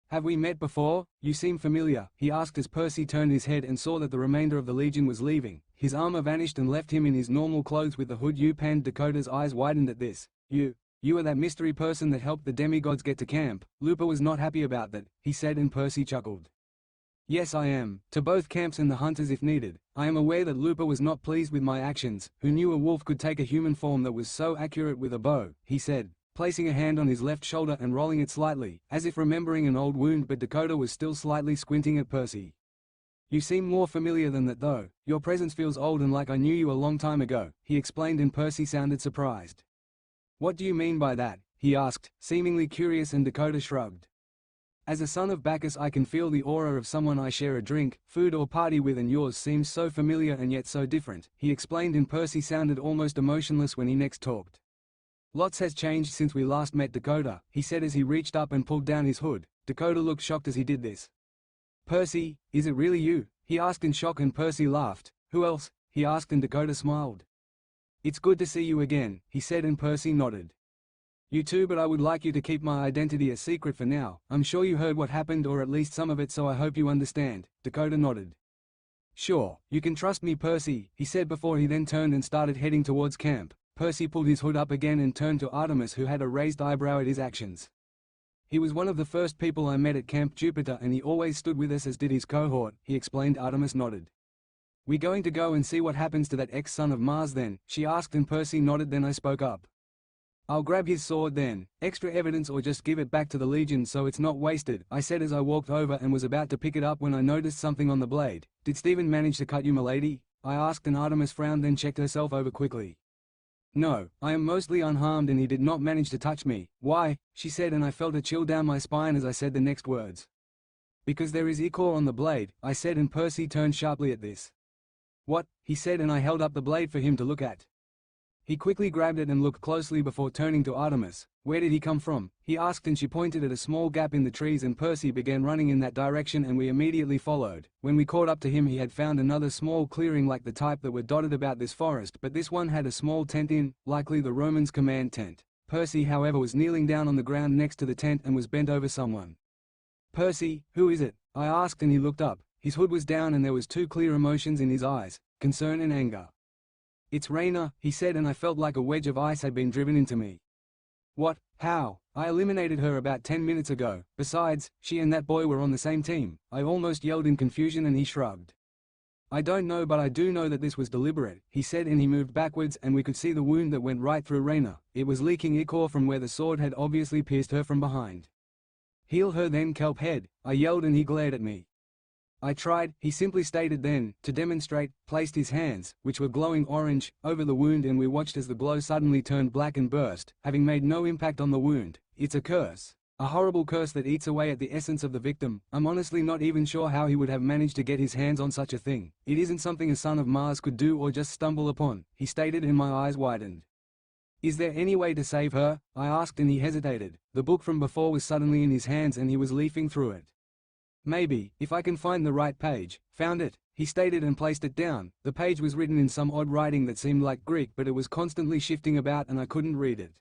"Have we met before? You seem familiar," he asked as Percy turned his head and saw that the remainder of the Legion was leaving. His armor vanished and left him in his normal clothes with the hood U-panned. Dakota's eyes widened at this. You are that mystery person that helped the demigods get to camp." Looper was not happy about that, he said, and Percy chuckled. "Yes, I am, to both camps and the hunters if needed." I am aware that Looper was not pleased with my actions. Who knew a wolf could take a human form that was so accurate with a bow, he said, placing a hand on his left shoulder and rolling it slightly, as if remembering an old wound, but Dakota was still slightly squinting at Percy. "You seem more familiar than that though. Your presence feels old and like I knew you a long time ago," he explained, and Percy sounded surprised. "What do you mean by that?" he asked, seemingly curious, and Dakota shrugged. "As a son of Bacchus I can feel the aura of someone I share a drink, food or party with, and yours seems so familiar and yet so different," he explained, and Percy sounded almost emotionless when he next talked. "Lots has changed since we last met, Dakota," he said as he reached up and pulled down his hood. Dakota looked shocked as he did this. "Percy, is it really you?" he asked in shock, and Percy laughed. "Who else?" he asked, and Dakota smiled. "It's good to see you again," he said, and Percy nodded. "You too, but I would like you to keep my identity a secret for now. I'm sure you heard what happened, or at least some of it, so I hope you understand." Dakota nodded. "Sure, you can trust me, Percy," he said before he then turned and started heading towards camp. Percy pulled his hood up again and turned to Artemis, who had a raised eyebrow at his actions. "He was one of the first people I met at Camp Jupiter and he always stood with us, as did his cohort," he explained. Artemis nodded. "We going to go and see what happens to that ex-son of Mars then?" she asked, and Percy nodded. Then I spoke up. "I'll grab his sword then. Extra evidence, or just give it back to the Legion so it's not wasted," I said as I walked over and was about to pick it up when I noticed something on the blade. "Did Stephen manage to cut you, milady?" I asked, and Artemis frowned, then checked herself over quickly. "No, I am mostly unharmed and he did not manage to touch me." "Why?" she said, and I felt a chill down my spine as I said the next words. "Because there is ichor on the blade," I said, and Percy turned sharply at this. "What?" he said, and I held up the blade for him to look at. He quickly grabbed it and looked closely before turning to Artemis. "Where did he come from?" he asked, and she pointed at a small gap in the trees, and Percy began running in that direction and we immediately followed. When we caught up to him, he had found another small clearing like the type that were dotted about this forest, but this one had a small tent in, likely the Romans' command tent. Percy, however, was kneeling down on the ground next to the tent and was bent over someone. "Percy, who is it?" I asked, and he looked up. His hood was down and there was two clear emotions in his eyes, concern and anger. "It's Raina," he said, and I felt like a wedge of ice had been driven into me. "What? How? I eliminated her about 10 minutes ago. Besides, she and that boy were on the same team," I almost yelled in confusion, and he shrugged. "I don't know, but I do know that this was deliberate," he said, and he moved backwards and we could see the wound that went right through Raina. It was leaking ichor from where the sword had obviously pierced her from behind. "Heal her then, kelp head," I yelled, and he glared at me. "I tried," he simply stated, then, to demonstrate, placed his hands, which were glowing orange, over the wound, and we watched as the glow suddenly turned black and burst, having made no impact on the wound. "It's a curse. A horrible curse that eats away at the essence of the victim. I'm honestly not even sure how he would have managed to get his hands on such a thing. It isn't something a son of Mars could do or just stumble upon," he stated, and my eyes widened. "Is there any way to save her?" I asked, and he hesitated. The book from before was suddenly in his hands and he was leafing through it. "Maybe, if I can find the right page." "Found it," he stated, and placed it down. The page was written in some odd writing that seemed like Greek, but it was constantly shifting about and I couldn't read it.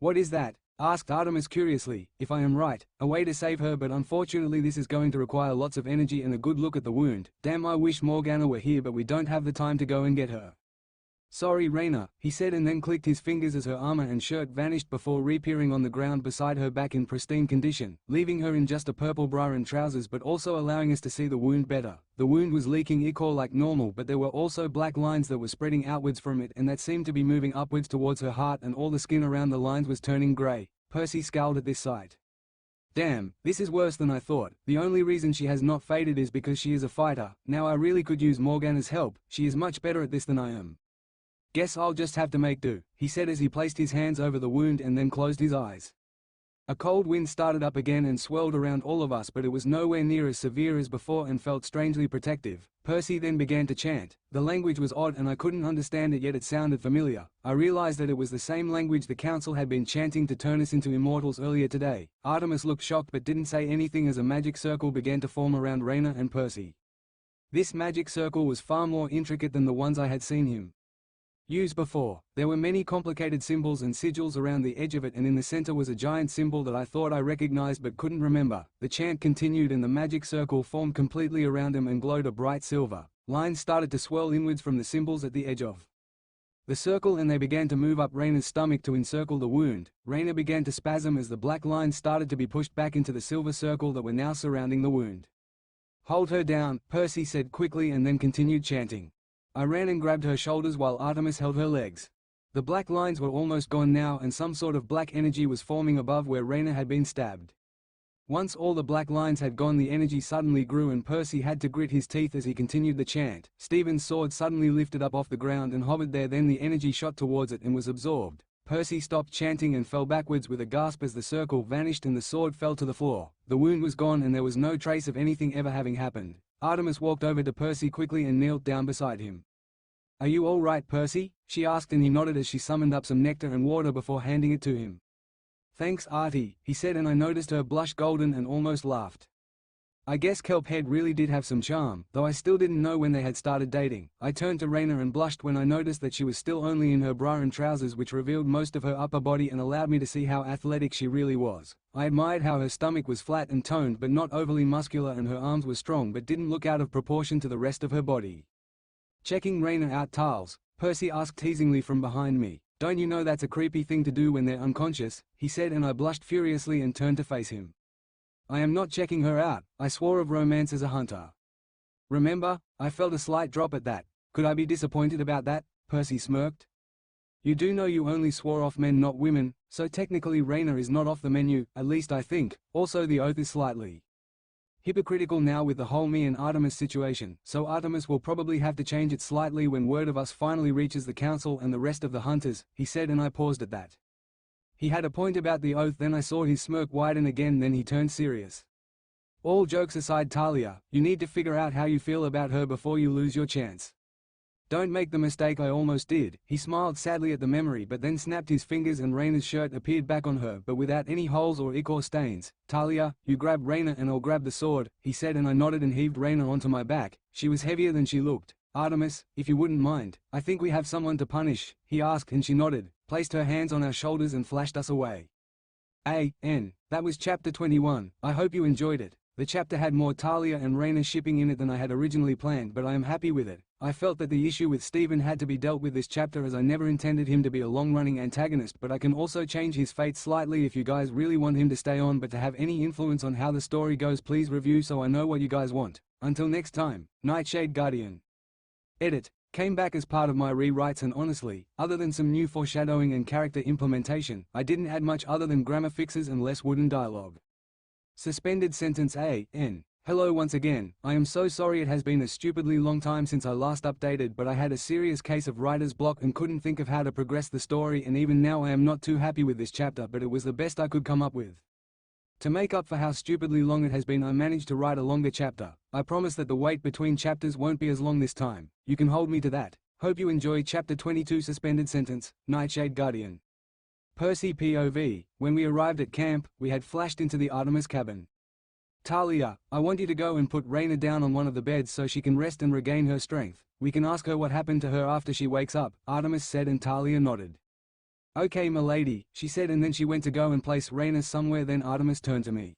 "What is that?" asked Artemis curiously. "If I am right, a way to save her, but unfortunately this is going to require lots of energy and a good look at the wound. Damn, I wish Morgana were here, but we don't have the time to go and get her." "Sorry, Raina," he said, and then clicked his fingers as her armor and shirt vanished before reappearing on the ground beside her, back in pristine condition, leaving her in just a purple bra and trousers, but also allowing us to see the wound better. The wound was leaking ichor like normal, but there were also black lines that were spreading outwards from it and that seemed to be moving upwards towards her heart, and all the skin around the lines was turning grey. Percy scowled at this sight. "Damn, this is worse than I thought. The only reason she has not faded is because she is a fighter. Now I really could use Morgana's help. She is much better at this than I am. Guess I'll just have to make do," he said as he placed his hands over the wound and then closed his eyes. A cold wind started up again and swirled around all of us, but it was nowhere near as severe as before and felt strangely protective. Percy then began to chant. The language was odd and I couldn't understand it, yet it sounded familiar. I realized that it was the same language the council had been chanting to turn us into immortals earlier today. Artemis looked shocked but didn't say anything as a magic circle began to form around Raina and Percy. This magic circle was far more intricate than the ones I had seen him use before. There were many complicated symbols and sigils around the edge of it, and in the center was a giant symbol that I thought I recognized but couldn't remember. The chant continued and the magic circle formed completely around him and glowed a bright silver. Lines started to swirl inwards from the symbols at the edge of the circle, and they began to move up Raina's stomach to encircle the wound. Raina began to spasm as the black lines started to be pushed back into the silver circle that were now surrounding the wound. "Hold her down," Percy said quickly and then continued chanting. I ran and grabbed her shoulders while Artemis held her legs. The black lines were almost gone now and some sort of black energy was forming above where Raina had been stabbed. Once all the black lines had gone, the energy suddenly grew and Percy had to grit his teeth as he continued the chant. Stephen's sword suddenly lifted up off the ground and hovered there, then the energy shot towards it and was absorbed. Percy stopped chanting and fell backwards with a gasp as the circle vanished and the sword fell to the floor. The wound was gone and there was no trace of anything ever having happened. Artemis walked over to Percy quickly and knelt down beside him. "Are you all right, Percy?" she asked, and he nodded as she summoned up some nectar and water before handing it to him. "Thanks, Artie," he said, and I noticed her blush golden and almost laughed. I guess Kelphead really did have some charm, though I still didn't know when they had started dating. I turned to Raina and blushed when I noticed that she was still only in her bra and trousers, which revealed most of her upper body and allowed me to see how athletic she really was. I admired how her stomach was flat and toned but not overly muscular, and her arms were strong but didn't look out of proportion to the rest of her body. Checking Raina out, "Tiles," Percy asked teasingly from behind me. "Don't you know that's a creepy thing to do when they're unconscious?" he said, and I blushed furiously and turned to face him. "I am not checking her out. I swore of romance as a hunter. Remember?" I felt a slight drop at that. Could I be disappointed about that? Percy smirked. "You do know you only swore off men, not women, so technically Raina is not off the menu, at least I think. Also the oath is slightly hypocritical now with the whole me and Artemis situation, so Artemis will probably have to change it slightly when word of us finally reaches the council and the rest of the hunters," he said, and I paused at that. He had a point about the oath, then I saw his smirk widen again, then he turned serious. "All jokes aside, Talia, you need to figure out how you feel about her before you lose your chance. Don't make the mistake I almost did." He smiled sadly at the memory but then snapped his fingers and Raina's shirt appeared back on her, but without any holes or ichor stains. "Talia, you grab Raina and I'll grab the sword," he said, and I nodded and heaved Raina onto my back. She was heavier than she looked. "Artemis, if you wouldn't mind, I think we have someone to punish," he asked, and she nodded, placed her hands on our shoulders and flashed us away. That was chapter 21. I hope you enjoyed it. The chapter had more Talia and Raina shipping in it than I had originally planned, but I am happy with it. I felt that the issue with Stephen had to be dealt with this chapter, as I never intended him to be a long-running antagonist, but I can also change his fate slightly if you guys really want him to stay on. But to have any influence on how the story goes, please review so I know what you guys want. Until next time, Nightshade Guardian. Edit. Came back as part of my rewrites, and honestly, other than some new foreshadowing and character implementation, I didn't add much other than grammar fixes and less wooden dialogue. Suspended sentence A.N. Hello once again. I am so sorry it has been a stupidly long time since I last updated, but I had a serious case of writer's block and couldn't think of how to progress the story, and even now I am not too happy with this chapter, but it was the best I could come up with. To make up for how stupidly long it has been, I managed to write a longer chapter. I promise that the wait between chapters won't be as long this time. You can hold me to that. Hope you enjoy chapter 22 Suspended Sentence, Nightshade Guardian. Percy POV. When we arrived at camp, we had flashed into the Artemis cabin. "Talia, I want you to go and put Raina down on one of the beds so she can rest and regain her strength. We can ask her what happened to her after she wakes up," Artemis said, and Talia nodded. "Okay, milady," she said, and then she went to go and place Raina somewhere. Then Artemis turned to me.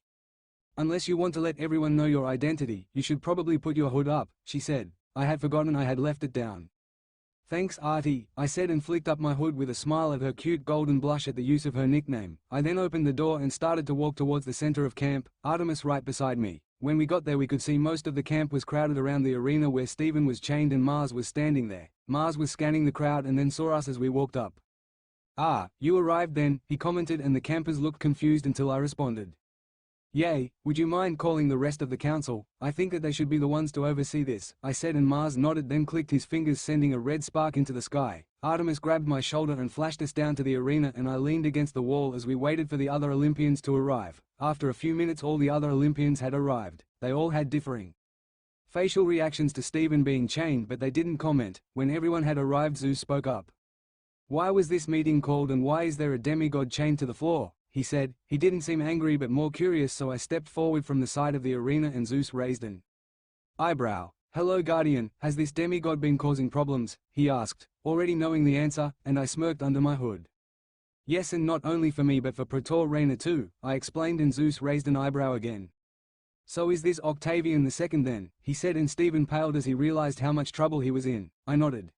"Unless you want to let everyone know your identity, you should probably put your hood up," she said. I had forgotten I had left it down. "Thanks, Artie," I said, and flicked up my hood with a smile at her cute golden blush at the use of her nickname. I then opened the door and started to walk towards the center of camp, Artemis right beside me. When we got there, we could see most of the camp was crowded around the arena where Stephen was chained and Mars was standing there. Mars was scanning the crowd and then saw us as we walked up. "Ah, you arrived then," he commented, and the campers looked confused until I responded. Yay, would you mind calling the rest of the council? I think that they should be the ones to oversee this, I said, and Mars nodded, then clicked his fingers, sending a red spark into the sky. Artemis grabbed my shoulder and flashed us down to the arena, and I leaned against the wall as we waited for the other Olympians to arrive. After a few minutes all the other Olympians had arrived. They all had differing facial reactions to Stephen being chained, but they didn't comment. When everyone had arrived, Zeus spoke up. "Why was this meeting called, and why is there a demigod chained to the floor?" he said. He didn't seem angry but more curious, so I stepped forward from the side of the arena and Zeus raised an eyebrow. "Hello Guardian, has this demigod been causing problems?" he asked, already knowing the answer, and I smirked under my hood. "Yes, and not only for me but for Praetor Reina too," I explained, and Zeus raised an eyebrow again. "So is this Octavian II then?" he said, and Stephen paled as he realized how much trouble he was in. I nodded.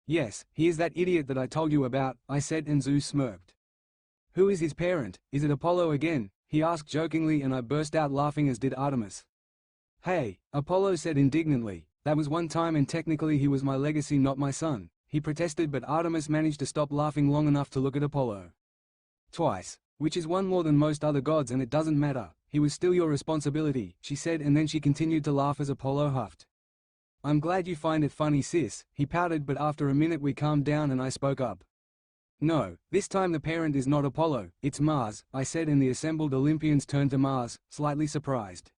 "Yes, he is that idiot that I told you about," I said, and Zeus smirked. "Who is his parent? Is it Apollo again?" he asked jokingly, and I burst out laughing, as did Artemis. "Hey," Apollo said indignantly, "that was one time and technically he was my legacy, not my son," he protested, but Artemis managed to stop laughing long enough to look at Apollo. "Twice, which is one more than most other gods, and it doesn't matter. He was still your responsibility," she said, and then she continued to laugh as Apollo huffed. "I'm glad you find it funny, sis," he pouted, but after a minute we calmed down and I spoke up. "No, this time the parent is not Apollo, it's Mars," I said, and the assembled Olympians turned to Mars, slightly surprised.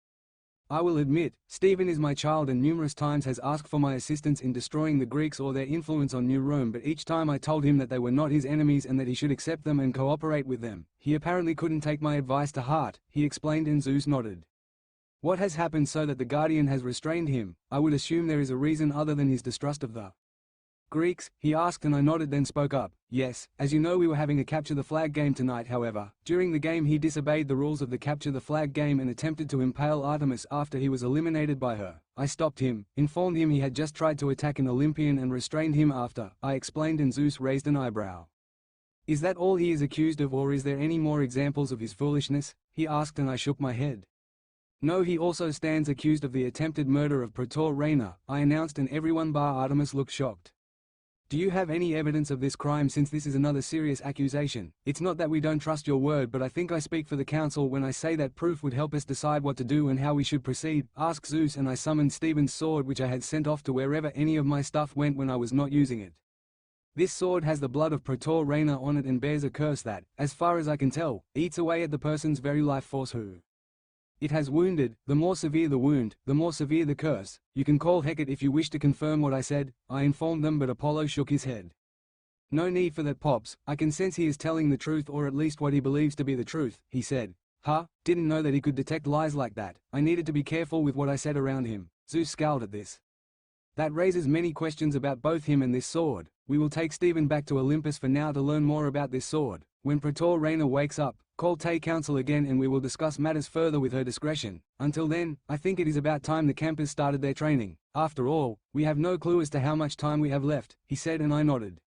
"I will admit, Stephen is my child and numerous times has asked for my assistance in destroying the Greeks or their influence on New Rome, but each time I told him that they were not his enemies and that he should accept them and cooperate with them. He apparently couldn't take my advice to heart," he explained, and Zeus nodded. "What has happened so that the Guardian has restrained him? I would assume there is a reason other than his distrust of the Greeks," he asked, and I nodded, then spoke up. "Yes, as you know, we were having a capture the flag game tonight. However, during the game he disobeyed the rules of the capture the flag game and attempted to impale Artemis after he was eliminated by her. I stopped him, informed him he had just tried to attack an Olympian and restrained him after," I explained, and Zeus raised an eyebrow. "Is that all he is accused of, or is there any more examples of his foolishness?" he asked, and I shook my head. "No, he also stands accused of the attempted murder of Praetor Reina," I announced, and everyone bar Artemis looked shocked. "Do you have any evidence of this crime, since this is another serious accusation? It's not that we don't trust your word, but I think I speak for the council when I say that proof would help us decide what to do and how we should proceed," asked Zeus, and I summoned Stephen's sword, which I had sent off to wherever any of my stuff went when I was not using it. "This sword has the blood of Praetor Reina on it and bears a curse that, as far as I can tell, eats away at the person's very life force who it has wounded. The more severe the wound, the more severe the curse. You can call Hecate if you wish to confirm what I said," I informed them, but Apollo shook his head. "No need for that, Pops. I can sense he is telling the truth, or at least what he believes to be the truth," he said. "Huh? Didn't know that he could detect lies like that." I needed to be careful with what I said around him. Zeus scowled at this. "That raises many questions about both him and this sword. We will take Stephen back to Olympus for now to learn more about this sword. When Praetor Reina wakes up, call Tay Council again and we will discuss matters further with her discretion. Until then, I think it is about time the campers started their training. After all, we have no clue as to how much time we have left," he said, and I nodded.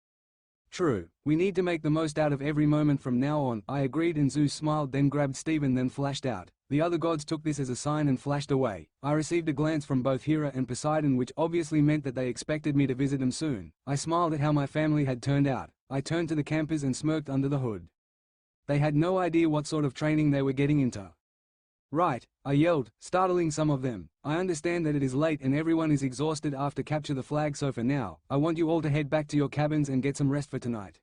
"True, we need to make the most out of every moment from now on," I agreed, and Zeus smiled, then grabbed Stephen, then flashed out. The other gods took this as a sign and flashed away. I received a glance from both Hera and Poseidon, which obviously meant that they expected me to visit them soon. I smiled at how my family had turned out. I turned to the campers and smirked under the hood. They had no idea what sort of training they were getting into. "Right," I yelled, startling some of them. "I understand that it is late and everyone is exhausted after capture the flag, so for now, I want you all to head back to your cabins and get some rest for tonight.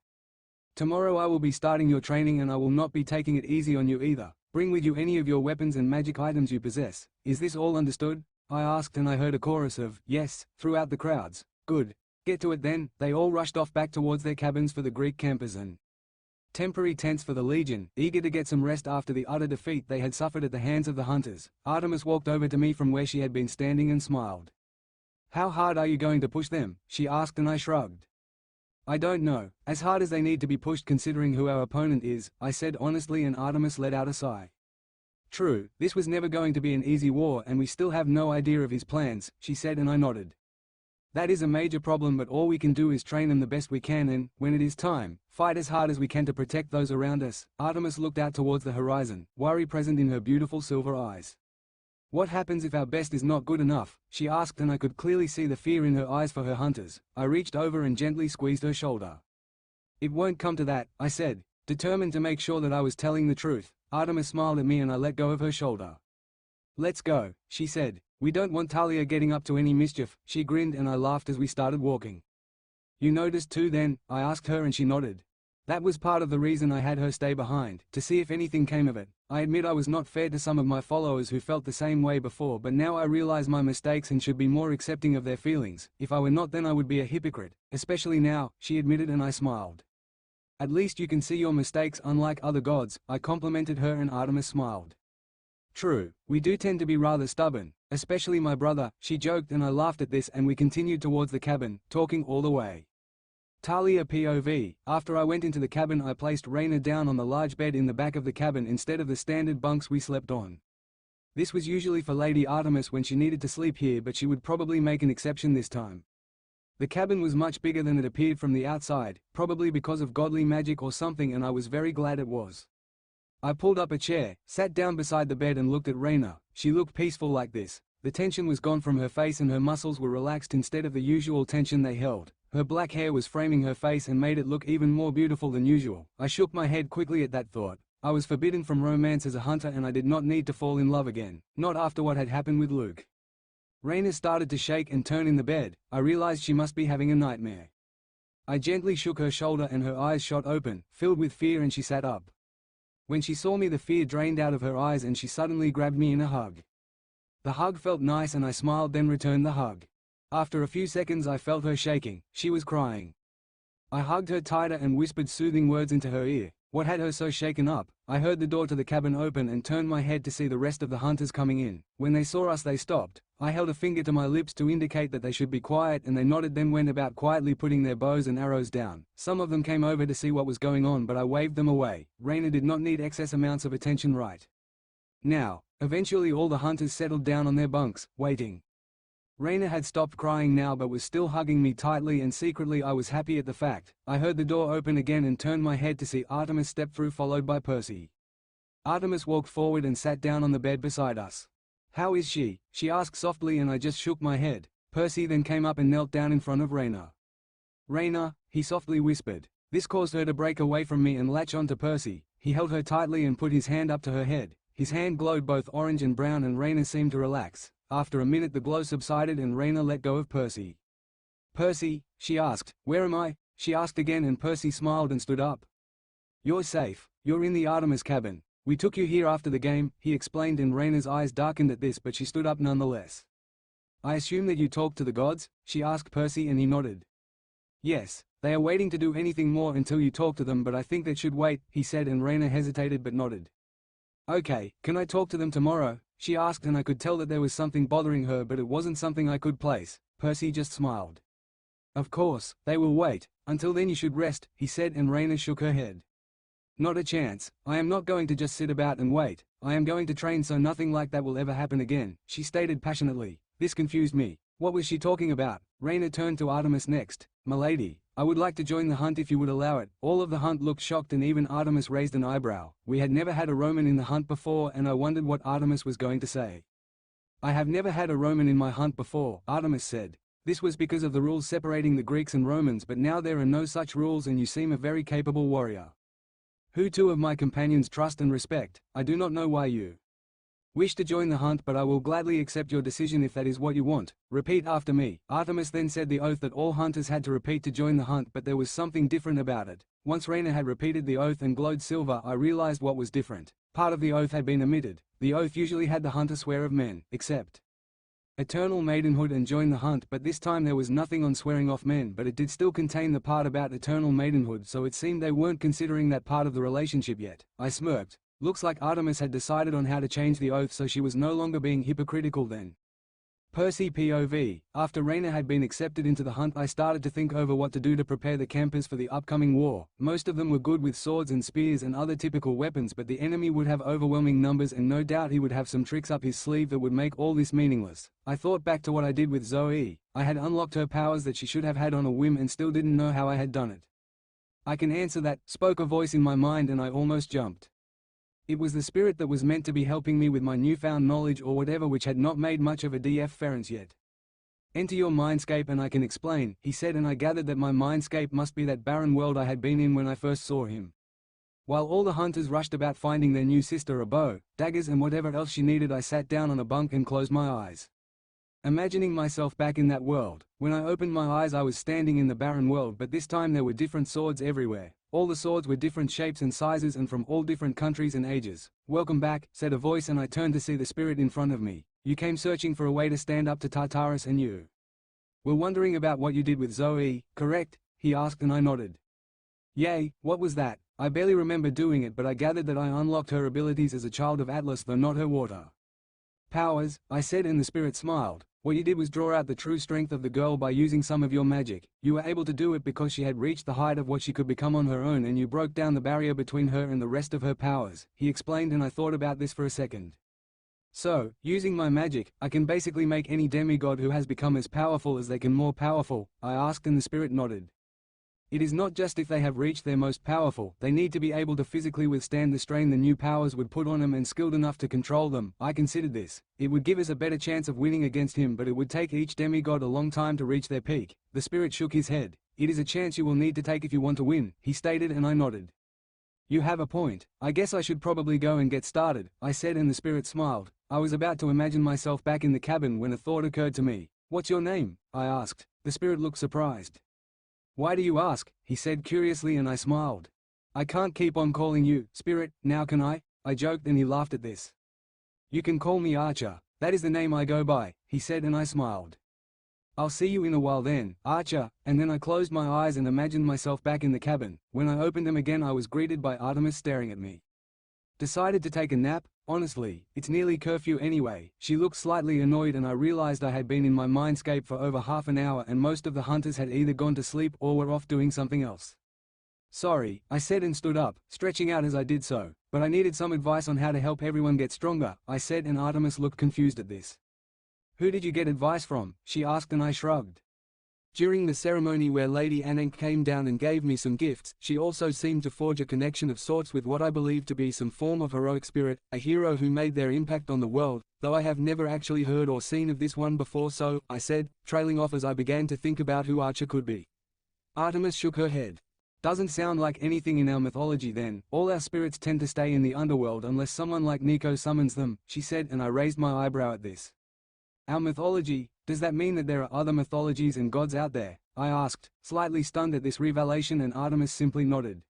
Tomorrow I will be starting your training and I will not be taking it easy on you either. Bring with you any of your weapons and magic items you possess. Is this all understood?" I asked, and I heard a chorus of "yes" throughout the crowds. "Good. Get to it then." They all rushed off back towards their cabins for the Greek campers and temporary tents for the Legion, eager to get some rest after the utter defeat they had suffered at the hands of the hunters. Artemis walked over to me from where she had been standing and smiled. "How hard are you going to push them?" she asked, and I shrugged. "I don't know. As hard as they need to be pushed considering who our opponent is," I said honestly, and Artemis let out a sigh. "True, this was never going to be an easy war and we still have no idea of his plans," she said, and I nodded. "That is a major problem, but all we can do is train them the best we can and, when it is time, fight as hard as we can to protect those around us." Artemis looked out towards the horizon, worry present in her beautiful silver eyes. "What happens if our best is not good enough?" she asked, and I could clearly see the fear in her eyes for her hunters. I reached over and gently squeezed her shoulder. "It won't come to that," I said, determined to make sure that I was telling the truth. Artemis smiled at me and I let go of her shoulder. "Let's go," she said. "We don't want Talia getting up to any mischief." She grinned and I laughed as we started walking. "You noticed too then?" I asked her and she nodded. "That was part of the reason I had her stay behind, to see if anything came of it. I admit I was not fair to some of my followers who felt the same way before, but now I realize my mistakes and should be more accepting of their feelings. If I were not, then I would be a hypocrite, especially now," she admitted and I smiled. "At least you can see your mistakes unlike other gods," I complimented her and Artemis smiled. "True, we do tend to be rather stubborn, especially my brother," she joked and I laughed at this and we continued towards the cabin, talking all the way. Talia POV. After I went into the cabin I placed Raina down on the large bed in the back of the cabin instead of the standard bunks we slept on. This was usually for Lady Artemis when she needed to sleep here, but she would probably make an exception this time. The cabin was much bigger than it appeared from the outside, probably because of godly magic or something, and I was very glad it was. I pulled up a chair, sat down beside the bed and looked at Raina. She looked peaceful like this. The tension was gone from her face and her muscles were relaxed instead of the usual tension they held. Her black hair was framing her face and made it look even more beautiful than usual. I shook my head quickly at that thought. I was forbidden from romance as a hunter and I did not need to fall in love again, not after what had happened with Luke. Raina started to shake and turn in the bed. I realized she must be having a nightmare. I gently shook her shoulder and her eyes shot open, filled with fear, and she sat up. When she saw me, the fear drained out of her eyes and she suddenly grabbed me in a hug. The hug felt nice and I smiled, then returned the hug. After a few seconds I felt her shaking. She was crying. I hugged her tighter and whispered soothing words into her ear. What had her so shaken up? I heard the door to the cabin open and turned my head to see the rest of the hunters coming in. When they saw us they stopped. I held a finger to my lips to indicate that they should be quiet and they nodded, then went about quietly putting their bows and arrows down. Some of them came over to see what was going on, but I waved them away. Raina did not need excess amounts of attention right now. Eventually all the hunters settled down on their bunks, waiting. Raina had stopped crying now but was still hugging me tightly, and secretly I was happy at the fact. I heard the door open again and turned my head to see Artemis step through, followed by Percy. Artemis walked forward and sat down on the bed beside us. "How is she?" she asked softly, and I just shook my head. Percy then came up and knelt down in front of Raina. "Raina," he softly whispered. This caused her to break away from me and latch onto Percy. He held her tightly and put his hand up to her head. His hand glowed both orange and brown and Raina seemed to relax. After a minute the glow subsided and Raina let go of Percy. "Percy," she asked. "Where am I?" she asked again, and Percy smiled and stood up. "You're safe. You're in the Artemis cabin. We took you here after the game," he explained, and Raina's eyes darkened at this, but she stood up nonetheless. "I assume that you talked to the gods?" she asked Percy, and he nodded. "Yes, they are waiting to do anything more until you talk to them, but I think that should wait," he said, and Raina hesitated but nodded. "Okay, can I talk to them tomorrow?" she asked, and I could tell that there was something bothering her, but it wasn't something I could place. Percy just smiled. "Of course, they will wait. Until then you should rest," he said, and Raina shook her head. "Not a chance. I am not going to just sit about and wait. I am going to train so nothing like that will ever happen again," she stated passionately. This confused me. What was she talking about? Raina turned to Artemis next. "Milady, I would like to join the hunt if you would allow it." All of the hunt looked shocked and even Artemis raised an eyebrow. We had never had a Roman in the hunt before and I wondered what Artemis was going to say. "I have never had a Roman in my hunt before," Artemis said. "This was because of the rules separating the Greeks and Romans, but now there are no such rules and you seem a very capable warrior, who two of my companions trust and respect. I do not know why you wish to join the hunt, but I will gladly accept your decision if that is what you want. Repeat after me." Artemis then said the oath that all hunters had to repeat to join the hunt, but there was something different about it. Once Raina had repeated the oath and glowed silver, I realized what was different. Part of the oath had been omitted. The oath usually had the hunter swear of men, except eternal maidenhood and join the hunt, but this time there was nothing on swearing off men, but it did still contain the part about eternal maidenhood, so it seemed they weren't considering that part of the relationship yet. I smirked. Looks like Artemis had decided on how to change the oath, so she was no longer being hypocritical then. Percy POV. After Raina had been accepted into the hunt, I started to think over what to do to prepare the campers for the upcoming war. Most of them were good with swords and spears and other typical weapons, but the enemy would have overwhelming numbers and no doubt he would have some tricks up his sleeve that would make all this meaningless. I thought back to what I did with Zoe. I had unlocked her powers that she should have had on a whim and still didn't know how I had done it. "I can answer that," spoke a voice in my mind, and I almost jumped. It was the spirit that was meant to be helping me with my newfound knowledge or whatever, which had not made much of a difference yet. "Enter your mindscape and I can explain," he said, and I gathered that my mindscape must be that barren world I had been in when I first saw him. While all the hunters rushed about finding their new sister a bow, daggers and whatever else she needed, I sat down on a bunk and closed my eyes. Imagining myself back in that world. When I opened my eyes I was standing in the barren world, but this time there were different swords everywhere. All the swords were different shapes and sizes and from all different countries and ages. "Welcome back," said a voice, and I turned to see the spirit in front of me. "You came searching for a way to stand up to Tartarus, and you were wondering about what you did with Zoe, correct?" he asked, and I nodded. "Yay, what was that?" I barely remember doing it, but I gathered that I unlocked her abilities as a child of Atlas, though not her water powers, I said, and the spirit smiled. "What you did was draw out the true strength of the girl by using some of your magic. You were able to do it because she had reached the height of what she could become on her own, and you broke down the barrier between her and the rest of her powers," he explained, and I thought about this for a second. "So, using my magic, I can basically make any demigod who has become as powerful as they can more powerful?" I asked, and the spirit nodded. "It is not just if they have reached their most powerful, they need to be able to physically withstand the strain the new powers would put on them and skilled enough to control them." I considered this. It would give us a better chance of winning against him, but it would take each demigod a long time to reach their peak. The spirit shook his head. "It is a chance you will need to take if you want to win," he stated, and I nodded. "You have a point. I guess I should probably go and get started," I said, and the spirit smiled. I was about to imagine myself back in the cabin when a thought occurred to me. "What's your name?" I asked. The spirit looked surprised. "Why do you ask?" he said curiously, and I smiled. "I can't keep on calling you Spirit, now can I?" I joked, and he laughed at this. "You can call me Archer. That is the name I go by," he said, and I smiled. "I'll see you in a while then, Archer," and then I closed my eyes and imagined myself back in the cabin. When I opened them again I was greeted by Artemis staring at me. "Decided to take a nap? Honestly, it's nearly curfew anyway." She looked slightly annoyed, and I realized I had been in my mindscape for over half an hour and most of the hunters had either gone to sleep or were off doing something else. "Sorry," I said, and stood up, stretching out as I did so. "But I needed some advice on how to help everyone get stronger," I said, and Artemis looked confused at this. "Who did you get advice from?" she asked, and I shrugged. "During the ceremony where Lady Anank came down and gave me some gifts, she also seemed to forge a connection of sorts with what I believe to be some form of heroic spirit, a hero who made their impact on the world, though I have never actually heard or seen of this one before, so," I said, trailing off as I began to think about who Archer could be. Artemis shook her head. "Doesn't sound like anything in our mythology then. All our spirits tend to stay in the underworld unless someone like Nico summons them," she said, and I raised my eyebrow at this. "Our mythology? Does that mean that there are other mythologies and gods out there?" I asked, slightly stunned at this revelation, and Artemis simply nodded.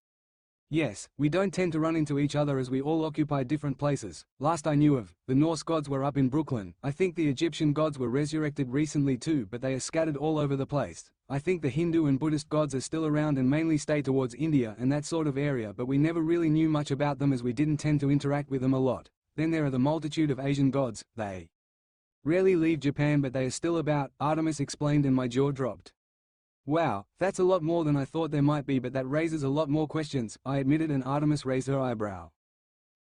"Yes, we don't tend to run into each other as we all occupy different places. Last I knew of, the Norse gods were up in Brooklyn. I think the Egyptian gods were resurrected recently too, but they are scattered all over the place. I think the Hindu and Buddhist gods are still around and mainly stay towards India and that sort of area, but we never really knew much about them as we didn't tend to interact with them a lot. Then there are the multitude of Asian gods. They rarely leave Japan, but they are still about," Artemis explained, and my jaw dropped. "Wow, that's a lot more than I thought there might be, but that raises a lot more questions," I admitted, and Artemis raised her eyebrow.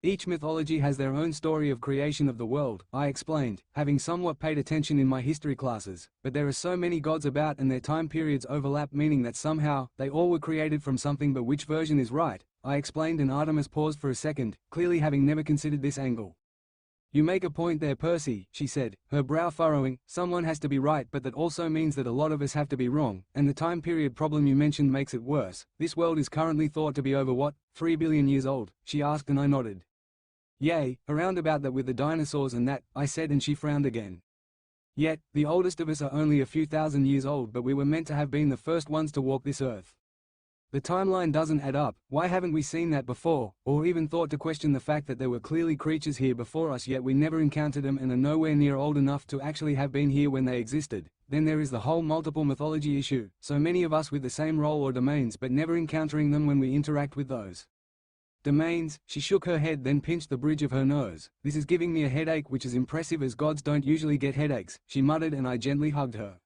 "Each mythology has their own story of creation of the world," I explained, having somewhat paid attention in my history classes, "but there are so many gods about and their time periods overlap, meaning that somehow, they all were created from something, but which version is right?" I explained, and Artemis paused for a second, clearly having never considered this angle. "You make a point there, Percy," she said, her brow furrowing. "Someone has to be right, but that also means that a lot of us have to be wrong, and the time period problem you mentioned makes it worse. This world is currently thought to be over what, 3 billion years old?" she asked, and I nodded. "Yay, around about that with the dinosaurs and that," I said, and she frowned again. "Yet, the oldest of us are only a few thousand years old, but we were meant to have been the first ones to walk this earth. The timeline doesn't add up. Why haven't we seen that before, or even thought to question the fact that there were clearly creatures here before us, yet we never encountered them and are nowhere near old enough to actually have been here when they existed?" Then there is the whole multiple mythology issue, so many of us with the same role or domains but never encountering them when we interact with those domains. She shook her head, then pinched the bridge of her nose. "This is giving me a headache, which is impressive as gods don't usually get headaches," she muttered, and I gently hugged her.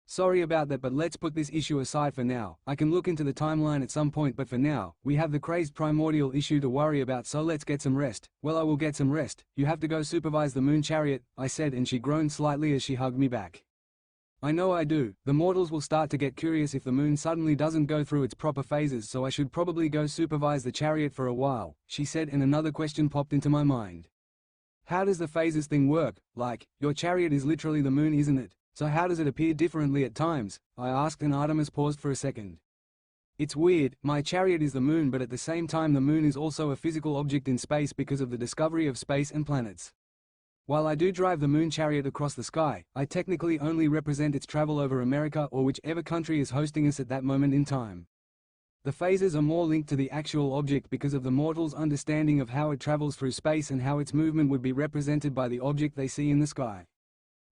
"Sorry about that, but let's put this issue aside for now. I can look into the timeline at some point, but for now, we have the crazed primordial issue to worry about, so let's get some rest." "Well, I will get some rest. You have to go supervise the moon chariot," I said, and she groaned slightly as she hugged me back. "I know I do. The mortals will start to get curious if the moon suddenly doesn't go through its proper phases, so I should probably go supervise the chariot for a while," she said, and another question popped into my mind. "How does the phases thing work? Like, your chariot is literally the moon, isn't it? So how does it appear differently at times?" I asked, and Artemis paused for a second. It's weird, my chariot is the moon, but at the same time the moon is also a physical object in space because of the discovery of space and planets. While I do drive the moon chariot across the sky, I technically only represent its travel over America or whichever country is hosting us at that moment in time. The phases are more linked to the actual object because of the mortals' understanding of how it travels through space and how its movement would be represented by the object they see in the sky.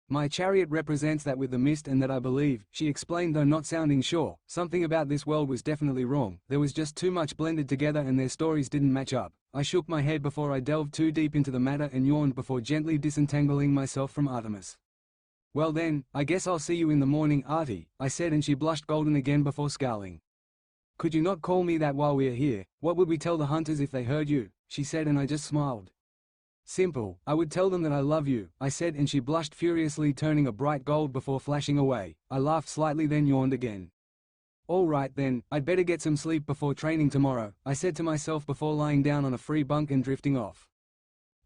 My chariot represents that with the mist, and that I believe, she explained, though not sounding sure, something about this world was definitely wrong. There was just too much blended together and their stories didn't match up. I shook my head before I delved too deep into the matter and yawned before gently disentangling myself from Artemis. Well then, I guess I'll see you in the morning, Artie, I said, and she blushed golden again before scowling. Could you not call me that while we are here? What would we tell the hunters if they heard you? She said, and I just smiled. Simple, I would tell them that I love you, I said, and she blushed furiously, turning a bright gold before flashing away. I laughed slightly, then yawned again. All right then, I'd better get some sleep before training tomorrow, I said to myself before lying down on a free bunk and drifting off.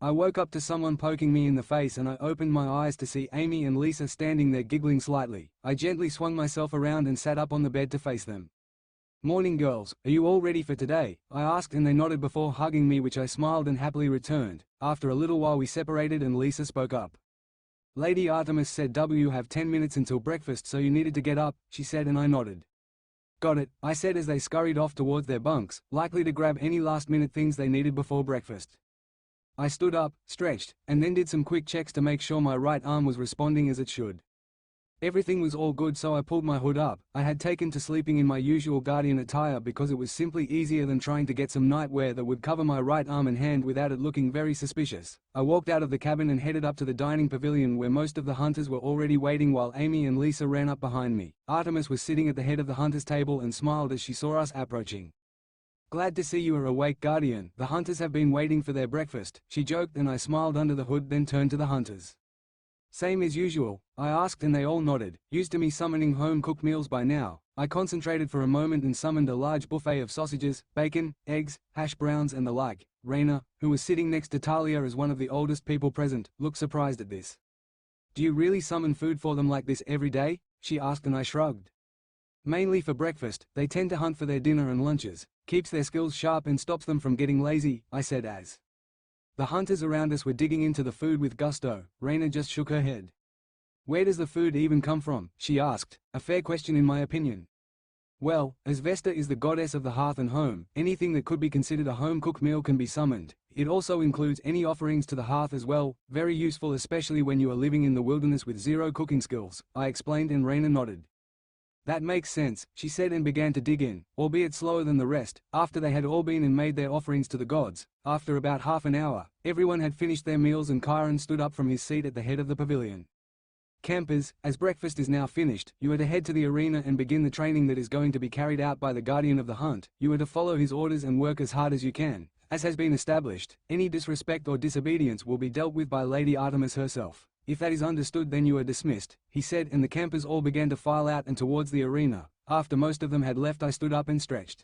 I woke up to someone poking me in the face, and I opened my eyes to see Amy and Lisa standing there giggling slightly. I gently swung myself around and sat up on the bed to face them. Morning girls, are you all ready for today? I asked, and they nodded before hugging me, which I smiled and happily returned. After a little while we separated and Lisa spoke up. Lady Artemis said you have 10 minutes until breakfast, so you needed to get up, she said, and I nodded. Got it, I said as they scurried off towards their bunks, likely to grab any last-minute things they needed before breakfast. I stood up, stretched, and then did some quick checks to make sure my right arm was responding as it should. Everything was all good, so I pulled my hood up. I had taken to sleeping in my usual Guardian attire because it was simply easier than trying to get some nightwear that would cover my right arm and hand without it looking very suspicious. I walked out of the cabin and headed up to the dining pavilion where most of the hunters were already waiting while Amy and Lisa ran up behind me. Artemis was sitting at the head of the hunters' table and smiled as she saw us approaching. Glad to see you are awake, Guardian. The hunters have been waiting for their breakfast, she joked, and I smiled under the hood, then turned to the hunters. Same as usual, I asked, and they all nodded. Used to me summoning home-cooked meals by now, I concentrated for a moment and summoned a large buffet of sausages, bacon, eggs, hash browns and the like. Raina, who was sitting next to Talia as one of the oldest people present, looked surprised at this. Do you really summon food for them like this every day? She asked, and I shrugged. Mainly for breakfast, they tend to hunt for their dinner and lunches. Keeps their skills sharp and stops them from getting lazy, I said as the hunters around us were digging into the food with gusto. Raina just shook her head. Where does the food even come from? She asked, a fair question in my opinion. Well, as Vesta is the goddess of the hearth and home, anything that could be considered a home-cooked meal can be summoned. It also includes any offerings to the hearth as well, very useful especially when you are living in the wilderness with zero cooking skills, I explained, and Raina nodded. That makes sense, she said, and began to dig in, albeit slower than the rest. After they had all been and made their offerings to the gods, after about half an hour, everyone had finished their meals and Chiron stood up from his seat at the head of the pavilion. Campers, as breakfast is now finished, you are to head to the arena and begin the training that is going to be carried out by the guardian of the hunt. You are to follow his orders and work as hard as you can. As has been established, any disrespect or disobedience will be dealt with by Lady Artemis herself. If that is understood, then you are dismissed, he said, and the campers all began to file out and towards the arena. After most of them had left, I stood up and stretched.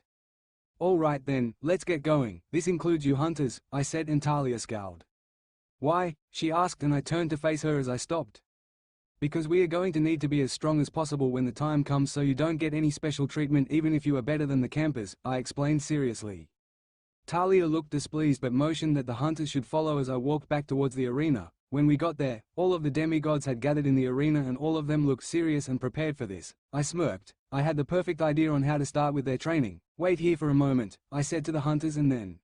All right then, let's get going. This includes you hunters, I said, and Talia scowled. Why? She asked, and I turned to face her as I stopped. Because we are going to need to be as strong as possible when the time comes, so you don't get any special treatment even if you are better than the campers, I explained seriously. Talia looked displeased but motioned that the hunters should follow as I walked back towards the arena. When we got there, all of the demigods had gathered in the arena and all of them looked serious and prepared for this. I smirked. I had the perfect idea on how to start with their training. Wait here for a moment, I said to the hunters, and then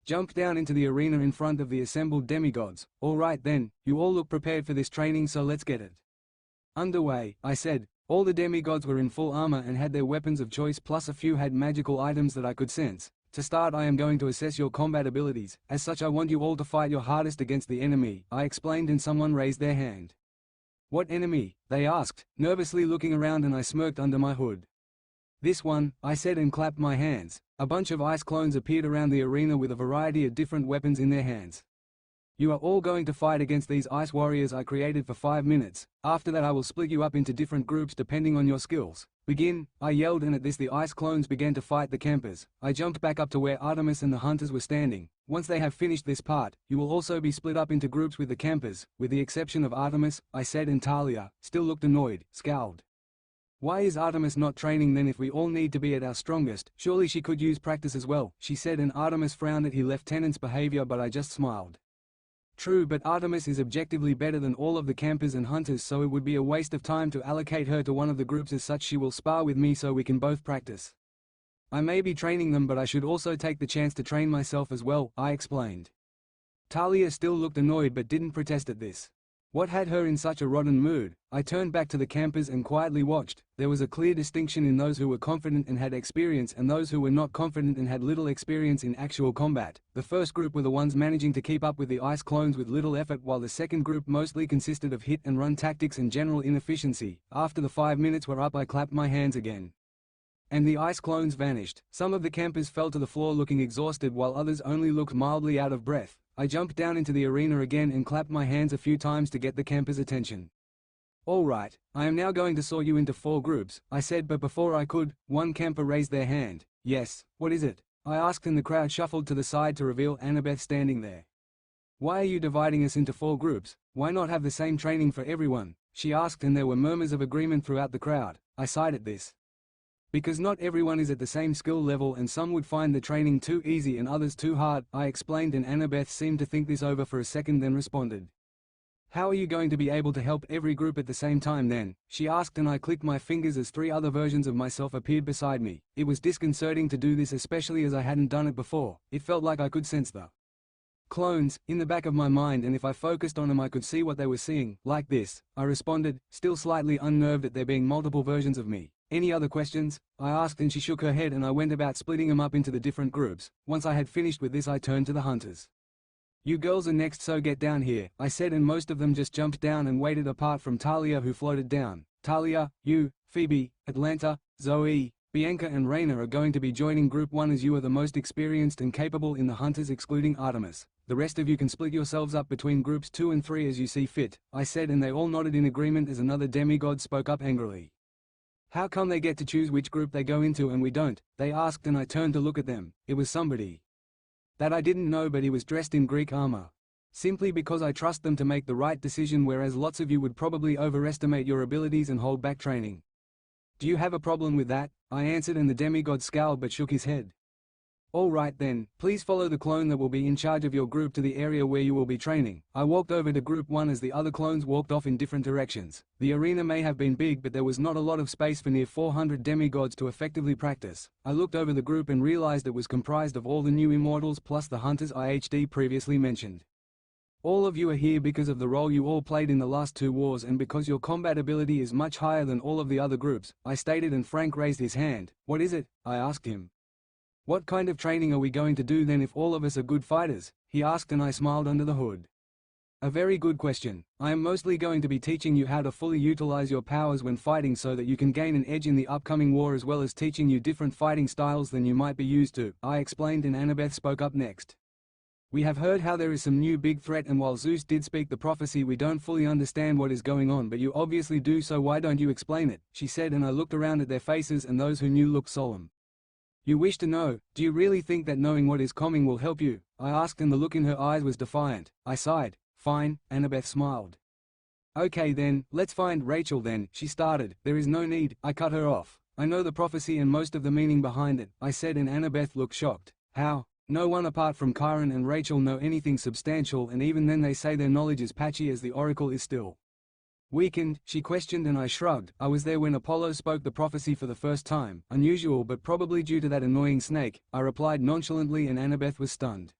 jumped down into the arena in front of the assembled demigods. All right then, you all look prepared for this training, so let's get it underway, I said. All the demigods were in full armor and had their weapons of choice, plus a few had magical items that I could sense. To start, I am going to assess your combat abilities. As such, I want you all to fight your hardest against the enemy, I explained, and someone raised their hand. What enemy? They asked, nervously looking around, and I smirked under my hood. This one, I said, and clapped my hands. A bunch of ice clones appeared around the arena with a variety of different weapons in their hands. You are all going to fight against these ice warriors I created for 5 minutes. After that I will split you up into different groups depending on your skills. Begin, I yelled, and at this the ice clones began to fight the campers. I jumped back up to where Artemis and the hunters were standing. Once they have finished this part, you will also be split up into groups with the campers, with the exception of Artemis, I said, and Talia still looked annoyed, scowled. Why is Artemis not training then if we all need to be at our strongest? Surely she could use practice as well, she said, and Artemis frowned at his lieutenant's behavior, but I just smiled. True, but Artemis is objectively better than all of the campers and hunters, so it would be a waste of time to allocate her to one of the groups. As such, she will spar with me so we can both practice. I may be training them, but I should also take the chance to train myself as well, I explained. Talia still looked annoyed but didn't protest at this. What had her in such a rotten mood? I turned back to the campers and quietly watched. There was a clear distinction in those who were confident and had experience and those who were not confident and had little experience in actual combat. The first group were the ones managing to keep up with the ice clones with little effort, while the second group mostly consisted of hit and run tactics and general inefficiency. After the 5 minutes were up, I clapped my hands again. And the ice clones vanished. Some of the campers fell to the floor looking exhausted, while others only looked mildly out of breath. I jumped down into the arena again and clapped my hands a few times to get the campers' attention. All right, I am now going to sort you into 4 groups, I said, but before I could, one camper raised their hand. Yes, what is it? I asked, and the crowd shuffled to the side to reveal Annabeth standing there. Why are you dividing us into 4 groups? Why not have the same training for everyone? She asked, and there were murmurs of agreement throughout the crowd. I sighed at this. Because not everyone is at the same skill level, and some would find the training too easy and others too hard, I explained, and Annabeth seemed to think this over for a second, then responded. How are you going to be able to help every group at the same time then? She asked, and I clicked my fingers as 3 other versions of myself appeared beside me. It was disconcerting to do this, especially as I hadn't done it before. It felt like I could sense the clones in the back of my mind, and if I focused on them I could see what they were seeing. Like this, I responded, still slightly unnerved at there being multiple versions of me. Any other questions? I asked, and she shook her head, and I went about splitting them up into the different groups. Once I had finished with this, I turned to the hunters. You girls are next, so get down here, I said, and most of them just jumped down and waited apart from Talia, who floated down. Talia, you, Phoebe, Atlanta, Zoe, Bianca and Raina are going to be joining Group 1 as you are the most experienced and capable in the hunters, excluding Artemis. The rest of you can split yourselves up between Groups 2 and 3 as you see fit, I said, and they all nodded in agreement as another demigod spoke up angrily. How come they get to choose which group they go into and we don't? They asked, and I turned to look at them. It was somebody that I didn't know, but he was dressed in Greek armor. Simply because I trust them to make the right decision, whereas lots of you would probably overestimate your abilities and hold back training. Do you have a problem with that? I answered, and the demigod scowled but shook his head. All right then, please follow the clone that will be in charge of your group to the area where you will be training. I walked over to Group 1 as the other clones walked off in different directions. The arena may have been big, but there was not a lot of space for near 400 demigods to effectively practice. I looked over the group and realized it was comprised of all the new immortals plus the hunters IHD previously mentioned. All of you are here because of the role you all played in the last 2 wars and because your combat ability is much higher than all of the other groups, I stated, and Frank raised his hand. What is it? I asked him. What kind of training are we going to do then if all of us are good fighters? He asked, and I smiled under the hood. A very good question. I am mostly going to be teaching you how to fully utilize your powers when fighting so that you can gain an edge in the upcoming war, as well as teaching you different fighting styles than you might be used to, I explained, and Annabeth spoke up next. We have heard how there is some new big threat, and while Zeus did speak the prophecy, we don't fully understand what is going on, but you obviously do, so why don't you explain it? She said, and I looked around at their faces, and those who knew looked solemn. You wish to know? Do you really think that knowing what is coming will help you? I asked, and the look in her eyes was defiant. I sighed. Fine, Annabeth smiled. Okay then, let's find Rachel then, she started. There is no need, I cut her off. I know the prophecy and most of the meaning behind it, I said, and Annabeth looked shocked. How? No one apart from Kyron and Rachel know anything substantial, and even then they say their knowledge is patchy as the oracle is still weakened, she questioned, and I shrugged. I was there when Apollo spoke the prophecy for the first time. Unusual, but probably due to that annoying snake, I replied nonchalantly, and Annabeth was stunned.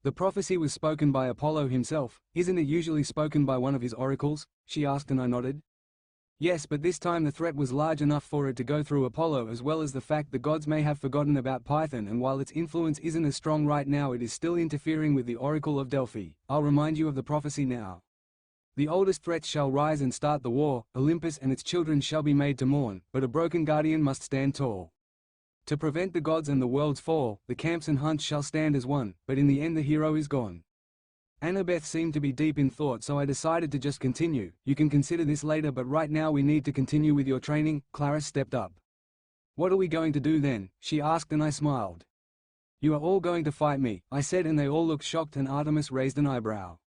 The prophecy was spoken by Apollo himself. Isn't it usually spoken by one of his oracles? She asked, and I nodded. Yes, but this time the threat was large enough for it to go through Apollo, as well as the fact the gods may have forgotten about Python, and while its influence isn't as strong right now, it is still interfering with the Oracle of Delphi. I'll remind you of the prophecy now. The oldest threats shall rise and start the war, Olympus and its children shall be made to mourn, but a broken guardian must stand tall. To prevent the gods and the world's fall, the camps and hunts shall stand as one, but in the end the hero is gone. Annabeth seemed to be deep in thought, so I decided to just continue. You can consider this later, but right now we need to continue with your training. Clarice stepped up. What are we going to do then? She asked, and I smiled. You are all going to fight me, I said, and they all looked shocked, and Artemis raised an eyebrow.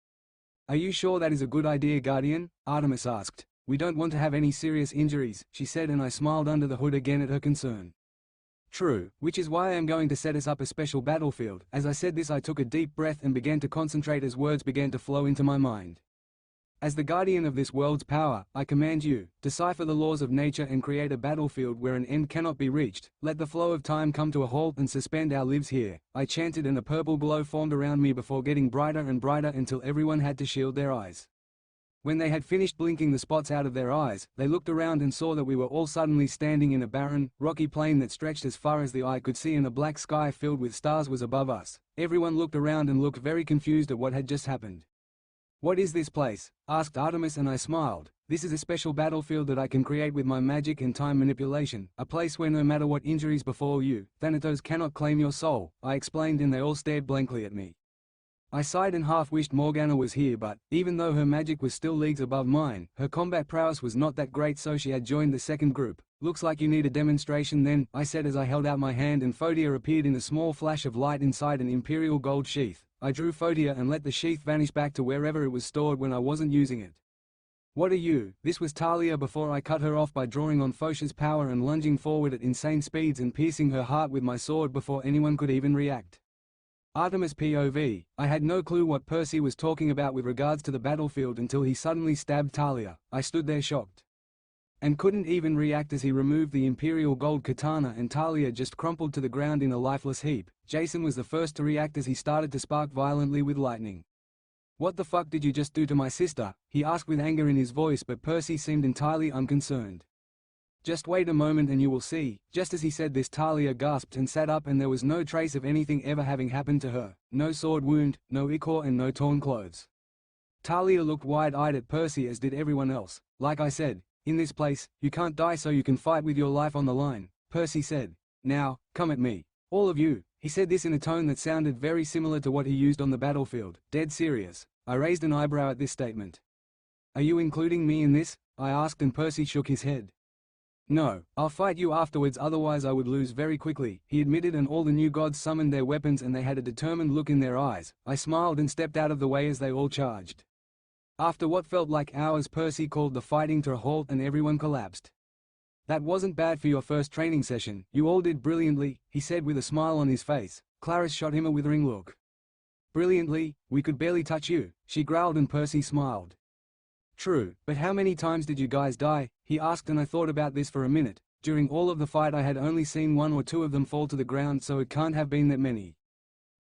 Are you sure that is a good idea, Guardian? Artemis asked. "We don't want to have any serious injuries," she said, and I smiled under the hood again at her concern. "True, which is why I am going to set us up a special battlefield." As I said this, I took a deep breath and began to concentrate as words began to flow into my mind. "As the guardian of this world's power, I command you, decipher the laws of nature and create a battlefield where an end cannot be reached. Let the flow of time come to a halt and suspend our lives here," I chanted, and a purple glow formed around me before getting brighter and brighter until everyone had to shield their eyes. When they had finished blinking the spots out of their eyes, they looked around and saw that we were all suddenly standing in a barren, rocky plain that stretched as far as the eye could see, and a black sky filled with stars was above us. Everyone looked around and looked very confused at what had just happened. "What is this place?" asked Artemis, and I smiled. "This is a special battlefield that I can create with my magic and time manipulation, a place where no matter what injuries befall you, Thanatos cannot claim your soul," I explained, and they all stared blankly at me. I sighed and half wished Morgana was here, but, even though her magic was still leagues above mine, her combat prowess was not that great, so she had joined the second group. "Looks like you need a demonstration then," I said as I held out my hand, and Photia appeared in a small flash of light inside an imperial gold sheath. I drew Photia and let the sheath vanish back to wherever it was stored when I wasn't using it. "What are you?" This was Talia before I cut her off by drawing on Photia's power and lunging forward at insane speeds and piercing her heart with my sword before anyone could even react. Artemis POV. I had no clue what Percy was talking about with regards to the battlefield until he suddenly stabbed Talia. I stood there shocked and couldn't even react as he removed the imperial gold katana, and Talia just crumpled to the ground in a lifeless heap. Jason was the first to react as he started to spark violently with lightning. "What the fuck did you just do to my sister?" he asked with anger in his voice, but Percy seemed entirely unconcerned. "Just wait a moment and you will see." Just as he said this, Talia gasped and sat up, and there was no trace of anything ever having happened to her. No sword wound, no ichor, and no torn clothes. Talia looked wide-eyed at Percy, as did everyone else. "Like I said, in this place, you can't die, so you can fight with your life on the line," Percy said. "Now, come at me. All of you." He said this in a tone that sounded very similar to what he used on the battlefield. Dead serious. I raised an eyebrow at this statement. "Are you including me in this?" I asked, and Percy shook his head. "No, I'll fight you afterwards, otherwise I would lose very quickly," he admitted, and all the new gods summoned their weapons and they had a determined look in their eyes. I smiled and stepped out of the way as they all charged. After what felt like hours, Percy called the fighting to a halt and everyone collapsed. "That wasn't bad for your first training session, you all did brilliantly," he said with a smile on his face. Clarice shot him a withering look. "Brilliantly? We could barely touch you," she growled, and Percy smiled. "True, but how many times did you guys die?" he asked, and I thought about this for a minute. During all of the fight I had only seen 1 or 2 of them fall to the ground, so it can't have been that many.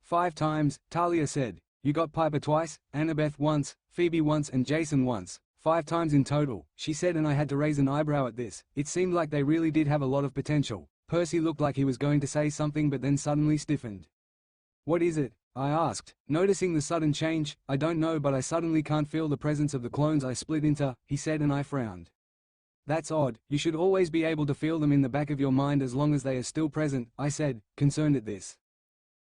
5 times, Talia said. "You got Piper twice, Annabeth once, Phoebe once, and Jason once. 5 times in total," she said, and I had to raise an eyebrow at this. It seemed like they really did have a lot of potential. Percy looked like he was going to say something but then suddenly stiffened. "What is it?" I asked, noticing the sudden change. "I don't know, but I suddenly can't feel the presence of the clones I split into," he said, and I frowned. "That's odd. You should always be able to feel them in the back of your mind as long as they are still present," I said, concerned at this.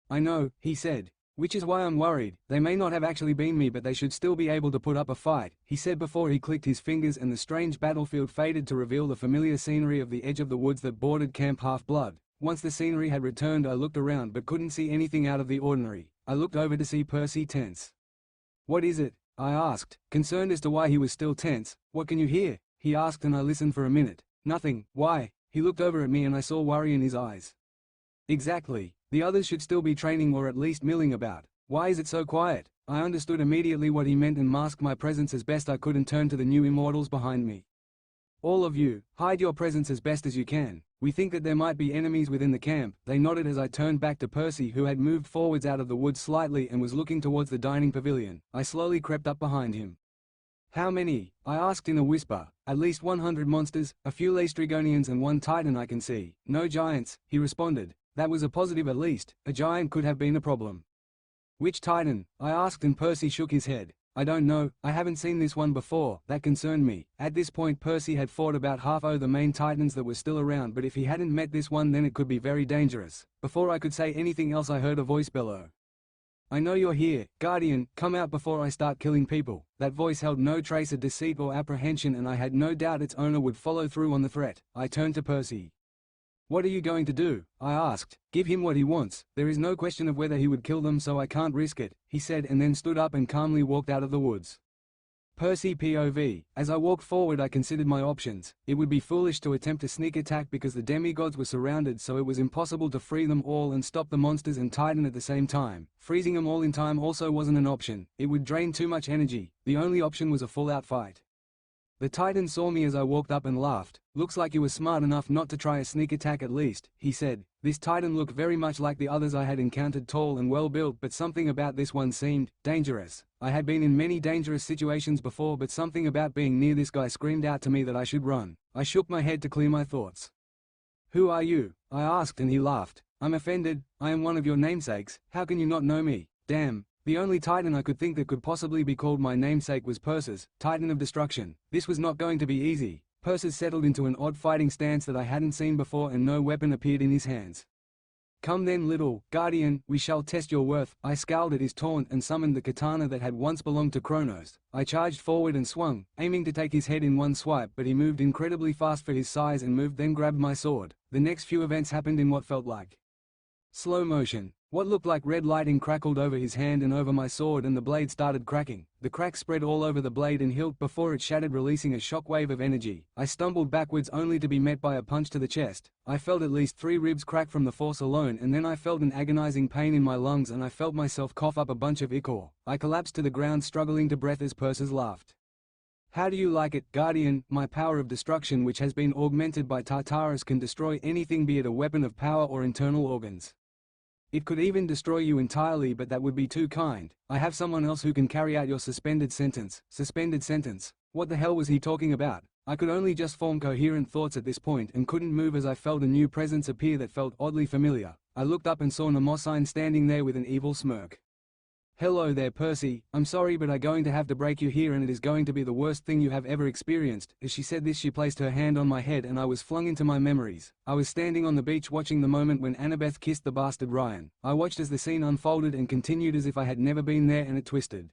"I know," he said. "Which is why I'm worried. They may not have actually been me, but they should still be able to put up a fight," he said before he clicked his fingers and the strange battlefield faded to reveal the familiar scenery of the edge of the woods that bordered Camp Half-Blood. Once the scenery had returned, I looked around but couldn't see anything out of the ordinary. I looked over to see Percy tense. "What is it?" I asked, concerned as to why he was still tense. "What can you hear?" he asked, and I listened for a minute. "Nothing." "Why?" He looked over at me and I saw worry in his eyes. "Exactly. The others should still be training or at least milling about. Why is it so quiet?" I understood immediately what he meant and masked my presence as best I could and turned to the new immortals behind me. "All of you, hide your presence as best as you can. We think that there might be enemies within the camp." They nodded as I turned back to Percy, who had moved forwards out of the woods slightly and was looking towards the dining pavilion. I slowly crept up behind him. "How many?" I asked in a whisper. "At least 100 monsters, a few Laestrygonians and 1 Titan I can see. No giants," he responded. That was a positive at least. A giant could have been a problem. "Which Titan?" I asked, and Percy shook his head. "I don't know, I haven't seen this one before." That concerned me. At this point Percy had fought about half of the main titans that were still around, but if he hadn't met this one then it could be very dangerous. Before I could say anything else I heard a voice bellow. "I know you're here, Guardian, come out before I start killing people." That voice held no trace of deceit or apprehension, and I had no doubt its owner would follow through on the threat. I turned to Percy. "What are you going to do?" I asked. "Give him what he wants. There is no question of whether he would kill them, so I can't risk it," he said, and then stood up and calmly walked out of the woods. Percy POV. As I walked forward I considered my options. It would be foolish to attempt a sneak attack because the demigods were surrounded, so it was impossible to free them all and stop the monsters and Titan at the same time. Freezing them all in time also wasn't an option. It would drain too much energy. The only option was a full-out fight. The Titan saw me as I walked up and laughed. "Looks like you were smart enough not to try a sneak attack at least," he said. This Titan looked very much like the others I had encountered, tall and well-built, but something about this one seemed dangerous. I had been in many dangerous situations before, but something about being near this guy screamed out to me that I should run. I shook my head to clear my thoughts. "Who are you?" I asked, and he laughed. "I'm offended. I am one of your namesakes. How can you not know me?" Damn. The only Titan I could think that could possibly be called my namesake was Percy, Titan of Destruction. This was not going to be easy. Percy settled into an odd fighting stance that I hadn't seen before, and no weapon appeared in his hands. "Come then, little guardian, we shall test your worth." I scowled at his taunt and summoned the katana that had once belonged to Kronos. I charged forward and swung, aiming to take his head in one swipe, but he moved incredibly fast for his size and then grabbed my sword. The next few events happened in what felt like slow motion. What looked like red lighting crackled over his hand and over my sword, and the blade started cracking. The crack spread all over the blade and hilt before it shattered, releasing a shockwave of energy. I stumbled backwards only to be met by a punch to the chest. I felt at least 3 ribs crack from the force alone, and then I felt an agonizing pain in my lungs and I felt myself cough up a bunch of ichor. I collapsed to the ground, struggling to breath as Percy laughed. "How do you like it, Guardian? My power of destruction, which has been augmented by Tartarus, can destroy anything, be it a weapon of power or internal organs. It could even destroy you entirely, but that would be too kind. I have someone else who can carry out your suspended sentence." Suspended sentence? What the hell was he talking about? I could only just form coherent thoughts at this point and couldn't move as I felt a new presence appear that felt oddly familiar. I looked up and saw Mnemosyne standing there with an evil smirk. "Hello there, Percy. I'm sorry, but I'm going to have to break you here, and it is going to be the worst thing you have ever experienced." As she said this, she placed her hand on my head and I was flung into my memories. I was standing on the beach watching the moment when Annabeth kissed the bastard Ryan. I watched as the scene unfolded and continued as if I had never been there, and it twisted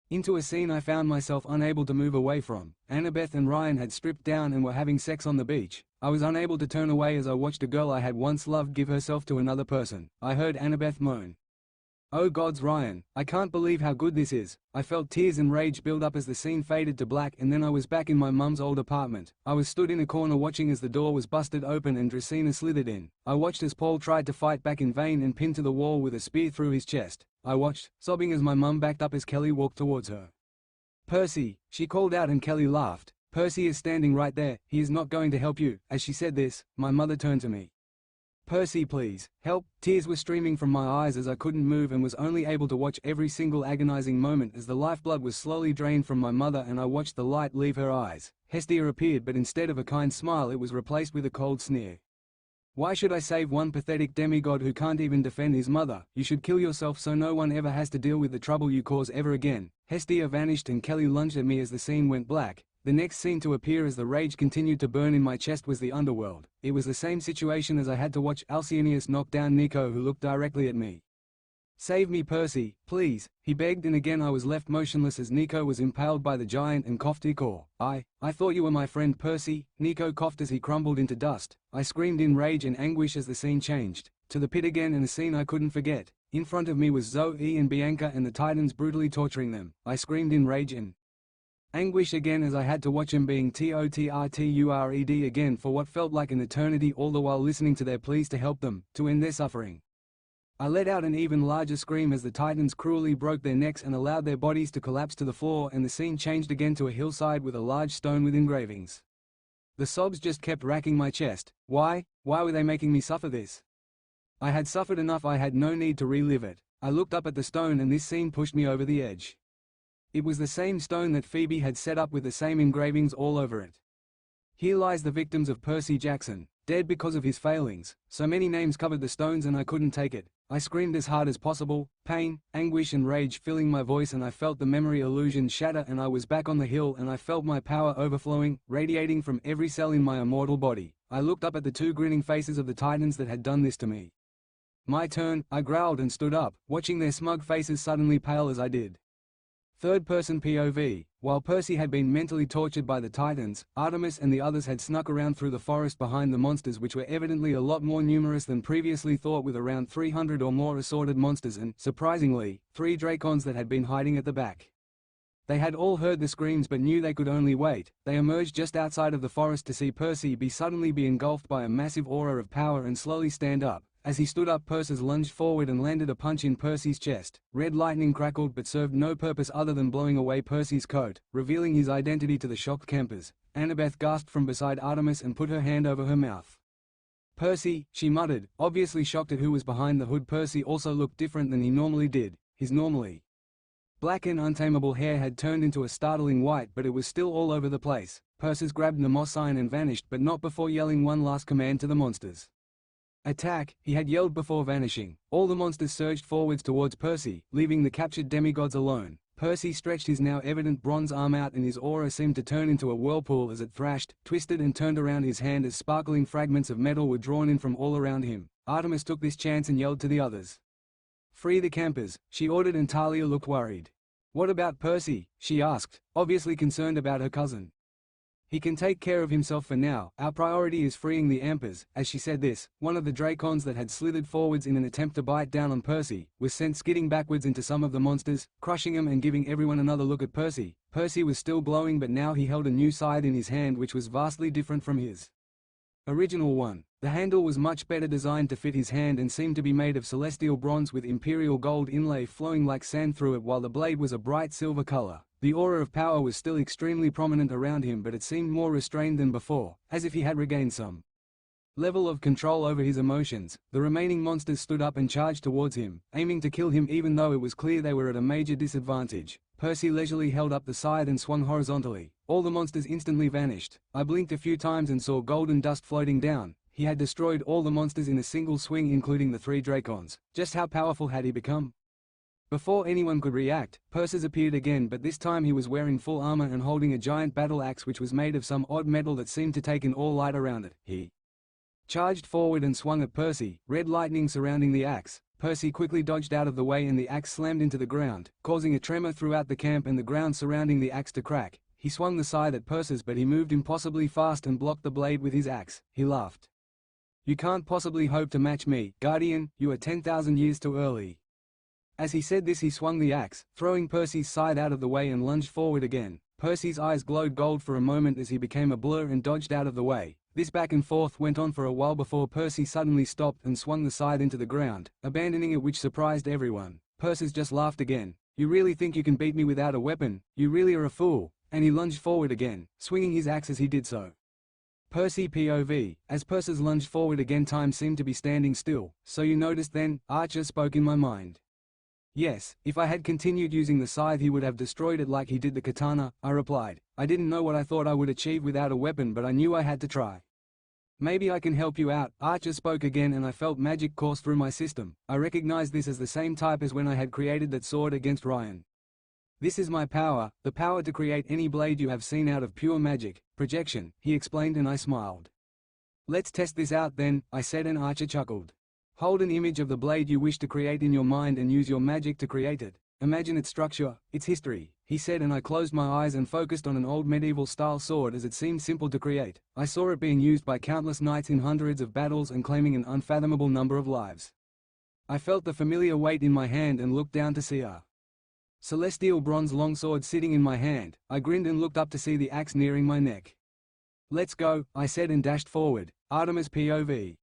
into a scene I found myself unable to move away from. Annabeth and Ryan had stripped down and were having sex on the beach. I was unable to turn away as I watched a girl I had once loved give herself to another person. I heard Annabeth moan, "Oh gods, Ryan, I can't believe how good this is." I felt tears and rage build up as the scene faded to black, and then I was back in my mum's old apartment. I was stood in a corner watching as the door was busted open and Dracena slithered in. I watched as Paul tried to fight back in vain and pinned to the wall with a spear through his chest. I watched, sobbing as my mum backed up as Kelly walked towards her. "Percy," she called out, and Kelly laughed. "Percy is standing right there. He is not going to help you." As she said this, my mother turned to me. "Percy, please, help." Tears were streaming from my eyes as I couldn't move and was only able to watch every single agonizing moment as the lifeblood was slowly drained from my mother, and I watched the light leave her eyes. Hestia appeared, but instead of a kind smile it was replaced with a cold sneer. "Why should I save one pathetic demigod who can't even defend his mother? You should kill yourself so no one ever has to deal with the trouble you cause ever again." Hestia vanished and Kelly lunged at me as the scene went black. The next scene to appear as the rage continued to burn in my chest was the underworld. It was the same situation as I had to watch Alcyoneus knock down Nico, who looked directly at me. "Save me, Percy, please," he begged, and again I was left motionless as Nico was impaled by the giant and coughed ichor. I thought you were my friend, Percy." Nico coughed as he crumbled into dust. I screamed in rage and anguish as the scene changed to the pit again, and a scene I couldn't forget. In front of me was Zoe and Bianca and the Titans brutally torturing them. I screamed in rage and anguish again as I had to watch them being tortured again for what felt like an eternity, all the while listening to their pleas to help them, to end their suffering. I let out an even larger scream as the Titans cruelly broke their necks and allowed their bodies to collapse to the floor, and the scene changed again to a hillside with a large stone with engravings. The sobs just kept racking my chest. Why were they making me suffer this? I had suffered enough. I had no need to relive it. I looked up at the stone and this scene pushed me over the edge. It was the same stone that Phoebe had set up with the same engravings all over it. "Here lies the victims of Percy Jackson, dead because of his failings." So many names covered the stones and I couldn't take it. I screamed as hard as possible, pain, anguish and rage filling my voice, and I felt the memory illusion shatter, and I was back on the hill and I felt my power overflowing, radiating from every cell in my immortal body. I looked up at the 2 grinning faces of the Titans that had done this to me. "My turn," I growled and stood up, watching their smug faces suddenly pale as I did. Third-person POV. While Percy had been mentally tortured by the Titans, Artemis and the others had snuck around through the forest behind the monsters, which were evidently a lot more numerous than previously thought, with around 300 or more assorted monsters and, surprisingly, 3 Dracons that had been hiding at the back. They had all heard the screams but knew they could only wait. They emerged just outside of the forest to see Percy suddenly be engulfed by a massive aura of power and slowly stand up. As he stood up, Percy lunged forward and landed a punch in Percy's chest. Red lightning crackled but served no purpose other than blowing away Percy's coat, revealing his identity to the shocked campers. Annabeth gasped from beside Artemis and put her hand over her mouth. "Percy," she muttered, obviously shocked at who was behind the hood. Percy also looked different than he normally did. His normally black and untamable hair had turned into a startling white, but it was still all over the place. Percy grabbed the moss sign and vanished, but not before yelling one last command to the monsters. "Attack," he had yelled before vanishing. All the monsters surged forwards towards Percy, leaving the captured demigods alone. Percy stretched his now evident bronze arm out and his aura seemed to turn into a whirlpool as it thrashed, twisted and turned around his hand as sparkling fragments of metal were drawn in from all around him. Artemis took this chance and yelled to the others. "Free the campers," she ordered, and Talia looked worried. "What about Percy?" she asked, obviously concerned about her cousin. "He can take care of himself for now. Our priority is freeing the Ampers." As she said this, one of the Dracons that had slithered forwards in an attempt to bite down on Percy was sent skidding backwards into some of the monsters, crushing them and giving everyone another look at Percy. Percy was still glowing, but now he held a new scythe in his hand which was vastly different from his original one. The handle was much better designed to fit his hand and seemed to be made of celestial bronze with imperial gold inlay flowing like sand through it, while the blade was a bright silver color. The aura of power was still extremely prominent around him, but it seemed more restrained than before, as if he had regained some level of control over his emotions. The remaining monsters stood up and charged towards him, aiming to kill him even though it was clear they were at a major disadvantage. Percy leisurely held up the scythe and swung horizontally. All the monsters instantly vanished. I blinked a few times and saw golden dust floating down. He had destroyed all the monsters in a single swing, including the 3 Dracons. Just how powerful had he become? Before anyone could react, Percy appeared again, but this time he was wearing full armor and holding a giant battle axe which was made of some odd metal that seemed to take in all light around it. He charged forward and swung at Percy, red lightning surrounding the axe. Percy quickly dodged out of the way and the axe slammed into the ground, causing a tremor throughout the camp and the ground surrounding the axe to crack. He swung the scythe at Percy, but he moved impossibly fast and blocked the blade with his axe. He laughed. "You can't possibly hope to match me, Guardian. You are 10,000 years too early." As he said this, he swung the axe, throwing Percy's scythe out of the way and lunged forward again. Percy's eyes glowed gold for a moment as he became a blur and dodged out of the way. This back and forth went on for a while before Percy suddenly stopped and swung the scythe into the ground, abandoning it, which surprised everyone. Percy just laughed again. "You really think you can beat me without a weapon? You really are a fool." And he lunged forward again, swinging his axe as he did so. Percy POV. As Percy lunged forward again, time seemed to be standing still. "So you noticed then?" Archer spoke in my mind. "Yes, if I had continued using the scythe he would have destroyed it like he did the katana," I replied. "I didn't know what I thought I would achieve without a weapon, but I knew I had to try." "Maybe I can help you out." Archer spoke again and I felt magic course through my system. I recognized this as the same type as when I had created that sword against Ryan. "This is my power, the power to create any blade you have seen out of pure magic, projection," he explained, and I smiled. "Let's test this out then," I said, and Archer chuckled. "Hold an image of the blade you wish to create in your mind and use your magic to create it. Imagine its structure, its history," he said, and I closed my eyes and focused on an old medieval-style sword as it seemed simple to create. I saw it being used by countless knights in hundreds of battles and claiming an unfathomable number of lives. I felt the familiar weight in my hand and looked down to see a celestial bronze longsword sitting in my hand. I grinned and looked up to see the axe nearing my neck. "Let's go," I said, and dashed forward. Artemis POV.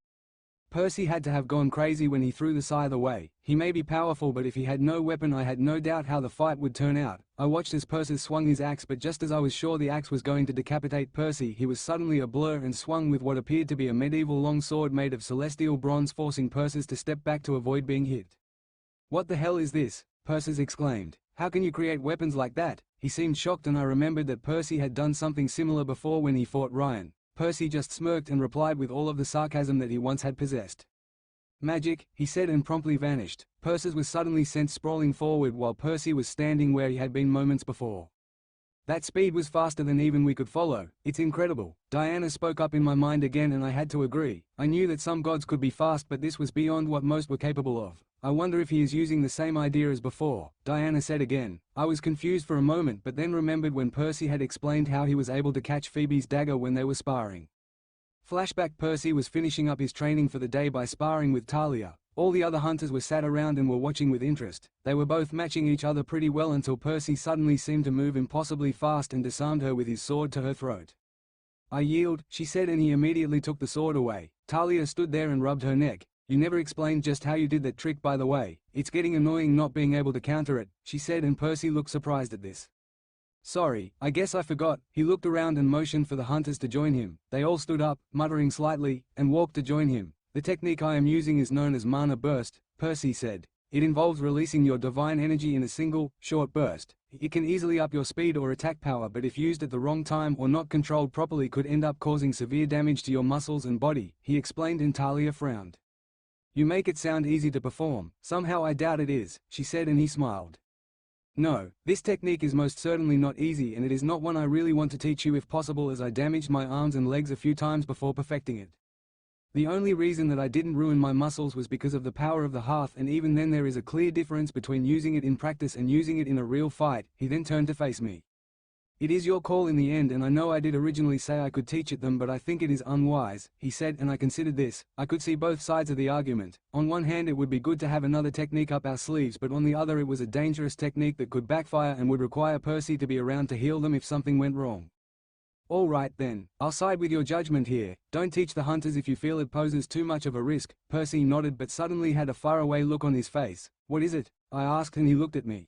Percy had to have gone crazy when he threw the scythe away. He may be powerful, but if he had no weapon, I had no doubt how the fight would turn out. I watched as Percy swung his axe, but just as I was sure the axe was going to decapitate Percy, he was suddenly a blur and swung with what appeared to be a medieval long sword made of celestial bronze, forcing Percy to step back to avoid being hit. "What the hell is this?" Percy exclaimed. "How can you create weapons like that?" He seemed shocked, and I remembered that Percy had done something similar before when he fought Ryan. Percy just smirked and replied with all of the sarcasm that he once had possessed. "Magic," he said, and promptly vanished. Percy was suddenly sent sprawling forward while Percy was standing where he had been moments before. "That speed was faster than even we could follow. It's incredible." Diana spoke up in my mind again, and I had to agree. I knew that some gods could be fast, but this was beyond what most were capable of. "I wonder if he is using the same idea as before," Diana said again. I was confused for a moment, but then remembered when Percy had explained how he was able to catch Phoebe's dagger when they were sparring. Flashback: Percy was finishing up his training for the day by sparring with Talia. All the other hunters were sat around and were watching with interest. They were both matching each other pretty well until Percy suddenly seemed to move impossibly fast and disarmed her with his sword to her throat. "I yield," she said, and he immediately took the sword away. Talia stood there and rubbed her neck. "You never explained just how you did that trick, by the way. It's getting annoying not being able to counter it," she said, and Percy looked surprised at this. "Sorry, I guess I forgot." He looked around and motioned for the hunters to join him. They all stood up, muttering slightly, and walked to join him. "The technique I am using is known as mana burst," Percy said. "It involves releasing your divine energy in a single, short burst. It can easily up your speed or attack power, but if used at the wrong time or not controlled properly could end up causing severe damage to your muscles and body," he explained, and Talia frowned. "You make it sound easy to perform. Somehow I doubt it is," she said, and he smiled. "No, this technique is most certainly not easy, and it is not one I really want to teach you if possible, as I damaged my arms and legs a few times before perfecting it. The only reason that I didn't ruin my muscles was because of the power of the hearth, and even then there is a clear difference between using it in practice and using it in a real fight." He then turned to face me. "It is your call in the end, and I know I did originally say I could teach it them, but I think it is unwise," he said, and I considered this. I could see both sides of the argument. On one hand, it would be good to have another technique up our sleeves, but on the other it was a dangerous technique that could backfire and would require Percy to be around to heal them if something went wrong. "All right then, I'll side with your judgment here. Don't teach the hunters if you feel it poses too much of a risk." Percy nodded but suddenly had a faraway look on his face. "What is it?" I asked, and he looked at me.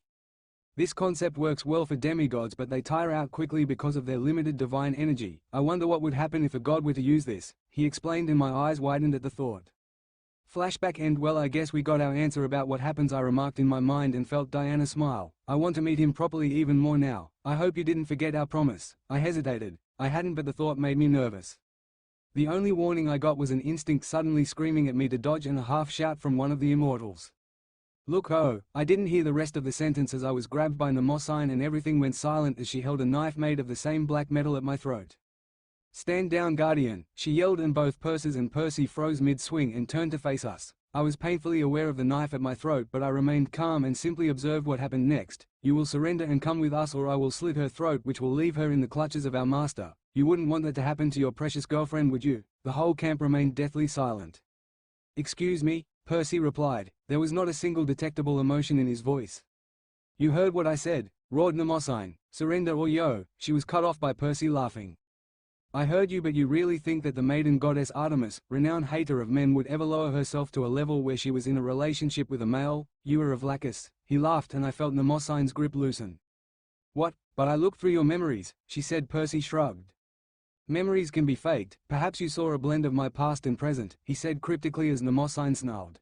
"This concept works well for demigods, but they tire out quickly because of their limited divine energy. I wonder what would happen if a god were to use this," he explained, and my eyes widened at the thought. Flashback end. "Well, I guess we got our answer about what happens," I remarked in my mind, and felt Diana smile. "I want to meet him properly even more now. I hope you didn't forget our promise." I hesitated. I hadn't, but the thought made me nervous. The only warning I got was an instinct suddenly screaming at me to dodge and a half shout from one of the immortals. "Look!" Oh, I didn't hear the rest of the sentence as I was grabbed by Mnemosyne and everything went silent as she held a knife made of the same black metal at my throat. "Stand down, Guardian," she yelled, and both Percy and Percy froze mid-swing and turned to face us. I was painfully aware of the knife at my throat, but I remained calm and simply observed what happened next. "You will surrender and come with us, or I will slit her throat, which will leave her in the clutches of our master. You wouldn't want that to happen to your precious girlfriend, would you?" The whole camp remained deathly silent. "Excuse me," Percy replied. There was not a single detectable emotion in his voice. "You heard what I said," roared Mnemosyne. "Surrender or yo." She was cut off by Percy laughing. "I heard you, but you really think that the maiden goddess Artemis, renowned hater of men, would ever lower herself to a level where she was in a relationship with a male? You are of Lacus." He laughed, and I felt Mnemosyne's grip loosen. "What? But I looked through your memories," she said. Percy shrugged. "Memories can be faked. Perhaps you saw a blend of my past and present," he said cryptically as Mnemosyne snarled.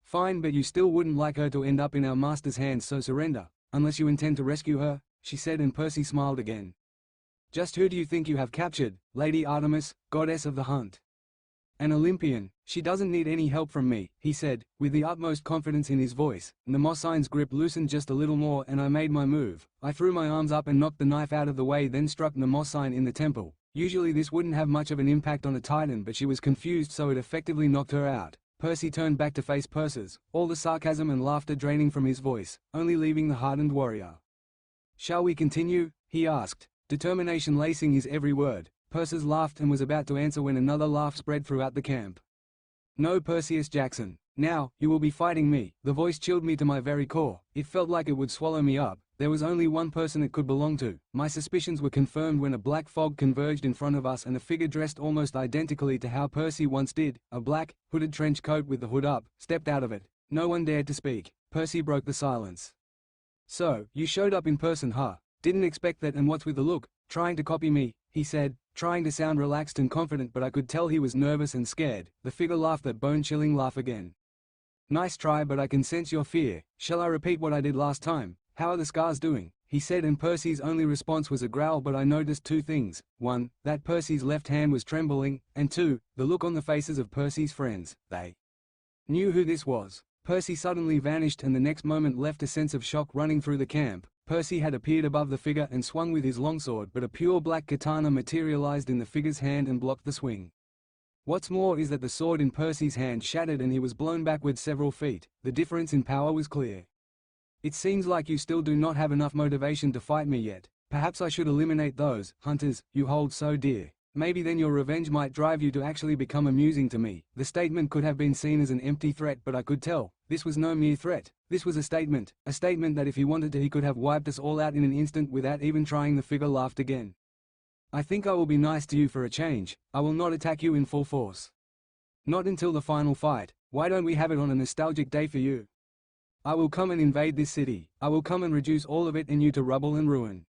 "Fine, but you still wouldn't like her to end up in our master's hands, so surrender. Unless you intend to rescue her," she said, and Percy smiled again. "Just who do you think you have captured? Lady Artemis, goddess of the hunt." "An Olympian. She doesn't need any help from me," he said, with the utmost confidence in his voice. Mnemosyne's grip loosened just a little more, and I made my move. I threw my arms up and knocked the knife out of the way, then struck Mnemosyne in the temple. Usually this wouldn't have much of an impact on a titan, but she was confused, so it effectively knocked her out. Percy turned back to face Perseus, all the sarcasm and laughter draining from his voice, only leaving the hardened warrior. "Shall we continue?" he asked, determination lacing his every word. Perseus laughed and was about to answer when another laugh spread throughout the camp. "No, Perseus Jackson. Now, you will be fighting me." The voice chilled me to my very core. It felt like it would swallow me up. There was only one person it could belong to. My suspicions were confirmed when a black fog converged in front of us and a figure dressed almost identically to how Percy once did, a black, hooded trench coat with the hood up, stepped out of it. No one dared to speak. Percy broke the silence. "So, you showed up in person, huh? Didn't expect that, and what's with the look? Trying to copy me?" he said, trying to sound relaxed and confident, but I could tell he was nervous and scared. The figure laughed that bone-chilling laugh again. "Nice try, but I can sense your fear. Shall I repeat what I did last time? How are the scars doing?" he said, and Percy's only response was a growl, but I noticed two things. One, that Percy's left hand was trembling, and two, the look on the faces of Percy's friends. They knew who this was. Percy suddenly vanished, and the next moment left a sense of shock running through the camp. Percy had appeared above the figure and swung with his longsword, but a pure black katana materialized in the figure's hand and blocked the swing. What's more is that the sword in Percy's hand shattered and he was blown backward several feet. The difference in power was clear. "It seems like you still do not have enough motivation to fight me yet. Perhaps I should eliminate those hunters you hold so dear." Maybe then your revenge might drive you to actually become amusing to me. The statement could have been seen as an empty threat, but I could tell. This was no mere threat. This was a statement that if he wanted to he could have wiped us all out in an instant without even trying. The figure laughed again. I think I will be nice to you for a change. I will not attack you in full force. Not until the final fight. Why don't we have it on a nostalgic day for you? I will come and invade this city. I will come and reduce all of it and you to rubble and ruin.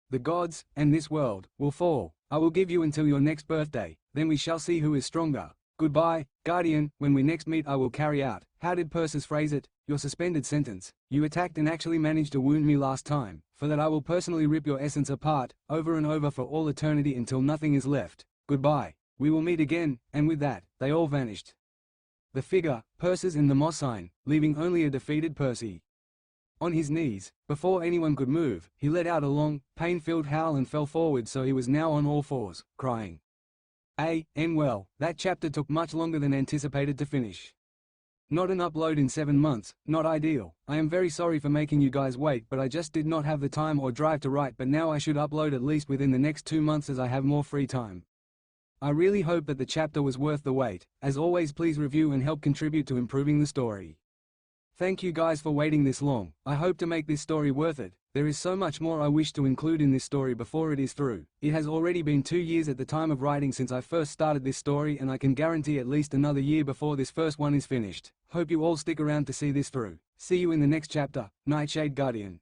The gods, and this world, will fall. I will give you until your next birthday, then we shall see who is stronger. Goodbye, Guardian, when we next meet I will carry out, how did Percy phrase it, your suspended sentence. You attacked and actually managed to wound me last time. For that I will personally rip your essence apart, over and over for all eternity until nothing is left. Goodbye. We will meet again, and with that, they all vanished. The figure, Percy's in the moss sign, leaving only a defeated Percy. On his knees, before anyone could move, he let out a long, pain-filled howl and fell forward, so he was now on all fours, crying. Well, that chapter took much longer than anticipated to finish. Not an upload in 7 months, not ideal. I am very sorry for making you guys wait, but I just did not have the time or drive to write, but now I should upload at least within the next 2 months as I have more free time. I really hope that the chapter was worth the wait. As always, please review and help contribute to improving the story. Thank you guys for waiting this long. I hope to make this story worth it. There is so much more I wish to include in this story before it is through. It has already been 2 years at the time of writing since I first started this story, and I can guarantee at least another year before this first one is finished. Hope you all stick around to see this through. See you in the next chapter, Nightshade Guardian.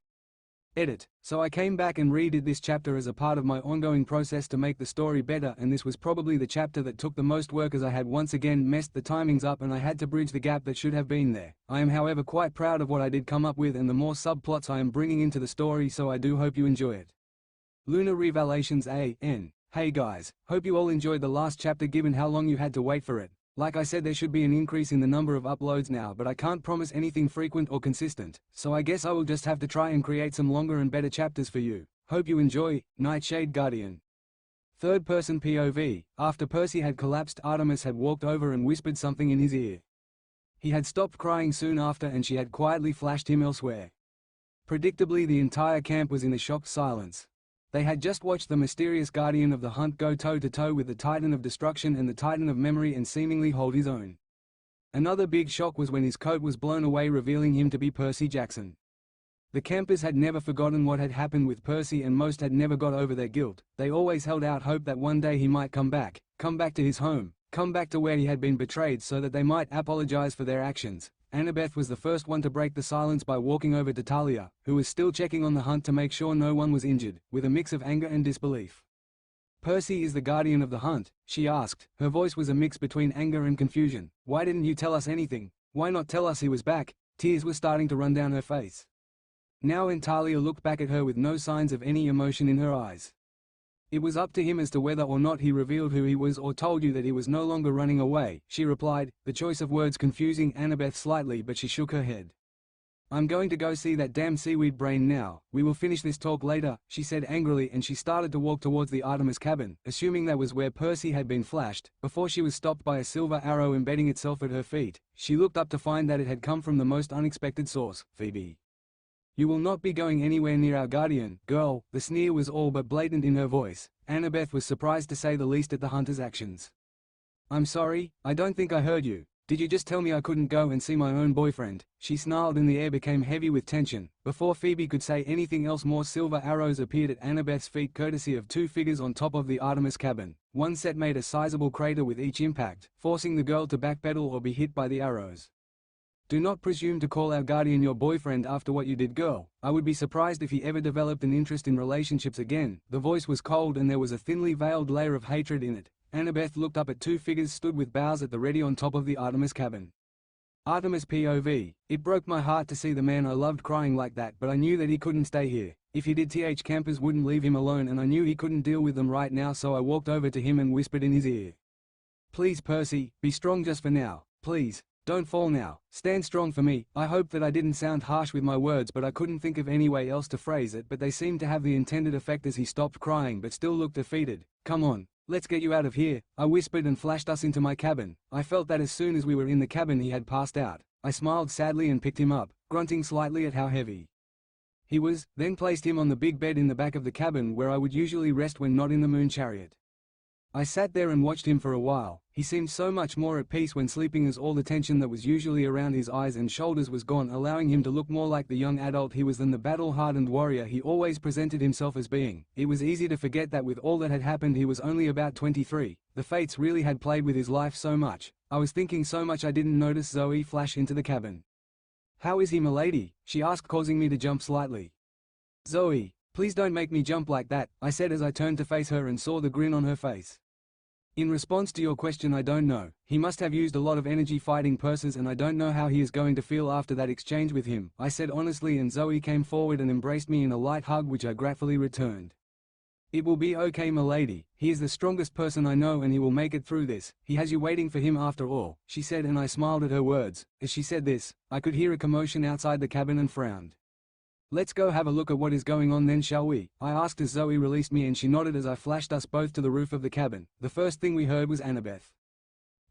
Edit. So I came back and redid this chapter as a part of my ongoing process to make the story better, and this was probably the chapter that took the most work as I had once again messed the timings up and I had to bridge the gap that should have been there. I am however quite proud of what I did come up with and the more subplots I am bringing into the story, so I do hope you enjoy it. Lunar Revelations A.N. Hey guys, hope you all enjoyed the last chapter given how long you had to wait for it. Like I said, there should be an increase in the number of uploads now, but I can't promise anything frequent or consistent, so I guess I will just have to try and create some longer and better chapters for you. Hope you enjoy. Nightshade Guardian. Third-person POV. After Percy had collapsed, Artemis had walked over and whispered something in his ear. He had stopped crying soon after and she had quietly flashed him elsewhere. Predictably, the entire camp was in a shocked silence. They had just watched the mysterious Guardian of the Hunt go toe-to-toe with the Titan of Destruction and the Titan of Memory and seemingly hold his own. Another big shock was when his coat was blown away, revealing him to be Percy Jackson. The campers had never forgotten what had happened with Percy, and most had never got over their guilt. They always held out hope that one day he might come back to his home, come back to where he had been betrayed so that they might apologize for their actions. Annabeth was the first one to break the silence by walking over to Talia, who was still checking on the hunt to make sure no one was injured, with a mix of anger and disbelief. Percy is the Guardian of the Hunt, she asked. Her voice was a mix between anger and confusion. Why didn't you tell us anything? Why not tell us he was back? Tears were starting to run down her face. Now Talia looked back at her with no signs of any emotion in her eyes. It was up to him as to whether or not he revealed who he was or told you that he was no longer running away, she replied, the choice of words confusing Annabeth slightly, but she shook her head. I'm going to go see that damn seaweed brain now. We will finish this talk later, she said angrily, and she started to walk towards the Artemis cabin, assuming that was where Percy had been flashed, before she was stopped by a silver arrow embedding itself at her feet. She looked up to find that it had come from the most unexpected source, Phoebe. You will not be going anywhere near our guardian, girl. The sneer was all but blatant in her voice. Annabeth was surprised to say the least at the hunter's actions. I'm sorry, I don't think I heard you. Did you just tell me I couldn't go and see my own boyfriend? She snarled and the air became heavy with tension. Before Phoebe could say anything else, more silver arrows appeared at Annabeth's feet courtesy of 2 figures on top of the Artemis cabin. One set made a sizable crater with each impact, forcing the girl to backpedal or be hit by the arrows. Do not presume to call our guardian your boyfriend after what you did, girl. I would be surprised if he ever developed an interest in relationships again. The voice was cold and there was a thinly veiled layer of hatred in it. Annabeth looked up at 2 figures stood with bows at the ready on top of the Artemis cabin. Artemis POV. It broke my heart to see the man I loved crying like that, but I knew that he couldn't stay here. If he did, campers wouldn't leave him alone, and I knew he couldn't deal with them right now, so I walked over to him and whispered in his ear. Please, Percy, be strong just for now. Please. Don't fall now. Stand strong for me. I hope that I didn't sound harsh with my words, but I couldn't think of any way else to phrase it, but they seemed to have the intended effect as he stopped crying but still looked defeated. Come on, let's get you out of here, I whispered and flashed us into my cabin. I felt that as soon as we were in the cabin he had passed out. I smiled sadly and picked him up, grunting slightly at how heavy he was, then placed him on the big bed in the back of the cabin where I would usually rest when not in the moon chariot. I sat there and watched him for a while. He seemed so much more at peace when sleeping, as all the tension that was usually around his eyes and shoulders was gone, allowing him to look more like the young adult he was than the battle-hardened warrior he always presented himself as being. It was easy to forget that with all that had happened he was only about 23. The fates really had played with his life so much. I was thinking so much I didn't notice Zoe flash into the cabin. "How is he, milady?" she asked, causing me to jump slightly. "Zoe, please don't make me jump like that," I said as I turned to face her and saw the grin on her face. "In response to your question, I don't know. He must have used a lot of energy fighting Percy, and I don't know how he is going to feel after that exchange with him," I said honestly, and Zoe came forward and embraced me in a light hug which I gratefully returned. "It will be okay, milady. He is the strongest person I know and he will make it through this. He has you waiting for him after all," she said, and I smiled at her words. As she said this, I could hear a commotion outside the cabin and frowned. "Let's go have a look at what is going on then, shall we?" I asked as Zoe released me, and she nodded as I flashed us both to the roof of the cabin. The first thing we heard was Annabeth.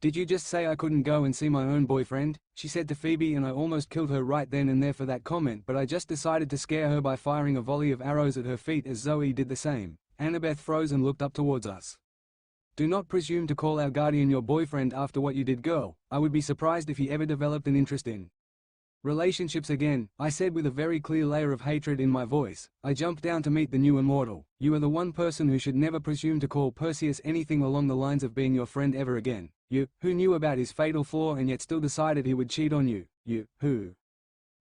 "Did you just say I couldn't go and see my own boyfriend?" she said to Phoebe, and I almost killed her right then and there for that comment, but I just decided to scare her by firing a volley of arrows at her feet as Zoe did the same. Annabeth froze and looked up towards us. "Do not presume to call our guardian your boyfriend after what you did, girl. I would be surprised if he ever developed an interest in relationships again," I said with a very clear layer of hatred in my voice. I jumped down to meet the new immortal. "You are the one person who should never presume to call Perseus anything along the lines of being your friend ever again. You, who knew about his fatal flaw and yet still decided he would cheat on you. You, who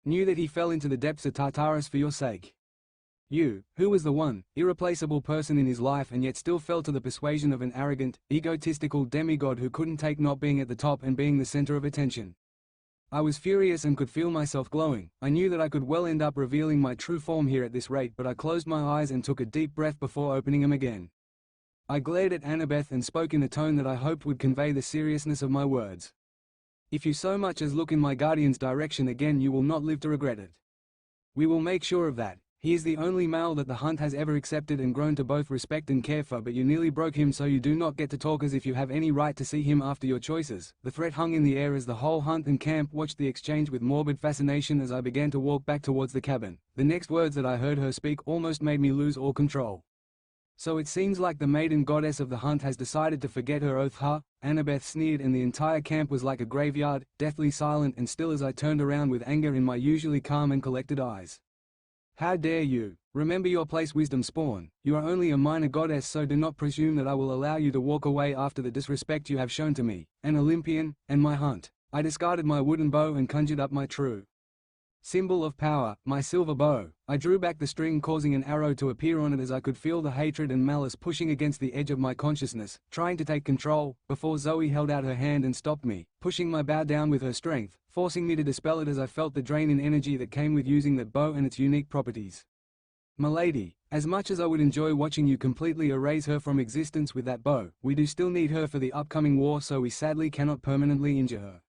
knew that he fell into the depths of Tartarus for your sake. You, who was the one, irreplaceable person in his life and yet still fell to the persuasion of an arrogant, egotistical demigod who couldn't take not being at the top and being the center of attention." I was furious and could feel myself glowing. I knew that I could well end up revealing my true form here at this rate, but I closed my eyes and took a deep breath before opening them again. I glared at Annabeth and spoke in a tone that I hoped would convey the seriousness of my words. "If you so much as look in my guardian's direction again, you will not live to regret it. We will make sure of that. He is the only male that the hunt has ever accepted and grown to both respect and care for, but you nearly broke him, so you do not get to talk as if you have any right to see him after your choices." The threat hung in the air as the whole hunt and camp watched the exchange with morbid fascination as I began to walk back towards the cabin. The next words that I heard her speak almost made me lose all control. "So it seems like the maiden goddess of the hunt has decided to forget her oath, huh?" Annabeth sneered, and the entire camp was like a graveyard, deathly silent and still as I turned around with anger in my usually calm and collected eyes. "How dare you? Remember your place, wisdom spawn. You are only a minor goddess, so do not presume that I will allow you to walk away after the disrespect you have shown to me, an Olympian, and my hunt." I discarded my wooden bow and conjured up my true symbol of power, my silver bow. I drew back the string, causing an arrow to appear on it as I could feel the hatred and malice pushing against the edge of my consciousness, trying to take control, before Zoe held out her hand and stopped me, pushing my bow down with her strength, forcing me to dispel it as I felt the drain in energy that came with using that bow and its unique properties. "Milady, as much as I would enjoy watching you completely erase her from existence with that bow, we do still need her for the upcoming war, so we sadly cannot permanently injure her.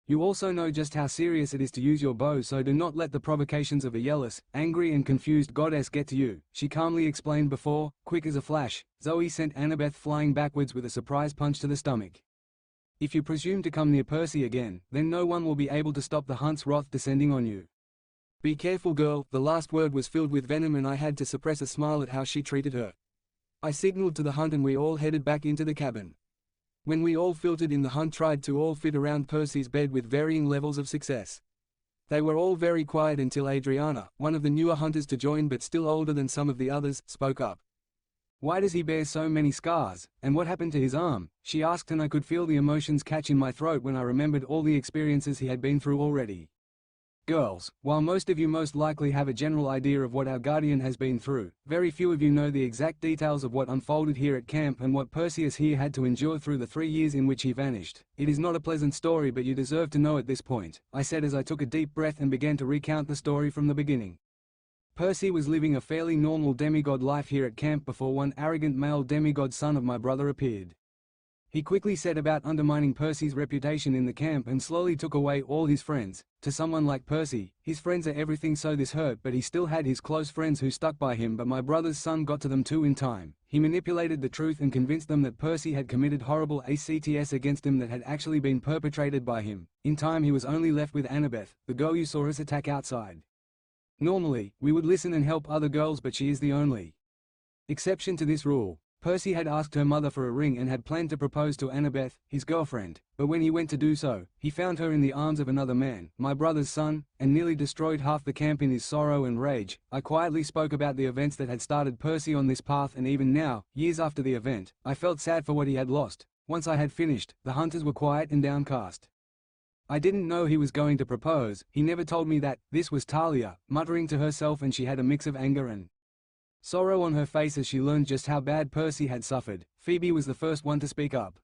You also know just how serious it is to use your bow, so do not let the provocations of a jealous, angry and confused goddess get to you," she calmly explained before, quick as a flash, Zoe sent Annabeth flying backwards with a surprise punch to the stomach. "If you presume to come near Percy again, then no one will be able to stop the hunt's wrath descending on you. Be careful, girl." The last word was filled with venom and I had to suppress a smile at how she treated her. I signaled to the hunt and we all headed back into the cabin. When we all filtered in, the hunt tried to all fit around Percy's bed with varying levels of success. They were all very quiet until Adriana, one of the newer hunters to join but still older than some of the others, spoke up. "Why does he bear so many scars, and what happened to his arm?" she asked, and I could feel the emotions catch in my throat when I remembered all the experiences he had been through already. Girls, while most of you most likely have a general idea of what our guardian has been through, very few of you know the exact details of what unfolded here at camp and what Perseus here had to endure through the 3 years in which he vanished. It is not a pleasant story, but you deserve to know at this point, I said as I took a deep breath and began to recount the story from the beginning. Percy was living a fairly normal demigod life here at camp before one arrogant male demigod son of my brother appeared. He quickly set about undermining Percy's reputation in the camp and slowly took away all his friends. To someone like Percy, his friends are everything, so this hurt, but he still had his close friends who stuck by him, but my brother's son got to them too in time. He manipulated the truth and convinced them that Percy had committed horrible acts against him that had actually been perpetrated by him. In time he was only left with Annabeth, the girl you saw us attack outside. Normally, we would listen and help other girls, but she is the only exception to this rule. Percy had asked her mother for a ring and had planned to propose to Annabeth, his girlfriend, but when he went to do so, he found her in the arms of another man, my brother's son, and nearly destroyed half the camp in his sorrow and rage. I quietly spoke about the events that had started Percy on this path, and even now, years after the event, I felt sad for what he had lost. Once I had finished, the hunters were quiet and downcast. I didn't know he was going to propose. He never told me that. This was Talia, muttering to herself, and she had a mix of anger and sorrow on her face as she learned just how bad Percy had suffered. Phoebe was the first one to speak up.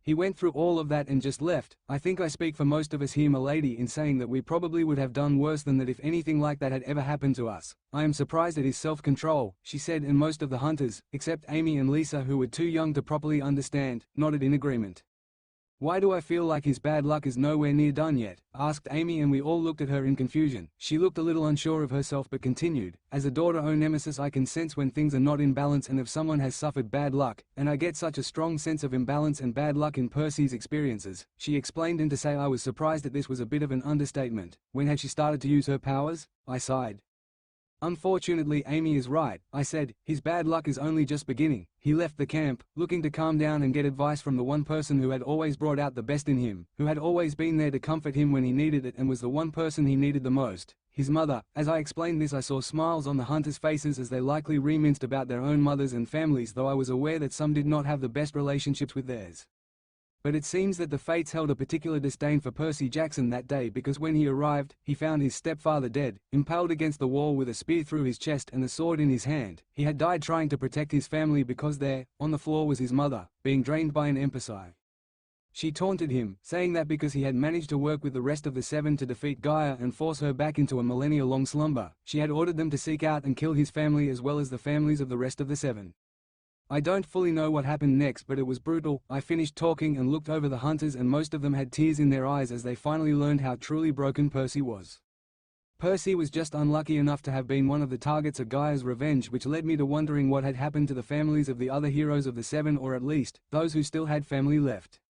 He went through all of that and just left. I think I speak for most of us here, milady, in saying that we probably would have done worse than that if anything like that had ever happened to us. I am surprised at his self-control, she said, and most of the hunters, except Amy and Lisa, who were too young to properly understand, nodded in agreement. Why do I feel like his bad luck is nowhere near done yet? Asked Amy, and we all looked at her in confusion. She looked a little unsure of herself but continued, as a daughter o' Nemesis I can sense when things are not in balance and if someone has suffered bad luck, and I get such a strong sense of imbalance and bad luck in Percy's experiences. She explained, and to say I was surprised at this was a bit of an understatement. When had she started to use her powers? I sighed. Unfortunately, Amy is right, I said. His bad luck is only just beginning. He left the camp, looking to calm down and get advice from the one person who had always brought out the best in him, who had always been there to comfort him when he needed it and was the one person he needed the most, his mother. As I explained this, I saw smiles on the hunters' faces as they likely reminisced about their own mothers and families, though I was aware that some did not have the best relationships with theirs. But it seems that the fates held a particular disdain for Percy Jackson that day, because when he arrived, he found his stepfather dead, impaled against the wall with a spear through his chest and a sword in his hand. He had died trying to protect his family because there, on the floor, was his mother, being drained by an Percy. She taunted him, saying that because he had managed to work with the rest of the seven to defeat Gaia and force her back into a millennia-long slumber, she had ordered them to seek out and kill his family as well as the families of the rest of the seven. I don't fully know what happened next, but it was brutal. I finished talking and looked over the hunters, and most of them had tears in their eyes as they finally learned how truly broken Percy was. Percy was just unlucky enough to have been one of the targets of Gaia's revenge, which led me to wondering what had happened to the families of the other heroes of the seven, or at least, those who still had family left.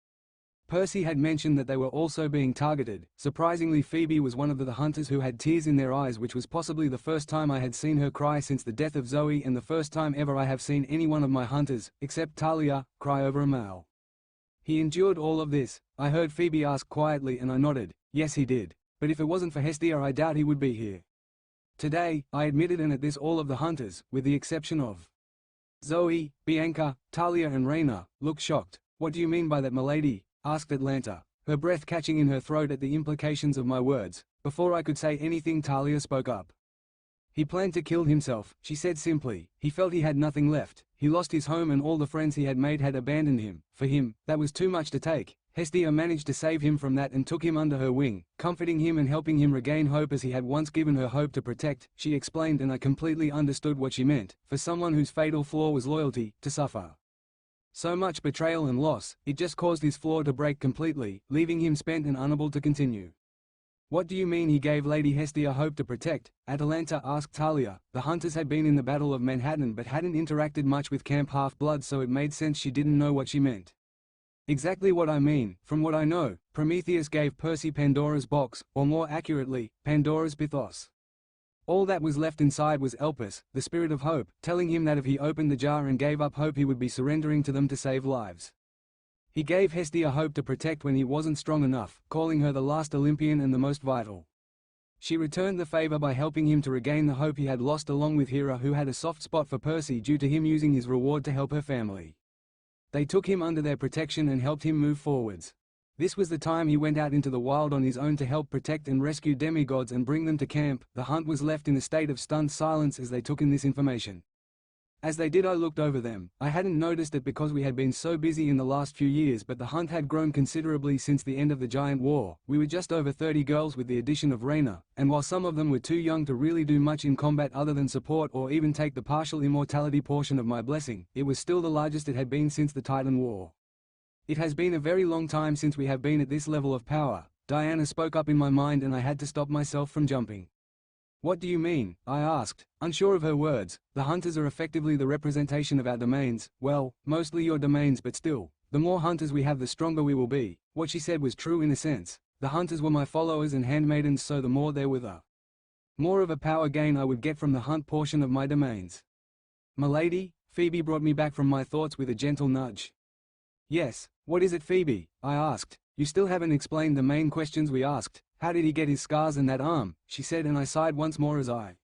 Percy had mentioned that they were also being targeted. Surprisingly, Phoebe was one of the hunters who had tears in their eyes, which was possibly the first time I had seen her cry since the death of Zoe, and the first time ever I have seen any one of my hunters, except Talia, cry over a male. He endured all of this, I heard Phoebe ask quietly, and I nodded. Yes, he did. But if it wasn't for Hestia, I doubt he would be here today, I admitted, and at this all of the hunters, with the exception of Zoe, Bianca, Talia and Raina, looked shocked. What do you mean by that, milady? Asked Atlanta, her breath catching in her throat at the implications of my words. Before I could say anything, Talia spoke up. He planned to kill himself, she said simply. He felt he had nothing left. He lost his home and all the friends he had made had abandoned him. For him, that was too much to take. Hestia managed to save him from that and took him under her wing, comforting him and helping him regain hope as he had once given her hope to protect, she explained, and I completely understood what she meant. For someone whose fatal flaw was loyalty, to suffer so much betrayal and loss, it just caused his flaw to break completely, leaving him spent and unable to continue. What do you mean he gave Lady Hestia hope to protect? Atalanta asked Talia. The hunters had been in the Battle of Manhattan but hadn't interacted much with Camp Half-Blood, so it made sense she didn't know what she meant. Exactly what I mean. From what I know, Prometheus gave Percy Pandora's box, or more accurately, Pandora's Pythos. All that was left inside was Elpis, the spirit of hope, telling him that if he opened the jar and gave up hope, he would be surrendering to them to save lives. He gave Hestia hope to protect when he wasn't strong enough, calling her the last Olympian and the most vital. She returned the favor by helping him to regain the hope he had lost, along with Hera, who had a soft spot for Percy due to him using his reward to help her family. They took him under their protection and helped him move forwards. This was the time he went out into the wild on his own to help protect and rescue demigods and bring them to camp. The hunt was left in a state of stunned silence as they took in this information. As they did, I looked over them. I hadn't noticed it because we had been so busy in the last few years, but the hunt had grown considerably since the end of the Giant War. We were just over 30 girls with the addition of Raina, and while some of them were too young to really do much in combat other than support or even take the partial immortality portion of my blessing, it was still the largest it had been since the Titan War. It has been a very long time since we have been at this level of power. Diana spoke up in my mind and I had to stop myself from jumping. What do you mean? I asked, unsure of her words. The hunters are effectively the representation of our domains, well, mostly your domains, but still, the more hunters we have, the stronger we will be. What she said was true in a sense. The hunters were my followers and handmaidens, so the more there were, the more of a power gain I would get from the hunt portion of my domains. Milady, Phoebe brought me back from my thoughts with a gentle nudge. Yes, what is it, Phoebe? I asked. You still haven't explained the main questions we asked. How did he get his scars and that arm? She said, and I sighed once more as I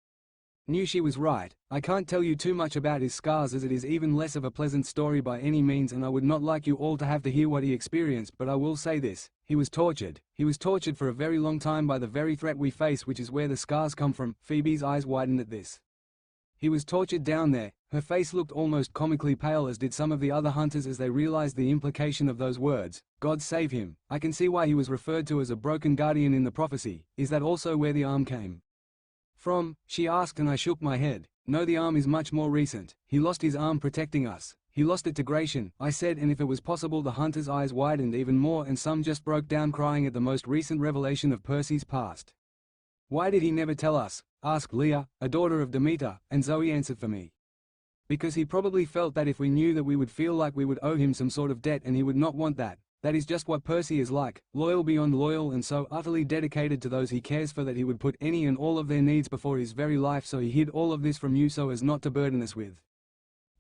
knew she was right. I can't tell you too much about his scars, as it is even less of a pleasant story by any means, and I would not like you all to have to hear what he experienced, but I will say this. He was tortured. He was tortured for a very long time by the very threat we face, which is where the scars come from. Phoebe's eyes widened at this. He was tortured down there. Her face looked almost comically pale, as did some of the other hunters as they realized the implication of those words. God save him. I can see why he was referred to as a broken guardian in the prophecy. Is that also where the arm came from? She asked, and I shook my head. No, the arm is much more recent. He lost his arm protecting us. He lost it to Gratian, I said, and if it was possible the hunters' eyes widened even more, and some just broke down crying at the most recent revelation of Percy's past. Why did he never tell us? Asked Leah, a daughter of Demeter, and Zoe answered for me. Because he probably felt that if we knew that we would feel like we would owe him some sort of debt, and he would not want that. That is just what Percy is like, loyal beyond loyal, and so utterly dedicated to those he cares for that he would put any and all of their needs before his very life, so he hid all of this from you so as not to burden us with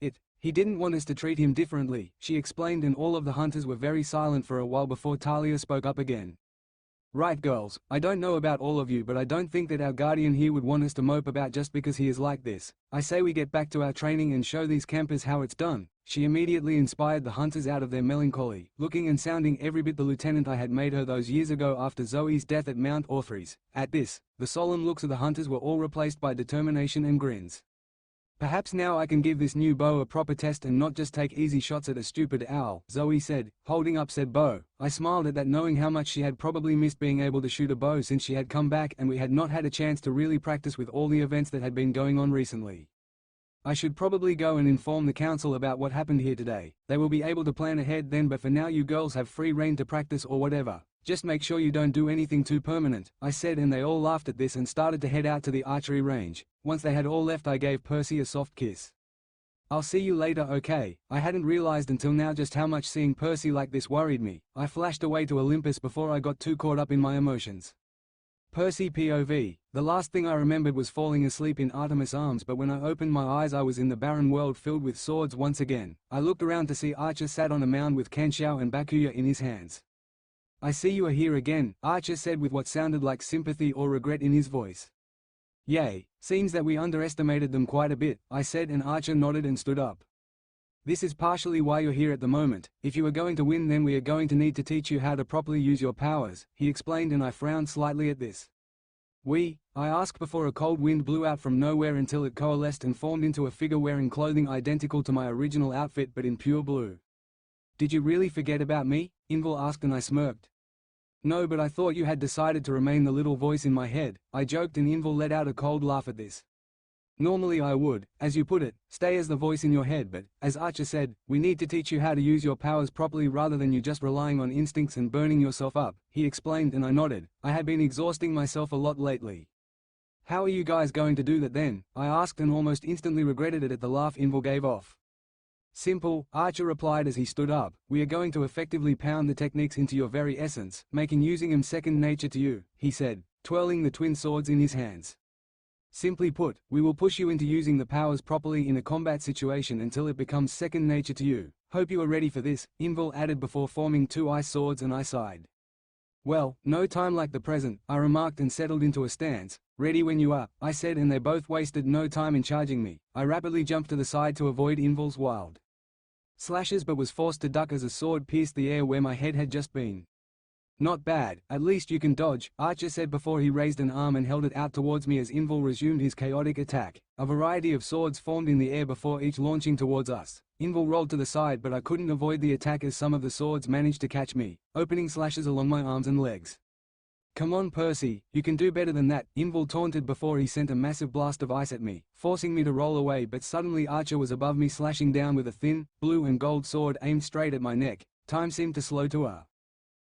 it. He didn't want us to treat him differently, she explained, and all of the hunters were very silent for a while before Talia spoke up again. Right, girls, I don't know about all of you, but I don't think that our guardian here would want us to mope about just because he is like this. I say we get back to our training and show these campers how it's done. She immediately inspired the hunters out of their melancholy, looking and sounding every bit the lieutenant I had made her those years ago after Zoe's death at Mount Orphreys. At this, the solemn looks of the hunters were all replaced by determination and grins. Perhaps now I can give this new bow a proper test and not just take easy shots at a stupid owl, Zoe said, holding up said bow. I smiled at that, knowing how much she had probably missed being able to shoot a bow since she had come back and we had not had a chance to really practice with all the events that had been going on recently. I should probably go and inform the council about what happened here today. They will be able to plan ahead then, but for now you girls have free rein to practice or whatever. Just make sure you don't do anything too permanent, I said, and they all laughed at this and started to head out to the archery range. Once they had all left, I gave Percy a soft kiss. I'll see you later, okay? I hadn't realized until now just how much seeing Percy like this worried me. I flashed away to Olympus before I got too caught up in my emotions. Percy POV. The last thing I remembered was falling asleep in Artemis' arms, but when I opened my eyes I was in the barren world filled with swords once again. I looked around to see Archer sat on a mound with Kenshao and Bakuya in his hands. I see you are here again, Archer said with what sounded like sympathy or regret in his voice. Yay, seems that we underestimated them quite a bit, I said, and Archer nodded and stood up. This is partially why you're here at the moment. If you are going to win, then we are going to need to teach you how to properly use your powers, he explained, and I frowned slightly at this. I asked before a cold wind blew out from nowhere until it coalesced and formed into a figure wearing clothing identical to my original outfit but in pure blue. Did you really forget about me? Invil asked, and I smirked. No, but I thought you had decided to remain the little voice in my head, I joked, and Invil let out a cold laugh at this. Normally I would, as you put it, stay as the voice in your head, but, as Archer said, we need to teach you how to use your powers properly rather than you just relying on instincts and burning yourself up, he explained, and I nodded. I had been exhausting myself a lot lately. How are you guys going to do that then? I asked, and almost instantly regretted it at the laugh Invil gave off. Simple, Archer replied as he stood up. We are going to effectively pound the techniques into your very essence, making using them second nature to you, he said, twirling the twin swords in his hands. Simply put, we will push you into using the powers properly in a combat situation until it becomes second nature to you. Hope you are ready for this, Invil added before forming two ice swords, and I sighed. Well, no time like the present, I remarked, and settled into a stance. Ready when you are, I said, and they both wasted no time in charging me. I rapidly jumped to the side to avoid Invil's wild slashes, but was forced to duck as a sword pierced the air where my head had just been. Not bad, at least you can dodge, Archer said before he raised an arm and held it out towards me as Invil resumed his chaotic attack. A variety of swords formed in the air before each launching towards us. Invil rolled to the side, but I couldn't avoid the attack as some of the swords managed to catch me, opening slashes along my arms and legs. Come on, Percy, you can do better than that, Invil taunted before he sent a massive blast of ice at me, forcing me to roll away, but suddenly Archer was above me, slashing down with a thin, blue and gold sword aimed straight at my neck. Time seemed to slow to a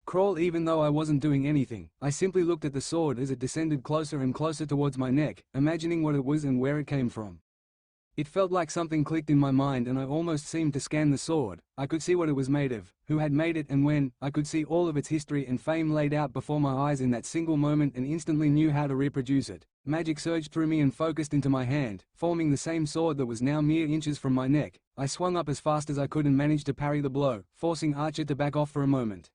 crawl even though I wasn't doing anything. I simply looked at the sword as it descended closer and closer towards my neck, imagining what it was and where it came from. It felt like something clicked in my mind and I almost seemed to scan the sword. I could see what it was made of, who had made it and when. I could see all of its history and fame laid out before my eyes in that single moment and instantly knew how to reproduce it. Magic surged through me and focused into my hand, forming the same sword that was now mere inches from my neck. I swung up as fast as I could and managed to parry the blow, forcing Archer to back off for a moment.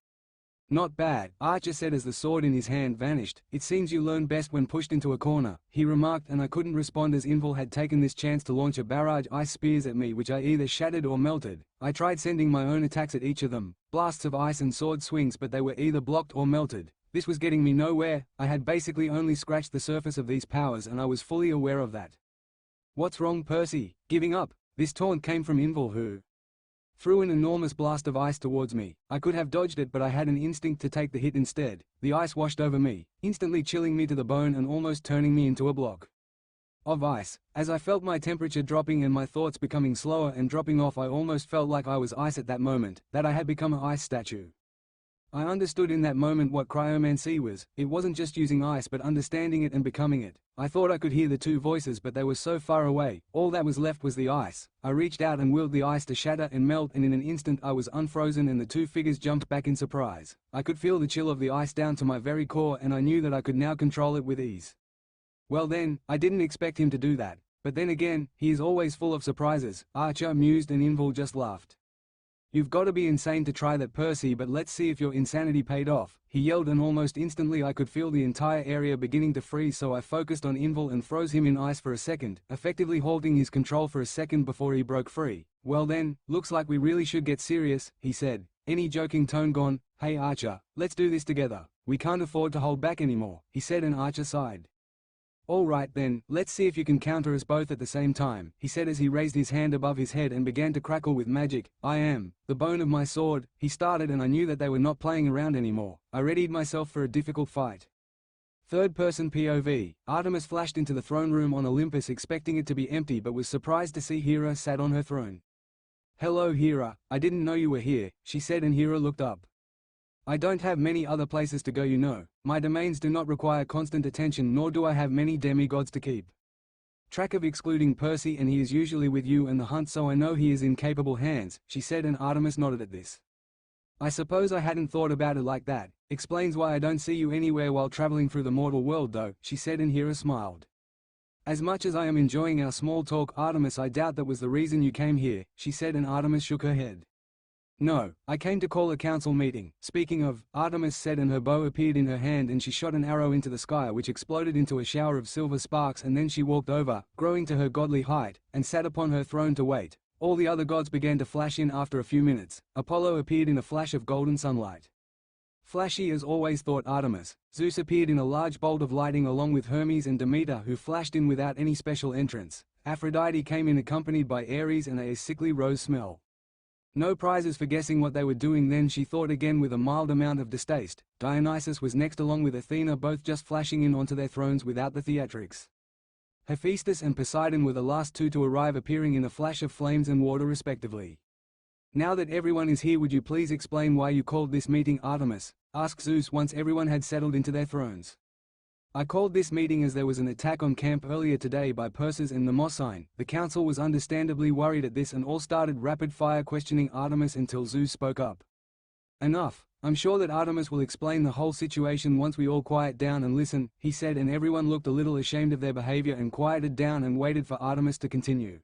"Not bad," Archer said as the sword in his hand vanished. "It seems you learn best when pushed into a corner," he remarked, and I couldn't respond as Invul had taken this chance to launch a barrage ice spears at me which I either shattered or melted. I tried sending my own attacks at each of them, blasts of ice and sword swings, but they were either blocked or melted. This was getting me nowhere. I had basically only scratched the surface of these powers and I was fully aware of that. "What's wrong, Percy? Giving up?" This taunt came from Invul, who threw an enormous blast of ice towards me. I could have dodged it, but I had an instinct to take the hit instead. The ice washed over me, instantly chilling me to the bone and almost turning me into a block of ice. As I felt my temperature dropping and my thoughts becoming slower and dropping off, I almost felt like I was ice at that moment, that I had become an ice statue. I understood in that moment what cryomancy was. It wasn't just using ice but understanding it and becoming it. I thought I could hear the two voices, but they were so far away. All that was left was the ice. I reached out and willed the ice to shatter and melt, and in an instant I was unfrozen and the two figures jumped back in surprise. I could feel the chill of the ice down to my very core and I knew that I could now control it with ease. Well then, I didn't expect him to do that. But then again, he is always full of surprises, Archer mused, and Invul just laughed. "You've got to be insane to try that, Percy, but let's see if your insanity paid off," he yelled, and almost instantly I could feel the entire area beginning to freeze, so I focused on Invul and froze him in ice for a second, effectively halting his control for a second before he broke free. "Well then, looks like we really should get serious," he said, any joking tone gone. "Hey Archer, let's do this together. We can't afford to hold back anymore," he said, and Archer sighed. "All right then, let's see if you can counter us both at the same time," he said as he raised his hand above his head and began to crackle with magic. "I am the bone of my sword," he started, and I knew that they were not playing around anymore. I readied myself for a difficult fight. Third-person POV. Artemis flashed into the throne room on Olympus expecting it to be empty, but was surprised to see Hera sat on her throne. "Hello Hera, I didn't know you were here," she said, and Hera looked up. "I don't have many other places to go, you know. My domains do not require constant attention, nor do I have many demigods to keep track of, excluding Percy, and he is usually with you and the hunt, so I know he is in capable hands," she said, and Artemis nodded at this. "I suppose I hadn't thought about it like that. Explains why I don't see you anywhere while traveling through the mortal world though," she said, and Hera smiled. "As much as I am enjoying our small talk, Artemis, I doubt that was the reason you came here," she said, and Artemis shook her head. "No, I came to call a council meeting." "Speaking of," Artemis said, and her bow appeared in her hand and she shot an arrow into the sky which exploded into a shower of silver sparks, and then she walked over, growing to her godly height, and sat upon her throne to wait. All the other gods began to flash in after a few minutes. Apollo appeared in a flash of golden sunlight. Flashy as always, thought Artemis. Zeus appeared in a large bolt of lighting along with Hermes and Demeter, who flashed in without any special entrance. Aphrodite came in accompanied by Ares and a sickly rose smell. No prizes for guessing what they were doing then, she thought again with a mild amount of distaste. Dionysus was next along with Athena, both just flashing in onto their thrones without the theatrics. Hephaestus and Poseidon were the last two to arrive, appearing in a flash of flames and water respectively. "Now that everyone is here, would you please explain why you called this meeting, Artemis?" asked Zeus once everyone had settled into their thrones. "I called this meeting as there was an attack on camp earlier today by Perseus and the Mnemosyne." The council was understandably worried at this and all started rapid-fire questioning Artemis until Zeus spoke up. "Enough. I'm sure that Artemis will explain the whole situation once we all quiet down and listen," he said, and everyone looked a little ashamed of their behavior and quieted down and waited for Artemis to continue.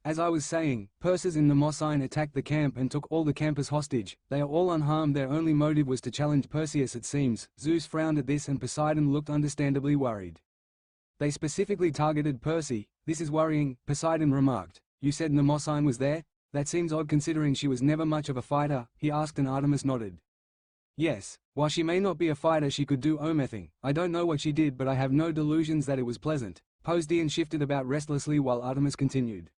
"As I was saying, Perseus and the Mnemosyne attacked the camp and took all the campers hostage. They are all unharmed. Their only motive was to challenge Perseus, it seems." Zeus frowned at this and Poseidon looked understandably worried. "They specifically targeted Percy. This is worrying," Poseidon remarked. "You said Mnemosyne was there? That seems odd considering she was never much of a fighter," he asked, and Artemis nodded. "Yes, while she may not be a fighter, she could do omething. I don't know what she did, but I have no delusions that it was pleasant." Poseidoon shifted about restlessly while Artemis continued.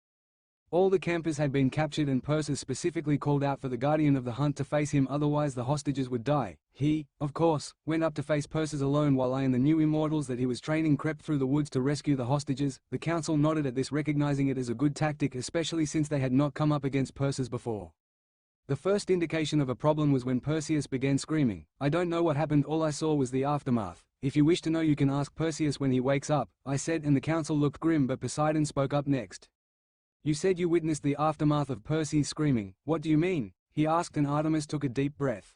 "All the campers had been captured and Perseus specifically called out for the guardian of the hunt to face him, otherwise the hostages would die. He, of course, went up to face Perseus alone, while I and the new immortals that he was training crept through the woods to rescue the hostages." The council nodded at this, recognizing it as a good tactic, especially since they had not come up against Perseus before. The first indication of a problem was when Perseus began screaming. "I don't know what happened, all I saw was the aftermath. If you wish to know, you can ask Perseus when he wakes up," I said, and the council looked grim, but Poseidon spoke up next. You said you witnessed the aftermath of Percy's screaming. What do you mean? He asked, and Artemis took a deep breath.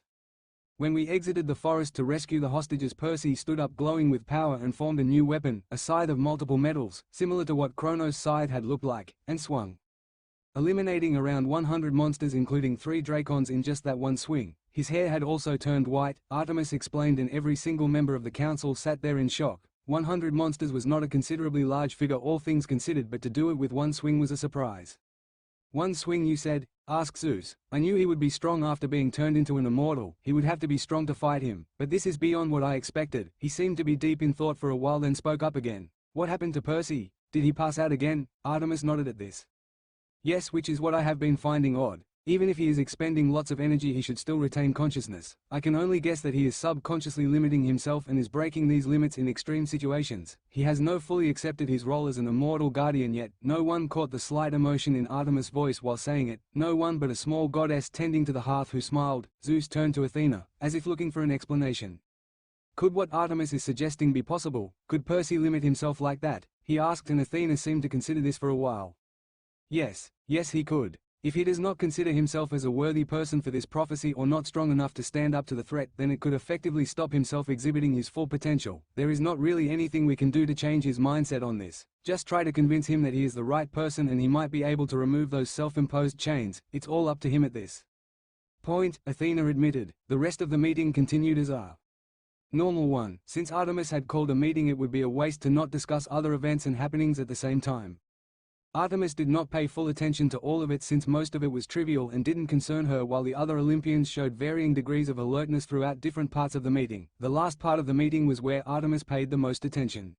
When we exited the forest to rescue the hostages, Percy stood up glowing with power and formed a new weapon, a scythe of multiple metals, similar to what Kronos' scythe had looked like, and swung, eliminating around 100 monsters including 3 Dracons in just that one swing. His hair had also turned white, Artemis explained, and every single member of the council sat there in shock. 100 monsters was not a considerably large figure all things considered, but to do it with one swing was a surprise. One swing, you said? Asked Zeus. I knew he would be strong after being turned into an immortal. He would have to be strong to fight him, but this is beyond what I expected. He seemed to be deep in thought for a while, then spoke up again. What happened to Percy? Did he pass out again? Artemis nodded at this. Yes, which is what I have been finding odd. Even if he is expending lots of energy, he should still retain consciousness. I can only guess that he is subconsciously limiting himself and is breaking these limits in extreme situations. He has not fully accepted his role as an immortal guardian yet. No one caught the slight emotion in Artemis' voice while saying it. No one but a small goddess tending to the hearth who smiled. Zeus turned to Athena, as if looking for an explanation. Could what Artemis is suggesting be possible? Could Percy limit himself like that? He asked, and Athena seemed to consider this for a while. Yes, he could. If he does not consider himself as a worthy person for this prophecy or not strong enough to stand up to the threat, then it could effectively stop himself exhibiting his full potential. There is not really anything we can do to change his mindset on this. Just try to convince him that he is the right person and he might be able to remove those self-imposed chains. It's all up to him at this point, Athena admitted. The rest of the meeting continued as a normal one. Since Artemis had called a meeting, it would be a waste to not discuss other events and happenings at the same time. Artemis did not pay full attention to all of it since most of it was trivial and didn't concern her, while the other Olympians showed varying degrees of alertness throughout different parts of the meeting. The last part of the meeting was where Artemis paid the most attention,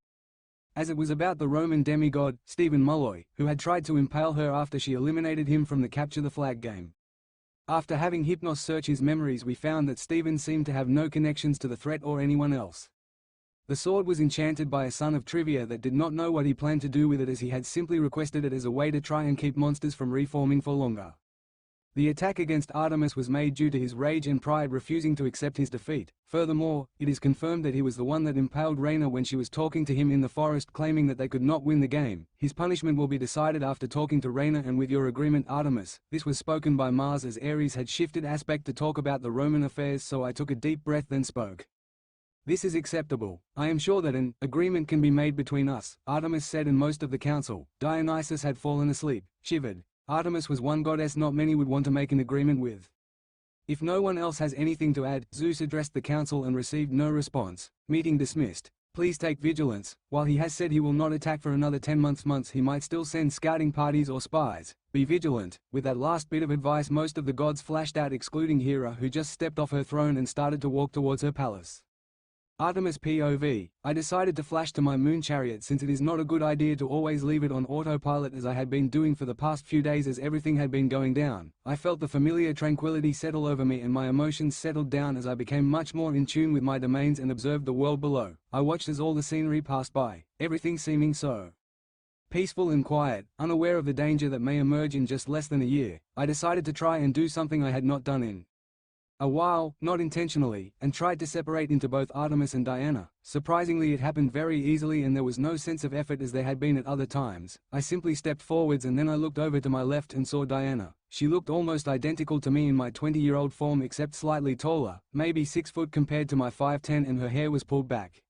as it was about the Roman demigod, Stephen Mulloy, who had tried to impale her after she eliminated him from the Capture the Flag game. After having Hypnos search his memories, we found that Stephen seemed to have no connections to the threat or anyone else. The sword was enchanted by a son of Trivia that did not know what he planned to do with it, as he had simply requested it as a way to try and keep monsters from reforming for longer. The attack against Artemis was made due to his rage and pride refusing to accept his defeat. Furthermore, it is confirmed that he was the one that impaled Rhaena when she was talking to him in the forest, claiming that they could not win the game. His punishment will be decided after talking to Rhaena and with your agreement, Artemis. This was spoken by Mars, as Ares had shifted aspect to talk about the Roman affairs, so I took a deep breath then spoke. This is acceptable. I am sure that an agreement can be made between us, Artemis said, and most of the council. Dionysus had fallen asleep, shivered. Artemis was one goddess not many would want to make an agreement with. If no one else has anything to add, Zeus addressed the council and received no response. Meeting dismissed. Please take vigilance. While he has said he will not attack for another 10 months, he might still send scouting parties or spies. Be vigilant. With that last bit of advice, most of the gods flashed out, excluding Hera, who just stepped off her throne and started to walk towards her palace. Artemis POV. I decided to flash to my moon chariot, since it is not a good idea to always leave it on autopilot, as I had been doing for the past few days as everything had been going down. I felt the familiar tranquility settle over me and my emotions settled down as I became much more in tune with my domains and observed the world below. I watched as all the scenery passed by, everything seeming so peaceful and quiet. Unaware of the danger that may emerge in just less than a year, I decided to try and do something I had not done in a while, not intentionally, and tried to separate into both Artemis and Diana. Surprisingly, it happened very easily and there was no sense of effort as there had been at other times. I simply stepped forwards and then I looked over to my left and saw Diana. She looked almost identical to me in my 20-year-old form, except slightly taller, maybe 6 foot compared to my 5'10", and her hair was pulled back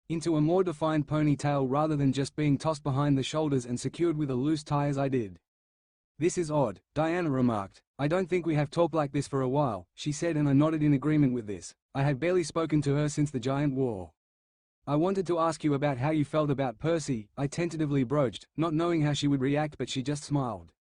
into a more defined ponytail rather than just being tossed behind the shoulders and secured with a loose tie as I did. This is odd, Diana remarked. I don't think we have talked like this for a while, she said, and I nodded in agreement with this. I had barely spoken to her since the giant war. I wanted to ask you about how you felt about Percy, I tentatively broached, not knowing how she would react, but she just smiled.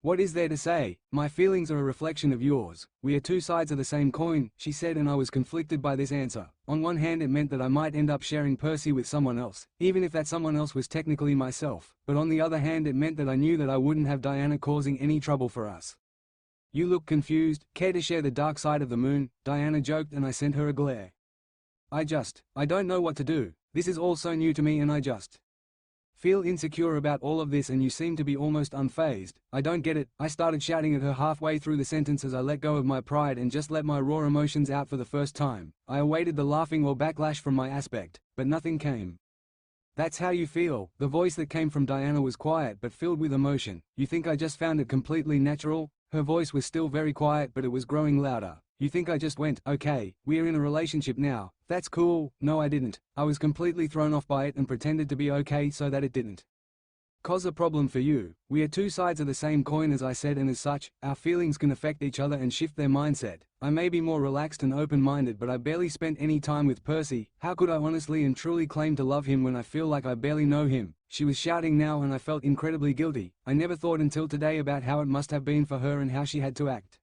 What is there to say? My feelings are a reflection of yours. We are two sides of the same coin, she said, and I was conflicted by this answer. On one hand, it meant that I might end up sharing Percy with someone else, even if that someone else was technically myself. But on the other hand, it meant that I knew that I wouldn't have Diana causing any trouble for us. You look confused. Care to share the dark side of the moon? Diana joked, and I sent her a glare. I don't know what to do. This is all so new to me and I just feel insecure about all of this, and you seem to be almost unfazed. I don't get it. I started shouting at her halfway through the sentence as I let go of my pride and just let my raw emotions out for the first time. I awaited the laughing or backlash from my aspect, but nothing came. That's how you feel. The voice that came from Diana was quiet but filled with emotion. You think I just found it completely natural? Her voice was still very quiet but it was growing louder. You think I just went, okay, we're in a relationship now, that's cool? No, I didn't. I was completely thrown off by it and pretended to be okay so that it didn't cause a problem for you. We are two sides of the same coin, as I said, and as such, our feelings can affect each other and shift their mindset. I may be more relaxed and open-minded, but I barely spent any time with Percy. How could I honestly and truly claim to love him when I feel like I barely know him? She was shouting now and I felt incredibly guilty. I never thought until today about how it must have been for her and how she had to act.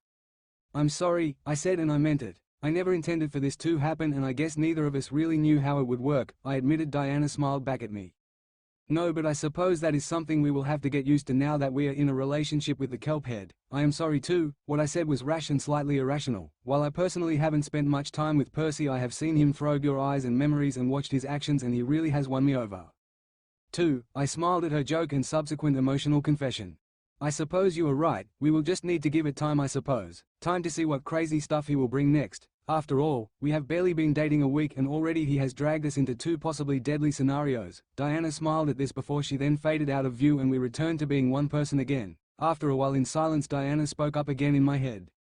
I'm sorry, I said, and I meant it. I never intended for this to happen, and I guess neither of us really knew how it would work, I admitted. Diana smiled back at me. No, but I suppose that is something we will have to get used to now that we are in a relationship with the kelp head. I am sorry too. What I said was rash and slightly irrational. While I personally haven't spent much time with Percy, I have seen him throw your eyes and memories and watched his actions, and he really has won me over. 2. I smiled at her joke and subsequent emotional confession. I suppose you are right, we will just need to give it time, I suppose. Time to see what crazy stuff he will bring next. After all, we have barely been dating a week and already he has dragged us into 2 possibly deadly scenarios. Diana smiled at this before she then faded out of view and we returned to being one person again. After a while in silence, Diana spoke up again in my head.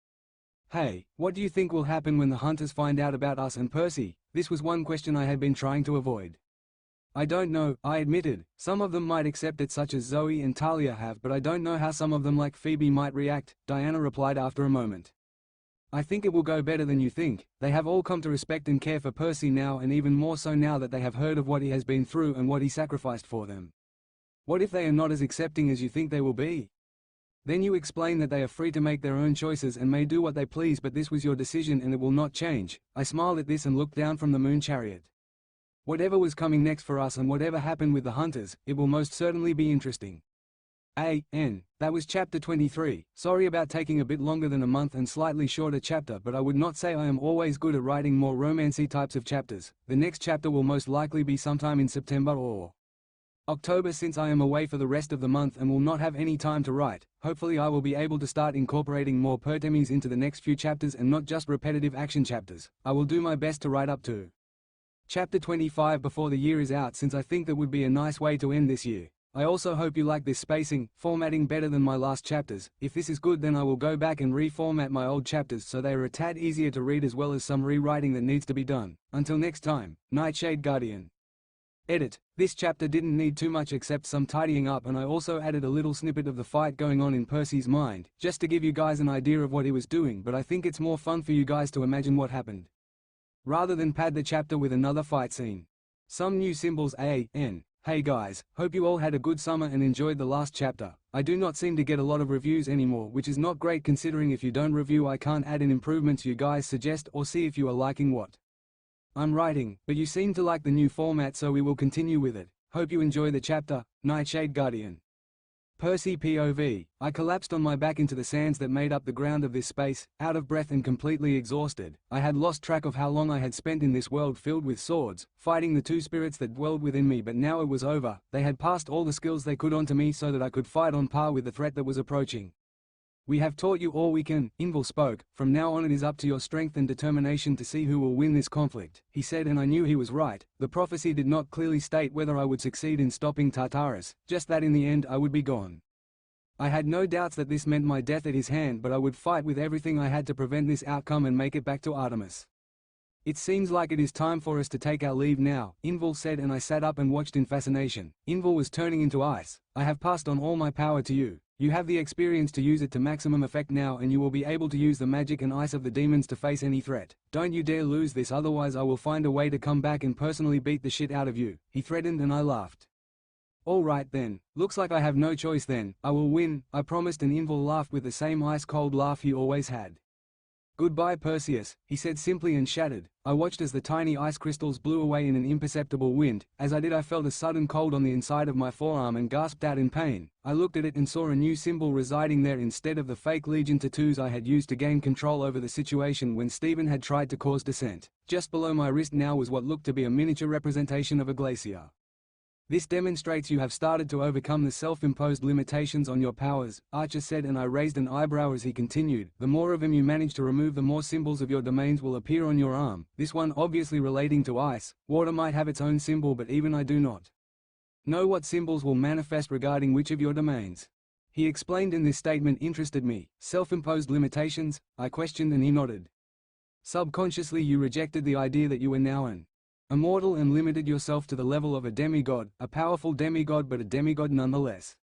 Hey, what do you think will happen when the hunters find out about us and Percy? This was one question I had been trying to avoid. I don't know, I admitted. Some of them might accept it, such as Zoe and Talia have, but I don't know how some of them like Phoebe might react, Diana replied after a moment. I think it will go better than you think. They have all come to respect and care for Percy now, and even more so now that they have heard of what he has been through and what he sacrificed for them. What if they are not as accepting as you think they will be? Then you explain that they are free to make their own choices and may do what they please, but this was your decision and it will not change. I smiled at this and looked down from the moon chariot. Whatever was coming next for us and whatever happened with the hunters, it will most certainly be interesting. That was chapter 23. Sorry about taking a bit longer than a month and slightly shorter chapter, but I would not say I am always good at writing more romancy types of chapters. The next chapter will most likely be sometime in September or October, since I am away for the rest of the month and will not have any time to write. Hopefully I will be able to start incorporating more pertemies into the next few chapters and not just repetitive action chapters. I will do my best to write up to chapter 25 before the year is out, since I think that would be a nice way to end this year. I also hope you like this spacing, formatting better than my last chapters. If this is good, then I will go back and reformat my old chapters so they are a tad easier to read, as well as some rewriting that needs to be done. Until next time, Nightshade Guardian. Edit. This chapter didn't need too much except some tidying up, and I also added a little snippet of the fight going on in Percy's mind, just to give you guys an idea of what he was doing, but I think it's more fun for you guys to imagine what happened, rather than pad the chapter with another fight scene. Some new symbols. Hey guys, hope you all had a good summer and enjoyed the last chapter. I do not seem to get a lot of reviews anymore, which is not great considering if you don't review I can't add in improvements you guys suggest or see if you are liking what I'm writing, but you seem to like the new format, so we will continue with it. Hope you enjoy the chapter, Nightshade Guardian. Percy POV. I collapsed on my back into the sands that made up the ground of this space, out of breath and completely exhausted. I had lost track of how long I had spent in this world filled with swords, fighting the 2 spirits that dwelled within me, but now it was over. They had passed all the skills they could onto me so that I could fight on par with the threat that was approaching. We have taught you all we can, Inval spoke. From now on it is up to your strength and determination to see who will win this conflict, he said, and I knew he was right. The prophecy did not clearly state whether I would succeed in stopping Tartarus, just that in the end I would be gone. I had no doubts that this meant my death at his hand, but I would fight with everything I had to prevent this outcome and make it back to Artemis. It seems like it is time for us to take our leave now, Inval said, and I sat up and watched in fascination. Inval was turning into ice. I have passed on all my power to you. You have the experience to use it to maximum effect now, and you will be able to use the magic and ice of the demons to face any threat. Don't you dare lose this, otherwise I will find a way to come back and personally beat the shit out of you, he threatened, and I laughed. Alright then, looks like I have no choice then. I will win, I promised, and Inval laughed with the same ice-cold laugh he always had. Goodbye Perseus, he said simply and shattered. I watched as the tiny ice crystals blew away in an imperceptible wind. As I did, I felt a sudden cold on the inside of my forearm and gasped out in pain. I looked at it and saw a new symbol residing there instead of the fake Legion tattoos I had used to gain control over the situation when Stephen had tried to cause dissent. Just below my wrist now was what looked to be a miniature representation of a glacier. This demonstrates you have started to overcome the self-imposed limitations on your powers, Archer said, and I raised an eyebrow as he continued. The more of them you manage to remove, the more symbols of your domains will appear on your arm. This one obviously relating to ice. Water might have its own symbol, but even I do not. Know what symbols will manifest regarding which of your domains. He explained, and this statement interested me. Self-imposed limitations? I questioned, and he nodded. Subconsciously you rejected the idea that you were now an immortal and limited yourself to the level of a demigod, a powerful demigod, but a demigod nonetheless.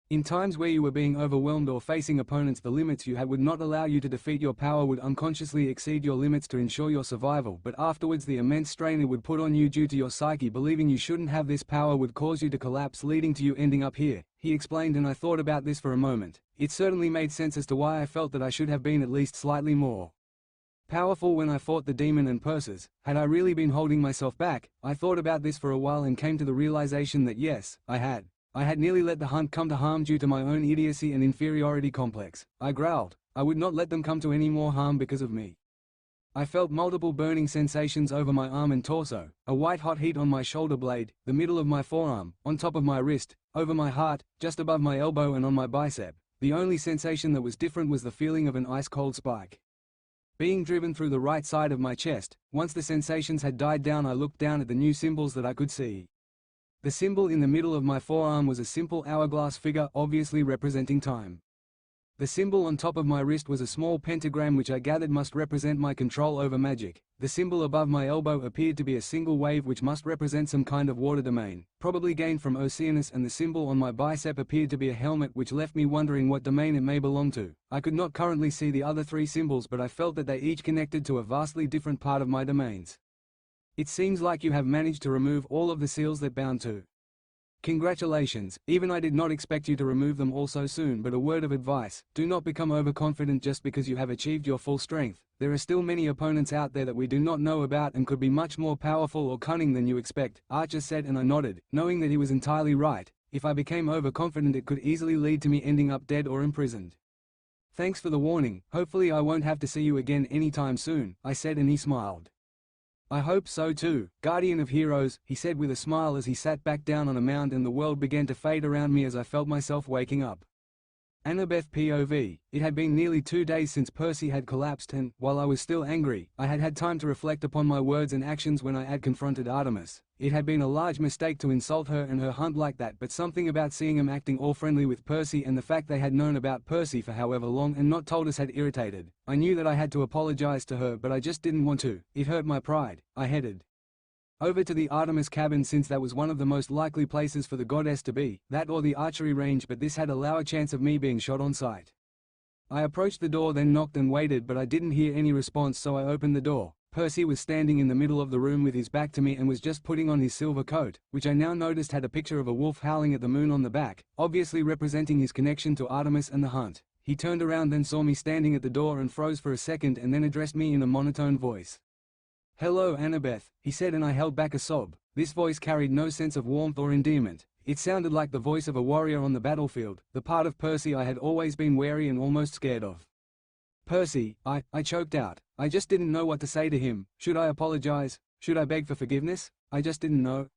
In times where you were being overwhelmed or facing opponents, the limits you had would not allow you to defeat your power would unconsciously exceed your limits to ensure your survival, but afterwards the immense strain it would put on you due to your psyche believing you shouldn't have this power would cause you to collapse, leading to you ending up here, he explained, and I thought about this for a moment. It certainly made sense as to why I felt that I should have been at least slightly more powerful when I fought the demon and Percy. Had I really been holding myself back? I thought about this for a while and came to the realization that yes, I had. I had nearly let the hunt come to harm due to my own idiocy and inferiority complex. I growled. I would not let them come to any more harm because of me. I felt multiple burning sensations over my arm and torso, a white-hot heat on my shoulder blade, the middle of my forearm, on top of my wrist, over my heart, just above my elbow and on my bicep. The only sensation that was different was the feeling of an ice-cold spike being driven through the right side of my chest. Once the sensations had died down, I looked down at the new symbols that I could see. The symbol in the middle of my forearm was a simple hourglass figure, obviously representing time. The symbol on top of my wrist was a small pentagram which I gathered must represent my control over magic. The symbol above my elbow appeared to be a single wave which must represent some kind of water domain, probably gained from Oceanus, and the symbol on my bicep appeared to be a helmet, which left me wondering what domain it may belong to. I could not currently see the other three symbols, but I felt that they each connected to a vastly different part of my domains. It seems like you have managed to remove all of the seals that bound to. Congratulations, even I did not expect you to remove them all so soon, but a word of advice, do not become overconfident just because you have achieved your full strength. There are still many opponents out there that we do not know about and could be much more powerful or cunning than you expect, Archer said, and I nodded, knowing that he was entirely right. If I became overconfident it could easily lead to me ending up dead or imprisoned. Thanks for the warning, hopefully I won't have to see you again anytime soon, I said, and he smiled. I hope so too, Guardian of Heroes, he said with a smile as he sat back down on a mound and the world began to fade around me as I felt myself waking up. Anbeth POV. It had been nearly 2 days since Percy had collapsed and, while I was still angry, I had had time to reflect upon my words and actions when I had confronted Artemis. It had been a large mistake to insult her and her hunt like that, but something about seeing him acting all friendly with Percy and the fact they had known about Percy for however long and not told us had irritated. I knew that I had to apologize to her, but I just didn't want to. It hurt my pride. I headed over to the Artemis cabin since that was one of the most likely places for the goddess to be, that or the archery range, but this had a lower chance of me being shot on sight. I approached the door, then knocked and waited, but I didn't hear any response, so I opened the door. Percy was standing in the middle of the room with his back to me and was just putting on his silver coat, which I now noticed had a picture of a wolf howling at the moon on the back, obviously representing his connection to Artemis and the hunt. He turned around, then saw me standing at the door and froze for a second and then addressed me in a monotone voice. "Hello, Anbeth," he said, and I held back a sob. This voice carried no sense of warmth or endearment. It sounded like the voice of a warrior on the battlefield, the part of Percy I had always been wary and almost scared of. "Percy," I choked out. I just didn't know what to say to him. Should I apologize? Should I beg for forgiveness? I just didn't know.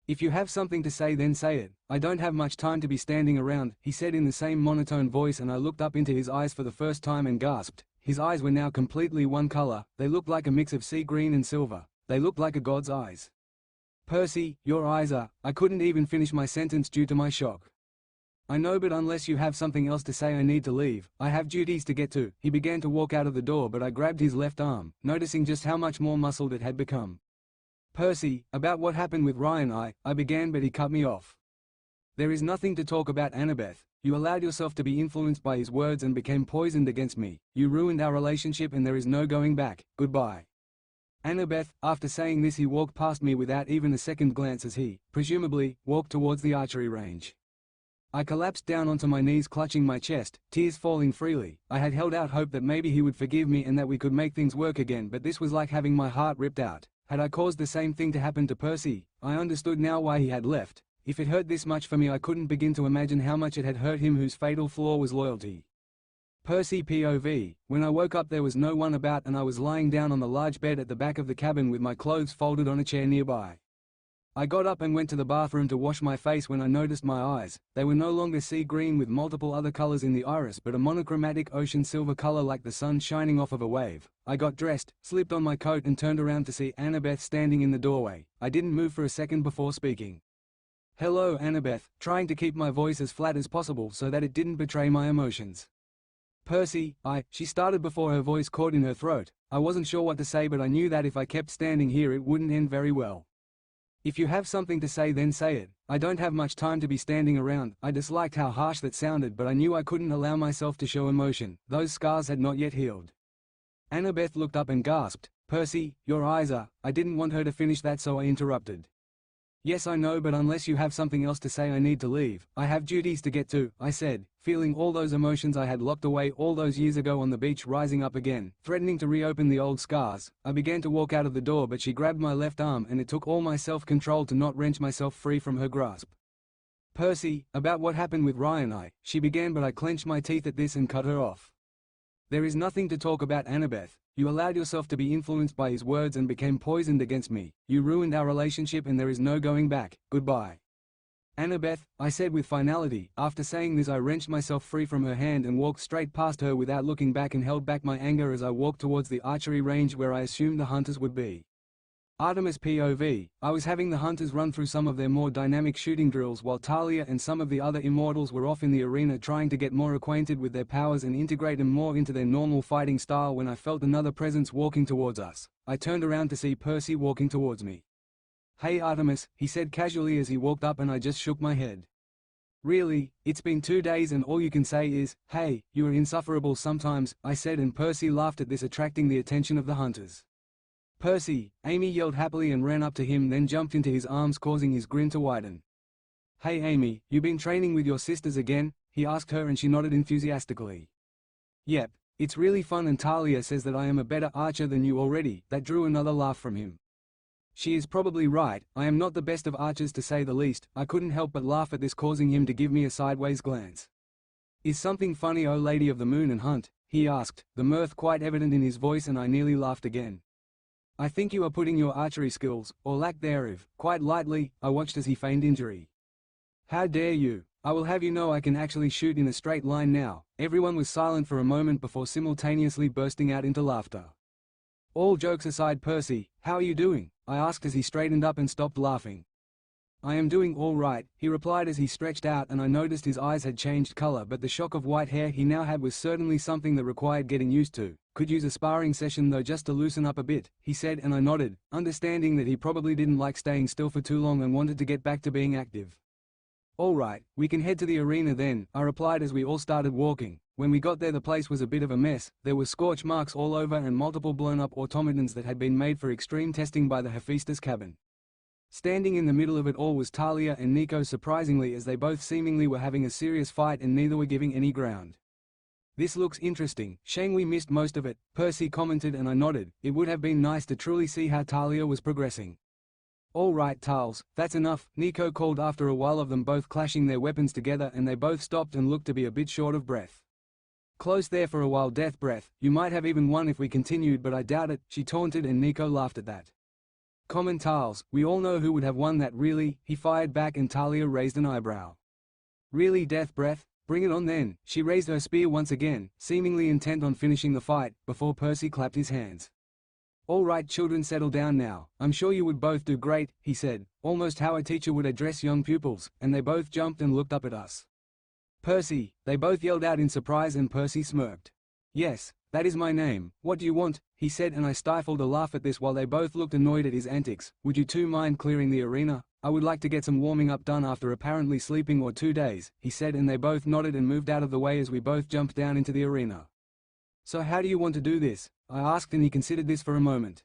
"If you have something to say, then say it. I don't have much time to be standing around," he said in the same monotone voice, and I looked up into his eyes for the first time and gasped. His eyes were now completely one color. They looked like a mix of sea green and silver. They looked like a god's eyes. "Percy, your eyes are—" I couldn't even finish my sentence due to my shock. "I know, but unless you have something else to say, I need to leave. I have duties to get to." He began to walk out of the door, but I grabbed his left arm, noticing just how much more muscled it had become. "Percy, about what happened with Ryan," I began, but he cut me off. "There is nothing to talk about, Anbeth. You allowed yourself to be influenced by his words and became poisoned against me. You ruined our relationship and there is no going back. Goodbye." Anbeth. After saying this, he walked past me without even a second glance as he, presumably, walked towards the archery range. I collapsed down onto my knees, clutching my chest, tears falling freely. I had held out hope that maybe he would forgive me and that we could make things work again, but this was like having my heart ripped out. Had I caused the same thing to happen to Percy? I understood now why he had left. If it hurt this much for me, I couldn't begin to imagine how much it had hurt him, whose fatal flaw was loyalty. Percy POV. When I woke up, there was no one about and I was lying down on the large bed at the back of the cabin with my clothes folded on a chair nearby. I got up and went to the bathroom to wash my face when I noticed my eyes. They were no longer sea green with multiple other colors in the iris, but a monochromatic ocean silver color like the sun shining off of a wave. I got dressed, slipped on my coat and turned around to see Anbeth standing in the doorway. I didn't move for a second before speaking. Hello, Annabeth, trying to keep my voice as flat as possible so that it didn't betray my emotions. Percy, she started before her voice caught in her throat. I wasn't sure what to say, but I knew that if I kept standing here it wouldn't end very well. If you have something to say, then say it. I don't have much time to be standing around. I disliked how harsh that sounded, but I knew I couldn't allow myself to show emotion. Those scars had not yet healed. Annabeth looked up and gasped, Percy, your eyes are… I didn't want her to finish that, so I interrupted. Yes, I know, but unless you have something else to say, I need to leave. I have duties to get to, I said, feeling all those emotions I had locked away all those years ago on the beach rising up again, threatening to reopen the old scars. I began to walk out of the door, but she grabbed my left arm and it took all my self-control to not wrench myself free from her grasp. Percy, about what happened with Ryan, she began, but I clenched my teeth at this and cut her off. There is nothing to talk about, Annabeth. You allowed yourself to be influenced by his words and became poisoned against me. You ruined our relationship and there is no going back. Goodbye. Annabeth, I said with finality. After saying this, I wrenched myself free from her hand and walked straight past her without looking back, and held back my anger as I walked towards the archery range where I assumed the hunters would be. Artemis POV, I was having the hunters run through some of their more dynamic shooting drills while Talia and some of the other immortals were off in the arena trying to get more acquainted with their powers and integrate them more into their normal fighting style when I felt another presence walking towards us. I turned around to see Percy walking towards me. Hey Artemis, he said casually as he walked up, and I just shook my head. Really, it's been 2 days and all you can say is, hey, you are insufferable sometimes, I said, and Percy laughed at this, attracting the attention of the hunters. Percy, Amy yelled happily and ran up to him, then jumped into his arms, causing his grin to widen. Hey Amy, you been training with your sisters again? He asked her, and she nodded enthusiastically. Yep, it's really fun, and Talia says that I am a better archer than you already. That drew another laugh from him. She is probably right, I am not the best of archers to say the least. I couldn't help but laugh at this, causing him to give me a sideways glance. Is something funny, oh lady of the moon and hunt? He asked, the mirth quite evident in his voice, and I nearly laughed again. I think you are putting your archery skills, or lack thereof, quite lightly. I watched as he feigned injury. How dare you? I will have you know I can actually shoot in a straight line now. Everyone was silent for a moment before simultaneously bursting out into laughter. All jokes aside, Percy, how are you doing? I asked as he straightened up and stopped laughing. I am doing all right, he replied as he stretched out, and I noticed his eyes had changed color, but the shock of white hair he now had was certainly something that required getting used to. Could use a sparring session though, just to loosen up a bit, he said, and I nodded, understanding that he probably didn't like staying still for too long and wanted to get back to being active. All right, we can head to the arena then, I replied as we all started walking. When we got there, the place was a bit of a mess. There were scorch marks all over and multiple blown up automatons that had been made for extreme testing by the Hephaestus cabin. Standing in the middle of it all was Talia and Nico, surprisingly, as they both seemingly were having a serious fight and neither were giving any ground. This looks interesting. Shame we missed most of it, Percy commented, and I nodded. It would have been nice to truly see how Talia was progressing. All right, Tals, that's enough, Nico called after a while of them both clashing their weapons together, and they both stopped and looked to be a bit short of breath. Close there for a while, death breath. You might have even won if we continued, but I doubt it, she taunted, and Nico laughed at that. Common Tals, we all know who would have won that, really, he fired back, and Talia raised an eyebrow. Really, death breath? Bring it on then. She raised her spear once again, seemingly intent on finishing the fight, before Percy clapped his hands. All right children, settle down now. I'm sure you would both do great, he said, almost how a teacher would address young pupils, and they both jumped and looked up at us. Percy, they both yelled out in surprise, and Percy smirked. Yes, that is my name. What do you want? He said, and I stifled a laugh at this while they both looked annoyed at his antics. Would you two mind clearing the arena? I would like to get some warming up done after apparently sleeping or 2 days, he said, and they both nodded and moved out of the way as we both jumped down into the arena. So how do you want to do this? I asked, and he considered this for a moment.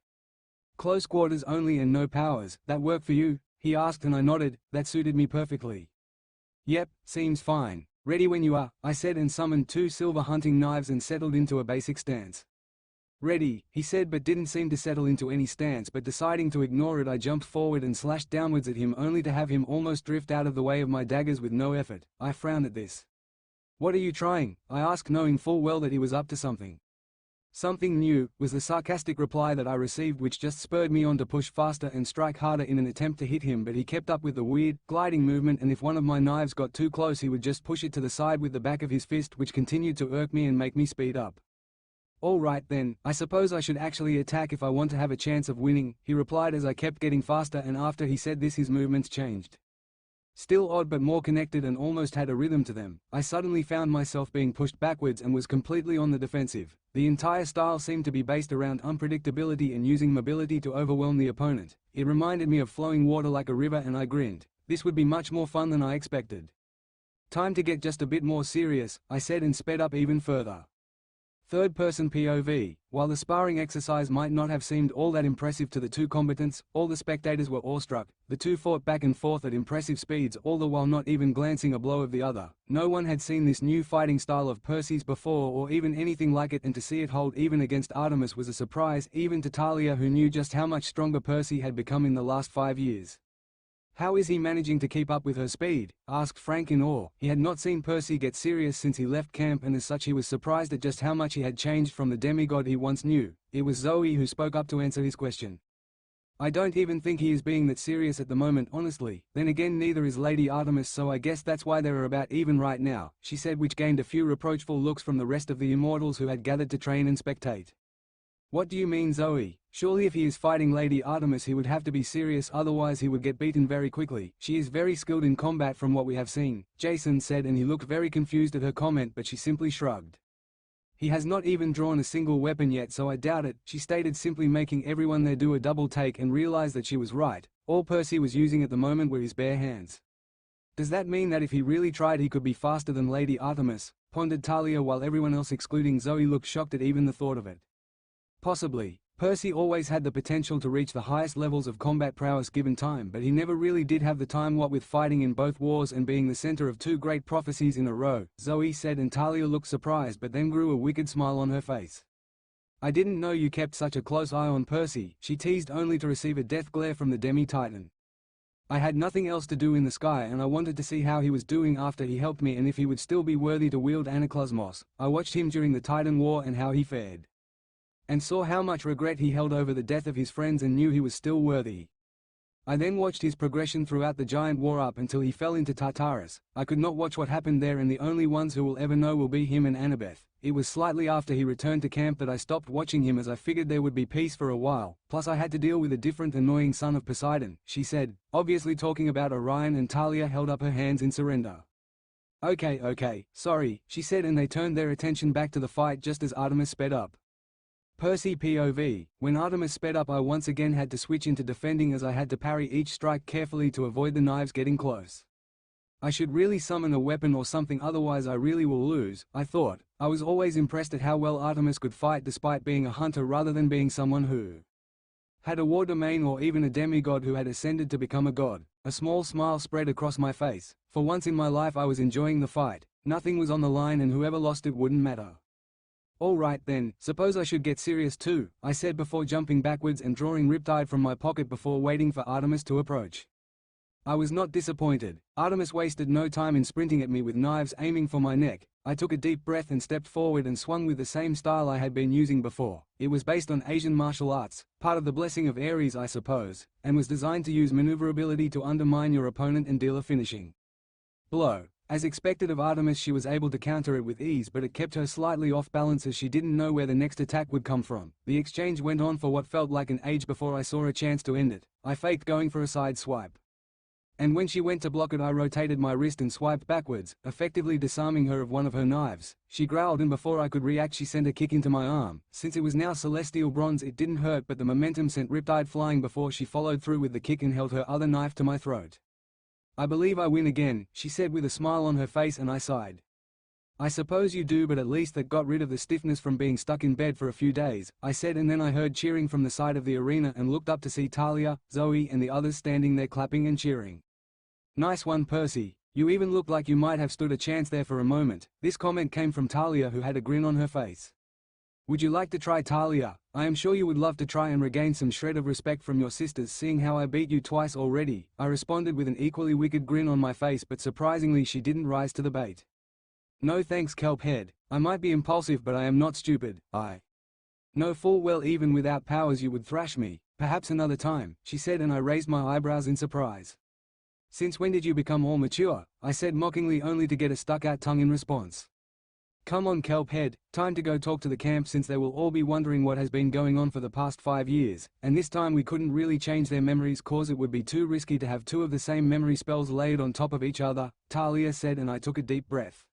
Close quarters only and no powers. That work for you? He asked, and I nodded. That suited me perfectly. Yep, seems fine. Ready when you are, I said, and summoned 2 silver hunting knives and settled into a basic stance. Ready, he said, but didn't seem to settle into any stance, but deciding to ignore it, I jumped forward and slashed downwards at him, only to have him almost drift out of the way of my daggers with no effort. I frowned at this. What are you trying? I asked, knowing full well that he was up to something. Something new, was the sarcastic reply that I received, which just spurred me on to push faster and strike harder in an attempt to hit him, but he kept up with the weird, gliding movement, and if one of my knives got too close he would just push it to the side with the back of his fist, which continued to irk me and make me speed up. All right then, I suppose I should actually attack if I want to have a chance of winning, he replied as I kept getting faster, and after he said this his movements changed. Still odd but more connected and almost had a rhythm to them. I suddenly found myself being pushed backwards and was completely on the defensive. The entire style seemed to be based around unpredictability and using mobility to overwhelm the opponent. It reminded me of flowing water like a river, and I grinned. This would be much more fun than I expected. Time to get just a bit more serious, I said, and sped up even further. Third-person POV. While the sparring exercise might not have seemed all that impressive to the two combatants, all the spectators were awestruck. The two fought back and forth at impressive speeds, all the while not even glancing a blow of the other. No one had seen this new fighting style of Percy's before, or even anything like it, and to see it hold even against Artemis was a surprise, even to Talia, who knew just how much stronger Percy had become in the last 5 years. "How is he managing to keep up with her speed?" asked Frank in awe. He had not seen Percy get serious since he left camp, and as such he was surprised at just how much he had changed from the demigod he once knew. It was Zoe who spoke up to answer his question. "I don't even think he is being that serious at the moment, honestly. Then again, neither is Lady Artemis, so I guess that's why they're about even right now," she said, which gained a few reproachful looks from the rest of the immortals who had gathered to train and spectate. "What do you mean, Zoe? Surely if he is fighting Lady Artemis he would have to be serious, otherwise he would get beaten very quickly. She is very skilled in combat from what we have seen," Jason said, and he looked very confused at her comment, but she simply shrugged. "He has not even drawn a single weapon yet, so I doubt it," she stated, simply making everyone there do a double take and realize that she was right. All Percy was using at the moment were his bare hands. "Does that mean that if he really tried he could be faster than Lady Artemis?" pondered Talia, while everyone else excluding Zoe looked shocked at even the thought of it. "Possibly. Percy always had the potential to reach the highest levels of combat prowess given time, but he never really did have the time, what with fighting in both wars and being the center of 2 great prophecies in a row," Zoe said, and Talia looked surprised but then grew a wicked smile on her face. "I didn't know you kept such a close eye on Percy," she teased, only to receive a death glare from the demi-titan. "I had nothing else to do in the sky, and I wanted to see how he was doing after he helped me and if he would still be worthy to wield Anaklusmos. I watched him during the Titan War and how he fared, and saw how much regret he held over the death of his friends and knew he was still worthy. I then watched his progression throughout the giant war up until he fell into Tartarus. I could not watch what happened there, and the only ones who will ever know will be him and Annabeth. It was slightly after he returned to camp that I stopped watching him, as I figured there would be peace for a while, plus I had to deal with a different annoying son of Poseidon," she said, obviously talking about Orion, and Talia held up her hands in surrender. Okay, sorry," she said, and they turned their attention back to the fight just as Artemis sped up. Percy POV. When Artemis sped up I once again had to switch into defending, as I had to parry each strike carefully to avoid the knives getting close. "I should really summon a weapon or something, otherwise I really will lose," I thought. I was always impressed at how well Artemis could fight despite being a hunter rather than being someone who had a war domain or even a demigod who had ascended to become a god. A small smile spread across my face. For once in my life I was enjoying the fight. Nothing was on the line and whoever lost it wouldn't matter. "All right then, suppose I should get serious too," I said before jumping backwards and drawing Riptide from my pocket before waiting for Artemis to approach. I was not disappointed. Artemis wasted no time in sprinting at me with knives aiming for my neck. I took a deep breath and stepped forward and swung with the same style I had been using before. It was based on Asian martial arts, part of the blessing of Ares I suppose, and was designed to use maneuverability to undermine your opponent and deal a finishing blow. As expected of Artemis, she was able to counter it with ease, but it kept her slightly off balance as she didn't know where the next attack would come from. The exchange went on for what felt like an age before I saw a chance to end it. I faked going for a side swipe, and when she went to block it I rotated my wrist and swiped backwards, effectively disarming her of one of her knives. She growled, and before I could react she sent a kick into my arm. Since it was now celestial bronze it didn't hurt, but the momentum sent Riptide flying before she followed through with the kick and held her other knife to my throat. "I believe I win again," she said with a smile on her face, and I sighed. "I suppose you do, but at least that got rid of the stiffness from being stuck in bed for a few days," I said, and then I heard cheering from the side of the arena and looked up to see Talia, Zoe and the others standing there clapping and cheering. "Nice one, Percy. You even looked like you might have stood a chance there for a moment." This comment came from Talia, who had a grin on her face. "Would you like to try, Talia? I am sure you would love to try and regain some shred of respect from your sisters, seeing how I beat you twice already," I responded with an equally wicked grin on my face, but surprisingly she didn't rise to the bait. "No thanks, Kelphead. I might be impulsive but I am not stupid. I know full well even without powers you would thrash me. Perhaps another time," she said, and I raised my eyebrows in surprise. "Since when did you become all mature?" I said mockingly, only to get a stuck-out tongue in response. Come on kelp head, time to go talk to the camp since they will all be wondering what has been going on for the past 5 years, and this time we couldn't really change their memories cause it would be too risky to have two of the same memory spells laid on top of each other, Talia said, and I took a deep breath.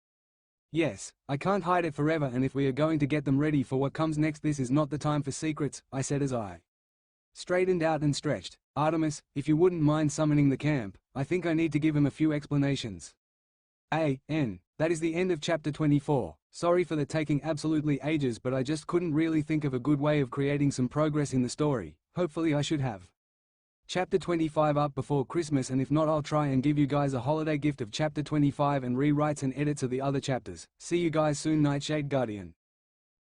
Yes, I can't hide it forever, and if we are going to get them ready for what comes next, this is not the time for secrets, I said as I straightened out and stretched. Artemis, if you wouldn't mind summoning the camp, I think I need to give him a few explanations. That is the end of chapter 24. Sorry for the taking absolutely ages, but I just couldn't really think of a good way of creating some progress in the story. Hopefully I should have chapter 25 up before Christmas, and if not I'll try and give you guys a holiday gift of chapter 25 and rewrites and edits of the other chapters. See you guys soon, Nightshade Guardian.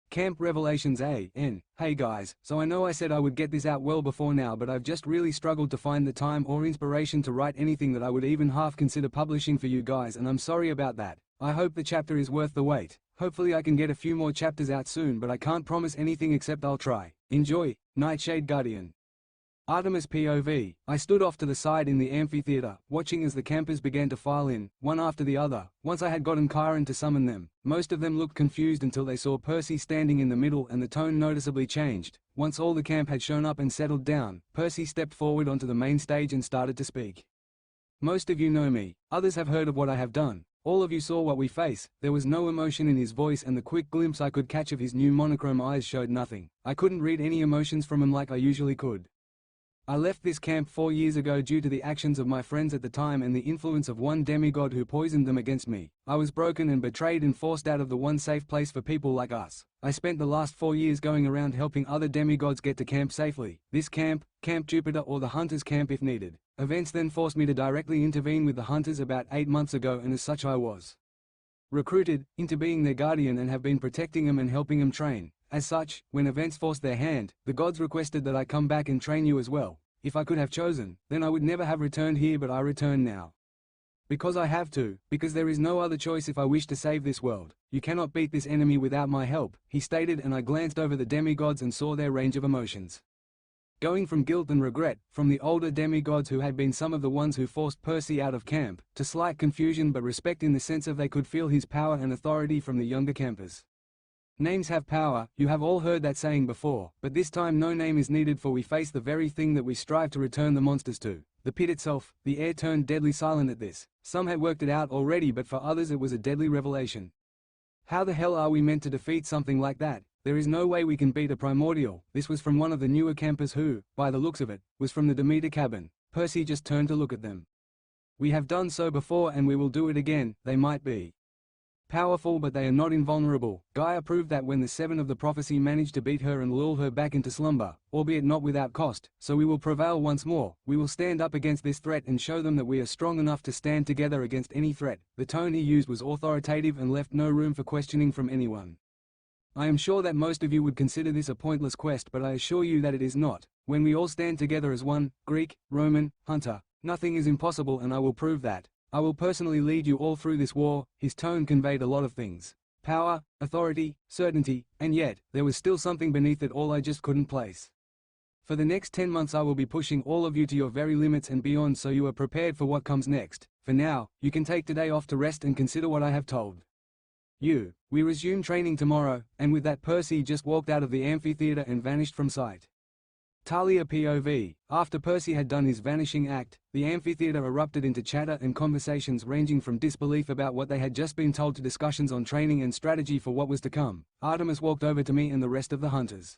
Camp Revelations Hey guys, so I know I said I would get this out well before now, but I've just really struggled to find the time or inspiration to write anything that I would even half consider publishing for you guys, and I'm sorry about that. I hope the chapter is worth the wait. Hopefully I can get a few more chapters out soon, but I can't promise anything except I'll try. Enjoy, Nightshade Guardian. Artemis POV. I stood off to the side in the amphitheater, watching as the campers began to file in, one after the other. Once I had gotten Chiron to summon them, most of them looked confused until they saw Percy standing in the middle, and the tone noticeably changed. Once all the camp had shown up and settled down, Percy stepped forward onto the main stage and started to speak. Most of you know me, others have heard of what I have done. All of you saw what we face. There was no emotion in his voice, and the quick glimpse I could catch of his new monochrome eyes showed nothing. I couldn't read any emotions from him like I usually could. I left this camp 4 years ago due to the actions of my friends at the time and the influence of one demigod who poisoned them against me. I was broken and betrayed and forced out of the one safe place for people like us. I spent the last 4 years going around helping other demigods get to camp safely. This camp, Camp Jupiter, or the Hunters Camp if needed. Events then forced me to directly intervene with the Hunters about 8 months ago, and as such I was recruited into being their guardian and have been protecting them and helping them train. As such, when events forced their hand, the gods requested that I come back and train you as well. If I could have chosen, then I would never have returned here, but I return now. Because I have to, because there is no other choice if I wish to save this world. You cannot beat this enemy without my help, he stated, and I glanced over the demigods and saw their range of emotions. Going from guilt and regret, from the older demigods who had been some of the ones who forced Percy out of camp, to slight confusion but respect in the sense of they could feel his power and authority from the younger campers. Names have power, you have all heard that saying before, but this time no name is needed, for we face the very thing that we strive to return the monsters to. The pit itself. The air turned deadly silent at this. Some had worked it out already, but for others it was a deadly revelation. How the hell are we meant to defeat something like that? There is no way we can beat a primordial. This was from one of the newer campers who, by the looks of it, was from the Demeter cabin. Percy just turned to look at them. We have done so before and we will do it again. They might be powerful, but they are not invulnerable. Gaia proved that when the Seven of the Prophecy managed to beat her and lull her back into slumber, albeit not without cost. So we will prevail once more. We will stand up against this threat and show them that we are strong enough to stand together against any threat. The tone he used was authoritative and left no room for questioning from anyone. I am sure that most of you would consider this a pointless quest, but I assure you that it is not. When we all stand together as one, Greek, Roman, Hunter, nothing is impossible, and I will prove that. I will personally lead you all through this war. His tone conveyed a lot of things. Power, authority, certainty, and yet, there was still something beneath it all I just couldn't place. For the next 10 months I will be pushing all of you to your very limits and beyond, so you are prepared for what comes next. For now, you can take today off to rest and consider what I have told you. We resume training tomorrow, and with that Percy just walked out of the amphitheater and vanished from sight. Talia POV. After Percy had done his vanishing act, the amphitheater erupted into chatter and conversations ranging from disbelief about what they had just been told to discussions on training and strategy for what was to come. Artemis walked over to me and the rest of the hunters.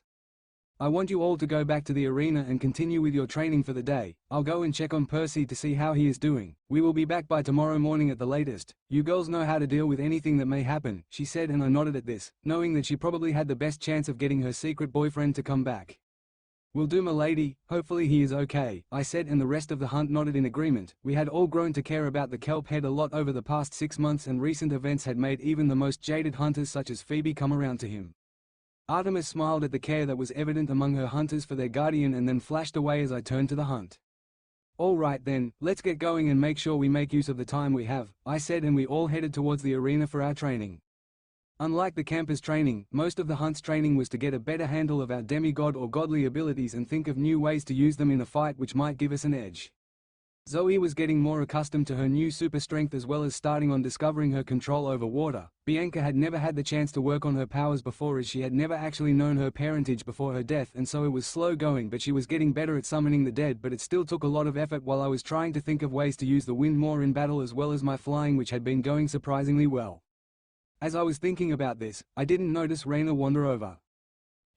I want you all to go back to the arena and continue with your training for the day. I'll go and check on Percy to see how he is doing. We will be back by tomorrow morning at the latest. You girls know how to deal with anything that may happen, she said, and I nodded at this, knowing that she probably had the best chance of getting her secret boyfriend to come back. Will do, m'lady. Hopefully he is okay, I said, and the rest of the hunt nodded in agreement. We had all grown to care about the kelp head a lot over the past 6 months, and recent events had made even the most jaded hunters such as Phoebe come around to him. Artemis smiled at the care that was evident among her hunters for their guardian and then flashed away as I turned to the hunt. All right then, let's get going and make sure we make use of the time we have, I said, and we all headed towards the arena for our training. Unlike the campers' training, most of the hunt's training was to get a better handle of our demigod or godly abilities and think of new ways to use them in a fight which might give us an edge. Zoe was getting more accustomed to her new super strength as well as starting on discovering her control over water. Bianca had never had the chance to work on her powers before, as she had never actually known her parentage before her death, and so it was slow going, but she was getting better at summoning the dead. But it still took a lot of effort while I was trying to think of ways to use the wind more in battle as well as my flying, which had been going surprisingly well. As I was thinking about this, I didn't notice Raina wander over.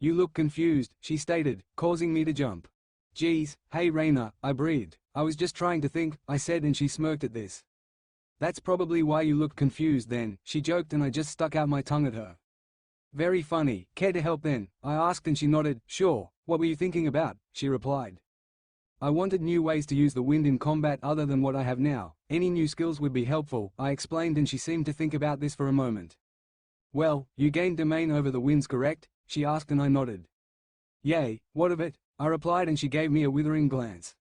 "You look confused," she stated, causing me to jump. "Geez, hey Raina," I breathed. "I was just trying to think," I said, and she smirked at this. "That's probably why you looked confused then," she joked, and I just stuck out my tongue at her. "Very funny. Care to help then?" I asked, and she nodded. "Sure. What were you thinking about?" she replied. "I wanted new ways to use the wind in combat other than what I have now. Any new skills would be helpful," I explained, and she seemed to think about this for a moment. "Well, you gained domain over the winds, correct?" she asked, and I nodded. "Yay, what of it?" I replied, and she gave me a withering glance.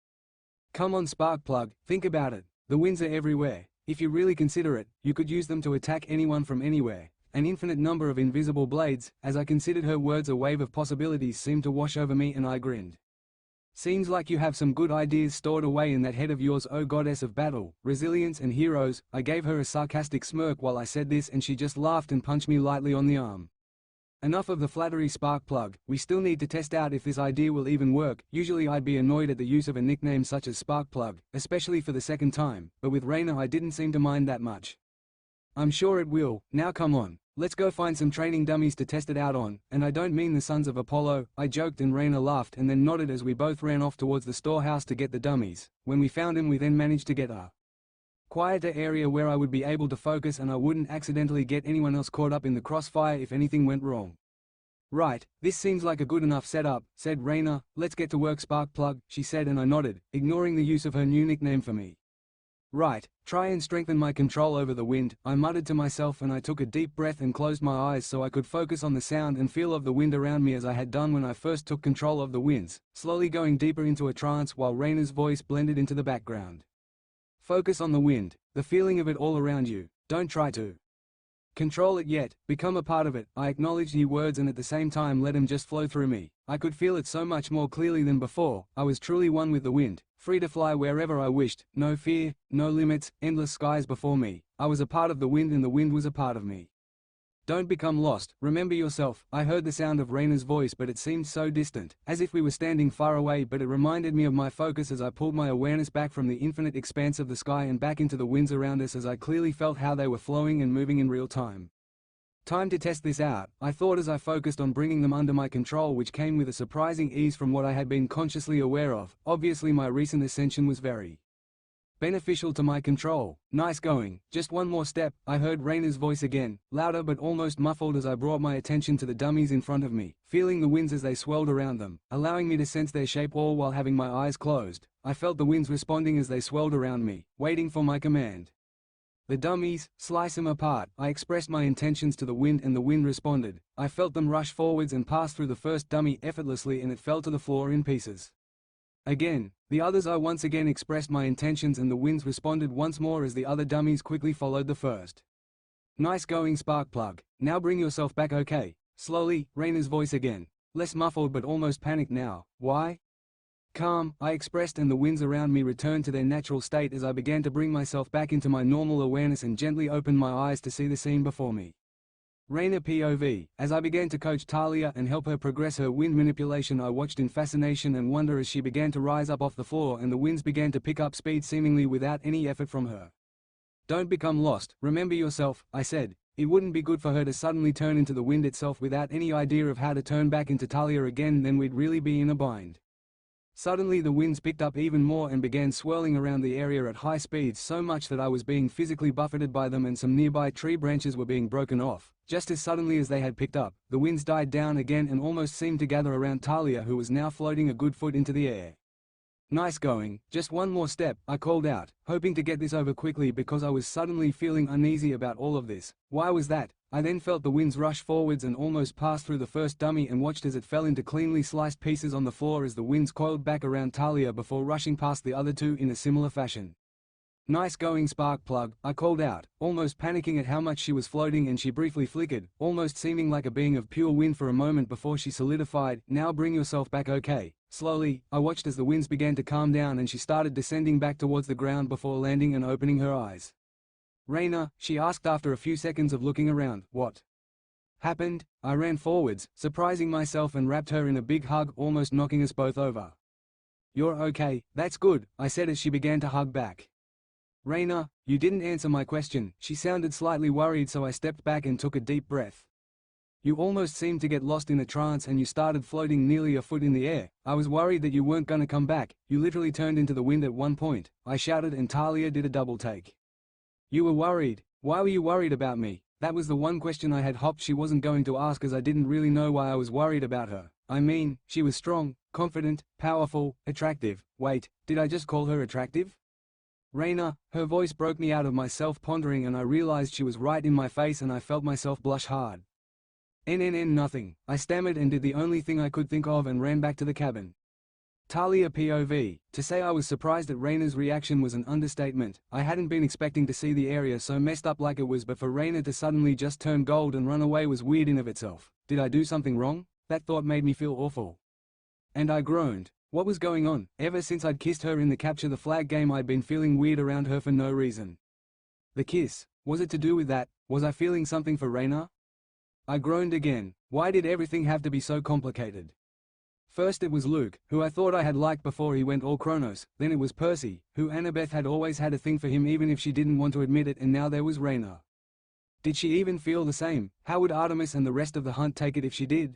"Come on Sparkplug, think about it. The winds are everywhere. If you really consider it, you could use them to attack anyone from anywhere. An infinite number of invisible blades." As I considered her words, a wave of possibilities seemed to wash over me, and I grinned. "Seems like you have some good ideas stored away in that head of yours, oh goddess of battle, resilience and heroes." I gave her a sarcastic smirk while I said this, and she just laughed and punched me lightly on the arm. "Enough of the flattery, Sparkplug. We still need to test out if this idea will even work." Usually I'd be annoyed at the use of a nickname such as Sparkplug, especially for the second time, but with Raina I didn't seem to mind that much. "I'm sure it will. Now come on. Let's go find some training dummies to test it out on, and I don't mean the sons of Apollo," I joked, and Raina laughed and then nodded as we both ran off towards the storehouse to get the dummies. When we found him, we then managed to get a quieter area where I would be able to focus and I wouldn't accidentally get anyone else caught up in the crossfire if anything went wrong. "Right, this seems like a good enough setup," said Raina. "Let's get to work, Sparkplug," she said, and I nodded, ignoring the use of her new nickname for me. "Right, try and strengthen my control over the wind," I muttered to myself, and I took a deep breath and closed my eyes so I could focus on the sound and feel of the wind around me as I had done when I first took control of the winds, slowly going deeper into a trance while Raina's voice blended into the background. "Focus on the wind, the feeling of it all around you. Don't try to control it yet, become a part of it." I acknowledged the words and at the same time let them just flow through me. I could feel it so much more clearly than before. I was truly one with the wind, free to fly wherever I wished, no fear, no limits, endless skies before me. I was a part of the wind and the wind was a part of me. "Don't become lost, remember yourself." I heard the sound of Raina's voice, but it seemed so distant, as if we were standing far away, but it reminded me of my focus as I pulled my awareness back from the infinite expanse of the sky and back into the winds around us as I clearly felt how they were flowing and moving in real time. Time to test this out, I thought as I focused on bringing them under my control, which came with a surprising ease from what I had been consciously aware of. Obviously my recent ascension was very beneficial to my control. "Nice going, just one more step," I heard Raina's voice again, louder but almost muffled as I brought my attention to the dummies in front of me, feeling the winds as they swirled around them, allowing me to sense their shape all while having my eyes closed. I felt the winds responding as they swirled around me, waiting for my command. "The dummies, slice them apart." I expressed my intentions to the wind and the wind responded. I felt them rush forwards and pass through the first dummy effortlessly and it fell to the floor in pieces. Again, the others. I once again expressed my intentions and the winds responded once more as the other dummies quickly followed the first. "Nice going, Sparkplug. Now bring yourself back, okay?" Slowly, Raina's voice again. Less muffled but almost panicked now. "Why?" "Calm," I expressed, and the winds around me returned to their natural state as I began to bring myself back into my normal awareness and gently opened my eyes to see the scene before me. Raina POV. As I began to coach Talia and help her progress her wind manipulation, I watched in fascination and wonder as she began to rise up off the floor and the winds began to pick up speed seemingly without any effort from her. "Don't become lost, remember yourself," I said. It wouldn't be good for her to suddenly turn into the wind itself without any idea of how to turn back into Talia again, then we'd really be in a bind. Suddenly the winds picked up even more and began swirling around the area at high speeds, so much that I was being physically buffeted by them and some nearby tree branches were being broken off. Just as suddenly as they had picked up, the winds died down again and almost seemed to gather around Talia, who was now floating a good foot into the air. "Nice going, just one more step," I called out, hoping to get this over quickly because I was suddenly feeling uneasy about all of this. Why was that? I then felt the winds rush forwards and almost passed through the first dummy and watched as it fell into cleanly sliced pieces on the floor as the winds coiled back around Talia before rushing past the other two in a similar fashion. "Nice going, Sparkplug," I called out, almost panicking at how much she was floating, and she briefly flickered, almost seeming like a being of pure wind for a moment before she solidified. "Now bring yourself back, okay?" Slowly, I watched as the winds began to calm down and she started descending back towards the ground before landing and opening her eyes. "Raina," she asked after a few seconds of looking around. "What happened?" I ran forwards, surprising myself, and wrapped her in a big hug, almost knocking us both over. "You're okay, that's good," I said as she began to hug back. "Raina, you didn't answer my question." She sounded slightly worried, so I stepped back and took a deep breath. "You almost seemed to get lost in a trance and you started floating nearly a foot in the air. I was worried that you weren't gonna come back. You literally turned into the wind at one point," I shouted, and Talia did a double take. "You were worried? Why were you worried about me?" That was the one question I had hoped she wasn't going to ask, as I didn't really know why I was worried about her. I mean, she was strong, confident, powerful, attractive. Wait, did I just call her attractive? "Raina," her voice broke me out of my self-pondering, and I realized she was right in my face, and I felt myself blush hard. Nothing," I stammered and did the only thing I could think of and ran back to the cabin. Talia POV. To say I was surprised at Raina's reaction was an understatement. I hadn't been expecting to see the area so messed up like it was, but for Raina to suddenly just turn gold and run away was weird in of itself. Did I do something wrong? That thought made me feel awful. And I groaned. What was going on? Ever since I'd kissed her in the capture the flag game, I'd been feeling weird around her for no reason. The kiss. Was it to do with that? Was I feeling something for Raina? I groaned again. Why did everything have to be so complicated? First it was Luke, who I thought I had liked before he went all Kronos, then it was Percy, who Annabeth had always had a thing for him even if she didn't want to admit it, and now there was Raina. Did she even feel the same? How would Artemis and the rest of the hunt take it if she did?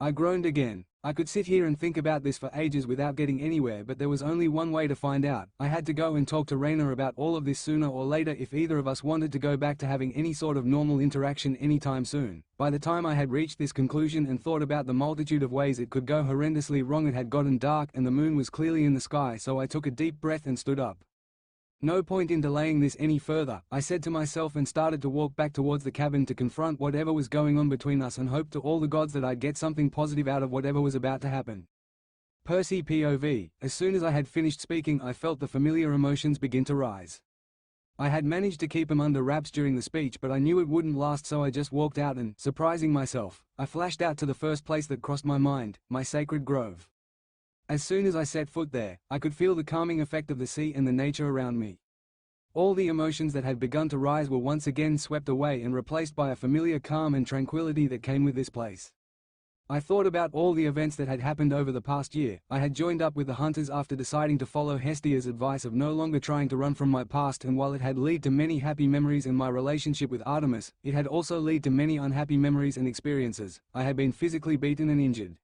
I groaned again. I could sit here and think about this for ages without getting anywhere, but there was only one way to find out. I had to go and talk to Raina about all of this sooner or later if either of us wanted to go back to having any sort of normal interaction anytime soon. By the time I had reached this conclusion and thought about the multitude of ways it could go horrendously wrong, it had gotten dark and the moon was clearly in the sky, so I took a deep breath and stood up. No point in delaying this any further, I said to myself, and started to walk back towards the cabin to confront whatever was going on between us and hope to all the gods that I'd get something positive out of whatever was about to happen. Percy POV. As soon as I had finished speaking, I felt the familiar emotions begin to rise. I had managed to keep them under wraps during the speech, but I knew it wouldn't last, so I just walked out and, surprising myself, I flashed out to the first place that crossed my mind, my sacred grove. As soon as I set foot there, I could feel the calming effect of the sea and the nature around me. All the emotions that had begun to rise were once again swept away and replaced by a familiar calm and tranquility that came with this place. I thought about all the events that had happened over the past year. I had joined up with the hunters after deciding to follow Hestia's advice of no longer trying to run from my past, and while it had led to many happy memories in my relationship with Artemis, it had also led to many unhappy memories and experiences. I had been physically beaten and injured.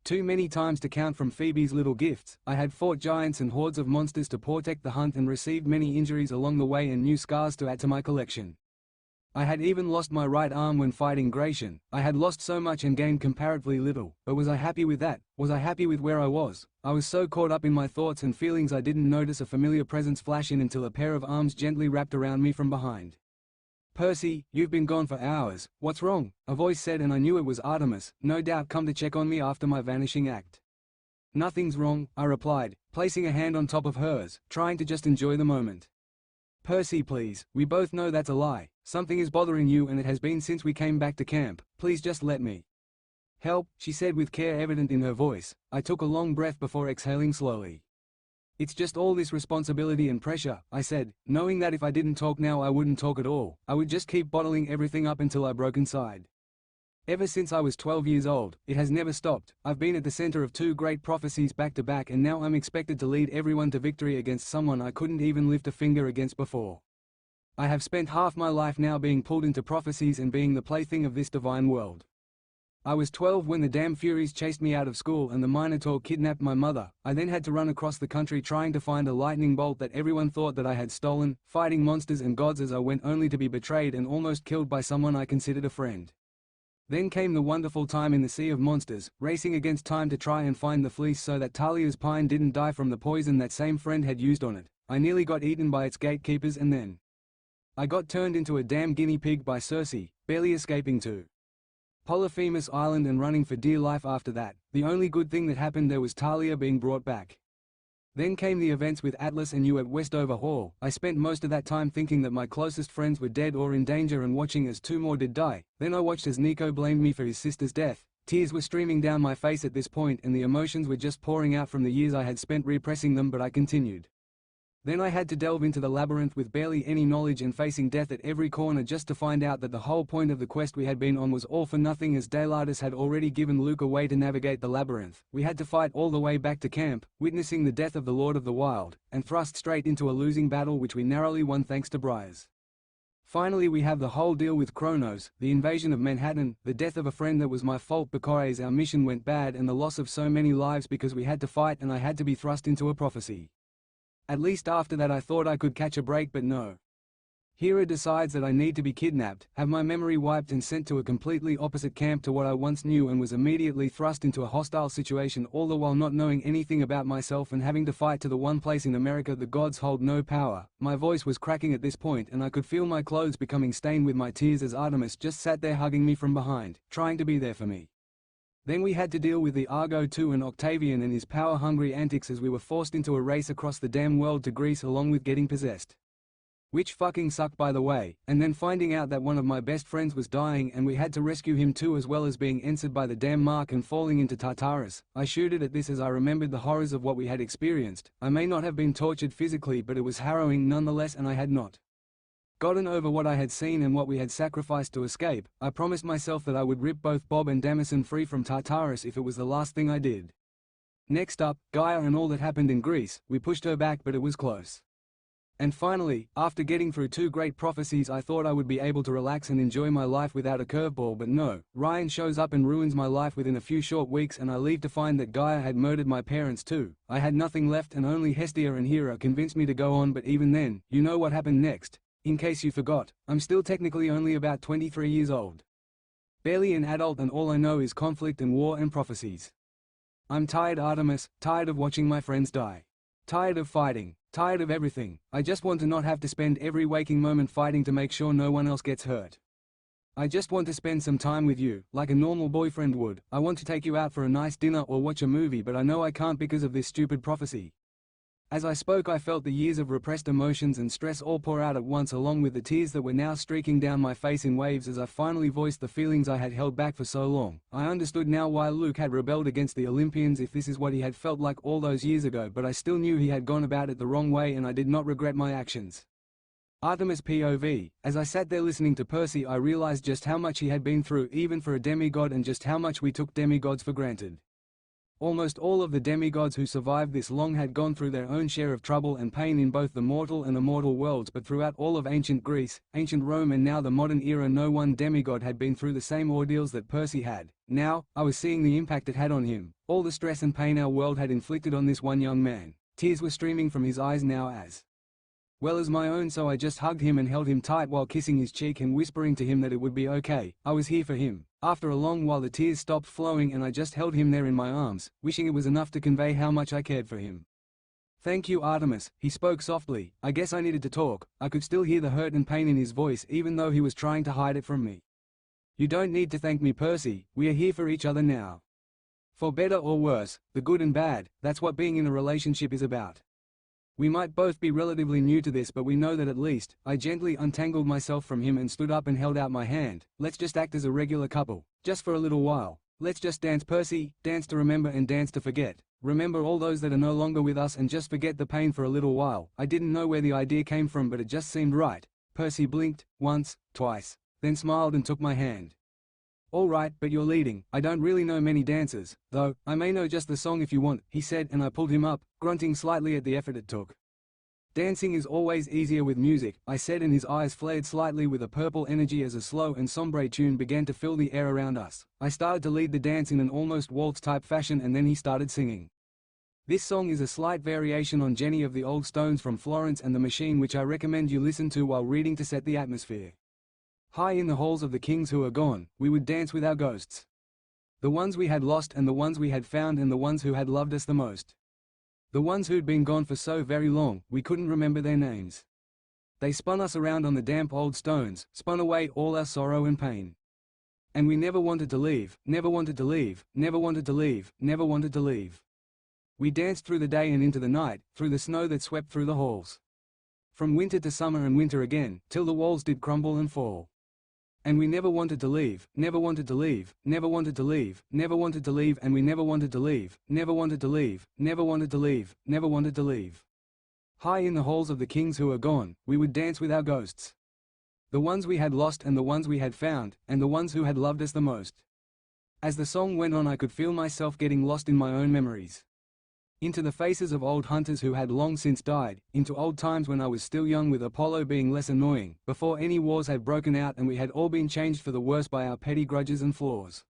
Too many times to count from Phoebe's little gifts. I had fought giants and hordes of monsters to protect the hunt and received many injuries along the way and new scars to add to my collection. I had even lost my right arm when fighting Gratian. I had lost so much and gained comparatively little, but was I happy with that? Was I happy with where I was? I was so caught up in my thoughts and feelings I didn't notice a familiar presence flash in until a pair of arms gently wrapped around me from behind. "Percy, you've been gone for hours. What's wrong?" a voice said, and I knew it was Artemis, no doubt come to check on me after my vanishing act. "Nothing's wrong," I replied, placing a hand on top of hers, trying to just enjoy the moment. "Percy, please, we both know that's a lie. Something is bothering you, and it has been since we came back to camp. Please just let me help," she said with care evident in her voice. I took a long breath before exhaling slowly. "It's just all this responsibility and pressure," I said, knowing that if I didn't talk now I wouldn't talk at all. I would just keep bottling everything up until I broke inside. Ever since I was 12 years old, it has never stopped. I've been at the center of two great prophecies back to back, and now I'm expected to lead everyone to victory against someone I couldn't even lift a finger against before. I have spent half my life now being pulled into prophecies and being the plaything of this divine world. I was 12 when the damn Furies chased me out of school and the Minotaur kidnapped my mother. I then had to run across the country trying to find a lightning bolt that everyone thought that I had stolen, fighting monsters and gods as I went, only to be betrayed and almost killed by someone I considered a friend. Then came the wonderful time in the sea of monsters, racing against time to try and find the fleece so that Talia's pine didn't die from the poison that same friend had used on it. I nearly got eaten by its gatekeepers, and then I got turned into a damn guinea pig by Circe, barely escaping to Polyphemus Island and running for dear life after that. The only good thing that happened there was Talia being brought back. Then came the events with Atlas and you at Westover Hall. I spent most of that time thinking that my closest friends were dead or in danger and watching as two more did die. Then I watched as Nico blamed me for his sister's death. Tears were streaming down my face at this point and the emotions were just pouring out from the years I had spent repressing them, but I continued. Then I had to delve into the labyrinth with barely any knowledge and facing death at every corner just to find out that the whole point of the quest we had been on was all for nothing, as Daylartus had already given Luke a way to navigate the labyrinth. We had to fight all the way back to camp, witnessing the death of the Lord of the Wild, and thrust straight into a losing battle which we narrowly won thanks to Briars. Finally we have the whole deal with Kronos, the invasion of Manhattan, the death of a friend that was my fault because our mission went bad, and the loss of so many lives because we had to fight and I had to be thrust into a prophecy. At least after that I thought I could catch a break, but no. Hera decides that I need to be kidnapped, have my memory wiped and sent to a completely opposite camp to what I once knew, and was immediately thrust into a hostile situation, all the while not knowing anything about myself and having to fight to the one place in America the gods hold no power. My voice was cracking at this point and I could feel my clothes becoming stained with my tears as Artemis just sat there hugging me from behind, trying to be there for me. Then we had to deal with the Argo 2 and Octavian and his power-hungry antics as we were forced into a race across the damn world to Greece, along with getting possessed. Which fucking sucked, by the way, and then finding out that one of my best friends was dying and we had to rescue him too, as well as being entered by the damn Mark and falling into Tartarus. I shooted at this as I remembered the horrors of what we had experienced. I may not have been tortured physically, but it was harrowing nonetheless, and I had not gotten over what I had seen and what we had sacrificed to escape. I promised myself that I would rip both Bob and Damison free from Tartarus if it was the last thing I did. Next up, Gaia and all that happened in Greece. We pushed her back, but it was close. And finally, after getting through 2 great prophecies, I thought I would be able to relax and enjoy my life without a curveball, but no. Ryan shows up and ruins my life within a few short weeks, and I leave to find that Gaia had murdered my parents too. I had nothing left and only Hestia and Hera convinced me to go on, but even then, you know what happened next. In case you forgot, I'm still technically only about 23 years old. Barely an adult, and all I know is conflict and war and prophecies. I'm tired, Artemis, tired of watching my friends die. Tired of fighting, tired of everything. I just want to not have to spend every waking moment fighting to make sure no one else gets hurt. I just want to spend some time with you, like a normal boyfriend would. I want to take you out for a nice dinner or watch a movie, but I know I can't because of this stupid prophecy. As I spoke, I felt the years of repressed emotions and stress all pour out at once, along with the tears that were now streaking down my face in waves as I finally voiced the feelings I had held back for so long. I understood now why Luke had rebelled against the Olympians if this is what he had felt like all those years ago, but I still knew he had gone about it the wrong way and I did not regret my actions. Artemis POV. As I sat there listening to Percy, I realized just how much he had been through even for a demigod, and just how much we took demigods for granted. Almost all of the demigods who survived this long had gone through their own share of trouble and pain in both the mortal and immortal worlds, but throughout all of ancient Greece, ancient Rome and now the modern era, no one demigod had been through the same ordeals that Percy had. Now, I was seeing the impact it had on him, all the stress and pain our world had inflicted on this one young man. Tears were streaming from his eyes now as well as my own, so I just hugged him and held him tight while kissing his cheek and whispering to him that it would be okay. I was here for him. After a long while the tears stopped flowing and I just held him there in my arms, wishing it was enough to convey how much I cared for him. Thank you, Artemis, he spoke softly. I guess I needed to talk. I could still hear the hurt and pain in his voice even though he was trying to hide it from me. You don't need to thank me, Percy. We are here for each other now. For better or worse, the good and bad, that's what being in a relationship is about. We might both be relatively new to this, but we know that at least. I gently untangled myself from him and stood up and held out my hand. Let's just act as a regular couple, just for a little while. Let's just dance, Percy, dance to remember and dance to forget. Remember all those that are no longer with us and just forget the pain for a little while. I didn't know where the idea came from, but it just seemed right. Percy blinked, once, twice, then smiled and took my hand. All right, but you're leading. I don't really know many dances, though. I may know just the song if you want, he said, and I pulled him up, grunting slightly at the effort it took. Dancing is always easier with music, I said, and his eyes flared slightly with a purple energy as a slow and sombre tune began to fill the air around us. I started to lead the dance in an almost waltz-type fashion, and then he started singing. This song is a slight variation on Jenny of the Old Stones from Florence and the Machine, which I recommend you listen to while reading to set the atmosphere. High in the halls of the kings who are gone, we would dance with our ghosts. The ones we had lost and the ones we had found and the ones who had loved us the most. The ones who'd been gone for so very long, we couldn't remember their names. They spun us around on the damp old stones, spun away all our sorrow and pain. And we never wanted to leave, never wanted to leave, never wanted to leave, never wanted to leave. We danced through the day and into the night, through the snow that swept through the halls. From winter to summer and winter again, till the walls did crumble and fall. And we never wanted to leave, never wanted to leave, never wanted to leave, never wanted to leave, and we never wanted to leave, never wanted to leave, never wanted to leave, never wanted to leave. High in the halls of the kings who are gone, we would dance with our ghosts. The ones we had lost and the ones we had found, and the ones who had loved us the most. As the song went on, I could feel myself getting lost in my own memories. Into the faces of old hunters who had long since died, into old times when I was still young, with Apollo being less annoying, before any wars had broken out and we had all been changed for the worse by our petty grudges and flaws.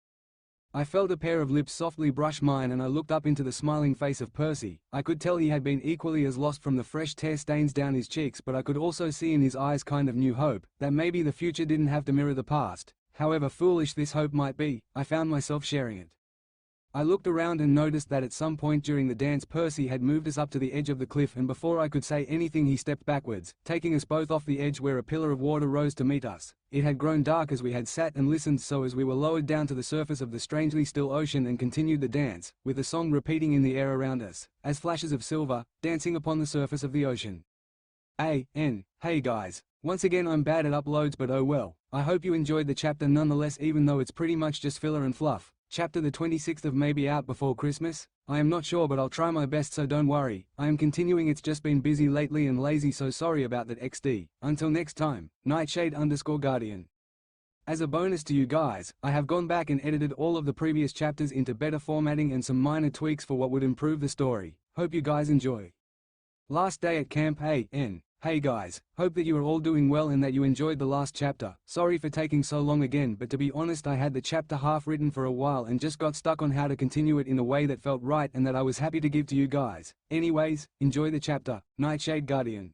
I felt a pair of lips softly brush mine and I looked up into the smiling face of Percy. I could tell he had been equally as lost from the fresh tear stains down his cheeks, but I could also see in his eyes kind of new hope, that maybe the future didn't have to mirror the past. However foolish this hope might be, I found myself sharing it. I looked around and noticed that at some point during the dance Percy had moved us up to the edge of the cliff, and before I could say anything he stepped backwards, taking us both off the edge where a pillar of water rose to meet us. It had grown dark as we had sat and listened, so as we were lowered down to the surface of the strangely still ocean and continued the dance, with the song repeating in the air around us, as flashes of silver, dancing upon the surface of the ocean. Hey guys. Once again I'm bad at uploads, but oh well. I hope you enjoyed the chapter nonetheless, even though it's pretty much just filler and fluff. Chapter the 26th of maybe out before Christmas? I am not sure, but I'll try my best, so don't worry. I am continuing. It's just been busy lately and lazy, so sorry about that XD. Until next time, Nightshade_Guardian. As a bonus to you guys, I have gone back and edited all of the previous chapters into better formatting and some minor tweaks for what would improve the story. Hope you guys enjoy. Last day at camp. Hey guys, hope that you are all doing well and that you enjoyed the last chapter. Sorry for taking so long again, but to be honest, I had the chapter half written for a while and just got stuck on how to continue it in a way that felt right and that I was happy to give to you guys. Anyways, enjoy the chapter, Nightshade Guardian.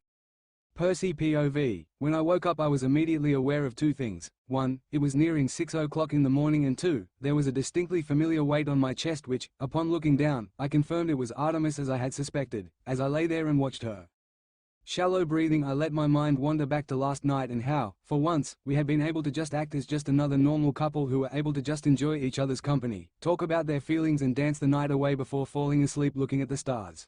Percy POV. When I woke up I was immediately aware of two things. 1. It was nearing 6 o'clock in the morning, and 2. There was a distinctly familiar weight on my chest which, upon looking down, I confirmed it was Artemis as I had suspected, as I lay there and watched her. Shallow breathing, I let my mind wander back to last night and how, for once, we had been able to just act as just another normal couple who were able to just enjoy each other's company, talk about their feelings and dance the night away before falling asleep looking at the stars.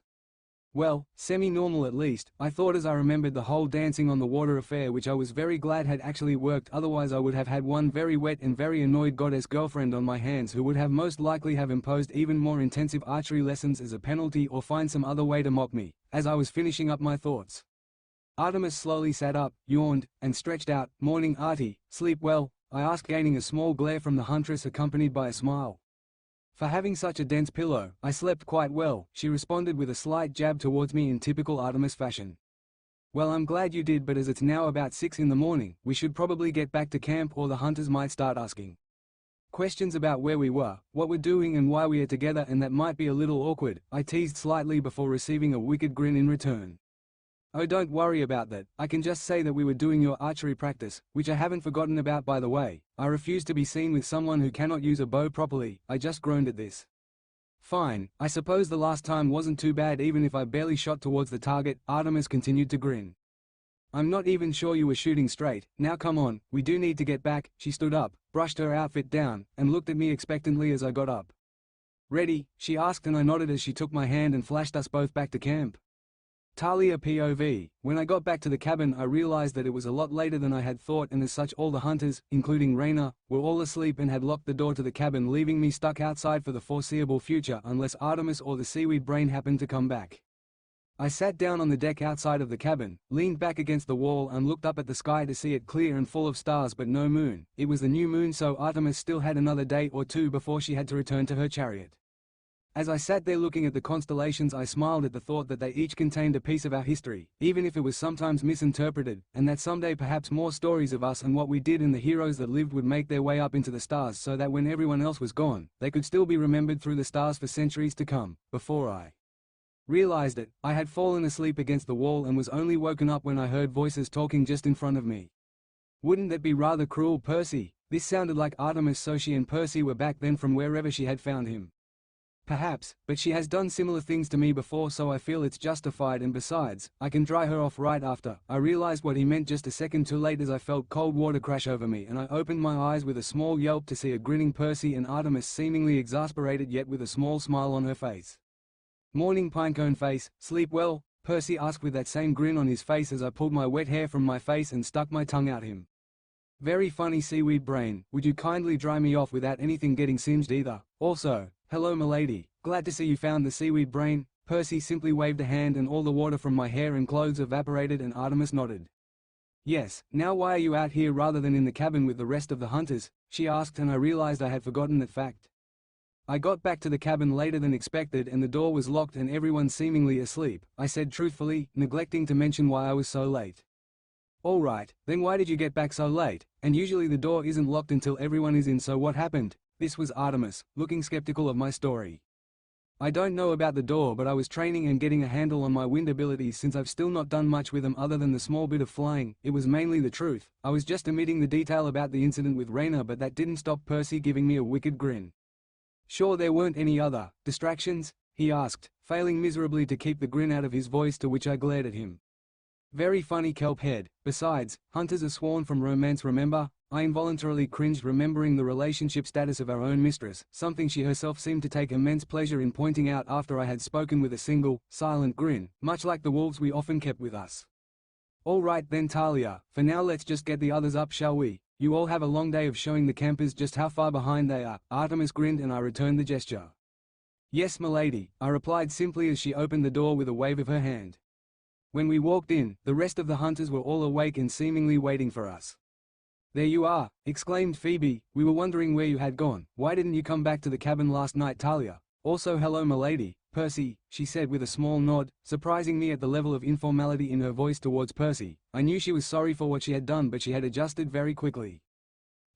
Well, semi-normal at least, I thought as I remembered the whole dancing on the water affair, which I was very glad had actually worked, otherwise I would have had one very wet and very annoyed goddess girlfriend on my hands who would have most likely have imposed even more intensive archery lessons as a penalty or find some other way to mock me. As I was finishing up my thoughts, Artemis slowly sat up, yawned, and stretched out. "Morning, Artie. Sleep well?" I asked, gaining a small glare from the huntress accompanied by a smile. "For having such a dense pillow, I slept quite well," she responded with a slight jab towards me in typical Artemis fashion. "Well, I'm glad you did, but as it's now about 6 in the morning, we should probably get back to camp or the hunters might start asking questions about where we were, what we're doing and why we are together, and that might be a little awkward," I teased slightly before receiving a wicked grin in return. "Oh, don't worry about that. I can just say that we were doing your archery practice, which I haven't forgotten about, by the way. I refuse to be seen with someone who cannot use a bow properly." I just groaned at this. "Fine, I suppose the last time wasn't too bad even if I barely shot towards the target." Artemis continued to grin. "I'm not even sure you were shooting straight. Now come on, we do need to get back." She stood up, brushed her outfit down, and looked at me expectantly as I got up. "Ready?" she asked, and I nodded as she took my hand and flashed us both back to camp. Talia POV. When I got back to the cabin I realized that it was a lot later than I had thought, and as such all the hunters, including Raina, were all asleep and had locked the door to the cabin, leaving me stuck outside for the foreseeable future unless Artemis or the seaweed brain happened to come back. I sat down on the deck outside of the cabin, leaned back against the wall and looked up at the sky to see it clear and full of stars but no moon. It was the new moon, so Artemis still had another day or two before she had to return to her chariot. As I sat there looking at the constellations I smiled at the thought that they each contained a piece of our history, even if it was sometimes misinterpreted, and that someday perhaps more stories of us and what we did and the heroes that lived would make their way up into the stars, so that when everyone else was gone, they could still be remembered through the stars for centuries to come. Before I realized it, I had fallen asleep against the wall and was only woken up when I heard voices talking just in front of me. "Wouldn't that be rather cruel, Percy?" This sounded like Artemis, so she and Percy were back then from wherever she had found him. "Perhaps, but she has done similar things to me before, so I feel it's justified, and besides, I can dry her off right after." I realized what he meant just a second too late as I felt cold water crash over me, and I opened my eyes with a small yelp to see a grinning Percy and Artemis seemingly exasperated yet with a small smile on her face. "Morning, pinecone face. Sleep well?" Percy asked with that same grin on his face as I pulled my wet hair from my face and stuck my tongue out him. Very funny seaweed brain, would you kindly dry me off without anything getting singed either? Also, hello milady, glad to see you found the seaweed brain. Percy simply waved a hand and all the water from my hair and clothes evaporated and Artemis nodded. Yes, now why are you out here rather than in the cabin with the rest of the hunters? She asked and I realized I had forgotten that fact. I got back to the cabin later than expected and the door was locked and everyone seemingly asleep, I said truthfully, neglecting to mention why I was so late. Alright, then why did you get back so late? And usually the door isn't locked until everyone is in, so what happened? This was Artemis, looking skeptical of my story. I don't know about the door, but I was training and getting a handle on my wind abilities since I've still not done much with them other than the small bit of flying. It was mainly the truth. I was just omitting the detail about the incident with Raina, but that didn't stop Percy giving me a wicked grin. Sure there weren't any other distractions? He asked, failing miserably to keep the grin out of his voice, to which I glared at him. Very funny kelp head. Besides, hunters are sworn from romance, remember? I involuntarily cringed, remembering the relationship status of our own mistress, something she herself seemed to take immense pleasure in pointing out after I had spoken, with a single, silent grin, much like the wolves we often kept with us. All right then Talia, for now let's just get the others up, shall we? You all have a long day of showing the campers just how far behind they are. Artemis grinned and I returned the gesture. Yes milady, I replied simply as she opened the door with a wave of her hand. When we walked in, the rest of the hunters were all awake and seemingly waiting for us. There you are, exclaimed Phoebe, we were wondering where you had gone. Why didn't you come back to the cabin last night, Talia? Also hello milady, Percy, she said with a small nod, surprising me at the level of informality in her voice towards Percy. I knew she was sorry for what she had done, but she had adjusted very quickly.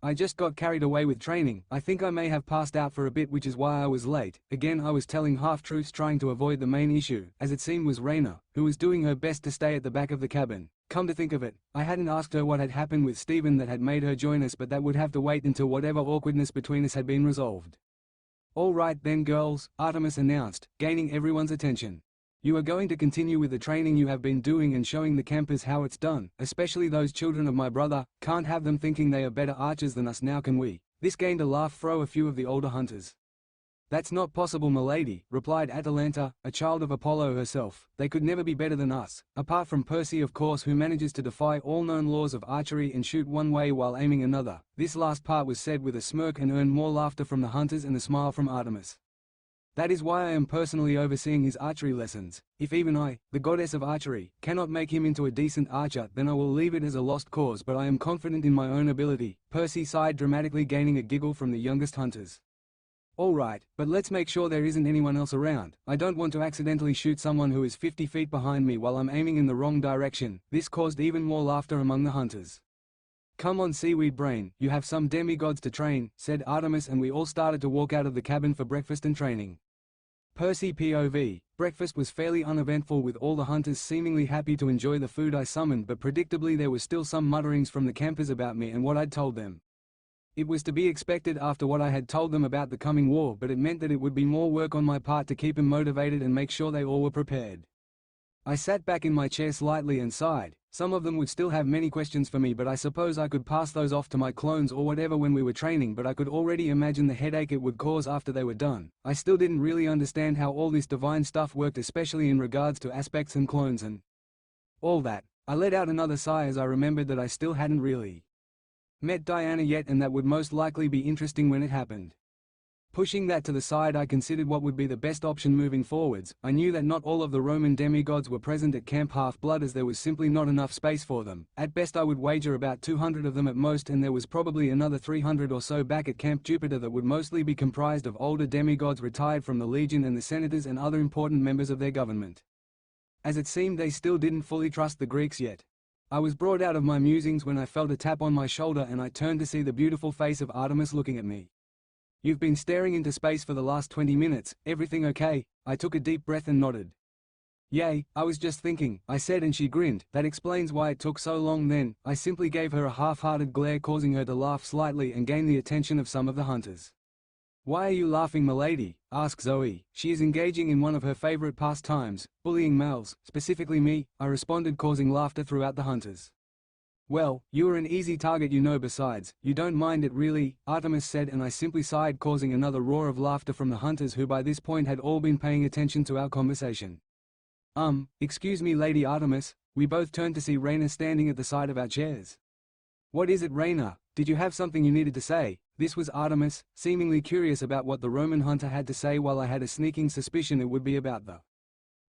I just got carried away with training. I think I may have passed out for a bit, which is why I was late. Again I was telling half-truths, trying to avoid the main issue, as it seemed was Raina, who was doing her best to stay at the back of the cabin. Come to think of it, I hadn't asked her what had happened with Stephen that had made her join us, but that would have to wait until whatever awkwardness between us had been resolved. All right then girls, Artemis announced, gaining everyone's attention. You are going to continue with the training you have been doing and showing the campers how it's done, especially those children of my brother. Can't have them thinking they are better archers than us, now can we? This gained a laugh from a few of the older hunters. That's not possible milady, replied Atalanta, a child of Apollo herself. They could never be better than us, apart from Percy of course, who manages to defy all known laws of archery and shoot one way while aiming another. This last part was said with a smirk and earned more laughter from the hunters and a smile from Artemis. That is why I am personally overseeing his archery lessons. If even I, the goddess of archery, cannot make him into a decent archer, then I will leave it as a lost cause, but I am confident in my own ability. Percy sighed dramatically, gaining a giggle from the youngest hunters. All right, but let's make sure there isn't anyone else around. I don't want to accidentally shoot someone who is 50 feet behind me while I'm aiming in the wrong direction. This caused even more laughter among the hunters. Come on seaweed brain, you have some demigods to train, said Artemis, and we all started to walk out of the cabin for breakfast and training. Percy POV. Breakfast was fairly uneventful, with all the hunters seemingly happy to enjoy the food I summoned, but predictably there were still some mutterings from the campers about me and what I'd told them. It was to be expected after what I had told them about the coming war, but it meant that it would be more work on my part to keep them motivated and make sure they all were prepared. I sat back in my chair slightly and sighed. Some of them would still have many questions for me, but I suppose I could pass those off to my clones or whatever when we were training, but I could already imagine the headache it would cause after they were done. I still didn't really understand how all this divine stuff worked, especially in regards to aspects and clones and all that. I let out another sigh as I remembered that I still hadn't really met Diana yet, and that would most likely be interesting when it happened. Pushing that to the side, I considered what would be the best option moving forwards. I knew that not all of the Roman demigods were present at Camp Half-Blood, as there was simply not enough space for them. At best I would wager about 200 of them at most, and there was probably another 300 or so back at Camp Jupiter that would mostly be comprised of older demigods retired from the Legion and the senators and other important members of their government. As it seemed, they still didn't fully trust the Greeks yet. I was brought out of my musings when I felt a tap on my shoulder, and I turned to see the beautiful face of Artemis looking at me. You've been staring into space for the last 20 minutes, everything okay? I took a deep breath and nodded. Yay, I was just thinking, I said, and she grinned. That explains why it took so long then. I simply gave her a half-hearted glare, causing her to laugh slightly and gain the attention of some of the hunters. Why are you laughing, milady? Asked Zoe. She is engaging in one of her favorite pastimes, bullying males, specifically me, I responded, causing laughter throughout the hunters. Well, you are an easy target, you know. Besides, you don't mind it really, Artemis said, and I simply sighed, causing another roar of laughter from the hunters, who by this point had all been paying attention to our conversation. Excuse me, Lady Artemis. We both turned to see Raina standing at the side of our chairs. What is it, Raina? Did you have something you needed to say? This was Artemis, seemingly curious about what the Roman hunter had to say, while I had a sneaking suspicion it would be about the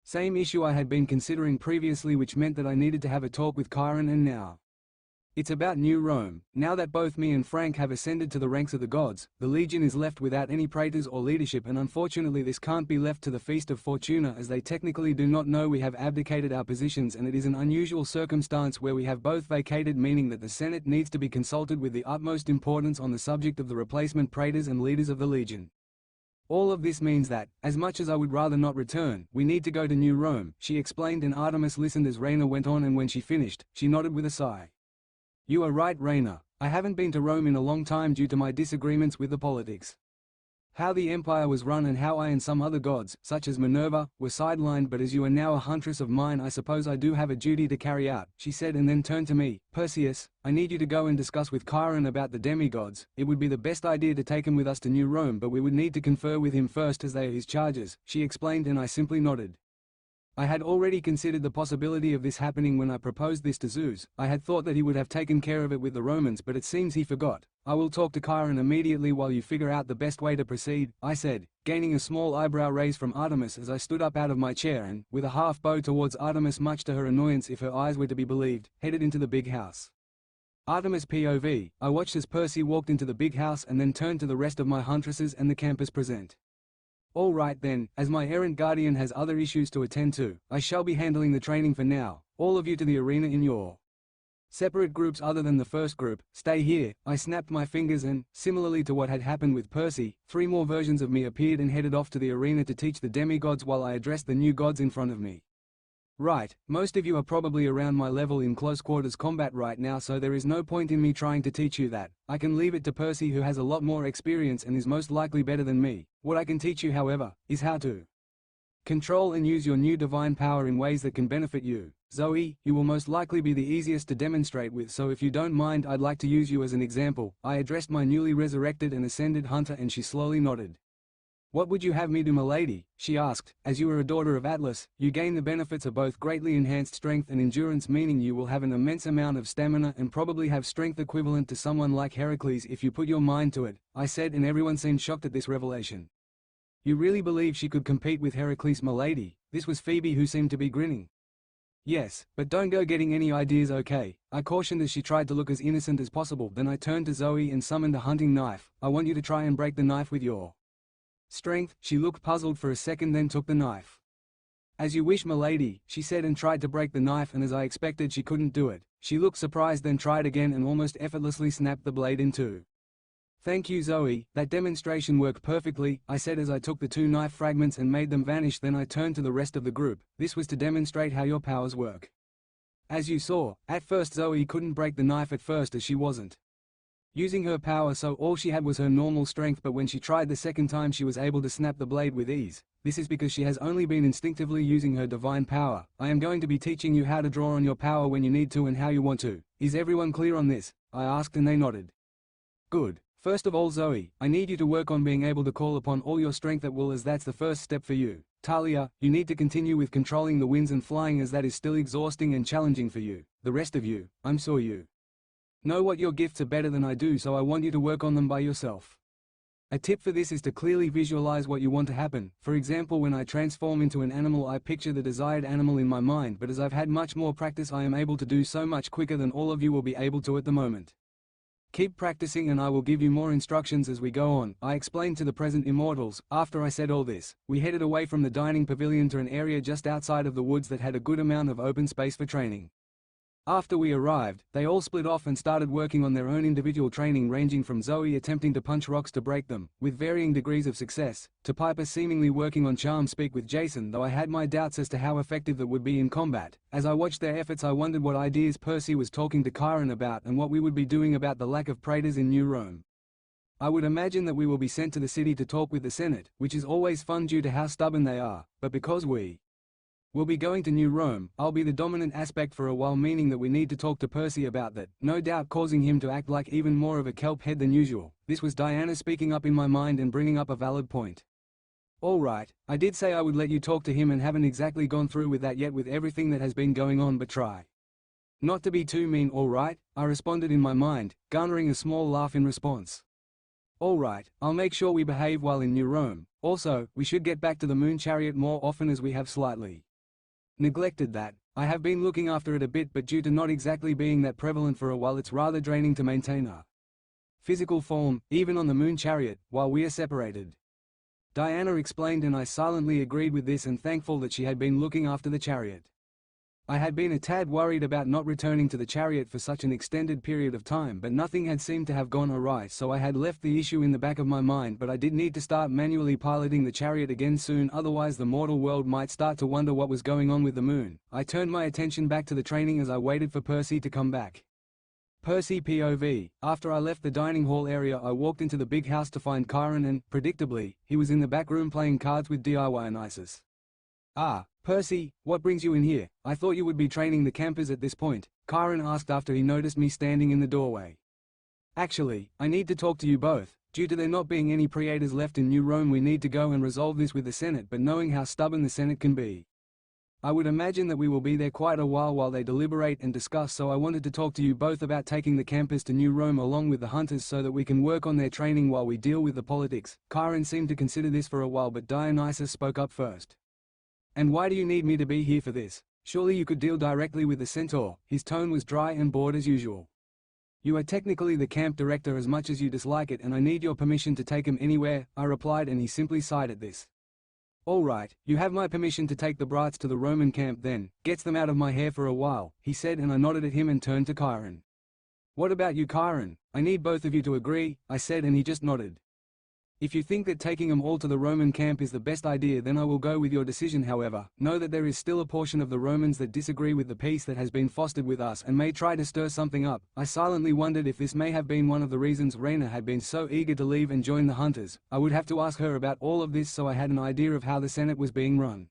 same issue I had been considering previously, which meant that I needed to have a talk with Chiron, and now it's about New Rome. Now that both me and Frank have ascended to the ranks of the gods, the Legion is left without any praetors or leadership, and unfortunately this can't be left to the Feast of Fortuna, as they technically do not know we have abdicated our positions, and it is an unusual circumstance where we have both vacated, meaning that the Senate needs to be consulted with the utmost importance on the subject of the replacement praetors and leaders of the Legion. All of this means that, as much as I would rather not return, we need to go to New Rome, she explained, and Artemis listened as Raina went on, and when she finished, she nodded with a sigh. You are right, Raina. I haven't been to Rome in a long time due to my disagreements with the politics. How the empire was run and how I and some other gods, such as Minerva, were sidelined, but as you are now a huntress of mine, I suppose I do have a duty to carry out, she said, and then turned to me. Perseus, I need you to go and discuss with Chiron about the demigods. It would be the best idea to take him with us to New Rome, but we would need to confer with him first as they are his charges, she explained, and I simply nodded. I had already considered the possibility of this happening when I proposed this to Zeus. I had thought that he would have taken care of it with the Romans, but it seems he forgot. I will talk to Chiron immediately while you figure out the best way to proceed, I said, gaining a small eyebrow raise from Artemis as I stood up out of my chair and, with a half bow towards Artemis, much to her annoyance if her eyes were to be believed, headed into the big house. Artemis POV, I watched as Percy walked into the big house and then turned to the rest of my huntresses and the campus present. All right then, as my errant guardian has other issues to attend to, I shall be handling the training for now. All of you to the arena in your separate groups other than the first group. Stay here. I snapped my fingers and, similarly to what had happened with Percy, 3 more versions of me appeared and headed off to the arena to teach the demigods while I addressed the new gods in front of me. Right, most of you are probably around my level in close quarters combat right now, so there is no point in me trying to teach you that. I can leave it to Percy, who has a lot more experience and is most likely better than me. What I can teach you, however, is how to control and use your new divine power in ways that can benefit you. Zoe, you will most likely be the easiest to demonstrate with, so if you don't mind, I'd like to use you as an example. I addressed my newly resurrected and ascended hunter, and she slowly nodded. What would you have me do, milady? She asked. As you are a daughter of Atlas, you gain the benefits of both greatly enhanced strength and endurance, meaning you will have an immense amount of stamina and probably have strength equivalent to someone like Heracles if you put your mind to it, I said, and everyone seemed shocked at this revelation. You really believe she could compete with Heracles, milady? This was Phoebe, who seemed to be grinning. Yes, but don't go getting any ideas, okay? I cautioned as she tried to look as innocent as possible. Then I turned to Zoe and summoned a hunting knife. I want you to try and break the knife with your strength. She looked puzzled for a second, then took the knife. As you wish, milady, she said, and tried to break the knife, and as I expected, she couldn't do it. She looked surprised, then tried again and almost effortlessly snapped the blade in two. Thank you, Zoe, that demonstration worked perfectly, I said as I took the 2 knife fragments and made them vanish. Then I turned to the rest of the group. This was to demonstrate how your powers work. As you saw, at first Zoe couldn't break the knife at first, as she wasn't using her power, so all she had was her normal strength, but when she tried the second time she was able to snap the blade with ease. This is because she has only been instinctively using her divine power. I am going to be teaching you how to draw on your power when you need to and how you want to. Is everyone clear on this? I asked, and they nodded. Good. First of all, Zoe, I need you to work on being able to call upon all your strength at will, as that's the first step for you. Talia, you need to continue with controlling the winds and flying, as that is still exhausting and challenging for you. The rest of you, I'm sure you know what your gifts are better than I do, so I want you to work on them by yourself. A tip for this is to clearly visualize what you want to happen. For example, when I transform into an animal, I picture the desired animal in my mind, but as I've had much more practice, I am able to do so much quicker than all of you will be able to at the moment. Keep practicing and I will give you more instructions as we go on, I explained to the present immortals. After I said all this, we headed away from the dining pavilion to an area just outside of the woods that had a good amount of open space for training. After we arrived, they all split off and started working on their own individual training, ranging from Zoe attempting to punch rocks to break them, with varying degrees of success, to Piper seemingly working on charm speak with Jason, though I had my doubts as to how effective that would be in combat. As I watched their efforts, I wondered what ideas Percy was talking to Chiron about and what we would be doing about the lack of praetors in New Rome. I would imagine that we will be sent to the city to talk with the Senate, which is always fun due to how stubborn they are, but because we will be going to New Rome, I'll be the dominant aspect for a while, meaning that we need to talk to Percy about that, no doubt causing him to act like even more of a kelp head than usual. This was Diana speaking up in my mind and bringing up a valid point. Alright, I did say I would let you talk to him and haven't exactly gone through with that yet with everything that has been going on, but try Not to be too mean, all right, I responded in my mind, garnering a small laugh in response. All right, I'll make sure we behave while in New Rome. Also, we should get back to the moon chariot more often as we have slightly neglected that. I have been looking after it a bit, but due to not exactly being that prevalent for a while, it's rather draining to maintain a physical form, even on the moon chariot, while we are separated. Diana explained, and I silently agreed with this and thankful that she had been looking after the chariot. I had been a tad worried about not returning to the chariot for such an extended period of time, but nothing had seemed to have gone awry, so I had left the issue in the back of my mind. But I did need to start manually piloting the chariot again soon, otherwise the mortal world might start to wonder what was going on with the moon. I turned my attention back to the training as I waited for Percy to come back. Percy POV. After I left the dining hall area, I walked into the big house to find Kyron, and, predictably, he was in the back room playing cards with Dionysus. Ah, Percy, what brings you in here? I thought you would be training the campers at this point, Kyron asked after he noticed me standing in the doorway. Actually, I need to talk to you both. Due to there not being any praetors left in New Rome, we need to go and resolve this with the Senate, but knowing how stubborn the Senate can be, I would imagine that we will be there quite a while they deliberate and discuss, so I wanted to talk to you both about taking the campers to New Rome along with the hunters so that we can work on their training while we deal with the politics. Kyron seemed to consider this for a while, but Dionysus spoke up first. And why do you need me to be here for this? Surely you could deal directly with the centaur. His tone was dry and bored as usual. You are technically the camp director as much as you dislike it, and I need your permission to take him anywhere, I replied, and he simply sighed at this. All right, you have my permission to take the brats to the Roman camp then. Gets them out of my hair for a while, he said, and I nodded at him and turned to Kyron. What about you, Kyron? I need both of you to agree, I said, and he just nodded. If you think that taking them all to the Roman camp is the best idea, then I will go with your decision. However, know that there is still a portion of the Romans that disagree with the peace that has been fostered with us and may try to stir something up. I silently wondered if this may have been one of the reasons Rhaena had been so eager to leave and join the hunters. I would have to ask her about all of this so I had an idea of how the Senate was being run.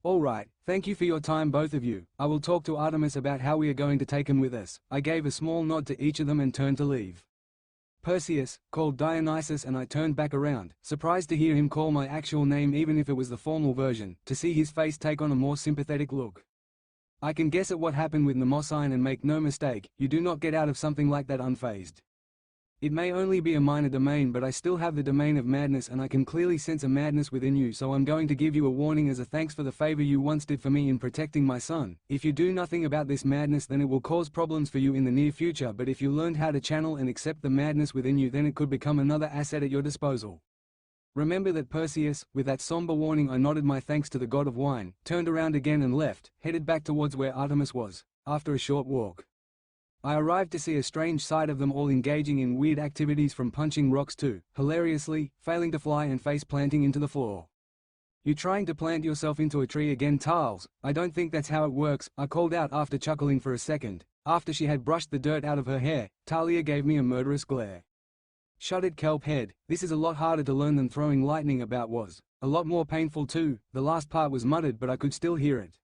All right, thank you for your time, both of you. I will talk to Artemis about how we are going to take him with us. I gave a small nod to each of them and turned to leave. Perseus, called Dionysus, and I turned back around, surprised to hear him call my actual name even if it was the formal version, to see his face take on a more sympathetic look. I can guess at what happened with Mnemosyne, and make no mistake, you do not get out of something like that unfazed. It may only be a minor domain, but I still have the domain of madness, and I can clearly sense a madness within you, so I'm going to give you a warning as a thanks for the favor you once did for me in protecting my son. If you do nothing about this madness, then it will cause problems for you in the near future, but if you learned how to channel and accept the madness within you, then it could become another asset at your disposal. Remember that, Perseus. With that somber warning, I nodded my thanks to the god of wine, turned around again and left, headed back towards where Artemis was. After a short walk, I arrived to see a strange sight of them all engaging in weird activities, from punching rocks to, hilariously, failing to fly and face planting into the floor. You trying to plant yourself into a tree again, Tiles? I don't think that's how it works, I called out after chuckling for a second. After she had brushed the dirt out of her hair, Talia gave me a murderous glare. Shut it, kelp head. This is a lot harder to learn than throwing lightning about was. A lot more painful too. The last part was muttered, but I could still hear it.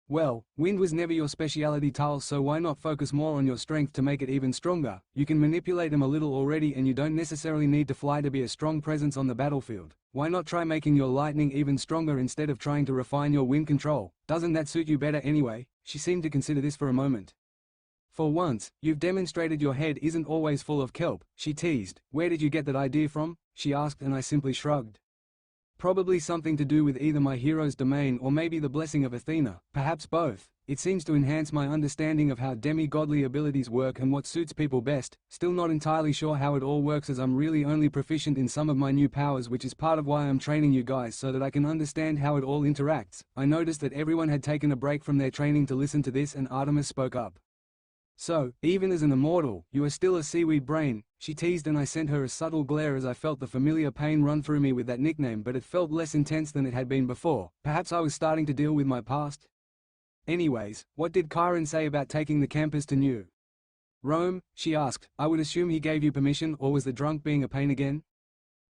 Well, wind was never your speciality, Tiles, so why not focus more on your strength to make it even stronger? You can manipulate them a little already, and you don't necessarily need to fly to be a strong presence on the battlefield. Why not try making your lightning even stronger instead of trying to refine your wind control? Doesn't that suit you better anyway? She seemed to consider this for a moment. For once, you've demonstrated your head isn't always full of kelp, she teased. Where did you get that idea from? She asked, and I simply shrugged. Probably something to do with either my hero's domain or maybe the blessing of Athena, perhaps both. It seems to enhance my understanding of how demi-godly abilities work and what suits people best. Still not entirely sure how it all works, as I'm really only proficient in some of my new powers, which is part of why I'm training you guys, so that I can understand how it all interacts. I noticed that everyone had taken a break from their training to listen to this, and Artemis spoke up. So, even as an immortal, you are still a seaweed brain, she teased, and I sent her a subtle glare as I felt the familiar pain run through me with that nickname, but it felt less intense than it had been before. Perhaps I was starting to deal with my past? Anyways, what did Kyron say about taking the campers to New Rome? She asked. I would assume he gave you permission, or was the drunk being a pain again?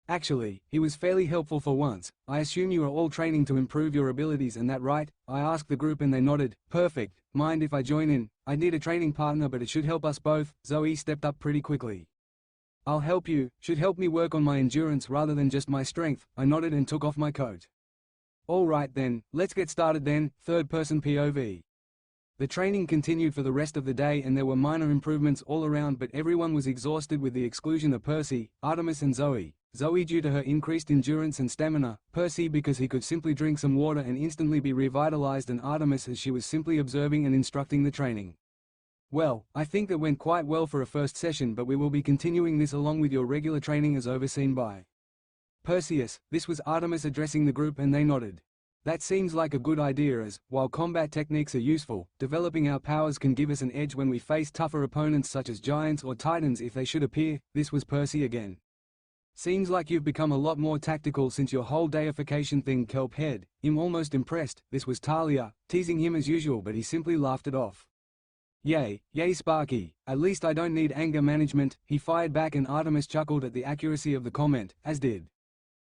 Actually, he was fairly helpful for once. I assume you are all training to improve your abilities, and that right? I asked the group and they nodded. Perfect. Mind if I join in? I need a training partner, but it should help us both. Zoe stepped up pretty quickly. I'll help you. Should help me work on my endurance rather than just my strength. I nodded and took off my coat. All right then, let's get started then. Third person POV. The training continued for the rest of the day and there were minor improvements all around, but everyone was exhausted with the exclusion of Percy, Artemis and Zoe. Zoe due to her increased endurance and stamina, Percy because he could simply drink some water and instantly be revitalized, and Artemis as she was simply observing and instructing the training. Well, I think that went quite well for a first session, but we will be continuing this along with your regular training as overseen by Perseus. This was Artemis addressing the group and they nodded. That seems like a good idea as, while combat techniques are useful, developing our powers can give us an edge when we face tougher opponents such as giants or titans if they should appear. This was Percy again. Seems like you've become a lot more tactical since your whole deification thing, kelp head. I'm almost impressed. This was Talia, teasing him as usual, but he simply laughed it off. Yay, Sparky, at least I don't need anger management, he fired back, and Artemis chuckled at the accuracy of the comment, as did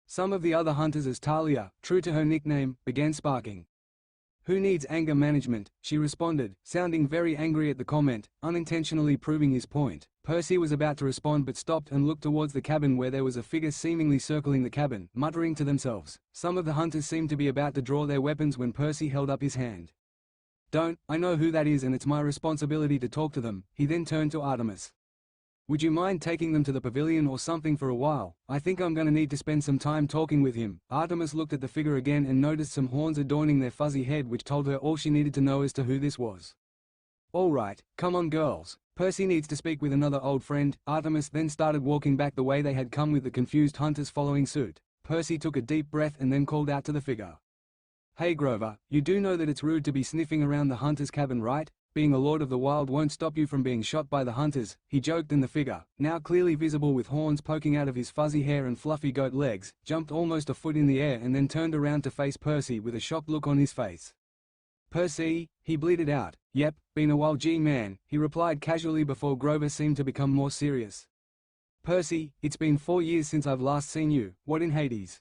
some of the other hunters as Talia, true to her nickname, began sparking. Who needs anger management, she responded, sounding very angry at the comment, unintentionally proving his point. Percy was about to respond but stopped and looked towards the cabin where there was a figure seemingly circling the cabin, muttering to themselves. Some of the hunters seemed to be about to draw their weapons when Percy held up his hand. Don't, I know who that is and it's my responsibility to talk to them. He then turned to Artemis. Would you mind taking them to the pavilion or something for a while? I think I'm gonna need to spend some time talking with him. Artemis looked at the figure again and noticed some horns adorning their fuzzy head, which told her all she needed to know as to who this was. Alright, come on girls. Percy needs to speak with another old friend. Artemis then started walking back the way they had come, with the confused hunters following suit. Percy took a deep breath and then called out to the figure. Hey Grover, you do know that it's rude to be sniffing around the hunter's cabin, right? Being a lord of the wild won't stop you from being shot by the hunters, he joked, and the figure, now clearly visible with horns poking out of his fuzzy hair and fluffy goat legs, jumped almost a foot in the air and then turned around to face Percy with a shocked look on his face. Percy, he bleated out. Yep, been a while G-man, he replied casually before Grover seemed to become more serious. Percy, it's been 4 years since I've last seen you. What in Hades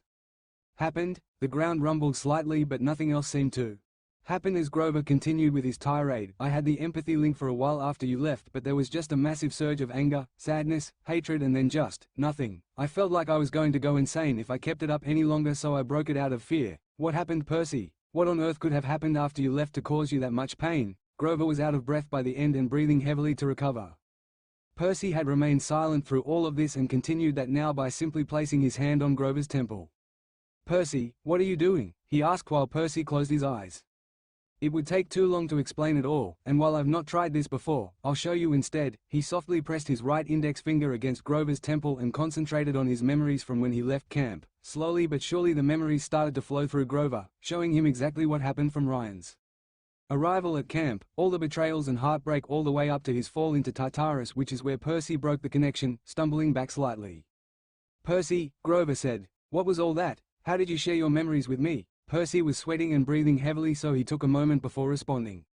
happened? The ground rumbled slightly but nothing else seemed to happen as Grover continued with his tirade. I had the empathy link for a while after you left, but there was just a massive surge of anger, sadness, hatred and then just nothing. I felt like I was going to go insane if I kept it up any longer, so I broke it out of fear. What happened, Percy? What on earth could have happened after you left to cause you that much pain? Grover was out of breath by the end and breathing heavily to recover. Percy had remained silent through all of this and continued that now by simply placing his hand on Grover's temple. Percy, what are you doing? He asked while Percy closed his eyes. It would take too long to explain it all, and while I've not tried this before, I'll show you instead. He softly pressed his right index finger against Grover's temple and concentrated on his memories from when he left camp. Slowly but surely the memories started to flow through Grover, showing him exactly what happened from Ryan's arrival at camp, all the betrayals and heartbreak, all the way up to his fall into Tartarus, which is where Percy broke the connection, stumbling back slightly. Percy, Grover said, what was all that? How did you share your memories with me? Percy was sweating and breathing heavily, so he took a moment before responding.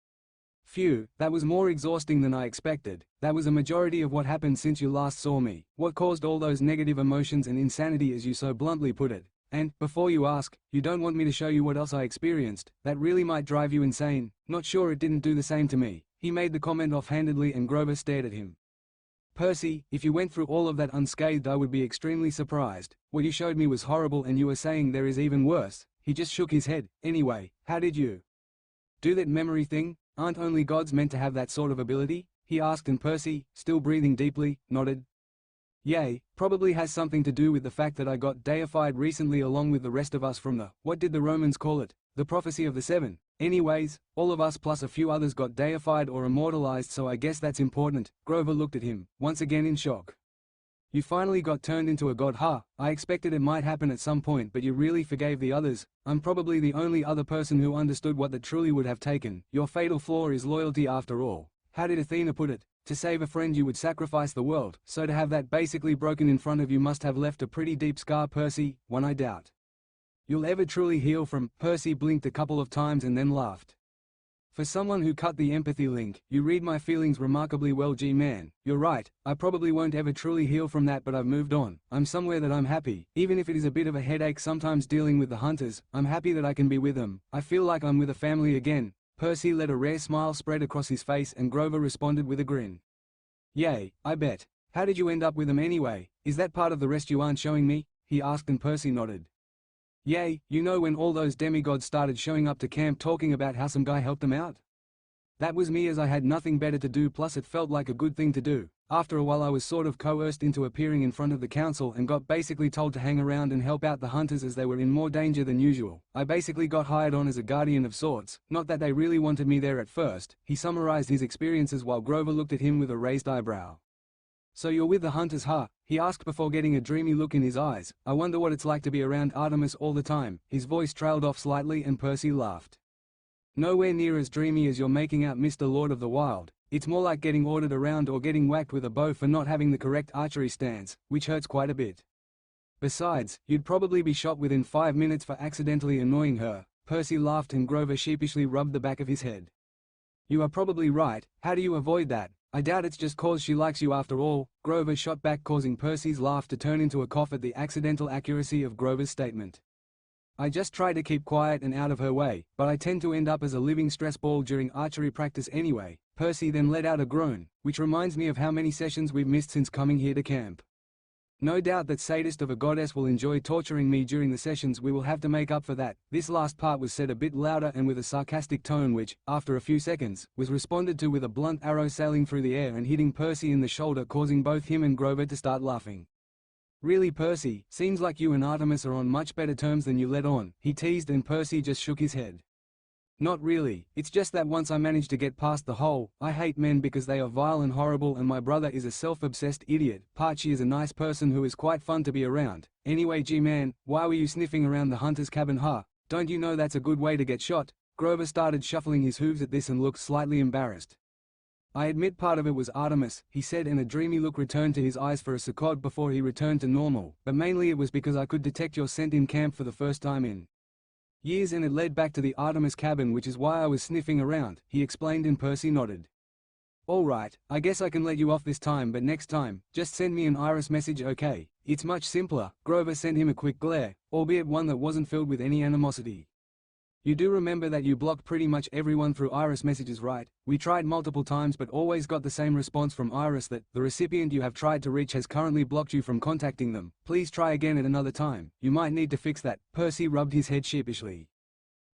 Phew, that was more exhausting than I expected. That was a majority of what happened since you last saw me. What caused all those negative emotions and insanity, as you so bluntly put it? And, before you ask, you don't want me to show you what else I experienced? That really might drive you insane. Not sure it didn't do the same to me. He made the comment offhandedly and Grover stared at him. Percy, if you went through all of that unscathed I would be extremely surprised. What you showed me was horrible and you were saying there is even worse. He just shook his head. Anyway, how did you do that memory thing? Aren't only gods meant to have that sort of ability? He asked, and Percy, still breathing deeply, nodded. Yay, probably has something to do with the fact that I got deified recently along with the rest of us from the, what did the Romans call it? The prophecy of the seven. Anyways, all of us plus a few others got deified or immortalized, so I guess that's important. Grover looked at him, once again in shock. You finally got turned into a god, huh? I expected it might happen at some point, but you really forgave the others. I'm probably the only other person who understood what that truly would have taken. Your fatal flaw is loyalty after all. How did Athena put it? To save a friend you would sacrifice the world, so to have that basically broken in front of you must have left a pretty deep scar, Percy, one I doubt you'll ever truly heal from. Percy blinked a couple of times and then laughed. For someone who cut the empathy link, you read my feelings remarkably well, G-man. You're right, I probably won't ever truly heal from that, but I've moved on. I'm somewhere that I'm happy, even if it is a bit of a headache sometimes dealing with the hunters. I'm happy that I can be with them. I feel like I'm with a family again. Percy let a rare smile spread across his face and Grover responded with a grin. Yay, I bet. How did you end up with them anyway? Is that part of the rest you aren't showing me? He asked, and Percy nodded. Yay, you know when all those demigods started showing up to camp talking about how some guy helped them out? That was me, as I had nothing better to do, plus it felt like a good thing to do. After a while I was sort of coerced into appearing in front of the council and got basically told to hang around and help out the hunters as they were in more danger than usual. I basically got hired on as a guardian of sorts, not that they really wanted me there at first. He summarized his experiences while Grover looked at him with a raised eyebrow. So you're with the hunters, huh? He asked before getting a dreamy look in his eyes. I wonder what it's like to be around Artemis all the time. His voice trailed off slightly and Percy laughed. Nowhere near as dreamy as you're making out, Mr. Lord of the Wild. It's more like getting ordered around or getting whacked with a bow for not having the correct archery stance, which hurts quite a bit. Besides, you'd probably be shot within 5 minutes for accidentally annoying her. Percy laughed and Grover sheepishly rubbed the back of his head. You are probably right. How do you avoid that? I doubt it's just cause she likes you after all. Grover shot back, causing Percy's laugh to turn into a cough at the accidental accuracy of Grover's statement. I just try to keep quiet and out of her way, but I tend to end up as a living stress ball during archery practice anyway. Percy then let out a groan, which reminds me of how many sessions we've missed since coming here to camp. No doubt that sadist of a goddess will enjoy torturing me during the sessions. We will have to make up for that. This last part was said a bit louder and with a sarcastic tone which, after a few seconds, was responded to with a blunt arrow sailing through the air and hitting Percy in the shoulder, causing both him and Grover to start laughing. Really, Percy, seems like you and Artemis are on much better terms than you let on, he teased, and Percy just shook his head. Not really, it's just that once I managed to get past the whole, I hate men because they are vile and horrible, and my brother is a self-obsessed idiot, part she is a nice person who is quite fun to be around. Anyway, G-man, why were you sniffing around the hunter's cabin, huh? Don't you know that's a good way to get shot? Grover started shuffling his hooves at this and looked slightly embarrassed. I admit part of it was Artemis, he said, and a dreamy look returned to his eyes for a second before he returned to normal, but mainly it was because I could detect your scent in camp for the first time in years, and it led back to the Artemis cabin, which is why I was sniffing around, he explained, and Percy nodded. Alright, I guess I can let you off this time, but next time, just send me an iris message, okay? It's much simpler. Grover sent him a quick glare, albeit one that wasn't filled with any animosity. You do remember that you blocked pretty much everyone through iris messages, right? We tried multiple times but always got the same response from iris, that the recipient you have tried to reach has currently blocked you from contacting them. Please try again at another time. You might need to fix that. Percy rubbed his head sheepishly.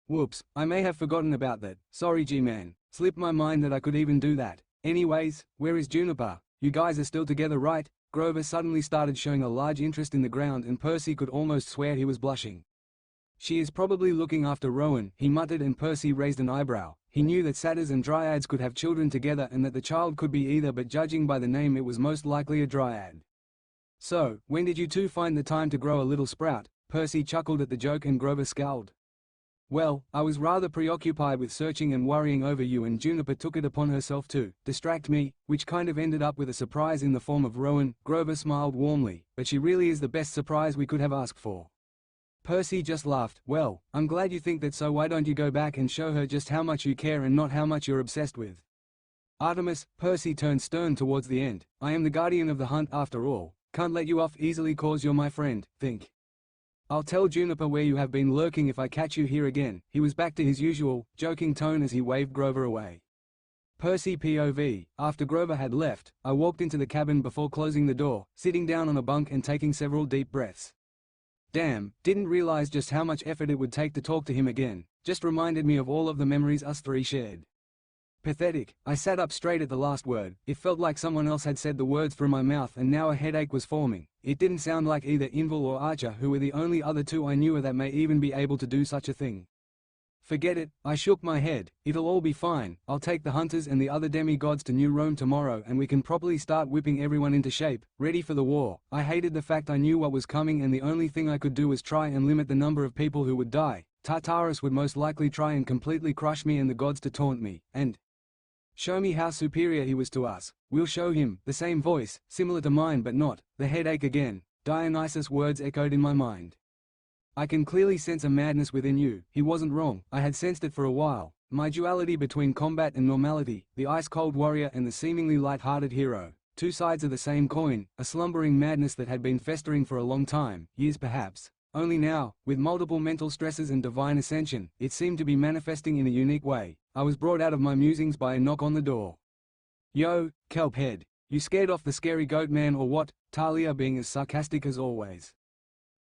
Whoops, I may have forgotten about that. Sorry, G-man. Slipped my mind that I could even do that. Anyways, where is Juniper? You guys are still together, right? Grover suddenly started showing a large interest in the ground, and Percy could almost swear he was blushing. She is probably looking after Rowan, he muttered, and Percy raised an eyebrow. He knew that satyrs and dryads could have children together and that the child could be either, but judging by the name it was most likely a dryad. So, when did you two find the time to grow a little sprout? Percy chuckled at the joke and Grover scowled. Well, I was rather preoccupied with searching and worrying over you, and Juniper took it upon herself to distract me, which kind of ended up with a surprise in the form of Rowan. Grover smiled warmly, but she really is the best surprise we could have asked for. Percy just laughed. Well, I'm glad you think that, so why don't you go back and show her just how much you care and not how much you're obsessed with Artemis? Percy turned stern towards the end. I am the guardian of the hunt after all. Can't let you off easily cause you're my friend, think. I'll tell Juniper where you have been lurking if I catch you here again. He was back to his usual, joking tone as he waved Grover away. Percy POV. After Grover had left, I walked into the cabin before closing the door, sitting down on a bunk and taking several deep breaths. Damn, didn't realize just how much effort it would take to talk to him again. Just reminded me of all of the memories us three shared. Pathetic. I sat up straight at the last word. It felt like someone else had said the words through my mouth, and now a headache was forming. It didn't sound like either Inval or Archer, who were the only other two I knew that may even be able to do such a thing. Forget it, I shook my head. It'll all be fine. I'll take the hunters and the other demigods to New Rome tomorrow, and we can properly start whipping everyone into shape, ready for the war. I hated the fact I knew what was coming, and the only thing I could do was try and limit the number of people who would die. Tartarus would most likely try and completely crush me and the gods to taunt me, and show me how superior he was to us. We'll show him. The same voice, similar to mine but not. The headache again. Dionysus' words echoed in my mind. I can clearly sense a madness within you. He wasn't wrong. I had sensed it for a while. My duality between combat and normality, the ice-cold warrior and the seemingly light-hearted hero. Two sides of the same coin, a slumbering madness that had been festering for a long time, years perhaps. Only now, with multiple mental stresses and divine ascension, it seemed to be manifesting in a unique way. I was brought out of my musings by a knock on the door. Yo, kelp head. You scared off the scary goat man or what? Talia being as sarcastic as always.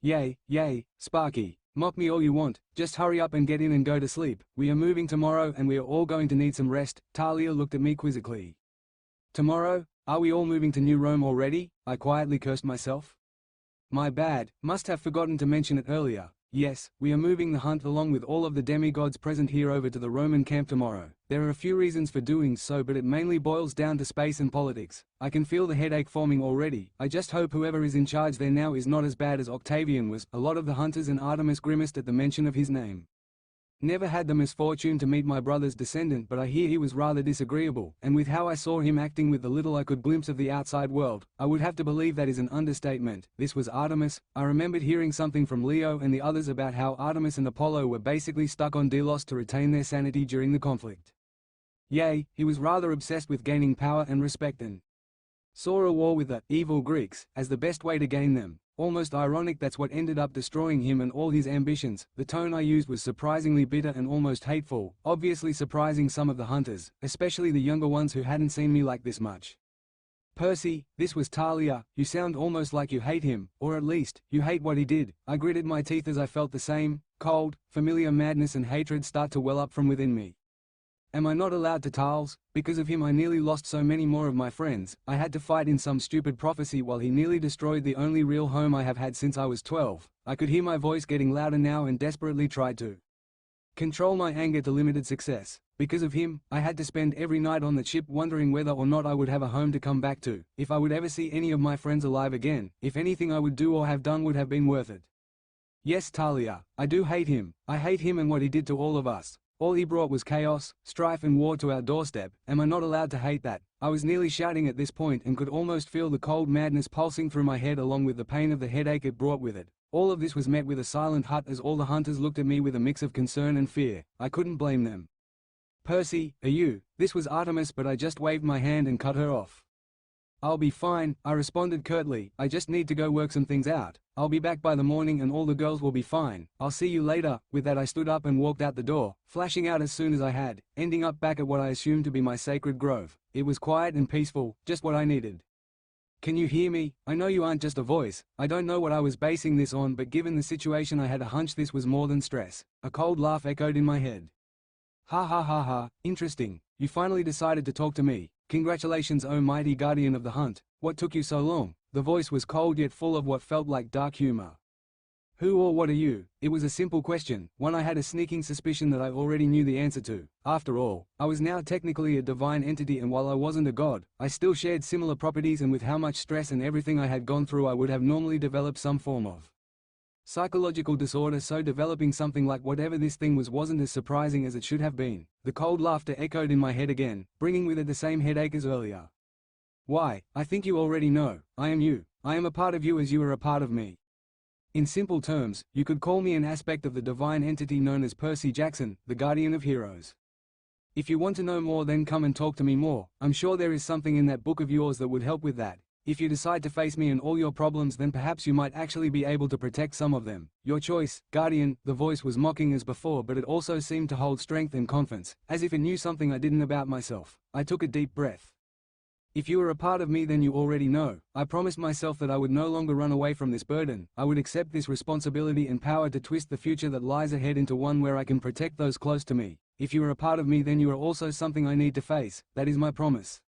Yay, Sparky. Mock me all you want, just hurry up and get in and go to sleep. We are moving tomorrow and we are all going to need some rest. Talia looked at me quizzically. Tomorrow? Are we all moving to New Rome already? I quietly cursed myself. My bad, must have forgotten to mention it earlier. Yes, we are moving the hunt along with all of the demigods present here over to the Roman camp tomorrow. There are a few reasons for doing so, but it mainly boils down to space and politics. I can feel the headache forming already. I just hope whoever is in charge there now is not as bad as Octavian was. A lot of the hunters and Artemis grimaced at the mention of his name. Never had the misfortune to meet my brother's descendant, but I hear he was rather disagreeable, and with how I saw him acting with the little I could glimpse of the outside world, I would have to believe that is an understatement. This was Artemis. I remembered hearing something from Leo and the others about how Artemis and Apollo were basically stuck on Delos to retain their sanity during the conflict. Yay, he was rather obsessed with gaining power and respect and saw a war with the evil Greeks as the best way to gain them. Almost ironic that's what ended up destroying him and all his ambitions. The tone I used was surprisingly bitter and almost hateful, obviously surprising some of the hunters, especially the younger ones who hadn't seen me like this much. Percy, this was Talia, you sound almost like you hate him, or at least, you hate what he did. I gritted my teeth as I felt the same, cold, familiar madness and hatred start to well up from within me. Am I not allowed to Tales? Because of him I nearly lost so many more of my friends. I had to fight in some stupid prophecy while he nearly destroyed the only real home I have had since I was 12. I could hear my voice getting louder now and desperately tried to control my anger to limited success. Because of him, I had to spend every night on the ship wondering whether or not I would have a home to come back to, if I would ever see any of my friends alive again, if anything I would do or have done would have been worth it. Yes, Talia, I do hate him. I hate him and what he did to all of us. All he brought was chaos, strife and war to our doorstep. Am I not allowed to hate that? I was nearly shouting at this point and could almost feel the cold madness pulsing through my head along with the pain of the headache it brought with it. All of this was met with a silent hut as all the hunters looked at me with a mix of concern and fear. I couldn't blame them. Percy, are you? This was Artemis, but I just waved my hand and cut her off. I'll be fine, I responded curtly. I just need to go work some things out. I'll be back by the morning and all the girls will be fine. I'll see you later. With that I stood up and walked out the door, flashing out as soon as I had, ending up back at what I assumed to be my sacred grove. It was quiet and peaceful, just what I needed. Can you hear me? I know you aren't just a voice. I don't know what I was basing this on, but given the situation I had a hunch this was more than stress. A cold laugh echoed in my head. Ha ha ha ha, interesting. You finally decided to talk to me. Congratulations, oh mighty guardian of the hunt. What took you so long? The voice was cold yet full of what felt like dark humor. Who or what are you? It was a simple question, one I had a sneaking suspicion that I already knew the answer to. After all, I was now technically a divine entity, and while I wasn't a god, I still shared similar properties, and with how much stress and everything I had gone through I would have normally developed some form of psychological disorder, so developing something like whatever this thing was wasn't as surprising as it should have been. The cold laughter echoed in my head again, bringing with it the same headache as earlier. Why, I think you already know. I am you. I am a part of you as you are a part of me. In simple terms, you could call me an aspect of the divine entity known as Percy Jackson, the guardian of heroes. If you want to know more, then come and talk to me more. I'm sure there is something in that book of yours that would help with that. If you decide to face me and all your problems, then perhaps you might actually be able to protect some of them. Your choice, Guardian. The voice was mocking as before, but it also seemed to hold strength and confidence, as if it knew something I didn't about myself. I took a deep breath. If you are a part of me, then you already know. I promised myself that I would no longer run away from this burden. I would accept this responsibility and power to twist the future that lies ahead into one where I can protect those close to me. If you are a part of me, then you are also something I need to face. That is my promise.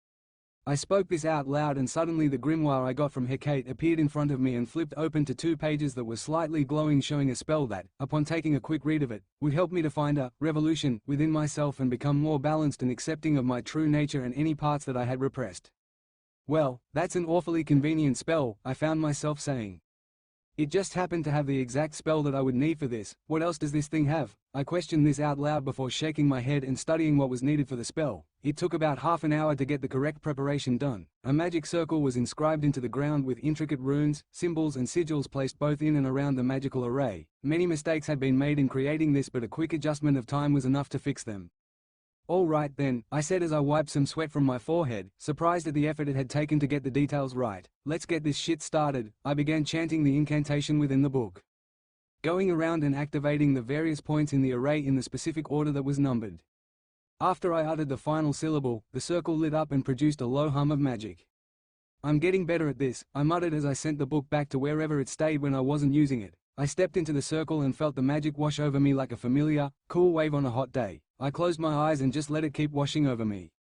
I spoke this out loud, and suddenly the grimoire I got from Hecate appeared in front of me and flipped open to 2 pages that were slightly glowing, showing a spell that, upon taking a quick read of it, would help me to find a revolution within myself and become more balanced and accepting of my true nature and any parts that I had repressed. Well, that's an awfully convenient spell, I found myself saying. It just happened to have the exact spell that I would need for this. What else does this thing have? I questioned this out loud before shaking my head and studying what was needed for the spell. It took about half an hour to get the correct preparation done. A magic circle was inscribed into the ground with intricate runes, symbols and sigils placed both in and around the magical array. Many mistakes had been made in creating this, but a quick adjustment of time was enough to fix them. All right then, I said as I wiped some sweat from my forehead, surprised at the effort it had taken to get the details right. Let's get this shit started. I began chanting the incantation within the book, going around and activating the various points in the array in the specific order that was numbered. After I uttered the final syllable, the circle lit up and produced a low hum of magic. I'm getting better at this, I muttered as I sent the book back to wherever it stayed when I wasn't using it. I stepped into the circle and felt the magic wash over me like a familiar, cool wave on a hot day. I closed my eyes and just let it keep washing over me.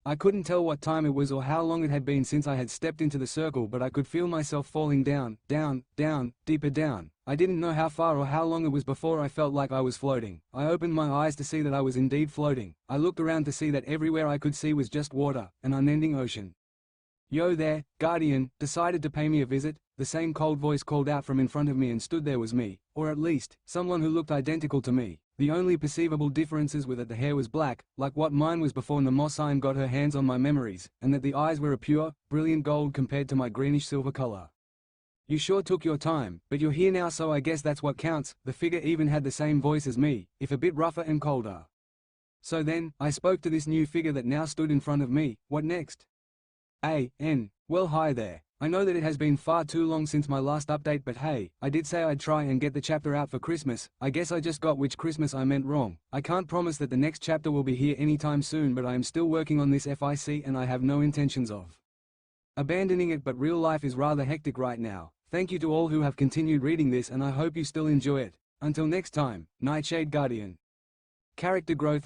I couldn't tell what time it was or how long it had been since I had stepped into the circle, but I could feel myself falling down, down, down, deeper down. I didn't know how far or how long it was before I felt like I was floating. I opened my eyes to see that I was indeed floating. I looked around to see that everywhere I could see was just water, an unending ocean. "Yo there, Guardian," decided to pay me a visit. The same cold voice called out from in front of me, and stood there was me, or at least, someone who looked identical to me. The only perceivable differences were that the hair was black, like what mine was before Nemosine got her hands on my memories, and that the eyes were a pure, brilliant gold compared to my greenish silver color. "You sure took your time, but you're here now, so I guess that's what counts." The figure even had the same voice as me, if a bit rougher and colder. So then, I spoke to this new figure that now stood in front of me. What next? Well, hi there. I know that it has been far too long since my last update, but hey, I did say I'd try and get the chapter out for Christmas. I guess I just got which Christmas I meant wrong. I can't promise that the next chapter will be here anytime soon, but I am still working on this FIC and I have no intentions of abandoning it, but real life is rather hectic right now. Thank you to all who have continued reading this, and I hope you still enjoy it. Until next time, Nightshade Guardian. Character growth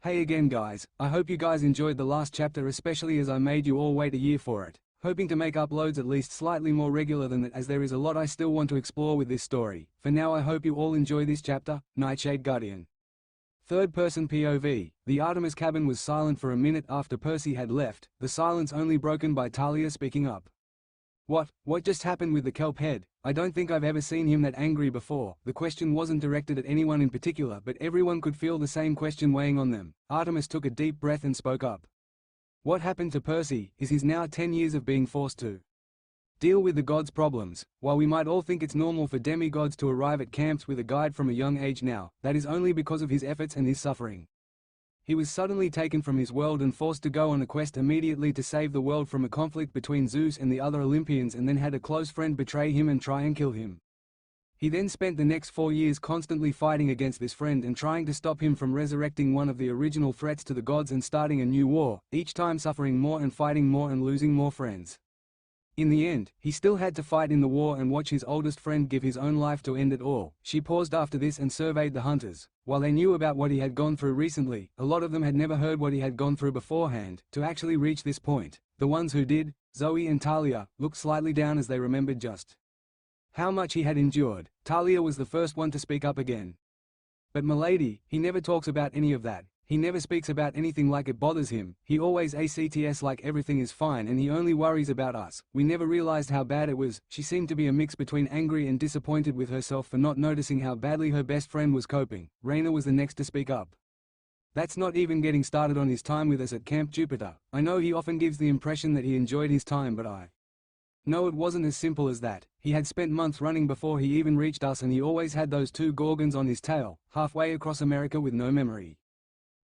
Hey again guys, I hope you guys enjoyed the last chapter, especially as I made you all wait a year for it. Hoping to make uploads at least slightly more regular than that, as there is a lot I still want to explore with this story. For now, I hope you all enjoy this chapter, Nightshade Guardian. Third-person POV. The Artemis cabin was silent for a minute after Percy had left, the silence only broken by Talia speaking up. What just happened with the kelp head? I don't think I've ever seen him that angry before." The question wasn't directed at anyone in particular, but everyone could feel the same question weighing on them. Artemis took a deep breath and spoke up. "What happened to Percy is his now 10 years of being forced to deal with the gods' problems. While we might all think it's normal for demigods to arrive at camps with a guide from a young age now, that is only because of his efforts and his suffering. He was suddenly taken from his world and forced to go on a quest immediately to save the world from a conflict between Zeus and the other Olympians, and then had a close friend betray him and try and kill him. He then spent the next 4 years constantly fighting against this friend and trying to stop him from resurrecting one of the original threats to the gods and starting a new war, each time suffering more and fighting more and losing more friends. In the end, he still had to fight in the war and watch his oldest friend give his own life to end it all." She paused after this and surveyed the hunters. While they knew about what he had gone through recently, a lot of them had never heard what he had gone through beforehand, to actually reach this point. The ones who did, Zoe and Talia, looked slightly down as they remembered just how much he had endured. Talia was the first one to speak up again. "But milady, he never talks about any of that. He never speaks about anything like it bothers him. He always acts like everything is fine and he only worries about us. We never realized how bad it was." She seemed to be a mix between angry and disappointed with herself for not noticing how badly her best friend was coping. Raina was the next to speak up. "That's not even getting started on his time with us at Camp Jupiter. I know he often gives the impression that he enjoyed his time, but I know it wasn't as simple as that. He had spent months running before he even reached us, and he always had those 2 gorgons on his tail, halfway across America with no memory.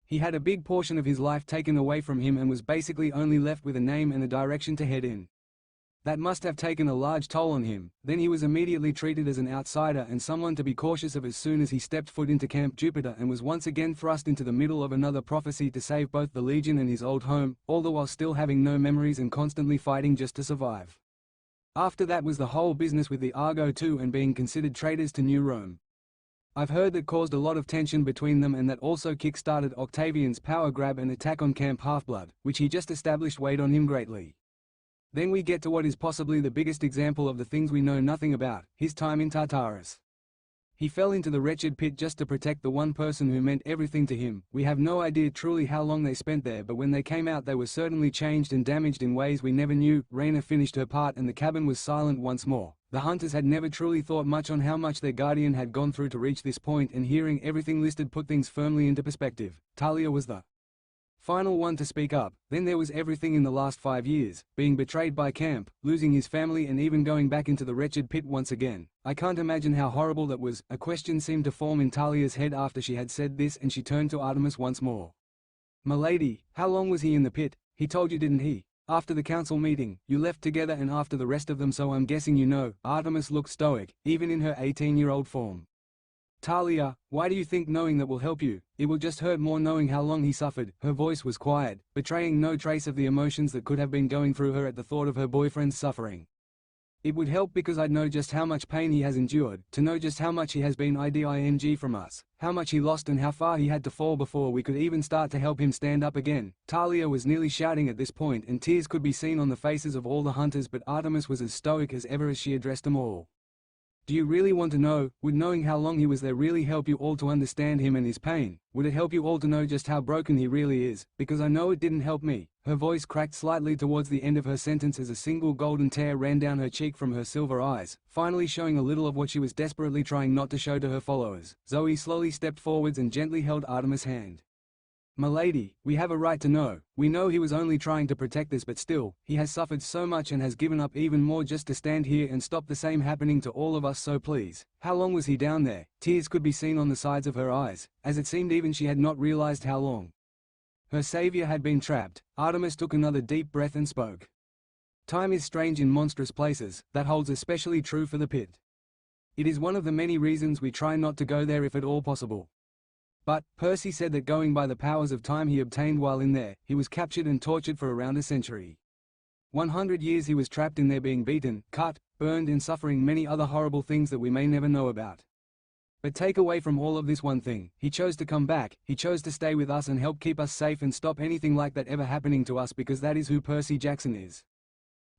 He had a big portion of his life taken away from him and was basically only left with a name and a direction to head in. That must have taken a large toll on him. Then he was immediately treated as an outsider and someone to be cautious of as soon as he stepped foot into Camp Jupiter, and was once again thrust into the middle of another prophecy to save both the Legion and his old home, all the while still having no memories and constantly fighting just to survive. After that was the whole business with the Argo too, and being considered traitors to New Rome. I've heard that caused a lot of tension between them, and that also kick-started Octavian's power grab and attack on Camp Half-Blood, which he just established weighed on him greatly. Then we get to what is possibly the biggest example of the things we know nothing about, his time in Tartarus. He fell into the wretched pit just to protect the one person who meant everything to him. We have no idea truly how long they spent there, but when they came out they were certainly changed and damaged in ways we never knew. Raina finished her part and the cabin was silent once more. The hunters had never truly thought much on how much their guardian had gone through to reach this point, and hearing everything listed put things firmly into perspective. Talia was the final one to speak up. Then there was everything in the last 5 years, being betrayed by Camp, losing his family, and even going back into the wretched pit once again. I can't imagine how horrible that was. A question seemed to form in Talia's head after she had said this, and she turned to Artemis once more. "Milady, how long was he in the pit? He told you, didn't he? After the council meeting, you left together, and after the rest of them, so I'm guessing you know." Artemis looked stoic, even in her 18-year-old form. "Talia, why do you think knowing that will help you? It will just hurt more knowing how long he suffered." Her voice was quiet, betraying no trace of the emotions that could have been going through her at the thought of her boyfriend's suffering. It would help because I'd know just how much pain he has endured, to know just how much he has been iding from us, how much he lost and how far he had to fall before we could even start to help him stand up again. Talia was nearly shouting at this point and tears could be seen on the faces of all the hunters, but Artemis was as stoic as ever as she addressed them all. Do you really want to know? Would knowing how long he was there really help you all to understand him and his pain? Would it help you all to know just how broken he really is? Because I know it didn't help me. Her voice cracked slightly towards the end of her sentence as a single golden tear ran down her cheek from her silver eyes, finally showing a little of what she was desperately trying not to show to her followers. Zoe slowly stepped forwards and gently held Artemis' hand. "Milady, we have a right to know. We know he was only trying to protect us, but still, he has suffered so much and has given up even more just to stand here and stop the same happening to all of us, so please. How long was he down there?" Tears could be seen on the sides of her eyes, as it seemed even she had not realized how long. Her savior had been trapped. Artemis took another deep breath and spoke. "Time is strange in monstrous places, that holds especially true for the pit. It is one of the many reasons we try not to go there if at all possible. But, Percy said that going by the powers of time he obtained while in there, he was captured and tortured for around a century. 100 years he was trapped in there, being beaten, cut, burned and suffering many other horrible things that we may never know about. But take away from all of this one thing: he chose to come back, he chose to stay with us and help keep us safe and stop anything like that ever happening to us, because that is who Percy Jackson is.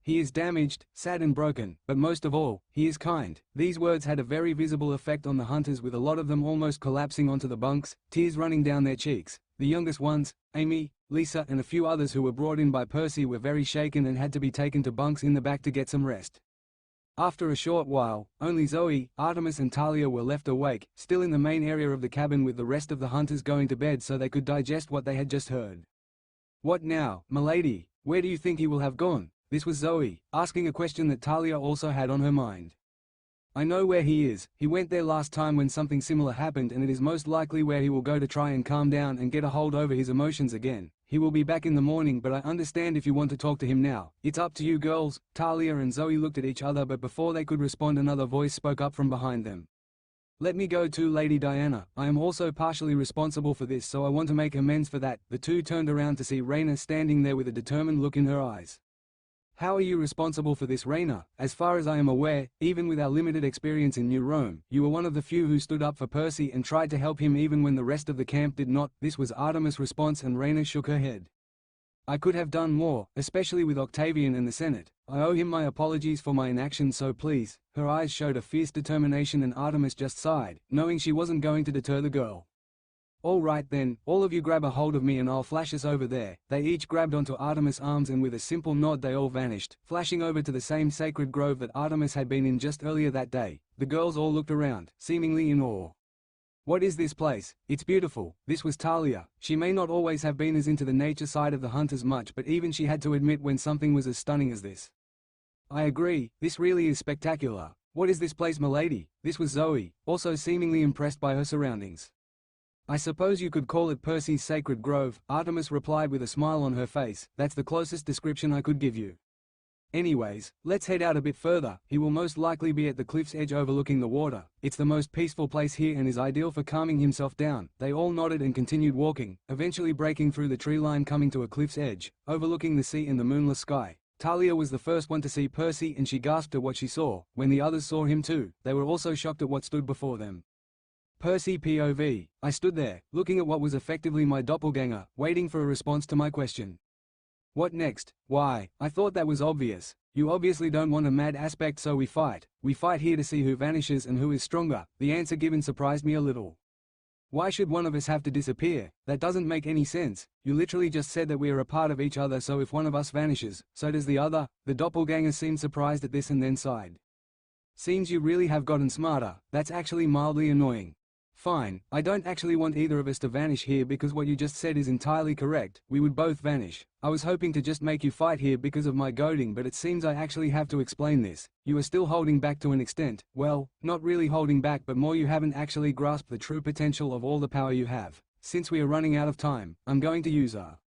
He is damaged, sad and broken, but most of all, he is kind." These words had a very visible effect on the hunters, with a lot of them almost collapsing onto the bunks, tears running down their cheeks. The youngest ones, Amy, Lisa and a few others who were brought in by Percy, were very shaken and had to be taken to bunks in the back to get some rest. After a short while, only Zoe, Artemis and Talia were left awake, still in the main area of the cabin, with the rest of the hunters going to bed so they could digest what they had just heard. "What now, milady? Where do you think he will have gone?" This was Zoe, asking a question that Talia also had on her mind. "I know where he is. He went there last time when something similar happened, and it is most likely where he will go to try and calm down and get a hold over his emotions again. He will be back in the morning, but I understand if you want to talk to him now. It's up to you girls." Talia and Zoe looked at each other, but before they could respond, another voice spoke up from behind them. "Let me go too, Lady Diana. I am also partially responsible for this, so I want to make amends for that." The two turned around to see Raina standing there with a determined look in her eyes. "How are you responsible for this, Raina? As far as I am aware, even with our limited experience in New Rome, you were one of the few who stood up for Percy and tried to help him even when the rest of the camp did not." This was Artemis' response, and Raina shook her head. "I could have done more, especially with Octavian and the Senate. I owe him my apologies for my inaction, so please." Her eyes showed a fierce determination, and Artemis just sighed, knowing she wasn't going to deter the girl. "All right then, all of you grab a hold of me and I'll flash us over there." They each grabbed onto Artemis' arms, and with a simple nod they all vanished, flashing over to the same sacred grove that Artemis had been in just earlier that day. The girls all looked around, seemingly in awe. "What is this place? It's beautiful." This was Talia. She may not always have been as into the nature side of the hunters much, but even she had to admit when something was as stunning as this. "I agree, this really is spectacular. What is this place, milady?" This was Zoe, also seemingly impressed by her surroundings. "I suppose you could call it Percy's sacred grove," Artemis replied with a smile on her face. "That's the closest description I could give you. Anyways, let's head out a bit further. He will most likely be at the cliff's edge overlooking the water. It's the most peaceful place here and is ideal for calming himself down." They all nodded and continued walking, eventually breaking through the tree line, coming to a cliff's edge, overlooking the sea and the moonless sky. Talia was the first one to see Percy, and she gasped at what she saw. When the others saw him too, they were also shocked at what stood before them. Percy POV. I stood there, looking at what was effectively my doppelganger, waiting for a response to my question. "What next? Why, I thought that was obvious. You obviously don't want a mad aspect, so we fight. We fight here to see who vanishes and who is stronger." The answer given surprised me a little. "Why should one of us have to disappear? That doesn't make any sense. You literally just said that we are a part of each other, so if one of us vanishes, so does the other." The doppelganger seemed surprised at this and then sighed. "Seems you really have gotten smarter. That's actually mildly annoying. Fine, I don't actually want either of us to vanish here because what you just said is entirely correct. We would both vanish. I was hoping to just make you fight here because of my goading, but it seems I actually have to explain this. You are still holding back to an extent. Well, not really holding back, but more you haven't actually grasped the true potential of all the power you have. Since we are running out of time, I'm going to use a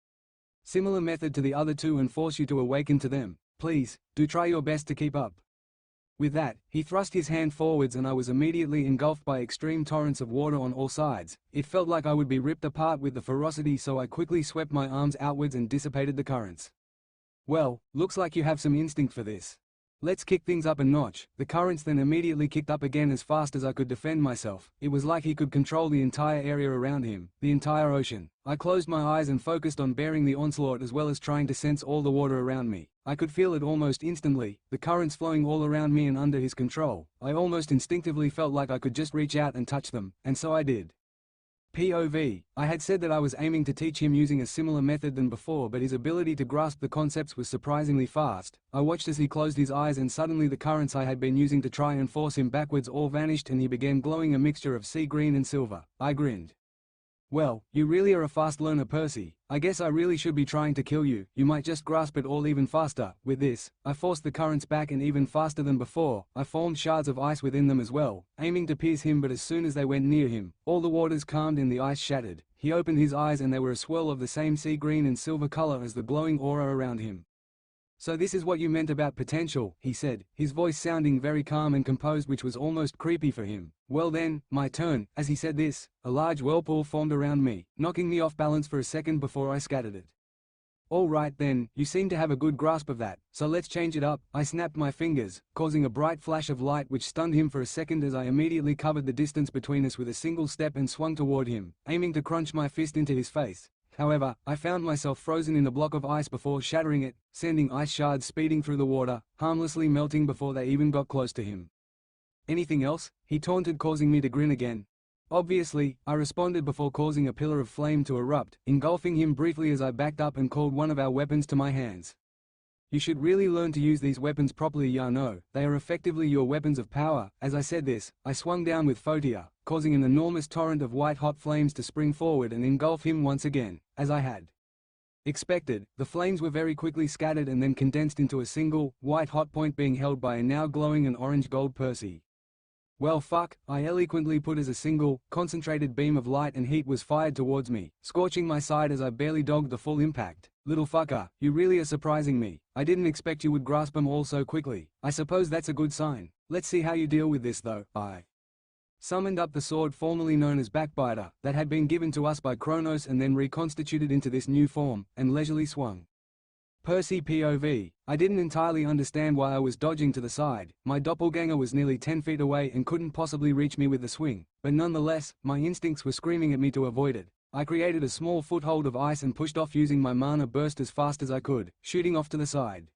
similar method to the other two and force you to awaken to them. Please, do try your best to keep up." With that, he thrust his hand forwards and I was immediately engulfed by extreme torrents of water on all sides. It felt like I would be ripped apart with the ferocity, so I quickly swept my arms outwards and dissipated the currents. "Well, looks like you have some instinct for this. Let's kick things up a notch. The currents then immediately kicked up again as fast as I could defend myself. It was like he could control the entire area around him, the entire ocean. I closed my eyes and focused on bearing the onslaught as well as trying to sense all the water around me. I could feel it almost instantly, the currents flowing all around me and under his control. I almost instinctively felt like I could just reach out and touch them, and so I did. POV. I had said that I was aiming to teach him using a similar method than before, but his ability to grasp the concepts was surprisingly fast. I watched as he closed his eyes and suddenly the currents I had been using to try and force him backwards all vanished and he began glowing a mixture of sea green and silver. I grinned. Well, you really are a fast learner, Percy. I guess I really should be trying to kill you. You might just grasp it all even faster. With this, I forced the currents back and even faster than before. I formed shards of ice within them as well, aiming to pierce him, but as soon as they went near him, all the waters calmed and the ice shattered. He opened his eyes and they were a swirl of the same sea green and silver color as the glowing aura around him. So this is what you meant about potential, he said, his voice sounding very calm and composed, which was almost creepy for him. Well then, my turn. As he said this, a large whirlpool formed around me, knocking me off balance for a second before I scattered it. All right then, you seem to have a good grasp of that, so let's change it up. I snapped my fingers, causing a bright flash of light which stunned him for a second as I immediately covered the distance between us with a single step and swung toward him, aiming to crunch my fist into his face. However, I found myself frozen in a block of ice before shattering it, sending ice shards speeding through the water, harmlessly melting before they even got close to him. Anything else? He taunted, causing me to grin again. Obviously, I responded before causing a pillar of flame to erupt, engulfing him briefly as I backed up and called one of our weapons to my hands. You should really learn to use these weapons properly, Yano. They are effectively your weapons of power. As I said this, I swung down with Photia, causing an enormous torrent of white-hot flames to spring forward and engulf him once again. As I had expected, the flames were very quickly scattered and then condensed into a single, white-hot point being held by a now glowing and orange-gold Percy. Well fuck, I eloquently put as a single, concentrated beam of light and heat was fired towards me, scorching my side as I barely dogged the full impact. Little fucker, you really are surprising me. I didn't expect you would grasp them all so quickly. I suppose that's a good sign. Let's see how you deal with this though. I summoned up the sword formerly known as Backbiter, that had been given to us by Kronos and then reconstituted into this new form, and leisurely swung. Percy POV. I didn't entirely understand why I was dodging to the side. My doppelganger was nearly 10 feet away and couldn't possibly reach me with the swing, but nonetheless, my instincts were screaming at me to avoid it. I created a small foothold of ice and pushed off using my mana burst as fast as I could, shooting off to the side.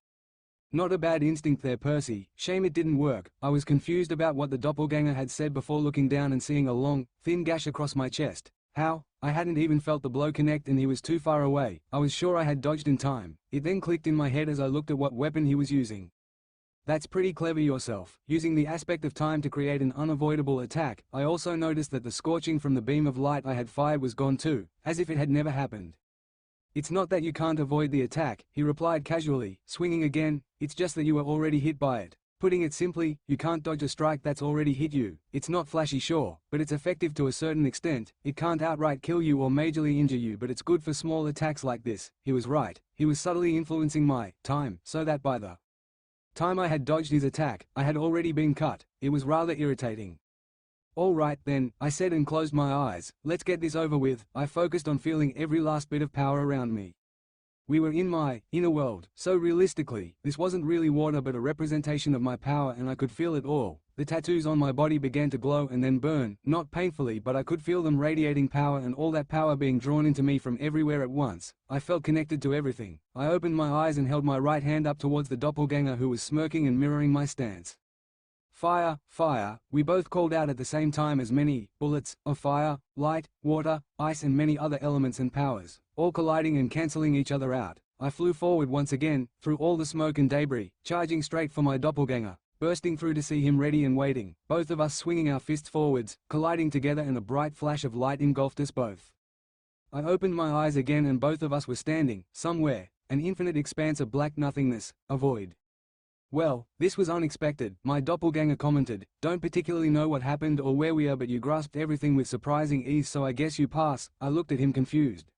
Not a bad instinct there, Percy. Shame it didn't work. I was confused about what the doppelganger had said before looking down and seeing a long, thin gash across my chest. How? I hadn't even felt the blow connect and he was too far away. I was sure I had dodged in time. It then clicked in my head as I looked at what weapon he was using. That's pretty clever yourself, using the aspect of time to create an unavoidable attack. I also noticed that the scorching from the beam of light I had fired was gone too, as if it had never happened. It's not that you can't avoid the attack, he replied casually, swinging again, it's just that you were already hit by it. Putting it simply, you can't dodge a strike that's already hit you. It's not flashy, sure, but it's effective to a certain extent. It can't outright kill you or majorly injure you, but it's good for small attacks like this. He was right. He was subtly influencing my time, so that by the time I had dodged his attack, I had already been cut. It was rather irritating. All right then, I said and closed my eyes. Let's get this over with. I focused on feeling every last bit of power around me. We were in my inner world, so realistically, this wasn't really water but a representation of my power and I could feel it all. The tattoos on my body began to glow and then burn, not painfully but I could feel them radiating power and all that power being drawn into me from everywhere at once. I felt connected to everything. I opened my eyes and held my right hand up towards the doppelganger who was smirking and mirroring my stance. Fire, fire, we both called out at the same time as many bullets of fire, light, water, ice and many other elements and powers, all colliding and cancelling each other out. I flew forward once again, through all the smoke and debris, charging straight for my doppelganger, bursting through to see him ready and waiting, both of us swinging our fists forwards, colliding together and a bright flash of light engulfed us both. I opened my eyes again and both of us were standing, somewhere, an infinite expanse of black nothingness, a void. Well, this was unexpected, my doppelganger commented. Don't particularly know what happened or where we are but you grasped everything with surprising ease so I guess you pass. I looked at him confused.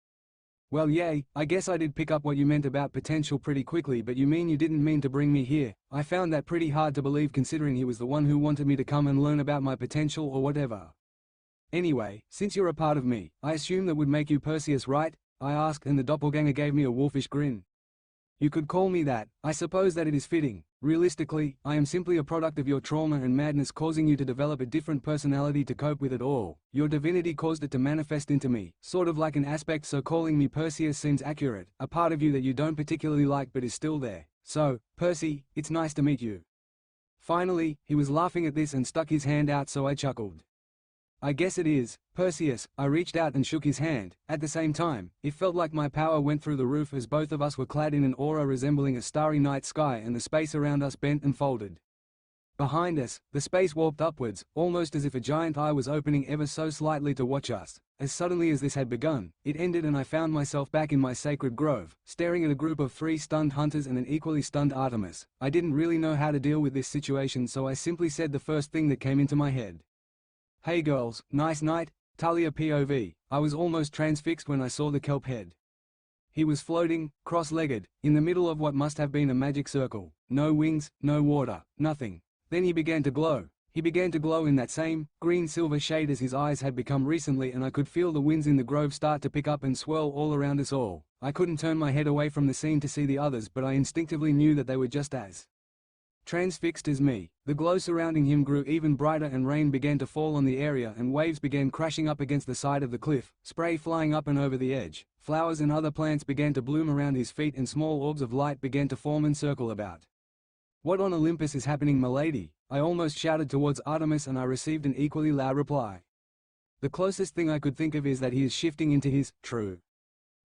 Well yay, I guess I did pick up what you meant about potential pretty quickly but you mean you didn't mean to bring me here. I found that pretty hard to believe considering he was the one who wanted me to come and learn about my potential or whatever. Anyway, since you're a part of me, I assume that would make you Perseus, right? I asked and the doppelganger gave me a wolfish grin. You could call me that. I suppose that it is fitting. Realistically, I am simply a product of your trauma and madness causing you to develop a different personality to cope with it all. Your divinity caused it to manifest into me, sort of like an aspect, so calling me Perseus seems accurate, a part of you that you don't particularly like but is still there. So, Percy, it's nice to meet you. Finally, he was laughing at this and stuck his hand out, so I chuckled. I guess it is, Perseus. I reached out and shook his hand. At the same time, it felt like my power went through the roof as both of us were clad in an aura resembling a starry night sky and the space around us bent and folded. Behind us, the space warped upwards, almost as if a giant eye was opening ever so slightly to watch us. As suddenly as this had begun, it ended and I found myself back in my sacred grove, staring at a group of 3 stunned hunters and an equally stunned Artemis. I didn't really know how to deal with this situation, so I simply said the first thing that came into my head. Hey girls, nice night. Talia POV. I was almost transfixed when I saw the kelp head. He was floating, cross-legged, in the middle of what must have been a magic circle. No wings, no water, nothing. Then he began to glow. He began to glow in that same, green-silver shade as his eyes had become recently, and I could feel the winds in the grove start to pick up and swirl all around us all. I couldn't turn my head away from the scene to see the others, but I instinctively knew that they were just as transfixed as me. The glow surrounding him grew even brighter and rain began to fall on the area and waves began crashing up against the side of the cliff, spray flying up and over the edge. Flowers and other plants began to bloom around his feet and small orbs of light began to form and circle about. What on Olympus is happening, milady? I almost shouted towards Artemis and I received an equally loud reply. The closest thing I could think of is that he is shifting into his true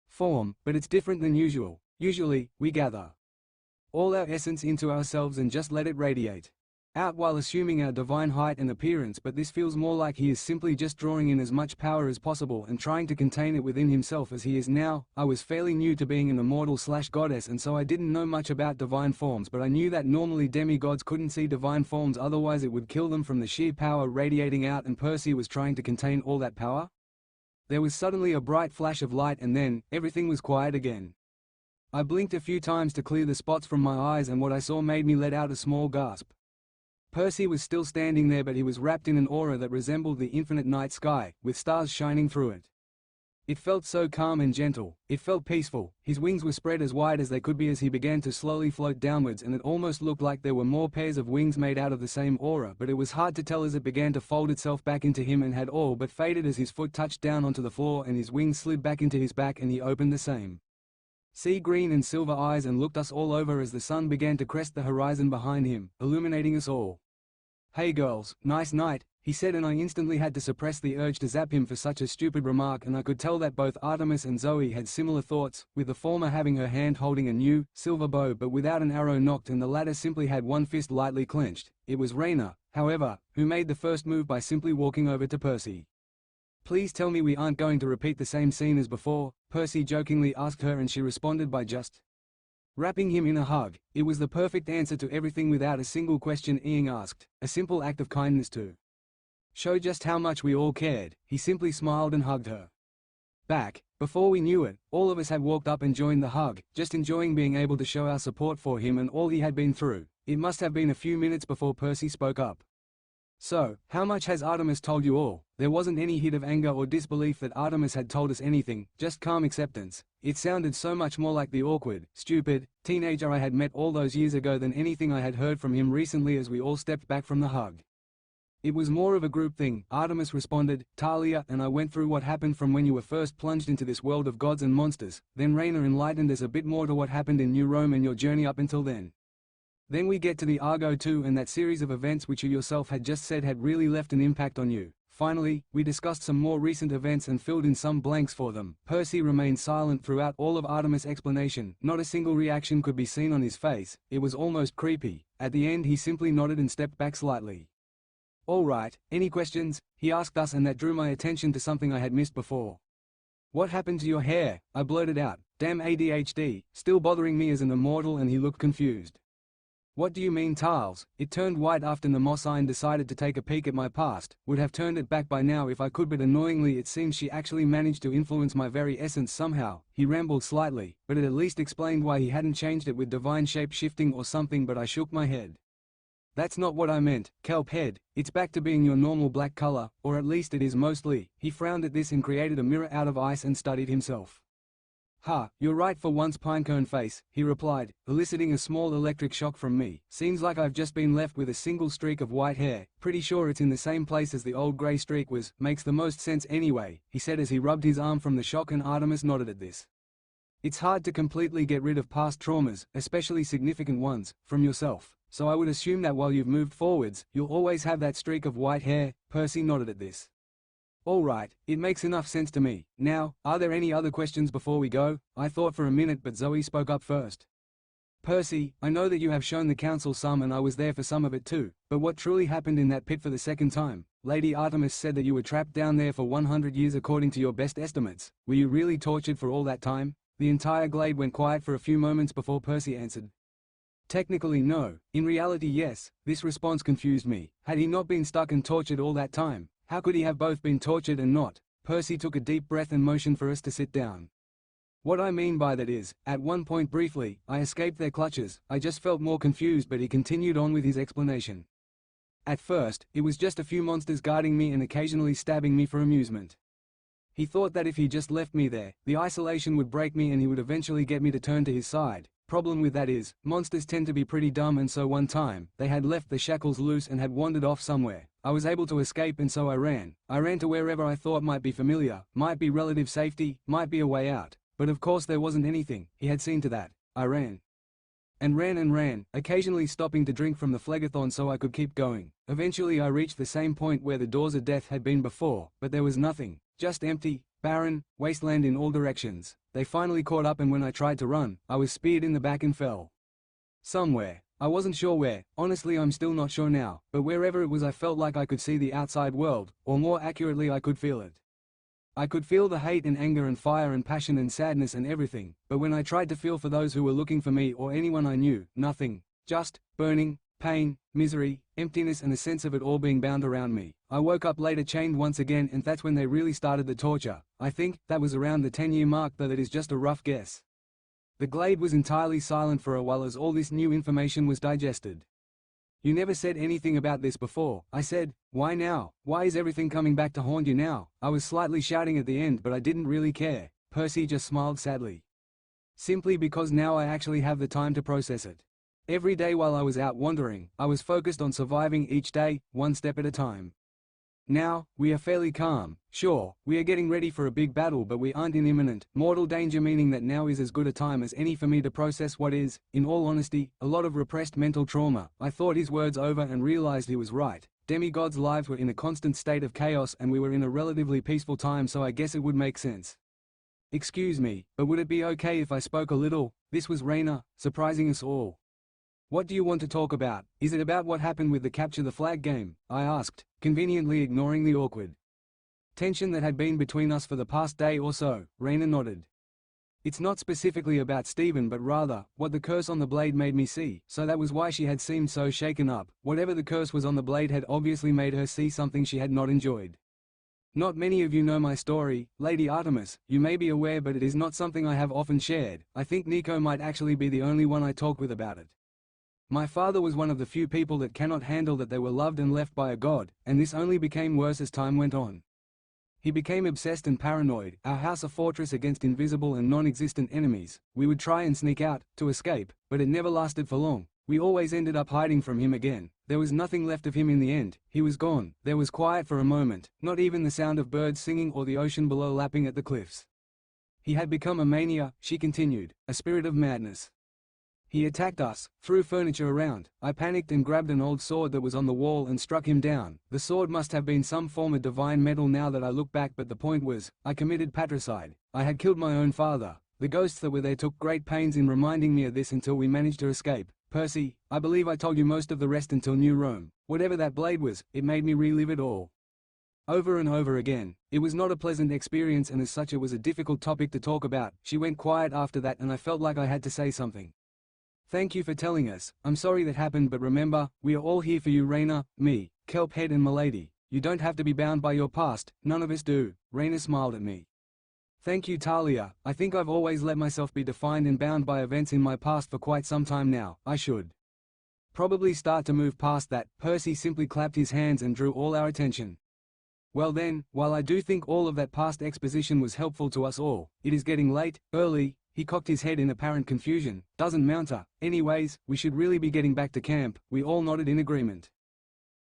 form, but it's different than usual. Usually, we gather all our essence into ourselves and just let it radiate out while assuming our divine height and appearance, but this feels more like he is simply just drawing in as much power as possible and trying to contain it within himself as he is now. I was fairly new to being an immortal/goddess, and so I didn't know much about divine forms, but I knew that normally demigods couldn't see divine forms, otherwise it would kill them from the sheer power radiating out, and Percy was trying to contain all that power. There was suddenly a bright flash of light and then, everything was quiet again. I blinked a few times to clear the spots from my eyes, and what I saw made me let out a small gasp. Percy was still standing there, but he was wrapped in an aura that resembled the infinite night sky, with stars shining through it. It felt so calm and gentle, it felt peaceful. His wings were spread as wide as they could be as he began to slowly float downwards, and it almost looked like there were more pairs of wings made out of the same aura, but it was hard to tell as it began to fold itself back into him and had all but faded as his foot touched down onto the floor and his wings slid back into his back and he opened the same sea green and silver eyes and looked us all over as the sun began to crest the horizon behind him, illuminating us all. Hey girls, nice night, he said, and I instantly had to suppress the urge to zap him for such a stupid remark, and I could tell that both Artemis and Zoe had similar thoughts, with the former having her hand holding a new, silver bow but without an arrow nocked, and the latter simply had one fist lightly clenched. It was Raina, however, who made the first move by simply walking over to Percy. Please tell me we aren't going to repeat the same scene as before, Percy jokingly asked her, and she responded by just wrapping him in a hug. It was the perfect answer to everything without a single question being asked, a simple act of kindness to show just how much we all cared. He simply smiled and hugged her back. Before we knew it, all of us had walked up and joined the hug, just enjoying being able to show our support for him and all he had been through. It must have been a few minutes before Percy spoke up. So, how much has Artemis told you all? There wasn't any hint of anger or disbelief that Artemis had told us anything, just calm acceptance. It sounded so much more like the awkward, stupid teenager I had met all those years ago than anything I had heard from him recently as we all stepped back from the hug. It was more of a group thing, Artemis responded. Talia and I went through what happened from when you were first plunged into this world of gods and monsters, then Raina enlightened us a bit more to what happened in New Rome and your journey up until then. Then we get to the Argo 2 and that series of events which you yourself had just said had really left an impact on you. Finally, we discussed some more recent events and filled in some blanks for them. Percy remained silent throughout all of Artemis' explanation. Not a single reaction could be seen on his face. It was almost creepy. At the end he simply nodded and stepped back slightly. All right, any questions? He asked us, and that drew my attention to something I had missed before. What happened to your hair? I blurted out. Damn ADHD, still bothering me as an immortal, and he looked confused. What do you mean, Tiles? It turned white after the Mossine decided to take a peek at my past. Would have turned it back by now if I could, but annoyingly it seems she actually managed to influence my very essence somehow. He rambled slightly, but it at least explained why he hadn't changed it with divine shape shifting or something, but I shook my head. That's not what I meant, kelp head. It's back to being your normal black color, or at least it is mostly. He frowned at this and created a mirror out of ice and studied himself. "Ha, you're right for once, pinecone face," he replied, eliciting a small electric shock from me. "Seems like I've just been left with a single streak of white hair. Pretty sure it's in the same place as the old grey streak was. Makes the most sense anyway," he said as he rubbed his arm from the shock, and Artemis nodded at this. "It's hard to completely get rid of past traumas, especially significant ones, from yourself. So I would assume that while you've moved forwards, you'll always have that streak of white hair." Percy nodded at this. "All right, it makes enough sense to me. Now, are there any other questions before we go?" I thought for a minute, but Zoe spoke up first. "Percy, I know that you have shown the council some, and I was there for some of it too, but what truly happened in that pit for the second time? Lady Artemis said that you were trapped down there for 100 years according to your best estimates. Were you really tortured for all that time?" The entire glade went quiet for a few moments before Percy answered. "Technically no, in reality yes." This response confused me. Had he not been stuck and tortured all that time? How could he have both been tortured and not? Percy took a deep breath and motioned for us to sit down. "What I mean by that is, at one point briefly, I escaped their clutches. I just felt more confused," but he continued on with his explanation. "At first, it was just a few monsters guarding me and occasionally stabbing me for amusement. He thought that if he just left me there, the isolation would break me and he would eventually get me to turn to his side. Problem with that is, monsters tend to be pretty dumb, and so one time, they had left the shackles loose and had wandered off somewhere. I was able to escape, and so I ran. I ran to wherever I thought might be familiar, might be relative safety, might be a way out. But of course there wasn't anything. He had seen to that. I ran. And ran, occasionally stopping to drink from the phlegathon so I could keep going. Eventually I reached the same point where the doors of death had been before, but there was nothing. Just empty, barren, wasteland in all directions. They finally caught up, and when I tried to run, I was speared in the back and fell. Somewhere. I wasn't sure where. Honestly, I'm still not sure now, but wherever it was, I felt like I could see the outside world, or more accurately, I could feel it. I could feel the hate and anger and fire and passion and sadness and everything, but when I tried to feel for those who were looking for me or anyone I knew, nothing. Just burning, pain, misery, emptiness, and the sense of it all being bound around me. I woke up later chained once again, and that's when they really started the torture. I think that was around the 10-year mark, though that is just a rough guess. The glade was entirely silent for a while as all this new information was digested. "You never said anything about this before," I said. "Why now? Why is everything coming back to haunt you now?" I was slightly shouting at the end, but I didn't really care. Percy just smiled sadly. "Simply because now I actually have the time to process it. Every day while I was out wandering, I was focused on surviving each day, one step at a time. Now, we are fairly calm. Sure, we are getting ready for a big battle, but we aren't in imminent, mortal danger, meaning that now is as good a time as any for me to process what is, in all honesty, a lot of repressed mental trauma." I thought his words over and realized he was right. Demigods' lives were in a constant state of chaos, and we were in a relatively peaceful time, so I guess it would make sense. "Excuse me, but would it be okay if I spoke a little?" This was Raina, surprising us all. "What do you want to talk about? Is it about what happened with the Capture the Flag game?" I asked, conveniently ignoring the awkward tension that had been between us for the past day or so. Raina nodded. "It's not specifically about Stephen, but rather, what the curse on the blade made me see, so that was why she had seemed so shaken up. Whatever the curse was on the blade had obviously made her see something she had not enjoyed. Not many of you know my story, Lady Artemis. You may be aware, but it is not something I have often shared. I think Nico might actually be the only one I talk with about it. My father was one of the few people that cannot handle that they were loved and left by a god, and this only became worse as time went on. He became obsessed and paranoid, our house a fortress against invisible and non-existent enemies. We would try and sneak out, to escape, but it never lasted for long. We always ended up hiding from him again. There was nothing left of him in the end. He was gone. There was quiet for a moment, not even the sound of birds singing or the ocean below lapping at the cliffs. He had become a mania," she continued, "a spirit of madness. He attacked us, threw furniture around. I panicked and grabbed an old sword that was on the wall and struck him down. The sword must have been some form of divine metal now that I look back, but the point was, I committed patricide. I had killed my own father. The ghosts that were there took great pains in reminding me of this until we managed to escape. Percy, I believe I told you most of the rest until New Rome. Whatever that blade was, it made me relive it all. Over and over again. It was not a pleasant experience, and as such it was a difficult topic to talk about." She went quiet after that, and I felt like I had to say something. "Thank you for telling us. I'm sorry that happened, but remember, we are all here for you, Raina, me, Kelphead and Milady. You don't have to be bound by your past, none of us do." Raina smiled at me. "Thank you, Talia. I think I've always let myself be defined and bound by events in my past for quite some time now. I should probably start to move past that." Percy simply clapped his hands and drew all our attention. Well then, while I do think all of that past exposition was helpful to us all, it is getting late, early. He cocked his head in apparent confusion. Doesn't matter. Anyways, we should really be getting back to camp. We all nodded in agreement.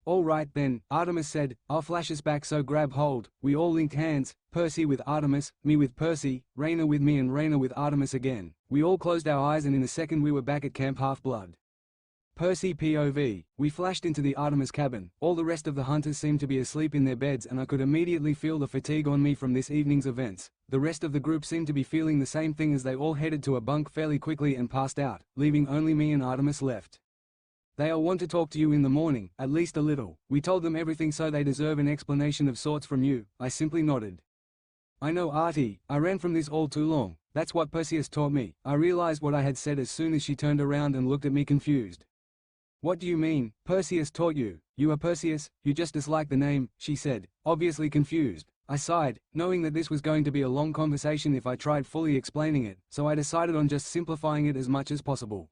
All right then, Artemis said, I'll flash us back, so grab hold. We all linked hands, Percy with Artemis, me with Percy, Raina with me and Raina with Artemis again. We all closed our eyes and in a second we were back at Camp Half-Blood. Percy POV. We flashed into the Artemis cabin. All the rest of the hunters seemed to be asleep in their beds and I could immediately feel the fatigue on me from this evening's events. The rest of the group seemed to be feeling the same thing as they all headed to a bunk fairly quickly and passed out, leaving only me and Artemis left. They'll want to talk to you in the morning, at least a little. We told them everything, so they deserve an explanation of sorts from you. I simply nodded. I know, Artie, I ran from this all too long. That's what Perseus taught me. I realized what I had said as soon as she turned around and looked at me confused. What do you mean, Perseus taught you? You are Perseus, you just dislike the name, she said, obviously confused. I sighed, knowing that this was going to be a long conversation if I tried fully explaining it, so I decided on just simplifying it as much as possible.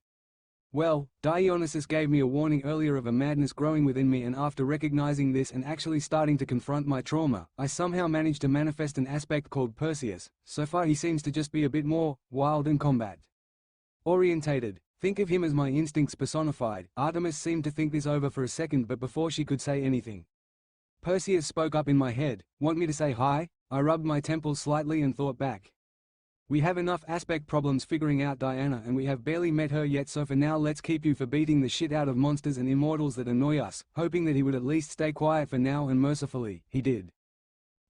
Well, Dionysus gave me a warning earlier of a madness growing within me, and after recognizing this and actually starting to confront my trauma, I somehow managed to manifest an aspect called Perseus. So far he seems to just be a bit more wild and combat-orientated. Think of him as my instincts personified. Artemis seemed to think this over for a second, but before she could say anything, Perseus spoke up in my head. Want me to say hi? I rubbed my temples slightly and thought back. We have enough aspect problems figuring out Diana, and we have barely met her yet, so for now let's keep you for beating the shit out of monsters and immortals that annoy us, hoping that he would at least stay quiet for now, and mercifully, he did.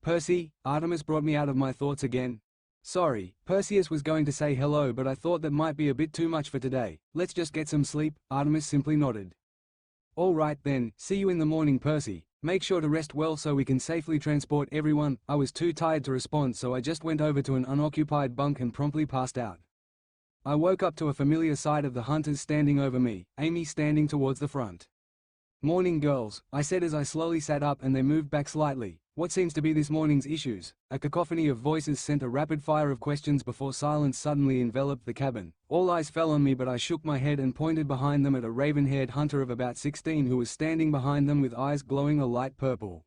Percy, Artemis brought me out of my thoughts again. Sorry, Perseus was going to say hello, but I thought that might be a bit too much for today. Let's just get some sleep. Artemis simply nodded. All right then, see you in the morning, Percy. Make sure to rest well so we can safely transport everyone. I was too tired to respond, so I just went over to an unoccupied bunk and promptly passed out. I woke up to a familiar sight of the hunters standing over me, Amy standing towards the front. Morning, girls, I said as I slowly sat up and they moved back slightly. What seems to be this morning's issues? A cacophony of voices sent a rapid fire of questions before silence suddenly enveloped the cabin. All eyes fell on me, but I shook my head and pointed behind them at a raven-haired hunter of about 16 who was standing behind them with eyes glowing a light purple.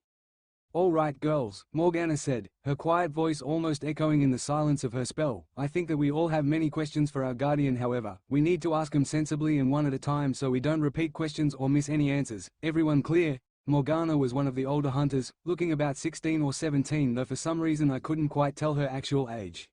All right, girls, Morgana said, her quiet voice almost echoing in the silence of her spell. I think that we all have many questions for our guardian, however, we need to ask them sensibly and one at a time so we don't repeat questions or miss any answers. Everyone clear? Morgana was one of the older hunters, looking about 16 or 17, though for some reason I couldn't quite tell her actual age.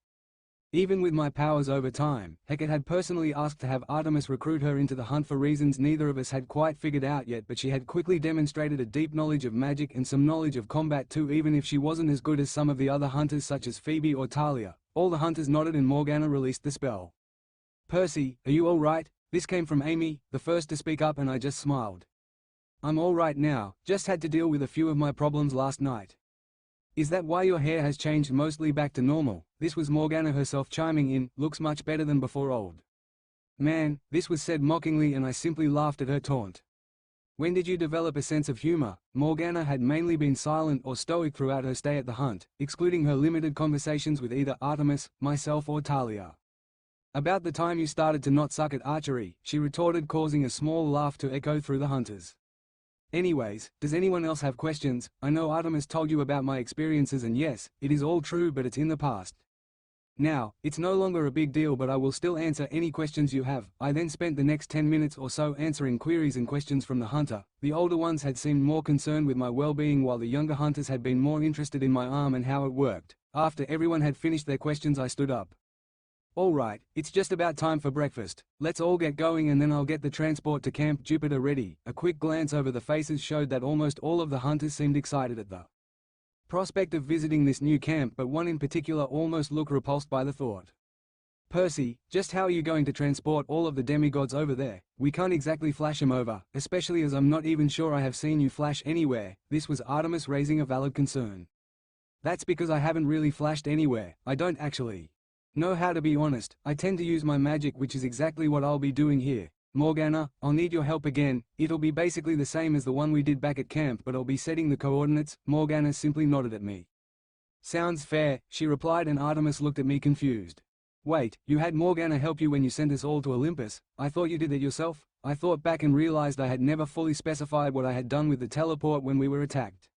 Even with my powers over time, Hecate had personally asked to have Artemis recruit her into the hunt for reasons neither of us had quite figured out yet, but she had quickly demonstrated a deep knowledge of magic and some knowledge of combat too, even if she wasn't as good as some of the other hunters such as Phoebe or Talia. All the hunters nodded and Morgana released the spell. Percy, are you all right? This came from Amy, the first to speak up, and I just smiled. I'm all right now, just had to deal with a few of my problems last night. Is that why your hair has changed mostly back to normal? This was Morgana herself chiming in. Looks much better than before, old man. This was said mockingly and I simply laughed at her taunt. When did you develop a sense of humor? Morgana had mainly been silent or stoic throughout her stay at the hunt, excluding her limited conversations with either Artemis, myself or Talia. About the time you started to not suck at archery, she retorted, causing a small laugh to echo through the hunters. Anyways, does anyone else have questions? I know Artemis told you about my experiences and yes, it is all true, but it's in the past. Now, it's no longer a big deal, but I will still answer any questions you have. I then spent the next 10 minutes or so answering queries and questions from the hunter. The older ones had seemed more concerned with my well-being while the younger hunters had been more interested in my arm and how it worked. After everyone had finished their questions, I stood up. All right, it's just about time for breakfast. Let's all get going and then I'll get the transport to Camp Jupiter ready. A quick glance over the faces showed that almost all of the hunters seemed excited at the prospect of visiting this new camp, but one in particular almost looked repulsed by the thought. Percy, just how are you going to transport all of the demigods over there? We can't exactly flash them over, especially as I'm not even sure I have seen you flash anywhere. This was Artemis raising a valid concern. That's because I haven't really flashed anywhere. I don't actually know how, to be honest. I tend to use my magic, which is exactly what I'll be doing here. Morgana, I'll need your help again. It'll be basically the same as the one we did back at camp, but I'll be setting the coordinates. Morgana simply nodded at me. Sounds fair, she replied, and Artemis looked at me confused. Wait, you had Morgana help you when you sent us all to Olympus? I thought you did that yourself? I thought back and realized I had never fully specified what I had done with the teleport when we were attacked.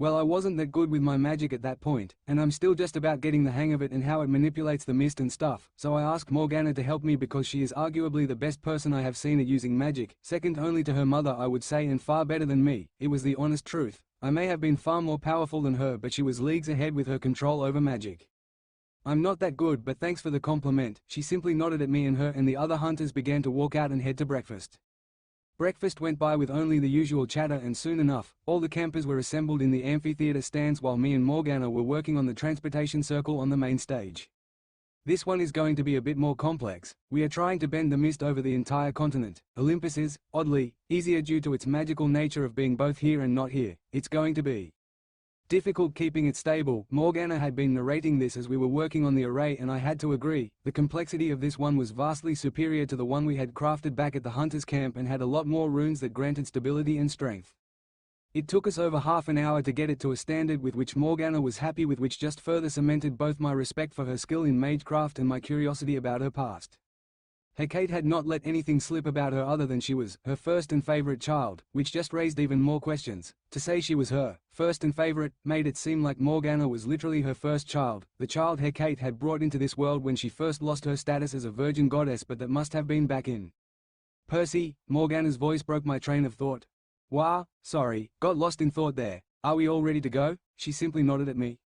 Well, I wasn't that good with my magic at that point, and I'm still just about getting the hang of it and how it manipulates the mist and stuff, so I asked Morgana to help me because she is arguably the best person I have seen at using magic, second only to her mother I would say, and far better than me. It was the honest truth. I may have been far more powerful than her, but she was leagues ahead with her control over magic. I'm not that good, but thanks for the compliment. She simply nodded at me, and her and the other hunters began to walk out and head to breakfast. Breakfast went by with only the usual chatter, and soon enough, all the campers were assembled in the amphitheater stands while me and Morgana were working on the transportation circle on the main stage. This one is going to be a bit more complex. We are trying to bend the mist over the entire continent. Olympus is, oddly, easier due to its magical nature of being both here and not here. It's going to be difficult keeping it stable. Morgana had been narrating this as we were working on the array, and I had to agree. The complexity of this one was vastly superior to the one we had crafted back at the hunters' camp and had a lot more runes that granted stability and strength. It took us over half an hour to get it to a standard with which Morgana was happy with, which just further cemented both my respect for her skill in magecraft and my curiosity about her past. Hecate had not let anything slip about her other than she was her first and favorite child, which just raised even more questions. To say she was her first and favorite made it seem like Morgana was literally her first child, the child Hecate had brought into this world when she first lost her status as a virgin goddess, but that must have been back in. Percy, Morgana's voice broke my train of thought. Wah, sorry, got lost in thought there. Are we all ready to go? She simply nodded at me.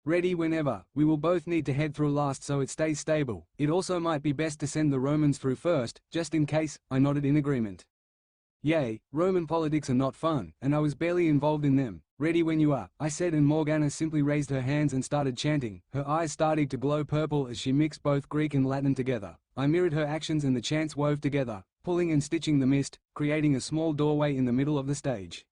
Ready whenever. We will both need to head through last so it stays stable. It also might be best to send the Romans through first, just in case. I nodded in agreement. Yay, Roman politics are not fun, and I was barely involved in them. Ready when you are, I said, and Morgana simply raised her hands and started chanting, her eyes starting to glow purple as she mixed both Greek and Latin together. I mirrored her actions and the chants wove together, pulling and stitching the mist, creating a small doorway in the middle of the stage.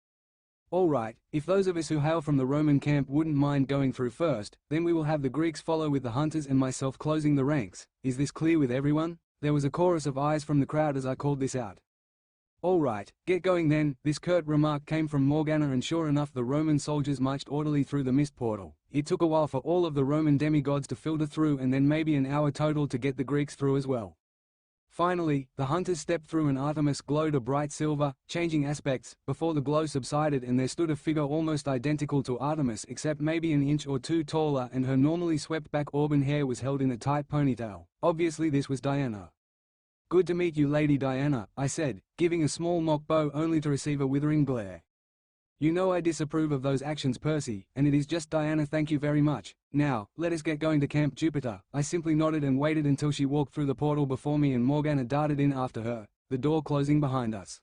All right, if those of us who hail from the Roman camp wouldn't mind going through first, then we will have the Greeks follow with the hunters and myself closing the ranks. Is this clear with everyone? There was a chorus of eyes from the crowd as I called this out. All right, get going then. This curt remark came from Morgana, and sure enough the Roman soldiers marched orderly through the mist portal. It took a while for all of the Roman demigods to filter through, and then maybe an hour total to get the Greeks through as well. Finally, the hunters stepped through and Artemis glowed a bright silver, changing aspects, before the glow subsided and there stood a figure almost identical to Artemis except maybe an inch or two taller, and her normally swept-back auburn hair was held in a tight ponytail. Obviously this was Diana. Good to meet you, Lady Diana, I said, giving a small mock bow only to receive a withering glare. You know I disapprove of those actions, Percy, and it is just Diana, thank you very much. Now, let us get going to Camp Jupiter. I simply nodded and waited until she walked through the portal before me and Morgana darted in after her, the door closing behind us.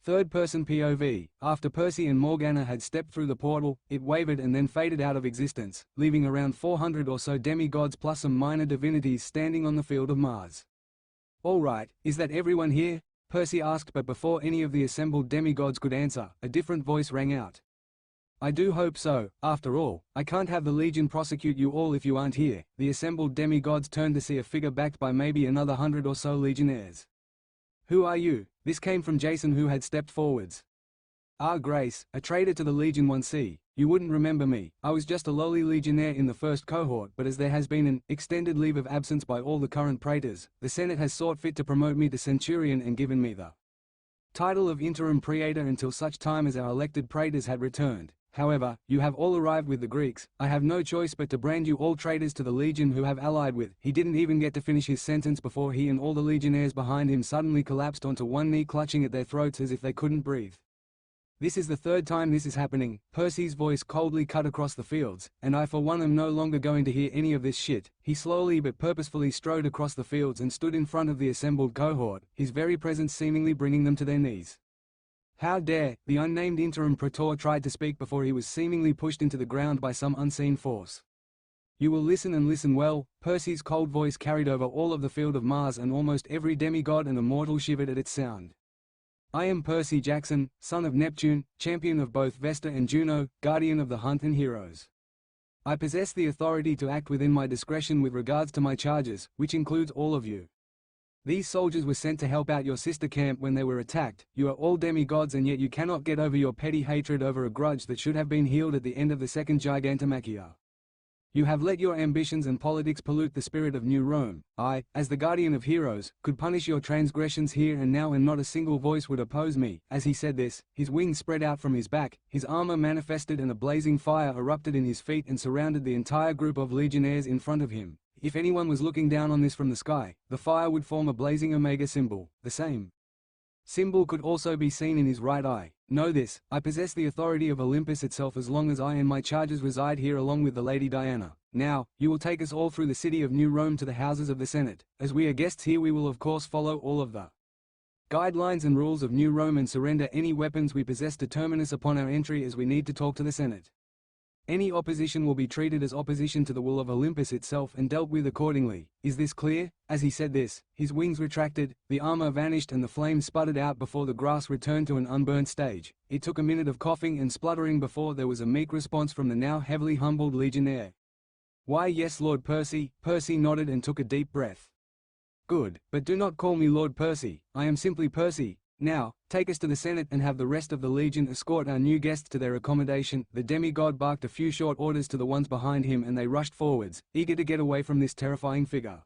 Third-person POV. After Percy and Morgana had stepped through the portal, it wavered and then faded out of existence, leaving around 400 or so demigods plus some minor divinities standing on the field of Mars. All right, is that everyone here? Percy asked, but before any of the assembled demigods could answer, a different voice rang out. I do hope so. After all, I can't have the Legion prosecute you all if you aren't here. The assembled demigods turned to see a figure backed by maybe another 100 or so legionnaires. Who are you? This came from Jason, who had stepped forwards. Ah, Grace, a traitor to the Legion 1C. You wouldn't remember me. I was just a lowly legionnaire in the first cohort, but as there has been an extended leave of absence by all the current praetors, the Senate has sought fit to promote me to centurion and given me the title of interim praetor until such time as our elected praetors had returned. However, you have all arrived with the Greeks. I have no choice but to brand you all traitors to the Legion who have allied with. He didn't even get to finish his sentence before he and all the legionnaires behind him suddenly collapsed onto one knee, clutching at their throats as if they couldn't breathe. This is the third time this is happening. Percy's voice coldly cut across the fields, and I for one am no longer going to hear any of this shit. He slowly but purposefully strode across the fields and stood in front of the assembled cohort, his very presence seemingly bringing them to their knees. How dare! The unnamed interim praetor tried to speak before he was seemingly pushed into the ground by some unseen force. You will listen and listen well. Percy's cold voice carried over all of the field of Mars, and almost every demigod and immortal shivered at its sound. I am Percy Jackson, son of Neptune, champion of both Vesta and Juno, guardian of the hunt and heroes. I possess the authority to act within my discretion with regards to my charges, which includes all of you. These soldiers were sent to help out your sister camp when they were attacked. You are all demigods, and yet you cannot get over your petty hatred over a grudge that should have been healed at the end of the second Gigantomachia. You have let your ambitions and politics pollute the spirit of New Rome. I, as the guardian of heroes, could punish your transgressions here and now, and not a single voice would oppose me." As he said this, his wings spread out from his back, his armor manifested, and a blazing fire erupted in his feet and surrounded the entire group of legionnaires in front of him. If anyone was looking down on this from the sky, the fire would form a blazing omega symbol. The same symbol could also be seen in his right eye. Know this, I possess the authority of Olympus itself as long as I and my charges reside here along with the Lady Diana. Now, you will take us all through the city of New Rome to the houses of the Senate. As we are guests here, we will of course follow all of the guidelines and rules of New Rome and surrender any weapons we possess to Terminus upon our entry, as we need to talk to the Senate. Any opposition will be treated as opposition to the will of Olympus itself and dealt with accordingly. Is this clear?" As he said this, his wings retracted, the armor vanished, and the flames sputtered out before the grass returned to an unburnt stage. It took a minute of coughing and spluttering before there was a meek response from the now heavily humbled legionnaire. "Why, yes, Lord Percy." Percy nodded and took a deep breath. "Good, but do not call me Lord Percy, I am simply Percy. Now, take us to the Senate and have the rest of the Legion escort our new guests to their accommodation." The demigod barked a few short orders to the ones behind him, and they rushed forwards, eager to get away from this terrifying figure.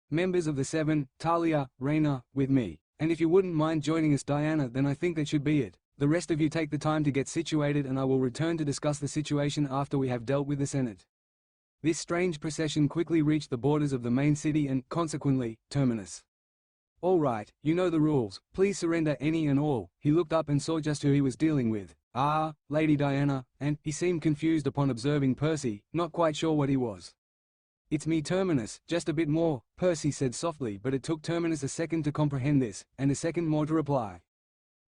"Members of the Seven, Talia, Raina, with me. And if you wouldn't mind joining us, Diana, then I think that should be it. The rest of you take the time to get situated, and I will return to discuss the situation after we have dealt with the Senate." This strange procession quickly reached the borders of the main city and, consequently, Terminus. "All right, you know the rules, please surrender any and all." He looked up and saw just who he was dealing with. "Ah, Lady Diana," and he seemed confused upon observing Percy, not quite sure what he was. "It's me, Terminus, just a bit more," Percy said softly, but it took Terminus a second to comprehend this, and a second more to reply.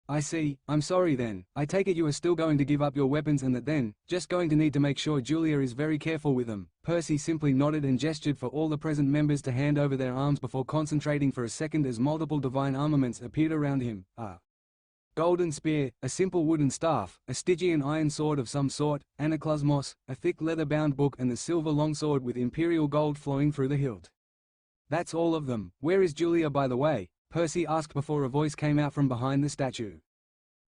"I see, I'm sorry then. I take it you are still going to give up your weapons, and that then, just going to need to make sure Julia is very careful with them." Percy simply nodded and gestured for all the present members to hand over their arms before concentrating for a second as multiple divine armaments appeared around him. A golden spear, a simple wooden staff, a Stygian iron sword of some sort, anaklusmos, a thick leather-bound book, and the silver longsword with imperial gold flowing through the hilt. "That's all of them. Where is Julia, by the way?" Percy asked before a voice came out from behind the statue.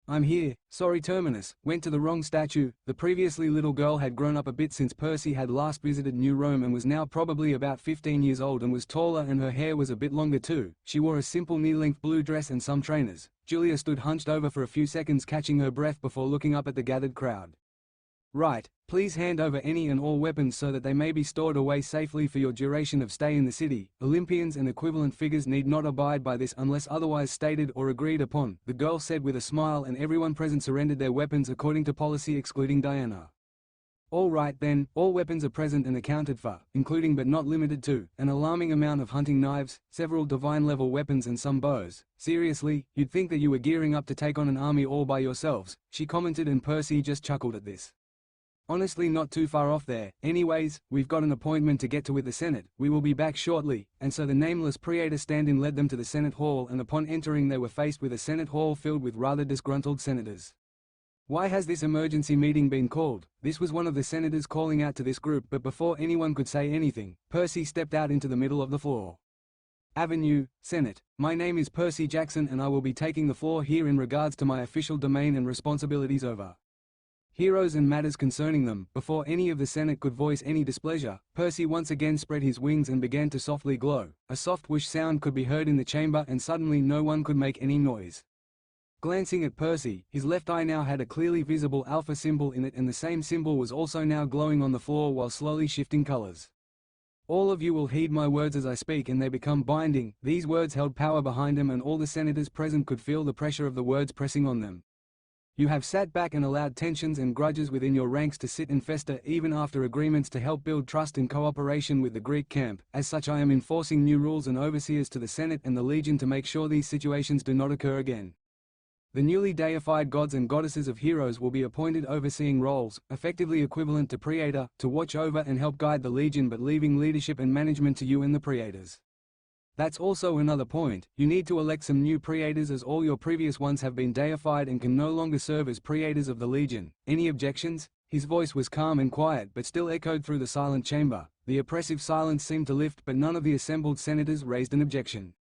"I'm here, sorry." Terminus went to the wrong statue. The previously little girl had grown up a bit since Percy had last visited New Rome and was now probably about 15 years old and was taller, and her hair was a bit longer too. She wore a simple knee-length blue dress and some trainers. Julia stood hunched over for a few seconds, catching her breath before looking up at the gathered crowd. "Right, please hand over any and all weapons so that they may be stored away safely for your duration of stay in the city. Olympians and equivalent figures need not abide by this unless otherwise stated or agreed upon," the girl said with a smile, and everyone present surrendered their weapons according to policy, excluding Diana. "All right then, all weapons are present and accounted for, including but not limited to, an alarming amount of hunting knives, several divine-level weapons, and some bows. Seriously, you'd think that you were gearing up to take on an army all by yourselves," she commented, and Percy just chuckled at this. "Honestly, not too far off there. Anyways, we've got an appointment to get to with the Senate. We will be back shortly." And so the nameless praetor stand-in led them to the Senate Hall, and upon entering they were faced with a Senate Hall filled with rather disgruntled senators. "Why has this emergency meeting been called?" This was one of the senators calling out to this group, but before anyone could say anything, Percy stepped out into the middle of the floor. "Avenue, Senate. My name is Percy Jackson, and I will be taking the floor here in regards to my official domain and responsibilities over heroes and matters concerning them." Before any of the Senate could voice any displeasure, Percy once again spread his wings and began to softly glow. A soft whoosh sound could be heard in the chamber, and suddenly no one could make any noise. Glancing at Percy, his left eye now had a clearly visible alpha symbol in it, and the same symbol was also now glowing on the floor while slowly shifting colors. "All of you will heed my words as I speak, and they become binding." These words held power behind them, and all the senators present could feel the pressure of the words pressing on them. "You have sat back and allowed tensions and grudges within your ranks to sit and fester even after agreements to help build trust and cooperation with the Greek camp. As such, I am enforcing new rules and overseers to the Senate and the Legion to make sure these situations do not occur again. The newly deified gods and goddesses of heroes will be appointed overseeing roles, effectively equivalent to praetor, to watch over and help guide the Legion, but leaving leadership and management to you and the praetors. That's also another point. You need to elect some new praetors, as all your previous ones have been deified and can no longer serve as praetors of the Legion. Any objections?" His voice was calm and quiet, but still echoed through the silent chamber. The oppressive silence seemed to lift, but none of the assembled senators raised an objection.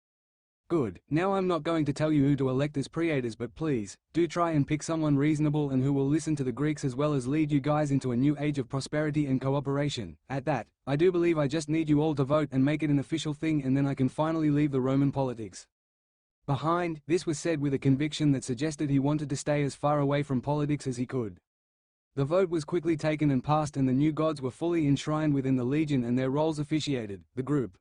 Good, now I'm not going to tell you who to elect as praetors, but please, do try and pick someone reasonable and who will listen to the Greeks as well as lead you guys into a new age of prosperity and cooperation. At that, I do believe I just need you all to vote and make it an official thing, and then I can finally leave the Roman politics behind. This was said with a conviction that suggested he wanted to stay as far away from politics as he could. The vote was quickly taken and passed, and the new gods were fully enshrined within the legion and their roles officiated. The group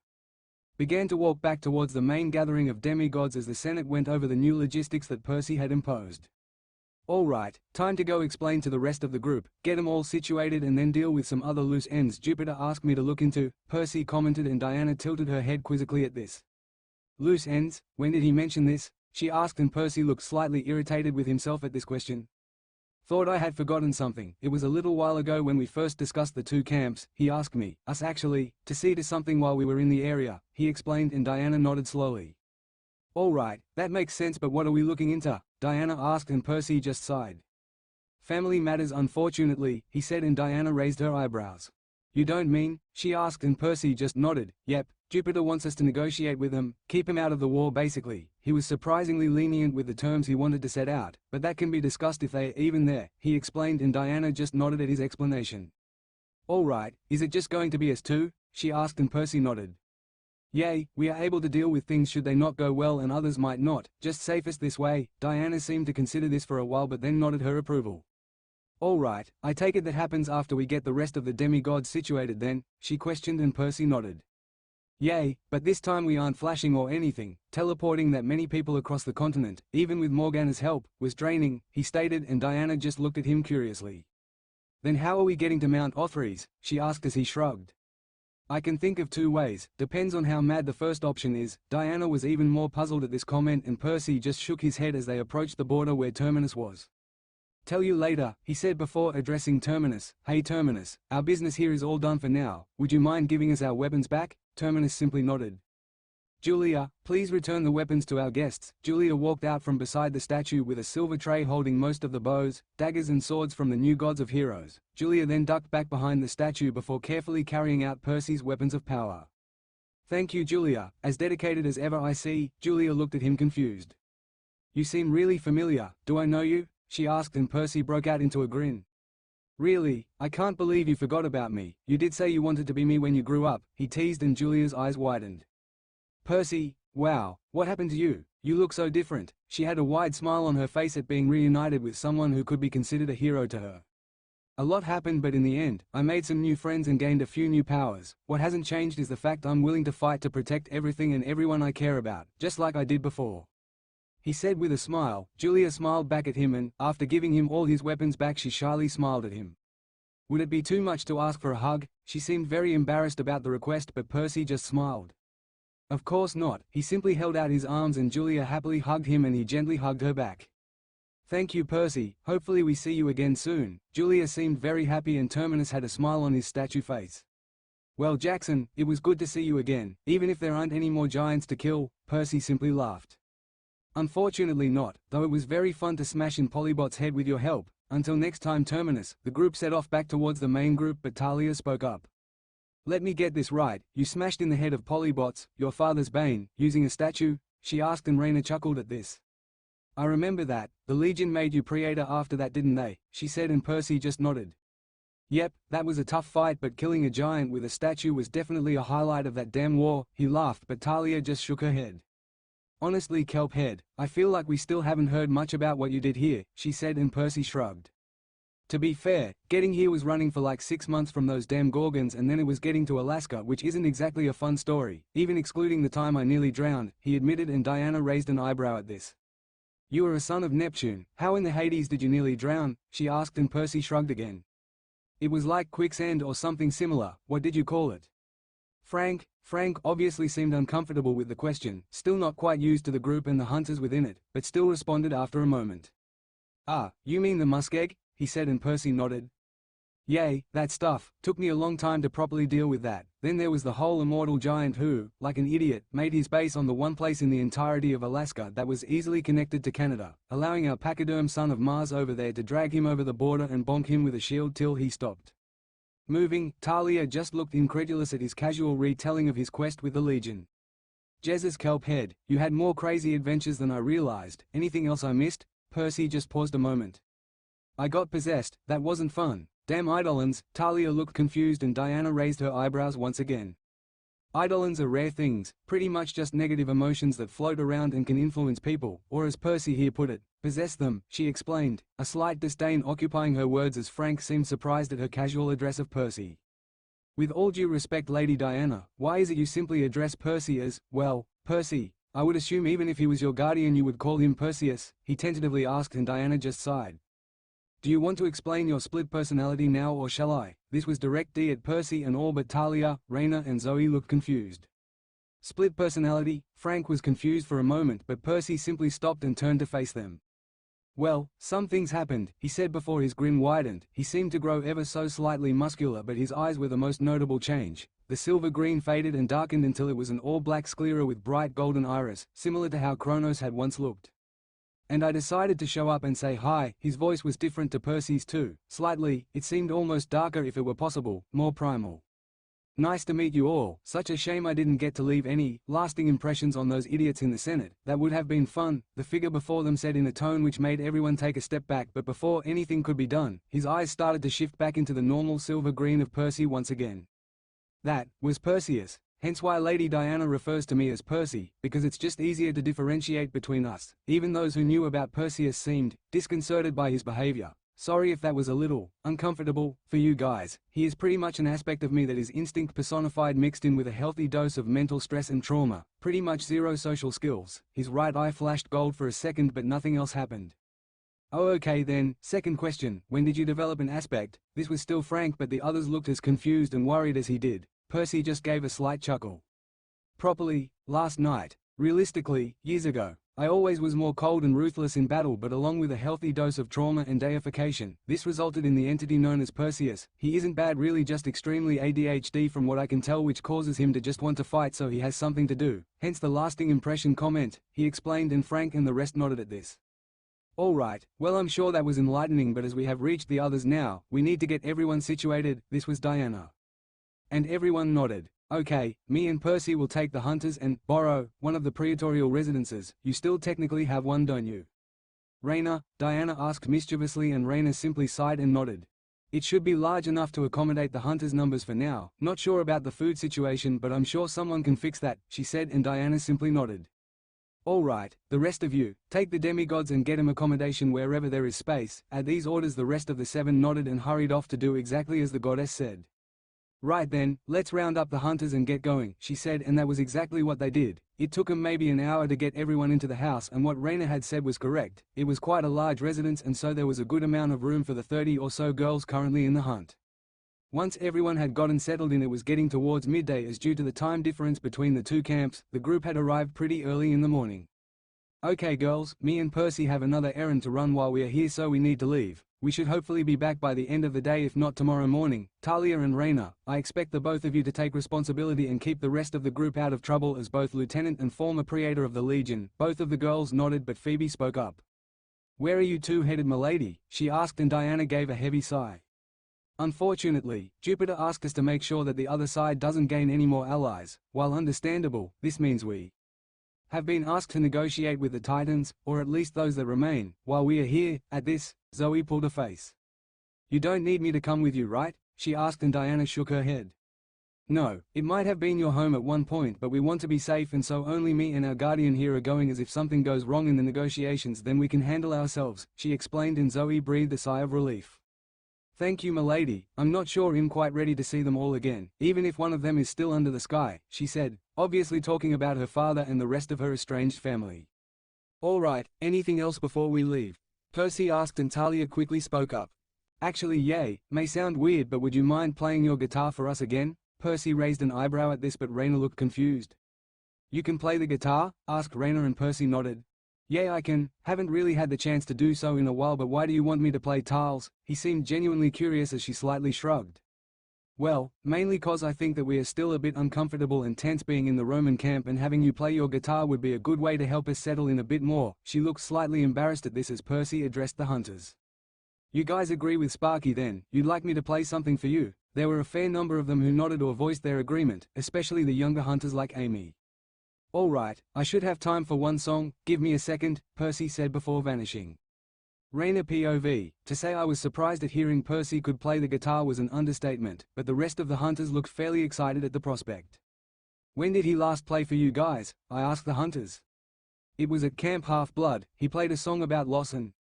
began to walk back towards the main gathering of demigods as the Senate went over the new logistics that Percy had imposed. All right, time to go explain to the rest of the group, get them all situated and then deal with some other loose ends Jupiter asked me to look into, Percy commented, and Diana tilted her head quizzically at this. Loose ends? When did he mention this? She asked, and Percy looked slightly irritated with himself at this question. Thought I had forgotten something. It was a little while ago when we first discussed the two camps. He asked me, us actually, to see to something while we were in the area, he explained, and Diana nodded slowly. All right, that makes sense, but what are we looking into? Diana asked, and Percy just sighed. Family matters, unfortunately, he said, and Diana raised her eyebrows. You don't mean? She asked, and Percy just nodded. Yep, Jupiter wants us to negotiate with him, keep him out of the war basically. He was surprisingly lenient with the terms he wanted to set out, but that can be discussed if they are even there, he explained, and Diana just nodded at his explanation. All right, is it just going to be us two? She asked, and Percy nodded. Yay, we are able to deal with things should they not go well, and others might not, just safest this way. Diana seemed to consider this for a while but then nodded her approval. All right, I take it that happens after we get the rest of the demigods situated then, she questioned, and Percy nodded. Yay, but this time we aren't flashing or anything. Teleporting that many people across the continent, even with Morgana's help, was draining, he stated, and Diana just looked at him curiously. Then how are we getting to Mount Othrys? She asked as he shrugged. I can think of two ways, depends on how mad the first option is. Diana was even more puzzled at this comment, and Percy just shook his head as they approached the border where Terminus was. Tell you later, he said before addressing Terminus. Hey Terminus, our business here is all done for now, would you mind giving us our weapons back? Terminus simply nodded. Julia, please return the weapons to our guests. Julia walked out from beside the statue with a silver tray holding most of the bows, daggers and swords from the new gods of heroes. Julia then ducked back behind the statue before carefully carrying out Percy's weapons of power. Thank you, Julia, as dedicated as ever I see. Julia looked at him confused. You seem really familiar, do I know you? She asked, and Percy broke out into a grin. Really, I can't believe you forgot about me. You did say you wanted to be me when you grew up, he teased, and Julia's eyes widened. Percy, wow, what happened to you? You look so different. She had a wide smile on her face at being reunited with someone who could be considered a hero to her. A lot happened, but in the end, I made some new friends and gained a few new powers. What hasn't changed is the fact I'm willing to fight to protect everything and everyone I care about, just like I did before, he said with a smile. Julia smiled back at him, and, after giving him all his weapons back, she shyly smiled at him. Would it be too much to ask for a hug? She seemed very embarrassed about the request, but Percy just smiled. Of course not, he simply held out his arms and Julia happily hugged him, and he gently hugged her back. Thank you, Percy, hopefully we see you again soon. Julia seemed very happy, and Terminus had a smile on his statue face. Well, Jackson, it was good to see you again, even if there aren't any more giants to kill. Percy simply laughed. Unfortunately not, though it was very fun to smash in Polybot's head with your help. Until next time, Terminus. The group set off back towards the main group, but Talia spoke up. Let me get this right, you smashed in the head of Polybots, your father's bane, using a statue? She asked, and Raina chuckled at this. I remember that. The Legion made you praetor after that, didn't they? She said, and Percy just nodded. Yep, that was a tough fight, but killing a giant with a statue was definitely a highlight of that damn war. He laughed, but Talia just shook her head. Honestly, Kelphead, I feel like we still haven't heard much about what you did here, she said, and Percy shrugged. To be fair, getting here was running for like 6 months from those damn Gorgons, and then it was getting to Alaska, which isn't exactly a fun story, even excluding the time I nearly drowned, he admitted, and Diana raised an eyebrow at this. You are a son of Neptune, how in the Hades did you nearly drown? She asked, and Percy shrugged again. It was like quicksand or something similar. What did you call it? Frank obviously seemed uncomfortable with the question, still not quite used to the group and the hunters within it, but still responded after a moment. Ah, you mean the muskeg? He said, and Percy nodded. Yay, that stuff. Took me a long time to properly deal with that. Then there was the whole immortal giant who, like an idiot, made his base on the one place in the entirety of Alaska that was easily connected to Canada, allowing our pachyderm son of Mars over there to drag him over the border and bonk him with a shield till he stopped moving. Talia just looked incredulous at his casual retelling of his quest with the Legion. Jesus kelp head, you had more crazy adventures than I realized. Anything else I missed? Percy just paused a moment. I got possessed, that wasn't fun. Damn eidolons. Talia looked confused and Diana raised her eyebrows once again. Eidolons are rare things, pretty much just negative emotions that float around and can influence people, or as Percy here put it, possess them, she explained, a slight disdain occupying her words as Frank seemed surprised at her casual address of Percy. With all due respect, Lady Diana, why is it you simply address Percy as, well, Percy? I would assume even if he was your guardian you would call him Perseus, he tentatively asked and Diana just sighed. Do you want to explain your split personality now or shall I? This was direct D at Percy and all but Talia, Raina and Zoe looked confused. Split personality? Frank was confused for a moment but Percy simply stopped and turned to face them. Well, some things happened, he said before his grin widened. He seemed to grow ever so slightly muscular but his eyes were the most notable change. The silver green faded and darkened until it was an all-black sclera with bright golden iris, similar to how Kronos had once looked. And I decided to show up and say hi. His voice was different to Percy's too, slightly, it seemed almost darker if it were possible, more primal. Nice to meet you all, such a shame I didn't get to leave any lasting impressions on those idiots in the Senate. That would have been fun, the figure before them said in a tone which made everyone take a step back, but before anything could be done, his eyes started to shift back into the normal silver green of Percy once again. That was Perseus, hence why Lady Diana refers to me as Percy, because it's just easier to differentiate between us. Even those who knew about Perseus seemed disconcerted by his behavior. Sorry if that was a little uncomfortable for you guys. He is pretty much an aspect of me that is instinct personified mixed in with a healthy dose of mental stress and trauma. Pretty much zero social skills. His right eye flashed gold for a second but nothing else happened. Oh okay then, second question, when did you develop an aspect? This was still Frank but the others looked as confused and worried as he did. Percy just gave a slight chuckle. Properly, last night. Realistically, years ago. I always was more cold and ruthless in battle but along with a healthy dose of trauma and deification, this resulted in the entity known as Perseus. He isn't bad really, just extremely ADHD from what I can tell, which causes him to just want to fight so he has something to do, hence the lasting impression comment, he explained and Frank and the rest nodded at this. Alright, well I'm sure that was enlightening but as we have reached the others now, we need to get everyone situated. This was Diana. And everyone nodded. Okay, me and Percy will take the hunters and borrow one of the praetorial residences. You still technically have one, don't you? Raina, Diana asked mischievously and Raina simply sighed and nodded. It should be large enough to accommodate the hunters' numbers for now. Not sure about the food situation but I'm sure someone can fix that, she said and Diana simply nodded. Alright, the rest of you, take the demigods and get him accommodation wherever there is space. At these orders the rest of the seven nodded and hurried off to do exactly as the goddess said. Right then, let's round up the hunters and get going, she said and that was exactly what they did. It took them maybe an hour to get everyone into the house and what Raina had said was correct. It was quite a large residence and so there was a good amount of room for the 30 or so girls currently in the hunt. Once everyone had gotten settled in, it was getting towards midday as due to the time difference between the two camps, the group had arrived pretty early in the morning. Okay girls, me and Percy have another errand to run while we are here so we need to leave. We should hopefully be back by the end of the day if not tomorrow morning. Talia and Raina, I expect the both of you to take responsibility and keep the rest of the group out of trouble as both lieutenant and former praetor of the Legion. Both of the girls nodded but Phoebe spoke up. Where are you two headed, milady? She asked and Diana gave a heavy sigh. Unfortunately, Jupiter asked us to make sure that the other side doesn't gain any more allies. While understandable, this means we have been asked to negotiate with the Titans, or at least those that remain, while we are here. At this, Zoe pulled a face. You don't need me to come with you, right? She asked and Diana shook her head. No, it might have been your home at one point but we want to be safe and so only me and our guardian here are going, as if something goes wrong in the negotiations then we can handle ourselves, she explained and Zoe breathed a sigh of relief. Thank you, milady. I'm not sure I'm quite ready to see them all again, even if one of them is still under the sky, she said, obviously talking about her father and the rest of her estranged family. Alright, anything else before we leave? Percy asked and Talia quickly spoke up. Actually yay, may sound weird but would you mind playing your guitar for us again? Percy raised an eyebrow at this but Raina looked confused. You can play the guitar? Asked Raina and Percy nodded. Yeah I can, haven't really had the chance to do so in a while but why do you want me to play tiles? He seemed genuinely curious as she slightly shrugged. Well, mainly cause I think that we are still a bit uncomfortable and tense being in the Roman camp and having you play your guitar would be a good way to help us settle in a bit more. She looked slightly embarrassed at this as Percy addressed the hunters. You guys agree with Sparky then, you'd like me to play something for you? There were a fair number of them who nodded or voiced their agreement, especially the younger hunters like Amy. All right, I should have time for one song, give me a second, Percy said before vanishing. Raina POV. To say I was surprised at hearing Percy could play the guitar was an understatement, but the rest of the hunters looked fairly excited at the prospect. When did he last play for you guys? I asked the hunters. It was at Camp Half-Blood. He played a song about loss and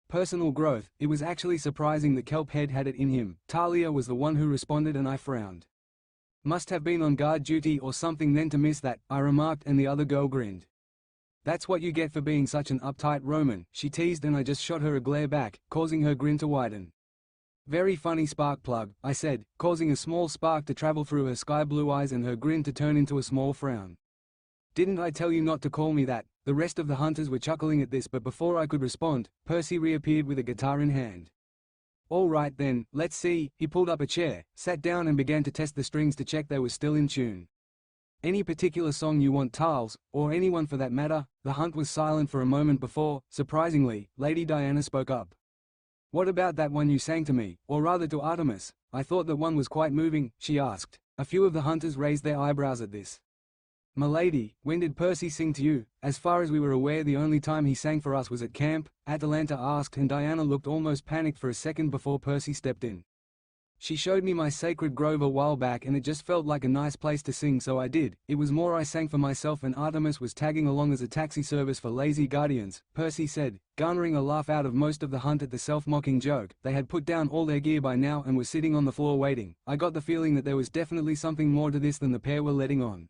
personal growth. It was actually surprising the kelp head had it in him. Talia was the one who responded and I frowned. Must have been on guard duty or something then to miss that, I remarked, and the other girl grinned. That's what you get for being such an uptight Roman, she teased, and I just shot her a glare back, causing her grin to widen. Very funny spark plug, I said, causing a small spark to travel through her sky blue eyes and her grin to turn into a small frown. Didn't I tell you not to call me that? The rest of the hunters were chuckling at this, but before I could respond, Percy reappeared with a guitar in hand. All right then, let's see. He pulled up a chair, sat down and began to test the strings to check they were still in tune. Any particular song you want, Tiles, or anyone for that matter? The hunt was silent for a moment before, surprisingly, Lady Diana spoke up. What about that one you sang to me, or rather to Artemis? I thought that one was quite moving, she asked. A few of the hunters raised their eyebrows at this. Milady, when did Percy sing to you? As far as we were aware, the only time he sang for us was at camp, Atalanta asked, and Diana looked almost panicked for a second before Percy stepped in. She showed me my sacred grove a while back and it just felt like a nice place to sing, so I did. It was more I sang for myself and Artemis was tagging along as a taxi service for lazy guardians, Percy said, garnering a laugh out of most of the hunt at the self-mocking joke. They had put down all their gear by now and were sitting on the floor waiting. I got the feeling that there was definitely something more to this than the pair were letting on.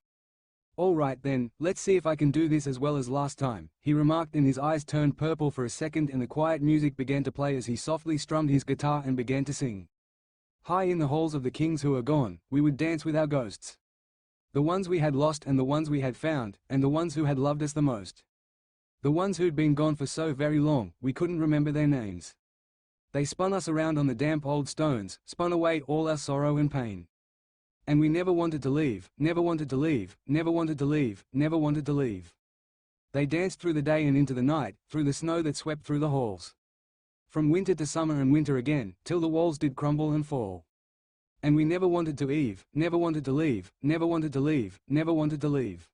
All right then, let's see if I can do this as well as last time, he remarked, and his eyes turned purple for a second and the quiet music began to play as he softly strummed his guitar and began to sing. High in the halls of the kings who are gone, we would dance with our ghosts. The ones we had lost and the ones we had found, and the ones who had loved us the most. The ones who'd been gone for so very long, we couldn't remember their names. They spun us around on the damp old stones, spun away all our sorrow and pain. And we never wanted to leave, never wanted to leave, never wanted to leave, never wanted to leave. They danced through the day and into the night, through the snow that swept through the halls. From winter to summer and winter again, till the walls did crumble and fall. And we never wanted to leave, never wanted to leave, never wanted to leave, never wanted to leave.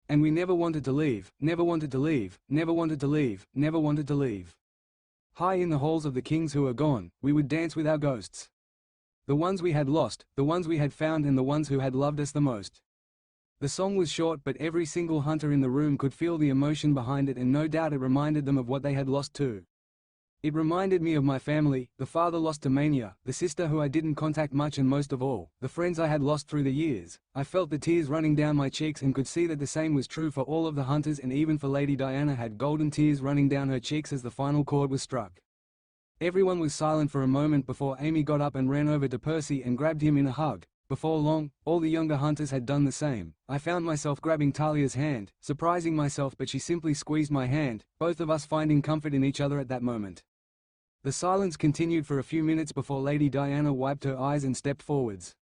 And we never wanted to leave, never wanted to leave, never wanted to leave, never wanted to leave. High in the halls of the kings who are gone, we would dance with our ghosts. The ones we had lost, the ones we had found, and the ones who had loved us the most. The song was short, but every single hunter in the room could feel the emotion behind it, and no doubt it reminded them of what they had lost too. It reminded me of my family, the father lost to mania, the sister who I didn't contact much, and most of all, the friends I had lost through the years. I felt the tears running down my cheeks and could see that the same was true for all of the hunters, and even for Lady Diana had golden tears running down her cheeks as the final chord was struck. Everyone was silent for a moment before Amy got up and ran over to Percy and grabbed him in a hug. Before long, all the younger hunters had done the same. I found myself grabbing Talia's hand, surprising myself, but she simply squeezed my hand, both of us finding comfort in each other at that moment. The silence continued for a few minutes before Lady Diana wiped her eyes and stepped forwards.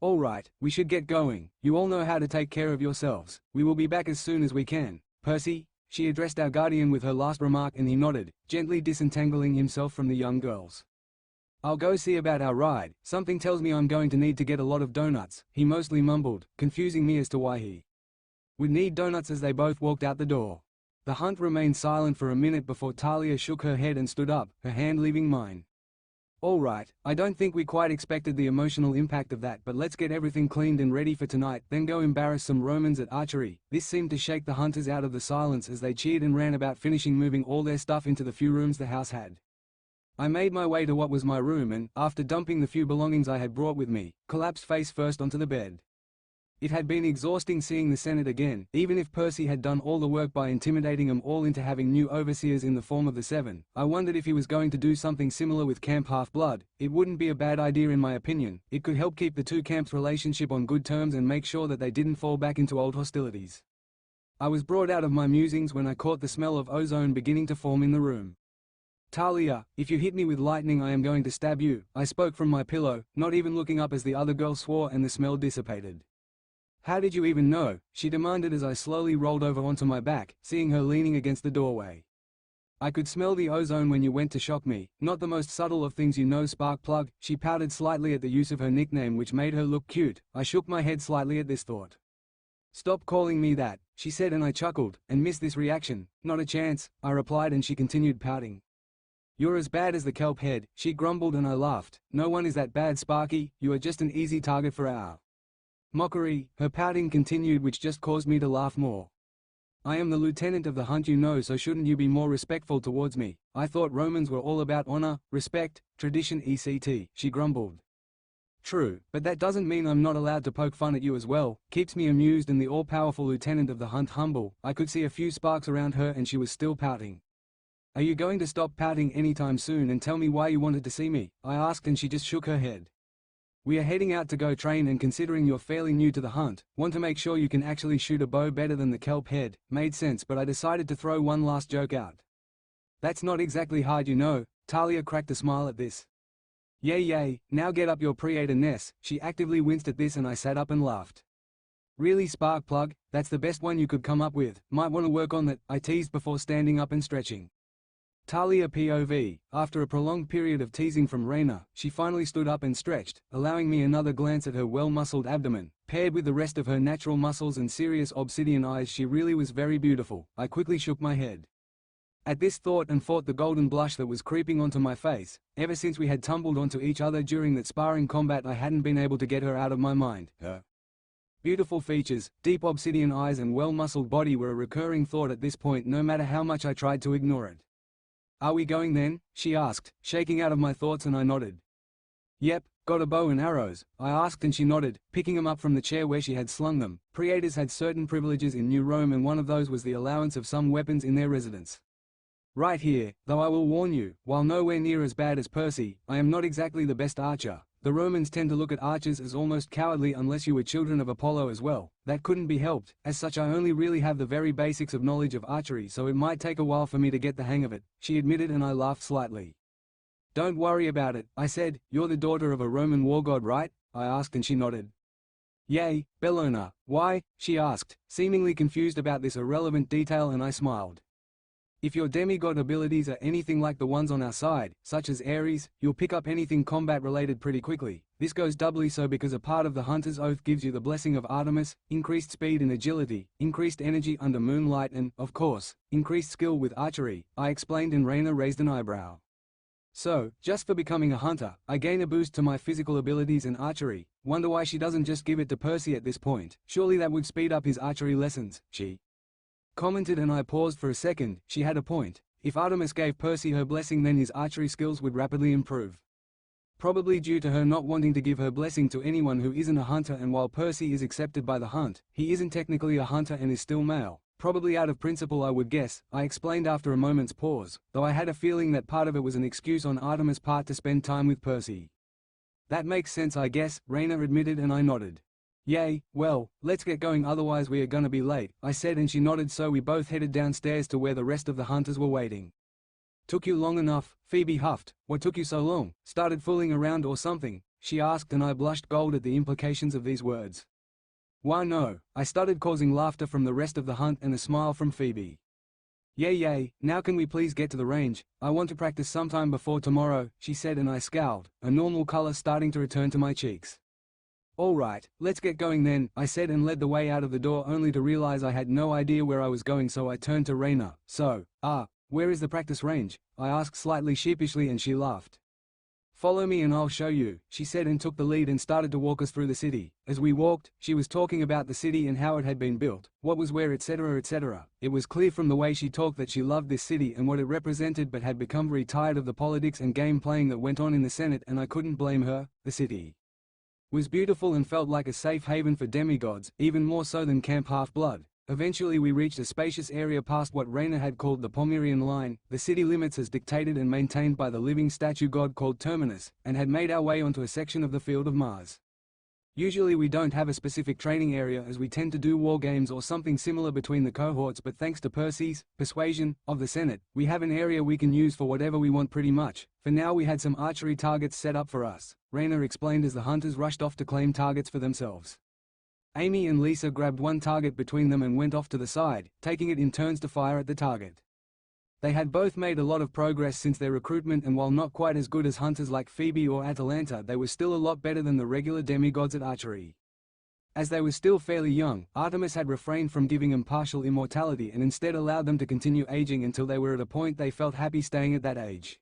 All right, we should get going. You all know how to take care of yourselves. We will be back as soon as we can. Percy, she addressed our guardian with her last remark, and he nodded, gently disentangling himself from the young girls. I'll go see about our ride. Something tells me I'm going to need to get a lot of donuts, he mostly mumbled, confusing me as to why he would need donuts as they both walked out the door. The hunt remained silent for a minute before Talia shook her head and stood up, her hand leaving mine. All right, I don't think we quite expected the emotional impact of that, but let's get everything cleaned and ready for tonight, then go embarrass some Romans at archery. This seemed to shake the hunters out of the silence as they cheered and ran about finishing moving all their stuff into the few rooms the house had. I made my way to what was my room and, after dumping the few belongings I had brought with me, collapsed face first onto the bed. It had been exhausting seeing the Senate again. Even if Percy had done all the work by intimidating them all into having new overseers in the form of the Seven, I wondered if he was going to do something similar with Camp Half-Blood. It wouldn't be a bad idea in my opinion. It could help keep the two camps' relationship on good terms and make sure that they didn't fall back into old hostilities. I was brought out of my musings when I caught the smell of ozone beginning to form in the room. Talia, if you hit me with lightning I am going to stab you, I spoke from my pillow, not even looking up as the other girl swore and the smell dissipated. How did you even know? She demanded as I slowly rolled over onto my back, seeing her leaning against the doorway. I could smell the ozone when you went to shock me. Not the most subtle of things, you know, Sparkplug. She pouted slightly at the use of her nickname, which made her look cute. I shook my head slightly at this thought. "Stop calling me that," she said, and I chuckled, and missed this reaction. "Not a chance," I replied, and she continued pouting. "You're as bad as the kelp head," she grumbled, and I laughed. "No one is that bad, Sparky, you are just an easy target for our mockery." Her pouting continued, which just caused me to laugh more. "I am the lieutenant of the hunt, you know, so shouldn't you be more respectful towards me? I thought Romans were all about honor, respect, tradition etc," she grumbled. "True, but that doesn't mean I'm not allowed to poke fun at you as well." Keeps me amused and the all-powerful lieutenant of the hunt humble. I could see a few sparks around her and she was still pouting. "Are you going to stop pouting anytime soon and tell me why you wanted to see me?" I asked, and she just shook her head. "We are heading out to go train, and considering you're fairly new to the hunt, want to make sure you can actually shoot a bow better than the kelp head." Made sense, but I decided to throw one last joke out. "That's not exactly hard, you know." Talia cracked a smile at this. Yay, now get up your preator Ness." She actively winced at this and I sat up and laughed. "Really, Sparkplug, that's the best one you could come up with. Might want to work on that," I teased before standing up and stretching. Talia POV. After a prolonged period of teasing from Raina, she finally stood up and stretched, allowing me another glance at her well-muscled abdomen. Paired with the rest of her natural muscles and serious obsidian eyes, she really was very beautiful. I quickly shook my head at this thought and fought the golden blush that was creeping onto my face. Ever since we had tumbled onto each other during that sparring combat, I hadn't been able to get her out of my mind. Her beautiful features, deep obsidian eyes and well-muscled body were a recurring thought at this point, no matter how much I tried to ignore it. "Are we going then?" she asked, shaking out of my thoughts, and I nodded. "Yep, got a bow and arrows?" I asked, and she nodded, picking them up from the chair where she had slung them. Praetors had certain privileges in New Rome, and one of those was the allowance of some weapons in their residence. "Right here, though I will warn you, while nowhere near as bad as Percy, I am not exactly the best archer. The Romans tend to look at archers as almost cowardly unless you were children of Apollo as well. That couldn't be helped, as such I only really have the very basics of knowledge of archery, so it might take a while for me to get the hang of it," she admitted, and I laughed slightly. "Don't worry about it," I said. "You're the daughter of a Roman war god, right?" I asked, and she nodded. "Yay, Bellona. Why?" she asked, seemingly confused about this irrelevant detail, and I smiled. "If your demigod abilities are anything like the ones on our side, such as Ares, you'll pick up anything combat-related pretty quickly. This goes doubly so because a part of the Hunter's Oath gives you the blessing of Artemis, increased speed and agility, increased energy under moonlight and, of course, increased skill with archery," I explained, and Raina raised an eyebrow. "So, just for becoming a hunter, I gain a boost to my physical abilities and archery. Wonder why she doesn't just give it to Percy at this point. Surely that would speed up his archery lessons," she commented, and I paused for a second. She had a point. If Artemis gave Percy her blessing, then his archery skills would rapidly improve. Probably due to her not wanting to give her blessing to anyone who isn't a hunter, and while Percy is accepted by the hunt, he isn't technically a hunter and is still male. Probably out of principle, I would guess, I explained after a moment's pause, though I had a feeling that part of it was an excuse on Artemis' part to spend time with Percy. "That makes sense, I guess," Raina admitted, and I nodded. "Yay, well, let's get going, otherwise we are gonna be late," I said, and she nodded, so we both headed downstairs to where the rest of the hunters were waiting. "Took you long enough?" Phoebe huffed. "What took you so long? Started fooling around or something?" she asked, and I blushed gold at the implications of these words. "Why no," I stuttered, causing laughter from the rest of the hunt and a smile from Phoebe. Yay, now can we please get to the range? I want to practice sometime before tomorrow," she said, and I scowled, a normal color starting to return to my cheeks. "All right, let's get going then," I said, and led the way out of the door, only to realize I had no idea where I was going, so I turned to Raina. Where is the practice range?" I asked slightly sheepishly, and she laughed. "Follow me and I'll show you," she said, and took the lead and started to walk us through the city. As we walked, she was talking about the city and how it had been built, what was where, etc. etc. It was clear from the way she talked that she loved this city and what it represented, but had become very tired of the politics and game playing that went on in the Senate, and I couldn't blame her. The city was beautiful and felt like a safe haven for demigods, even more so than Camp Half-Blood. Eventually we reached a spacious area past what Raina had called the Pomerian Line, the city limits as dictated and maintained by the living statue god called Terminus, and had made our way onto a section of the Field of Mars. Usually we don't have a specific training area, as we tend to do war games or something similar between the cohorts, but thanks to Percy's persuasion of the Senate, we have an area we can use for whatever we want pretty much. For now we had some archery targets set up for us, Raina explained as the hunters rushed off to claim targets for themselves. Amy and Lisa grabbed one target between them and went off to the side, taking it in turns to fire at the target. They had both made a lot of progress since their recruitment, and while not quite as good as hunters like Phoebe or Atalanta, they were still a lot better than the regular demigods at archery. As they were still fairly young, Artemis had refrained from giving them partial immortality and instead allowed them to continue aging until they were at a point they felt happy staying at that age.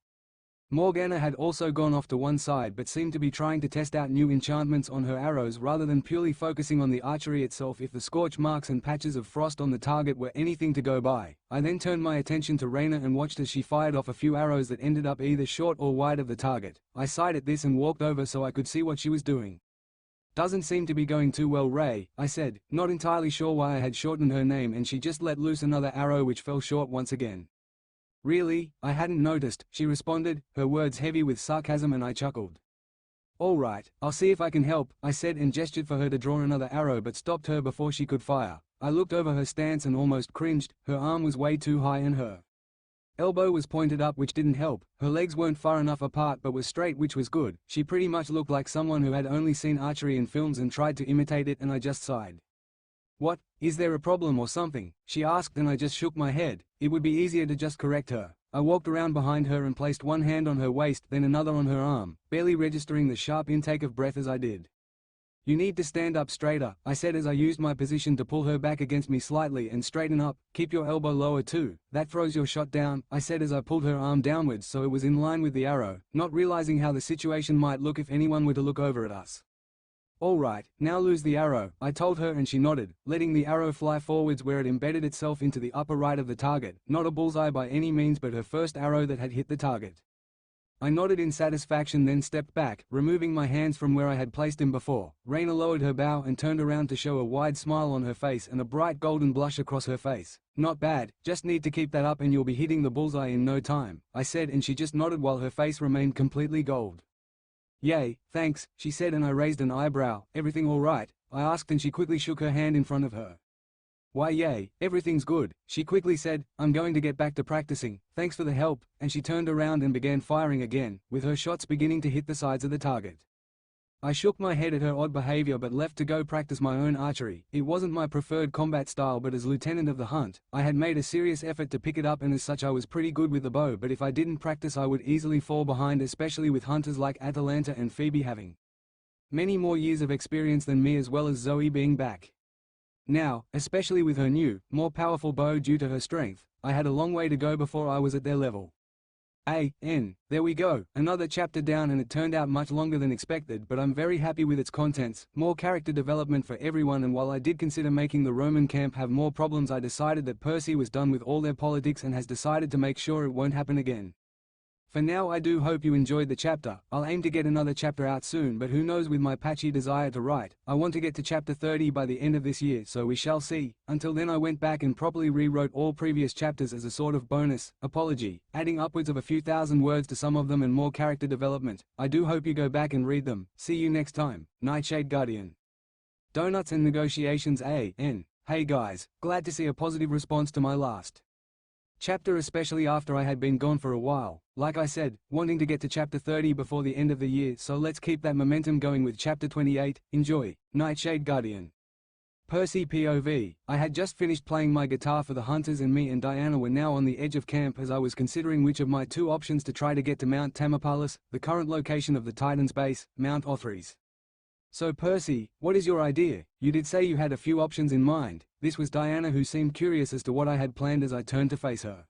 Morgana had also gone off to one side but seemed to be trying to test out new enchantments on her arrows rather than purely focusing on the archery itself. If the scorch marks and patches of frost on the target were anything to go by, I then turned my attention to Raina and watched as she fired off a few arrows that ended up either short or wide of the target. I sighed at this and walked over so I could see what she was doing. "Doesn't seem to be going too well, Ray," I said, not entirely sure why I had shortened her name, and she just let loose another arrow which fell short once again. "Really? I hadn't noticed," she responded, her words heavy with sarcasm, and I chuckled. "All right, I'll see if I can help," I said and gestured for her to draw another arrow but stopped her before she could fire. I looked over her stance and almost cringed. Her arm was way too high and her elbow was pointed up, which didn't help. Her legs weren't far enough apart but were straight, which was good. She pretty much looked like someone who had only seen archery in films and tried to imitate it, and I just sighed. "What, is there a problem or something?" she asked, and I just shook my head. It would be easier to just correct her. I walked around behind her and placed one hand on her waist, then another on her arm, barely registering the sharp intake of breath as I did. "You need to stand up straighter," I said as I used my position to pull her back against me slightly, "and straighten up. Keep your elbow lower too. That throws your shot down," I said as I pulled her arm downwards so it was in line with the arrow, not realizing how the situation might look if anyone were to look over at us. "All right, now lose the arrow," I told her, and she nodded, letting the arrow fly forwards where it embedded itself into the upper right of the target. Not a bullseye by any means, but her first arrow that had hit the target. I nodded in satisfaction, then stepped back, removing my hands from where I had placed them before. Raina lowered her bow and turned around to show a wide smile on her face and a bright golden blush across her face. "Not bad, just need to keep that up and you'll be hitting the bullseye in no time," I said, and she just nodded while her face remained completely gold. "Yay, thanks," she said, and I raised an eyebrow. "Everything all right?" I asked, and she quickly shook her hand in front of her. "Why yay, everything's good," she quickly said. "I'm going to get back to practicing, thanks for the help," and she turned around and began firing again, with her shots beginning to hit the sides of the target. I shook my head at her odd behavior but left to go practice my own archery. It wasn't my preferred combat style, but as lieutenant of the hunt, I had made a serious effort to pick it up, and as such I was pretty good with the bow, but if I didn't practice I would easily fall behind, especially with hunters like Atalanta and Phoebe having many more years of experience than me, as well as Zoe being back now, especially with her new, more powerful bow due to her strength. I had a long way to go before I was at their level. There we go, another chapter down, and it turned out much longer than expected, but I'm very happy with its contents, more character development for everyone, and while I did consider making the Roman camp have more problems, I decided that Percy was done with all their politics and has decided to make sure it won't happen again. For now, I do hope you enjoyed the chapter. I'll aim to get another chapter out soon, but who knows, with my patchy desire to write, I want to get to chapter 30 by the end of this year, so we shall see. Until then, I went back and properly rewrote all previous chapters as a sort of bonus apology, adding upwards of a few thousand words to some of them and more character development. I do hope you go back and read them. See you next time. Nightshade Guardian. Donuts and negotiations. Hey guys, glad to see a positive response to my last chapter, especially after I had been gone for a while. Like I said, wanting to get to chapter 30 before the end of the year, so let's keep that momentum going with chapter 28. Enjoy. Nightshade Guardian. Percy POV. I had just finished playing my guitar for the hunters, and me and Diana were now on the edge of camp as I was considering which of my two options to try to get to Mount Tamarpalis, the current location of the Titan's base, Mount Othries. "So Percy, what is your idea? You did say you had a few options in mind." This was Diana, who seemed curious as to what I had planned as I turned to face her.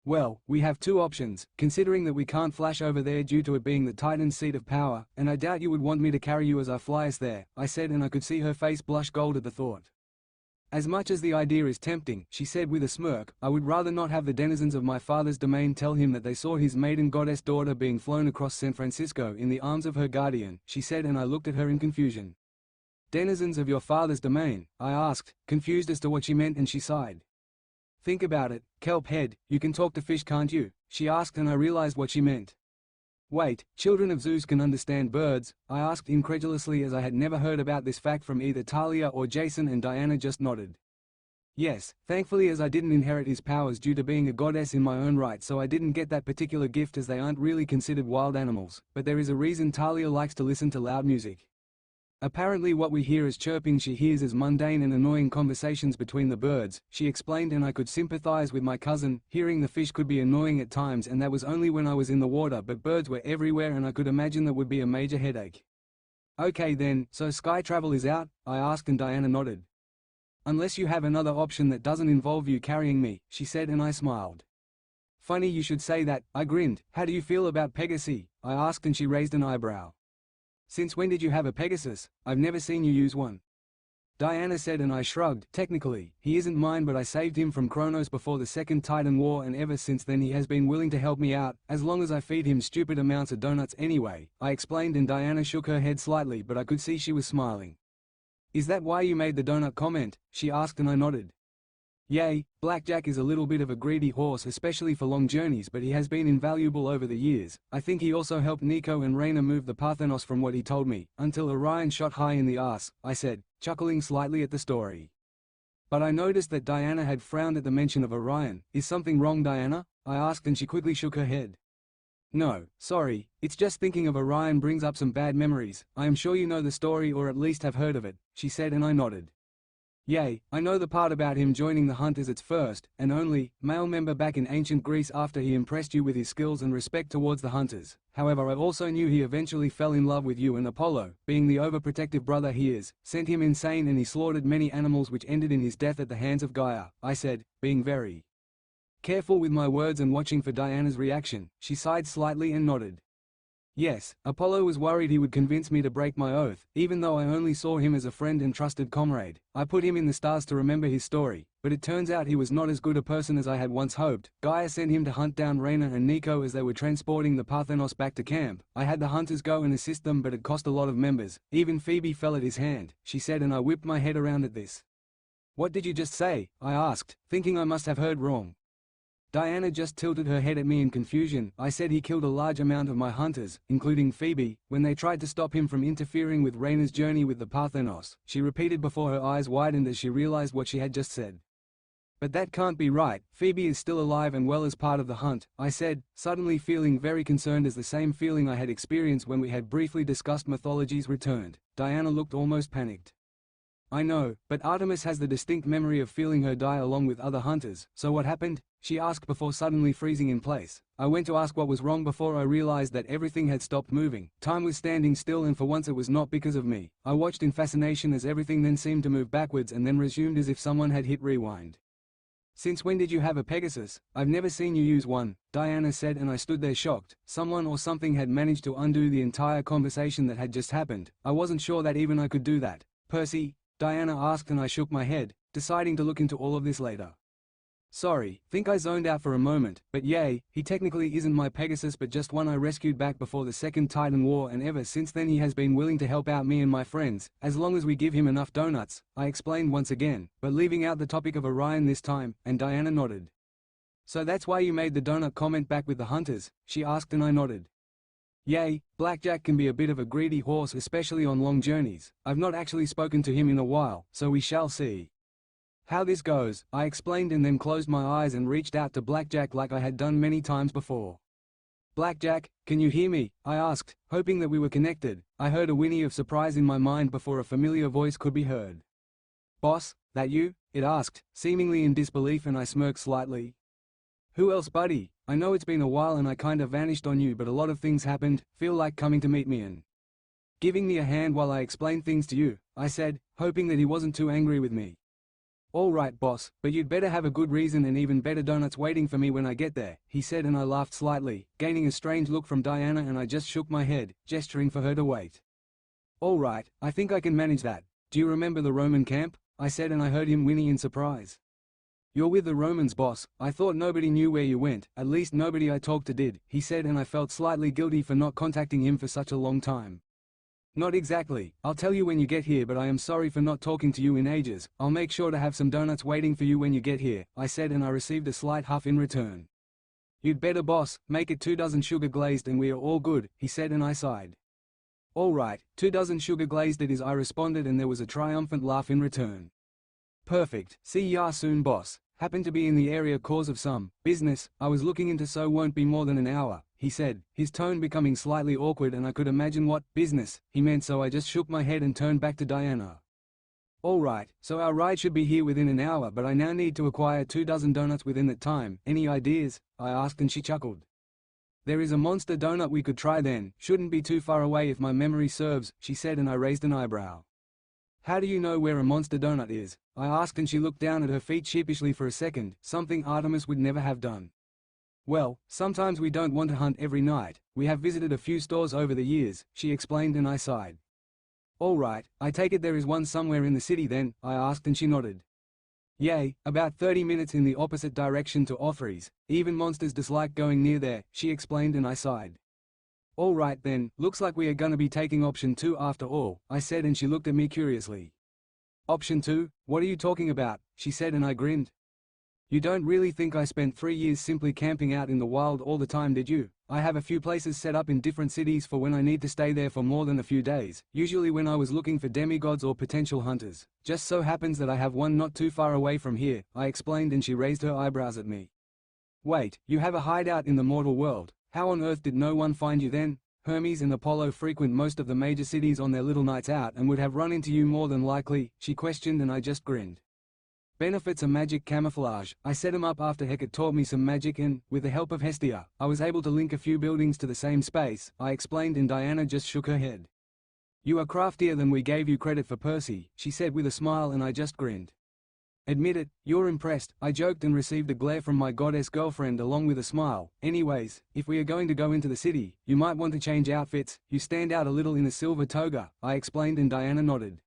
"Well, we have two options, considering that we can't flash over there due to it being the Titan's seat of power, and I doubt you would want me to carry you as I fly us there," I said, and I could see her face blush gold at the thought. "As much as the idea is tempting," she said with a smirk, "I would rather not have the denizens of my father's domain tell him that they saw his maiden goddess daughter being flown across San Francisco in the arms of her guardian," she said, and I looked at her in confusion. "Denizens of your father's domain?" I asked, confused as to what she meant, and she sighed. "Think about it, kelp head, you can talk to fish, can't you?" she asked, and I realized what she meant. "Wait, children of Zeus can understand birds?" I asked incredulously, as I had never heard about this fact from either Talia or Jason, and Diana just nodded. "Yes, thankfully, as I didn't inherit his powers due to being a goddess in my own right, so I didn't get that particular gift, as they aren't really considered wild animals, but there is a reason Talia likes to listen to loud music. Apparently what we hear as chirping she hears as mundane and annoying conversations between the birds," she explained, and I could sympathize with my cousin. Hearing the fish could be annoying at times, and that was only when I was in the water, but birds were everywhere and I could imagine that would be a major headache. Okay then, so sky travel is out? I asked and Diana nodded. Unless you have another option that doesn't involve you carrying me, she said and I smiled. Funny you should say that, I grinned. How do you feel about Pegasus? I asked and she raised an eyebrow. Since when did you have a Pegasus? I've never seen you use one. Diana said and I shrugged. Technically, he isn't mine but I saved him from Kronos before the Second Titan War and ever since then he has been willing to help me out, as long as I feed him stupid amounts of donuts anyway, I explained and Diana shook her head slightly but I could see she was smiling. Is that why you made the donut comment? She asked and I nodded. Yay, Blackjack is a little bit of a greedy horse especially for long journeys but he has been invaluable over the years. I think he also helped Nico and Reyna move the Parthenos from what he told me, until Orion shot high in the ass, I said, chuckling slightly at the story. But I noticed that Diana had frowned at the mention of Orion. Is something wrong, Diana? I asked and she quickly shook her head. No, sorry, it's just thinking of Orion brings up some bad memories. I am sure you know the story or at least have heard of it, she said and I nodded. Yay, I know the part about him joining the hunt as its first, and only, male member back in ancient Greece after he impressed you with his skills and respect towards the hunters. However, I also knew he eventually fell in love with you and Apollo, being the overprotective brother he is, sent him insane and he slaughtered many animals which ended in his death at the hands of Gaia, I said, being very careful with my words and watching for Diana's reaction. She sighed slightly and nodded. Yes, Apollo was worried he would convince me to break my oath, even though I only saw him as a friend and trusted comrade. I put him in the stars to remember his story, but it turns out he was not as good a person as I had once hoped. Gaia sent him to hunt down Reyna and Nico as they were transporting the Parthenos back to camp. I had the hunters go and assist them but it cost a lot of members. Even Phoebe fell at his hand, she said and I whipped my head around at this. What did you just say? I asked, thinking I must have heard wrong. Diana just tilted her head at me in confusion. I said he killed a large amount of my hunters, including Phoebe, when they tried to stop him from interfering with Reyna's journey with the Parthenos. She repeated before her eyes widened as she realized what she had just said. But that can't be right. Phoebe is still alive and well as part of the hunt, I said, suddenly feeling very concerned as the same feeling I had experienced when we had briefly discussed mythologies returned. Diana looked almost panicked. I know, but Artemis has the distinct memory of feeling her die along with other hunters. So what happened? She asked before suddenly freezing in place. I went to ask what was wrong before I realized that everything had stopped moving. Time was standing still and for once it was not because of me. I watched in fascination as everything then seemed to move backwards and then resumed as if someone had hit rewind. Since when did you have a Pegasus? I've never seen you use one, Diana said and I stood there shocked. Someone or something had managed to undo the entire conversation that had just happened. I wasn't sure that even I could do that. Percy? Diana asked and I shook my head, deciding to look into all of this later. Sorry, think I zoned out for a moment, but yay, he technically isn't my Pegasus but just one I rescued back before the Second Titan War and ever since then he has been willing to help out me and my friends, as long as we give him enough donuts, I explained once again, but leaving out the topic of Orion this time, and Diana nodded. So that's why you made the donut comment back with the hunters? She asked and I nodded. Yay, Blackjack can be a bit of a greedy horse especially on long journeys. I've not actually spoken to him in a while, so we shall see how this goes, I explained and then closed my eyes and reached out to Blackjack like I had done many times before. Blackjack, can you hear me? I asked, hoping that we were connected. I heard a whinny of surprise in my mind before a familiar voice could be heard. Boss, that you? It asked, seemingly in disbelief and I smirked slightly. Who else buddy? I know it's been a while and I kinda vanished on you but a lot of things happened. Feel like coming to meet me and giving me a hand while I explain things to you, I said, hoping that he wasn't too angry with me. All right boss, but you'd better have a good reason and even better donuts waiting for me when I get there, he said and I laughed slightly, gaining a strange look from Diana and I just shook my head, gesturing for her to wait. All right, I think I can manage that. Do you remember the Roman camp? I said and I heard him whinny in surprise. You're with the Romans boss, I thought nobody knew where you went, at least nobody I talked to did, he said and I felt slightly guilty for not contacting him for such a long time. Not exactly, I'll tell you when you get here but I am sorry for not talking to you in ages. I'll make sure to have some donuts waiting for you when you get here, I said and I received a slight huff in return. You'd better boss, make it 2 dozen sugar glazed and we are all good, he said and I sighed. All right, 2 dozen sugar glazed it is I responded and there was a triumphant laugh in return. Perfect, see ya soon boss. Happened to be in the area cause of some business I was looking into so won't be more than an hour, he said, his tone becoming slightly awkward and I could imagine what business he meant so I just shook my head and turned back to Diana. All right, so our ride should be here within an hour but I now need to acquire 2 dozen donuts within that time. Any ideas? I asked and she chuckled. There is a monster donut we could try then, shouldn't be too far away if my memory serves, she said, and I raised an eyebrow. How do you know where a monster donut is? I asked, and she looked down at her feet sheepishly for a second, something Artemis would never have done. Well, sometimes we don't want to hunt every night, we have visited a few stores over the years, she explained, and I sighed. All right, I take it there is one somewhere in the city then, I asked, and she nodded. Yay, about 30 minutes in the opposite direction to Othries, even monsters dislike going near there, she explained, and I sighed. All right then, looks like we are gonna be taking option 2 after all, I said, and she looked at me curiously. Option 2? What are you talking about? She said, and I grinned. You don't really think I spent 3 years simply camping out in the wild all the time, did you? I have a few places set up in different cities for when I need to stay there for more than a few days, usually when I was looking for demigods or potential hunters. Just so happens that I have one not too far away from here, I explained, and she raised her eyebrows at me. Wait, you have a hideout in the mortal world? How on earth did no one find you then? Hermes and Apollo frequent most of the major cities on their little nights out and would have run into you more than likely, she questioned, and I just grinned. Benefits of magic camouflage. I set him up after Hecate taught me some magic and, with the help of Hestia, I was able to link a few buildings to the same space, I explained, and Diana just shook her head. You are craftier than we gave you credit for, Percy, she said with a smile, and I just grinned. Admit it, you're impressed, I joked, and received a glare from my goddess girlfriend along with a smile. Anyways, if we are going to go into the city, you might want to change outfits, you stand out a little in a silver toga, I explained, and Diana nodded.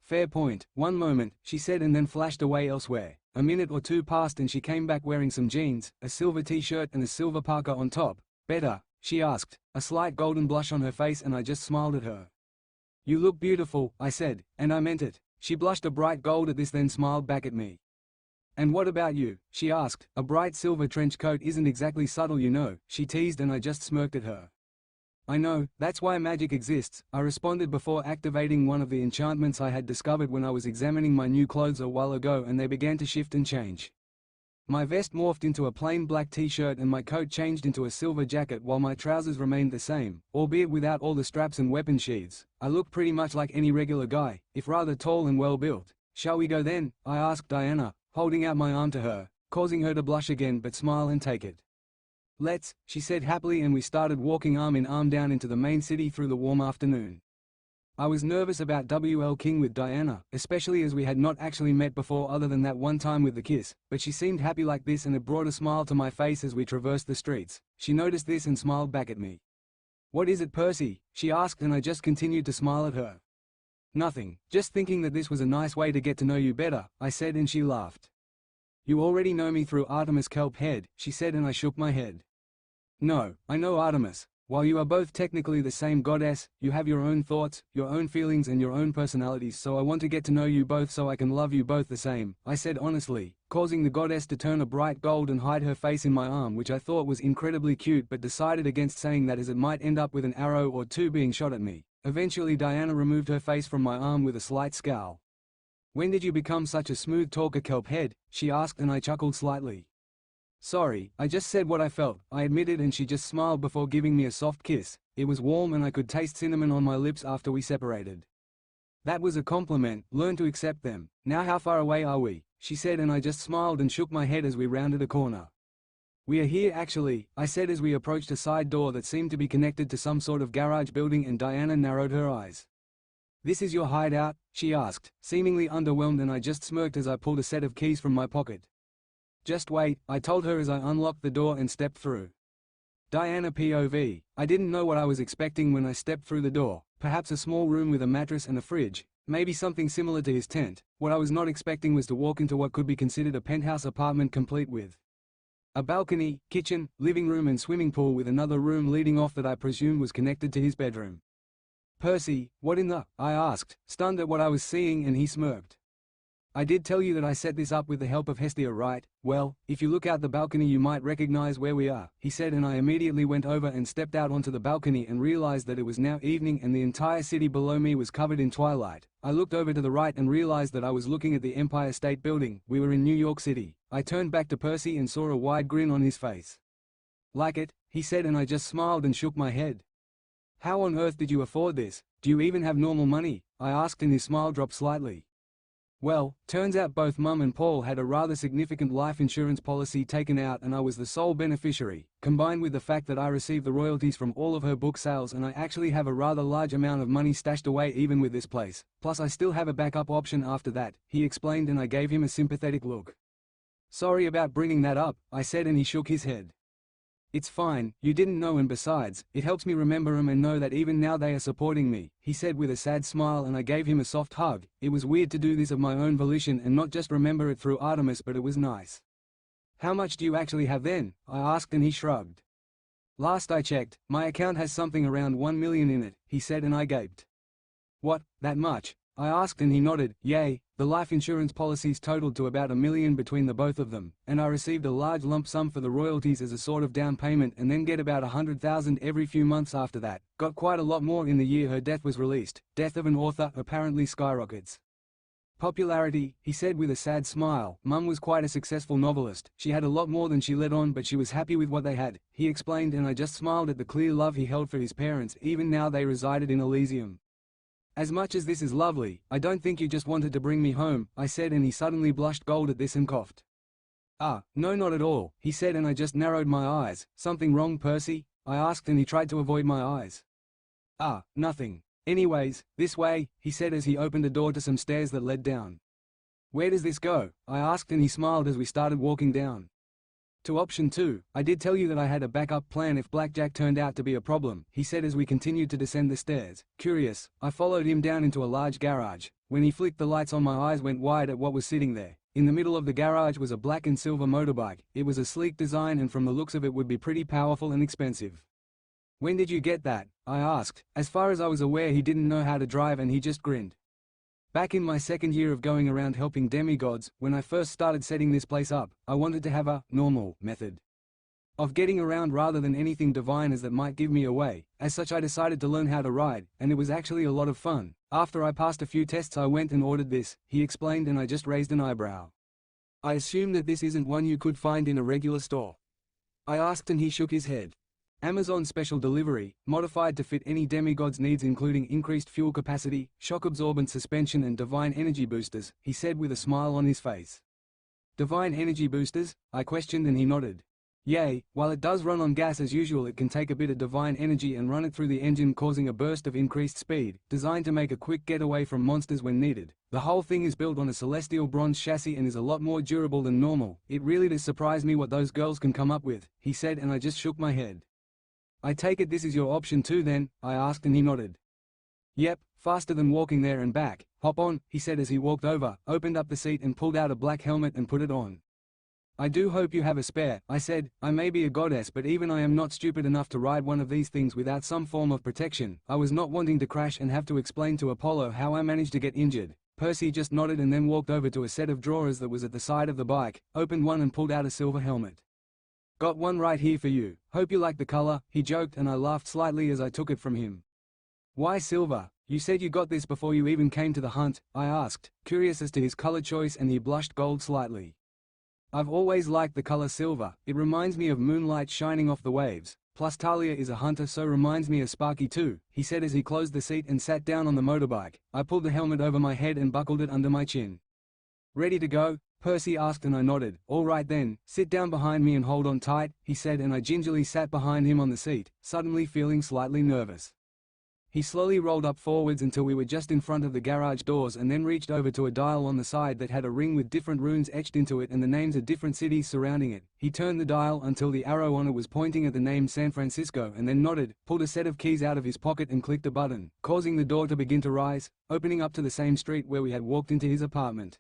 Fair point, one moment, she said, and then flashed away elsewhere. A minute or two passed and she came back wearing some jeans, a silver t-shirt and a silver parka on top. Better? She asked, a slight golden blush on her face, and I just smiled at her. You look beautiful, I said, and I meant it. She blushed a bright gold at this, then smiled back at me. And what about you? She asked. A bright silver trench coat isn't exactly subtle, you know, she teased, and I just smirked at her. I know, that's why magic exists, I responded before activating one of the enchantments I had discovered when I was examining my new clothes a while ago, and they began to shift and change. My vest morphed into a plain black t-shirt and my coat changed into a silver jacket while my trousers remained the same, albeit without all the straps and weapon sheaths. I looked pretty much like any regular guy, if rather tall and well built. Shall we go then? I asked Diana, holding out my arm to her, causing her to blush again but smile and take it. Let's, she said happily, and we started walking arm in arm down into the main city through the warm afternoon. I was nervous about W.L. King with Diana, especially as we had not actually met before other than that one time with the kiss, but she seemed happy like this and it brought a smile to my face as we traversed the streets. She noticed this and smiled back at me. What is it, Percy? She asked, and I just continued to smile at her. Nothing, just thinking that this was a nice way to get to know you better, I said, and she laughed. You already know me through Artemis Kelp Head, she said, and I shook my head. No, I know Artemis. While you are both technically the same goddess, you have your own thoughts, your own feelings and your own personalities, so I want to get to know you both so I can love you both the same, I said honestly, causing the goddess to turn a bright gold and hide her face in my arm, which I thought was incredibly cute but decided against saying that as it might end up with an arrow or two being shot at me. Eventually Diana removed her face from my arm with a slight scowl. When did you become such a smooth talker, Kelp Head? She asked, and I chuckled slightly. Sorry, I just said what I felt, I admitted, and she just smiled before giving me a soft kiss. It was warm and I could taste cinnamon on my lips after we separated. That was a compliment, learn to accept them. Now how far away are we? She said, and I just smiled and shook my head as we rounded a corner. We are here actually, I said as we approached a side door that seemed to be connected to some sort of garage building, and Diana narrowed her eyes. This is your hideout? She asked, seemingly underwhelmed, and I just smirked as I pulled a set of keys from my pocket. Just wait, I told her as I unlocked the door and stepped through. Diana POV. I didn't know what I was expecting when I stepped through the door, perhaps a small room with a mattress and a fridge, maybe something similar to his tent. What I was not expecting was to walk into what could be considered a penthouse apartment complete with a balcony, kitchen, living room and swimming pool, with another room leading off that I presumed was connected to his bedroom. Percy, what in the? I asked, stunned at what I was seeing, and he smirked. I did tell you that I set this up with the help of Hestia, right? Well, if you look out the balcony you might recognize where we are, he said, and I immediately went over and stepped out onto the balcony and realized that it was now evening and the entire city below me was covered in twilight. I looked over to the right and realized that I was looking at the Empire State Building. We were in New York City. I turned back to Percy and saw a wide grin on his face. Like it? He said, and I just smiled and shook my head. How on earth did you afford this? Do you even have normal money? I asked, and his smile dropped slightly. Well, turns out both Mum and Paul had a rather significant life insurance policy taken out and I was the sole beneficiary, combined with the fact that I received the royalties from all of her book sales and I actually have a rather large amount of money stashed away even with this place, plus I still have a backup option after that, he explained, and I gave him a sympathetic look. Sorry about bringing that up, I said, and he shook his head. It's fine, you didn't know, and besides, it helps me remember them and know that even now they are supporting me, he said with a sad smile, and I gave him a soft hug. It was weird to do this of my own volition and not just remember it through Artemis, but it was nice. How much do you actually have then? I asked, and he shrugged. Last I checked, my account has something around 1 million in it, he said, and I gaped. What, that much? I asked, and he nodded. Yay, the life insurance policies totaled to about $1 million between the both of them, and I received a large lump sum for the royalties as a sort of down payment and then get about $100,000 every few months after that. Got quite a lot more in the year her death was released. Death of an author apparently skyrockets popularity, he said with a sad smile. Mum was quite a successful novelist. She had a lot more than she let on, but she was happy with what they had, he explained, and I just smiled at the clear love he held for his parents even now they resided in Elysium. As much as this is lovely, I don't think you just wanted to bring me home, I said, and he suddenly blushed gold at this and coughed. Ah, no, not at all, he said, and I just narrowed my eyes. Something wrong, Percy? I asked, and he tried to avoid my eyes. Ah, nothing. Anyways, this way, he said as he opened a door to some stairs that led down. Where does this go? I asked, and he smiled as we started walking down. To option 2, I did tell you that I had a backup plan if blackjack turned out to be a problem, he said as we continued to descend the stairs. Curious, I followed him down into a large garage. When he flicked the lights on, my eyes went wide at what was sitting there. In the middle of the garage was a black and silver motorbike. It was a sleek design and from the looks of it would be pretty powerful and expensive. When did you get that? I asked. As far as I was aware, he didn't know how to drive and he just grinned. Back in my second year of going around helping demigods, when I first started setting this place up, I wanted to have a normal method of getting around rather than anything divine as that might give me away. As such, I decided to learn how to ride, and it was actually a lot of fun. After I passed a few tests, I went and ordered this, he explained, and I just raised an eyebrow. I assume that this isn't one you could find in a regular store? I asked, and he shook his head. Amazon special delivery, modified to fit any demigod's needs including increased fuel capacity, shock-absorbent suspension and divine energy boosters, he said with a smile on his face. Divine energy boosters? I questioned, and he nodded. Yay, while it does run on gas as usual, it can take a bit of divine energy and run it through the engine, causing a burst of increased speed, designed to make a quick getaway from monsters when needed. The whole thing is built on a celestial bronze chassis and is a lot more durable than normal. It really does surprise me what those girls can come up with, he said, and I just shook my head. I take it this is your option 2 then? I asked, and he nodded. Yep, faster than walking there and back. Hop on, he said as he walked over, opened up the seat and pulled out a black helmet and put it on. I do hope you have a spare, I said. I may be a goddess, but even I am not stupid enough to ride one of these things without some form of protection. I was not wanting to crash and have to explain to Apollo how I managed to get injured. Percy just nodded and then walked over to a set of drawers that was at the side of the bike, opened one and pulled out a silver helmet. Got one right here for you. Hope you like the color, he joked, and I laughed slightly as I took it from him. Why silver? You said you got this before you even came to the hunt, I asked, curious as to his color choice, and he blushed gold slightly. I've always liked the color silver. It reminds me of moonlight shining off the waves. Plus Talia is a hunter, so reminds me of Sparky too, he said as he closed the seat and sat down on the motorbike. I pulled the helmet over my head and buckled it under my chin. Ready to go? Percy asked, and I nodded. All right then, sit down behind me and hold on tight, he said, and I gingerly sat behind him on the seat, suddenly feeling slightly nervous. He slowly rolled up forwards until we were just in front of the garage doors and then reached over to a dial on the side that had a ring with different runes etched into it and the names of different cities surrounding it. He turned the dial until the arrow on it was pointing at the name San Francisco and then nodded, pulled a set of keys out of his pocket and clicked a button, causing the door to begin to rise, opening up to the same street where we had walked into his apartment.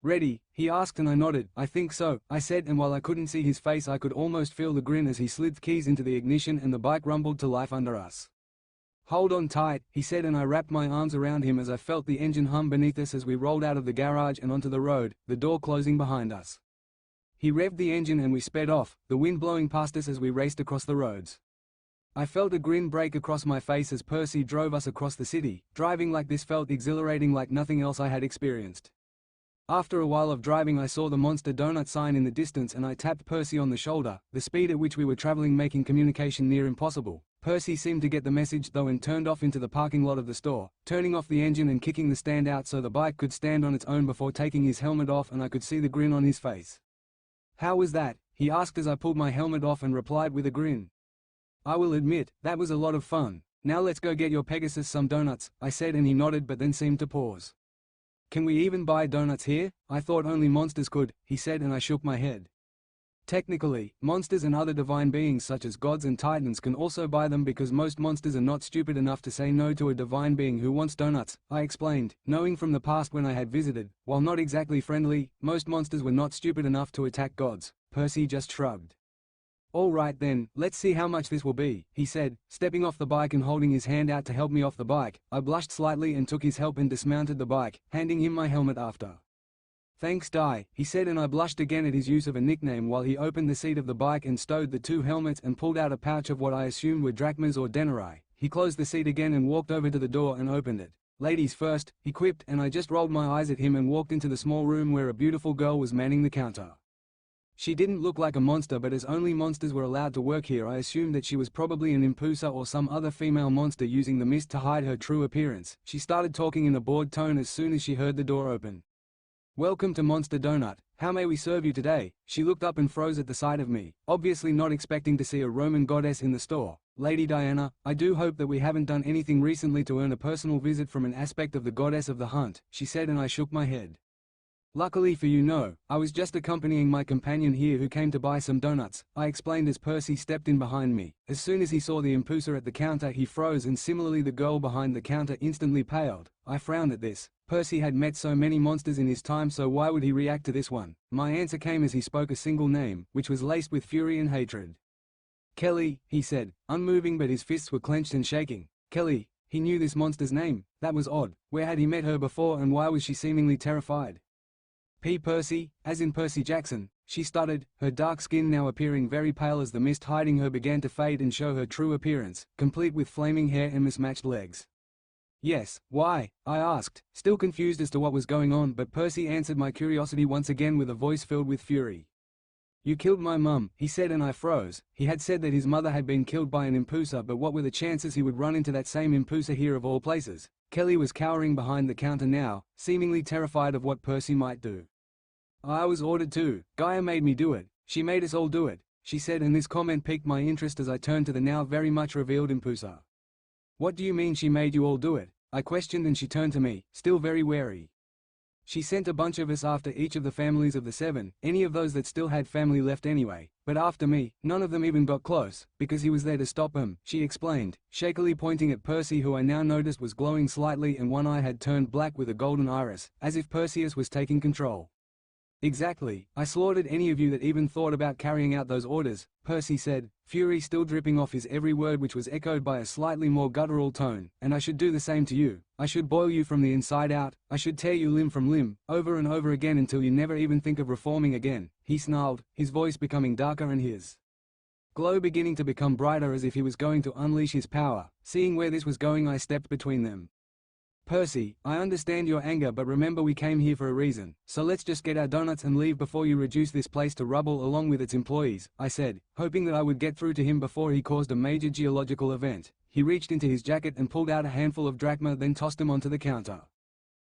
Ready? He asked, and I nodded. I think so, I said, and while I couldn't see his face I could almost feel the grin as he slid the keys into the ignition and the bike rumbled to life under us. Hold on tight, he said, and I wrapped my arms around him as I felt the engine hum beneath us as we rolled out of the garage and onto the road, the door closing behind us. He revved the engine and we sped off, the wind blowing past us as we raced across the roads. I felt a grin break across my face as Percy drove us across the city. Driving like this felt exhilarating like nothing else I had experienced. After a while of driving I saw the Monster Donut sign in the distance and I tapped Percy on the shoulder, the speed at which we were traveling making communication near impossible. Percy seemed to get the message though and turned off into the parking lot of the store, turning off the engine and kicking the stand out so the bike could stand on its own before taking his helmet off, and I could see the grin on his face. "How was that?" he asked as I pulled my helmet off and replied with a grin. "I will admit, that was a lot of fun. Now let's go get your Pegasus some donuts," I said, and he nodded but then seemed to pause. "Can we even buy donuts here? I thought only monsters could," he said, and I shook my head. "Technically, monsters and other divine beings such as gods and titans can also buy them because most monsters are not stupid enough to say no to a divine being who wants donuts," I explained, knowing from the past when I had visited, while not exactly friendly, most monsters were not stupid enough to attack gods. Percy just shrugged. "All right then, let's see how much this will be," he said, stepping off the bike and holding his hand out to help me off the bike. I blushed slightly and took his help and dismounted the bike, handing him my helmet after. "Thanks, Di," he said, and I blushed again at his use of a nickname while he opened the seat of the bike and stowed the two helmets and pulled out a pouch of what I assumed were drachmas or denarii. He closed the seat again and walked over to the door and opened it. "Ladies first," he quipped, and I just rolled my eyes at him and walked into the small room where a beautiful girl was manning the counter. She didn't look like a monster, but as only monsters were allowed to work here, I assumed that she was probably an impusa or some other female monster using the mist to hide her true appearance. She started talking in a bored tone as soon as she heard the door open. "Welcome to Monster Donut. How may we serve you today?" She looked up and froze at the sight of me, obviously not expecting to see a Roman goddess in the store. "Lady Diana, I do hope that we haven't done anything recently to earn a personal visit from an aspect of the goddess of the hunt," she said, and I shook my head. "Luckily for you, no. I was just accompanying my companion here who came to buy some donuts," I explained as Percy stepped in behind me. As soon as he saw the impusa at the counter, he froze, and similarly the girl behind the counter instantly paled. I frowned at this. Percy had met so many monsters in his time, so why would he react to this one? My answer came as he spoke a single name, which was laced with fury and hatred. "Kelly," he said, unmoving but his fists were clenched and shaking. Kelly. He knew this monster's name. That was odd. Where had he met her before, and why was she seemingly terrified? "Percy, as in Percy Jackson," she stuttered, her dark skin now appearing very pale as the mist hiding her began to fade and show her true appearance, complete with flaming hair and mismatched legs. "Yes, why?" I asked, still confused as to what was going on, but Percy answered my curiosity once again with a voice filled with fury. "You killed my mum," he said, and I froze. He had said that his mother had been killed by an impusa, but what were the chances he would run into that same impusa here of all places? Kelly was cowering behind the counter now, seemingly terrified of what Percy might do. "I was ordered to. Gaia made me do it. She made us all do it," she said, and this comment piqued my interest as I turned to the now very much revealed impusa. "What do you mean she made you all do it?" I questioned, and she turned to me, still very wary. "She sent a bunch of us after each of the families of the 7, any of those that still had family left anyway, but after me, none of them even got close, because he was there to stop them," she explained, shakily pointing at Percy, who I now noticed was glowing slightly and one eye had turned black with a golden iris, as if Perseus was taking control. "Exactly. I slaughtered any of you that even thought about carrying out those orders," Percy said, fury still dripping off his every word, which was echoed by a slightly more guttural tone. "And I should do the same to you. I should boil you from the inside out. I should tear you limb from limb, over and over again until you never even think of reforming again," he snarled, his voice becoming darker and his glow beginning to become brighter as if he was going to unleash his power. Seeing where this was going, I stepped between them. "Percy, I understand your anger, but remember we came here for a reason, so let's just get our donuts and leave before you reduce this place to rubble along with its employees," I said, hoping that I would get through to him before he caused a major geological event. He reached into his jacket and pulled out a handful of drachma, then tossed them onto the counter.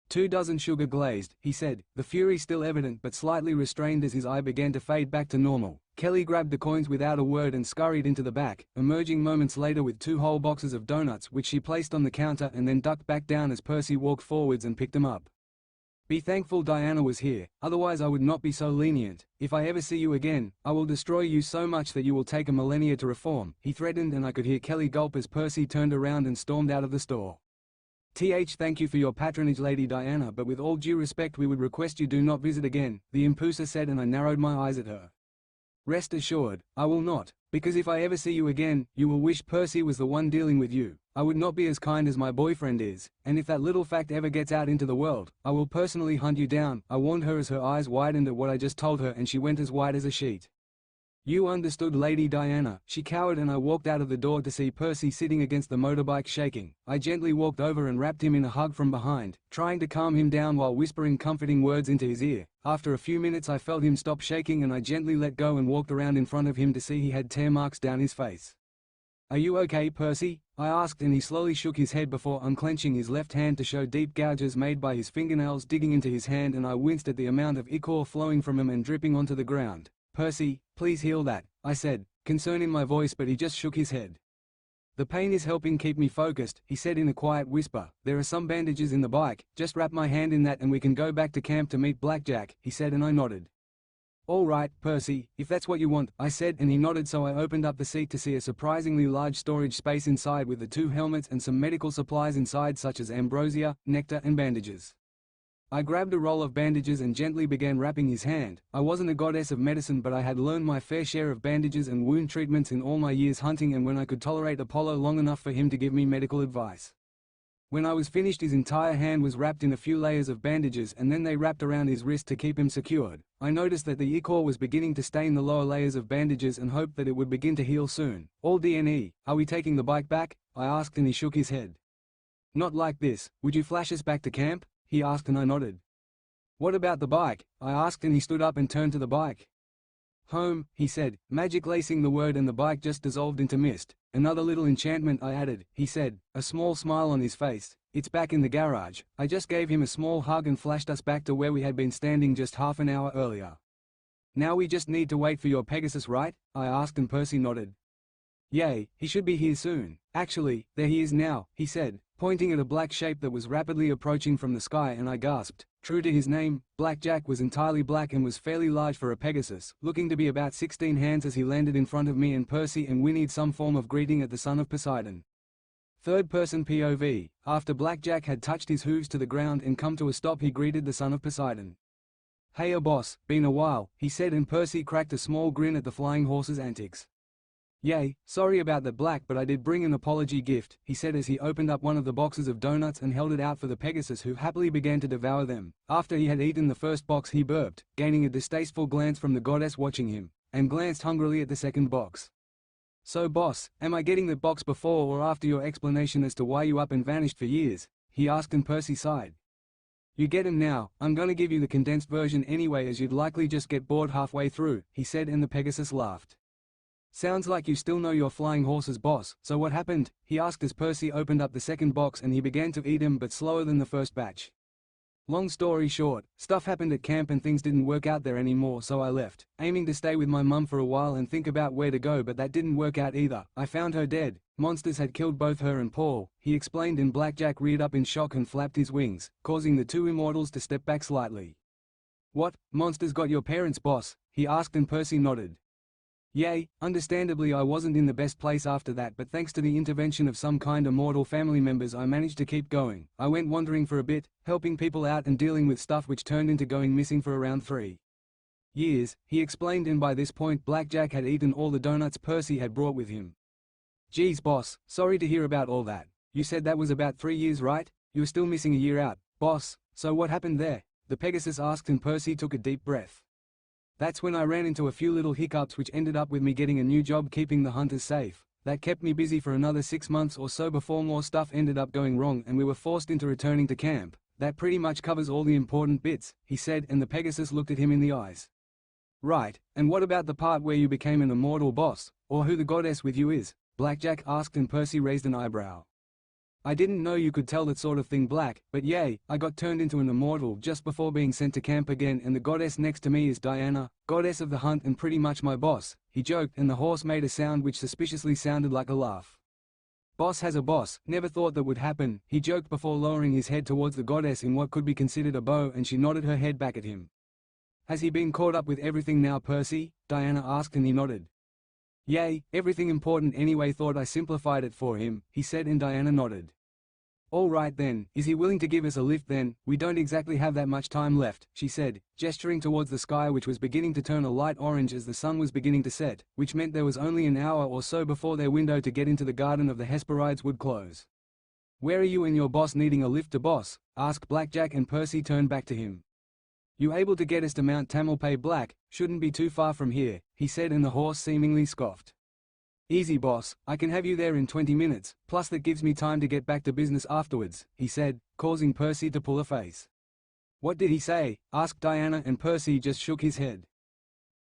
2 dozen sugar glazed, he said, the fury still evident but slightly restrained as his eye began to fade back to normal. Kelly grabbed the coins without a word and scurried into the back, emerging moments later with 2 whole boxes of donuts which she placed on the counter and then ducked back down as Percy walked forwards and picked them up. "Be thankful Diana was here, otherwise I would not be so lenient. If I ever see you again, I will destroy you so much that you will take a millennia to reform," he threatened, and I could hear Kelly gulp as Percy turned around and stormed out of the store. Thank you for your patronage, Lady Diana, but with all due respect we would request you do not visit again," the impusa said, and I narrowed my eyes at her. "Rest assured, I will not, because if I ever see you again, you will wish Percy was the one dealing with you. I would not be as kind as my boyfriend is, and if that little fact ever gets out into the world, I will personally hunt you down," I warned her as her eyes widened at what I just told her and she went as white as a sheet. "You understood, Lady Diana." She cowered and I walked out of the door to see Percy sitting against the motorbike shaking. I gently walked over and wrapped him in a hug from behind, trying to calm him down while whispering comforting words into his ear. After a few minutes I felt him stop shaking and I gently let go and walked around in front of him to see he had tear marks down his face. "Are you okay, Percy?" I asked, and he slowly shook his head before unclenching his left hand to show deep gouges made by his fingernails digging into his hand, and I winced at the amount of ichor flowing from him and dripping onto the ground. "Percy, please heal that," I said, concern in my voice, but he just shook his head. "The pain is helping keep me focused," he said in a quiet whisper. "There are some bandages in the bike, just wrap my hand in that and we can go back to camp to meet Blackjack," he said, and I nodded. "All right, Percy, if that's what you want," I said, and he nodded, so I opened up the seat to see a surprisingly large storage space inside with the 2 helmets and some medical supplies inside such as ambrosia, nectar and bandages. I grabbed a roll of bandages and gently began wrapping his hand. I wasn't a goddess of medicine, but I had learned my fair share of bandages and wound treatments in all my years hunting and when I could tolerate Apollo long enough for him to give me medical advice. When I was finished, his entire hand was wrapped in a few layers of bandages and then they wrapped around his wrist to keep him secured. I noticed that the ichor was beginning to stain the lower layers of bandages and hoped that it would begin to heal soon. "All DNE, are we taking the bike back?" I asked, and he shook his head. "Not like this. Would you flash us back to camp?" he asked, and I nodded. "What about the bike?" I asked, and he stood up and turned to the bike. "Home," he said, magic lacing the word, and the bike just dissolved into mist. "Another little enchantment," I added, he said, a small smile on his face. "It's back in the garage." I just gave him a small hug and flashed us back to where we had been standing just half an hour earlier. "Now we just need to wait for your Pegasus, right?" I asked, and Percy nodded. "Yay, he should be here soon. Actually, there he is now," he said, pointing at a black shape that was rapidly approaching from the sky, and I gasped. True to his name, Blackjack was entirely black and was fairly large for a Pegasus, looking to be about 16 hands as he landed in front of me and Percy and whinnied some form of greeting at the son of Poseidon. Third-person POV. After Blackjack had touched his hooves to the ground and come to a stop, he greeted the son of Poseidon. "Heya boss, been a while," he said, and Percy cracked a small grin at the flying horse's antics. "Yay, sorry about that, Black, but I did bring an apology gift," he said as he opened up one of the boxes of donuts and held it out for the Pegasus, who happily began to devour them. After he had eaten the first box, he burped, gaining a distasteful glance from the goddess watching him, and glanced hungrily at the second box. "So boss, am I getting the box before or after your explanation as to why you up and vanished for years?" he asked, and Percy sighed. "You get him now. I'm gonna give you the condensed version anyway, as you'd likely just get bored halfway through," he said, and the Pegasus laughed. "Sounds like you still know your flying horses, boss. So what happened?" he asked as Percy opened up the second box and he began to eat him, but slower than the first batch. "Long story short, stuff happened at camp and things didn't work out there anymore, so I left, aiming to stay with my mum for a while and think about where to go, but that didn't work out either. I found her dead. Monsters had killed both her and Paul," he explained, and Blackjack reared up in shock and flapped his wings, causing the 2 immortals to step back slightly. "What, monsters got your parents, boss?" he asked, and Percy nodded. "Yay, understandably I wasn't in the best place after that, but thanks to the intervention of some kind immortal family members I managed to keep going. I went wandering for a bit, helping people out and dealing with stuff which turned into going missing for around 3 years, he explained, and by this point Blackjack had eaten all the donuts Percy had brought with him. "Geez boss, sorry to hear about all that. You said that was about 3 years, right? You were still missing a year out, boss, so what happened there?" the Pegasus asked, and Percy took a deep breath. "That's when I ran into a few little hiccups which ended up with me getting a new job keeping the hunters safe. That kept me busy for another 6 months or so before more stuff ended up going wrong and we were forced into returning to camp. That pretty much covers all the important bits," he said, and the Pegasus looked at him in the eyes. "Right, and what about the part where you became an immortal, boss, or who the goddess with you is?" Blackjack asked, and Percy raised an eyebrow. "I didn't know you could tell that sort of thing, Black, but yay, I got turned into an immortal just before being sent to camp again, and the goddess next to me is Diana, goddess of the hunt and pretty much my boss," he joked, and the horse made a sound which suspiciously sounded like a laugh. "Boss has a boss, never thought that would happen," he joked before lowering his head towards the goddess in what could be considered a bow, and she nodded her head back at him. "Has he been caught up with everything now, Percy?" Diana asked, and he nodded. "Yay, everything important anyway, thought I simplified it for him," he said, and Diana nodded. "All right then, is he willing to give us a lift then? We don't exactly have that much time left," she said, gesturing towards the sky which was beginning to turn a light orange as the sun was beginning to set, which meant there was only an hour or so before their window to get into the garden of the Hesperides would close. "Where are you and your boss needing a lift to, boss?" asked Blackjack, and Percy turned back to him. "You able to get us to Mount Tamalpay, Black? Shouldn't be too far from here," he said, and the horse seemingly scoffed. "Easy boss, I can have you there in 20 minutes, plus that gives me time to get back to business afterwards," he said, causing Percy to pull a face. "What did he say?" asked Diana, and Percy just shook his head.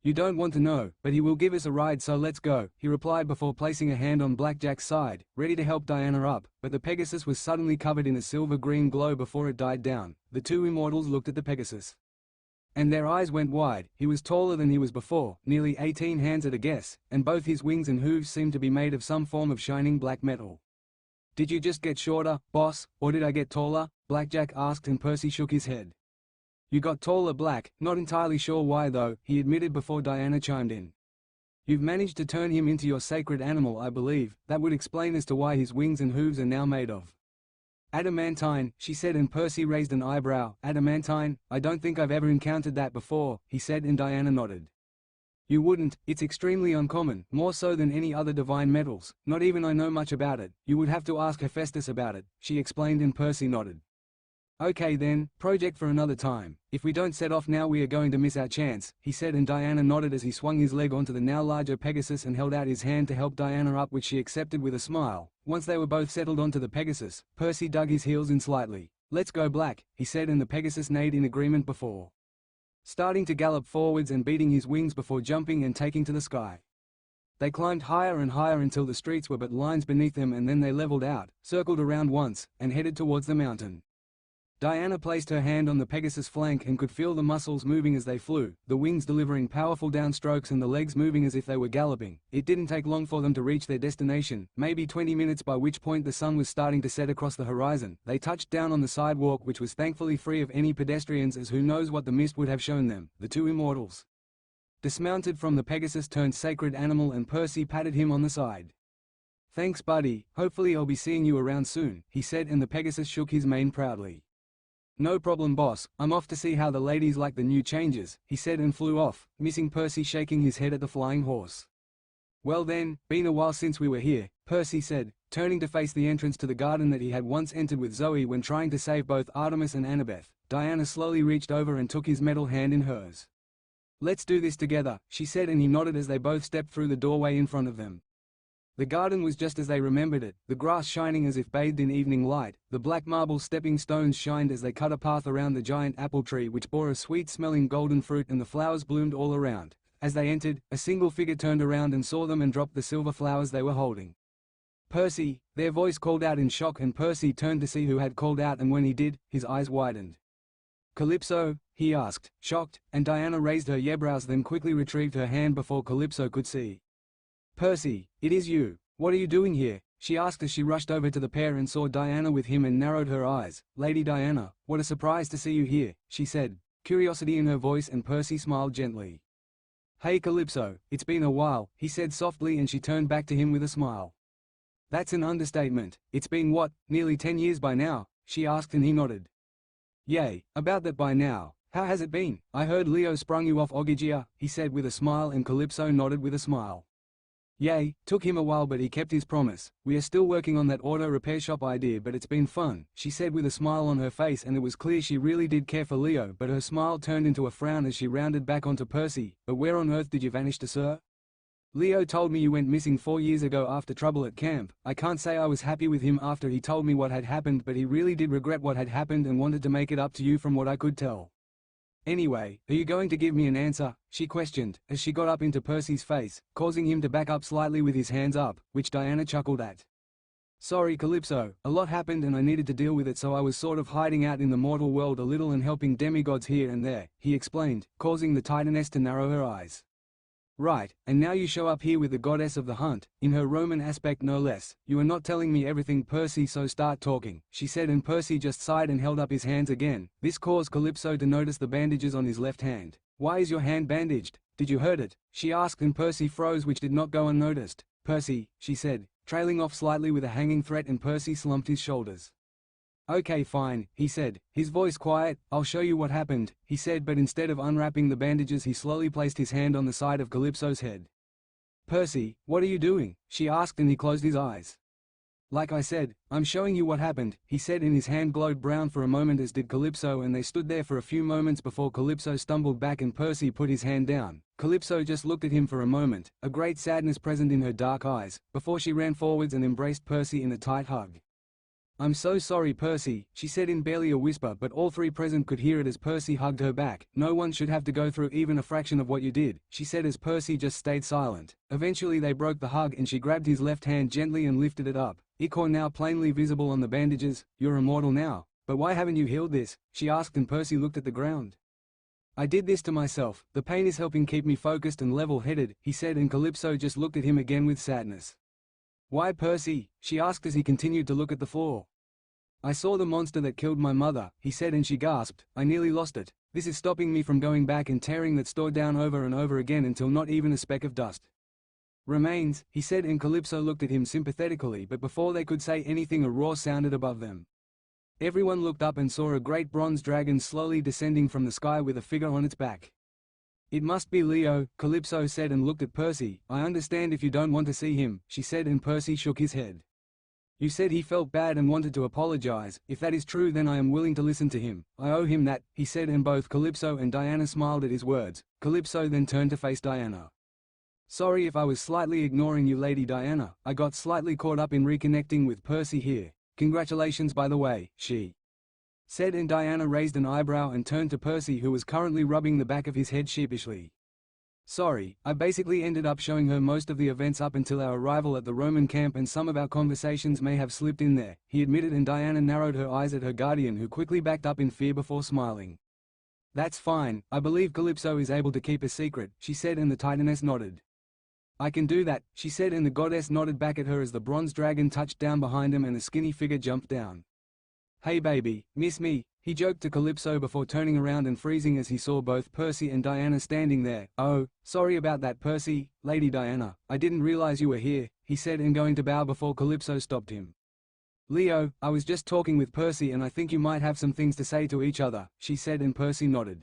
You don't want to know, but he will give us a ride, so let's go, he replied before placing a hand on Blackjack's side, ready to help Diana up, but the Pegasus was suddenly covered in a silver-green glow before it died down. The two immortals looked at the Pegasus, and their eyes went wide. He was taller than he was before, nearly 18 hands at a guess, and both his wings and hooves seemed to be made of some form of shining black metal. Did you just get shorter, boss, or did I get taller? Blackjack asked, and Percy shook his head. You got taller, Black, not entirely sure why though, he admitted before Diana chimed in. You've managed to turn him into your sacred animal, I believe. That would explain as to why his wings and hooves are now made of adamantine, she said, and Percy raised an eyebrow. Adamantine? I don't think I've ever encountered that before, he said, and Diana nodded. You wouldn't, it's extremely uncommon, more so than any other divine metals. Not even I know much about it. You would have to ask Hephaestus about it, she explained, and Percy nodded. Okay then, project for another time. If we don't set off now we are going to miss our chance, he said, and Diana nodded as he swung his leg onto the now larger Pegasus and held out his hand to help Diana up, which she accepted with a smile. Once they were both settled onto the Pegasus, Percy dug his heels in slightly. Let's go, Black, he said, and the Pegasus neighed in agreement before starting to gallop forwards and beating his wings before jumping and taking to the sky. They climbed higher and higher until the streets were but lines beneath them, and then they leveled out, circled around once, and headed towards the mountain. Diana placed her hand on the Pegasus' flank and could feel the muscles moving as they flew, the wings delivering powerful downstrokes and the legs moving as if they were galloping. It didn't take long for them to reach their destination, maybe 20 minutes, by which point the sun was starting to set across the horizon. They touched down on the sidewalk, which was thankfully free of any pedestrians, as who knows what the mist would have shown them. The two immortals dismounted from the Pegasus turned sacred animal, and Percy patted him on the side. Thanks, buddy, hopefully I'll be seeing you around soon, he said, and the Pegasus shook his mane proudly. No problem, boss, I'm off to see how the ladies like the new changes, he said, and flew off, missing Percy shaking his head at the flying horse. Well then, been a while since we were here, Percy said, turning to face the entrance to the garden that he had once entered with Zoe when trying to save both Artemis and Annabeth. Diana slowly reached over and took his metal hand in hers. Let's do this together, she said, and he nodded as they both stepped through the doorway in front of them. The garden was just as they remembered it, the grass shining as if bathed in evening light. The black marble stepping stones shined as they cut a path around the giant apple tree, which bore a sweet-smelling golden fruit, and the flowers bloomed all around. As they entered, a single figure turned around and saw them and dropped the silver flowers they were holding. Percy, their voice called out in shock, and Percy turned to see who had called out, and when he did, his eyes widened. Calypso? He asked, shocked, and Diana raised her eyebrows, then quickly retrieved her hand before Calypso could see. Percy, it is you. What are you doing here? She asked as she rushed over to the pair and saw Diana with him and narrowed her eyes. Lady Diana, what a surprise to see you here, she said, curiosity in her voice, and Percy smiled gently. Hey Calypso, it's been a while, he said softly, and she turned back to him with a smile. That's an understatement. It's been what, nearly 10 years by now? She asked, and he nodded. Yay, about that by now. How has it been? I heard Leo sprung you off Ogygia, he said with a smile, and Calypso nodded with a smile. Yay, took him a while but he kept his promise. We are still working on that auto repair shop idea, but it's been fun, she said with a smile on her face, and it was clear she really did care for Leo, but her smile turned into a frown as she rounded back onto Percy. But where on earth did you vanish to, sir? Leo told me you went missing 4 years ago after trouble at camp. I can't say I was happy with him after he told me what had happened, but he really did regret what had happened and wanted to make it up to you from what I could tell. Anyway, are you going to give me an answer? She questioned, as she got up into Percy's face, causing him to back up slightly with his hands up, which Diana chuckled at. Sorry Calypso, a lot happened and I needed to deal with it, so I was sort of hiding out in the mortal world a little and helping demigods here and there, he explained, causing the Titaness to narrow her eyes. Right, and now you show up here with the goddess of the hunt, in her Roman aspect no less. You are not telling me everything, Percy, so start talking, she said, and Percy just sighed and held up his hands again. This caused Calypso to notice the bandages on his left hand. Why is your hand bandaged? Did you hurt it? She asked, and Percy froze, which did not go unnoticed. Percy, she said, trailing off slightly with a hanging threat, and Percy slumped his shoulders. Okay fine, he said, his voice quiet. I'll show you what happened, he said, but instead of unwrapping the bandages he slowly placed his hand on the side of Calypso's head. Percy, what are you doing? She asked, and he closed his eyes. Like I said, I'm showing you what happened, he said, and his hand glowed brown for a moment, as did Calypso, and they stood there for a few moments before Calypso stumbled back and Percy put his hand down. Calypso just looked at him for a moment, a great sadness present in her dark eyes, before she ran forwards and embraced Percy in a tight hug. "I'm so sorry, Percy," she said in barely a whisper, but all three present could hear it as Percy hugged her back. "No one should have to go through even a fraction of what you did," she said as Percy just stayed silent. Eventually they broke the hug and she grabbed his left hand gently and lifted it up. Ichor now plainly visible on the bandages. "You're immortal now. But why haven't you healed this?" she asked, and Percy looked at the ground. "I did this to myself. The pain is helping keep me focused and level-headed," he said, and Calypso just looked at him again with sadness. "Why, Percy?" she asked as he continued to look at the floor. "I saw the monster that killed my mother," he said, and she gasped. "I nearly lost it. This is stopping me from going back and tearing that store down over and over again until not even a speck of dust remains," he said, and Calypso looked at him sympathetically, but before they could say anything a roar sounded above them. Everyone looked up and saw a great bronze dragon slowly descending from the sky with a figure on its back. "It must be Leo," Calypso said, and looked at Percy. "I understand if you don't want to see him," she said, and Percy shook his head. "You said he felt bad and wanted to apologize. If that is true, then I am willing to listen to him. I owe him that," he said, and both Calypso and Diana smiled at his words. Calypso then turned to face Diana. "Sorry if I was slightly ignoring you, Lady Diana. I got slightly caught up in reconnecting with Percy here. Congratulations, by the way," she said, and Diana raised an eyebrow and turned to Percy, who was currently rubbing the back of his head sheepishly. "Sorry, I basically ended up showing her most of the events up until our arrival at the Roman camp, and some of our conversations may have slipped in there," he admitted, and Diana narrowed her eyes at her guardian, who quickly backed up in fear before smiling. "That's fine. I believe Calypso is able to keep a secret," she said, and the Titaness nodded. "I can do that," she said, and the goddess nodded back at her as the bronze dragon touched down behind him and a skinny figure jumped down. "Hey baby, miss me?" he joked to Calypso before turning around and freezing as he saw both Percy and Diana standing there. "Oh, sorry about that, Percy. Lady Diana, I didn't realize you were here," he said, and going to bow before Calypso stopped him. "Leo, I was just talking with Percy and I think you might have some things to say to each other," she said, and Percy nodded.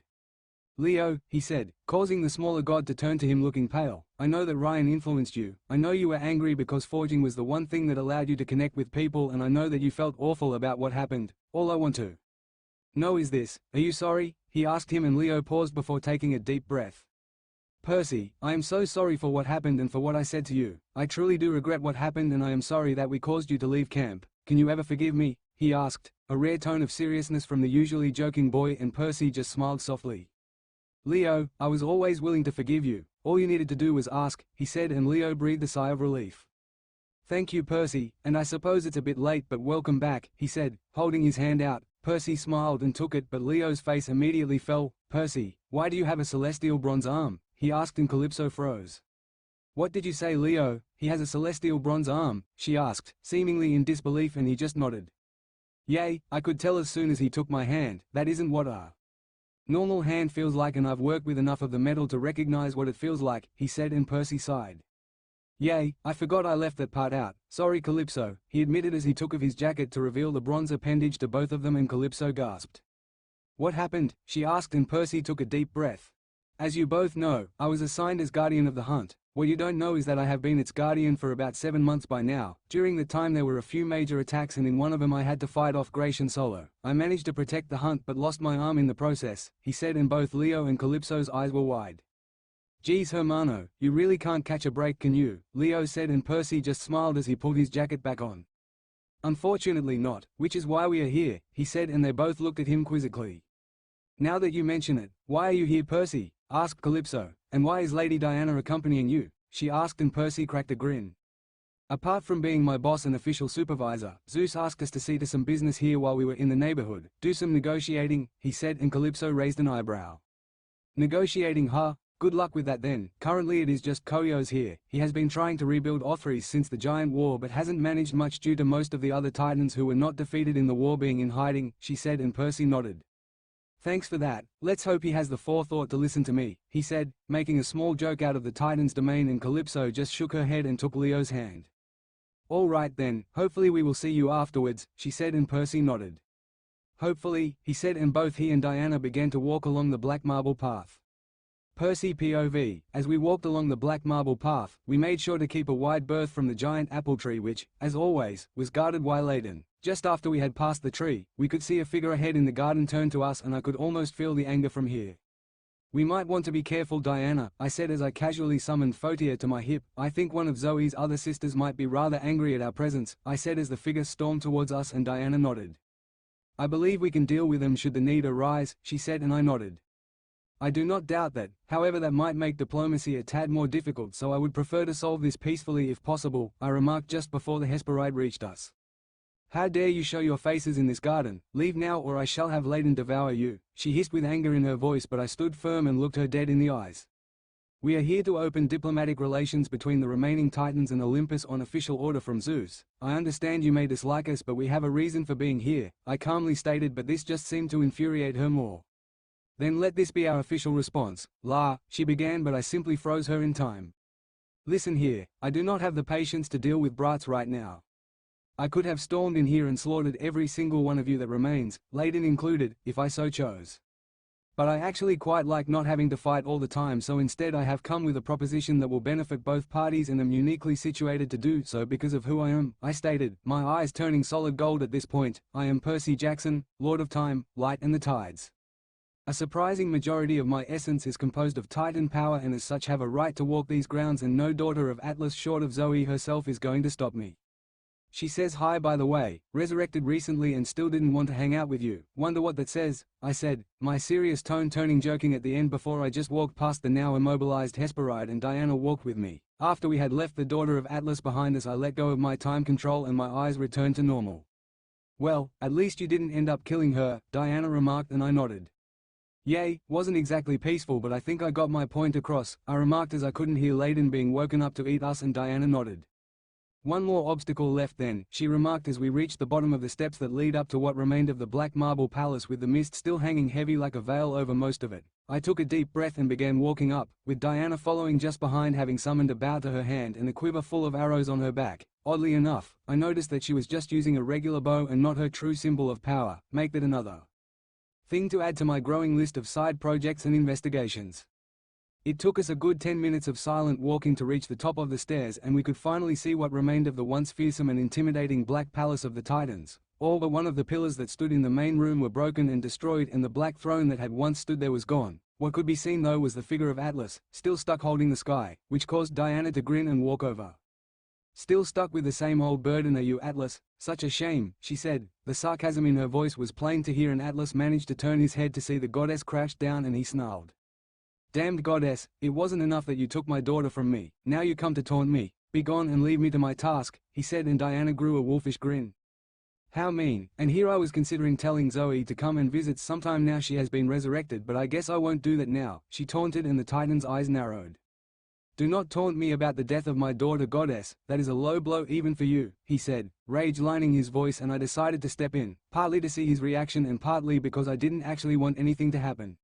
"Leo," he said, causing the smaller god to turn to him looking pale, "I know that Ryan influenced you. I know you were angry because forging was the one thing that allowed you to connect with people, and I know that you felt awful about what happened. All I want to know is this: are you sorry?" he asked him, and Leo paused before taking a deep breath. "Percy, I am so sorry for what happened and for what I said to you. I truly do regret what happened, and I am sorry that we caused you to leave camp. Can you ever forgive me?" he asked, a rare tone of seriousness from the usually joking boy, and Percy just smiled softly. "Leo, I was always willing to forgive you. All you needed to do was ask," he said, and Leo breathed a sigh of relief. "Thank you, Percy, and I suppose it's a bit late, but welcome back," he said, holding his hand out. Percy smiled and took it, but Leo's face immediately fell. "Percy, why do you have a celestial bronze arm?" he asked, and Calypso froze. "What did you say, Leo? He has a celestial bronze arm?" she asked, seemingly in disbelief, and he just nodded. "Yay, I could tell as soon as he took my hand. That isn't what a normal hand feels like, and I've worked with enough of the metal to recognize what it feels like," he said, and Percy sighed. "Yay, I forgot I left that part out. Sorry, Calypso," he admitted as he took off his jacket to reveal the bronze appendage to both of them, and Calypso gasped. "What happened?" she asked, and Percy took a deep breath. "As you both know, I was assigned as guardian of the hunt. What you don't know is that I have been its guardian for about 7 months by now. During the time there were a few major attacks, and in one of them I had to fight off Gratian solo. I managed to protect the hunt but lost my arm in the process," he said, and both Leo and Calypso's eyes were wide. "Geez, Hermano, you really can't catch a break, can you?" Leo said, and Percy just smiled as he pulled his jacket back on. "Unfortunately not, which is why we are here," he said, and they both looked at him quizzically. "Now that you mention it, why are you here, Percy?" asked Calypso. "And why is Lady Diana accompanying you?" she asked, and Percy cracked a grin. "Apart from being my boss and official supervisor, Zeus asked us to see to some business here while we were in the neighborhood, do some negotiating," he said, and Calypso raised an eyebrow. "Negotiating, huh? Good luck with that then. Currently it is just Koyos here. He has been trying to rebuild Othries since the Giant War but hasn't managed much due to most of the other Titans who were not defeated in the war being in hiding," she said, and Percy nodded. "Thanks for that. Let's hope he has the forethought to listen to me," he said, making a small joke out of the Titan's domain, and Calypso just shook her head and took Leo's hand. "All right then, hopefully we will see you afterwards," she said, and Percy nodded. "Hopefully," he said, and both he and Diana began to walk along the black marble path. Percy POV, as we walked along the black marble path, we made sure to keep a wide berth from the giant apple tree which, as always, was guarded while laden. Just after we had passed the tree, we could see a figure ahead in the garden turn to us, and I could almost feel the anger from here. "We might want to be careful, Diana," I said as I casually summoned Photia to my hip. "I think one of Zoe's other sisters might be rather angry at our presence," I said as the figure stormed towards us, and Diana nodded. "I believe we can deal with them should the need arise," she said, and I nodded. "I do not doubt that, however that might make diplomacy a tad more difficult, so I would prefer to solve this peacefully if possible," I remarked just before the Hesperide reached us. "How dare you show your faces in this garden? Leave now or I shall have Layden devour you," she hissed with anger in her voice, but I stood firm and looked her dead in the eyes. "We are here to open diplomatic relations between the remaining Titans and Olympus on official order from Zeus. I understand you may dislike us, but we have a reason for being here," I calmly stated, but this just seemed to infuriate her more. "Then let this be our official response, she began, but I simply froze her in time. "Listen here, I do not have the patience to deal with brats right now. I could have stormed in here and slaughtered every single one of you that remains, Layden included, if I so chose. But I actually quite like not having to fight all the time, so instead I have come with a proposition that will benefit both parties and am uniquely situated to do so because of who I am," I stated, my eyes turning solid gold at this point. "I am Percy Jackson, Lord of Time, Light and the Tides. A surprising majority of my essence is composed of Titan power and as such have a right to walk these grounds, and no daughter of Atlas short of Zoe herself is going to stop me. She says hi, by the way, resurrected recently and still didn't want to hang out with you. Wonder what that says," I said, my serious tone turning joking at the end before I just walked past the now immobilized Hesperide and Diana walked with me. After we had left the daughter of Atlas behind us, I let go of my time control and my eyes returned to normal. "Well, at least you didn't end up killing her," Diana remarked, and I nodded. "Yay, wasn't exactly peaceful, but I think I got my point across," I remarked as I couldn't hear Layden being woken up to eat us, and Diana nodded. "One more obstacle left then," she remarked as we reached the bottom of the steps that lead up to what remained of the black marble palace, with the mist still hanging heavy like a veil over most of it. I took a deep breath and began walking up, with Diana following just behind, having summoned a bow to her hand and a quiver full of arrows on her back. Oddly enough, I noticed that she was just using a regular bow and not her true symbol of power. Make that another thing to add to my growing list of side projects and investigations. It took us a good 10 minutes of silent walking to reach the top of the stairs, and we could finally see what remained of the once fearsome and intimidating Black Palace of the Titans. All but one of the pillars that stood in the main room were broken and destroyed, and the black throne that had once stood there was gone. What could be seen though was the figure of Atlas, still stuck holding the sky, which caused Diana to grin and walk over. "Still stuck with the same old burden, are you, Atlas? Such a shame," she said. The sarcasm in her voice was plain to hear, and Atlas managed to turn his head to see the goddess crouched down, and he snarled, "Damned goddess, it wasn't enough that you took my daughter from me, now you come to taunt me. Be gone and leave me to my task," he said, and Diana grew a wolfish grin. "How mean, and here I was considering telling Zoe to come and visit sometime now she has been resurrected, but I guess I won't do that now," she taunted, and the Titan's eyes narrowed. "Do not taunt me about the death of my daughter, goddess, that is a low blow even for you," he said, rage lining his voice, and I decided to step in, partly to see his reaction and partly because I didn't actually want anything to happen.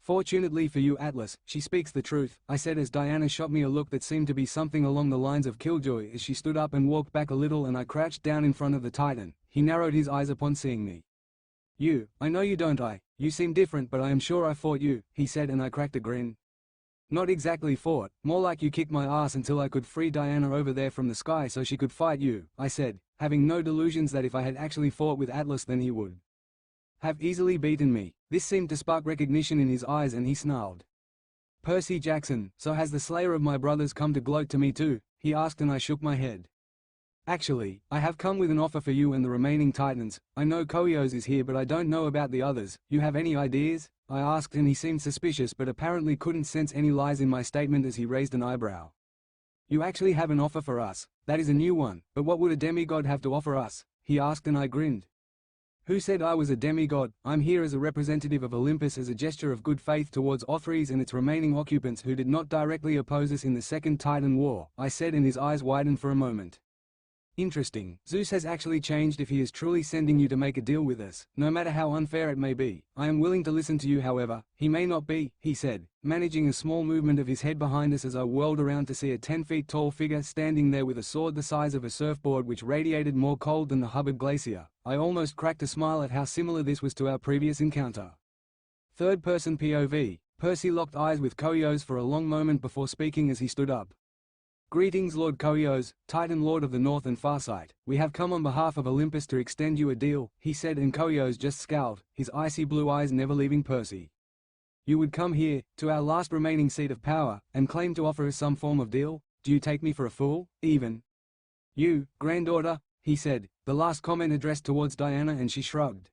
"Fortunately for you, Atlas, she speaks the truth," I said as Diana shot me a look that seemed to be something along the lines of killjoy as she stood up and walked back a little, and I crouched down in front of the Titan. He narrowed his eyes upon seeing me. I know you don't. You seem different, but I am sure I fought you," he said, and I cracked a grin. "Not exactly fought, more like you kicked my ass until I could free Diana over there from the sky so she could fight you," I said, having no delusions that if I had actually fought with Atlas then he would have easily beaten me. This seemed to spark recognition in his eyes, and he snarled, "Percy Jackson, so has the slayer of my brothers come to gloat to me too?" he asked, and I shook my head. "Actually, I have come with an offer for you and the remaining Titans. I know Koios is here, but I don't know about the others. You have any ideas?" I asked, and he seemed suspicious but apparently couldn't sense any lies in my statement as he raised an eyebrow. "You actually have an offer for us? That is a new one, but what would a demigod have to offer us?" he asked, and I grinned. "Who said I was a demigod? I'm here as a representative of Olympus as a gesture of good faith towards Othries and its remaining occupants who did not directly oppose us in the Second Titan War," I said, and his eyes widened for a moment. "Interesting. Zeus has actually changed if he is truly sending you to make a deal with us, no matter how unfair it may be. I am willing to listen to you, however, he may not be," he said, managing a small movement of his head behind us as I whirled around to see a 10-feet-tall figure standing there with a sword the size of a surfboard which radiated more cold than the Hubbard Glacier. I almost cracked a smile at how similar this was to our previous encounter. Third-person POV. Percy locked eyes with Koios for a long moment before speaking as he stood up. "Greetings, Lord Koios, Titan Lord of the North and Farsight. We have come on behalf of Olympus to extend you a deal," he said, and Koios just scowled, his icy blue eyes never leaving Percy. You would come here, to our last remaining seat of power, and claim to offer us some form of deal? Do you take me for a fool, even? You, granddaughter, he said, the last comment addressed towards Diana, and she shrugged.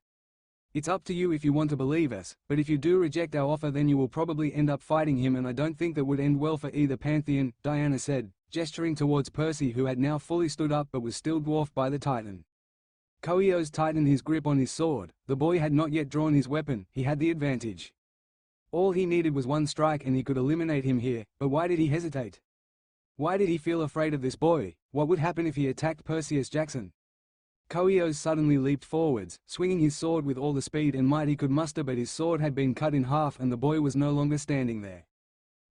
It's up to you if you want to believe us, but if you do reject our offer then you will probably end up fighting him, and I don't think that would end well for either pantheon, Diana said, gesturing towards Percy, who had now fully stood up but was still dwarfed by the Titan. Koios tightened his grip on his sword. The boy had not yet drawn his weapon. He had the advantage. All he needed was one strike and he could eliminate him here, but why did he hesitate? Why did he feel afraid of this boy? What would happen if he attacked Perseus Jackson? Koios suddenly leaped forwards, swinging his sword with all the speed and might he could muster, but his sword had been cut in half and the boy was no longer standing there.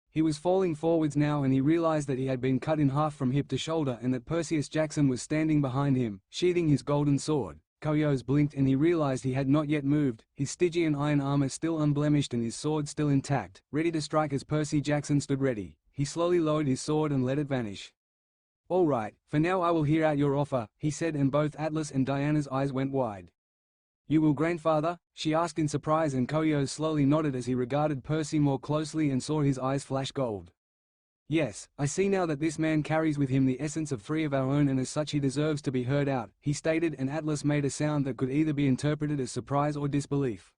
He was falling forwards now, and he realized that he had been cut in half from hip to shoulder and that Perseus Jackson was standing behind him, sheathing his golden sword. Koios blinked and he realized he had not yet moved, his Stygian iron armor still unblemished and his sword still intact, ready to strike as Percy Jackson stood ready. He slowly lowered his sword and let it vanish. All right, for now I will hear out your offer, he said, and both Atlas and Diana's eyes went wide. You will, grandfather? She asked in surprise, and Koios slowly nodded as he regarded Percy more closely and saw his eyes flash gold. Yes, I see now that this man carries with him the essence of three of our own, and as such he deserves to be heard out, he stated, and Atlas made a sound that could either be interpreted as surprise or disbelief.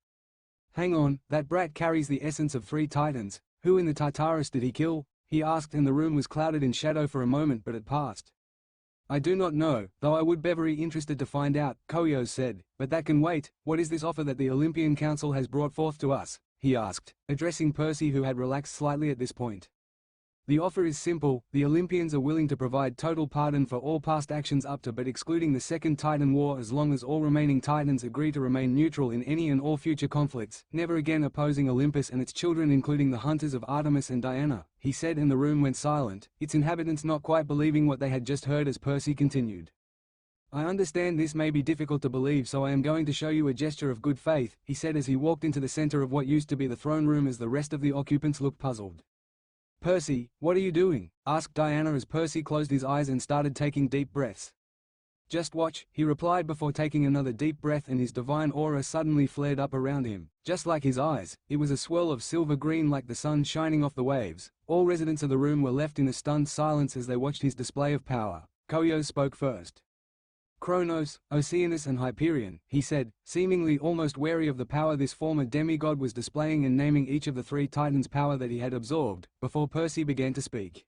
Hang on, that brat carries the essence of three titans. Who in the Tartarus did he kill? He asked, and the room was clouded in shadow for a moment, but it passed. I do not know, though I would be very interested to find out, Koios said, but that can wait. What is this offer that the Olympian Council has brought forth to us? He asked, addressing Percy, who had relaxed slightly at this point. The offer is simple. The Olympians are willing to provide total pardon for all past actions up to but excluding the Second Titan War, as long as all remaining Titans agree to remain neutral in any and all future conflicts, never again opposing Olympus and its children, including the hunters of Artemis and Diana, he said, and the room went silent, its inhabitants not quite believing what they had just heard as Percy continued. I understand this may be difficult to believe, so I am going to show you a gesture of good faith, he said as he walked into the center of what used to be the throne room as the rest of the occupants looked puzzled. Percy, what are you doing? Asked Diana as Percy closed his eyes and started taking deep breaths. Just watch, he replied before taking another deep breath, and his divine aura suddenly flared up around him. Just like his eyes, it was a swirl of silver green like the sun shining off the waves. All residents of the room were left in a stunned silence as they watched his display of power. Koios spoke first. Kronos, Oceanus and Hyperion, he said, seemingly almost wary of the power this former demigod was displaying and naming each of the three titans' power that he had absorbed, before Percy began to speak.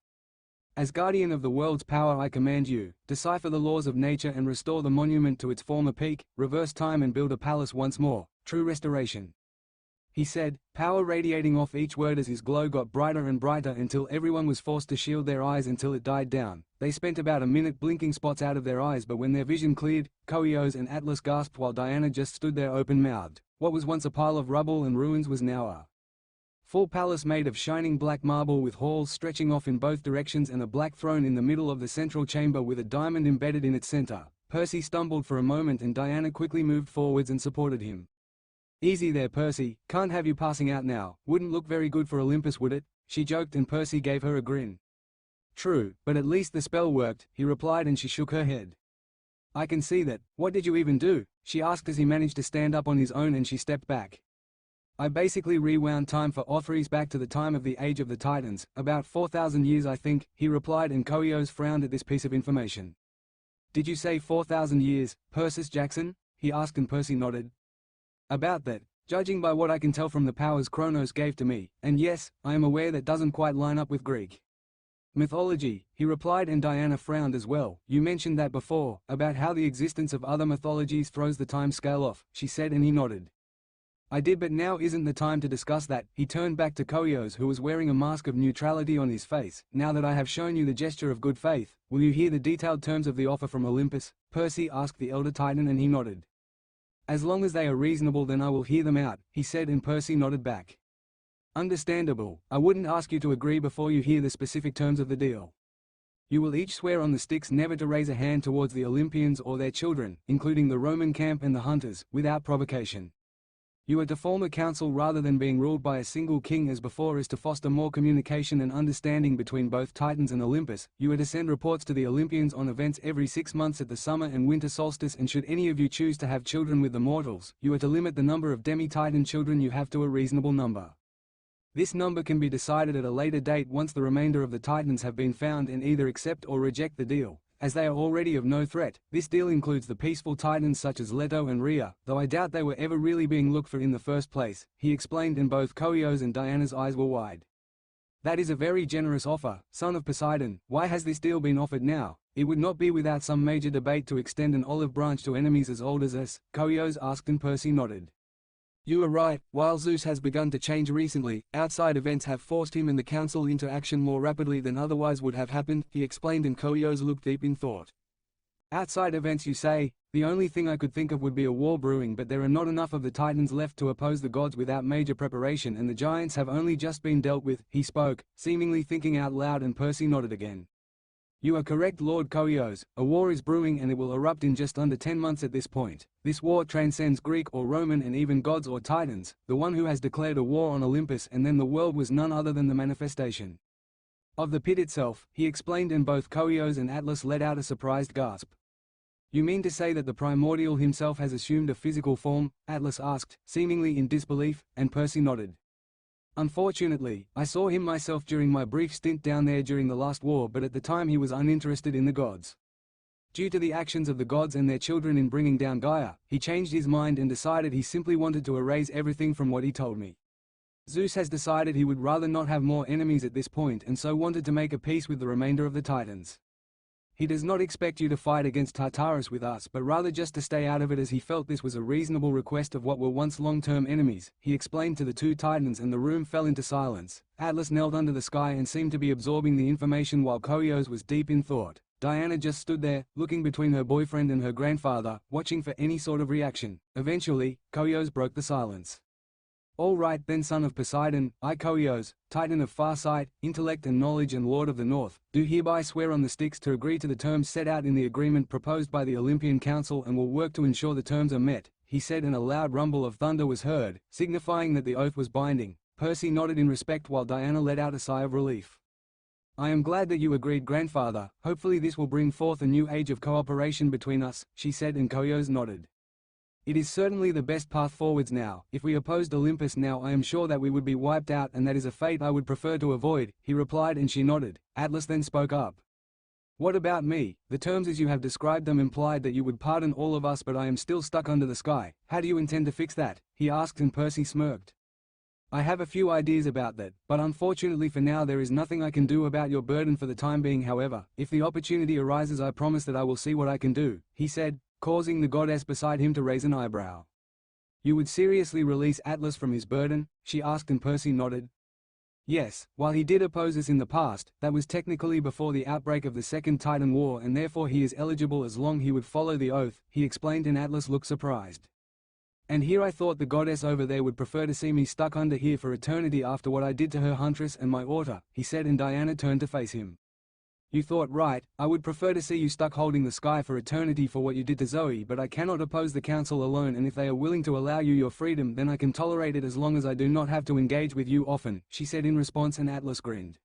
As guardian of the world's power I command you, decipher the laws of nature and restore the monument to its former peak, reverse time and build a palace once more, true restoration. He said, power radiating off each word as his glow got brighter and brighter until everyone was forced to shield their eyes until it died down. They spent about a minute blinking spots out of their eyes, but when their vision cleared, Koios and Atlas gasped while Diana just stood there open-mouthed. What was once a pile of rubble and ruins was now a full palace made of shining black marble with halls stretching off in both directions and a black throne in the middle of the central chamber with a diamond embedded in its center. Percy stumbled for a moment and Diana quickly moved forwards and supported him. Easy there, Percy, can't have you passing out now. Wouldn't look very good for Olympus, would it? She joked, and Percy gave her a grin. True, but at least the spell worked, he replied, and she shook her head. I can see that. What did you even do? She asked as he managed to stand up on his own and she stepped back. I basically rewound time for Orpheus back to the time of the Age of the Titans, about 4,000 years I think, he replied, and Koios frowned at this piece of information. Did you say 4,000 years, Perseus Jackson? He asked, and Percy nodded. About that, judging by what I can tell from the powers Kronos gave to me, and yes, I am aware that doesn't quite line up with Greek mythology, he replied, and Diana frowned as well. You mentioned that before, about how the existence of other mythologies throws the time scale off, she said, and he nodded. I did, but now isn't the time to discuss that. He turned back to Koios, who was wearing a mask of neutrality on his face. Now that I have shown you the gesture of good faith, will you hear the detailed terms of the offer from Olympus? Percy asked the elder Titan, and he nodded. As long as they are reasonable, then I will hear them out, he said, and Percy nodded back. Understandable. I wouldn't ask you to agree before you hear the specific terms of the deal. You will each swear on the sticks never to raise a hand towards the Olympians or their children, including the Roman camp and the hunters, without provocation. You are to form a council rather than being ruled by a single king as before, is to foster more communication and understanding between both Titans and Olympus. You are to send reports to the Olympians on events every 6 months at the summer and winter solstice, and should any of you choose to have children with the mortals, you are to limit the number of demi-Titan children you have to a reasonable number. This number can be decided at a later date once the remainder of the Titans have been found and either accept or reject the deal, as they are already of no threat. This deal includes the peaceful Titans such as Leto and Rhea, though I doubt they were ever really being looked for in the first place, he explained, and both Koyo's and Diana's eyes were wide. That is a very generous offer, son of Poseidon. Why has this deal been offered now? It would not be without some major debate to extend an olive branch to enemies as old as us, Koyos asked, and Percy nodded. You are right. While Zeus has begun to change recently, outside events have forced him and the council into action more rapidly than otherwise would have happened, he explained, and Koyos looked deep in thought. Outside events, you say? The only thing I could think of would be a war brewing, but there are not enough of the Titans left to oppose the gods without major preparation, and the giants have only just been dealt with, he spoke, seemingly thinking out loud, and Percy nodded again. You are correct, Lord Koios. A war is brewing and it will erupt in just under 10 months at this point. This war transcends Greek or Roman and even gods or Titans. The one who has declared a war on Olympus and then the world was none other than the manifestation of the pit itself, he explained, and both Koios and Atlas let out a surprised gasp. You mean to say that the primordial himself has assumed a physical form? Atlas asked, seemingly in disbelief, and Percy nodded. Unfortunately, I saw him myself during my brief stint down there during the last war, but at the time he was uninterested in the gods. Due to the actions of the gods and their children in bringing down Gaia, he changed his mind and decided he simply wanted to erase everything from what he told me. Zeus has decided he would rather not have more enemies at this point and so wanted to make a peace with the remainder of the Titans. He does not expect you to fight against Tartarus with us, but rather just to stay out of it, as he felt this was a reasonable request of what were once long-term enemies, he explained to the two Titans, and the room fell into silence. Atlas knelt under the sky and seemed to be absorbing the information while Koios was deep in thought. Diana just stood there, looking between her boyfriend and her grandfather, watching for any sort of reaction. Eventually, Koios broke the silence. All right then, son of Poseidon, I Koios, Titan of farsight, intellect and knowledge and Lord of the North, do hereby swear on the sticks to agree to the terms set out in the agreement proposed by the Olympian Council and will work to ensure the terms are met, he said, and a loud rumble of thunder was heard, signifying that the oath was binding. Percy nodded in respect while Diana let out a sigh of relief. I am glad that you agreed, grandfather. Hopefully this will bring forth a new age of cooperation between us, she said, and Koios nodded. It is certainly the best path forwards now. If we opposed Olympus now, I am sure that we would be wiped out, and that is a fate I would prefer to avoid, he replied, and she nodded. Atlas then spoke up. What about me? The terms as you have described them implied that you would pardon all of us, but I am still stuck under the sky. How do you intend to fix that? He asked, and Percy smirked. I have a few ideas about that, but unfortunately for now there is nothing I can do about your burden for the time being. However, if the opportunity arises, I promise that I will see what I can do, he said, causing the goddess beside him to raise an eyebrow. You would seriously release Atlas from his burden? She asked, and Percy nodded. Yes, while he did oppose us in the past, that was technically before the outbreak of the Second Titan War, and therefore he is eligible as long he would follow the oath, he explained, and Atlas looked surprised. And here I thought the goddess over there would prefer to see me stuck under here for eternity after what I did to her huntress and my author, he said, and Diana turned to face him. You thought right. I would prefer to see you stuck holding the sky for eternity for what you did to Zoe, but I cannot oppose the council alone, and if they are willing to allow you your freedom, then I can tolerate it as long as I do not have to engage with you often, she said in response, and Atlas grinned.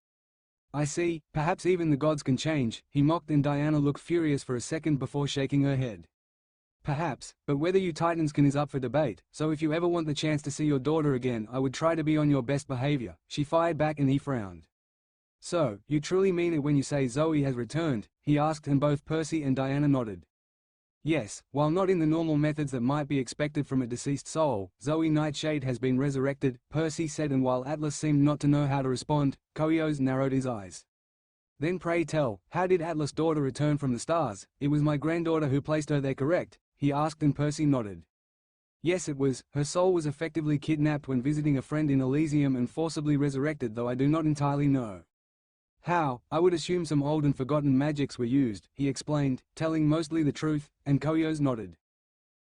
I see, perhaps even the gods can change, he mocked, and Diana looked furious for a second before shaking her head. Perhaps, but whether you Titans can is up for debate, so if you ever want the chance to see your daughter again, I would try to be on your best behavior, she fired back, and he frowned. So, you truly mean it when you say Zoe has returned? He asked, and both Percy and Diana nodded. Yes, while not in the normal methods that might be expected from a deceased soul, Zoe Nightshade has been resurrected, Percy said, and while Atlas seemed not to know how to respond, Koios narrowed his eyes. Then pray tell, how did Atlas' daughter return from the stars? It was my granddaughter who placed her there, correct? He asked, and Percy nodded. Yes, it was. Her soul was effectively kidnapped when visiting a friend in Elysium and forcibly resurrected, though I do not entirely know how. I would assume some old and forgotten magics were used, he explained, telling mostly the truth, and Koios nodded.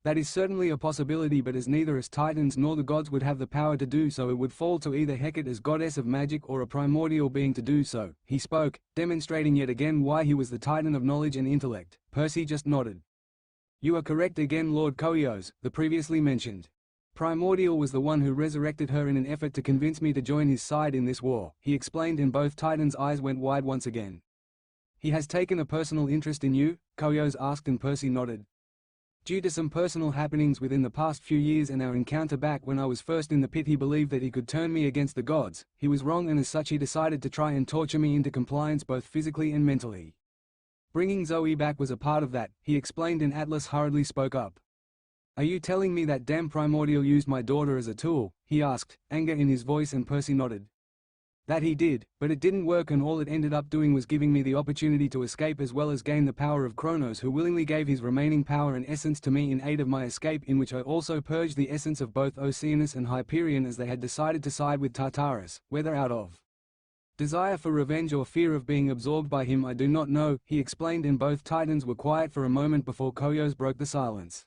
That is certainly a possibility, but as neither us Titans nor the gods would have the power to do so, it would fall to either Hecate as goddess of magic or a primordial being to do so, he spoke, demonstrating yet again why he was the Titan of knowledge and intellect. Percy just nodded. You are correct again, Lord Koios, the previously mentioned Primordial was the one who resurrected her in an effort to convince me to join his side in this war, he explained, and both Titans' eyes went wide once again. He has taken a personal interest in you? Koios asked, and Percy nodded. Due to some personal happenings within the past few years and our encounter back when I was first in the pit, he believed that he could turn me against the gods. He was wrong, and as such he decided to try and torture me into compliance both physically and mentally. Bringing Zoe back was a part of that, he explained, and Atlas hurriedly spoke up. Are you telling me that damn Primordial used my daughter as a tool? He asked, anger in his voice, and Percy nodded. That he did, but it didn't work, and all it ended up doing was giving me the opportunity to escape as well as gain the power of Kronos, who willingly gave his remaining power and essence to me in aid of my escape, in which I also purged the essence of both Oceanus and Hyperion, as they had decided to side with Tartarus, whether out of desire for revenge or fear of being absorbed by him I do not know, he explained, and both Titans were quiet for a moment before Koyos broke the silence.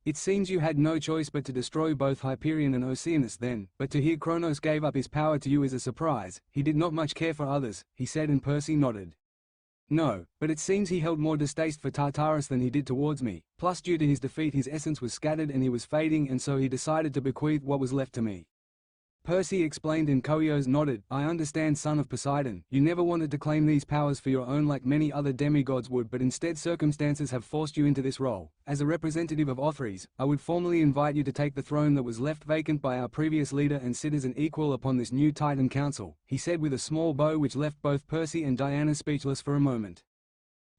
It seems you had no choice but to destroy both Hyperion and Oceanus then, but to hear Kronos gave up his power to you is a surprise. He did not much care for others, he said, and Percy nodded. No, but it seems he held more distaste for Tartarus than he did towards me, plus due to his defeat his essence was scattered and he was fading, and so he decided to bequeath what was left to me. Percy explained, and Koyos nodded. I understand, son of Poseidon, you never wanted to claim these powers for your own like many other demigods would, but instead circumstances have forced you into this role. As a representative of Othries, I would formally invite you to take the throne that was left vacant by our previous leader and sit as an equal upon this new Titan Council, he said with a small bow which left both Percy and Diana speechless for a moment.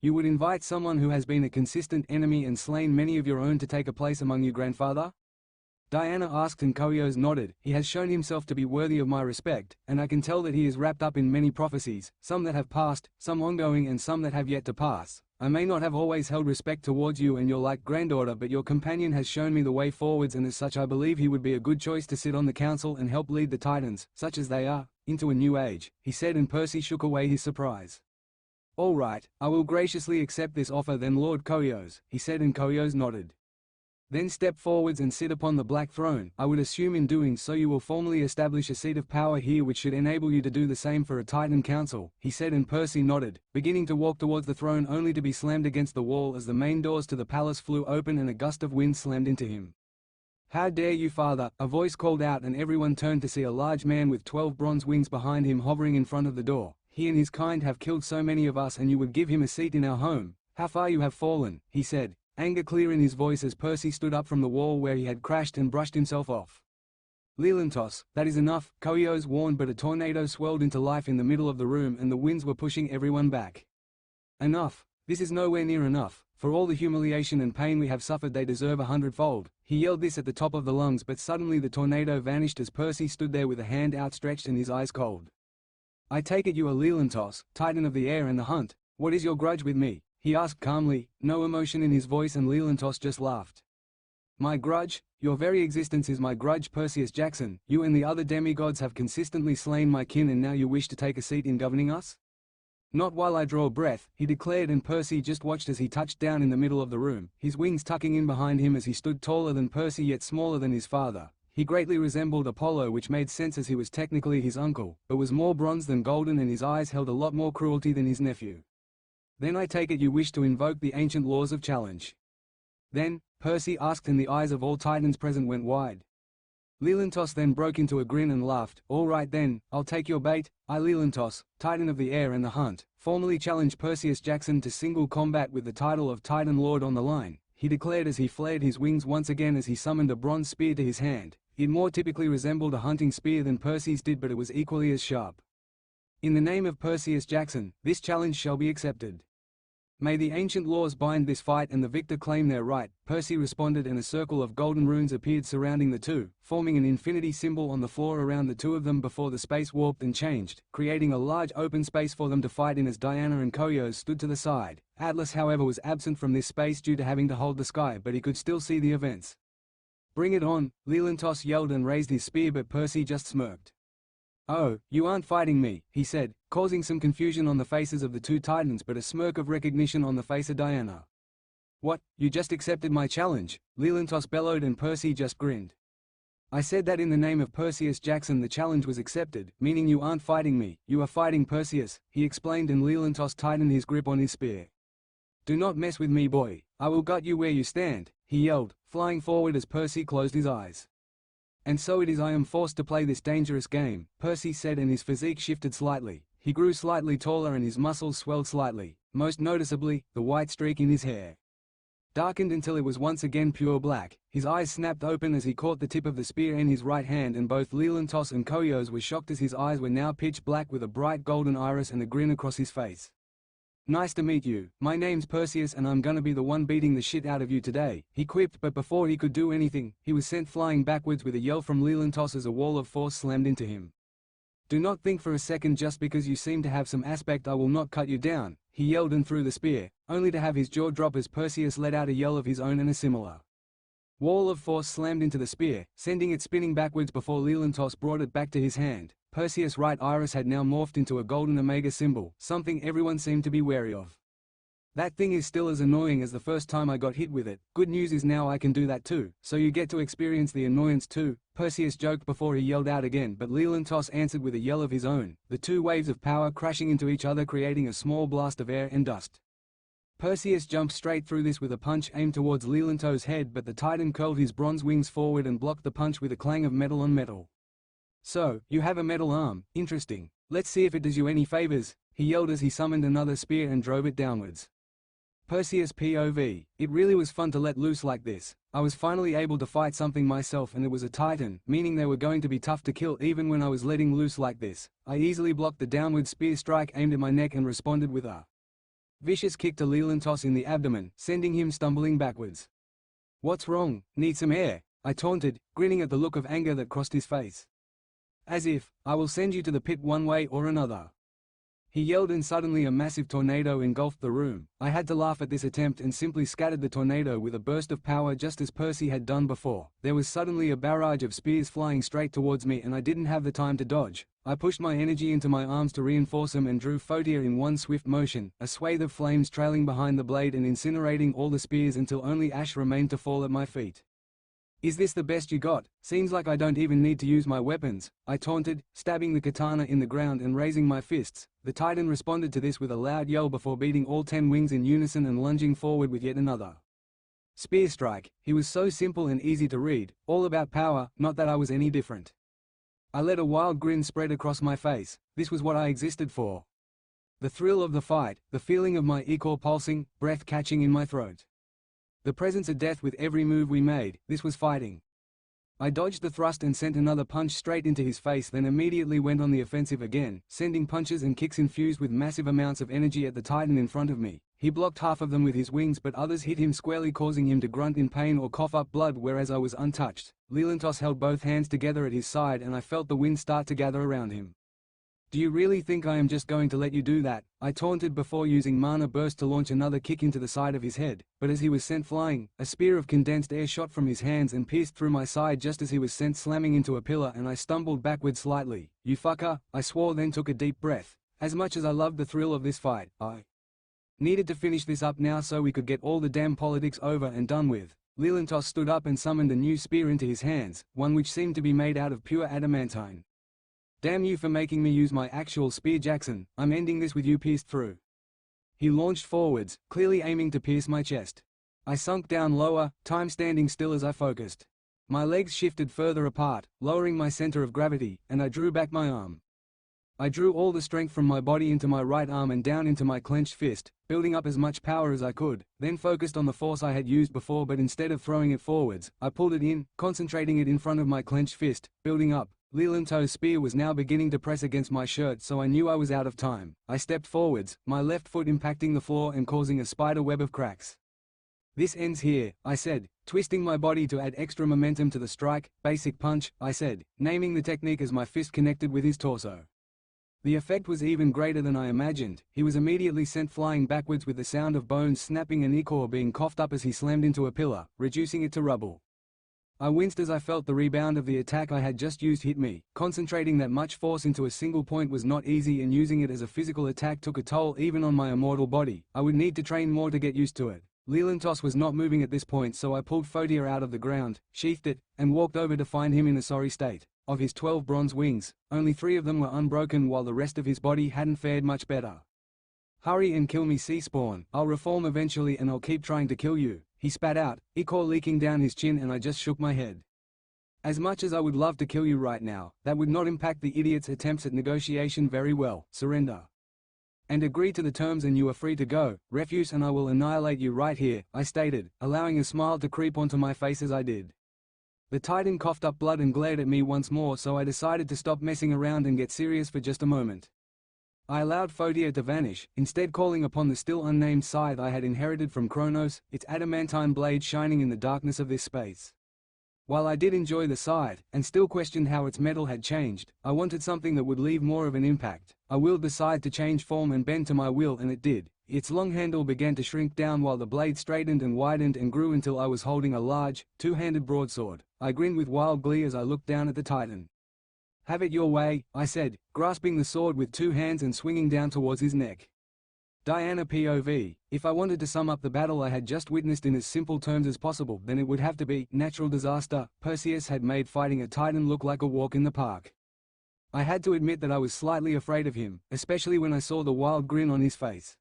You would invite someone who has been a consistent enemy and slain many of your own to take a place among you, grandfather? Diana asked, and Koyos nodded. He has shown himself to be worthy of my respect, and I can tell that he is wrapped up in many prophecies, some that have passed, some ongoing, and some that have yet to pass. I may not have always held respect towards you and your like granddaughter, but your companion has shown me the way forwards, and as such I believe he would be a good choice to sit on the council and help lead the Titans, such as they are, into a new age, he said, and Percy shook away his surprise. All right, I will graciously accept this offer then, Lord Koyos, he said, and Koyos nodded. Then step forwards and sit upon the Black Throne. I would assume in doing so you will formally establish a seat of power here which should enable you to do the same for a Titan Council, he said, and Percy nodded, beginning to walk towards the throne only to be slammed against the wall as the main doors to the palace flew open and a gust of wind slammed into him. How dare you, father, a voice called out, and everyone turned to see a large man with 12 bronze wings behind him hovering in front of the door. He and his kind have killed so many of us, and you would give him a seat in our home. How far you have fallen, he said, anger clear in his voice as Percy stood up from the wall where he had crashed and brushed himself off. Lelantos, that is enough, Koyos warned, but a tornado swelled into life in the middle of the room and the winds were pushing everyone back. Enough. This is nowhere near enough. For all the humiliation and pain we have suffered they deserve 100-fold. He yelled this at the top of the lungs, but suddenly the tornado vanished as Percy stood there with a hand outstretched and his eyes cold. I take it you are Lelantos, Titan of the air and the hunt. What is your grudge with me? He asked calmly, no emotion in his voice, and Lelantos just laughed. My grudge? Your very existence is my grudge, Perseus Jackson. You and the other demigods have consistently slain my kin, and now you wish to take a seat in governing us? Not while I draw breath, he declared, and Percy just watched as he touched down in the middle of the room, his wings tucking in behind him as he stood taller than Percy yet smaller than his father. He greatly resembled Apollo, which made sense as he was technically his uncle, but was more bronze than golden, and his eyes held a lot more cruelty than his nephew. Then I take it you wish to invoke the ancient laws of challenge. Then, Percy asked, and the eyes of all Titans present went wide. Lelantos then broke into a grin and laughed. All right then, I'll take your bait. I, Lelantos, Titan of the air and the hunt, formally challenge Perseus Jackson to single combat with the title of Titan Lord on the line, he declared as he flared his wings once again as he summoned a bronze spear to his hand. It more typically resembled a hunting spear than Percy's did, but it was equally as sharp. In the name of Perseus Jackson, this challenge shall be accepted. May the ancient laws bind this fight and the victor claim their right, Percy responded, and a circle of golden runes appeared surrounding the two, forming an infinity symbol on the floor around the two of them before the space warped and changed, creating a large open space for them to fight in as Diana and Koyos stood to the side. Atlas, however, was absent from this space due to having to hold the sky, but he could still see the events. Bring it on, Lelantos yelled and raised his spear, but Percy just smirked. Oh, you aren't fighting me, he said, causing some confusion on the faces of the two Titans but a smirk of recognition on the face of Diana. What, you just accepted my challenge? Lelantos bellowed, and Percy just grinned. I said that in the name of Perseus Jackson the challenge was accepted, meaning you aren't fighting me, you are fighting Perseus, he explained, and Lelantos tightened his grip on his spear. Do not mess with me, boy, I will gut you where you stand, he yelled, flying forward as Percy closed his eyes. And so it is I am forced to play this dangerous game, Percy said, and his physique shifted slightly. He grew slightly taller and his muscles swelled slightly, most noticeably, the white streak in his hair. darkened until it was once again pure black. His eyes snapped open as he caught the tip of the spear in his right hand, and both Lelantos and Koyos were shocked as his eyes were now pitch black with a bright golden iris and a grin across his face. "Nice to meet you, my name's Perseus and I'm gonna be the one beating the shit out of you today," he quipped, but before he could do anything, he was sent flying backwards with a yell from Lelantos as a wall of force slammed into him. "Do not think for a second just because you seem to have some aspect I will not cut you down," he yelled and threw the spear, only to have his jaw drop as Perseus let out a yell of his own and a similar wall of force slammed into the spear, sending it spinning backwards before Lelantos brought it back to his hand. Perseus' right iris had now morphed into a golden omega symbol, something everyone seemed to be wary of. "That thing is still as annoying as the first time I got hit with it. Good news is now I can do that too, so you get to experience the annoyance too," Perseus joked before he yelled out again, but Lelantos answered with a yell of his own, the two waves of power crashing into each other creating a small blast of air and dust. Perseus jumped straight through this with a punch aimed towards Lelantos' head, but the Titan curled his bronze wings forward and blocked the punch with a clang of metal on metal. "So, you have a metal arm, interesting. Let's see if it does you any favors," he yelled as he summoned another spear and drove it downwards. Perseus POV. It really was fun to let loose like this. I was finally able to fight something myself, and it was a Titan, meaning they were going to be tough to kill even when I was letting loose like this. I easily blocked the downward spear strike aimed at my neck and responded with a vicious kick to Lelantos in the abdomen, sending him stumbling backwards. "What's wrong? Need some air?" I taunted, grinning at the look of anger that crossed his face. "As if, I will send you to the pit one way or another," he yelled, and suddenly a massive tornado engulfed the room. I had to laugh at this attempt and simply scattered the tornado with a burst of power just as Percy had done before. There was suddenly a barrage of spears flying straight towards me and I didn't have the time to dodge. I pushed my energy into my arms to reinforce them and drew Photia in one swift motion, a swathe of flames trailing behind the blade and incinerating all the spears until only ash remained to fall at my feet. "Is this the best you got? Seems like I don't even need to use my weapons," I taunted, stabbing the katana in the ground and raising my fists. The Titan responded to this with a loud yell before beating all 10 wings in unison and lunging forward with yet another spear strike. He was so simple and easy to read, all about power, not that I was any different. I let a wild grin spread across my face. This was what I existed for. The thrill of the fight, the feeling of my ichor pulsing, breath catching in my throat. The presence of death with every move we made. This was fighting. I dodged the thrust and sent another punch straight into his face, then immediately went on the offensive again, sending punches and kicks infused with massive amounts of energy at the Titan in front of me. He blocked half of them with his wings, but others hit him squarely, causing him to grunt in pain or cough up blood, whereas I was untouched. Lelantos held both hands together at his side and I felt the wind start to gather around him. "Do you really think I am just going to let you do that?" I taunted before using Mana Burst to launch another kick into the side of his head, but as he was sent flying, a spear of condensed air shot from his hands and pierced through my side just as he was sent slamming into a pillar and I stumbled backwards slightly. "You fucker," I swore, then took a deep breath. As much as I loved the thrill of this fight, I needed to finish this up now so we could get all the damn politics over and done with. Lelantos stood up and summoned a new spear into his hands, one which seemed to be made out of pure adamantine. "Damn you for making me use my actual spear, Jackson. I'm ending this with you pierced through." He launched forwards, clearly aiming to pierce my chest. I sunk down lower, time standing still as I focused. My legs shifted further apart, lowering my center of gravity, and I drew back my arm. I drew all the strength from my body into my right arm and down into my clenched fist, building up as much power as I could, then focused on the force I had used before, but instead of throwing it forwards, I pulled it in, concentrating it in front of my clenched fist, building up. Lelantos' spear was now beginning to press against my shirt, so I knew I was out of time. I stepped forwards, my left foot impacting the floor and causing a spider web of cracks. "This ends here," I said, twisting my body to add extra momentum to the strike. "Basic punch," I said, naming the technique as my fist connected with his torso. The effect was even greater than I imagined. He was immediately sent flying backwards with the sound of bones snapping and ichor being coughed up as he slammed into a pillar, reducing it to rubble. I winced as I felt the rebound of the attack I had just used hit me. Concentrating that much force into a single point was not easy, and using it as a physical attack took a toll even on my immortal body. I would need to train more to get used to it. Lelantos was not moving at this point, so I pulled Photia out of the ground, sheathed it, and walked over to find him in a sorry state. Of his 12 bronze wings, only 3 of them were unbroken while the rest of his body hadn't fared much better. "Hurry and kill me, sea spawn. I'll reform eventually and I'll keep trying to kill you," he spat out, ichor leaking down his chin, and I just shook my head. "As much as I would love to kill you right now, that would not impact the idiot's attempts at negotiation very well. Surrender." "And agree to the terms and you are free to go. Refuse and I will annihilate you right here," I stated, allowing a smile to creep onto my face as I did. The Titan coughed up blood and glared at me once more, so I decided to stop messing around and get serious for just a moment. I allowed Photia to vanish, instead calling upon the still unnamed scythe I had inherited from Kronos, its adamantine blade shining in the darkness of this space. While I did enjoy the scythe, and still questioned how its metal had changed, I wanted something that would leave more of an impact. I willed the scythe to change form and bend to my will, and it did. Its long handle began to shrink down while the blade straightened and widened and grew until I was holding a large, two-handed broadsword. I grinned with wild glee as I looked down at the Titan. "Have it your way," I said, grasping the sword with two hands and swinging down towards his neck. Diana POV. If I wanted to sum up the battle I had just witnessed in as simple terms as possible, then it would have to be natural disaster. Perseus had made fighting a Titan look like a walk in the park. I had to admit that I was slightly afraid of him, especially when I saw the wild grin on his face.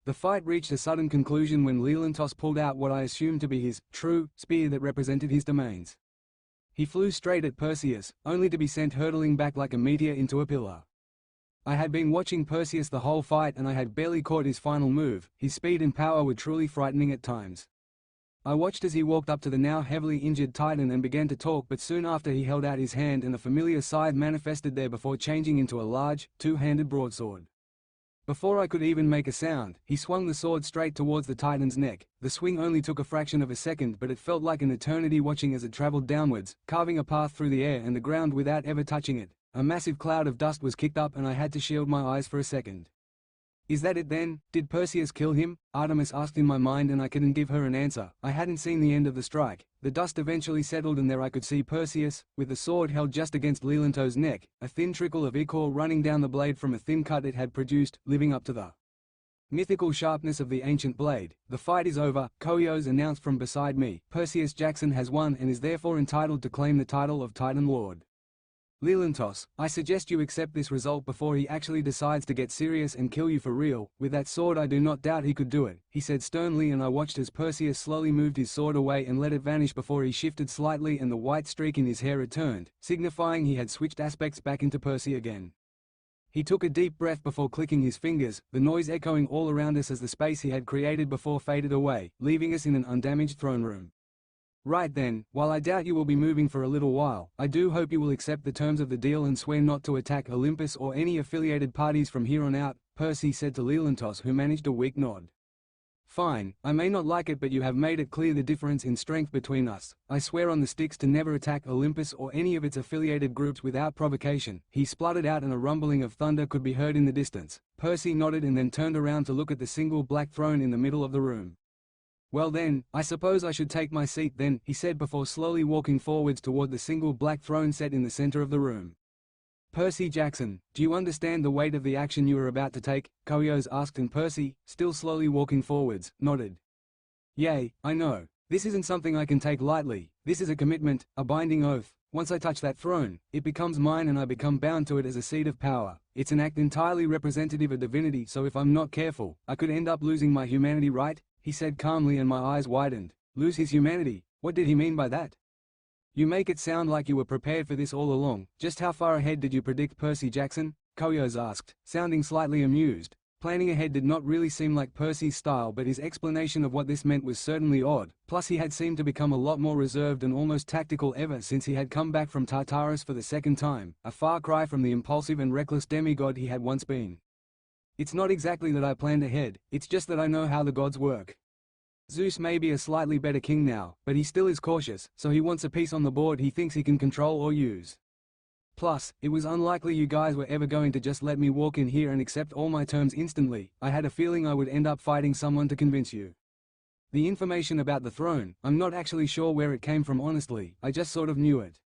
The fight reached a sudden conclusion when Lelantos pulled out what I assumed to be his true spear that represented his domains. He flew straight at Perseus, only to be sent hurtling back like a meteor into a pillar. I had been watching Perseus the whole fight and I had barely caught his final move. His speed and power were truly frightening at times. I watched as he walked up to the now heavily injured Titan and began to talk, but soon after he held out his hand and a familiar scythe manifested there before changing into a large, two-handed broadsword. Before I could even make a sound, he swung the sword straight towards the Titan's neck. The swing only took a fraction of a second, but it felt like an eternity watching as it traveled downwards, carving a path through the air and the ground without ever touching it. A massive cloud of dust was kicked up and I had to shield my eyes for a second. "Is that it then? Did Perseus kill him?" Artemis asked in my mind, and I couldn't give her an answer. I hadn't seen the end of the strike. The dust eventually settled and there I could see Perseus, with the sword held just against Lelantos' neck, a thin trickle of ichor running down the blade from a thin cut it had produced, living up to the mythical sharpness of the ancient blade. "The fight is over," Koios announced from beside me. "Perseus Jackson has won and is therefore entitled to claim the title of Titan Lord. Lelantos, I suggest you accept this result before he actually decides to get serious and kill you for real. With that sword I do not doubt he could do it," he said sternly, and I watched as Perseus slowly moved his sword away and let it vanish before he shifted slightly and the white streak in his hair returned, signifying he had switched aspects back into Percy again. He took a deep breath before clicking his fingers, the noise echoing all around us as the space he had created before faded away, leaving us in an undamaged throne room. "Right then, while I doubt you will be moving for a little while, I do hope you will accept the terms of the deal and swear not to attack Olympus or any affiliated parties from here on out," Percy said to Lelantos, who managed a weak nod. "Fine, I may not like it, but you have made it clear the difference in strength between us. I swear on the sticks to never attack Olympus or any of its affiliated groups without provocation," he spluttered out, and a rumbling of thunder could be heard in the distance. Percy nodded and then turned around to look at the single black throne in the middle of the room. "Well then, I suppose I should take my seat then," he said before slowly walking forwards toward the single black throne set in the center of the room. "Percy Jackson, do you understand the weight of the action you are about to take?" Koios asked, and Percy, still slowly walking forwards, nodded. "Yay, I know. This isn't something I can take lightly. This is a commitment, a binding oath. Once I touch that throne, it becomes mine and I become bound to it as a seat of power. It's an act entirely representative of divinity, so if I'm not careful, I could end up losing my humanity, right?" he said calmly, and my eyes widened. Lose his humanity? What did he mean by that? "You make it sound like you were prepared for this all along. Just how far ahead did you predict, Percy Jackson?" Koios asked, sounding slightly amused. Planning ahead did not really seem like Percy's style, but his explanation of what this meant was certainly odd. Plus he had seemed to become a lot more reserved and almost tactical ever since he had come back from Tartarus for the second time, a far cry from the impulsive and reckless demigod he had once been. "It's not exactly that I planned ahead, it's just that I know how the gods work. Zeus may be a slightly better king now, but he still is cautious, so he wants a piece on the board he thinks he can control or use. Plus, it was unlikely you guys were ever going to just let me walk in here and accept all my terms instantly. I had a feeling I would end up fighting someone to convince you. The information about the throne, I'm not actually sure where it came from honestly, I just sort of knew it.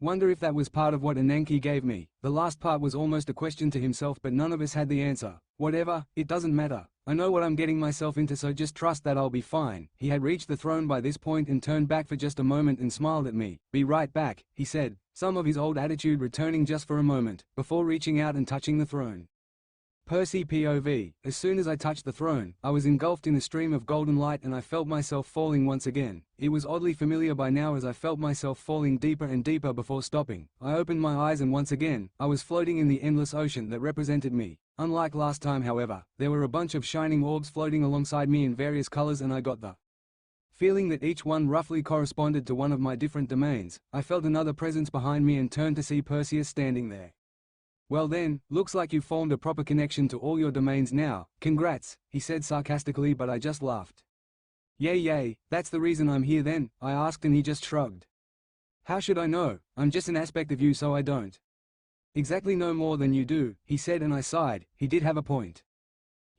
Wonder if that was part of what Ananke gave me." The last part was almost a question to himself, but none of us had the answer. "Whatever, it doesn't matter. I know what I'm getting myself into, so just trust that I'll be fine." He had reached the throne by this point and turned back for just a moment and smiled at me. "Be right back," he said, some of his old attitude returning just for a moment, before reaching out and touching the throne. Percy POV. As soon as I touched the throne, I was engulfed in a stream of golden light and I felt myself falling once again. It was oddly familiar by now as I felt myself falling deeper and deeper before stopping. I opened my eyes and once again, I was floating in the endless ocean that represented me. Unlike last time however, there were a bunch of shining orbs floating alongside me in various colors and I got the feeling that each one roughly corresponded to one of my different domains. I felt another presence behind me and turned to see Perseus standing there. "Well then, looks like you've formed a proper connection to all your domains now. Congrats," he said sarcastically, but I just laughed. Yay, that's the reason I'm here then?" I asked and he just shrugged. "How should I know? I'm just an aspect of you, so I don't exactly know more than you do," he said, and I sighed. He did have a point.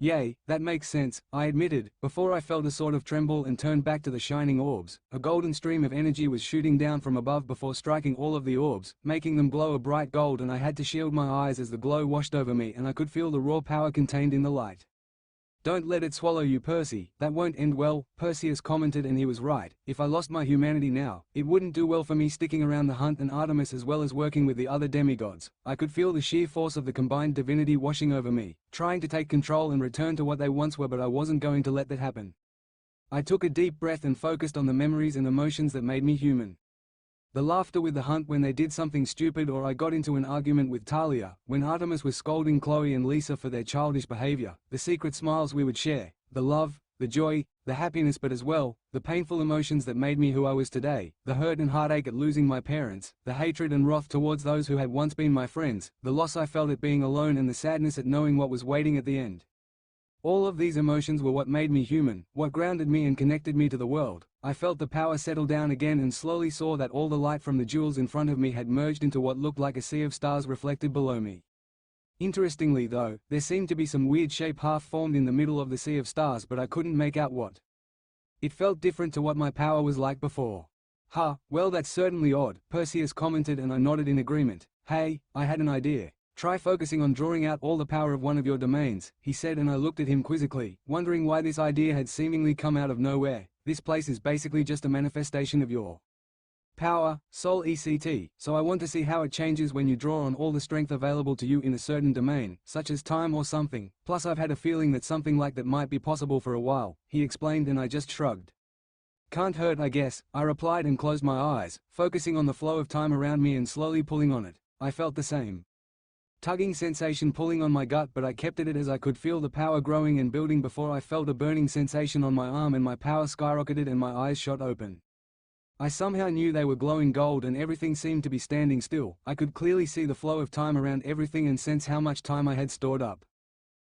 "Yay, that makes sense," I admitted, before I felt a sort of tremble and turned back to the shining orbs. A golden stream of energy was shooting down from above before striking all of the orbs, making them glow a bright gold, and I had to shield my eyes as the glow washed over me and I could feel the raw power contained in the light. "Don't let it swallow you, Percy, that won't end well," Perseus commented, and he was right. If I lost my humanity now, it wouldn't do well for me sticking around the hunt and Artemis as well as working with the other demigods. I could feel the sheer force of the combined divinity washing over me, trying to take control and return to what they once were, but I wasn't going to let that happen. I took a deep breath and focused on the memories and emotions that made me human. The laughter with the hunt when they did something stupid, or I got into an argument with Talia, when Artemis was scolding Chloe and Lisa for their childish behavior, the secret smiles we would share, the love, the joy, the happiness, but as well, the painful emotions that made me who I was today, the hurt and heartache at losing my parents, the hatred and wrath towards those who had once been my friends, the loss I felt at being alone, and the sadness at knowing what was waiting at the end. All of these emotions were what made me human, what grounded me and connected me to the world. I felt the power settle down again and slowly saw that all the light from the jewels in front of me had merged into what looked like a sea of stars reflected below me. Interestingly though, there seemed to be some weird shape half formed in the middle of the sea of stars, but I couldn't make out what. It felt different to what my power was like before. Well, that's certainly odd," Perseus commented, and I nodded in agreement. "Hey, I had an idea. Try focusing on drawing out all the power of one of your domains," he said, and I looked at him quizzically, wondering why this idea had seemingly come out of nowhere. "This place is basically just a manifestation of your power, soul ECT, so I want to see how it changes when you draw on all the strength available to you in a certain domain, such as time or something. Plus I've had a feeling that something like that might be possible for a while," he explained, and I just shrugged. "Can't hurt, I guess," I replied and closed my eyes, focusing on the flow of time around me and slowly pulling on it. I felt the same tugging sensation pulling on my gut, but I kept at it as I could feel the power growing and building before I felt a burning sensation on my arm and my power skyrocketed and my eyes shot open. I somehow knew they were glowing gold and everything seemed to be standing still. I could clearly see the flow of time around everything and sense how much time I had stored up.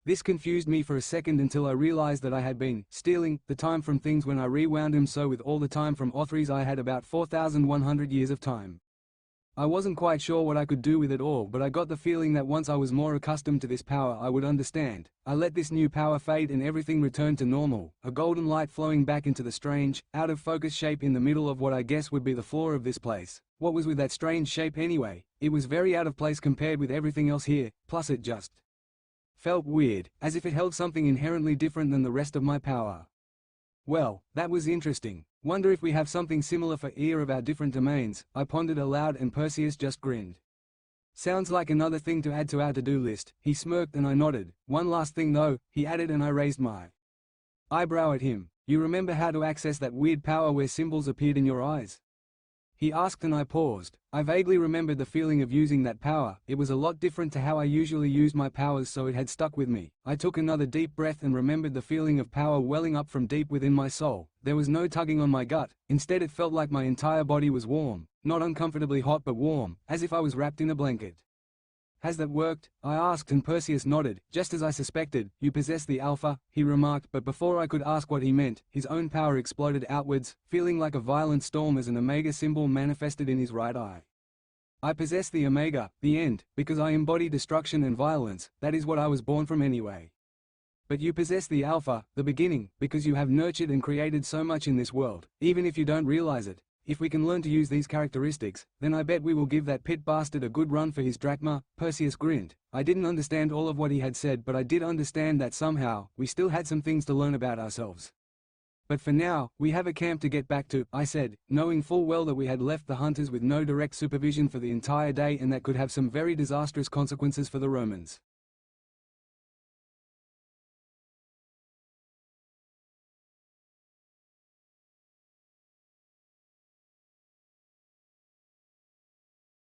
This confused me for a second until I realized that I had been stealing the time from things when I rewound them, so with all the time from Othries I had about 4,100 years of time. I wasn't quite sure what I could do with it all, but I got the feeling that once I was more accustomed to this power I would understand. I let this new power fade and everything returned to normal, a golden light flowing back into the strange, out-of-focus shape in the middle of what I guess would be the floor of this place. What was with that strange shape anyway? It was very out of place compared with everything else here, plus it just felt weird, as if it held something inherently different than the rest of my power. Well, that was interesting. Wonder if we have something similar for either of our different domains, I pondered aloud, and Perseus just grinned. Sounds like another thing to add to our to-do list, he smirked, and I nodded. One last thing though, he added, and I raised my eyebrow at him. You remember how to access that weird power where symbols appeared in your eyes? He asked, and I paused. I vaguely remembered the feeling of using that power. It was a lot different to how I usually use my powers, so it had stuck with me. I took another deep breath and remembered the feeling of power welling up from deep within my soul. There was no tugging on my gut. Instead, it felt like my entire body was warm, not uncomfortably hot but warm, as if I was wrapped in a blanket. Has that worked? I asked, and Perseus nodded. Just as I suspected, you possess the Alpha, he remarked, but before I could ask what he meant, his own power exploded outwards, feeling like a violent storm as an Omega symbol manifested in his right eye. I possess the Omega, the end, because I embody destruction and violence. That is what I was born from anyway. But you possess the Alpha, the beginning, because you have nurtured and created so much in this world, even if you don't realize it. If we can learn to use these characteristics, then I bet we will give that pit bastard a good run for his drachma. Perseus grinned. I didn't understand all of what he had said, but I did understand that somehow, we still had some things to learn about ourselves. But for now, we have a camp to get back to, I said, knowing full well that we had left the hunters with no direct supervision for the entire day and that could have some very disastrous consequences for the Romans.